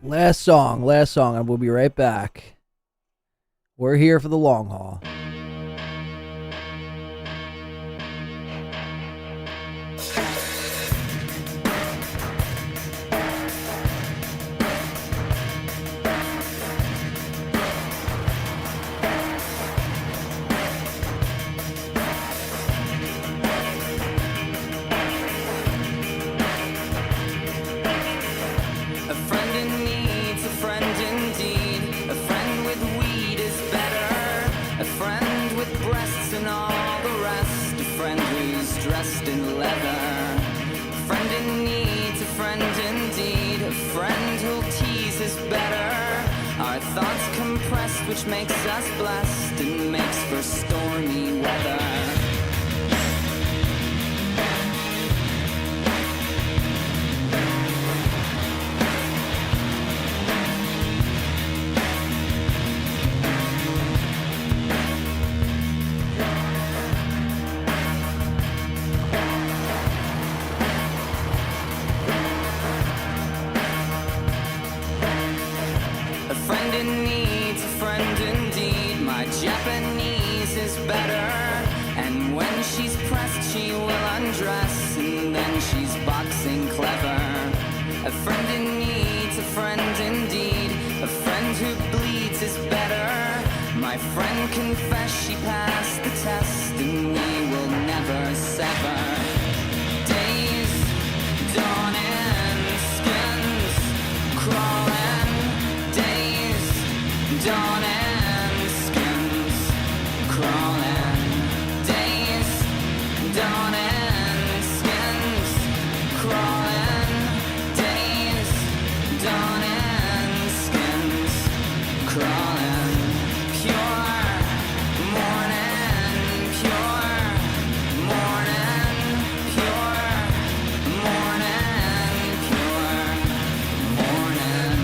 S1: Last song, and we'll be right back. We're here for the long haul.
S22: A friend in need's a friend indeed. A friend with weed is better. A friend with breasts and all the rest. A friend who's dressed in leather. A friend in need's a friend indeed. A friend who'll tease is better. Our thoughts compressed, which makes us blessed and makes for stormy weather. A friend in need's a friend indeed. My Japanese is better. And when she's pressed, she will undress. And then she's boxing clever. A friend in need's a friend indeed. A friend who bleeds is better. My friend confessed she passed the test. And we will never sever. Days dawning, skins crawling. Days dawning, skins crawling. Days dawning, skins crawling. Days dawning, skins crawling. Pure morning, pure morning, pure morning, pure morning.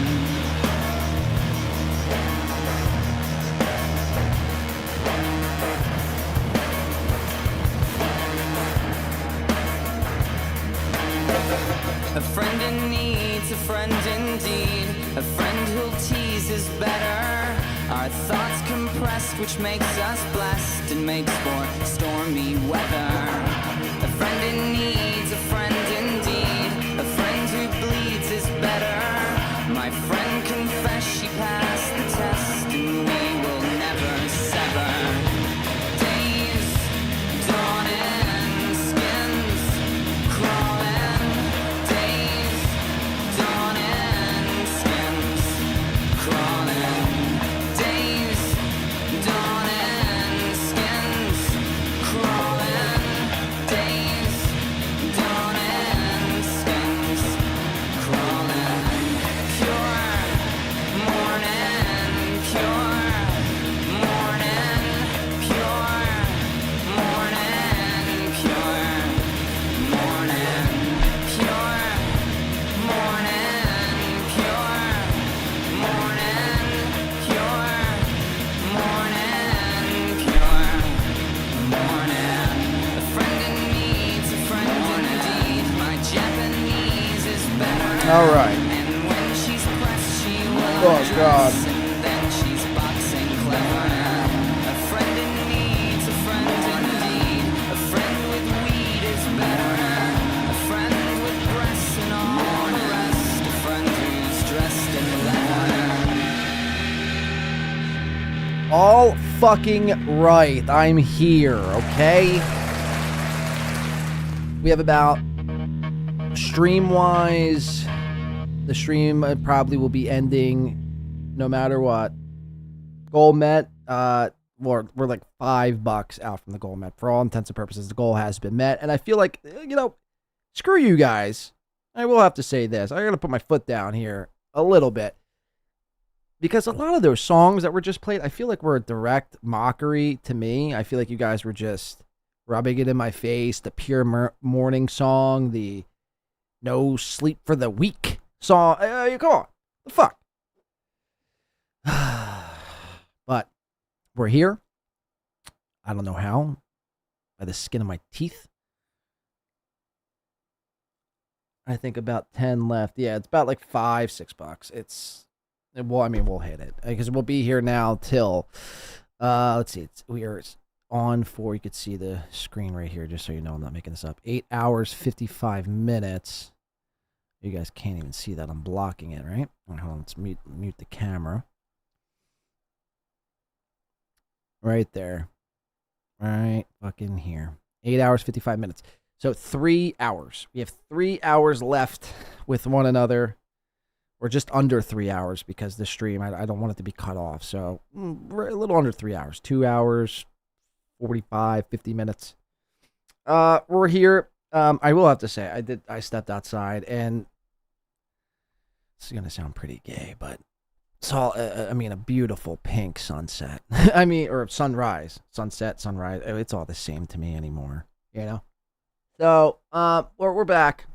S22: A friend in need's a friend indeed. A friend who'll tease is better. Our thoughts compressed, which makes us blessed and makes for stormy weather. A friend in need's a friend indeed. A friend who bleeds is better. My friend confessed she passed the test, and we will never sever. Days dawning, skins crawling. Days dawning, skins crawling. Days dawning, skins crawling. Days dawning, skins crawling. Pure morning, pure morning, pure morning, pure morning, pure morning, pure morning, pure morning, pure morning. A friend in need's a friend indeed. My Japanese is better.
S1: All right.
S22: And when she's pressed, she will
S1: Oh,
S22: undress,
S1: God.
S22: and then she's boxing clever. A friend in need's a friend indeed. A friend with weed is better. A friend with breasts and all the rest. A friend who's dressed in leather.
S1: All fucking right. I'm here, okay? We have about, stream-wise, the stream probably will be ending no matter what. Goal met. We're like $5 out from the goal met. For all intents and purposes, the goal has been met. And I feel like, screw you guys. I will have to say this. I gotta put my foot down here a little bit. Because a lot of those songs that were just played, I feel like were a direct mockery to me. I feel like you guys were just rubbing it in my face. The Pure Morning song, the No Sleep for the Weak song. Come on. The fuck? But we're here. I don't know how. By the skin of my teeth. I think about 10 left. Yeah, it's about like $5-6. Well, I mean, we'll hit it because we'll be here now till, let's see, we are on for, you could see the screen right here, just so you know I'm not making this up. 8 hours, 55 minutes. You guys can't even see that. I'm blocking it, right? Hold on, let's mute the camera. Right there. Right fucking here. 8 hours, 55 minutes. So 3 hours. We have 3 hours left with one another. Or just under 3 hours because the stream, I don't want it to be cut off. So we're a little under 3 hours. 2 hours, 45, 50 minutes. We're here. I will have to say, I stepped outside and it's going to sound pretty gay, but saw, a beautiful pink sunset. Or sunrise. Sunset, sunrise. It's all the same to me anymore, you know? So, we're back.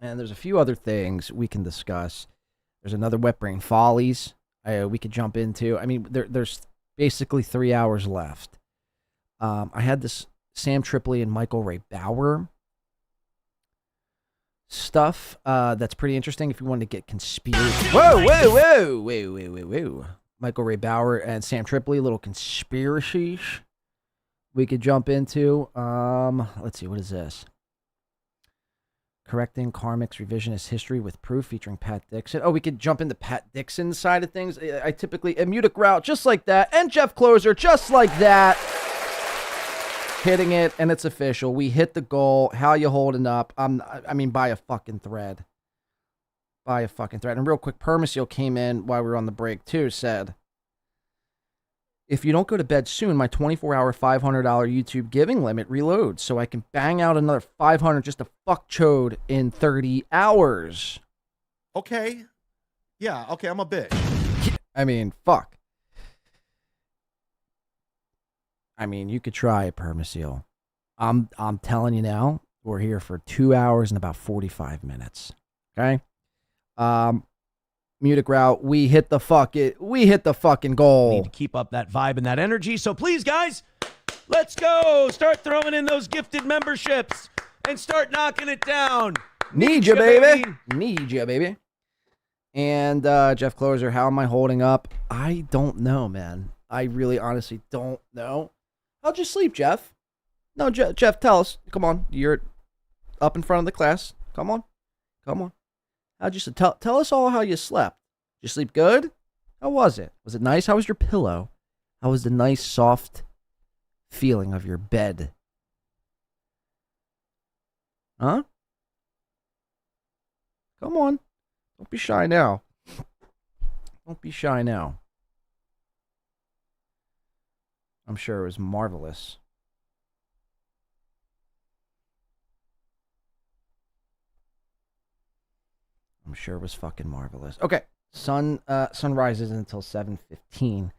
S1: And there's a few other things we can discuss. There's another Wet Brain Follies we could jump into. There's basically 3 hours left. I had this Sam Tripoli and Michael Ray Bauer stuff that's pretty interesting if you want to get conspiracy. Whoa. Michael Ray Bauer and Sam Tripoli, little conspiracies we could jump into. Let's see, what is this? Correcting Karmic's revisionist history with proof featuring Pat Dixon. Oh, we could jump into Pat Dixon's side of things. I typically, Mutic Route, just like that. And Jeff Closer, just like that. Hitting it, and it's official. We hit the goal. How you holding up? By a fucking thread. By a fucking thread. And real quick, Permasil came in while we were on the break, too, said, if you don't go to bed soon, my 24-hour $500 YouTube giving limit reloads, so I can bang out another $500 just to fuck Chode in 30 hours.
S20: Okay. Yeah, okay, I'm a bitch.
S1: Fuck. You could try it, Permasil. I'm telling you now, we're here for 2 hours and about 45 minutes. Okay? Mutic Route, we hit the fucking goal.
S7: Need to keep up that vibe and that energy. So please, guys, let's go. Start throwing in those gifted memberships and start knocking it down.
S1: Need you, baby. Need you, baby. And Jeff Closer, how am I holding up? I don't know, man. I really honestly don't know. How'd you sleep, Jeff? No, Jeff, tell us. Come on. You're up in front of the class. Come on. How'd you sleep? Tell us all how you slept. Did you sleep good? How was it? Was it nice? How was your pillow? How was the nice, soft feeling of your bed? Huh? Come on. Don't be shy now. Don't be shy now. I'm sure it was marvelous. I'm sure it was fucking marvelous. Okay. Sun rises until 7:15.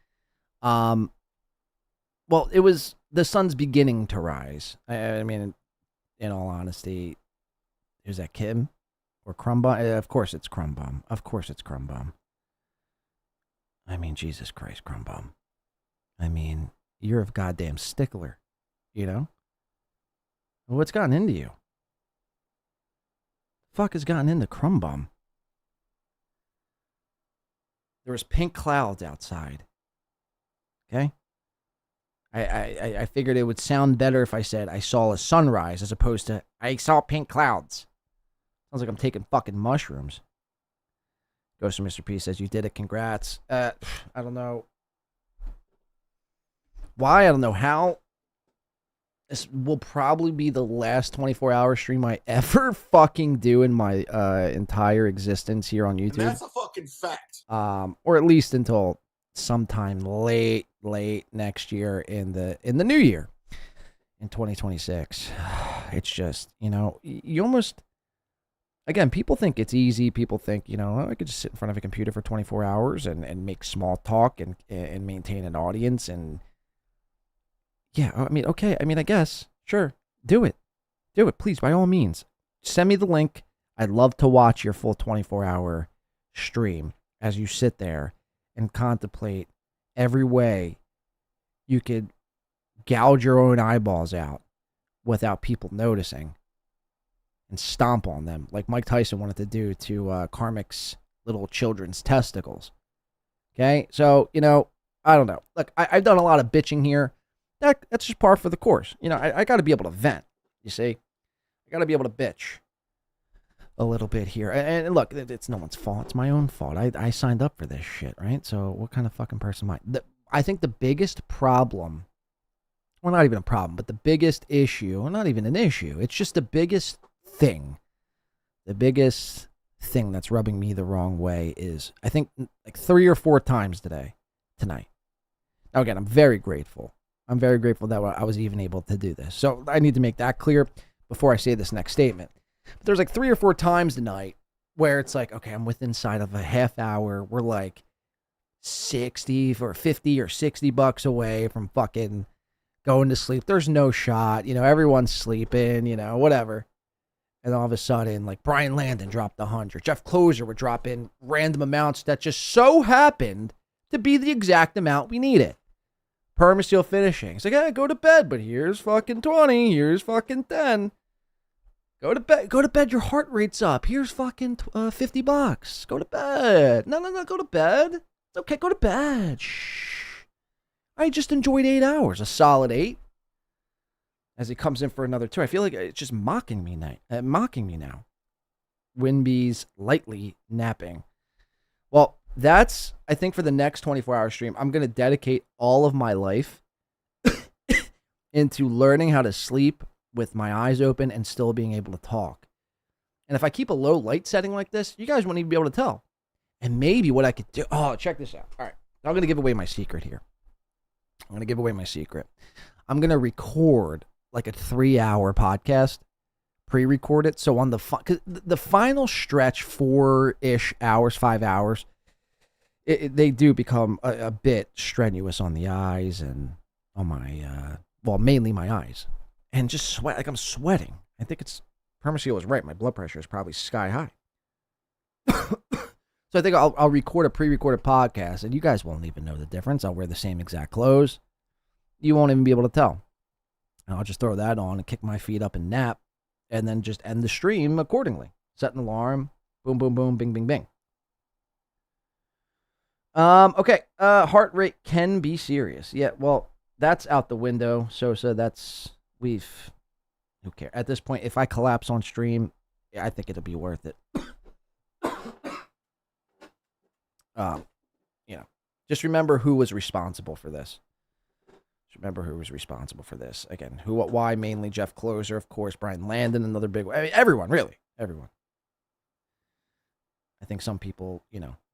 S1: Well, it was the sun's beginning to rise. In all honesty, is that Kim or Crumbum? Of course it's Crumbum. Jesus Christ, Crumbum. You're a goddamn stickler, you know? What's gotten into you? Fuck has gotten into Crumbum? There was pink clouds outside. Okay? I figured it would sound better if I said I saw a sunrise as opposed to I saw pink clouds. Sounds like I'm taking fucking mushrooms. Ghost of Mr. P says you did it. Congrats. I don't know why. I don't know how. This will probably be the last 24-hour stream I ever fucking do in my entire existence here on YouTube.
S20: And that's a fucking fact.
S1: Or at least until sometime late next year in the new year, in 2026. It's just, you almost, again, people think it's easy. People think, I could just sit in front of a computer for 24 hours and make small talk and maintain an audience. And yeah, okay. I guess, sure. Do it. Please, by all means. Send me the link. I'd love to watch your full 24-hour stream as you sit there and contemplate every way you could gouge your own eyeballs out without people noticing and stomp on them like Mike Tyson wanted to do to Karmic's little children's testicles. Okay, so, I don't know. Look, I've done a lot of bitching here. That's just par for the course. I got to be able to vent, you see? I got to be able to bitch a little bit here. And look, it's no one's fault. It's my own fault. I signed up for this shit, right? So what kind of fucking person am I? I think the biggest problem, well, not even a problem, but the biggest issue, well, not even an issue, it's just the biggest thing. The biggest thing that's rubbing me the wrong way is, I think, like 3 or 4 times tonight. Now, again, I'm very grateful. I'm very grateful that I was even able to do this. So I need to make that clear before I say this next statement. But there's like 3 or 4 times tonight where it's like, okay, I'm within inside of a half hour. We're like 60 or 50 or $60 away from fucking going to sleep. There's no shot. Everyone's sleeping, whatever. And all of a sudden, like Brian Landon dropped 100. Jeff Closer would drop in random amounts that just so happened to be the exact amount we needed. Permaseal finishing. It's like, hey, go to bed, but here's fucking 20. Here's fucking 10. Go to bed. Go to bed. Your heart rate's up. Here's fucking $50. Go to bed. No. Go to bed. It's okay. Go to bed. Shh. I just enjoyed 8 hours. A solid 8. As he comes in for another 2. I feel like it's just mocking me now. Winby's lightly napping. Well, that's, I think, for the next 24-hour stream, I'm going to dedicate all of my life into learning how to sleep with my eyes open and still being able to talk. And if I keep a low light setting like this, you guys won't even be able to tell. And maybe what I could do, check this out. All right, I'm going to give away my secret here. I'm going to record like a 3-hour podcast, pre-record it. So on the final stretch, 4-ish hours, 5 hours, they do become a bit strenuous on the eyes and on my, mainly my eyes. And just sweat, like I'm sweating. I think Permaseal was right. My blood pressure is probably sky high. So I think I'll record a pre-recorded podcast, and you guys won't even know the difference. I'll wear the same exact clothes. You won't even be able to tell. And I'll just throw that on and kick my feet up and nap, and then just end the stream accordingly. Set an alarm. Boom, boom, boom, bing, bing, bing. Okay. Heart rate can be serious. Yeah, well, that's out the window, Sosa. Who cares? At this point, if I collapse on stream, I think it'll be worth it. Just remember who was responsible for this. Again, why mainly Jeff Closer, of course, Brian Landon, another big one. I mean, everyone, really. Everyone. I think some people,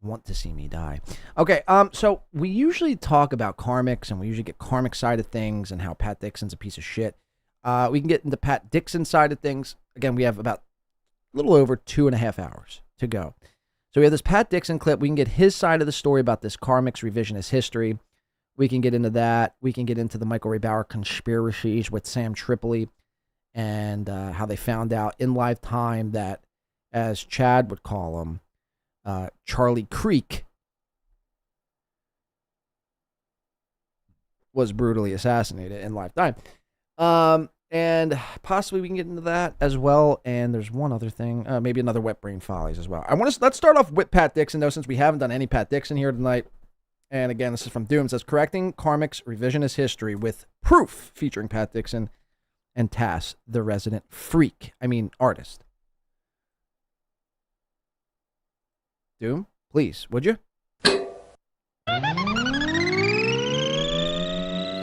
S1: want to see me die. Okay, so we usually talk about karmics, and we usually get karmic side of things and how Pat Dixon's a piece of shit. We can get into Pat Dixon's side of things. Again, we have about a little over 2.5 hours to go. So we have this Pat Dixon clip. We can get his side of the story about this karmics revisionist history. We can get into that. We can get into the Michael Ray Bauer conspiracies with Sam Tripoli and how they found out in lifetime that, as Chad would call him, Charlie Creek was brutally assassinated in lifetime. And possibly we can get into that as well. And there's one other thing, maybe another Wet Brain Follies as well. Let's start off with Pat Dixon, though, since we haven't done any Pat Dixon here tonight. And again, this is from Doom. It says, correcting karmics revisionist history with proof, featuring Pat Dixon and Tass, the resident artist. Doom, please, would you?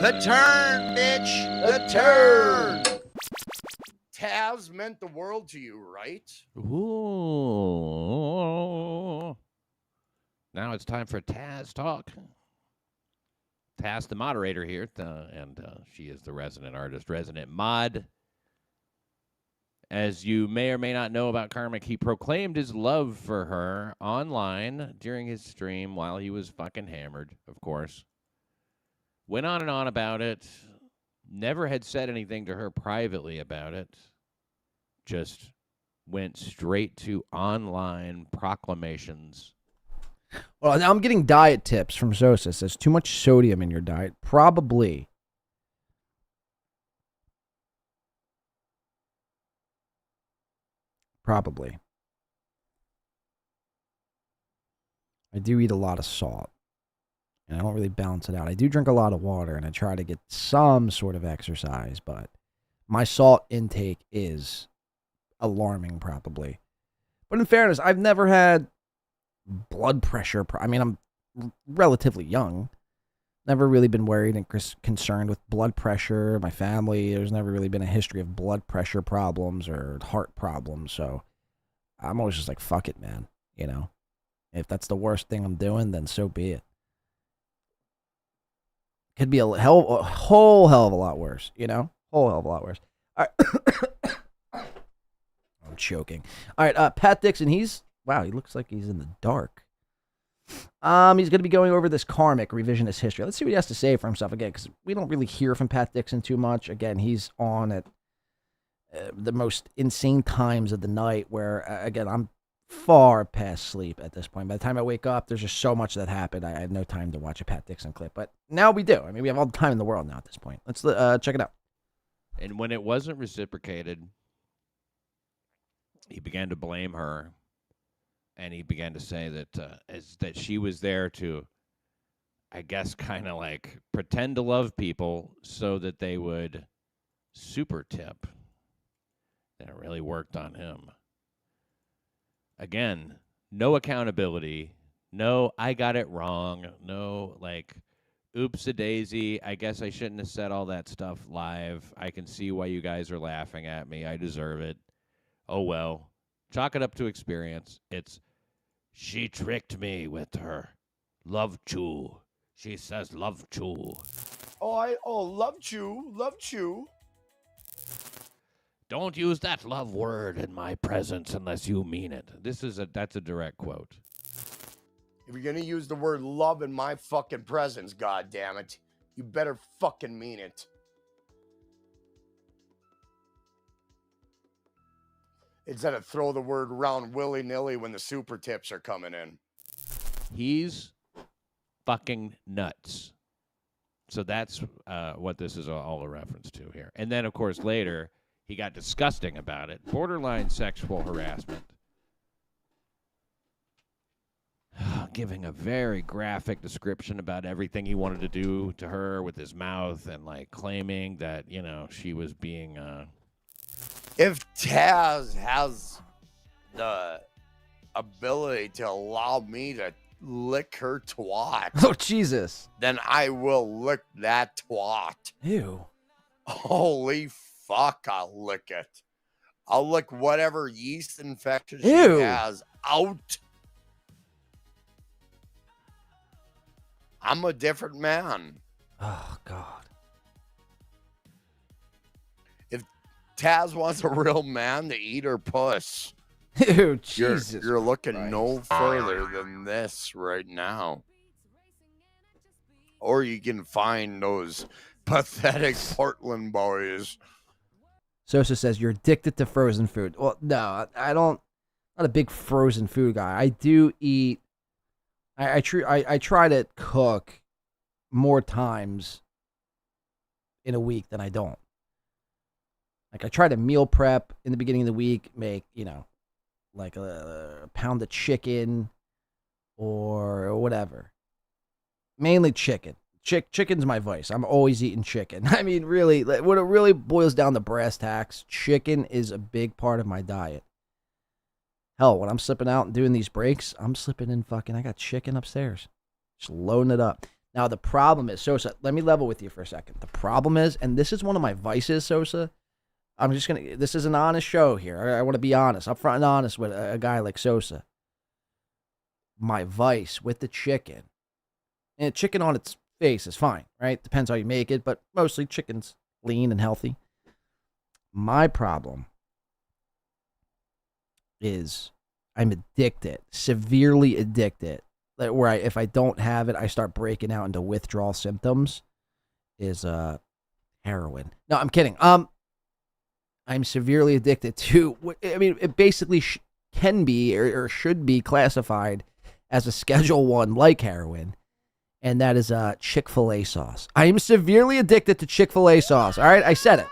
S6: The turn, bitch. The turn. Taz meant the world to you, right?
S12: Ooh. Now it's time for Taz Talk. Taz, the moderator here, and she is the resident artist, resident mod. As you may or may not know about Karmic, he proclaimed his love for her online during his stream while he was fucking hammered, of course. Went on and on about it. Never had said anything to her privately about it. Just went straight to online proclamations.
S1: Well, now I'm getting diet tips from Sosa. Says too much sodium in your diet. Probably. Probably. I do eat a lot of salt, and I don't really balance it out. I do drink a lot of water, and I try to get some sort of exercise, but my salt intake is alarming, probably. But in fairness, I've never had blood pressure. I mean, I'm relatively young. Never really been worried and concerned with blood pressure. My family, there's never really been a history of blood pressure problems or heart problems. So I'm always just like, fuck it, man. You know, if that's the worst thing I'm doing, then so be it. Could be a whole hell of a lot worse, you know? Whole hell of a lot worse. All right. I'm choking. All right, Pat Dixon, he looks like he's in the dark. He's going to be going over this karmic revisionist history. Let's see what he has to say for himself again, because we don't really hear from Pat Dixon too much. Again, he's on at the most insane times of the night where, again, I'm far past sleep at this point. By the time I wake up, there's just so much that happened. I have no time to watch a Pat Dixon clip, but now we do. I mean, we have all the time in the world now at this point. Let's check it out.
S10: And when it wasn't reciprocated, he began to blame her. And he began to say that she was there to, I guess, kind of like pretend to love people so that they would super tip. And it really worked on him. Again, no accountability. No, I got it wrong. No, like, oops-a-daisy. I guess I shouldn't have said all that stuff live. I can see why you guys are laughing at me. I deserve it. Oh, well. Chalk it up to experience. She tricked me with her love chew. She says love chew.
S2: Love chew.
S10: Don't use that love word in my presence unless you mean it. That's a direct quote.
S2: If you're gonna use the word love in my fucking presence, god damn it, you better fucking mean it. Instead of throw the word around willy-nilly when the super tips are coming in.
S10: He's fucking nuts. So that's what this is all a reference to here. And then, of course, later, he got disgusting about it. Borderline sexual harassment. Giving a very graphic description about everything he wanted to do to her with his mouth and, like, claiming that, you know, she was being...
S2: If Taz has the ability to allow me to lick her twat.
S1: Oh, Jesus.
S2: Then I will lick that twat.
S1: Ew.
S2: Holy fuck, I'll lick it. I'll lick whatever yeast infection she
S1: Ew.
S2: has out. I'm a different man.
S1: Oh, God.
S2: Taz wants a real man to eat her puss.
S1: Ew, Jesus.
S2: You're looking no further than this right now. Or you can find those pathetic Portland boys.
S1: Sosa says you're addicted to frozen food. Well, no, I don't. I'm not a big frozen food guy. I do eat. I try to cook more times in a week than I don't. Like, I try to meal prep in the beginning of the week, make, you know, like a pound of chicken or whatever. Mainly chicken. Chicken's my vice. I'm always eating chicken. I mean, really, when it really boils down to brass tacks, chicken is a big part of my diet. Hell, when I'm slipping out and doing these breaks, I'm slipping in I got chicken upstairs. Just loading it up. Now, the problem is, Sosa, let me level with you for a second. The problem is, and this is one of my vices, Sosa, this is an honest show here. I want to be honest, upfront and honest with a guy like Sosa. My vice with the chicken, and chicken on its face is fine, right? Depends how you make it, but mostly chicken's lean and healthy. My problem is I'm addicted, severely addicted, where if I don't have it, I start breaking out into withdrawal symptoms, is heroin. No, I'm kidding. I'm severely addicted to, I mean, it basically can be or should be classified as a Schedule 1 like heroin, and that is Chick-fil-A sauce. I am severely addicted to Chick-fil-A sauce. All right, I said it.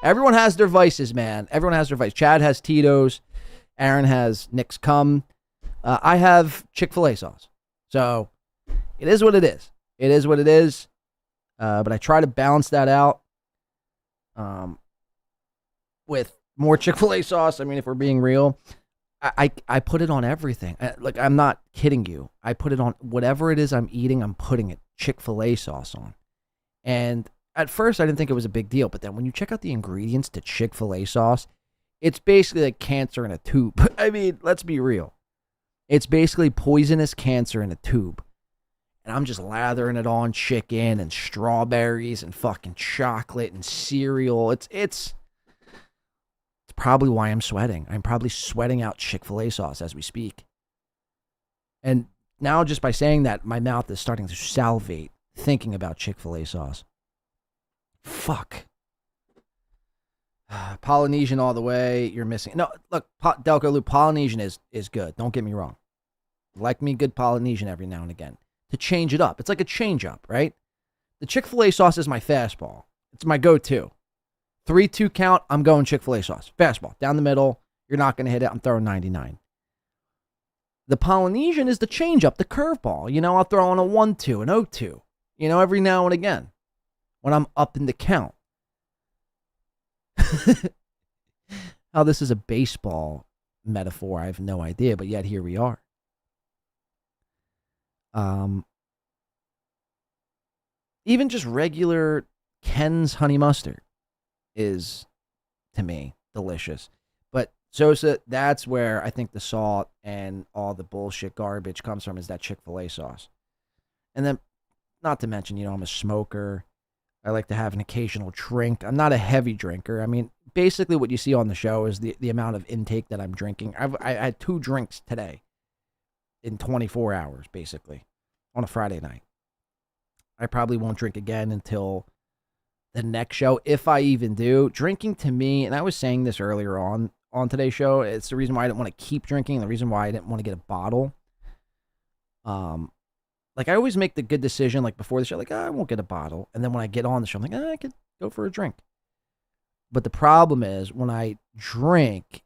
S1: Everyone has their vices, man. Everyone has their vices. Chad has Tito's. Aaron has Nick's Cum. I have Chick-fil-A sauce. So it is what it is. It is what it is. But I try to balance that out with more Chick-fil-A sauce. I mean, if we're being real, I put it on everything. Like, I'm not kidding you. I put it on whatever it is I'm eating. I'm putting it Chick-fil-A sauce on. And at first, I didn't think it was a big deal. But then when you check out the ingredients to Chick-fil-A sauce, it's basically like cancer in a tube. I mean, let's be real. It's basically poisonous cancer in a tube. And I'm just lathering it on chicken and strawberries and fucking chocolate and cereal. It's probably why I'm sweating. I'm probably sweating out Chick-fil-A sauce as we speak. And now just by saying that, my mouth is starting to salivate thinking about Chick-fil-A sauce. Fuck. Polynesian all the way. You're missing. No, look, Delco Loop, Polynesian is good. Don't get me wrong. Like me good Polynesian every now and again. To change it up. It's like a change up, right? The Chick-fil-A sauce is my fastball. It's my go-to. 3-2 count, I'm going Chick-fil-A sauce. Fastball. Down the middle. You're not going to hit it. I'm throwing 99. The Polynesian is the change up, the curveball. You know, I'll throw on a 1-2, an 0-2. You know, every now and again. When I'm up in the count. How this is a baseball metaphor, I have no idea, but yet here we are. Even just regular Ken's honey mustard is, to me, delicious. But Sosa, that's where I think the salt and all the bullshit garbage comes from, is that Chick-fil-A sauce. And then, not to mention, you know, I'm a smoker. I like to have an occasional drink. I'm not a heavy drinker. I mean, basically what you see on the show is the amount of intake that I'm drinking. I had 2 drinks today in 24 hours, basically, on a Friday night. I probably won't drink again until the next show, if I even do. Drinking to me, and I was saying this earlier on today's show, it's the reason why I didn't want to keep drinking, the reason why I didn't want to get a bottle. Like, I always make the good decision, like, before the show, like, I won't get a bottle. And then when I get on the show, I'm like, I could go for a drink. But the problem is, when I drink,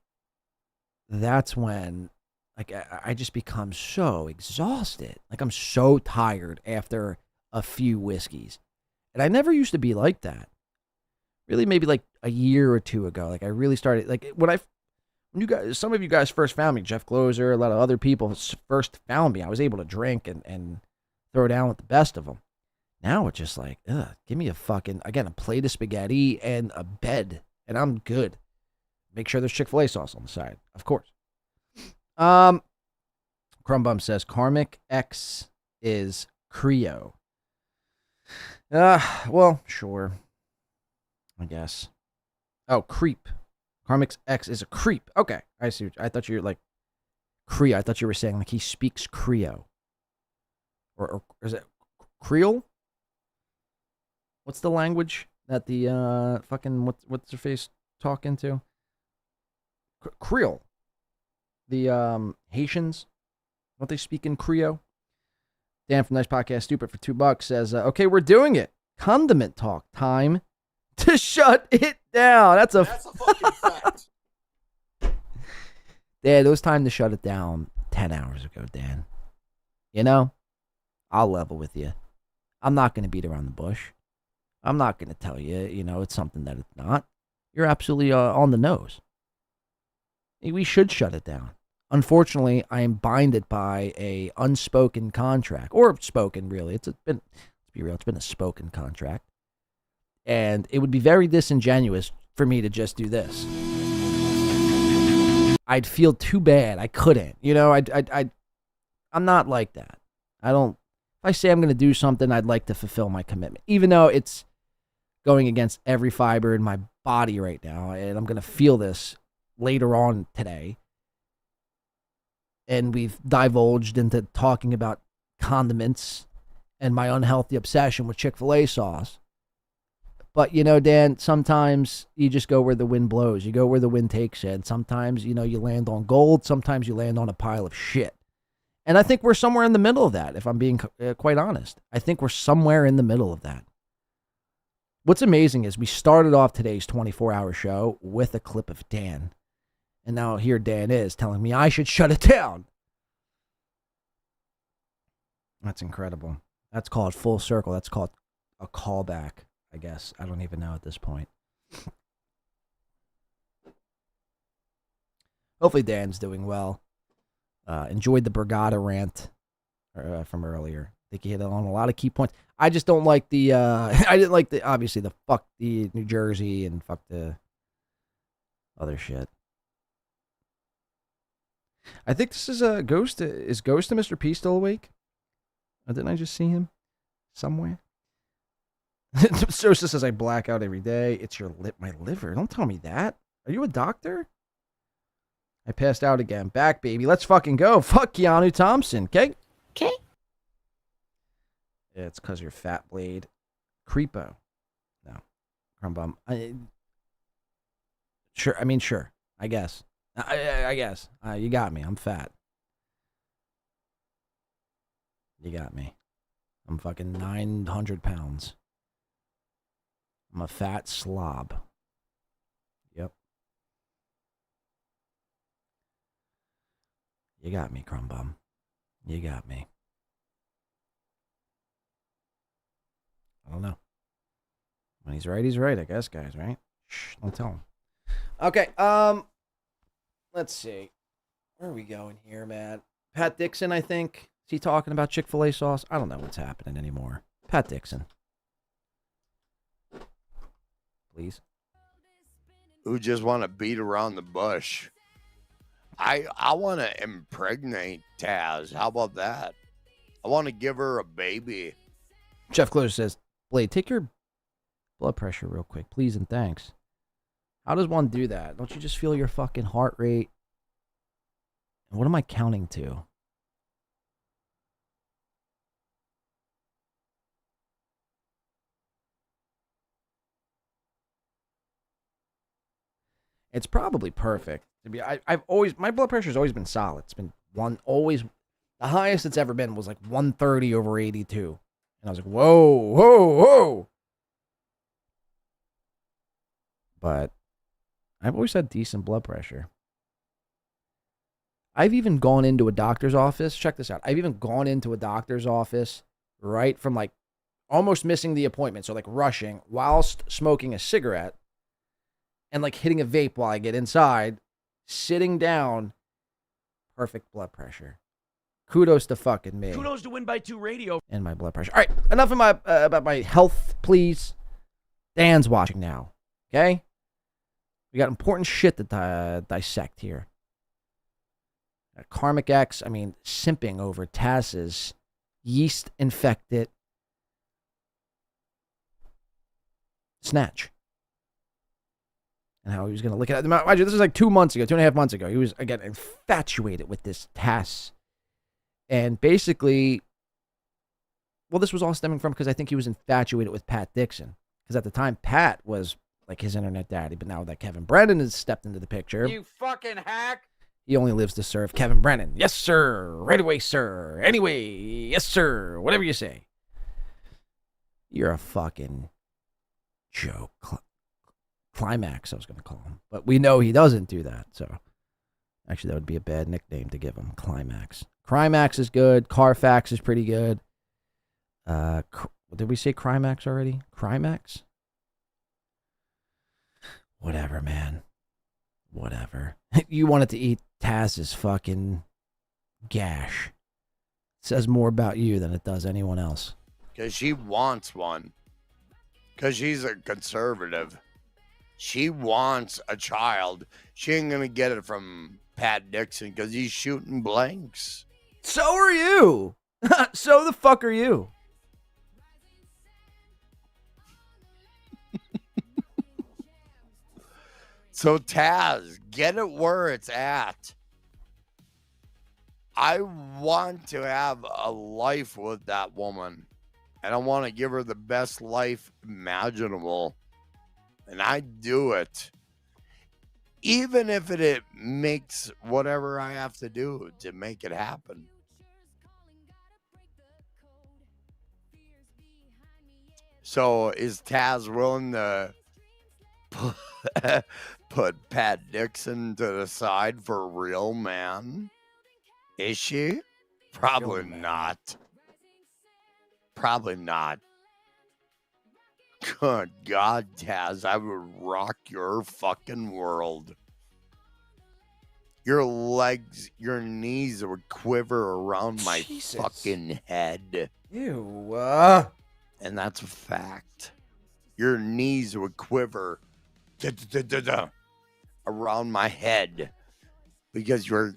S1: that's when, like, I just become so exhausted. Like, I'm so tired after a few whiskeys. And I never used to be like that. Really, maybe like a year or 2 ago. Like, I really started, like, when you guys, some of you guys first found me, Jeff Gloser, a lot of other people first found me, I was able to drink and throw down with the best of them. Now it's just like, give me a plate of spaghetti and a bed, and I'm good. Make sure there's Chick-fil-A sauce on the side, of course. Crumbum says, Karmic X is Creo. Well, sure. I guess. Oh, creep. Karmic's X is a creep. Okay, I see. I thought you were like Creo. I thought you were saying like he speaks Creo. Or is it Creole? What's the language that the fucking what's her face talking to? Creole. The Haitians, don't they speak in Creole? Dan from Nice Podcast Stupid for $2 says, okay, we're doing it. Condiment talk time to shut it down. That's a fucking fact. Dan, it was time to shut it down 10 hours ago, Dan. You know, I'll level with you. I'm not going to beat around the bush. I'm not going to tell you, you know, it's something that it's not. You're absolutely on the nose. We should shut it down. Unfortunately, I am binded by a unspoken contract, or spoken, really. Let's be real, it's been a spoken contract. And it would be very disingenuous for me to just do this. I'd feel too bad. I couldn't. You know, I'm not like that. If I say I'm going to do something, I'd like to fulfill my commitment, even though it's going against every fiber in my body right now, and I'm going to feel this later on today. And we've divulged into talking about condiments and my unhealthy obsession with Chick-fil-A sauce. But, you know, Dan, sometimes you just go where the wind blows. You go where the wind takes you. And sometimes, you know, you land on gold. Sometimes you land on a pile of shit. And I think we're somewhere in the middle of that, if I'm being quite honest. I think we're somewhere in the middle of that. What's amazing is we started off today's 24-hour show with a clip of Dan. And now here Dan is telling me I should shut it down. That's incredible. That's called full circle. That's called a callback, I guess. I don't even know at this point. Hopefully Dan's doing well. Enjoyed the Brigada rant from earlier. I think he hit on a lot of key points. I just don't like the, I didn't like the, obviously, the fuck the New Jersey and fuck the other shit. I think this is a Ghost. Is Ghost and Mr. P still awake? Or didn't I just see him somewhere? Sosa says I black out every day. It's my liver. Don't tell me that. Are you a doctor? I passed out again. Back, baby. Let's fucking go. Fuck Keanu Thompson. Okay?
S8: Okay.
S1: Yeah, it's because you're fat blade. Creepo. No. Crumb bum. Sure. I mean, sure. I guess. I guess. You got me. I'm fat. You got me. I'm fucking 900 pounds. I'm a fat slob. Yep. You got me, crumb bum. You got me. I don't know. When he's right, I guess, guys, right? Shh, don't tell him. Okay, let's see. Where are we going here, man? Pat Dixon, I think. Is he talking about Chick-fil-A sauce? I don't know what's happening anymore. Pat Dixon. Please.
S9: Who just want to beat around the bush. I want to impregnate Taz. How about that? I want to give her a baby.
S1: Jeff Closer says, Blade, take your blood pressure real quick, please and thanks. How does one do that? Don't you just feel your fucking heart rate? And what am I counting to? It's probably perfect. My blood pressure's always been solid. It's been the highest it's ever been was like 130 over 82. And I was like, whoa, whoa, whoa. But I've always had decent blood pressure. I've even gone into a doctor's office. Check this out. I've even gone into a doctor's office right from like almost missing the appointment. So like rushing whilst smoking a cigarette and like hitting a vape while I get inside, sitting down, perfect blood pressure. Kudos to fucking me.
S7: Kudos to Win by 2 Radio.
S1: And my blood pressure. All right, enough of my about my health, please. Dan's watching now, okay? We got important shit to dissect here. Karmic X, simping over Taz's yeast-infected snatch. And how he was going to look at it. Mind you, this is like 2.5 months ago. He was, again, infatuated with this Taz. And basically, well, this was all stemming from because I think he was infatuated with Pat Dixon. Because at the time, Pat was like his internet daddy. But now that Kevin Brennan has stepped into the picture.
S9: You fucking hack.
S1: He only lives to serve Kevin Brennan. Yes, sir. Right away, sir. Anyway, yes, sir. Whatever you say. You're a fucking joke. Climax, I was going to call him. But we know he doesn't do that. So, actually, that would be a bad nickname to give him. Climax. Crimax is good. Carfax is pretty good. Did we say Crimax already? Crimax? Whatever, man. Whatever. You wanted to eat Taz's fucking gash. Says more about you than it does anyone else.
S9: Because she wants one. Because she's a conservative. She wants a child. She ain't going to get it from Pat Dixon because he's shooting blanks.
S1: So are you. So the fuck are you.
S9: So Taz, get it where it's at. I want to have a life with that woman. And I want to give her the best life imaginable. And I do it. Even if it makes whatever I have to do to make it happen. So is Taz willing to put Pat Dixon to the side for a real man? Is she? Probably not. Probably not. Good God, Taz, I would rock your fucking world. Your legs, your knees would quiver around my fucking head.
S1: Ew.
S9: And that's a fact. Your knees would quiver around my head because you're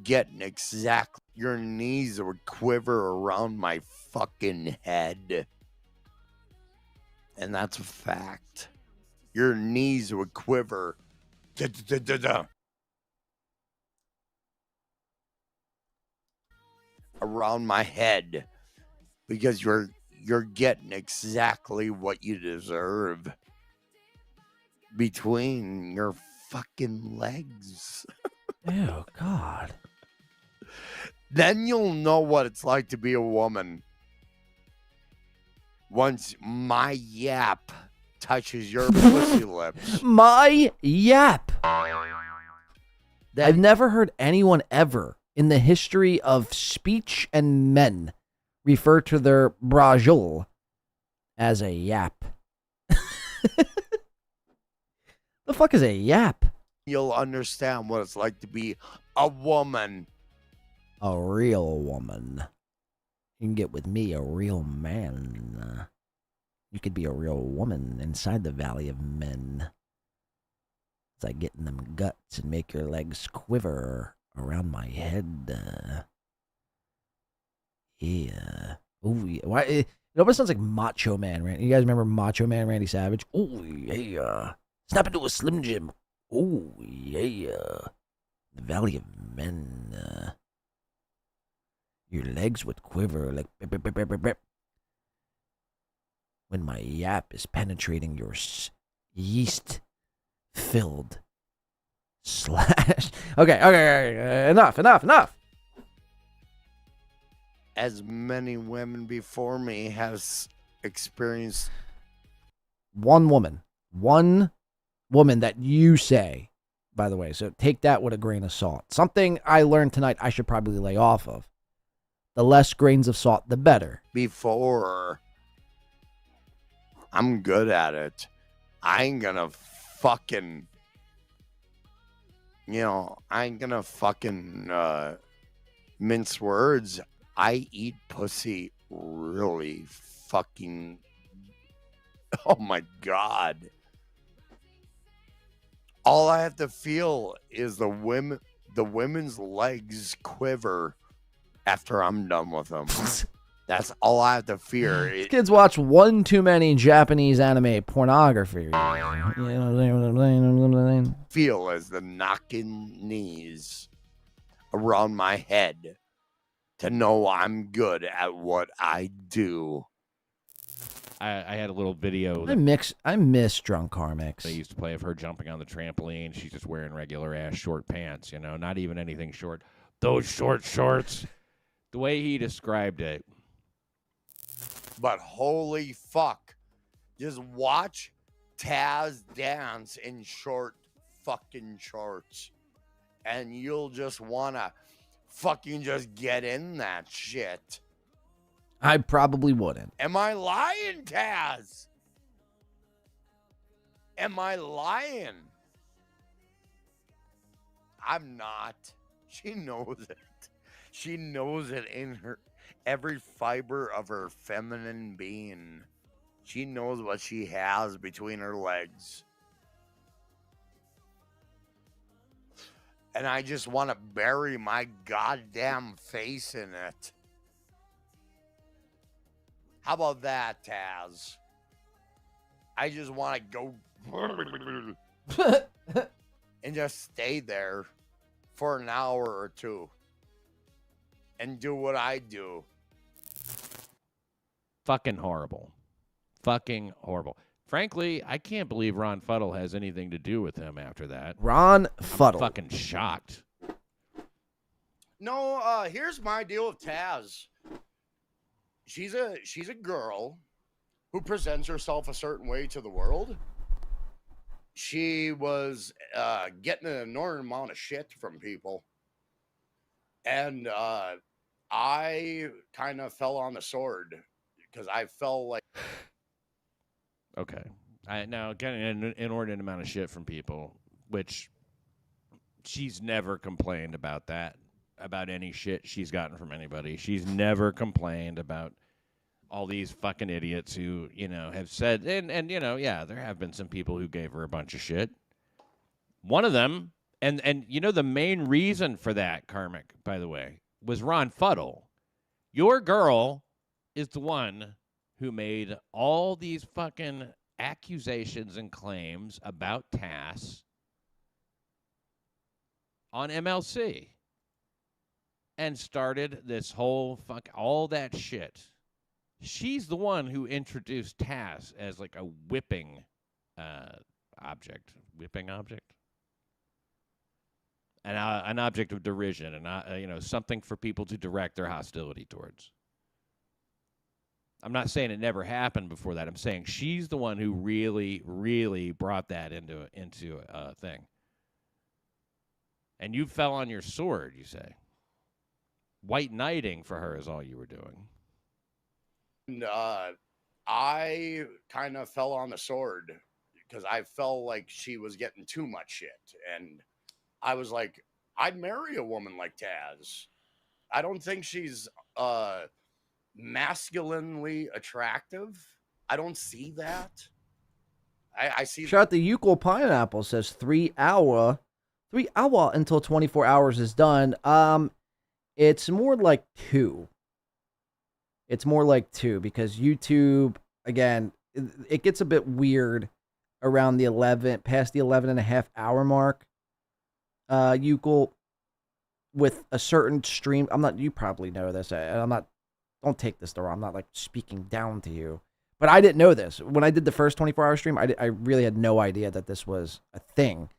S9: getting exactly. Your knees would quiver around my fucking head. And that's a fact. Your knees would quiver around my head because you're getting exactly what you deserve between your fucking legs.
S1: Oh God.
S9: Then you'll know what it's like to be a woman. Once my yap touches your pussy lips.
S1: My yap. I've never heard anyone ever in the history of speech and men refer to their brajol as a yap. The fuck is a yap?
S9: You'll understand what it's like to be a woman.
S1: A real woman. You can get with me, a real man. You could be a real woman inside the Valley of Men. It's like getting them guts and make your legs quiver around my head. Yeah. Ooh, yeah. Why? It almost sounds like Macho Man, right? You guys remember Macho Man Randy Savage? Oh, yeah. Snap into a Slim Jim. Oh, yeah. The Valley of Men. Your legs would quiver like when my yap is penetrating your yeast-filled slash. Okay. Enough.
S9: As many women before me has experienced.
S1: One woman that you say, by the way, so take that with a grain of salt. Something I learned tonight I should probably lay off of. The less grains of salt, the better.
S9: Before, I'm good at it. I ain't gonna fucking, mince words. I eat pussy really fucking, oh my God. All I have to feel is the women's legs quiver after I'm done with them. That's all I have to fear.
S1: These kids watch one too many Japanese anime pornography.
S9: Feel as the knocking knees around my head to know I'm good at what I do.
S10: I had a little video.
S1: I miss Drunk Carmix.
S10: They used to play of her jumping on the trampoline. She's just wearing regular ass short pants, not even anything short. Those short shorts. The way he described it.
S9: But holy fuck. Just watch Taz dance in short fucking shorts. And you'll just want to fucking just get in that shit.
S1: I probably wouldn't.
S9: Am I lying, Taz? Am I lying? I'm not. She knows it. She knows it in her every fiber of her feminine being. She knows what she has between her legs. And I just want to bury my goddamn face in it. How about that, Taz? I just want to go and just stay there for an hour or two and do what I do.
S10: Fucking horrible. Fucking horrible. Frankly, I can't believe Ron Fuddle has anything to do with him after that.
S1: Ron Fuddle.
S10: I'm fucking shocked.
S9: No, here's my deal with Taz. She's a girl. who presents herself a certain way to the world. She was getting an enormous amount of shit from people. And I kind of fell on the sword because I felt like...
S10: Okay. Now, getting an inordinate amount of shit from people, which she's never complained about that, about any shit she's gotten from anybody. She's never complained about all these fucking idiots who, have said, and yeah, there have been some people who gave her a bunch of shit. One of them, and the main reason for that, Karmic, by the way, was Ron Fuddle. Your girl is the one who made all these fucking accusations and claims about Tass on MLC and started this whole all that shit. She's the one who introduced Tass as like a whipping object. Whipping object? An object of derision, and something for people to direct their hostility towards. I'm not saying it never happened before that. I'm saying she's the one who really, really brought that into a thing. And you fell on your sword, you say. White knighting for her is all you were doing.
S9: And I kind of fell on the sword because I felt like she was getting too much shit. And I was like, I'd marry a woman like Taz. I don't think she's masculinely attractive. I don't see that. I see.
S1: Shout out to Euclid Pineapple says 3 hour until 24 hours is done. It's more like 2. It's more like 2 because YouTube, again, it gets a bit weird around past the 11 and a half hour mark. Euclid, with a certain stream, you probably know this. Don't take this the wrong. I'm not like speaking down to you, but I didn't know this. When I did the first 24-hour stream, I really had no idea that this was a thing.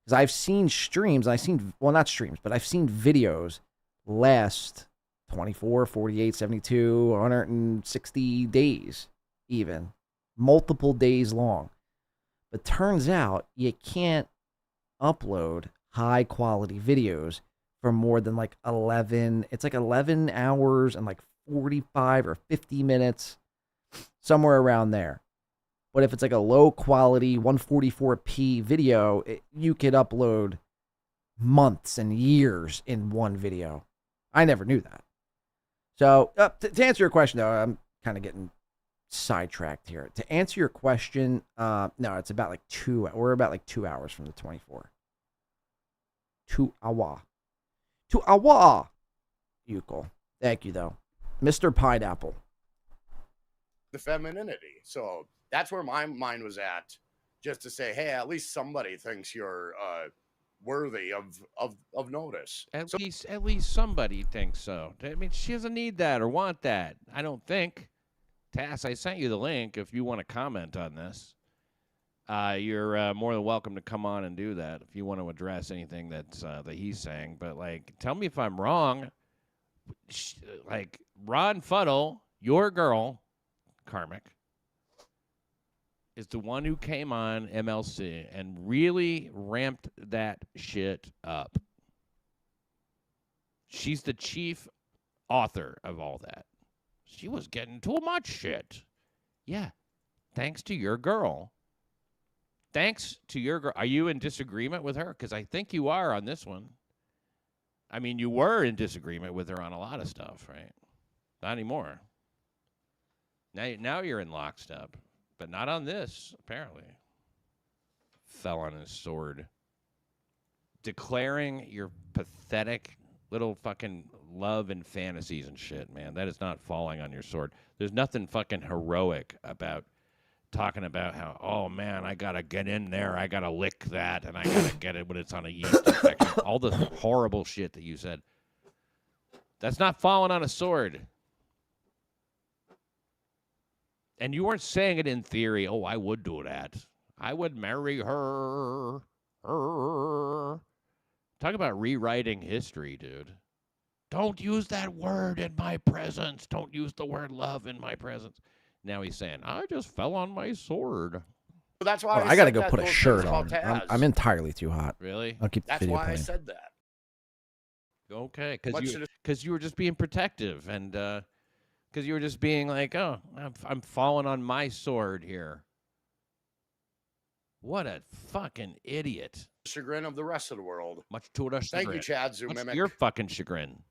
S1: Because I've seen streams, I've seen videos last 24, 48, 72, 160 days, even. Multiple days long. But turns out you can't upload high-quality videos for more than like 11. It's like 11 hours and like 45 or 50 minutes, somewhere around there. But if it's like a low-quality 144p video, you could upload months and years in one video. I never knew that. So, to answer your question, though, I'm kind of getting sidetracked here. To answer your question, no, it's about like 2. We're about like 2 hours from the 24. 2 hour. 2 hour. Euclid. Thank you, though. Mr. Pineapple.
S9: The femininity. So that's where my mind was at. Just to say, hey, at least somebody thinks you're worthy of notice.
S10: At least somebody thinks so. I mean, she doesn't need that or want that. I don't think. Tass, I sent you the link if you want to comment on this. You're more than welcome to come on and do that if you want to address anything that he's saying. But, like, tell me if I'm wrong. Like, Ron Fuddle, your girl, Karmic, is the one who came on MLC and really ramped that shit up. She's the chief author of all that. She was getting too much shit. Yeah, thanks to your girl. Thanks to your girl. Are you in disagreement with her? Because I think you are on this one. I mean, you were in disagreement with her on a lot of stuff, right? Not anymore. Now you're in lockstep. But not on this, apparently. Fell on his sword. Declaring your pathetic little fucking love and fantasies and shit, man. That is not falling on your sword. There's nothing fucking heroic about talking about how, oh, man, I got to get in there. I got to lick that, and I got to get it when it's on a yeast infection. All the horrible shit that you said. That's not falling on a sword. And you weren't saying it in theory. Oh, I would do that. I would marry her. Talk about rewriting history, dude. Don't use that word in my presence. Don't use the word love in my presence. Now he's saying, I just fell on my sword.
S9: That's why
S1: I gotta
S9: said
S1: go
S9: that,
S1: put a
S9: those
S1: shirt
S9: things
S1: on.
S9: about Taz.
S1: I'm entirely too hot.
S10: Really?
S1: I'll keep the
S9: That's
S1: video
S9: why
S1: playing.
S9: I said that.
S10: Okay,
S9: What
S10: because
S9: should
S10: you were just being protective, and because you were just being like, oh, I'm falling on my sword here. What a fucking idiot.
S9: Chagrin of the rest of the world.
S10: Much to the chagrin.
S9: Thank you, Chad
S10: Much
S9: Zoomimic.
S10: to your fucking chagrin.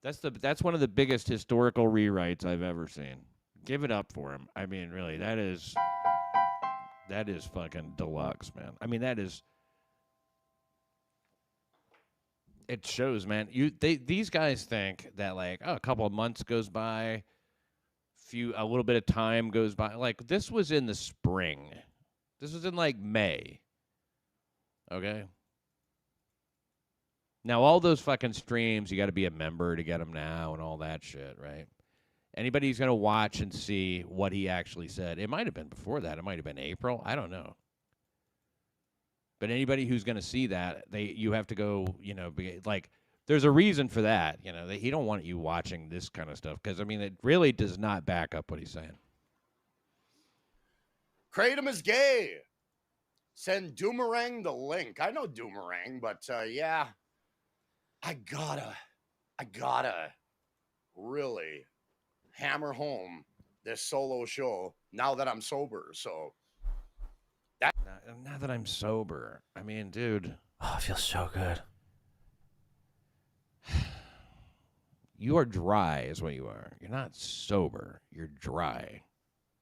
S10: That's one of the biggest historical rewrites I've ever seen. Give it up for him. I mean, really, that is fucking deluxe, man. I mean, that is. It shows, man. These guys think that like a couple of months goes by, a little bit of time goes by. Like this was in the spring. This was in like May. Okay. Now all those fucking streams, you got to be a member to get them now and all that shit, right? Anybody who's gonna watch and see what he actually said, it might have been before that. It might have been April. I don't know. But anybody who's going to see that, you have to go, there's a reason for that. He don't want you watching this kind of stuff because, I mean, it really does not back up what he's saying.
S9: Kratom is gay. Send Doomerang the link. I know Doomerang, but yeah, I gotta really hammer home this solo show now that I'm sober. So.
S10: Now that I'm sober, I mean, dude.
S1: Oh, it feels so good.
S10: You are dry is what you are. You're not sober. You're dry.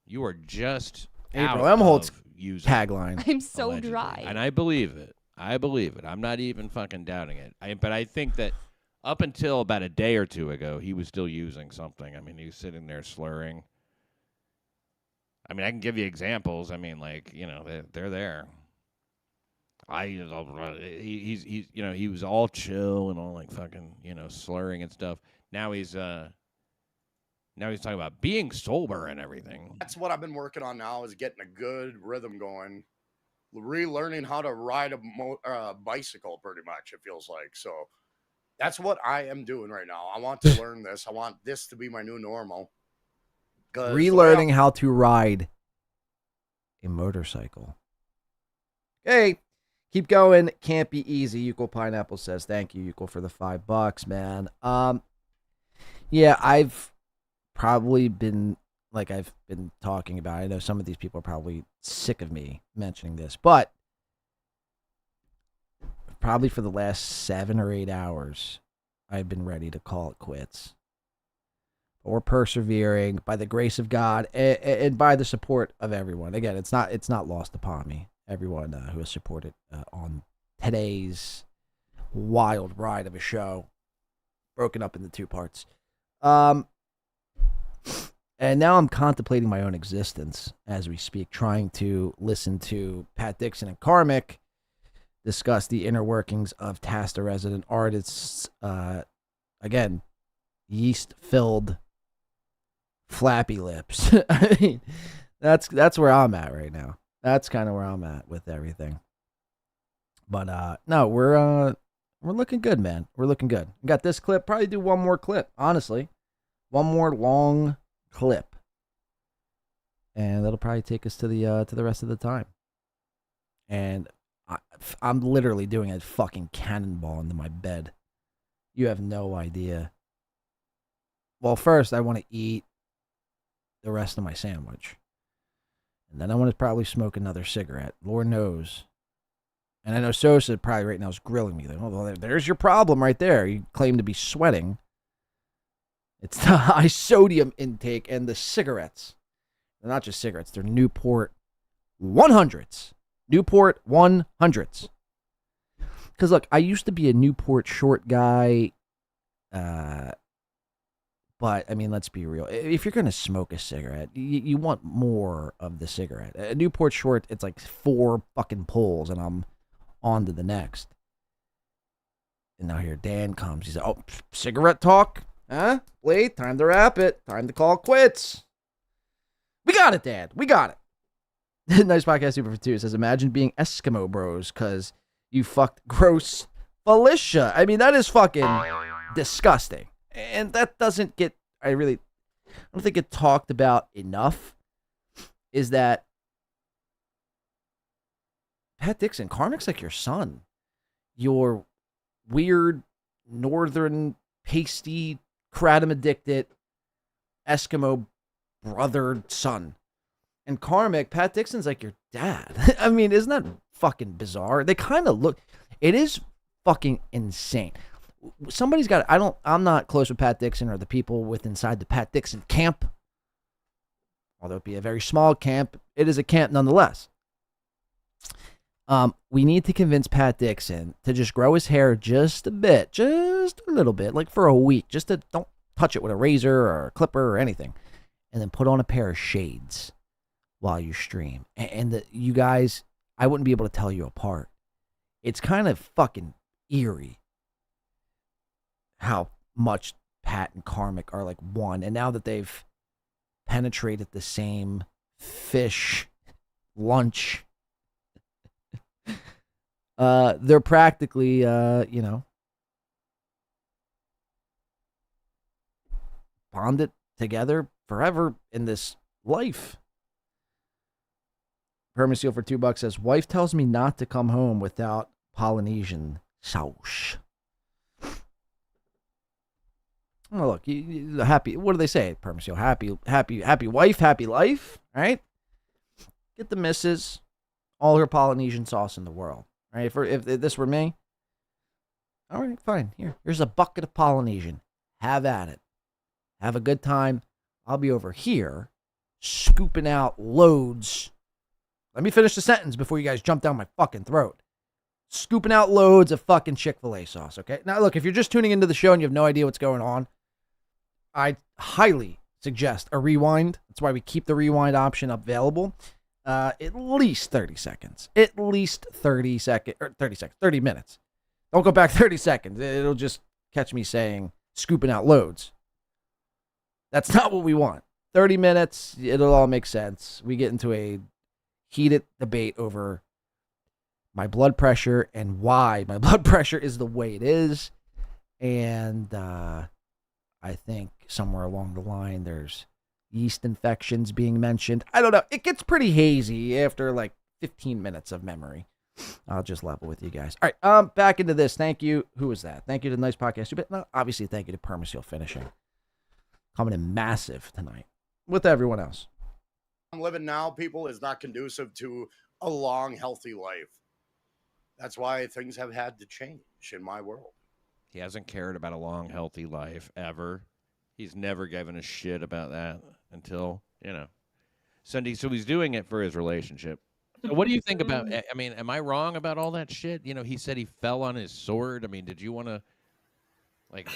S10: You are just
S1: April
S10: out
S1: Emholt's
S10: of using.
S1: tagline.
S11: I'm so
S10: allegedly.
S11: dry.
S10: And I believe it. I'm not even fucking doubting it. But I think that up until about a day or two ago, he was still using something. I mean, he was sitting there slurring. I mean, I can give you examples. I mean, like, they're there. He was all chill and all like fucking, slurring and stuff. Now he's talking about being sober and everything.
S9: That's what I've been working on now is getting a good rhythm going. Relearning how to ride a bicycle pretty much, it feels like. So that's what I am doing right now. I want to learn this. I want this to be my new normal.
S1: Relearning how to ride a motorcycle. Hey, keep going. Can't be easy. Yuko Pineapple says, thank you, Yuko, for the $5, man. Yeah, I've probably been, I've been talking about, I know some of these people are probably sick of me mentioning this, but probably for the last 7 or 8 hours, I've been ready to call it quits. Or persevering by the grace of God and by the support of everyone. Again, it's not lost upon me. Everyone who has supported on today's wild ride of a show, broken up into 2 parts. And now I'm contemplating my own existence as we speak, trying to listen to Pat Dixon and Karmic discuss the inner workings of Tasta resident artists. Again, yeast-filled flappy lips. I mean, that's where I'm at right now. That's kind of where I'm at with everything. But no, we're looking good, man. We're looking good. We got this clip. Probably do one more clip, honestly. One more long clip. And that'll probably take us to the rest of the time. And I'm literally doing a fucking cannonball into my bed. You have no idea. Well, first I want to eat the rest of my sandwich. And then I want to probably smoke another cigarette. Lord knows. And I know Sosa probably right now is grilling me. Like, oh, well, there's your problem right there. You claim to be sweating. It's the high sodium intake and the cigarettes. They're not just cigarettes. They're Newport 100s. Newport 100s. Because, look, I used to be a Newport short guy. But, I mean, let's be real. If you're going to smoke a cigarette, you want more of the cigarette. A Newport short, it's like 4 fucking pulls, and I'm on to the next. And now here Dan comes. He's like, oh, cigarette talk? Huh? Wait, time to wrap it. Time to call quits. We got it, Dad. We got it. Nice podcast, Super for 2. It says, imagine being Eskimo bros because you fucked gross Felicia. I mean, that is fucking disgusting. And that doesn't get I don't think it talked about enough is that Pat Dixon, Karmic's like your son. Your weird, northern, pasty, kratom addicted, Eskimo brothered son. And Karmic, Pat Dixon's like your dad. I mean, isn't that fucking bizarre? They kind of look, it is fucking insane. Somebody's got, I'm not close with Pat Dixon or the people with inside the Pat Dixon camp. Although it be a very small camp, it is a camp nonetheless. We need to convince Pat Dixon to just grow his hair just a bit, just a little bit, like for a week, just to don't touch it with a razor or a clipper or anything, and then put on a pair of shades while you stream. And you guys, I wouldn't be able to tell you apart. It's kind of fucking eerie how much Pat and Karmic are like one. And now that they've penetrated the same fish lunch, they're practically, bonded together forever in this life. Permaseal for $2 says, wife tells me not to come home without Polynesian sauce. Oh, look, you happy. What do they say, Permaseal? Happy wife, happy life, right? Get the missus all her Polynesian sauce in the world, right? If this were me, all right, fine. Here's a bucket of Polynesian. Have at it. Have a good time. I'll be over here scooping out loads. Let me finish the sentence before you guys jump down my fucking throat. Scooping out loads of fucking Chick-fil-A sauce, okay? Now, look, if you're just tuning into the show and you have no idea what's going on, I highly suggest a rewind. That's why we keep the rewind option available. At least 30 seconds. At least 30 seconds. Or 30 seconds. 30 minutes. Don't go back 30 seconds. It'll just catch me saying scooping out loads. That's not what we want. 30 minutes, it'll all make sense. We get into a heated debate over my blood pressure and why my blood pressure is the way it is. And I think somewhere along the line, there's yeast infections being mentioned. I don't know. It gets pretty hazy after like 15 minutes of memory. I'll just level with you guys. All right, back into this. Thank you. Who was that? Thank you to Nice Podcast. But no, obviously, thank you to Permaseal Finishing. Coming in massive tonight with everyone else.
S9: I'm living now, people, is not conducive to a long, healthy life. That's why things have had to change in my world.
S10: He hasn't cared about a long, healthy life ever. He's never given a shit about that until, So he's doing it for his relationship. So what do you think about, I mean, am I wrong about all that shit? He said he fell on his sword. I mean, did you want to, like,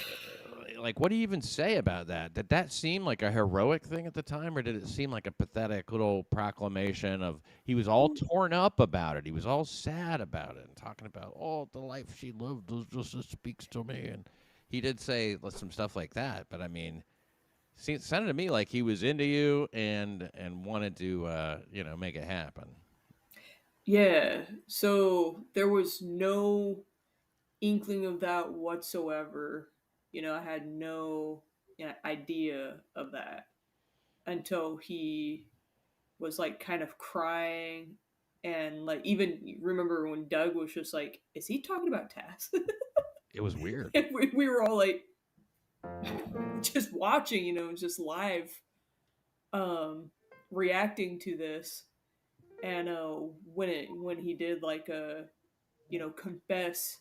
S10: what do you even say about that? Did that seem like a heroic thing at the time, or did it seem like a pathetic little proclamation of, he was all torn up about it. He was all sad about it and talking about, the life she lived just speaks to me. And he did say some stuff like that, but I mean, it sounded to me like he was into you and wanted to, make it happen.
S3: Yeah. So there was no inkling of that whatsoever. I had no idea of that until he was like kind of crying. And like, even remember when Doug was just like, is he talking about Taz?
S10: It was weird.
S3: And we were all like, just watching, just live, reacting to this. And when he did like confess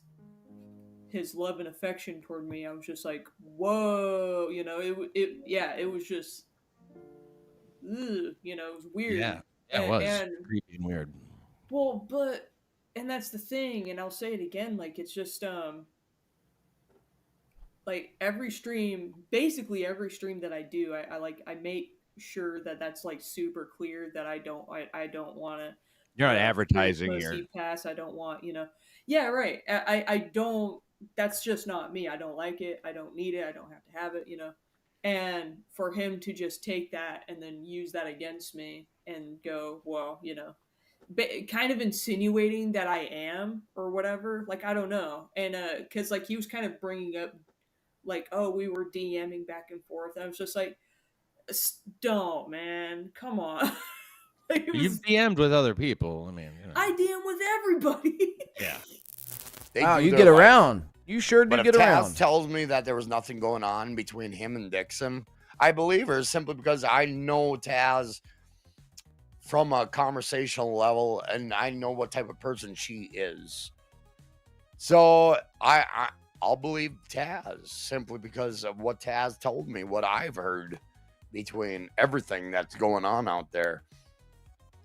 S3: his love and affection toward me, I was just like, whoa, it was just, it was weird.
S10: Yeah, it was creepy and weird.
S3: Well, and that's the thing, and I'll say it again, like, it's just, like, basically every stream that I do, I make sure that that's, like, super clear that I don't want to.
S10: You're not advertising here.
S3: Pass, I don't want, Yeah, right. I don't. That's just not me. I don't like it. I don't need it. I don't have to have it, And for him to just take that and then use that against me and go, well, kind of insinuating that I am or whatever. Like, I don't know. And because like he was kind of bringing up like, oh, we were DMing back and forth. I was just like, don't, man, come on. Like, it was,
S10: You've DM'd with other people. I mean,
S3: I DM with everybody.
S10: Yeah.
S9: They
S1: Wow,
S9: do
S1: you
S9: their
S1: get
S9: life.
S1: around. You sure do
S9: But
S1: get
S9: if Taz
S1: around.
S9: tells me that there was nothing going on between him and Dixon, I believe her simply because I know Taz from a conversational level and I know what type of person she is. So I'll believe Taz simply because of what Taz told me, what I've heard between everything that's going on out there.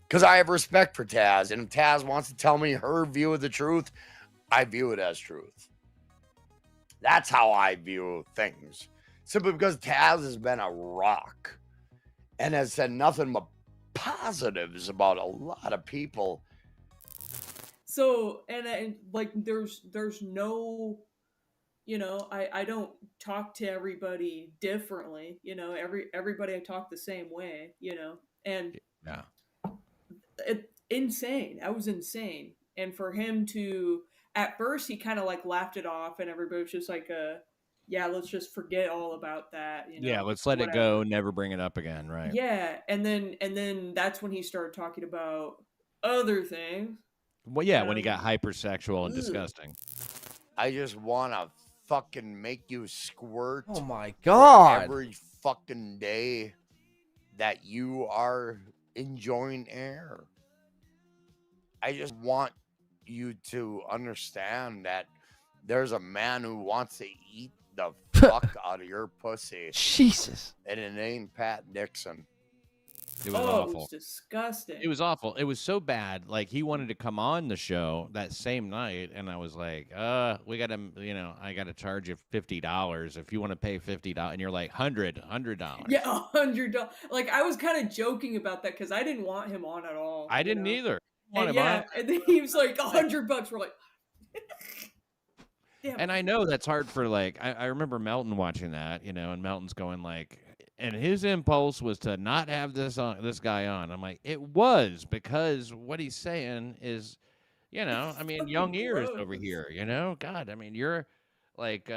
S9: Because I have respect for Taz, and if Taz wants to tell me her view of the truth, I view it as truth. That's how I view things. Simply because Taz has been a rock and has said nothing but positives about a lot of people.
S3: So, and like, there's no, you know, I don't talk to everybody differently, you know, everybody I talk the same way, you know, and
S10: yeah,
S3: insane. I was insane. And for him to, at first he kind of like laughed it off and everybody was just like, yeah, let's just forget all about that. You know,
S10: yeah, let's let it go. Never bring it up again. Right.
S3: Yeah. And then that's when he started talking about other things.
S10: Well, yeah, when he got hypersexual and disgusting.
S9: I just want to fucking make you squirt.
S1: Oh my God.
S9: Every fucking day that you are enjoying air. I just want you to understand that there's a man who wants to eat the fuck out of your pussy.
S1: Jesus.
S9: And it ain't Pat Dixon.
S10: It was
S3: It
S10: awful.
S3: was disgusting.
S10: It was awful. It was so bad. Like, he wanted to come on the show that same night, and I was like, we got to, you know, I got to charge you $50 if you want to pay $50. And you're like, $100.
S3: Yeah, $100. Like, I was kind of joking about that because I didn't want him on at all.
S10: I didn't either.
S3: And yeah, and then he was like, $100. We're like, damn.
S10: And I know that's hard for, like, I remember Melton watching that, you know, and Melton's going like, and his impulse was to not have this guy on. I'm like, it was, because what he's saying is, you know, I mean, young ears over here, you know, God, I mean, you're like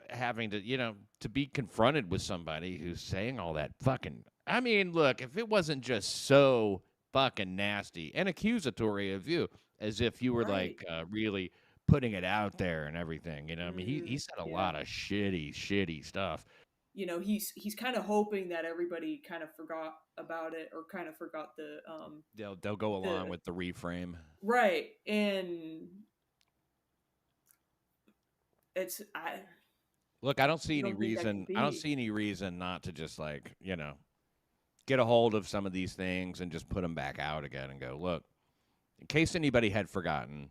S10: having to, you know, to be confronted with somebody who's saying all that fucking, I mean, look, if it wasn't just so fucking nasty and accusatory of you, as if you were like really putting it out there and everything, you know, I mean, he said a lot of shitty stuff.
S3: You know, he's kind of hoping that everybody kind of forgot about it or kind of forgot the
S10: they'll go along with the reframe,
S3: right? And it's
S10: look, I don't see any reason. I don't see any reason not to just, like, you know, get a hold of some of these things and just put them back out again and go, look, in case anybody had forgotten,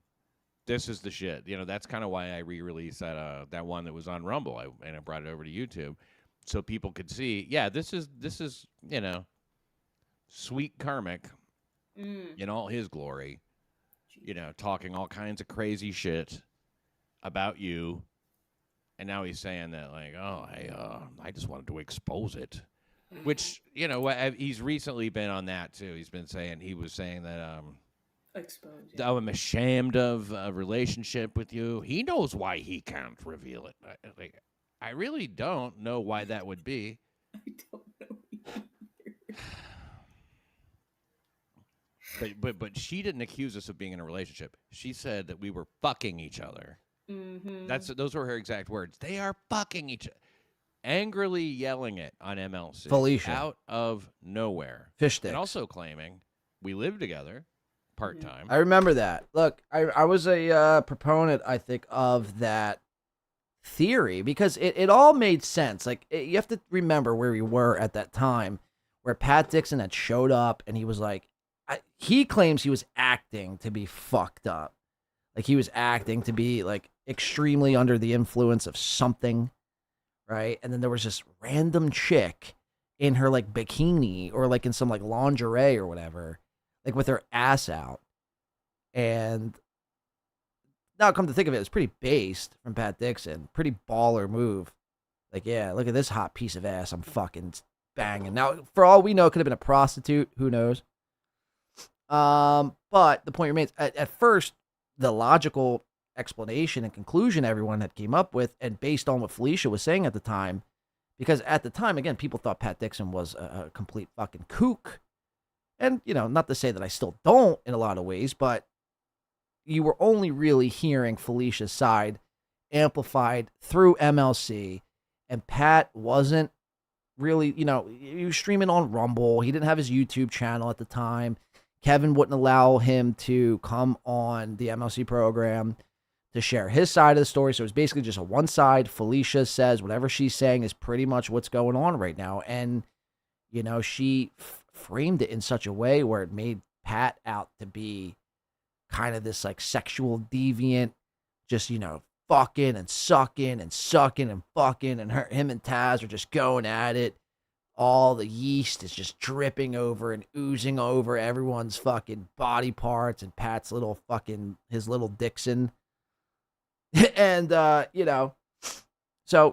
S10: this is the shit. You know, that's kind of why I re-released that one that was on Rumble, and I brought it over to YouTube so people could see. Yeah, this is you know, sweet karmic in all his glory. You know, talking all kinds of crazy shit about you, and now he's saying that, like, oh, I just wanted to expose it. Which, you know, he's recently been on that too. He was saying that
S3: exposed.
S10: Yeah. I'm ashamed of a relationship with you. He knows why he can't reveal it. I really don't know why that would be.
S3: I don't know
S10: either. But she didn't accuse us of being in a relationship. She said that we were fucking each other.
S3: Mm-hmm.
S10: Those were her exact words. They are fucking each other. Angrily yelling it on MLC.
S1: Felicia.
S10: Out of nowhere.
S1: Fish sticks.
S10: And also claiming we live together part-time.
S1: I remember that. Look, I was a proponent, I think, of that theory because it all made sense. Like, you have to remember where we were at that time, where Pat Dixon had showed up and he was like, he claims he was acting to be fucked up. Like, he was acting to be, like, extremely under the influence of something, right? And then there was this random chick in her, like, bikini or, like, in some, like, lingerie or whatever, like, with her ass out. And now come to think of it, it's pretty based from Pat Dixon. Pretty baller move. Like, yeah, look at this hot piece of ass I'm fucking banging. Now, for all we know, it could have been a prostitute. Who knows? But the point remains, at first, the logical explanation and conclusion everyone had came up with, and based on what Felicia was saying at the time, because at the time, again, people thought Pat Dixon was a complete fucking kook. And, not to say that I still don't in a lot of ways, but you were only really hearing Felicia's side amplified through MLC, and Pat wasn't really, he was streaming on Rumble. He didn't have his YouTube channel at the time. Kevin wouldn't allow him to come on the MLC program to share his side of the story. So it was basically just a one side. Felicia says whatever she's saying is pretty much what's going on right now. And, she framed it in such a way where it made Pat out to be kind of this like sexual deviant, just, fucking and sucking and sucking and fucking. And him and Taz are just going at it. All the yeast is just dripping over and oozing over everyone's fucking body parts and Pat's little fucking, his little Dixon. And, so,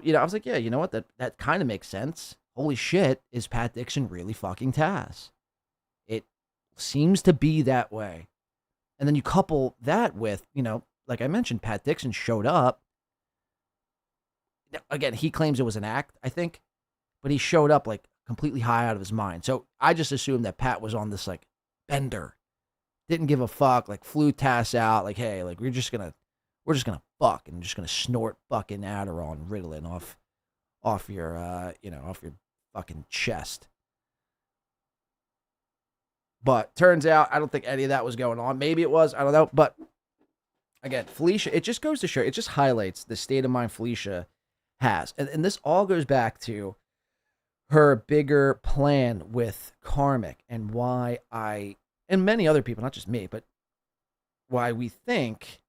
S1: I was like, yeah, you know what? That kind of makes sense. Holy shit, is Pat Dixon really fucking Taz? It seems to be that way. And then you couple that with, like I mentioned, Pat Dixon showed up. Again, he claims it was an act, I think, but he showed up like completely high out of his mind. So I just assumed that Pat was on this like bender, didn't give a fuck, like flew Taz out, like, hey, like we're just gonna fuck and just gonna snort fucking Adderall and Ritalin off your off your fucking chest. But turns out I don't think any of that was going on. Maybe it was, I don't know. But again, Felicia, it just goes to show, it just highlights the state of mind Felicia has. And this all goes back to her bigger plan with Karmic and why and many other people, not just me, but why we think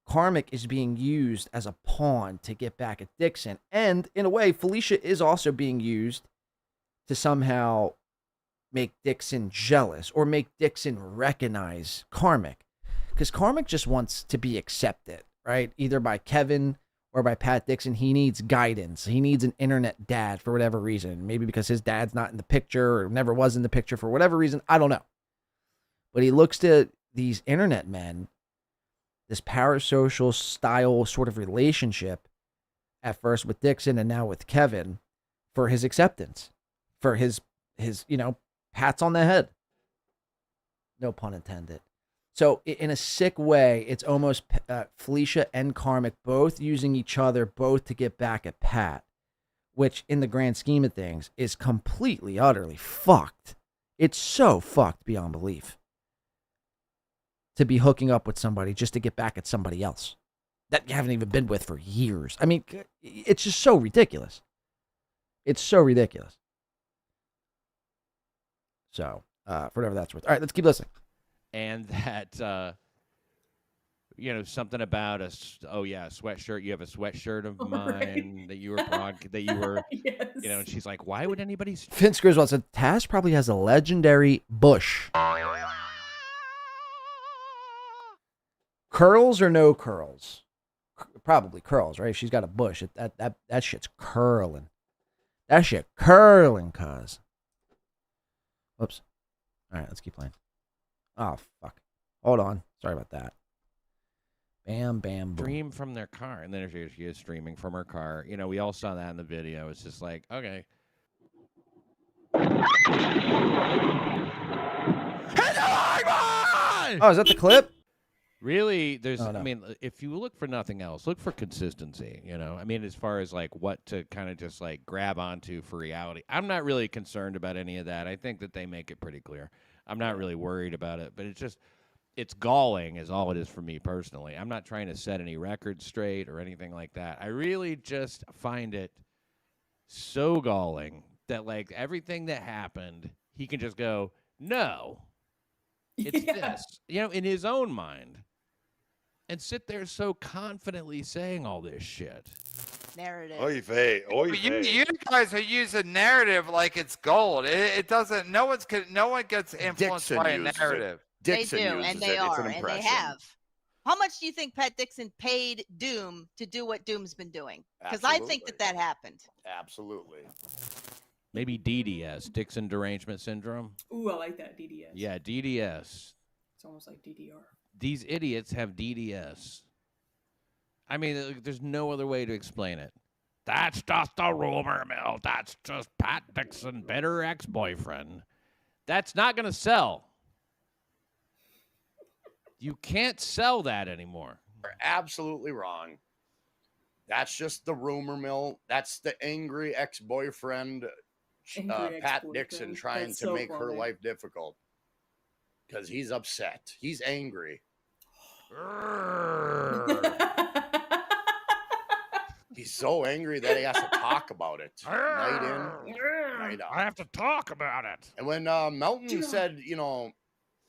S1: Karmic is being used as a pawn to get back at Dixon. And in a way, Felicia is also being used to somehow make Dixon jealous or make Dixon recognize Karmic. Because Karmic just wants to be accepted, right? Either by Kevin or by Pat Dixon. He needs guidance. He needs an internet dad for whatever reason. Maybe because his dad's not in the picture or never was in the picture for whatever reason. I don't know. But he looks to these internet men, this parasocial style sort of relationship, at first with Dixon and now with Kevin, for his acceptance, for his pats on the head. No pun intended. So in a sick way, it's almost Felicia and Karmic both using each other, both to get back at Pat, which in the grand scheme of things is completely, utterly fucked. It's so fucked beyond belief to be hooking up with somebody just to get back at somebody else that you haven't even been with for years. I mean, it's just so ridiculous. It's so ridiculous. So, for whatever that's worth. All right, let's keep listening.
S10: And that, something about a sweatshirt. You have a sweatshirt of mine that you were,
S3: Yes.
S10: and she's like, why would anybody?
S1: Vince Griswold said, Taz probably has a legendary bush. Curls or no curls? Probably curls, right? She's got a bush. That shit's curling. That shit curling, cuz. Whoops. All right, let's keep playing. Oh, fuck. Hold on. Sorry about that. Bam, bam, boom.
S10: Stream from their car. And then she is streaming from her car. We all saw that in the video. It's just like, okay.
S1: Oh, is that the clip?
S10: Really, there's,
S1: Oh, no.
S10: I mean, if you look for nothing else, look for consistency, I mean, as far as like what to kind of just like grab onto for reality. I'm not really concerned about any of that. I think that they make it pretty clear. I'm not really worried about it, but it's galling is all it is for me personally. I'm not trying to set any records straight or anything like that. I really just find it so galling that like everything that happened, he can just go, no, it's this, in his own mind. And sit there so confidently saying all this shit.
S15: Narrative.
S16: Oy vey, oy vey. You guys are using narrative like it's gold. It doesn't. No one gets influenced
S9: Dixon
S16: by a
S9: uses it.
S16: narrative.
S9: Dixon
S15: They do,
S9: uses
S15: and they
S9: it. It's
S15: are,
S9: an
S15: and they
S9: impression.
S15: have. How much do you think Pat Dixon paid Doom to do what Doom's been doing? Because I think that happened.
S9: Absolutely.
S10: Maybe DDS, Dixon Derangement Syndrome.
S3: Ooh, I like that DDS.
S10: Yeah, DDS.
S3: It's almost like DDR.
S10: these idiots have DDS. I mean, there's no other way to explain it. That's just a rumor mill. That's just Pat Dixon, bitter ex-boyfriend. That's not going to sell. You can't sell that anymore.
S9: You're absolutely wrong. That's just the rumor mill. That's the angry ex-boyfriend, Pat Dixon, trying to make her life difficult. Because he's upset. He's angry. He's so angry that he has to talk about it. Night in, night out.
S10: I have to talk about it.
S9: And when Melton said,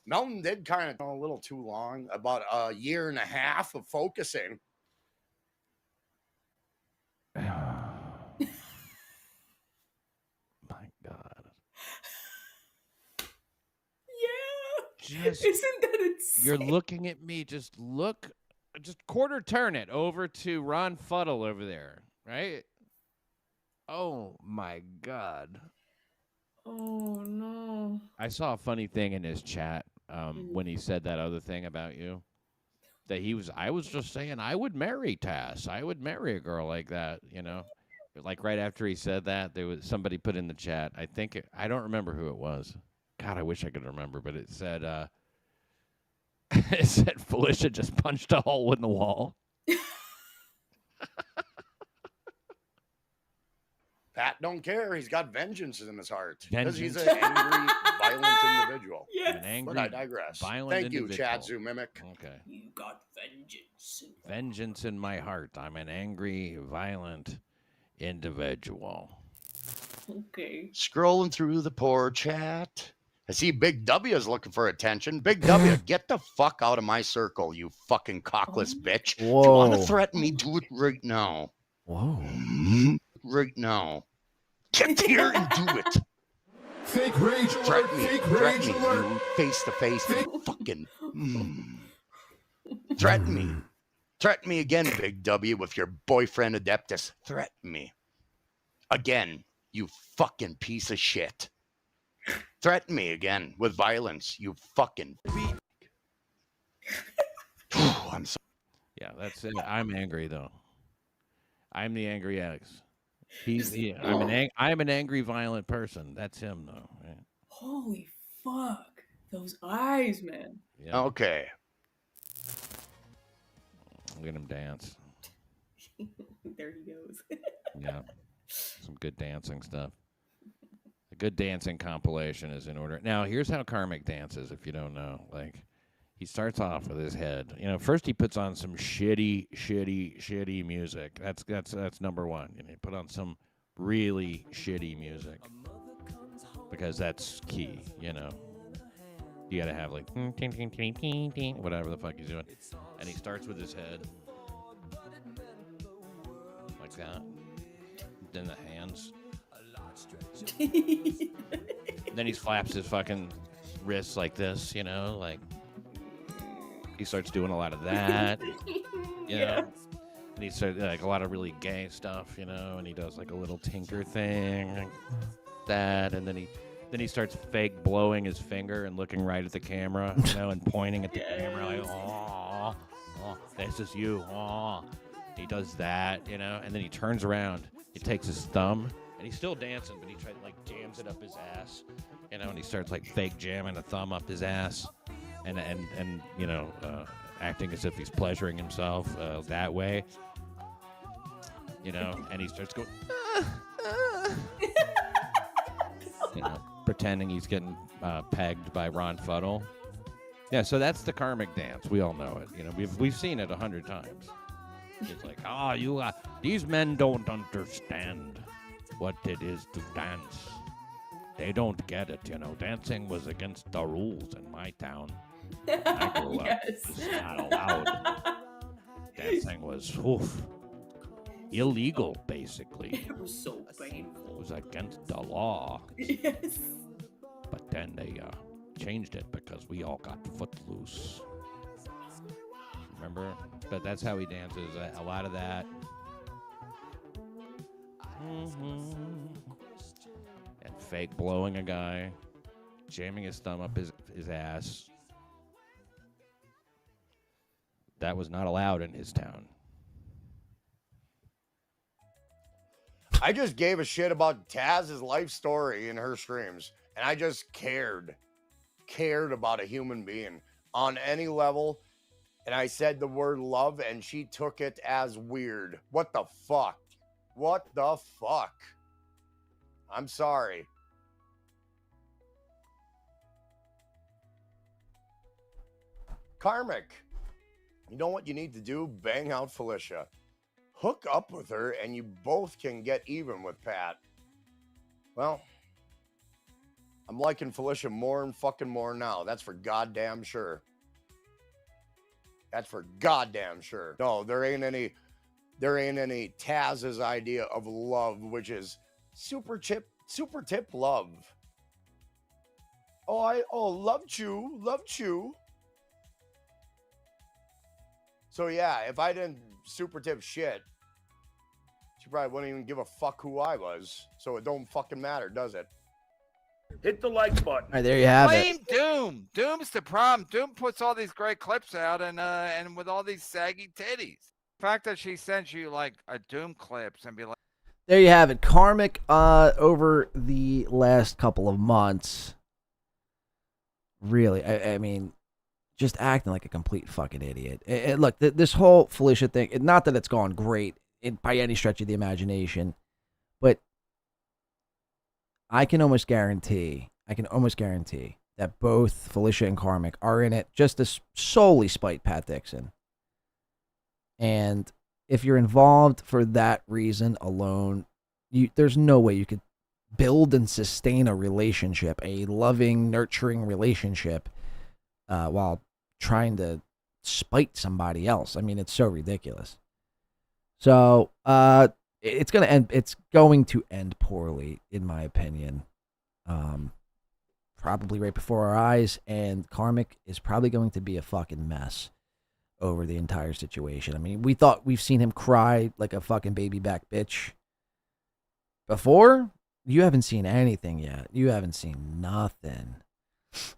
S9: Melton did kind of a little too long, about a year and a half of focusing.
S10: My God.
S3: Yeah. Isn't that insane?
S10: You're looking at me. Just quarter turn it over to Ron Fuddle over there, right? Oh my God.
S3: Oh no.
S10: I saw a funny thing in his chat when he said that other thing about you. That I was just saying I would marry Tass. I would marry a girl like that, But like right after he said that, there was somebody put in the chat. I don't remember who it was. God, I wish I could remember, but it said it said Felicia just punched a hole in the wall.
S9: Pat don't care. He's got vengeance in his heart. Because he's an angry, violent individual.
S3: Yes.
S10: An angry,
S9: but I digress.
S10: violent
S9: Thank you,
S10: individual.
S9: Chad Zoomimic.
S10: Okay.
S3: You got vengeance.
S10: Vengeance in my heart. I'm an angry, violent individual.
S3: Okay.
S9: Scrolling through the poor chat. I see Big W is looking for attention. Big W, get the fuck out of my circle, you fucking cockless bitch.
S1: Whoa.
S9: If you want to threaten me, do it right now.
S1: Whoa.
S9: Right now. Get here and do it.
S14: Fake rage alert. Fake rage alert.
S9: Face to face. Fucking. Threaten me. Threaten me again, Big W, with your boyfriend Adeptus. Threaten me. Again, you fucking piece of shit. Threaten me again with violence, you fucking. I'm sorry.
S10: Yeah, that's it. I'm angry though. I'm the angry ex. I'm an angry, violent person. That's him though. Right?
S3: Holy fuck. Those eyes, man.
S10: Yeah.
S9: Okay.
S10: Look at him dance.
S3: There he goes.
S10: Yeah. Some good dancing stuff. A good dancing compilation is in order. Now, here's how Karmic dances, if you don't know. Like, he starts off with his head. First he puts on some shitty music. That's number one. You put on some really shitty music. Because that's key, You got to have like whatever the fuck he's doing. And he starts with his head. Like that. Then the hands. Then he flaps his fucking wrists like this, like he starts doing a lot of that.
S3: Yeah.
S10: And he starts like a lot of really gay stuff, and he does like a little tinker thing like that, and then he starts fake blowing his finger and looking right at the camera, and pointing at the camera like, oh, this is you. Oh. He does that, and then he turns around. He takes his thumb, and he's still dancing, but he jams it up his ass, and he starts like fake jamming a thumb up his ass, and acting as if he's pleasuring himself that way, and he starts going, pretending he's getting pegged by Ron Fuddle. Yeah, so that's the Karmic dance. We all know it. We've seen it 100 times. It's like, these men don't understand what it is to dance. They don't get it, Dancing was against the rules in my town. I grew up. It's not allowed. Dancing was illegal, basically.
S3: It was so painful.
S10: It was against the law.
S3: Yes.
S10: But then they changed it because we all got footloose. Remember? But that's how he dances. A lot of that. And fake blowing a guy. Jamming his thumb up his ass. that was not allowed in his town.
S9: I just gave a shit about Taz's life story in her streams, and I just cared about a human being on any level. And I said the word love, and she took it as weird. What the fuck? What the fuck? I'm sorry. Karmic, you know what you need to do? Bang out Felicia. Hook up with her, and you both can get even with Pat. Well, I'm liking Felicia more and fucking more now. That's for goddamn sure. That's for goddamn sure. No, there ain't any Taz's idea of love, which is super tip love. Loved you. So yeah, if I didn't super tip shit, she probably wouldn't even give a fuck who I was. So it don't fucking matter, does it?
S2: Hit the like button.
S1: All right, there you have
S16: Blame
S1: it.
S16: Doom. Doom's the problem. Doom puts all these great clips out and with all these saggy titties. The fact that she sends you like a Doom clips and be like,
S1: There you have it. Karmic, over the last couple of months, really, I mean, just acting like a complete fucking idiot. And look, this whole Felicia thing, not that it's gone great by any stretch of the imagination, but I can almost guarantee that both Felicia and Karmic are in it just to solely spite Pat Dixon. And if you're involved for that reason alone, there's no way you could build and sustain a relationship, a loving, nurturing relationship, while trying to spite somebody else. I mean, it's so ridiculous. So, it's going to end poorly, in my opinion. Probably right before our eyes, and Karmic is probably going to be a fucking mess over the entire situation. I mean, we've seen him cry like a fucking baby back bitch before. You haven't seen anything yet. You haven't seen nothing.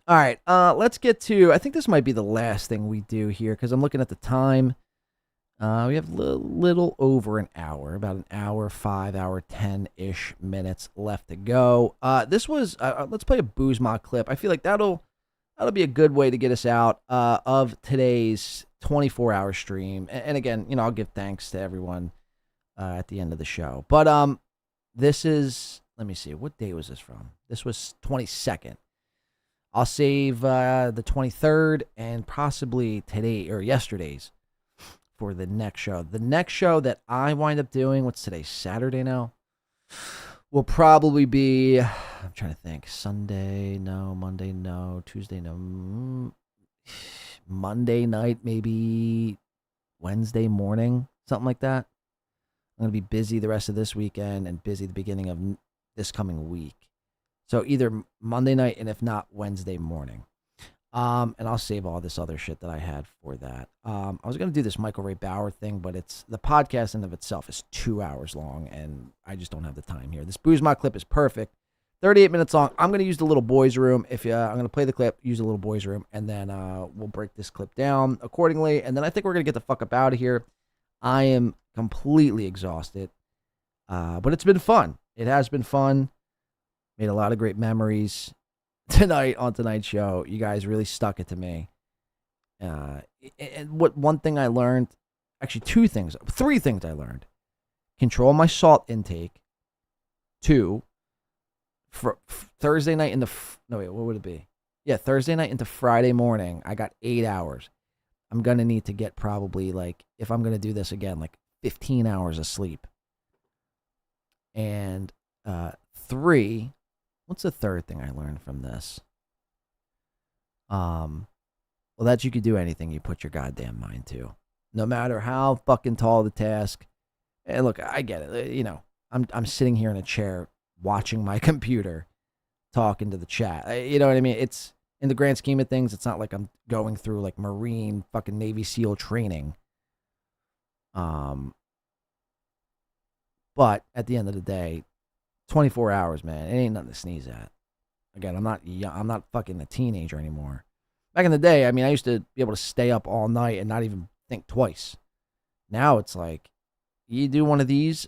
S1: All right, let's get to, I think this might be the last thing we do here, because I'm looking at the time. We have little over an hour, about an hour, 5 hour, 10-ish minutes left to go. This was, let's play a Boozma clip. I feel like that'll be a good way to get us out of today's 24-hour stream. And again, I'll give thanks to everyone at the end of the show. But this is, let me see, what day was this from? This was 22nd. I'll save the 23rd and possibly today or yesterday's for the next show. The next show that I wind up doing, what's today, Saturday now? Will probably be, I'm trying to think, Sunday, no, Monday, no, Tuesday, no, Monday night, maybe Wednesday morning, something like that. I'm going to be busy the rest of this weekend and busy the beginning of this coming week. So either Monday night and if not Wednesday morning. And I'll save all this other shit that I had for that. I was going to do this Michael Ray Bauer thing, but the podcast in of itself is 2 hours long, and I just don't have the time here. This Boozma clip is perfect. 38 minutes long. I'm going to use the little boys room. I'm going to play the clip, use the little boys room, and then we'll break this clip down accordingly. And then I think we're going to get the fuck up out of here. I am completely exhausted, but it's been fun. It has been fun. Made a lot of great memories tonight on tonight's show. You guys really stuck it to me. And one thing I learned, actually three things I learned. Control my salt intake. 2, for Thursday night into, what would it be? Yeah, Thursday night into Friday morning, I got 8 hours. I'm going to need to get probably, if I'm going to do this again, 15 hours of sleep. And 3, what's the third thing I learned from this? Well, that you could do anything you put your goddamn mind to. No matter how fucking tall the task. And look, I get it. I'm sitting here in a chair watching my computer, talking to the chat. You know what I mean? It's, in the grand scheme of things, it's not like I'm going through Marine fucking Navy SEAL training. But at the end of the day, 24 hours, man, it ain't nothing to sneeze at. Again, I'm not young, I'm not fucking a teenager anymore. Back in the day, I mean, I used to be able to stay up all night and not even think twice. Now it's like, you do one of these,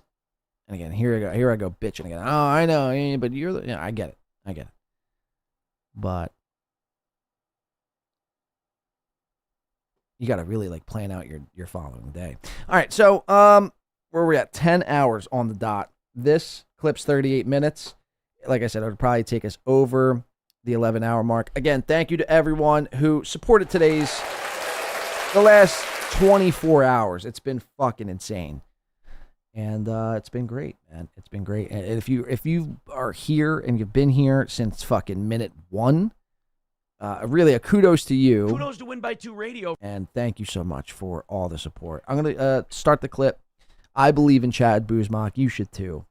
S1: and again, here I go bitching again. Oh, I know, but I get it. But you got to really like plan out your following day. All right, so where we're at, 10 hours on the dot. This clip's 38 minutes. Like I said, it would probably take us over the 11-hour mark. Again, thank you to everyone who supported the last 24 hours. It's been fucking insane. And it's been great, man. It's been great. And if you are here and you've been here since fucking minute 1, really a kudos to you.
S7: Kudos to Win by 2 Radio.
S1: And thank you so much for all the support. I'm going to start the clip. I believe in Chad Buzmak. You should too.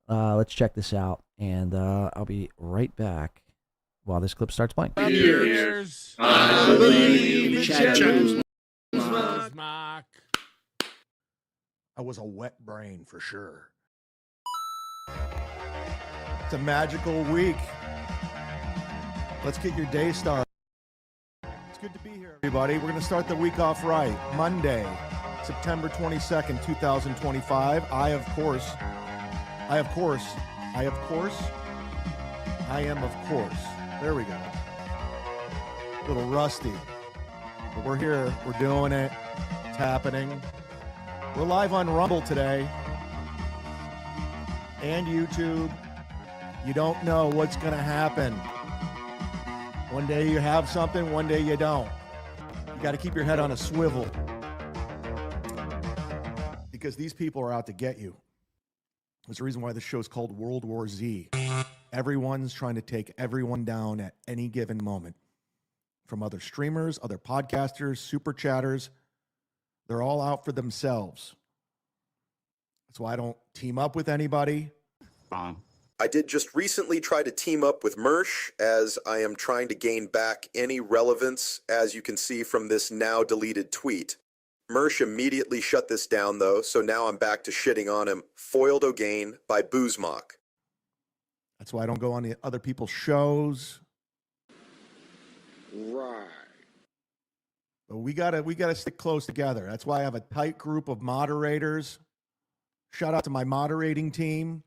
S1: Let's check this out. And I'll be right back while this clip starts playing.
S14: Years, I believe in Chad Buzmak.
S20: I was a wet brain for sure. It's a magical week. Let's get your day started. It's good to be here, everybody. We're going to start the week off right. Monday, September 22nd, 2025. I am, of course. There we go. A little rusty. But we're here. We're doing it. It's happening. We're live on Rumble today and YouTube. You don't know what's going to happen. One day you have something, one day you don't. You got to keep your head on a swivel because these people are out to get you. There's a reason why this show is called World War Z. Everyone's trying to take everyone down at any given moment. From other streamers, other podcasters, super chatters. They're all out for themselves. That's why I don't team up with anybody.
S18: I did just recently try to team up with Mersh as I am trying to gain back any relevance, as you can see from this now deleted tweet. Mersh immediately shut this down though, so now I'm back to shitting on him. Foiled O'Gain by Buzmak.
S20: That's why I don't go on the other people's shows.
S14: Right.
S20: But we gotta stick close together. That's why I have a tight group of moderators. Shout out to my moderating team.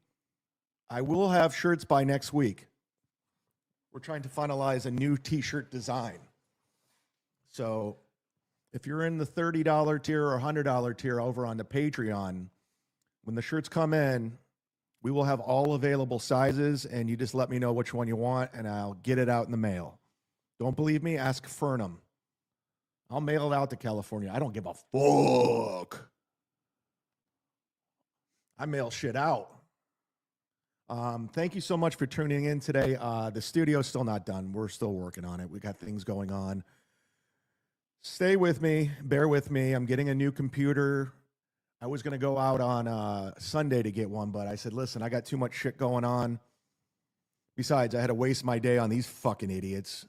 S20: I will have shirts by next week. We're trying to finalize a new t-shirt design. So if you're in the $30 tier or $100 tier over on the Patreon, when the shirts come in, we will have all available sizes, and you just let me know which one you want, and I'll get it out in the mail. Don't believe me? Ask Fernum. I'll mail it out to California. I don't give a fuck. I mail shit out. Thank you so much for tuning in today. The studio's still not done. We're still working on it. We got things going on. Stay with me. Bear with me. I'm getting a new computer. I was going to go out on Sunday to get one, but I said, listen, I got too much shit going on. Besides, I had to waste my day on these fucking idiots.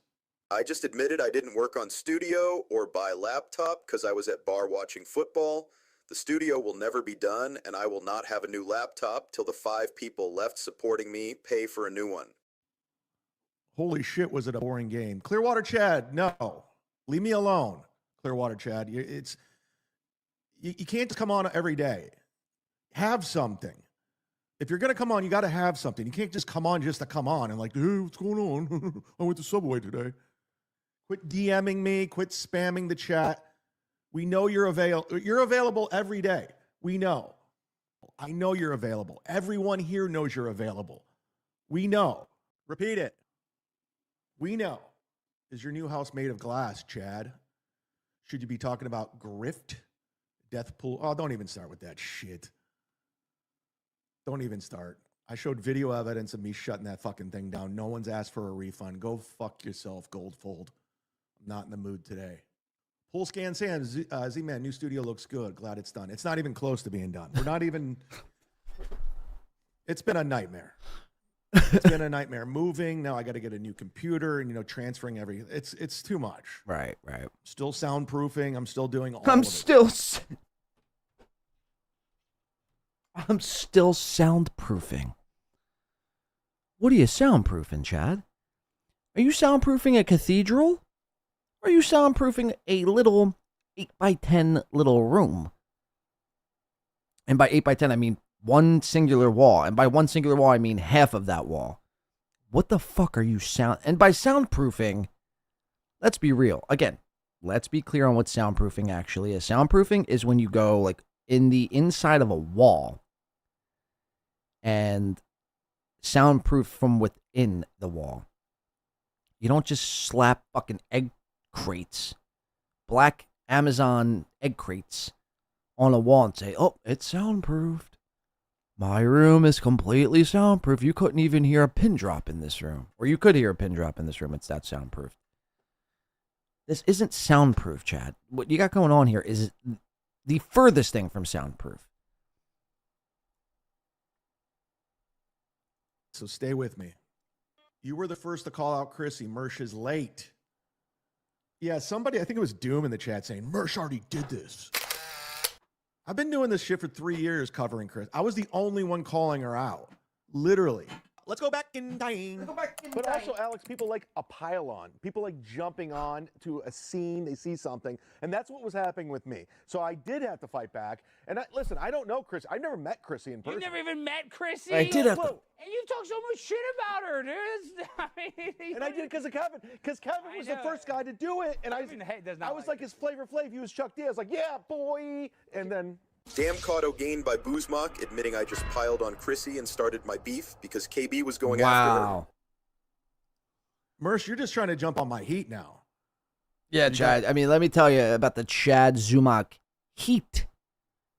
S18: I just admitted I didn't work on studio or buy laptop because I was at bar watching football. The studio will never be done, and I will not have a new laptop till the 5 people left supporting me pay for a new one.
S20: Holy shit, was it a boring game. Clearwater Chad, no. Leave me alone, Clearwater Chad. You can't just come on every day. Have something. If you're going to come on, you got to have something. You can't just come on just to come on and like, hey, what's going on? I went to Subway today. Quit DMing me. Quit spamming the chat. We know you're available. You're available every day. We know. I know you're available. Everyone here knows you're available. We know. Repeat it. We know. Is your new house made of glass, Chad? Should you be talking about grift? Death pool? Oh, don't even start with that shit. Don't even start. I showed video evidence of me shutting that fucking thing down. No one's asked for a refund. Go fuck yourself, Goldfold. I'm not in the mood today. Pool Scan Sam, Z-Man, new studio looks good. Glad it's done. It's not even close to being done. We're not even... It's been a nightmare. It's been a nightmare. Moving, now I got to get a new computer and, transferring everything. It's too much.
S1: Right.
S20: Still soundproofing. I'm still doing all
S1: I'm
S20: of it.
S1: I'm still soundproofing. What are you soundproofing, Chad? Are you soundproofing a cathedral? Or are you soundproofing a little 8x10 little room. And by 8x10, I mean one singular wall. And by one singular wall, I mean half of that wall. What the fuck are you sound? And by soundproofing, let's be real. Again, let's be clear on what soundproofing actually is. Soundproofing is when you go like in the inside of a wall and soundproof from within the wall. You don't just slap fucking egg crates, black Amazon egg crates on a wall and say, oh, it's soundproofed. My room is completely soundproof. You couldn't even hear a pin drop in this room. Or you could hear a pin drop in this room. It's that soundproof. This isn't soundproof, Chad. What you got going on here is the furthest thing from soundproof.
S20: So stay with me. You were the first to call out Chrissy. Mersh is late. Yeah, somebody, I think it was Doom in the chat saying, Mersh already did this. I've been doing this shit for 3 years covering Chris. I was the only one calling her out. Literally. Let's go back in time.
S17: But also, Alex, people like a pile-on. People like jumping on to a scene, they see something, and that's what was happening with me. So I did have to fight back. And listen, I don't know Chris. I've never met Chrissy in person.
S19: You've never even met Chrissy?
S1: I did have to.
S19: And you talk so much shit about her, dude. I mean,
S17: And I did because of Kevin. Because Kevin was the first guy to do it. And I was like his Flavor Flav. He was Chuck D. I was like, yeah, boy. And then...
S18: Damn caught O'Gain by Boozmock, admitting I just piled on Chrissy and started my beef because KB was going after her.
S20: Mersh, you're just trying to jump on my heat now.
S1: Yeah, Chad. I mean, let me tell you about the Chad Zumock heat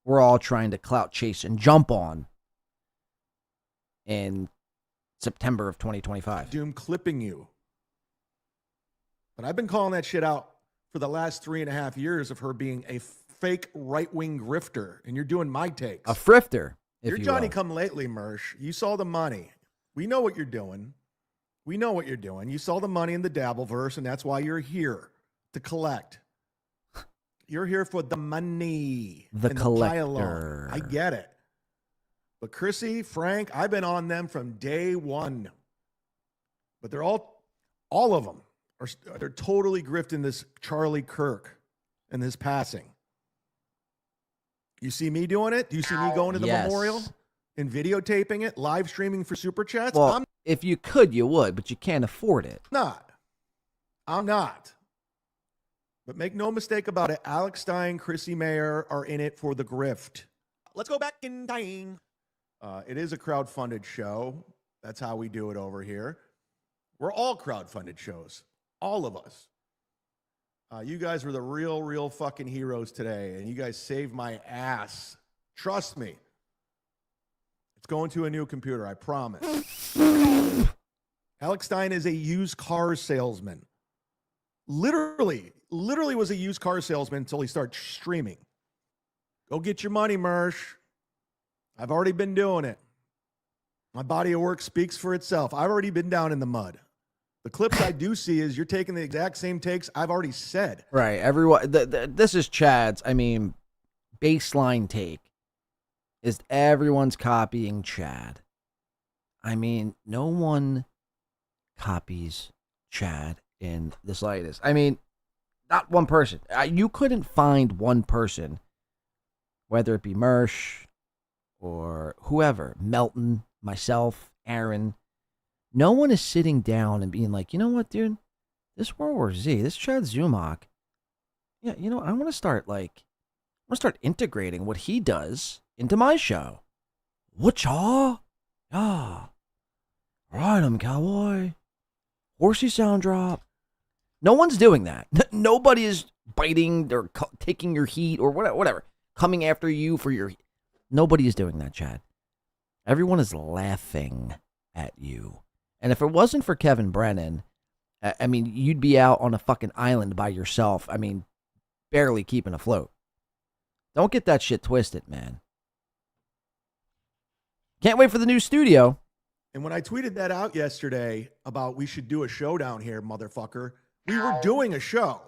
S1: we're all trying to clout chase and jump on in September of 2025.
S20: Doom clipping you. But I've been calling that shit out for the last 3.5 years of her being a fake right-wing grifter, and you're doing my takes.
S1: A frifter, if
S20: You're
S1: you
S20: Johnny
S1: will.
S20: come lately, Mersh. You saw the money. We know what you're doing. We know what you're doing. You saw the money in the Dabbleverse, and that's why you're here to collect. You're here for the money.
S1: The
S20: and
S1: collector.
S20: The pile-on. I get it. But Chrissy, Frank, I've been on them from day one. But they're all of them, they're totally grifting this Charlie Kirk and this passing. You see me doing it? Do you see me going to the memorial and videotaping it, live streaming for Super Chats?
S1: Well,
S20: I'm
S1: if you could, you would, but you can't afford it.
S20: not. I'm not. But make no mistake about it, Alex Stein, Chrissy Mayer are in it for the grift. Let's go back in time. It is a crowdfunded show. That's how we do it over here. We're all crowdfunded shows. All of us. You guys were the real fucking heroes today, and you guys saved my ass. Trust me. It's going to a new computer, I promise. Alex Stein is a used car salesman. Literally was a used car salesman until he started streaming. Go get your money, Mersh. I've already been doing it. My body of work speaks for itself. I've already been down in the mud. The clips I do see is you're taking the exact same takes I've already said.
S1: Right. Everyone. This is Chad's. I mean, baseline take is everyone's copying Chad. I mean, no one copies Chad in the slightest. I mean, not one person. You couldn't find one person, whether it be Mersh or whoever, Melton, myself, Aaron. No one is sitting down and being like, you know what, dude? This World War Z, this Chad Zumock, yeah, you know, I want to start integrating what he does into my show. Whatcha? Yeah. Ride 'em, cowboy. Horsey sound drop. No one's doing that. Nobody is biting or taking your heat or whatever. Coming after you for your... Nobody is doing that, Chad. Everyone is laughing at you. And if it wasn't for Kevin Brennan, I mean, you'd be out on a fucking island by yourself. I mean, barely keeping afloat. Don't get that shit twisted, man. Can't wait for the new studio.
S20: And when I tweeted that out yesterday about we should do a show down here, motherfucker, we were doing a show.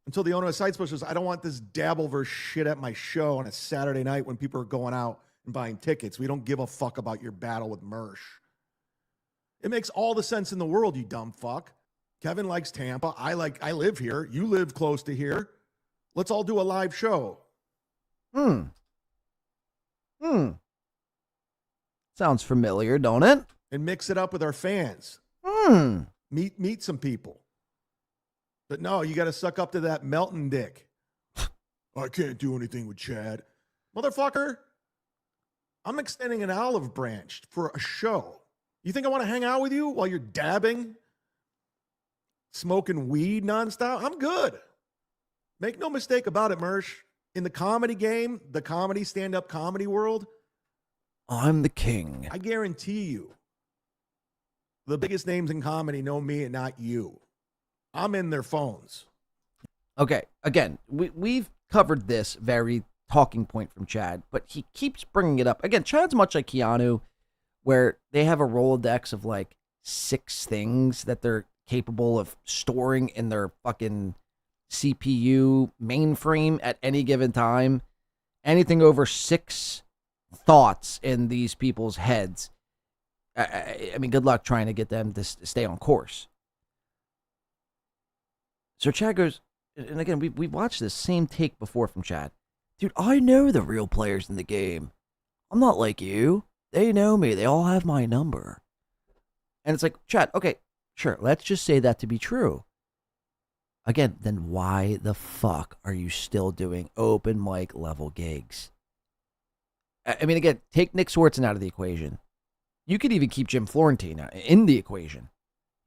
S20: Until the owner of Sitespush says, I don't want this Dabbleverse shit at my show on a Saturday night when people are going out and buying tickets. We don't give a fuck about your battle with Mersh. It makes all the sense in the world, you dumb fuck. Kevin likes Tampa. I live here. You live close to here. Let's all do a live show.
S1: Sounds familiar, don't it?
S20: And mix it up with our fans. Meet some people. But no, you got to suck up to that Melton dick. I can't do anything with Chad. Motherfucker, I'm extending an olive branch for a show. You think I want to hang out with you while you're dabbing, smoking weed nonstop? I'm good. Make no mistake about it, Mersh. In the comedy game, the comedy stand-up comedy world,
S1: I'm the king.
S20: I guarantee you, the biggest names in comedy know me and not you. I'm in their phones.
S1: Okay, again, we've covered this very talking point from Chad, but he keeps bringing it up. Again, Chad's much like Keanu, where they have a Rolodex of like 6 things that they're capable of storing in their fucking CPU mainframe at any given time. Anything over 6 thoughts in these people's heads. I mean, good luck trying to get them to stay on course. So Chad goes, and again, we watched this same take before from Chad. Dude, I know the real players in the game. I'm not like you. They know me. They all have my number. And it's like, Chad, okay, sure, let's just say that to be true. Again, then why the fuck are you still doing open mic level gigs? I mean, again, take Nick Swartzen out of the equation. You could even keep Jim Florentine in the equation.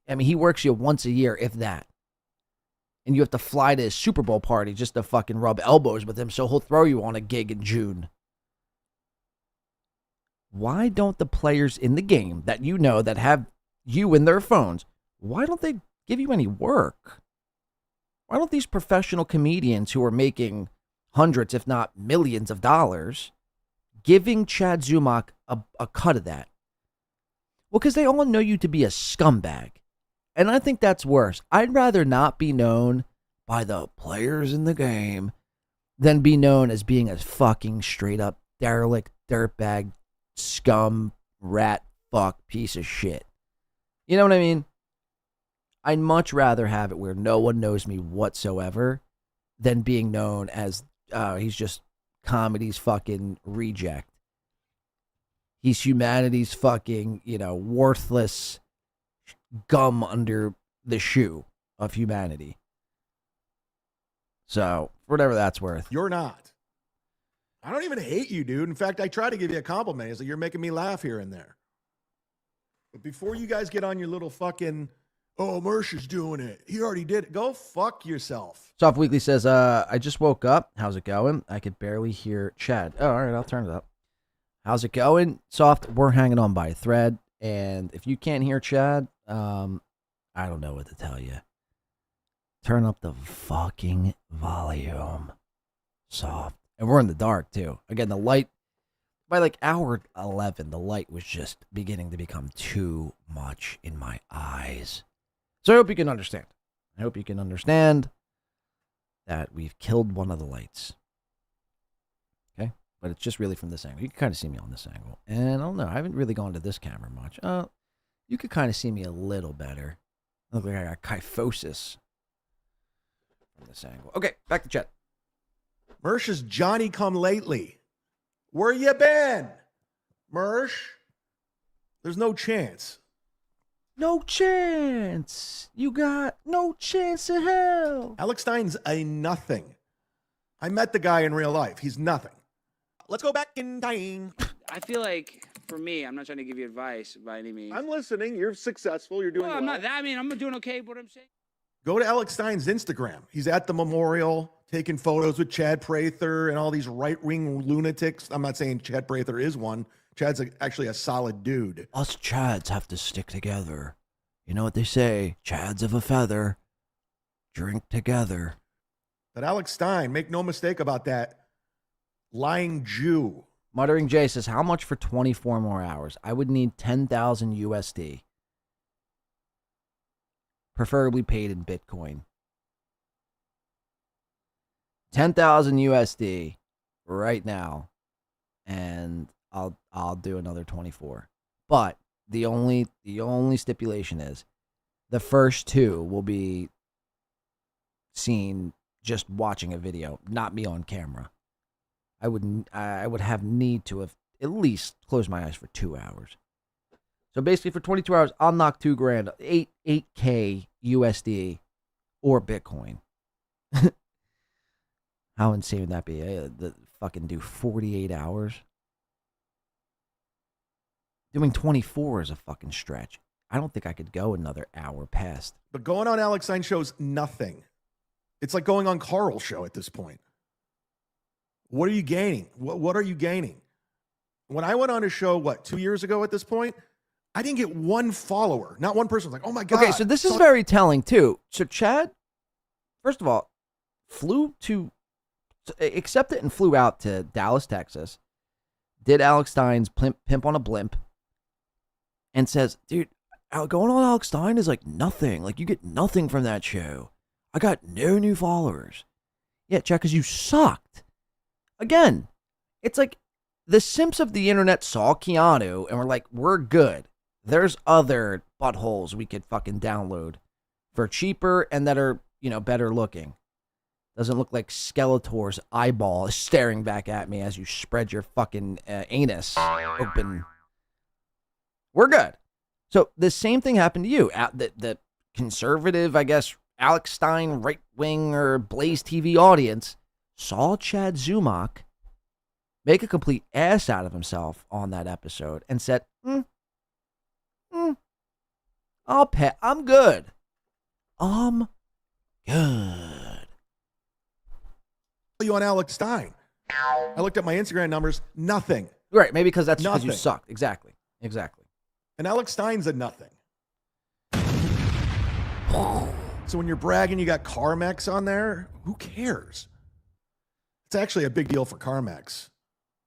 S1: I mean, he works you once a year, if that. And you have to fly to his Super Bowl party just to fucking rub elbows with him, so he'll throw you on a gig in June. Why don't the players in the game that you know that have you in their phones, why don't they give you any work? Why don't these professional comedians who are making hundreds, if not millions of dollars, giving Chad Zumock a cut of that? Well, because they all know you to be a scumbag. And I think that's worse. I'd rather not be known by the players in the game than be known as being a fucking straight up derelict, dirtbag, scum, rat, fuck, piece of shit. You know what I mean? I'd much rather have it where no one knows me whatsoever than being known as he's just comedy's fucking reject. He's humanity's fucking, worthless gum under the shoe of humanity. So, whatever that's worth.
S20: You're not. I don't even hate you, dude. In fact, I try to give you a compliment. It's like you're making me laugh here and there. But before you guys get on your little fucking, oh, Mersh is doing it. He already did it. Go fuck yourself.
S1: Soft Weekly says, I just woke up. How's it going? I could barely hear Chad. Oh, all right, I'll turn it up. How's it going? Soft, we're hanging on by a thread. And if you can't hear Chad, I don't know what to tell you. Turn up the fucking volume. Soft. And we're in the dark, too. Again, the light, by like hour 11, the light was just beginning to become too much in my eyes. So I hope you can understand. I hope you can understand that we've killed one of the lights. Okay? But it's just really from this angle. You can kind of see me on this angle. And I don't know, I haven't really gone to this camera much. You could kind of see me a little better. I look like I got kyphosis from this angle. Okay, back to chat.
S20: Mersh is Johnny come lately. Where you been, Mersh? There's no chance.
S1: No chance. You got no chance in hell.
S20: Alex Stein's a nothing. I met the guy in real life. He's nothing. Let's go back in time.
S19: I feel like, for me, I'm not trying to give you advice by any means.
S17: I'm listening. You're successful. You're doing
S19: well. I'm
S17: well.
S19: not that. I mean, I'm doing okay. What I'm saying.
S20: Go to Alex Stein's Instagram. He's at the memorial taking photos with Chad Prather and all these right-wing lunatics. I'm not saying Chad Prather is one. Chad's actually a solid dude.
S1: Us Chads have to stick together. You know what they say? Chads of a feather. Drink together.
S20: But Alex Stein, make no mistake about that, lying Jew.
S1: Muttering Jay says, how much for 24 more hours? I would need 10,000 USD. Preferably paid in Bitcoin. 10,000 USD right now. And I'll do another 24. But the only stipulation is the first 2 will be seen just watching a video, not me on camera. I would have need to have at least closed my eyes for 2 hours. So basically, for 22 hours, I'll knock $2,000, 8K USD or Bitcoin. How insane would that be? The fucking do 48 hours. Doing 24 is a fucking stretch. I don't think I could go another hour past.
S20: But going on Alex Stein shows nothing. It's like going on Carl's show at this point. What are you gaining? What are you gaining? When I went on a show, 2 years ago at this point, I didn't get one follower. Not one person was like, oh my God.
S1: Okay, so this is very telling too. So Chad, first of all, accepted and flew out to Dallas, Texas, did Alex Stein's Pimp on a Blimp, and says, dude, going on Alex Stein is like nothing. Like, you get nothing from that show. I got no new followers. Yeah, Chad, because you sucked. Again, it's like the simps of the internet saw Keanu and were like, we're good. There's other buttholes we could fucking download for cheaper and that are, better looking. Doesn't look like Skeletor's eyeball is staring back at me as you spread your fucking anus open. We're good. So the same thing happened to you. The conservative, I guess, Alex Stein, right-wing or Blaze TV audience saw Chad Zumock make a complete ass out of himself on that episode and said, I'll pay. I'm good. I'm good.
S20: You on Alex Stein. I looked at my Instagram numbers, nothing.
S1: Right, maybe because that's because
S20: Nothing.
S1: you sucked. Exactly.
S20: And Alex Stein's a nothing. So when you're bragging you got Carmex on there, who cares? It's actually a big deal for Carmex.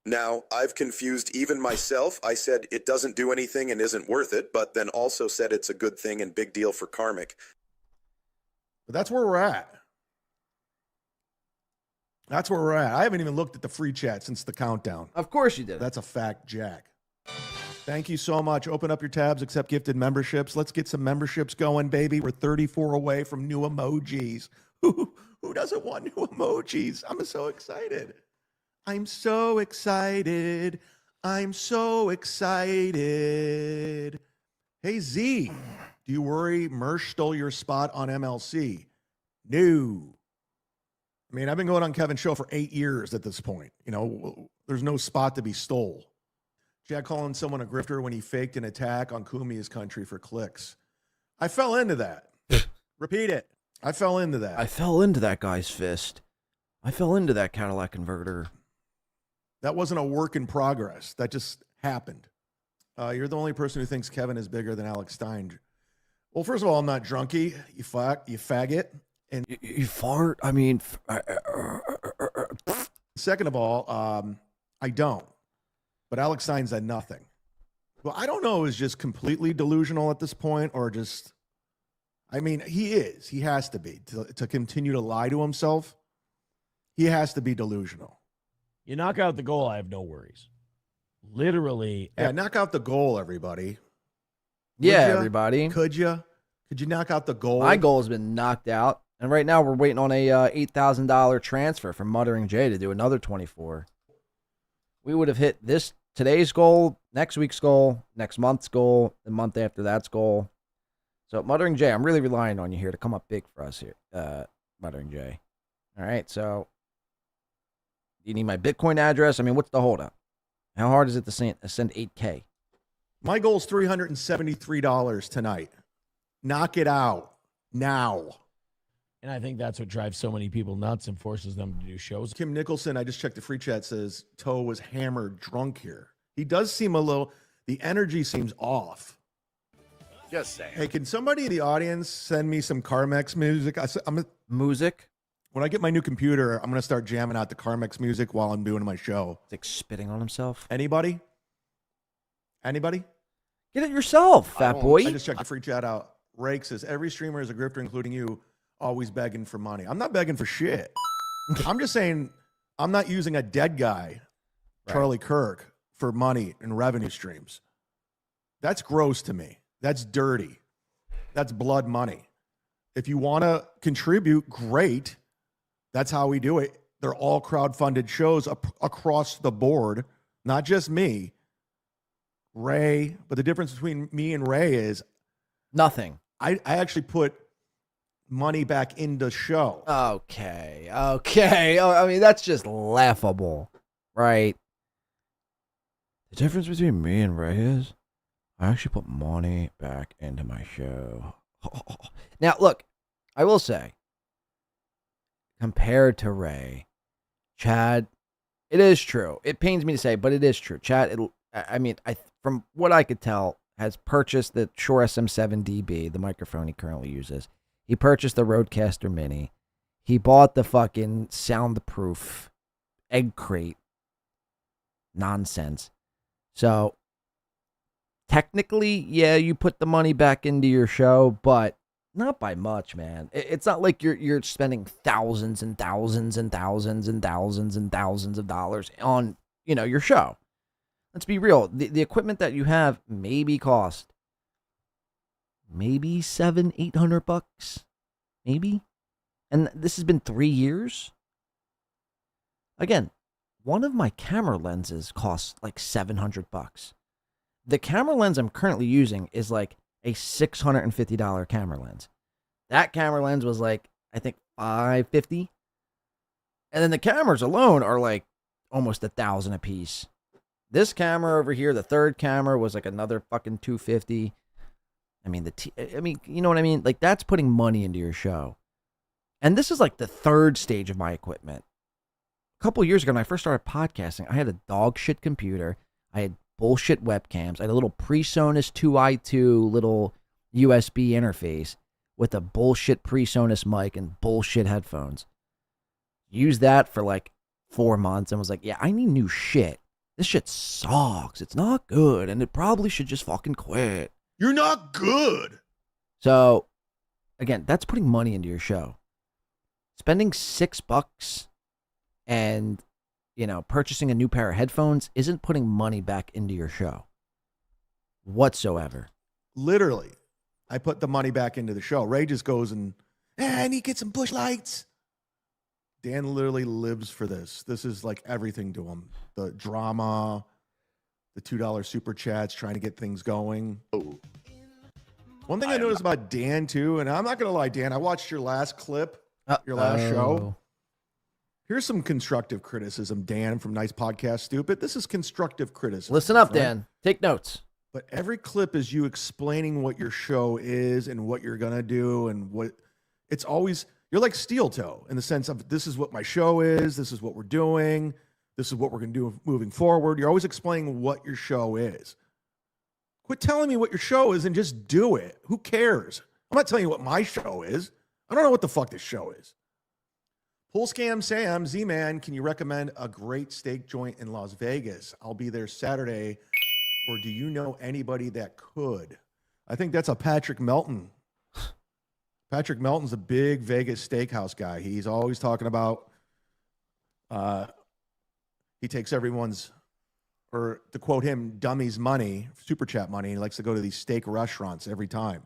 S18: Now, I've confused even myself. I said it doesn't do anything and isn't worth it, but then also said it's a good thing and big deal for Karmic.
S20: But that's where we're at. I haven't even looked at the free chat since the countdown.
S1: Of course you did.
S20: That's a fact, Jack. Thank you so much. Open up your tabs, accept gifted memberships. Let's get some memberships going, baby. We're 34 away from new emojis. Who doesn't want new emojis? I'm so excited. I'm so excited. Hey, Z, do you worry Mersh stole your spot on MLC? No. I mean, I've been going on Kevin's show for 8 years at this point. There's no spot to be stole. Jack calling someone a grifter when he faked an attack on Kumia's country for clicks. I fell into that. Repeat it. I fell into that.
S1: I fell into that guy's fist. I fell into that Cadillac converter.
S20: That wasn't a work in progress. That just happened. You're the only person who thinks Kevin is bigger than Alex Stein. Well, first of all, I'm not drunky. You faggot. And
S1: you fart? I mean...
S20: Second of all, I don't. But Alex Stein's had nothing. Well, I don't know if it's just completely delusional at this point or just... I mean, he is. He has to be. To continue to lie to himself, he has to be delusional.
S13: You knock out the goal, I have no worries. Literally.
S20: Yeah, knock out the goal, everybody.
S1: Everybody.
S20: Could you knock out the goal?
S1: My goal has been knocked out. And right now we're waiting on a $8,000 transfer from Muttering Jay to do another 24. We would have hit today's goal, next week's goal, next month's goal, the month after that's goal. So Muttering Jay, I'm really relying on you here to come up big for us here, Muttering Jay. All right, so you need my Bitcoin address? I mean, what's the holdup? How hard is it to send 8K?
S20: My goal is $373 tonight. Knock it out now.
S13: And I think that's what drives so many people nuts and forces them to do shows.
S20: Kim Nicholson, I just checked the free chat, says Toe was hammered drunk here. He does seem the energy seems off.
S9: Just saying.
S20: Hey, can somebody in the audience send me some Carmex music?
S1: Music?
S20: When I get my new computer, I'm going to start jamming out the Carmex music while I'm doing my show.
S1: It's like spitting on himself.
S20: Anybody?
S1: Get it yourself, fat boy.
S20: I just checked the free chat out. Rake says, every streamer is a grifter, including you, always begging for money. I'm not begging for shit. I'm just saying I'm not using a dead guy, Charlie Kirk, for money and revenue streams. That's gross to me. That's dirty. That's blood money. If you want to contribute, great. That's how we do it. They're all crowdfunded shows across the board, not just me, Ray. But the difference between me and Ray is
S1: nothing.
S20: I actually put money back into the show.
S1: Okay. Oh, I mean, that's just laughable, right? The difference between me and Ray is I actually put money back into my show. Now, look, I will say, compared to Ray, Chad, it is true. It pains me to say, but it is true. Chad, from what I could tell, has purchased the Shure SM7DB, the microphone he currently uses. He purchased the Rodecaster Mini. He bought the fucking soundproof egg crate nonsense. So, technically, yeah, you put the money back into your show, but not by much, man. It's not like you're spending thousands and thousands and thousands and thousands and thousands of dollars on, your show. Let's be real. The equipment that you have maybe cost maybe $700-800, maybe. And this has been 3 years. Again, one of my camera lenses costs like $700. The camera lens I'm currently using is like a $650 camera lens. That camera lens was like, I think $550. And then the cameras alone are like almost $1,000 a piece. This camera over here, the third camera, was like another fucking $250. I mean, you know what I mean? Like, that's putting money into your show. And this is like the third stage of my equipment. A couple years ago, when I first started podcasting, I had a dog shit computer. I had bullshit webcams. I had a little PreSonus 2i2 little USB interface with a bullshit PreSonus mic and bullshit headphones. Used that for like 4 months and was like, yeah, I need new shit. This shit sucks. It's not good, and it probably should just fucking quit.
S20: You're not good.
S1: So, again, that's putting money into your show. Spending $6 and, purchasing a new pair of headphones isn't putting money back into your show whatsoever.
S20: Literally, I put the money back into the show. Ray just goes and, I need to get some bush lights. Dan literally lives for this. This is like everything to him. The drama, the $2 super chats, trying to get things going. One thing I noticed about Dan too, and I'm not going to lie, Dan, I watched your last clip, your last show. Here's some constructive criticism, Dan, from Nice Podcast Stupid. This is constructive criticism.
S1: Listen up,
S20: right?
S1: Dan. Take notes.
S20: But every clip is you explaining what your show is and what you're going to do and what it's always... You're like Steel Toe in the sense of this is what my show is, this is what we're doing, this is what we're going to do moving forward. You're always explaining what your show is. Quit telling me what your show is and just do it. Who cares? I'm not telling you what my show is. I don't know what the fuck this show is. Pool Scam Sam, Z-Man, can you recommend a great steak joint in Las Vegas? I'll be there Saturday. Or do you know anybody that could? I think that's a Patrick Melton. Patrick Melton's a big Vegas steakhouse guy. He's always talking about he takes everyone's, or to quote him, dummies money, super chat money. He likes to go to these steak restaurants every time.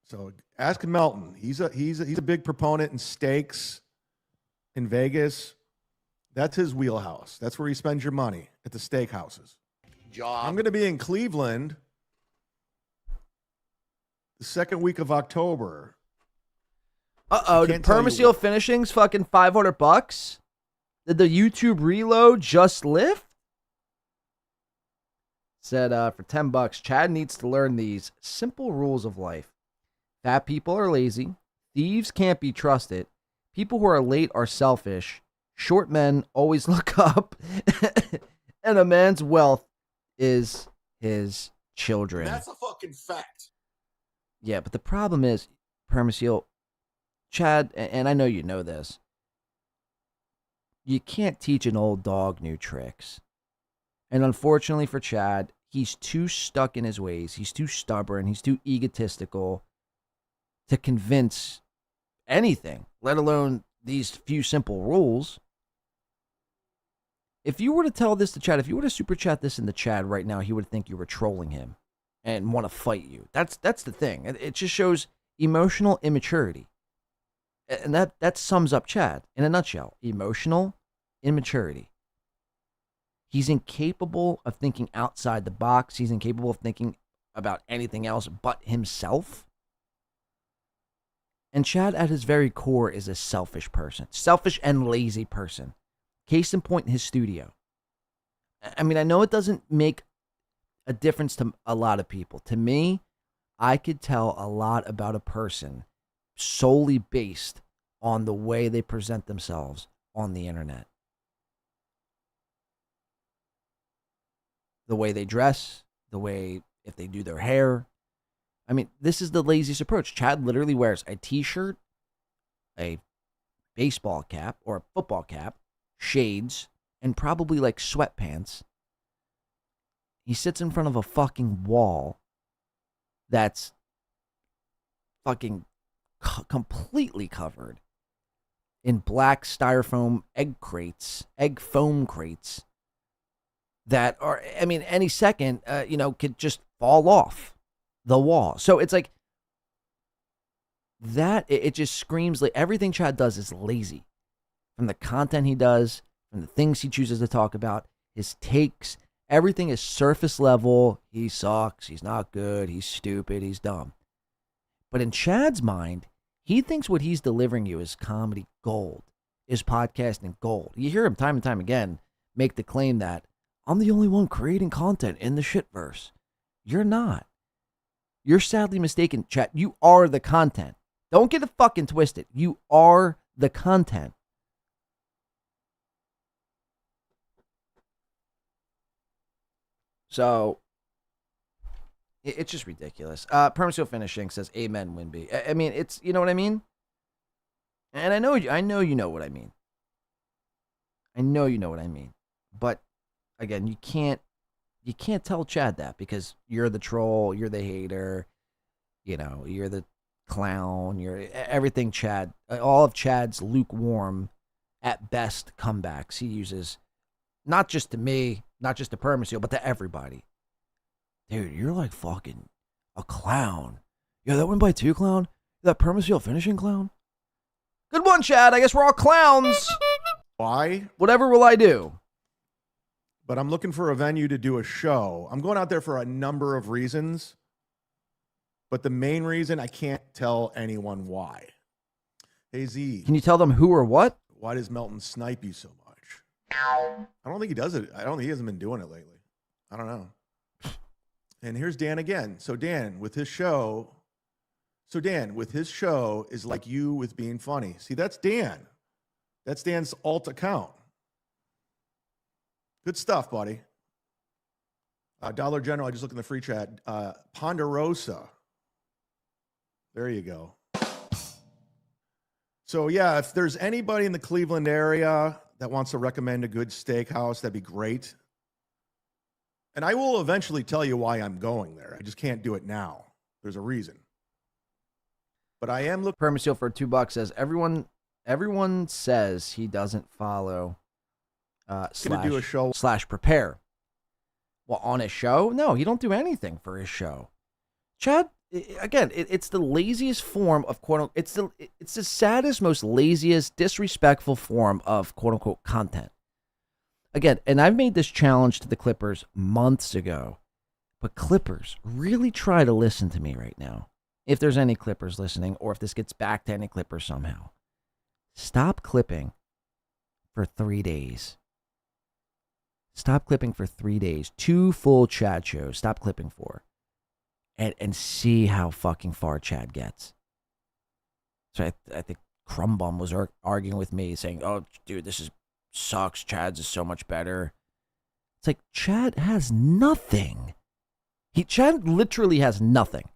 S20: So ask Melton. He's a big proponent in steaks in Vegas. That's his wheelhouse. That's where he spends your money, at the steakhouses. I'm going to be in Cleveland the second week of October.
S1: Did Permaseal Finishings fucking $500? Did the YouTube reload just lift? Said for $10, Chad needs to learn these simple rules of life. Fat people are lazy. Thieves can't be trusted. People who are late are selfish. Short men always look up. And a man's wealth is his children.
S6: That's a fucking fact.
S1: Yeah, but the problem is, Permaseal, Chad, and I know you know this, you can't teach an old dog new tricks. And unfortunately for Chad, he's too stuck in his ways. He's too stubborn. He's too egotistical to convince anything, let alone these few simple rules. If you were to tell this to Chad, if you were to super chat this in the chat right now, he would think you were trolling him and want to fight you. That's the thing. It just shows emotional immaturity. And that sums up Chad in a nutshell. Emotional immaturity. He's incapable of thinking outside the box. He's incapable of thinking about anything else but himself. And Chad, at his very core, is a selfish person. Selfish and lazy person. Case in point, in his studio. I mean, I know it doesn't make a difference to a lot of people. To me, I could tell a lot about a person solely based on the way they present themselves on the internet. The way they dress, the way, if they do their hair. I mean, this is the laziest approach. Chad literally wears a t-shirt, a baseball cap or a football cap, shades, and probably like sweatpants. He sits in front of a fucking wall that's fucking completely covered in black styrofoam egg foam crates that are, I mean, any second, could just fall off the wall. So it's like that, it just screams like everything Chad does is lazy. From the content he does, from the things he chooses to talk about, his takes, everything is surface level. He sucks, he's not good, he's stupid, he's dumb. But in Chad's mind, he thinks what he's delivering you is comedy gold, is podcasting gold. You hear him time and time again make the claim that I'm the only one creating content in the shitverse. You're not. You're sadly mistaken, Chad. You are the content. Don't get it fucking twisted. You are the content. So, it's just ridiculous. Permasil Finishing says, amen, Winby. I mean, it's, you know what I mean? And I know you know what I mean. I know you know what I mean. But, again, you can't tell Chad that because you're the troll, you're the hater, you're the clown, you're everything Chad, all of Chad's lukewarm, at best, comebacks he uses, not just to me, not just to Permasil, but to everybody. Dude, you're like fucking a clown. Yeah, that went by 2, clown. That Permasil Finishing, clown. Good one, Chad. I guess we're all clowns.
S20: Why?
S1: Whatever will I do?
S20: But I'm looking for a venue to do a show. I'm going out there for a number of reasons. But the main reason, I can't tell anyone why. Hey, Z.
S1: Can you tell them who or what?
S20: Why does Melton snipe you so much? I don't think he does it. I don't think he hasn't been doing it lately. I don't know. And here's Dan again. So Dan, with his show is like you with being funny. See, that's Dan. That's Dan's alt account. Good stuff, buddy. Dollar General, I just looked in the free chat. Ponderosa. There you go. So, yeah, if there's anybody in the Cleveland area that wants to recommend a good steakhouse, that'd be great. And I will eventually tell you why I'm going there. I just can't do it now. There's a reason. But I am looking.
S1: Permasil for $2 says everyone says he doesn't follow
S20: do a show
S1: / prepare. Well, on his show? No, he don't do anything for his show. Chad, again, it's the laziest form of it's the saddest, most laziest, disrespectful form of quote unquote content. Again, and I've made this challenge to the Clippers months ago, but Clippers, really try to listen to me right now. If there's any Clippers listening, or if this gets back to any Clippers somehow, stop clipping for 3 days. Stop clipping for 3 days. 2 full Chad shows. Stop clipping for. And see how fucking far Chad gets. So I think Crumbum was arguing with me, saying, oh, dude, this sucks. Chad's is so much better. It's like, Chad has nothing. Chad literally has nothing.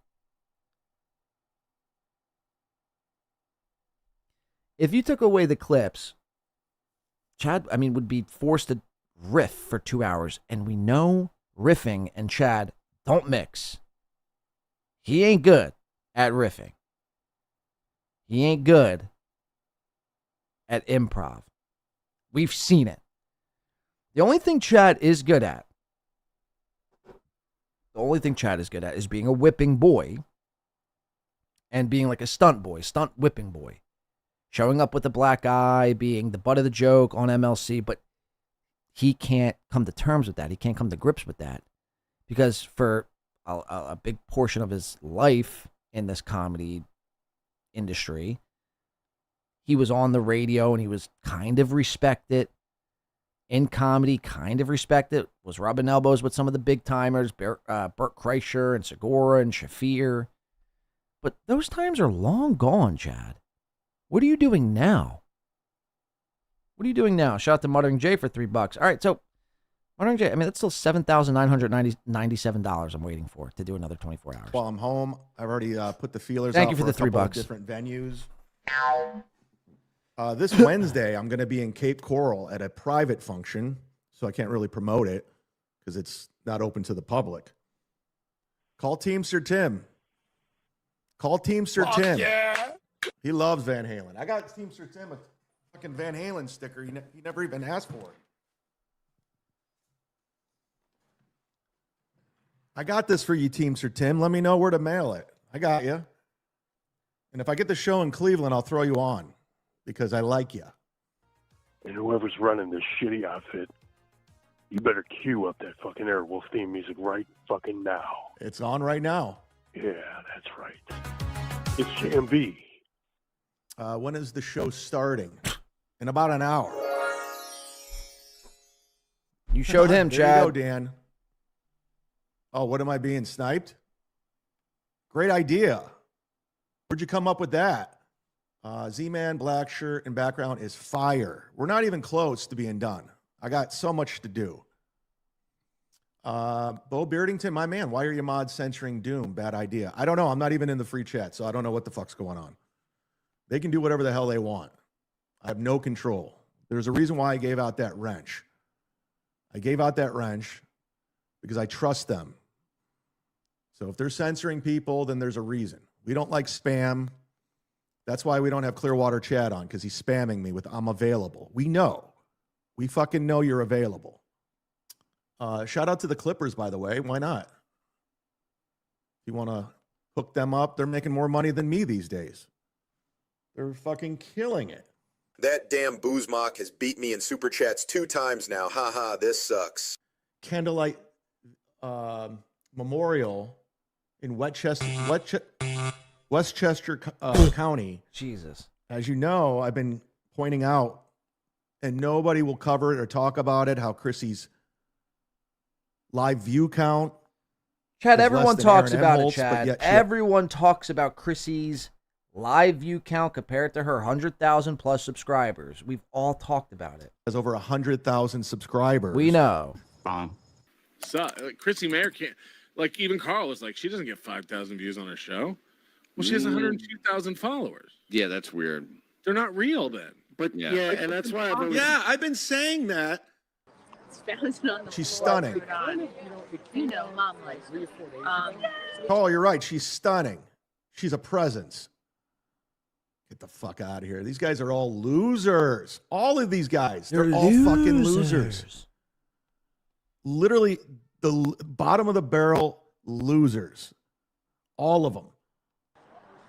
S1: If you took away the clips, Chad, would be forced to riff for 2 hours. And we know riffing and Chad don't mix. He ain't good at riffing. He ain't good at improv. We've seen it. The only thing Chad is good at, is being a whipping boy and being like a stunt whipping boy. showing up with a black eye, being the butt of the joke on MLC, but he can't come to terms with that. He can't come to grips with that because for a big portion of his life in this comedy industry, he was on the radio and he was kind of respected in comedy, kind of respected, was rubbing elbows with some of the big timers, Bert Kreischer and Segura and Shafir. But those times are long gone, Chad. What are you doing now? What are you doing now? Shout out to Muttering J for $3. All right, so Muttering J, I mean, that's still $7,997 I'm waiting for to do another 24 hours.
S20: While I'm home, I've already put the feelers
S1: Thank
S20: out
S1: you for
S20: for
S1: the
S20: a couple
S1: $3.
S20: of different venues. This Wednesday, I'm going to be in Cape Coral at a private function, so I can't really promote it because it's not open to the public. Call Teamster Tim. Call Teamster Tim.
S2: Yeah.
S20: He loves Van Halen. I got Teamster Tim a fucking Van Halen sticker. He never even asked for it. I got this for you, Teamster Tim. Let me know where to mail it. I got you. And if I get the show in Cleveland, I'll throw you on because I like you.
S5: And whoever's running this shitty outfit, you better cue up that fucking Airwolf theme music right fucking now.
S20: It's on right now.
S5: Yeah, that's right. It's JMB.
S20: When is the show starting? In about an hour.
S1: You showed him,
S20: There
S1: Chad.
S20: you go, Dan. Oh, what am I being sniped? Great idea. Where'd you come up with that? Z-Man, black shirt, and background is fire. We're not even close to being done. I got so much to do. Bo Beardington, my man, why are you mod censoring Doom? Bad idea. I don't know. I'm not even in the free chat, so I don't know what the fuck's going on. They can do whatever the hell they want. I have no control. There's a reason why I gave out that wrench. I gave out that wrench because I trust them. So if they're censoring people, then there's a reason. We don't like spam. That's why we don't have Clearwater Chad on, because he's spamming me with I'm available. We know. We fucking know you're available. Shout out to the Clippers, by the way. Why not? If you want to hook them up, they're making more money than me these days. They're fucking killing it.
S18: That damn Boozmock has beat me in Super Chats 2 times now. Haha, this sucks.
S20: Candlelight Memorial in Westchester County.
S1: Jesus.
S20: As you know, I've been pointing out, and nobody will cover it or talk about it, how Chrissy's live view count.
S1: Chad,
S20: is
S1: everyone
S20: less than
S1: talks
S20: Aaron
S1: about
S20: Emholtz,
S1: it,
S20: but
S1: Chad.
S20: yet she-
S1: Everyone talks about Chrissy's live view count compared to her 100,000 plus subscribers. We've all talked about it.
S20: has over 100,000 subscribers.
S1: We know.
S21: So, like, Chrissy Mayer can't, like, even Carl was like, she doesn't get 5,000 views on her show. Well, she has 102,000 followers.
S2: Yeah, that's weird.
S21: They're not real then. But
S2: Yeah.
S21: yeah, and that's why I've always,
S20: Yeah, I've been saying that. She's stunning.
S23: You know, mom likes
S20: Paul, you're right. She's stunning. She's a presence. Get the fuck out of here. These guys are all losers. All of these guys. They're all fucking losers. Literally the bottom of the barrel losers. All of them.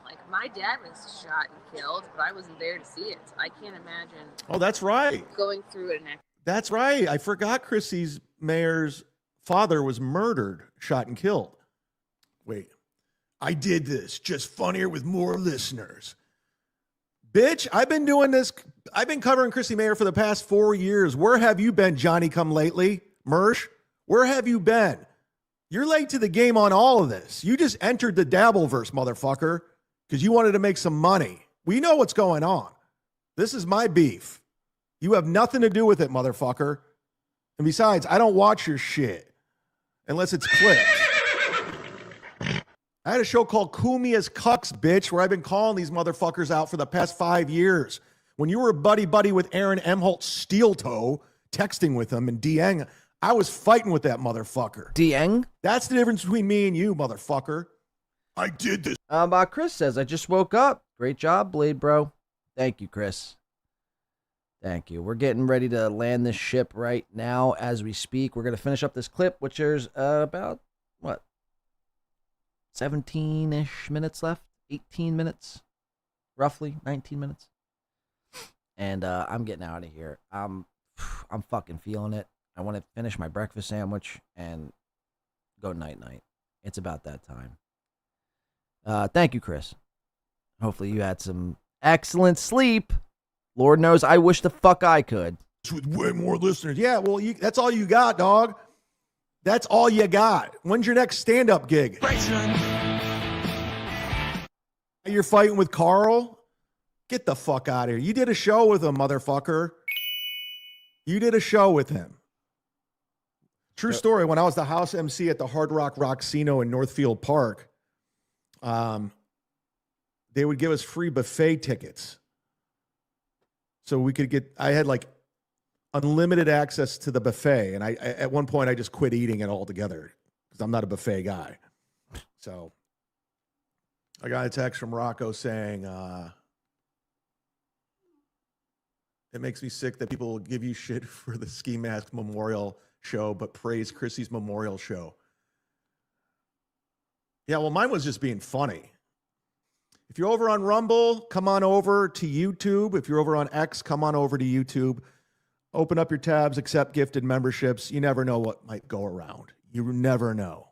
S23: Like, my dad was shot and killed, but I wasn't there to see it. I can't imagine
S20: Oh, that's right.
S23: going through it.
S20: That's right. I forgot Chrissy's mayor's father was murdered, shot and killed. Wait. I did this. Just funnier with more listeners. Bitch, I've been doing this. I've been covering Chrissy Mayer for the past 4 years. Where have you been, Johnny come lately? Mersh, where have you been? You're late to the game on all of this. You just entered the Dabbleverse, motherfucker, because you wanted to make some money. We know what's going on. This is my beef. You have nothing to do with it, motherfucker. And besides, I don't watch your shit unless it's clips. I had a show called Kumia's Cucks, bitch, where I've been calling these motherfuckers out for the past 5 years. When you were buddy-buddy with Aaron Emholt Steel Toe, texting with him and DMing, I was fighting with that motherfucker.
S1: DMing?
S20: That's the difference between me and you, motherfucker. I did this.
S1: Chris says, I just woke up. Great job, Blade Bro. Thank you, Chris. Thank you. We're getting ready to land this ship right now as we speak. We're going to finish up this clip, which there's about, 17-ish minutes left? 18 minutes? Roughly 19 minutes? and I'm getting out of here. I'm fucking feeling it. I want to finish my breakfast sandwich and go night-night. It's about that time. Thank you, Chris. Hopefully you had some excellent sleep. Lord knows I wish the fuck I could.
S20: With way more listeners. Yeah, well, that's all you got, dog. That's all you got. When's your next stand-up gig? You're fighting with Carl? Get the fuck out of here. You did a show with him, motherfucker. You did a show with him. True story. When I was the house MC at the Hard Rock Rocksino in Northfield Park, they would give us free buffet tickets. So we could get, I had like unlimited access to the buffet. And I at one point, I just quit eating it altogether because I'm not a buffet guy. So I got a text from Rocco saying, it makes me sick that people will give you shit for the Ski Mask Memorial show, but praise Chrissy's memorial show. Yeah, well, mine was just being funny. If you're over on Rumble, come on over to YouTube. If you're over on X, come on over to YouTube. Open up your tabs, accept gifted memberships. You never know what might go around. You never know.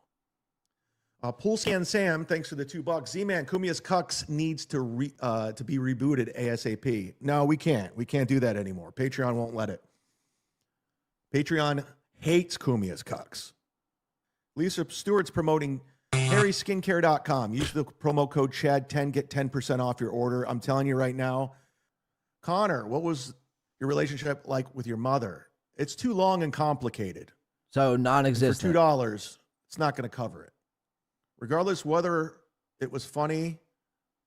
S20: Pool Scan Sam, thanks for the $2. Z-Man, Kumia's Cucks needs to be rebooted ASAP. No, we can't. We can't do that anymore. Patreon won't let it. Patreon hates Kumia's Cucks. Lisa Stewart's promoting HarrySkincare.com. Use the promo code CHAD10, get 10% off your order. I'm telling you right now. Connor, what was your relationship like with your mother? It's too long and complicated.
S1: So non-existent.
S20: For $2, it's not going to cover it. Regardless whether it was funny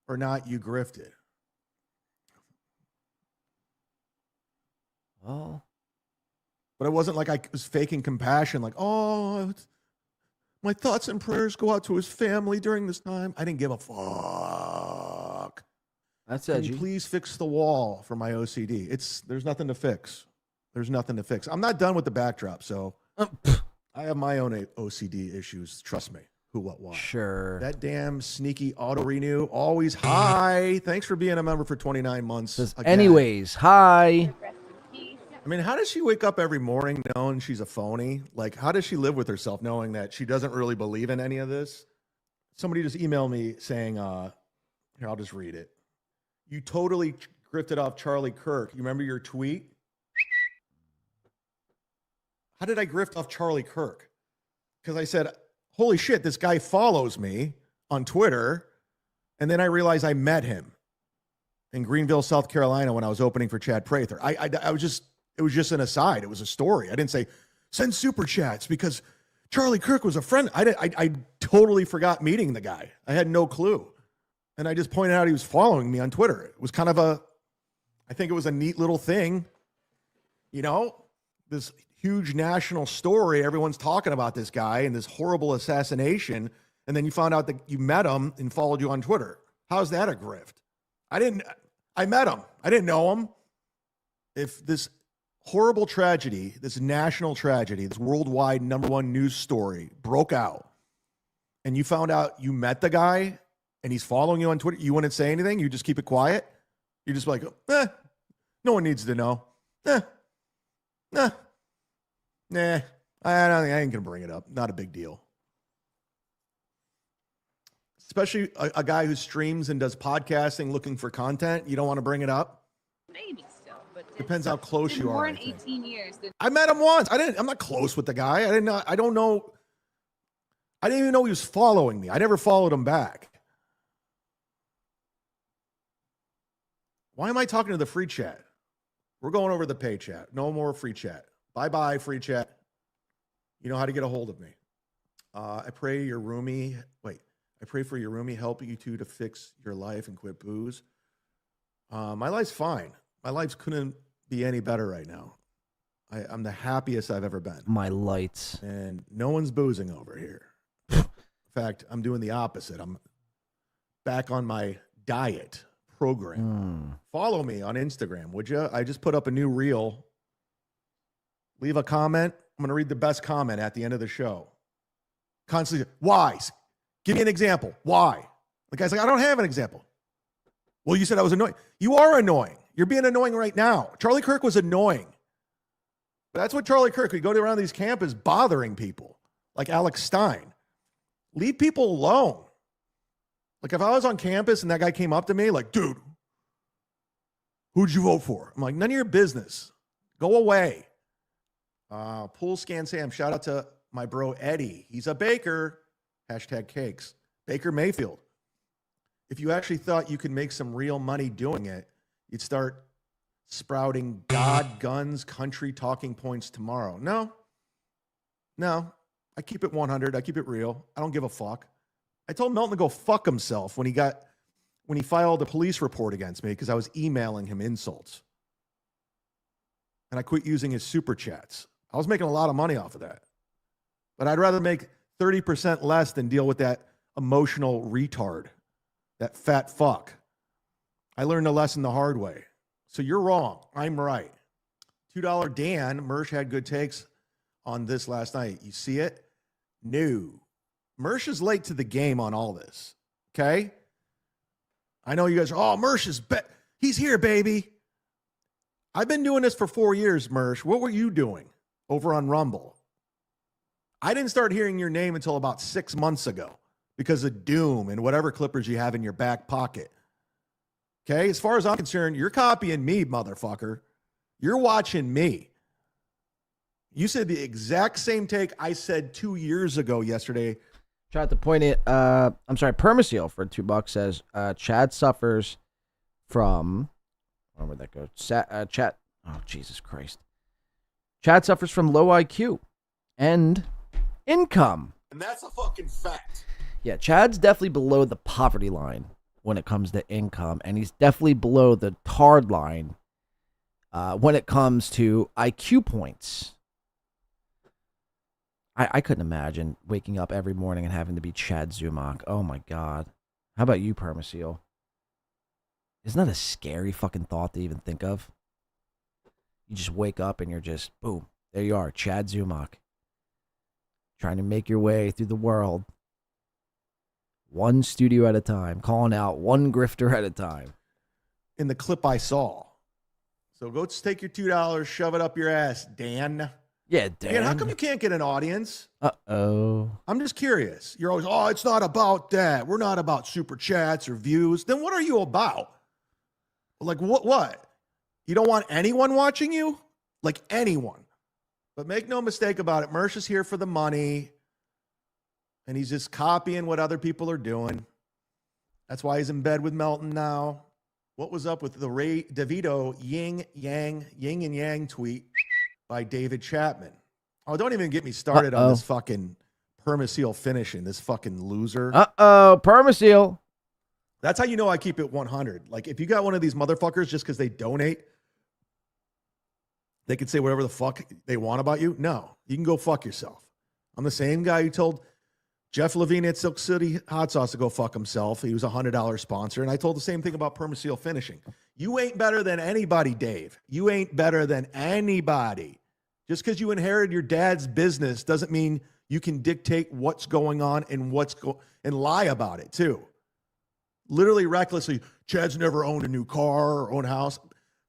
S20: or not, you grifted.
S1: Oh.
S20: But it wasn't like I was faking compassion, like, oh, my thoughts and prayers go out to his family during this time. I didn't give a fuck.
S1: That's
S20: Can
S1: edgy.
S20: you please fix the wall for my OCD? There's nothing to fix. There's nothing to fix. I'm not done with the backdrop, so I have my own OCD issues. Trust me. Who, what, why.
S1: Sure.
S20: That damn sneaky auto renew. Always hi. Thanks for being a member for 29 months. Again.
S1: Anyways, hi.
S20: I mean, how does she wake up every morning knowing she's a phony? Like, how does she live with herself knowing that she doesn't really believe in any of this? Somebody just emailed me saying, here, I'll just read it. You totally grifted off Charlie Kirk. You remember your tweet? How did I grift off Charlie Kirk? Because I said, holy shit, this guy follows me on Twitter. And then I realized I met him in Greenville, South Carolina when I was opening for Chad Prather. I was just, it was just an aside. It was a story. I didn't say, send super chats because Charlie Kirk was a friend. I totally forgot meeting the guy. I had no clue. And I just pointed out he was following me on Twitter. It was kind of I think it was a neat little thing. You know, this huge national story. Everyone's talking about this guy and this horrible assassination. And then you found out that you met him and followed you on Twitter. How's that a grift? I met him. I didn't know him. If this horrible tragedy, this national tragedy, this worldwide #1 news story broke out and you found out you met the guy and he's following you on Twitter, you wouldn't say anything? You just keep it quiet? You're just like, no one needs to know. Nah, I ain't gonna bring it up. Not a big deal. Especially a guy who streams and does podcasting looking for content. You don't want to bring it up?
S23: Maybe still, but
S20: Depends how close you are.
S23: More
S20: I
S23: than
S20: think.
S23: 18 years.
S20: I met him once. I'm not close with the guy. I don't know. I didn't even know he was following me. I never followed him back. Why am I talking to the free chat? We're going over the pay chat. No more free chat. Bye-bye, free chat. You know how to get a hold of me. I pray for your roomie help you two to fix your life and quit booze. My life's fine. My life couldn't be any better right now. I'm the happiest I've ever been.
S1: My lights.
S20: And no one's boozing over here. In fact, I'm doing the opposite. I'm back on my diet program. Follow me on Instagram, would you? I just put up a new reel. Leave a comment. I'm going to read the best comment at the end of the show. Constantly, why? Give me an example. Why? The guy's like, I don't have an example. Well, you said I was annoying. You are annoying. You're being annoying right now. Charlie Kirk was annoying. But that's what Charlie Kirk, we go around these campuses bothering people like Alex Stein. Leave people alone. Like if I was on campus and that guy came up to me like, dude, who'd you vote for? I'm like, none of your business. Go away. Pool Scan Sam, shout out to my bro Eddie. He's a baker. Hashtag cakes. Baker Mayfield. If you actually thought you could make some real money doing it, you'd start sprouting God, guns, country talking points tomorrow. No. I keep it 100. I keep it real. I don't give a fuck. I told Melton to go fuck himself when he filed a police report against me because I was emailing him insults. And I quit using his super chats. I was making a lot of money off of that. But I'd rather make 30% less than deal with that emotional retard, that fat fuck. I learned a lesson the hard way. So you're wrong. I'm right. $2 Dan, Mersh had good takes on this last night. You see it? No. Mersh is late to the game on all this. Okay? I know you guys are, Mersh is, he's here, baby. I've been doing this for 4 years, Mersh. What were you doing over on Rumble? I didn't start hearing your name until about 6 months ago because of Doom and whatever clippers you have in your back pocket. Okay? As far as I'm concerned, you're copying me, motherfucker. You're watching me. You said the exact same take I said 2 years ago yesterday.
S1: Tried to point it. I'm sorry. Permaseal for $2 says Chad suffers from. Where'd that go? Chat. Oh, Jesus Christ. Chad suffers from low IQ and income.
S20: And that's a fucking fact.
S1: Yeah, Chad's definitely below the poverty line when it comes to income, and he's definitely below the tard line when it comes to IQ points. I couldn't imagine waking up every morning and having to be Chad Zumock. Oh my God. How about you, Permaseal? Isn't that a scary fucking thought to even think of? You just wake up and you're just, boom, there you are, Chad Zumock. Trying to make your way through the world. One studio at a time, calling out one grifter at a time.
S20: In the clip I saw. So go take your $2, shove it up your ass, Dan.
S1: Yeah, Dan.
S20: Dan, how come you can't get an audience?
S1: Uh-oh.
S20: I'm just curious. You're always, it's not about that. We're not about super chats or views. Then what are you about? Like, what? You don't want anyone watching you? Like, anyone. But make no mistake about it. Mersh is here for the money. And he's just copying what other people are doing. That's why he's in bed with Melton now. What was up with the Ray DeVito yin and yang tweet by David Chapman? Oh, don't even get me started on this fucking Permaseal finishing, this fucking loser.
S1: Permaseal.
S20: That's how you know I keep it 100. Like, if you got one of these motherfuckers just because they donate, they can say whatever the fuck they want about you. No, you can go fuck yourself. I'm the same guy who told Jeff Levine at Silk City Hot Sauce to go fuck himself. He was a $100 sponsor. And I told the same thing about Permaseal finishing. You ain't better than anybody, Dave. You ain't better than anybody. Just because you inherited your dad's business doesn't mean you can dictate what's going on and and lie about it too. Literally recklessly, Chad's never owned a new car or owned a house.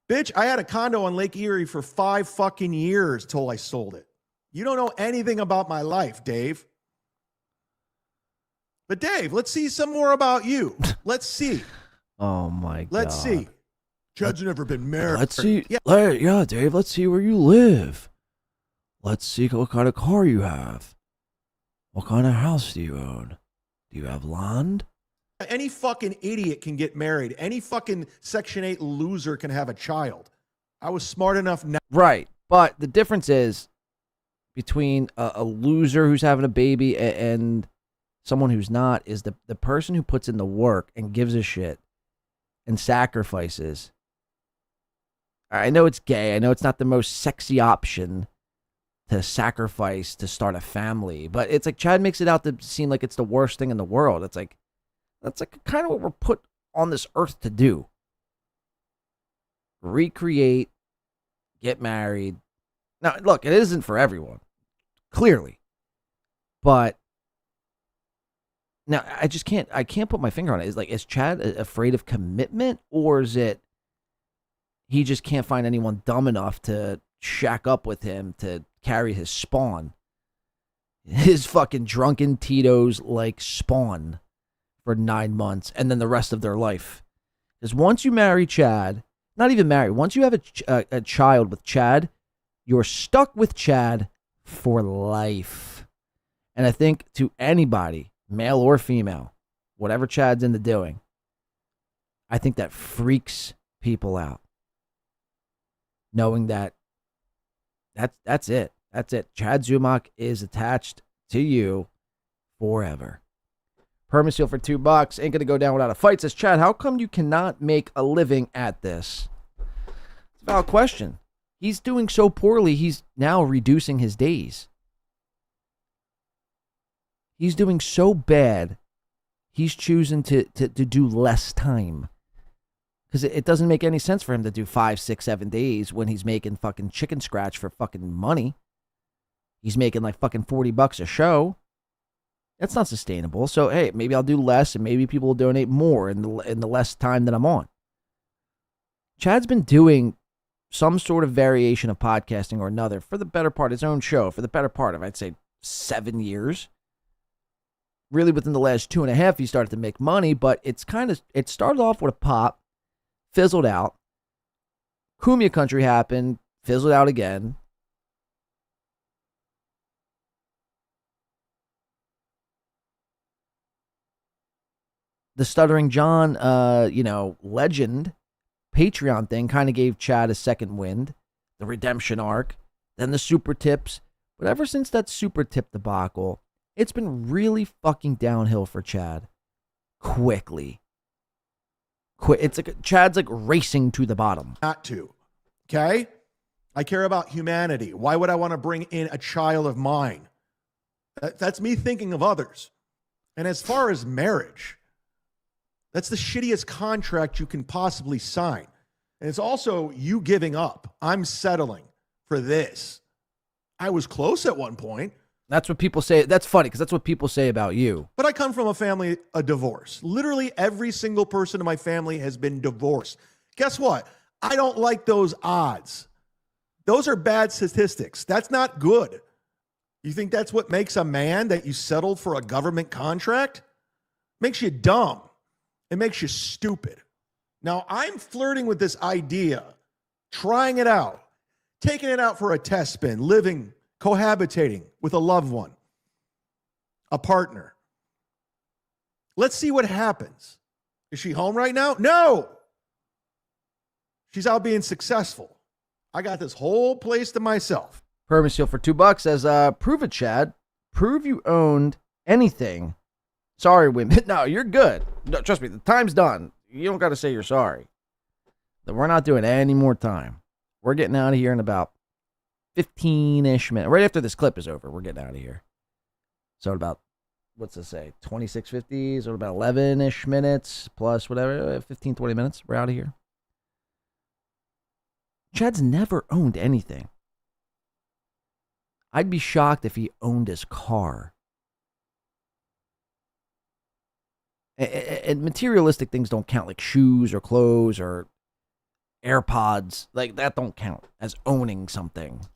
S20: Bitch, I had a condo on Lake Erie for 5 fucking years till I sold it. You don't know anything about my life, Dave. But Dave, let's see some more about you. Let's see.
S1: Oh my God.
S20: Let's see. Chad's never been married.
S1: Let's see. Yeah, Dave, let's see where you live. Let's see what kind of car you have. What kind of house do you own? Do you have land?
S20: Any fucking idiot can get married. Any fucking Section 8 loser can have a child. I was smart enough now.
S1: Right. But the difference is between a loser who's having a baby and someone who's not is the person who puts in the work and gives a shit and sacrifices. I know it's gay. I know it's not the most sexy option to sacrifice to start a family, but it's like Chad makes it out to seem like it's the worst thing in the world. It's like, that's like kind of what we're put on this earth to do. Recreate, get married. Now, look, it isn't for everyone, clearly. But now I can't put my finger on it. Is Chad afraid of commitment, or is it he just can't find anyone dumb enough to shack up with him to carry his spawn. His fucking drunken Tito's like spawn for 9 months and then the rest of their life. Because once you marry Chad, not even marry, once you have a child with Chad, you're stuck with Chad for life. And I think to anybody, male or female, whatever Chad's into doing, I think that freaks people out. Knowing that that's it. That's it. Chad Zumock is attached to you forever. Permaseal for $2. Ain't gonna go down without a fight. Says Chad, how come you cannot make a living at this? It's a valid question. He's doing so poorly, he's now reducing his days. He's doing so bad, he's choosing to do less time. Because it doesn't make any sense for him to do 5, 6, 7 days when he's making fucking chicken scratch for fucking money. He's making like fucking $40 a show. That's not sustainable. So, hey, maybe I'll do less and maybe people will donate more in the less time that I'm on. Chad's been doing some sort of variation of podcasting or another for the better part of his own show, for the better part of, I'd say, 7 years. Really, within the last 2.5, he started to make money, but it started off with a pop, fizzled out. Cumia Country happened, fizzled out again. The Stuttering John, legend, Patreon thing kind of gave Chad a second wind. The redemption arc, then the super tips. But ever since that super tip debacle, it's been really fucking downhill for Chad. Quickly. It's like Chad's like racing to the bottom.
S20: Not to. Okay? I care about humanity. Why would I want to bring in a child of mine? That's me thinking of others. And as far as marriage, that's the shittiest contract you can possibly sign. And it's also you giving up. I'm settling for this. I was close at one point.
S1: That's what people say. That's funny because that's what people say about you.
S20: But I come from a family of divorce. Literally every single person in my family has been divorced. Guess what? I don't like those odds. Those are bad statistics. That's not good. You think that's what makes a man, that you settled for a government contract? Makes you dumb. It makes you stupid. Now, I'm flirting with this idea, trying it out, taking it out for a test spin, living, cohabitating with a loved one, a partner. Let's see what happens. Is she home right now? No. She's out being successful. I got this whole place to myself.
S1: Permaseal for $2 says, prove it, Chad. Prove you owned anything. Sorry, women. No, you're good. No, trust me, the time's done. You don't got to say you're sorry. We're not doing any more time. We're getting out of here in about 15-ish minutes. Right after this clip is over, we're getting out of here. So about, what's this say, 26:50, so about 11-ish minutes plus whatever, 15, 20 minutes. We're out of here. Chad's never owned anything. I'd be shocked if he owned his car. And materialistic things don't count, like shoes or clothes or AirPods. Like, that don't count as owning something.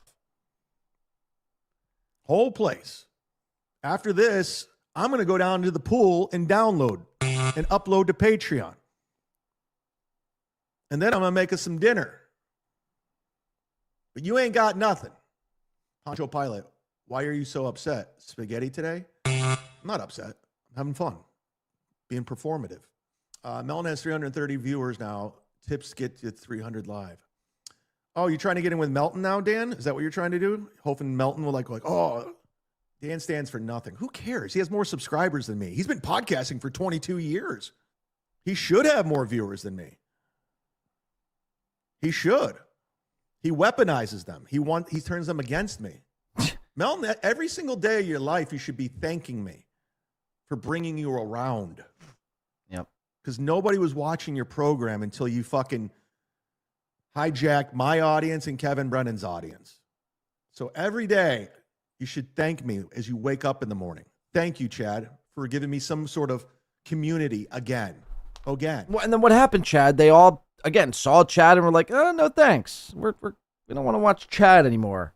S20: Whole place. After this, I'm going to go down to the pool and download and upload to Patreon. And then I'm going to make us some dinner. But you ain't got nothing. Poncho Pilot, why are you so upset? Spaghetti today? I'm not upset. I'm having fun. Being performative. Melton has 330 viewers now. Tips get you 300 live. Oh, you're trying to get in with Melton now, Dan? Is that what you're trying to do? Hoping Melton will like, oh, Dan stands for nothing. Who cares? He has more subscribers than me. He's been podcasting for 22 years. He should have more viewers than me. He should. He weaponizes them. He turns them against me. Melton, every single day of your life, you should be thanking me for bringing you around.
S1: Yep.
S20: Because nobody was watching your program until you fucking hijacked my audience and Kevin Brennan's audience. So every day, you should thank me as you wake up in the morning. Thank you, Chad, for giving me some sort of community again.
S1: Well, and then what happened, Chad? They all again, saw Chad and were like, oh, no thanks. We don't want to watch Chad anymore.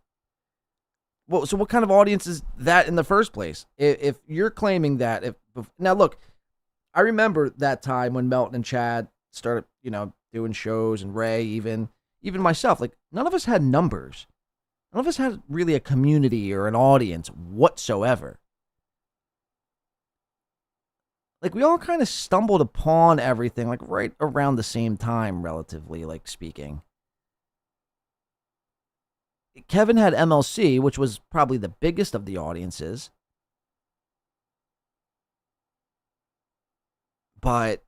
S1: Well, so what kind of audience is that in the first place? If you're claiming that, now look, I remember that time when Melton and Chad started, doing shows, and Ray, even myself, like, none of us had numbers. None of us had really a community or an audience whatsoever. Like, we all kind of stumbled upon everything, like, right around the same time, relatively, like, speaking. Kevin had MLC, which was probably the biggest of the audiences. But,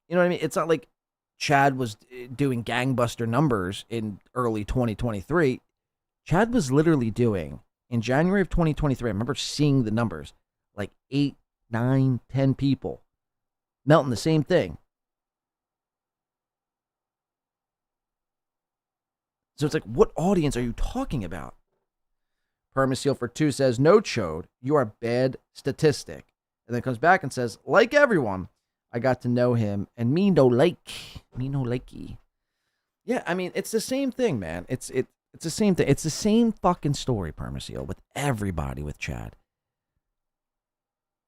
S1: you know what I mean? It's not like Chad was doing gangbuster numbers in early 2023. Chad was literally doing, in January of 2023, I remember seeing the numbers, like 8, 9, 10 people. Melton, the same thing. So it's like, what audience are you talking about? Permaseal for 2 says, no, Chode, you are a bad statistic. And then comes back and says, like everyone, I got to know him, and me no likey. Yeah, I mean, it's the same thing, man. It's the same thing. It's the same fucking story, Permaseal, with everybody with Chad.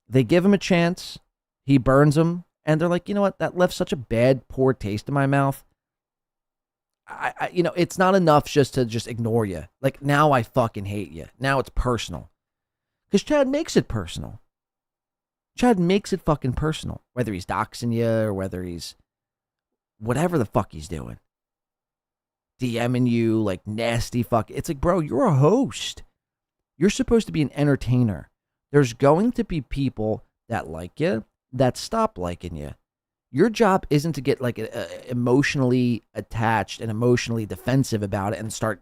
S1: They give him a chance, he burns them, and they're like, you know what? That left such a bad, poor taste in my mouth. I it's not enough just to ignore you. Like, now I fucking hate you. Now it's personal. Because Chad makes it personal. Chad makes it fucking personal. Whether he's doxing you or whether he's whatever the fuck he's doing. DMing you like nasty fuck. It's like, bro, you're a host. You're supposed to be an entertainer. There's going to be people that like you, that stop liking you. Your job isn't to get like emotionally attached and emotionally defensive about it and start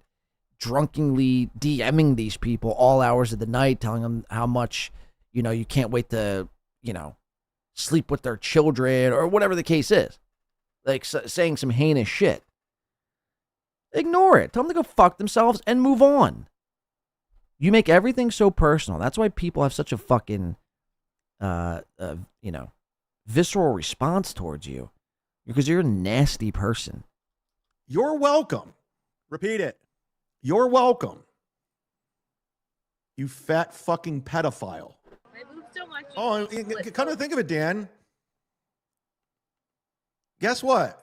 S1: drunkenly DMing these people all hours of the night, telling them how much, you can't wait to, sleep with their children or whatever the case is. Like saying some heinous shit. Ignore it. Tell them to go fuck themselves and move on. You make everything so personal. That's why people have such a fucking, visceral response towards you, because you're a nasty person.
S20: You're welcome. Repeat it. You're welcome. You fat fucking pedophile. Oh, come to think of it, Dan. Guess what?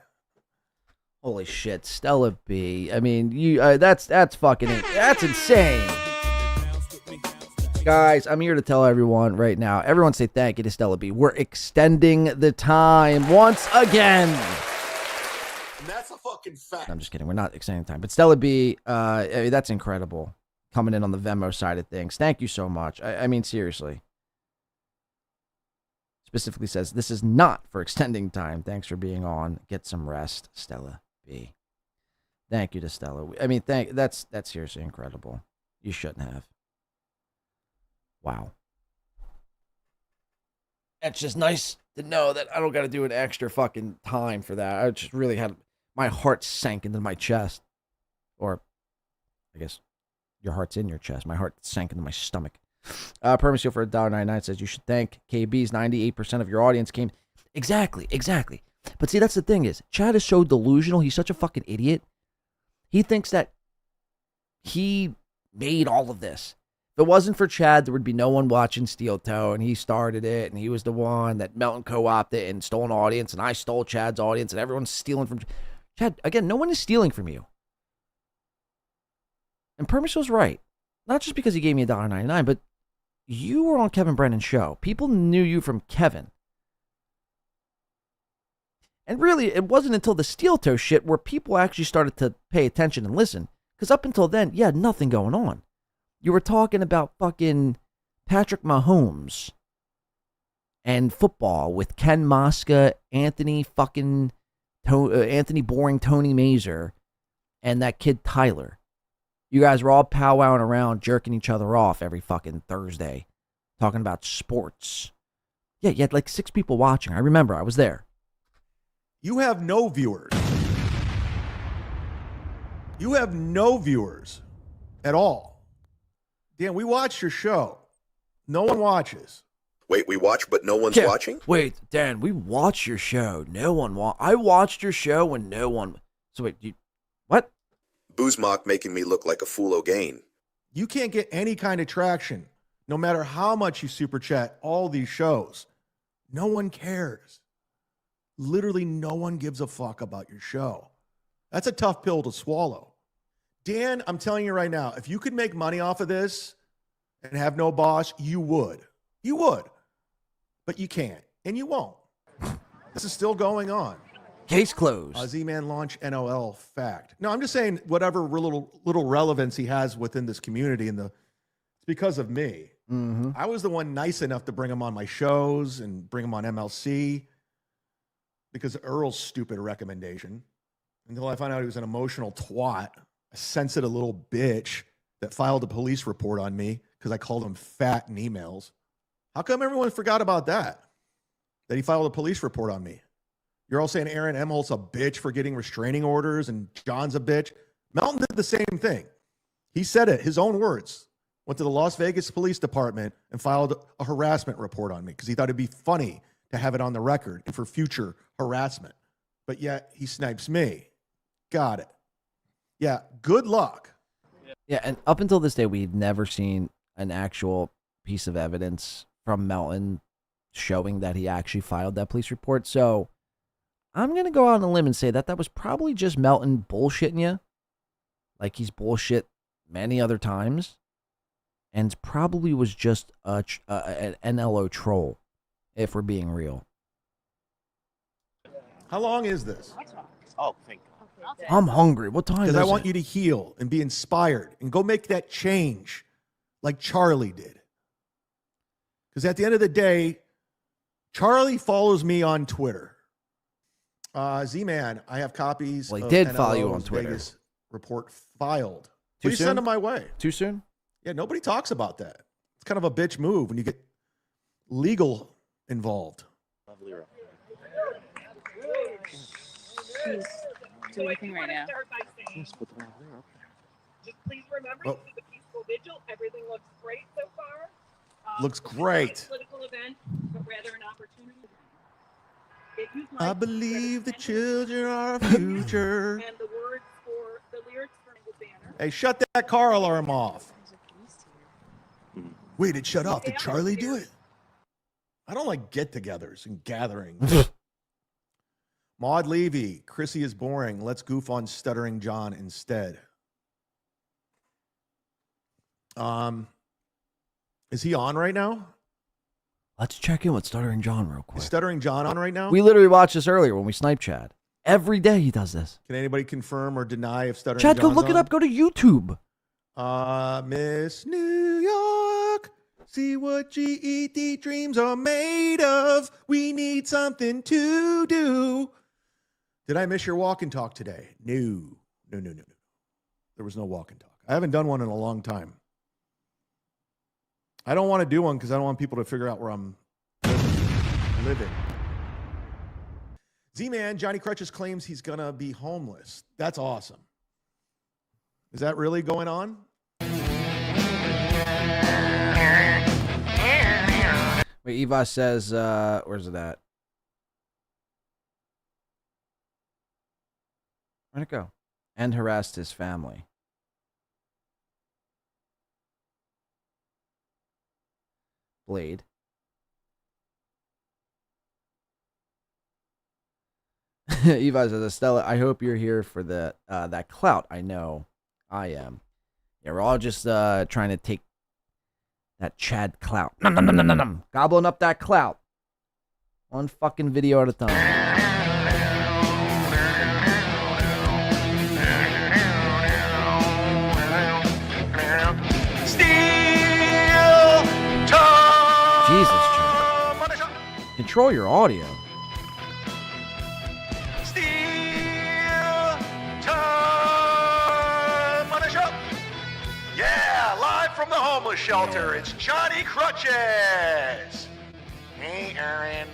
S1: Holy shit, Stella B. I mean, that's fucking, that's insane. Guys, I'm here to tell everyone right now. Everyone say thank you to Stella B. We're extending the time once again.
S20: And that's a fucking fact.
S1: I'm just kidding. We're not extending time. But Stella B, that's incredible. Coming in on the Venmo side of things. Thank you so much. I mean, seriously. Specifically says, this is not for extending time. Thanks for being on. Get some rest, Stella B. Thank you to Stella. I mean, that's seriously incredible. You shouldn't have. Wow. It's just nice to know that I don't got to do an extra fucking time for that. I just really had my heart sank into my chest. Or, I guess, your heart's in your chest. My heart sank into my stomach. Permaseal for $1.99 says, you should thank KB's 98% of your audience came. Exactly. But see, that's the thing is, Chad is so delusional. He's such a fucking idiot. He thinks that he made all of this. If it wasn't for Chad, there would be no one watching Steel Toe, and he started it, and he was the one that Melton co-opted and stole an audience, and I stole Chad's audience, and everyone's stealing from Chad. Again, no one is stealing from you. And Permaseal's right. Not just because he gave me $1.99, but you were on Kevin Brennan's show. People knew you from Kevin. And really, it wasn't until the Steel Toe shit where people actually started to pay attention and listen. Because up until then, you had nothing going on. You were talking about fucking Patrick Mahomes and football with Ken Mosca, Anthony Boring, Tony Mazer, and that kid Tyler. You guys were all powwowing around, jerking each other off every fucking Thursday, talking about sports. Yeah, you had like 6 people watching. I remember. I was there.
S20: You have no viewers. You have no viewers at all. Dan, we watched your show. No one watches.
S18: Wait, we watch, but no one's
S1: Yeah,
S18: watching?
S1: Wait, Dan, we watched your show. No one I watched your show when no one. So wait, what?
S18: Boozmock making me look like a fool again.
S20: You can't get any kind of traction, no matter how much you super chat all these shows. No one cares. Literally, no one gives a fuck about your show. That's a tough pill to swallow. Dan, I'm telling you right now, if you could make money off of this and have no boss, you would. You would. But you can't, and you won't. This is still going on.
S1: Case closed.
S20: Z-Man launch NOL fact. No, I'm just saying whatever little relevance he has within this community, it's because of me.
S1: Mm-hmm.
S20: I was the one nice enough to bring him on my shows and bring him on MLC because of Earl's stupid recommendation. Until I found out he was an emotional twat, a sensitive little bitch that filed a police report on me because I called him fat in emails. How come everyone forgot about that? That he filed a police report on me. You're all saying Aaron Emholt's a bitch for getting restraining orders and John's a bitch. Melton did the same thing. He said it, his own words. Went to the Las Vegas Police Department and filed a harassment report on me because he thought it'd be funny to have it on the record and for future harassment. But yet he snipes me. Got it. Yeah, good luck.
S1: Yeah, and up until this day, we've never seen an actual piece of evidence from Melton showing that he actually filed that police report. So I'm going to go out on a limb and say that was probably just Melton bullshitting you. Like he's bullshit many other times. And probably was just an NLO troll, if we're being real.
S20: How long is this?
S9: Oh, thank God.
S1: I'm hungry. What time is it?
S20: Because I want you to heal and be inspired and go make that change like Charlie did. Because at the end of the day, Charlie follows me on Twitter. Z-Man, I have copies
S1: Well, he
S20: of
S1: did follow you on
S20: NLO's
S1: Twitter.
S20: Vegas report filed.
S1: Too
S20: Please
S1: soon?
S20: send them my way.
S1: Too soon?
S20: Yeah, nobody talks about that. It's kind of a bitch move when you get legal involved.
S4: She's doing anything right now.
S12: Just please remember this is a peaceful vigil. Everything looks great so far.
S20: Looks great.
S12: Political event, but rather an opportunity.
S20: I believe the children are our future.
S12: And the words for the lyrics for the banner.
S20: Hey, shut that car alarm off. Wait, it shut off. Did Charlie do it? I don't like get-togethers and gatherings. Maud Levy, Chrissy is boring. Let's goof on Stuttering John instead. Is he on right now?
S1: Let's check in with Stuttering John real quick.
S20: Is Stuttering John on right now?
S1: We literally watched this earlier when we snipe Chad. Every day he does this.
S20: Can anybody confirm or deny if Stuttering
S1: Chad,
S20: John's
S1: go look it
S20: on?
S1: up. Go to YouTube.
S20: Miss New York, see what GED dreams are made of. We need something to do. Did I miss your walk and talk today? No. There was no walk and talk. I haven't done one in a long time. I don't want to do one because I don't want people to figure out where I'm living. Z-Man, Johnny Crutches claims he's going to be homeless. That's awesome. Is that really going on?
S1: Wait, Eva says, where's it at? Where'd it go? And harassed his family. Blade. Eva says, Estella, I hope you're here for the that clout. I know I am. Yeah, we're all just trying to take that Chad clout. Nom. Gobbling up that clout. One fucking video at a time. Jesus, Chad. Control your audio.
S6: Yeah, live from the homeless shelter, it's Johnny Crutches. Hey, Aaron.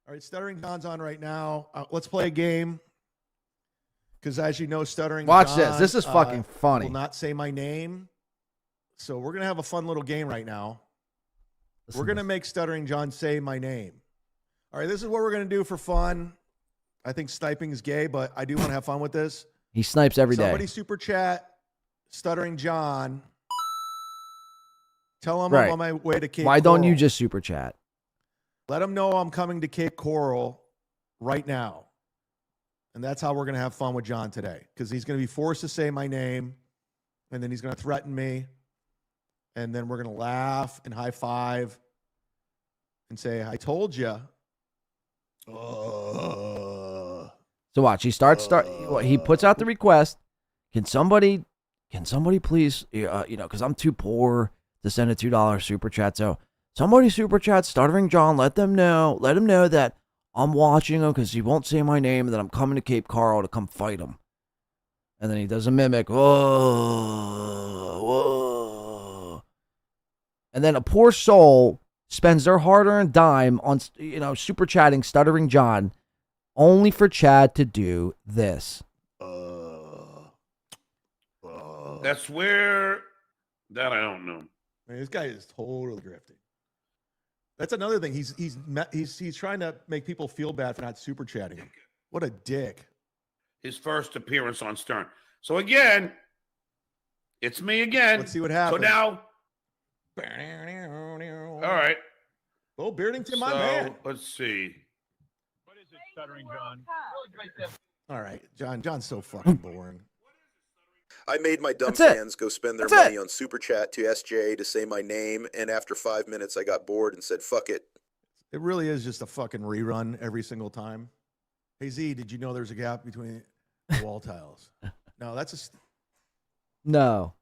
S20: All right, Stuttering John's on right now. Let's play a game. Because as you know, Stuttering
S1: Watch
S20: John,
S1: this. This is fucking funny.
S20: Will not say my name. So we're going to have a fun little game right now.
S1: Listen
S20: We're going to make Stuttering John say my name. All right, this is what we're going to do for fun. I think sniping is gay, but I do want to have fun with this.
S1: He snipes every day.
S20: Somebody super chat, Stuttering John. Tell him
S1: Right.
S20: I'm on my way to Cape
S1: Why don't you
S20: Coral.
S1: just super chat?
S20: Let him know I'm coming to Cape Coral right now. And that's how we're going to have fun with John today. Because he's going to be forced to say my name. And then he's going to threaten me. And then we're going to laugh and high five. And say, I told you.
S1: So watch. He he puts out the request. Can somebody please, because I'm too poor to send a $2 super chat. So somebody super chat Stuttering John. Let him know that I'm watching him because he won't say my name and that I'm coming to Cape Coral to come fight him. And then he does a mimic. Whoa. And then a poor soul spends their hard-earned dime on, super chatting Stuttering John, only for Chad to do this.
S8: That's where that I don't know.
S20: Man, this guy is totally drifting. That's another thing. He's trying to make people feel bad for not super chatting him. What a dick.
S8: His first appearance on Stern. So again, it's me again.
S20: Let's see what happens.
S8: So now, all right.
S20: Oh, Beardington, my
S8: So,
S20: man.
S8: let's see.
S21: Stuttering John.
S20: All right, John's so fucking boring.
S18: I made my dumb
S20: That's it.
S18: fans go spend their
S20: That's
S18: money on Super Chat to SJ to say my name, and after 5 minutes, I got bored and said, fuck it.
S20: It really is just a fucking rerun every single time. Hey, Z, did you know there's a gap between the wall tiles? No,
S1: No.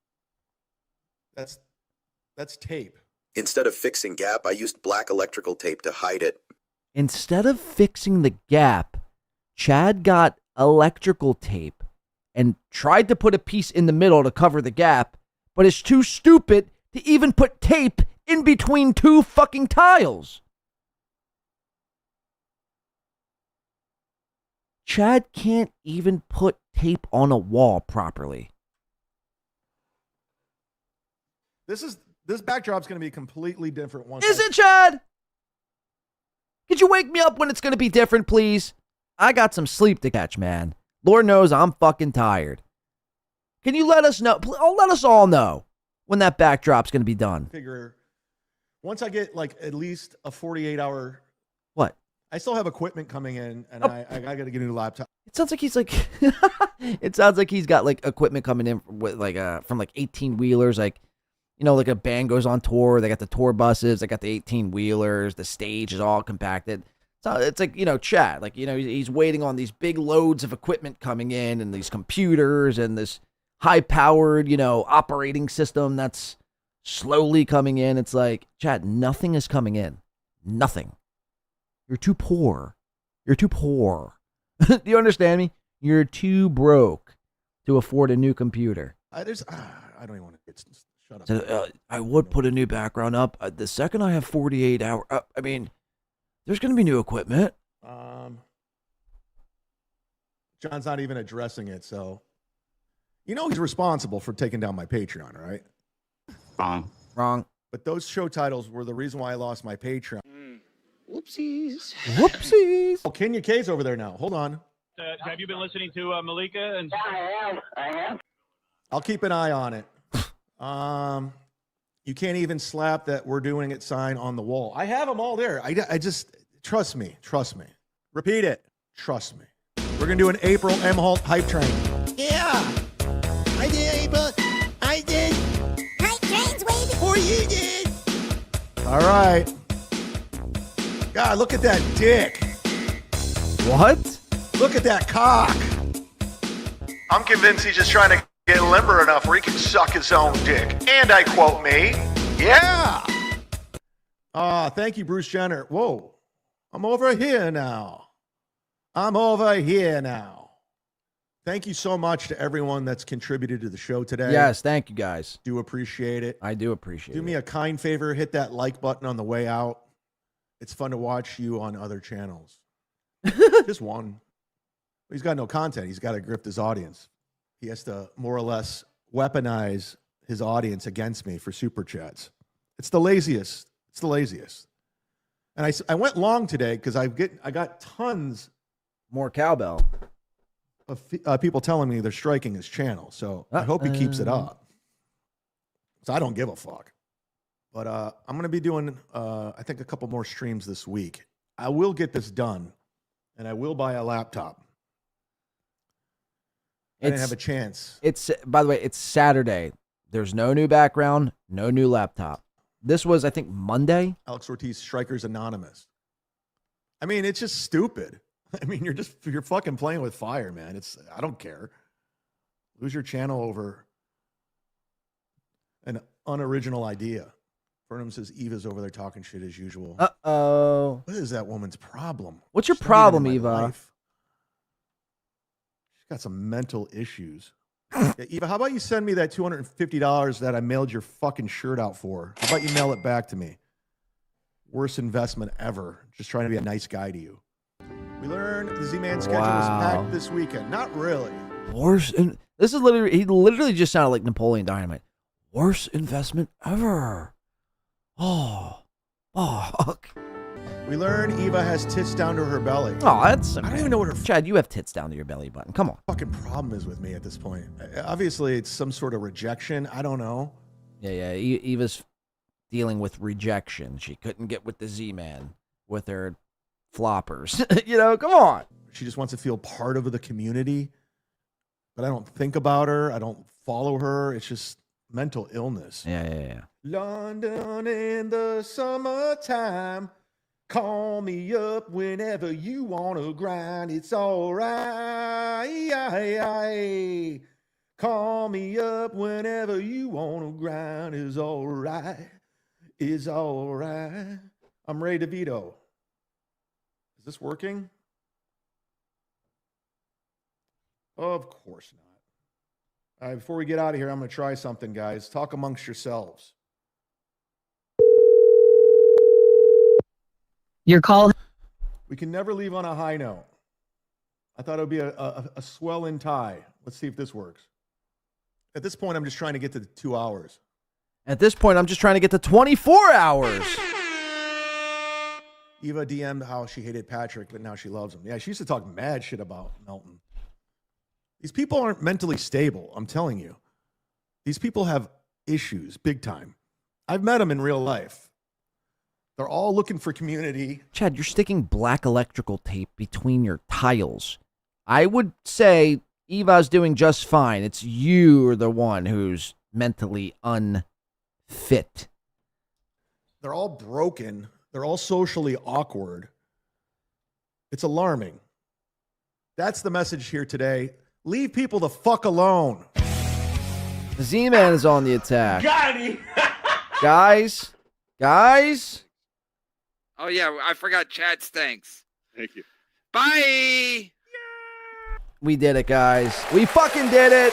S20: That's tape.
S18: Instead of fixing gap, I used black electrical tape to hide it.
S1: Instead of fixing the gap, Chad got electrical tape and tried to put a piece in the middle to cover the gap, but is too stupid to even put tape in between two fucking tiles. Chad can't even put tape on a wall properly.
S20: This backdrop's going to be completely different once.
S1: Is it, Chad? Could you wake me up when it's going to be different, please? I got some sleep to catch, man. Lord knows I'm fucking tired. Can you let us know? Let us all know when that backdrop's going to be done.
S20: Figure once I get like at least a 48-hour.
S1: What?
S20: I still have equipment coming in, and I got to get a new laptop.
S1: It sounds like he's like. It sounds like he's got like equipment coming in with like from like 18-wheelers, like. Like a band goes on tour, they got the tour buses, they got the 18-wheelers, the stage is all compacted. So it's like, Chad, like, he's waiting on these big loads of equipment coming in and these computers and this high-powered, operating system that's slowly coming in. It's like, Chad, nothing is coming in. Nothing. You're too poor. You're too poor. Do you understand me? You're too broke to afford a new computer.
S20: I don't even want to get... Shut up.
S1: So, I would put a new background up. The second I have 48 hours, there's going to be new equipment.
S20: John's not even addressing it, so he's responsible for taking down my Patreon, right?
S1: Wrong.
S20: But those show titles were the reason why I lost my Patreon.
S1: Whoopsies.
S20: Oh, Kenya K's over there now. Hold on.
S21: Have you been listening to Malika? And
S12: I have.
S20: I'll keep an eye on it. You can't even slap that "we're doing it" sign on the wall. I have them all there. I just trust me. Repeat it. Trust me. We're gonna do an April M. Holt hype train.
S11: Yeah, I did, April. I did. Hype trains way before you did.
S20: All right. God, look at that dick.
S1: What?
S20: Look at that cock.
S22: I'm convinced he's just trying to get limber enough where he can suck his own dick. And I quote me, yeah.
S20: Thank you, Bruce Jenner. Whoa. I'm over here now. Thank you so much to everyone that's contributed to the show today.
S1: Yes, thank you guys.
S20: Do appreciate it.
S1: I do appreciate it.
S20: Do me a kind favor, hit that like button on the way out. It's fun to watch you on other channels. Just one. He's got no content. He's got to grift his audience. He has to more or less weaponize his audience against me for super chats. It's the laziest. It's the laziest. And I went long today because I got tons
S1: more cowbell
S20: of people telling me they're striking his channel. So I hope he keeps it up. So I don't give a fuck. But I'm going to be doing, I think, a couple more streams this week. I will get this done, and I will buy a laptop. I didn't have a chance.
S1: It's, by the way, it's Saturday. There's no new background, no new laptop. This was, I think, Monday.
S20: Alex Ortiz, Strikers Anonymous. I mean, it's just stupid. I mean, you're fucking playing with fire, man. I don't care. Lose your channel over an unoriginal idea. Burnham says Eva's over there talking shit as usual.
S1: Uh-oh.
S20: What is that woman's problem?
S1: What's your
S20: She's not
S1: problem,
S20: even in my
S1: Eva?
S20: life. She's got some mental issues. Yeah, Eva, how about you send me that $250 that I mailed your fucking shirt out for? How about you mail it back to me? Worst investment ever. Just trying to be a nice guy to you. We learned the Z-Man schedule was packed this weekend. Not really.
S1: Worst. This is literally, he literally just sounded like Napoleon Dynamite. Worst investment ever. Oh, fuck.
S20: We learned Eva has tits down to her belly.
S1: Oh, that's.
S20: I don't even know what her
S1: Chad, you have tits down to your belly button. Come on.
S20: fucking problem is with me at this point. Obviously, it's some sort of rejection. I don't know.
S1: Yeah. Eva's dealing with rejection. She couldn't get with the Z-Man with her floppers. Come on.
S20: She just wants to feel part of the community. But I don't think about her. I don't follow her. It's just mental illness.
S1: Yeah.
S20: London in the summertime. Call me up whenever you want to grind. It's all right. Call me up whenever you want to grind. It's all right. It's all right. I'm Ray DeVito. Is this working? Of course not. All right, before we get out of here, I'm going to try something, guys. Talk amongst yourselves.
S3: Your call.
S20: We can never leave on a high note. I thought it would be a swell in tie. Let's see if this works. At this point, I'm just trying to get to the 2 hours.
S1: At this point, I'm just trying to get to 24 hours.
S20: Eva DM'd how she hated Patrick, but now she loves him. Yeah, she used to talk mad shit about Melton. These people aren't mentally stable, I'm telling you. These people have issues, big time. I've met them in real life. They're all looking for community.
S1: Chad, you're sticking black electrical tape between your tiles. I would say Eva's doing just fine. It's you're the one who's mentally unfit.
S20: They're all broken. They're all socially awkward. It's alarming. That's the message here today. Leave people the fuck alone.
S1: The Z-Man is on the attack.
S2: Got him.
S1: Guys.
S16: Oh, yeah, I forgot Chad stinks.
S21: Thank you.
S16: Bye!
S1: We did it, guys. We fucking did it.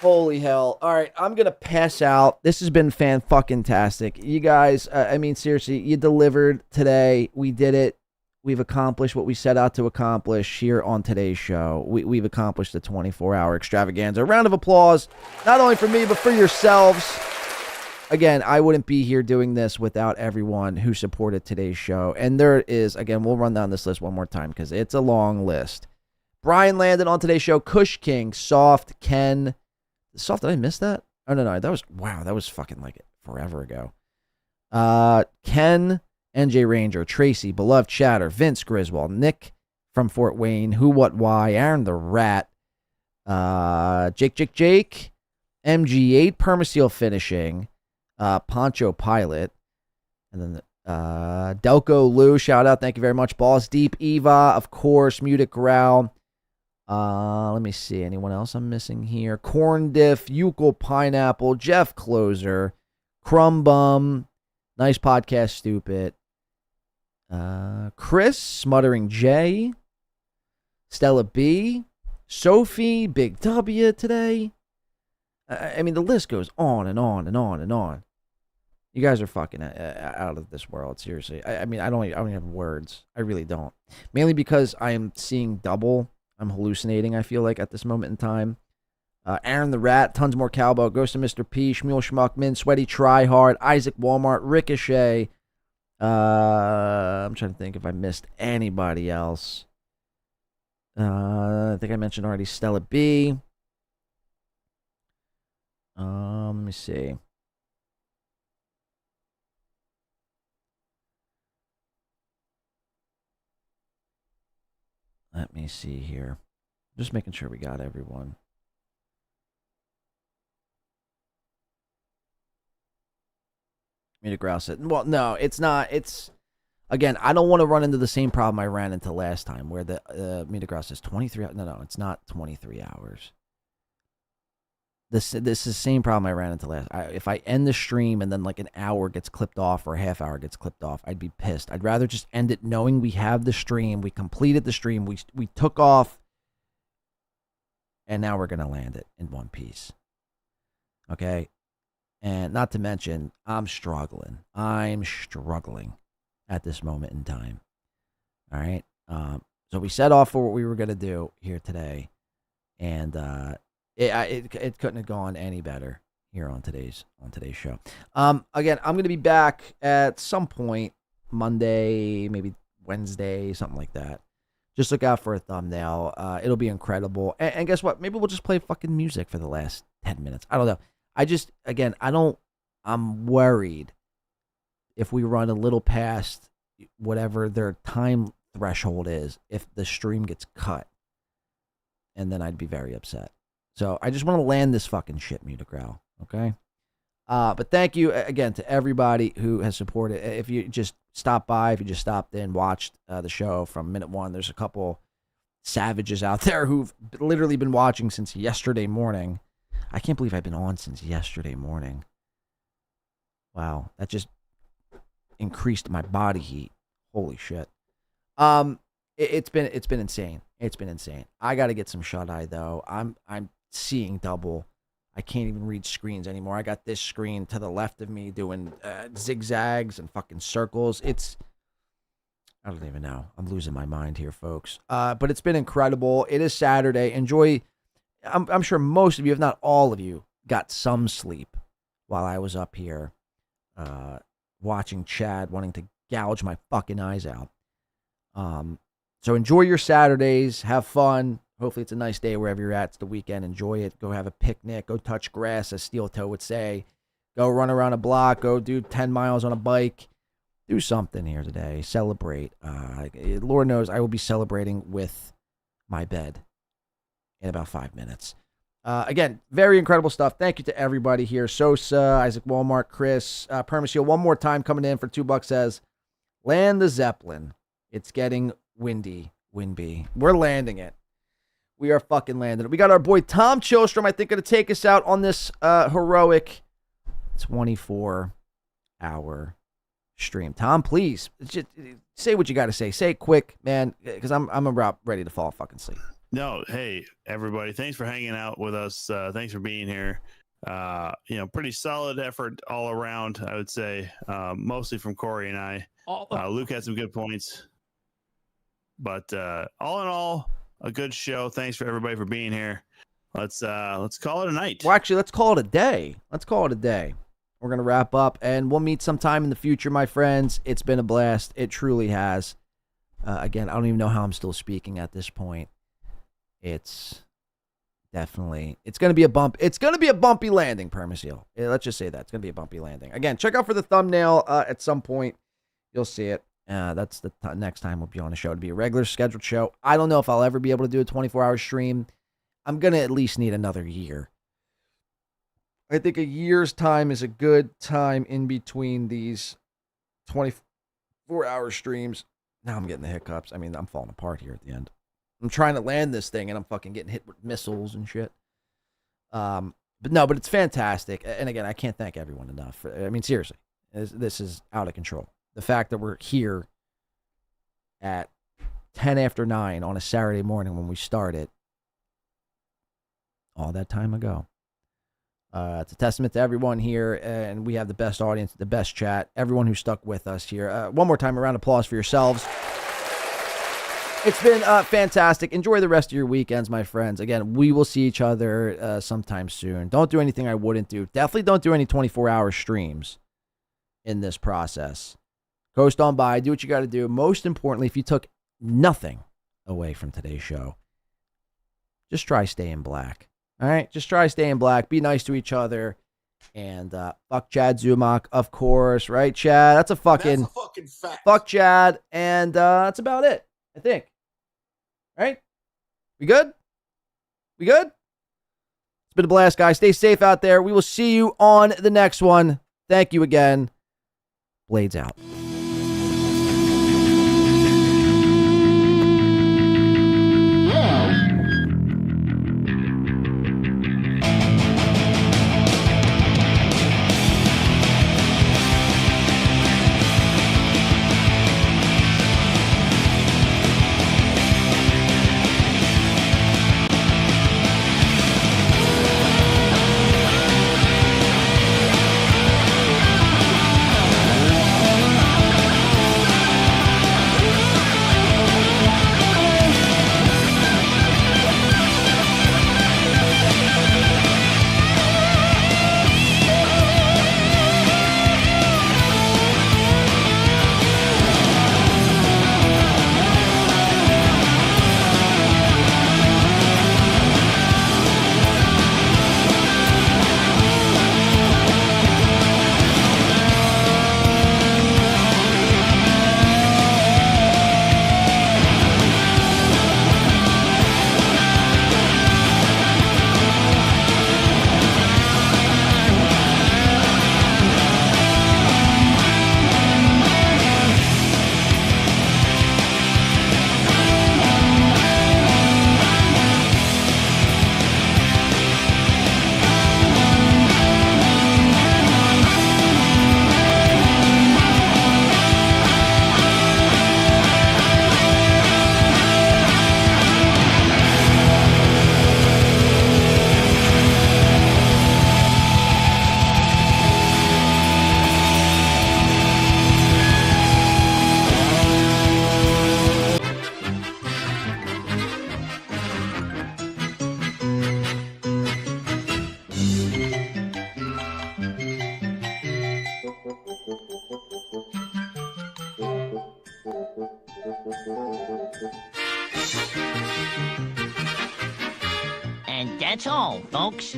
S1: Holy hell. All right, I'm going to pass out. This has been fan-fucking-tastic. You guys, seriously, you delivered today. We did it. We've accomplished what we set out to accomplish here on today's show. We've accomplished the 24-hour extravaganza. A round of applause, not only for me, but for yourselves. Again, I wouldn't be here doing this without everyone who supported today's show. And there is, again, we'll run down this list one more time because it's a long list. Brian landed on today's show. Kush King, Soft, Ken. Soft, did I miss that? Oh, no. That was fucking like forever ago. Ken, NJ Ranger, Tracy, Beloved Chatter, Vince Griswold, Nick from Fort Wayne, Who, What, Why, Aaron the Rat, Jake, MG8, Permaseal Finishing, Poncho Pilot, and then Delco Lou, shout out, thank you very much. Balls Deep, Eva, of course, Mutic Growl. Let me see, anyone else I'm missing here? Corn Diff, Eucal Pineapple, Jeff Closer, Crumb Bum, Nice Podcast Stupid, Chris, Smuttering J, Stella B, Sophie, Big W today. I mean, the list goes on and on and on and on. You guys are fucking out of this world, seriously. I mean, I don't even have words. I really don't. Mainly because I am seeing double. I'm hallucinating, I feel like, at this moment in time. Aaron the Rat, Tons More Cowbell, Ghost of Mr. P, Shmuel Schmuckman, Sweaty Tryhard, Isaac Walmart, Ricochet. I'm trying to think if I missed anybody else. I think I mentioned already Stella B. Let me see. Let me see here. Just making sure we got everyone. Mina Grouse said, well, no, it's not. It's, again, I don't want to run into the same problem I ran into last time where the Mina Grouse says 23 hours. No, it's not 23 hours. This is the same problem I ran into last. If I end the stream and then like an hour gets clipped off or a half hour gets clipped off, I'd be pissed. I'd rather just end it knowing we have the stream, we completed the stream, we took off, and now we're gonna land it in one piece. Okay, and not to mention I'm struggling. I'm struggling at this moment in time. All right. So we set off for what we were gonna do here today, and it couldn't have gone any better here on today's show. Again, I'm gonna be back at some point Monday, maybe Wednesday, something like that. Just look out for a thumbnail. It'll be incredible. And guess what? Maybe we'll just play fucking music for the last 10 minutes. I don't know. I'm worried if we run a little past whatever their time threshold is, if the stream gets cut. And then I'd be very upset. So I just want to land this fucking shit, Mutagrow, okay? But thank you again to everybody who has supported. If you just stopped by, if you just stopped in, watched the show from minute one, there's a couple savages out there who've literally been watching since yesterday morning. I can't believe I've been on since yesterday morning. Wow, that just increased my body heat. Holy shit. It's been insane. It's been insane. I got to get some shut eye though. I'm seeing double. I can't even read screens anymore. I got this screen to the left of me doing zigzags and fucking circles. I don't even know. I'm losing my mind here, folks. But it's been incredible. It is Saturday. Enjoy. I'm sure most of you, if not all of you, got some sleep while I was up here watching Chad wanting to gouge my fucking eyes out. So enjoy your Saturdays. Have fun. Hopefully it's a nice day wherever you're at. It's the weekend. Enjoy it. Go have a picnic. Go touch grass, as Steel Toe would say. Go run around a block. Go do 10 miles on a bike. Do something here today. Celebrate. Lord knows I will be celebrating with my bed in about 5 minutes. Again, very incredible stuff. Thank you to everybody here. Sosa, Isaac Walmart, Chris, Permaseal. One more time coming in for $2 says, land the Zeppelin. It's getting windy. We're landing it. We are fucking landing it. We got our boy Tom Chilstrom, I think, going to take us out on this heroic 24-hour stream. Tom, please, just say what you got to say. Say it quick, man, because I'm about ready to fall fucking asleep.
S3: No, hey, everybody. Thanks for hanging out with us. Thanks for being here. Pretty solid effort all around, I would say, mostly from Corey and I. Luke had some good points. But all in all, a good show. Thanks for everybody for being here. Let's call it a night.
S1: Well, actually, let's call it a day. We're going to wrap up, and we'll meet sometime in the future, my friends. It's been a blast. It truly has. Again, I don't even know how I'm still speaking at this point. It's going to be a bump. It's going to be a bumpy landing, Permaseal. Let's just say that. It's going to be a bumpy landing. Again, check out for the thumbnail at some point. You'll see it. That's the next time we'll be on the show. It'll be a regular scheduled show. I don't know if I'll ever be able to do a 24-hour stream. I'm going to at least need another year. I think a year's time is a good time in between these 24-hour streams. Now I'm getting the hiccups. I mean, I'm falling apart here at the end. I'm trying to land this thing, and I'm fucking getting hit with missiles and shit. But it's fantastic. And again, I can't thank everyone enough. I mean, seriously, this is out of control. The fact that we're here at 10 after 9 on a Saturday morning when we started all that time ago. It's a testament to everyone here, and we have the best audience, the best chat, everyone who stuck with us here. One more time, a round of applause for yourselves. It's been fantastic. Enjoy the rest of your weekends, my friends. Again, we will see each other sometime soon. Don't do anything I wouldn't do. Definitely don't do any 24-hour streams in this process. Coast on by. Do what you got to do. Most importantly, if you took nothing away from today's show, just try staying black. All right? Just try staying black. Be nice to each other. And fuck Chad Zumach, of course. Right, Chad? That's a fucking
S6: fact.
S1: Fuck Chad. And that's about it, I think. Right? We good? We good? It's been a blast, guys. Stay safe out there. We will see you on the next one. Thank you again. Blades out.
S7: And that's all, folks.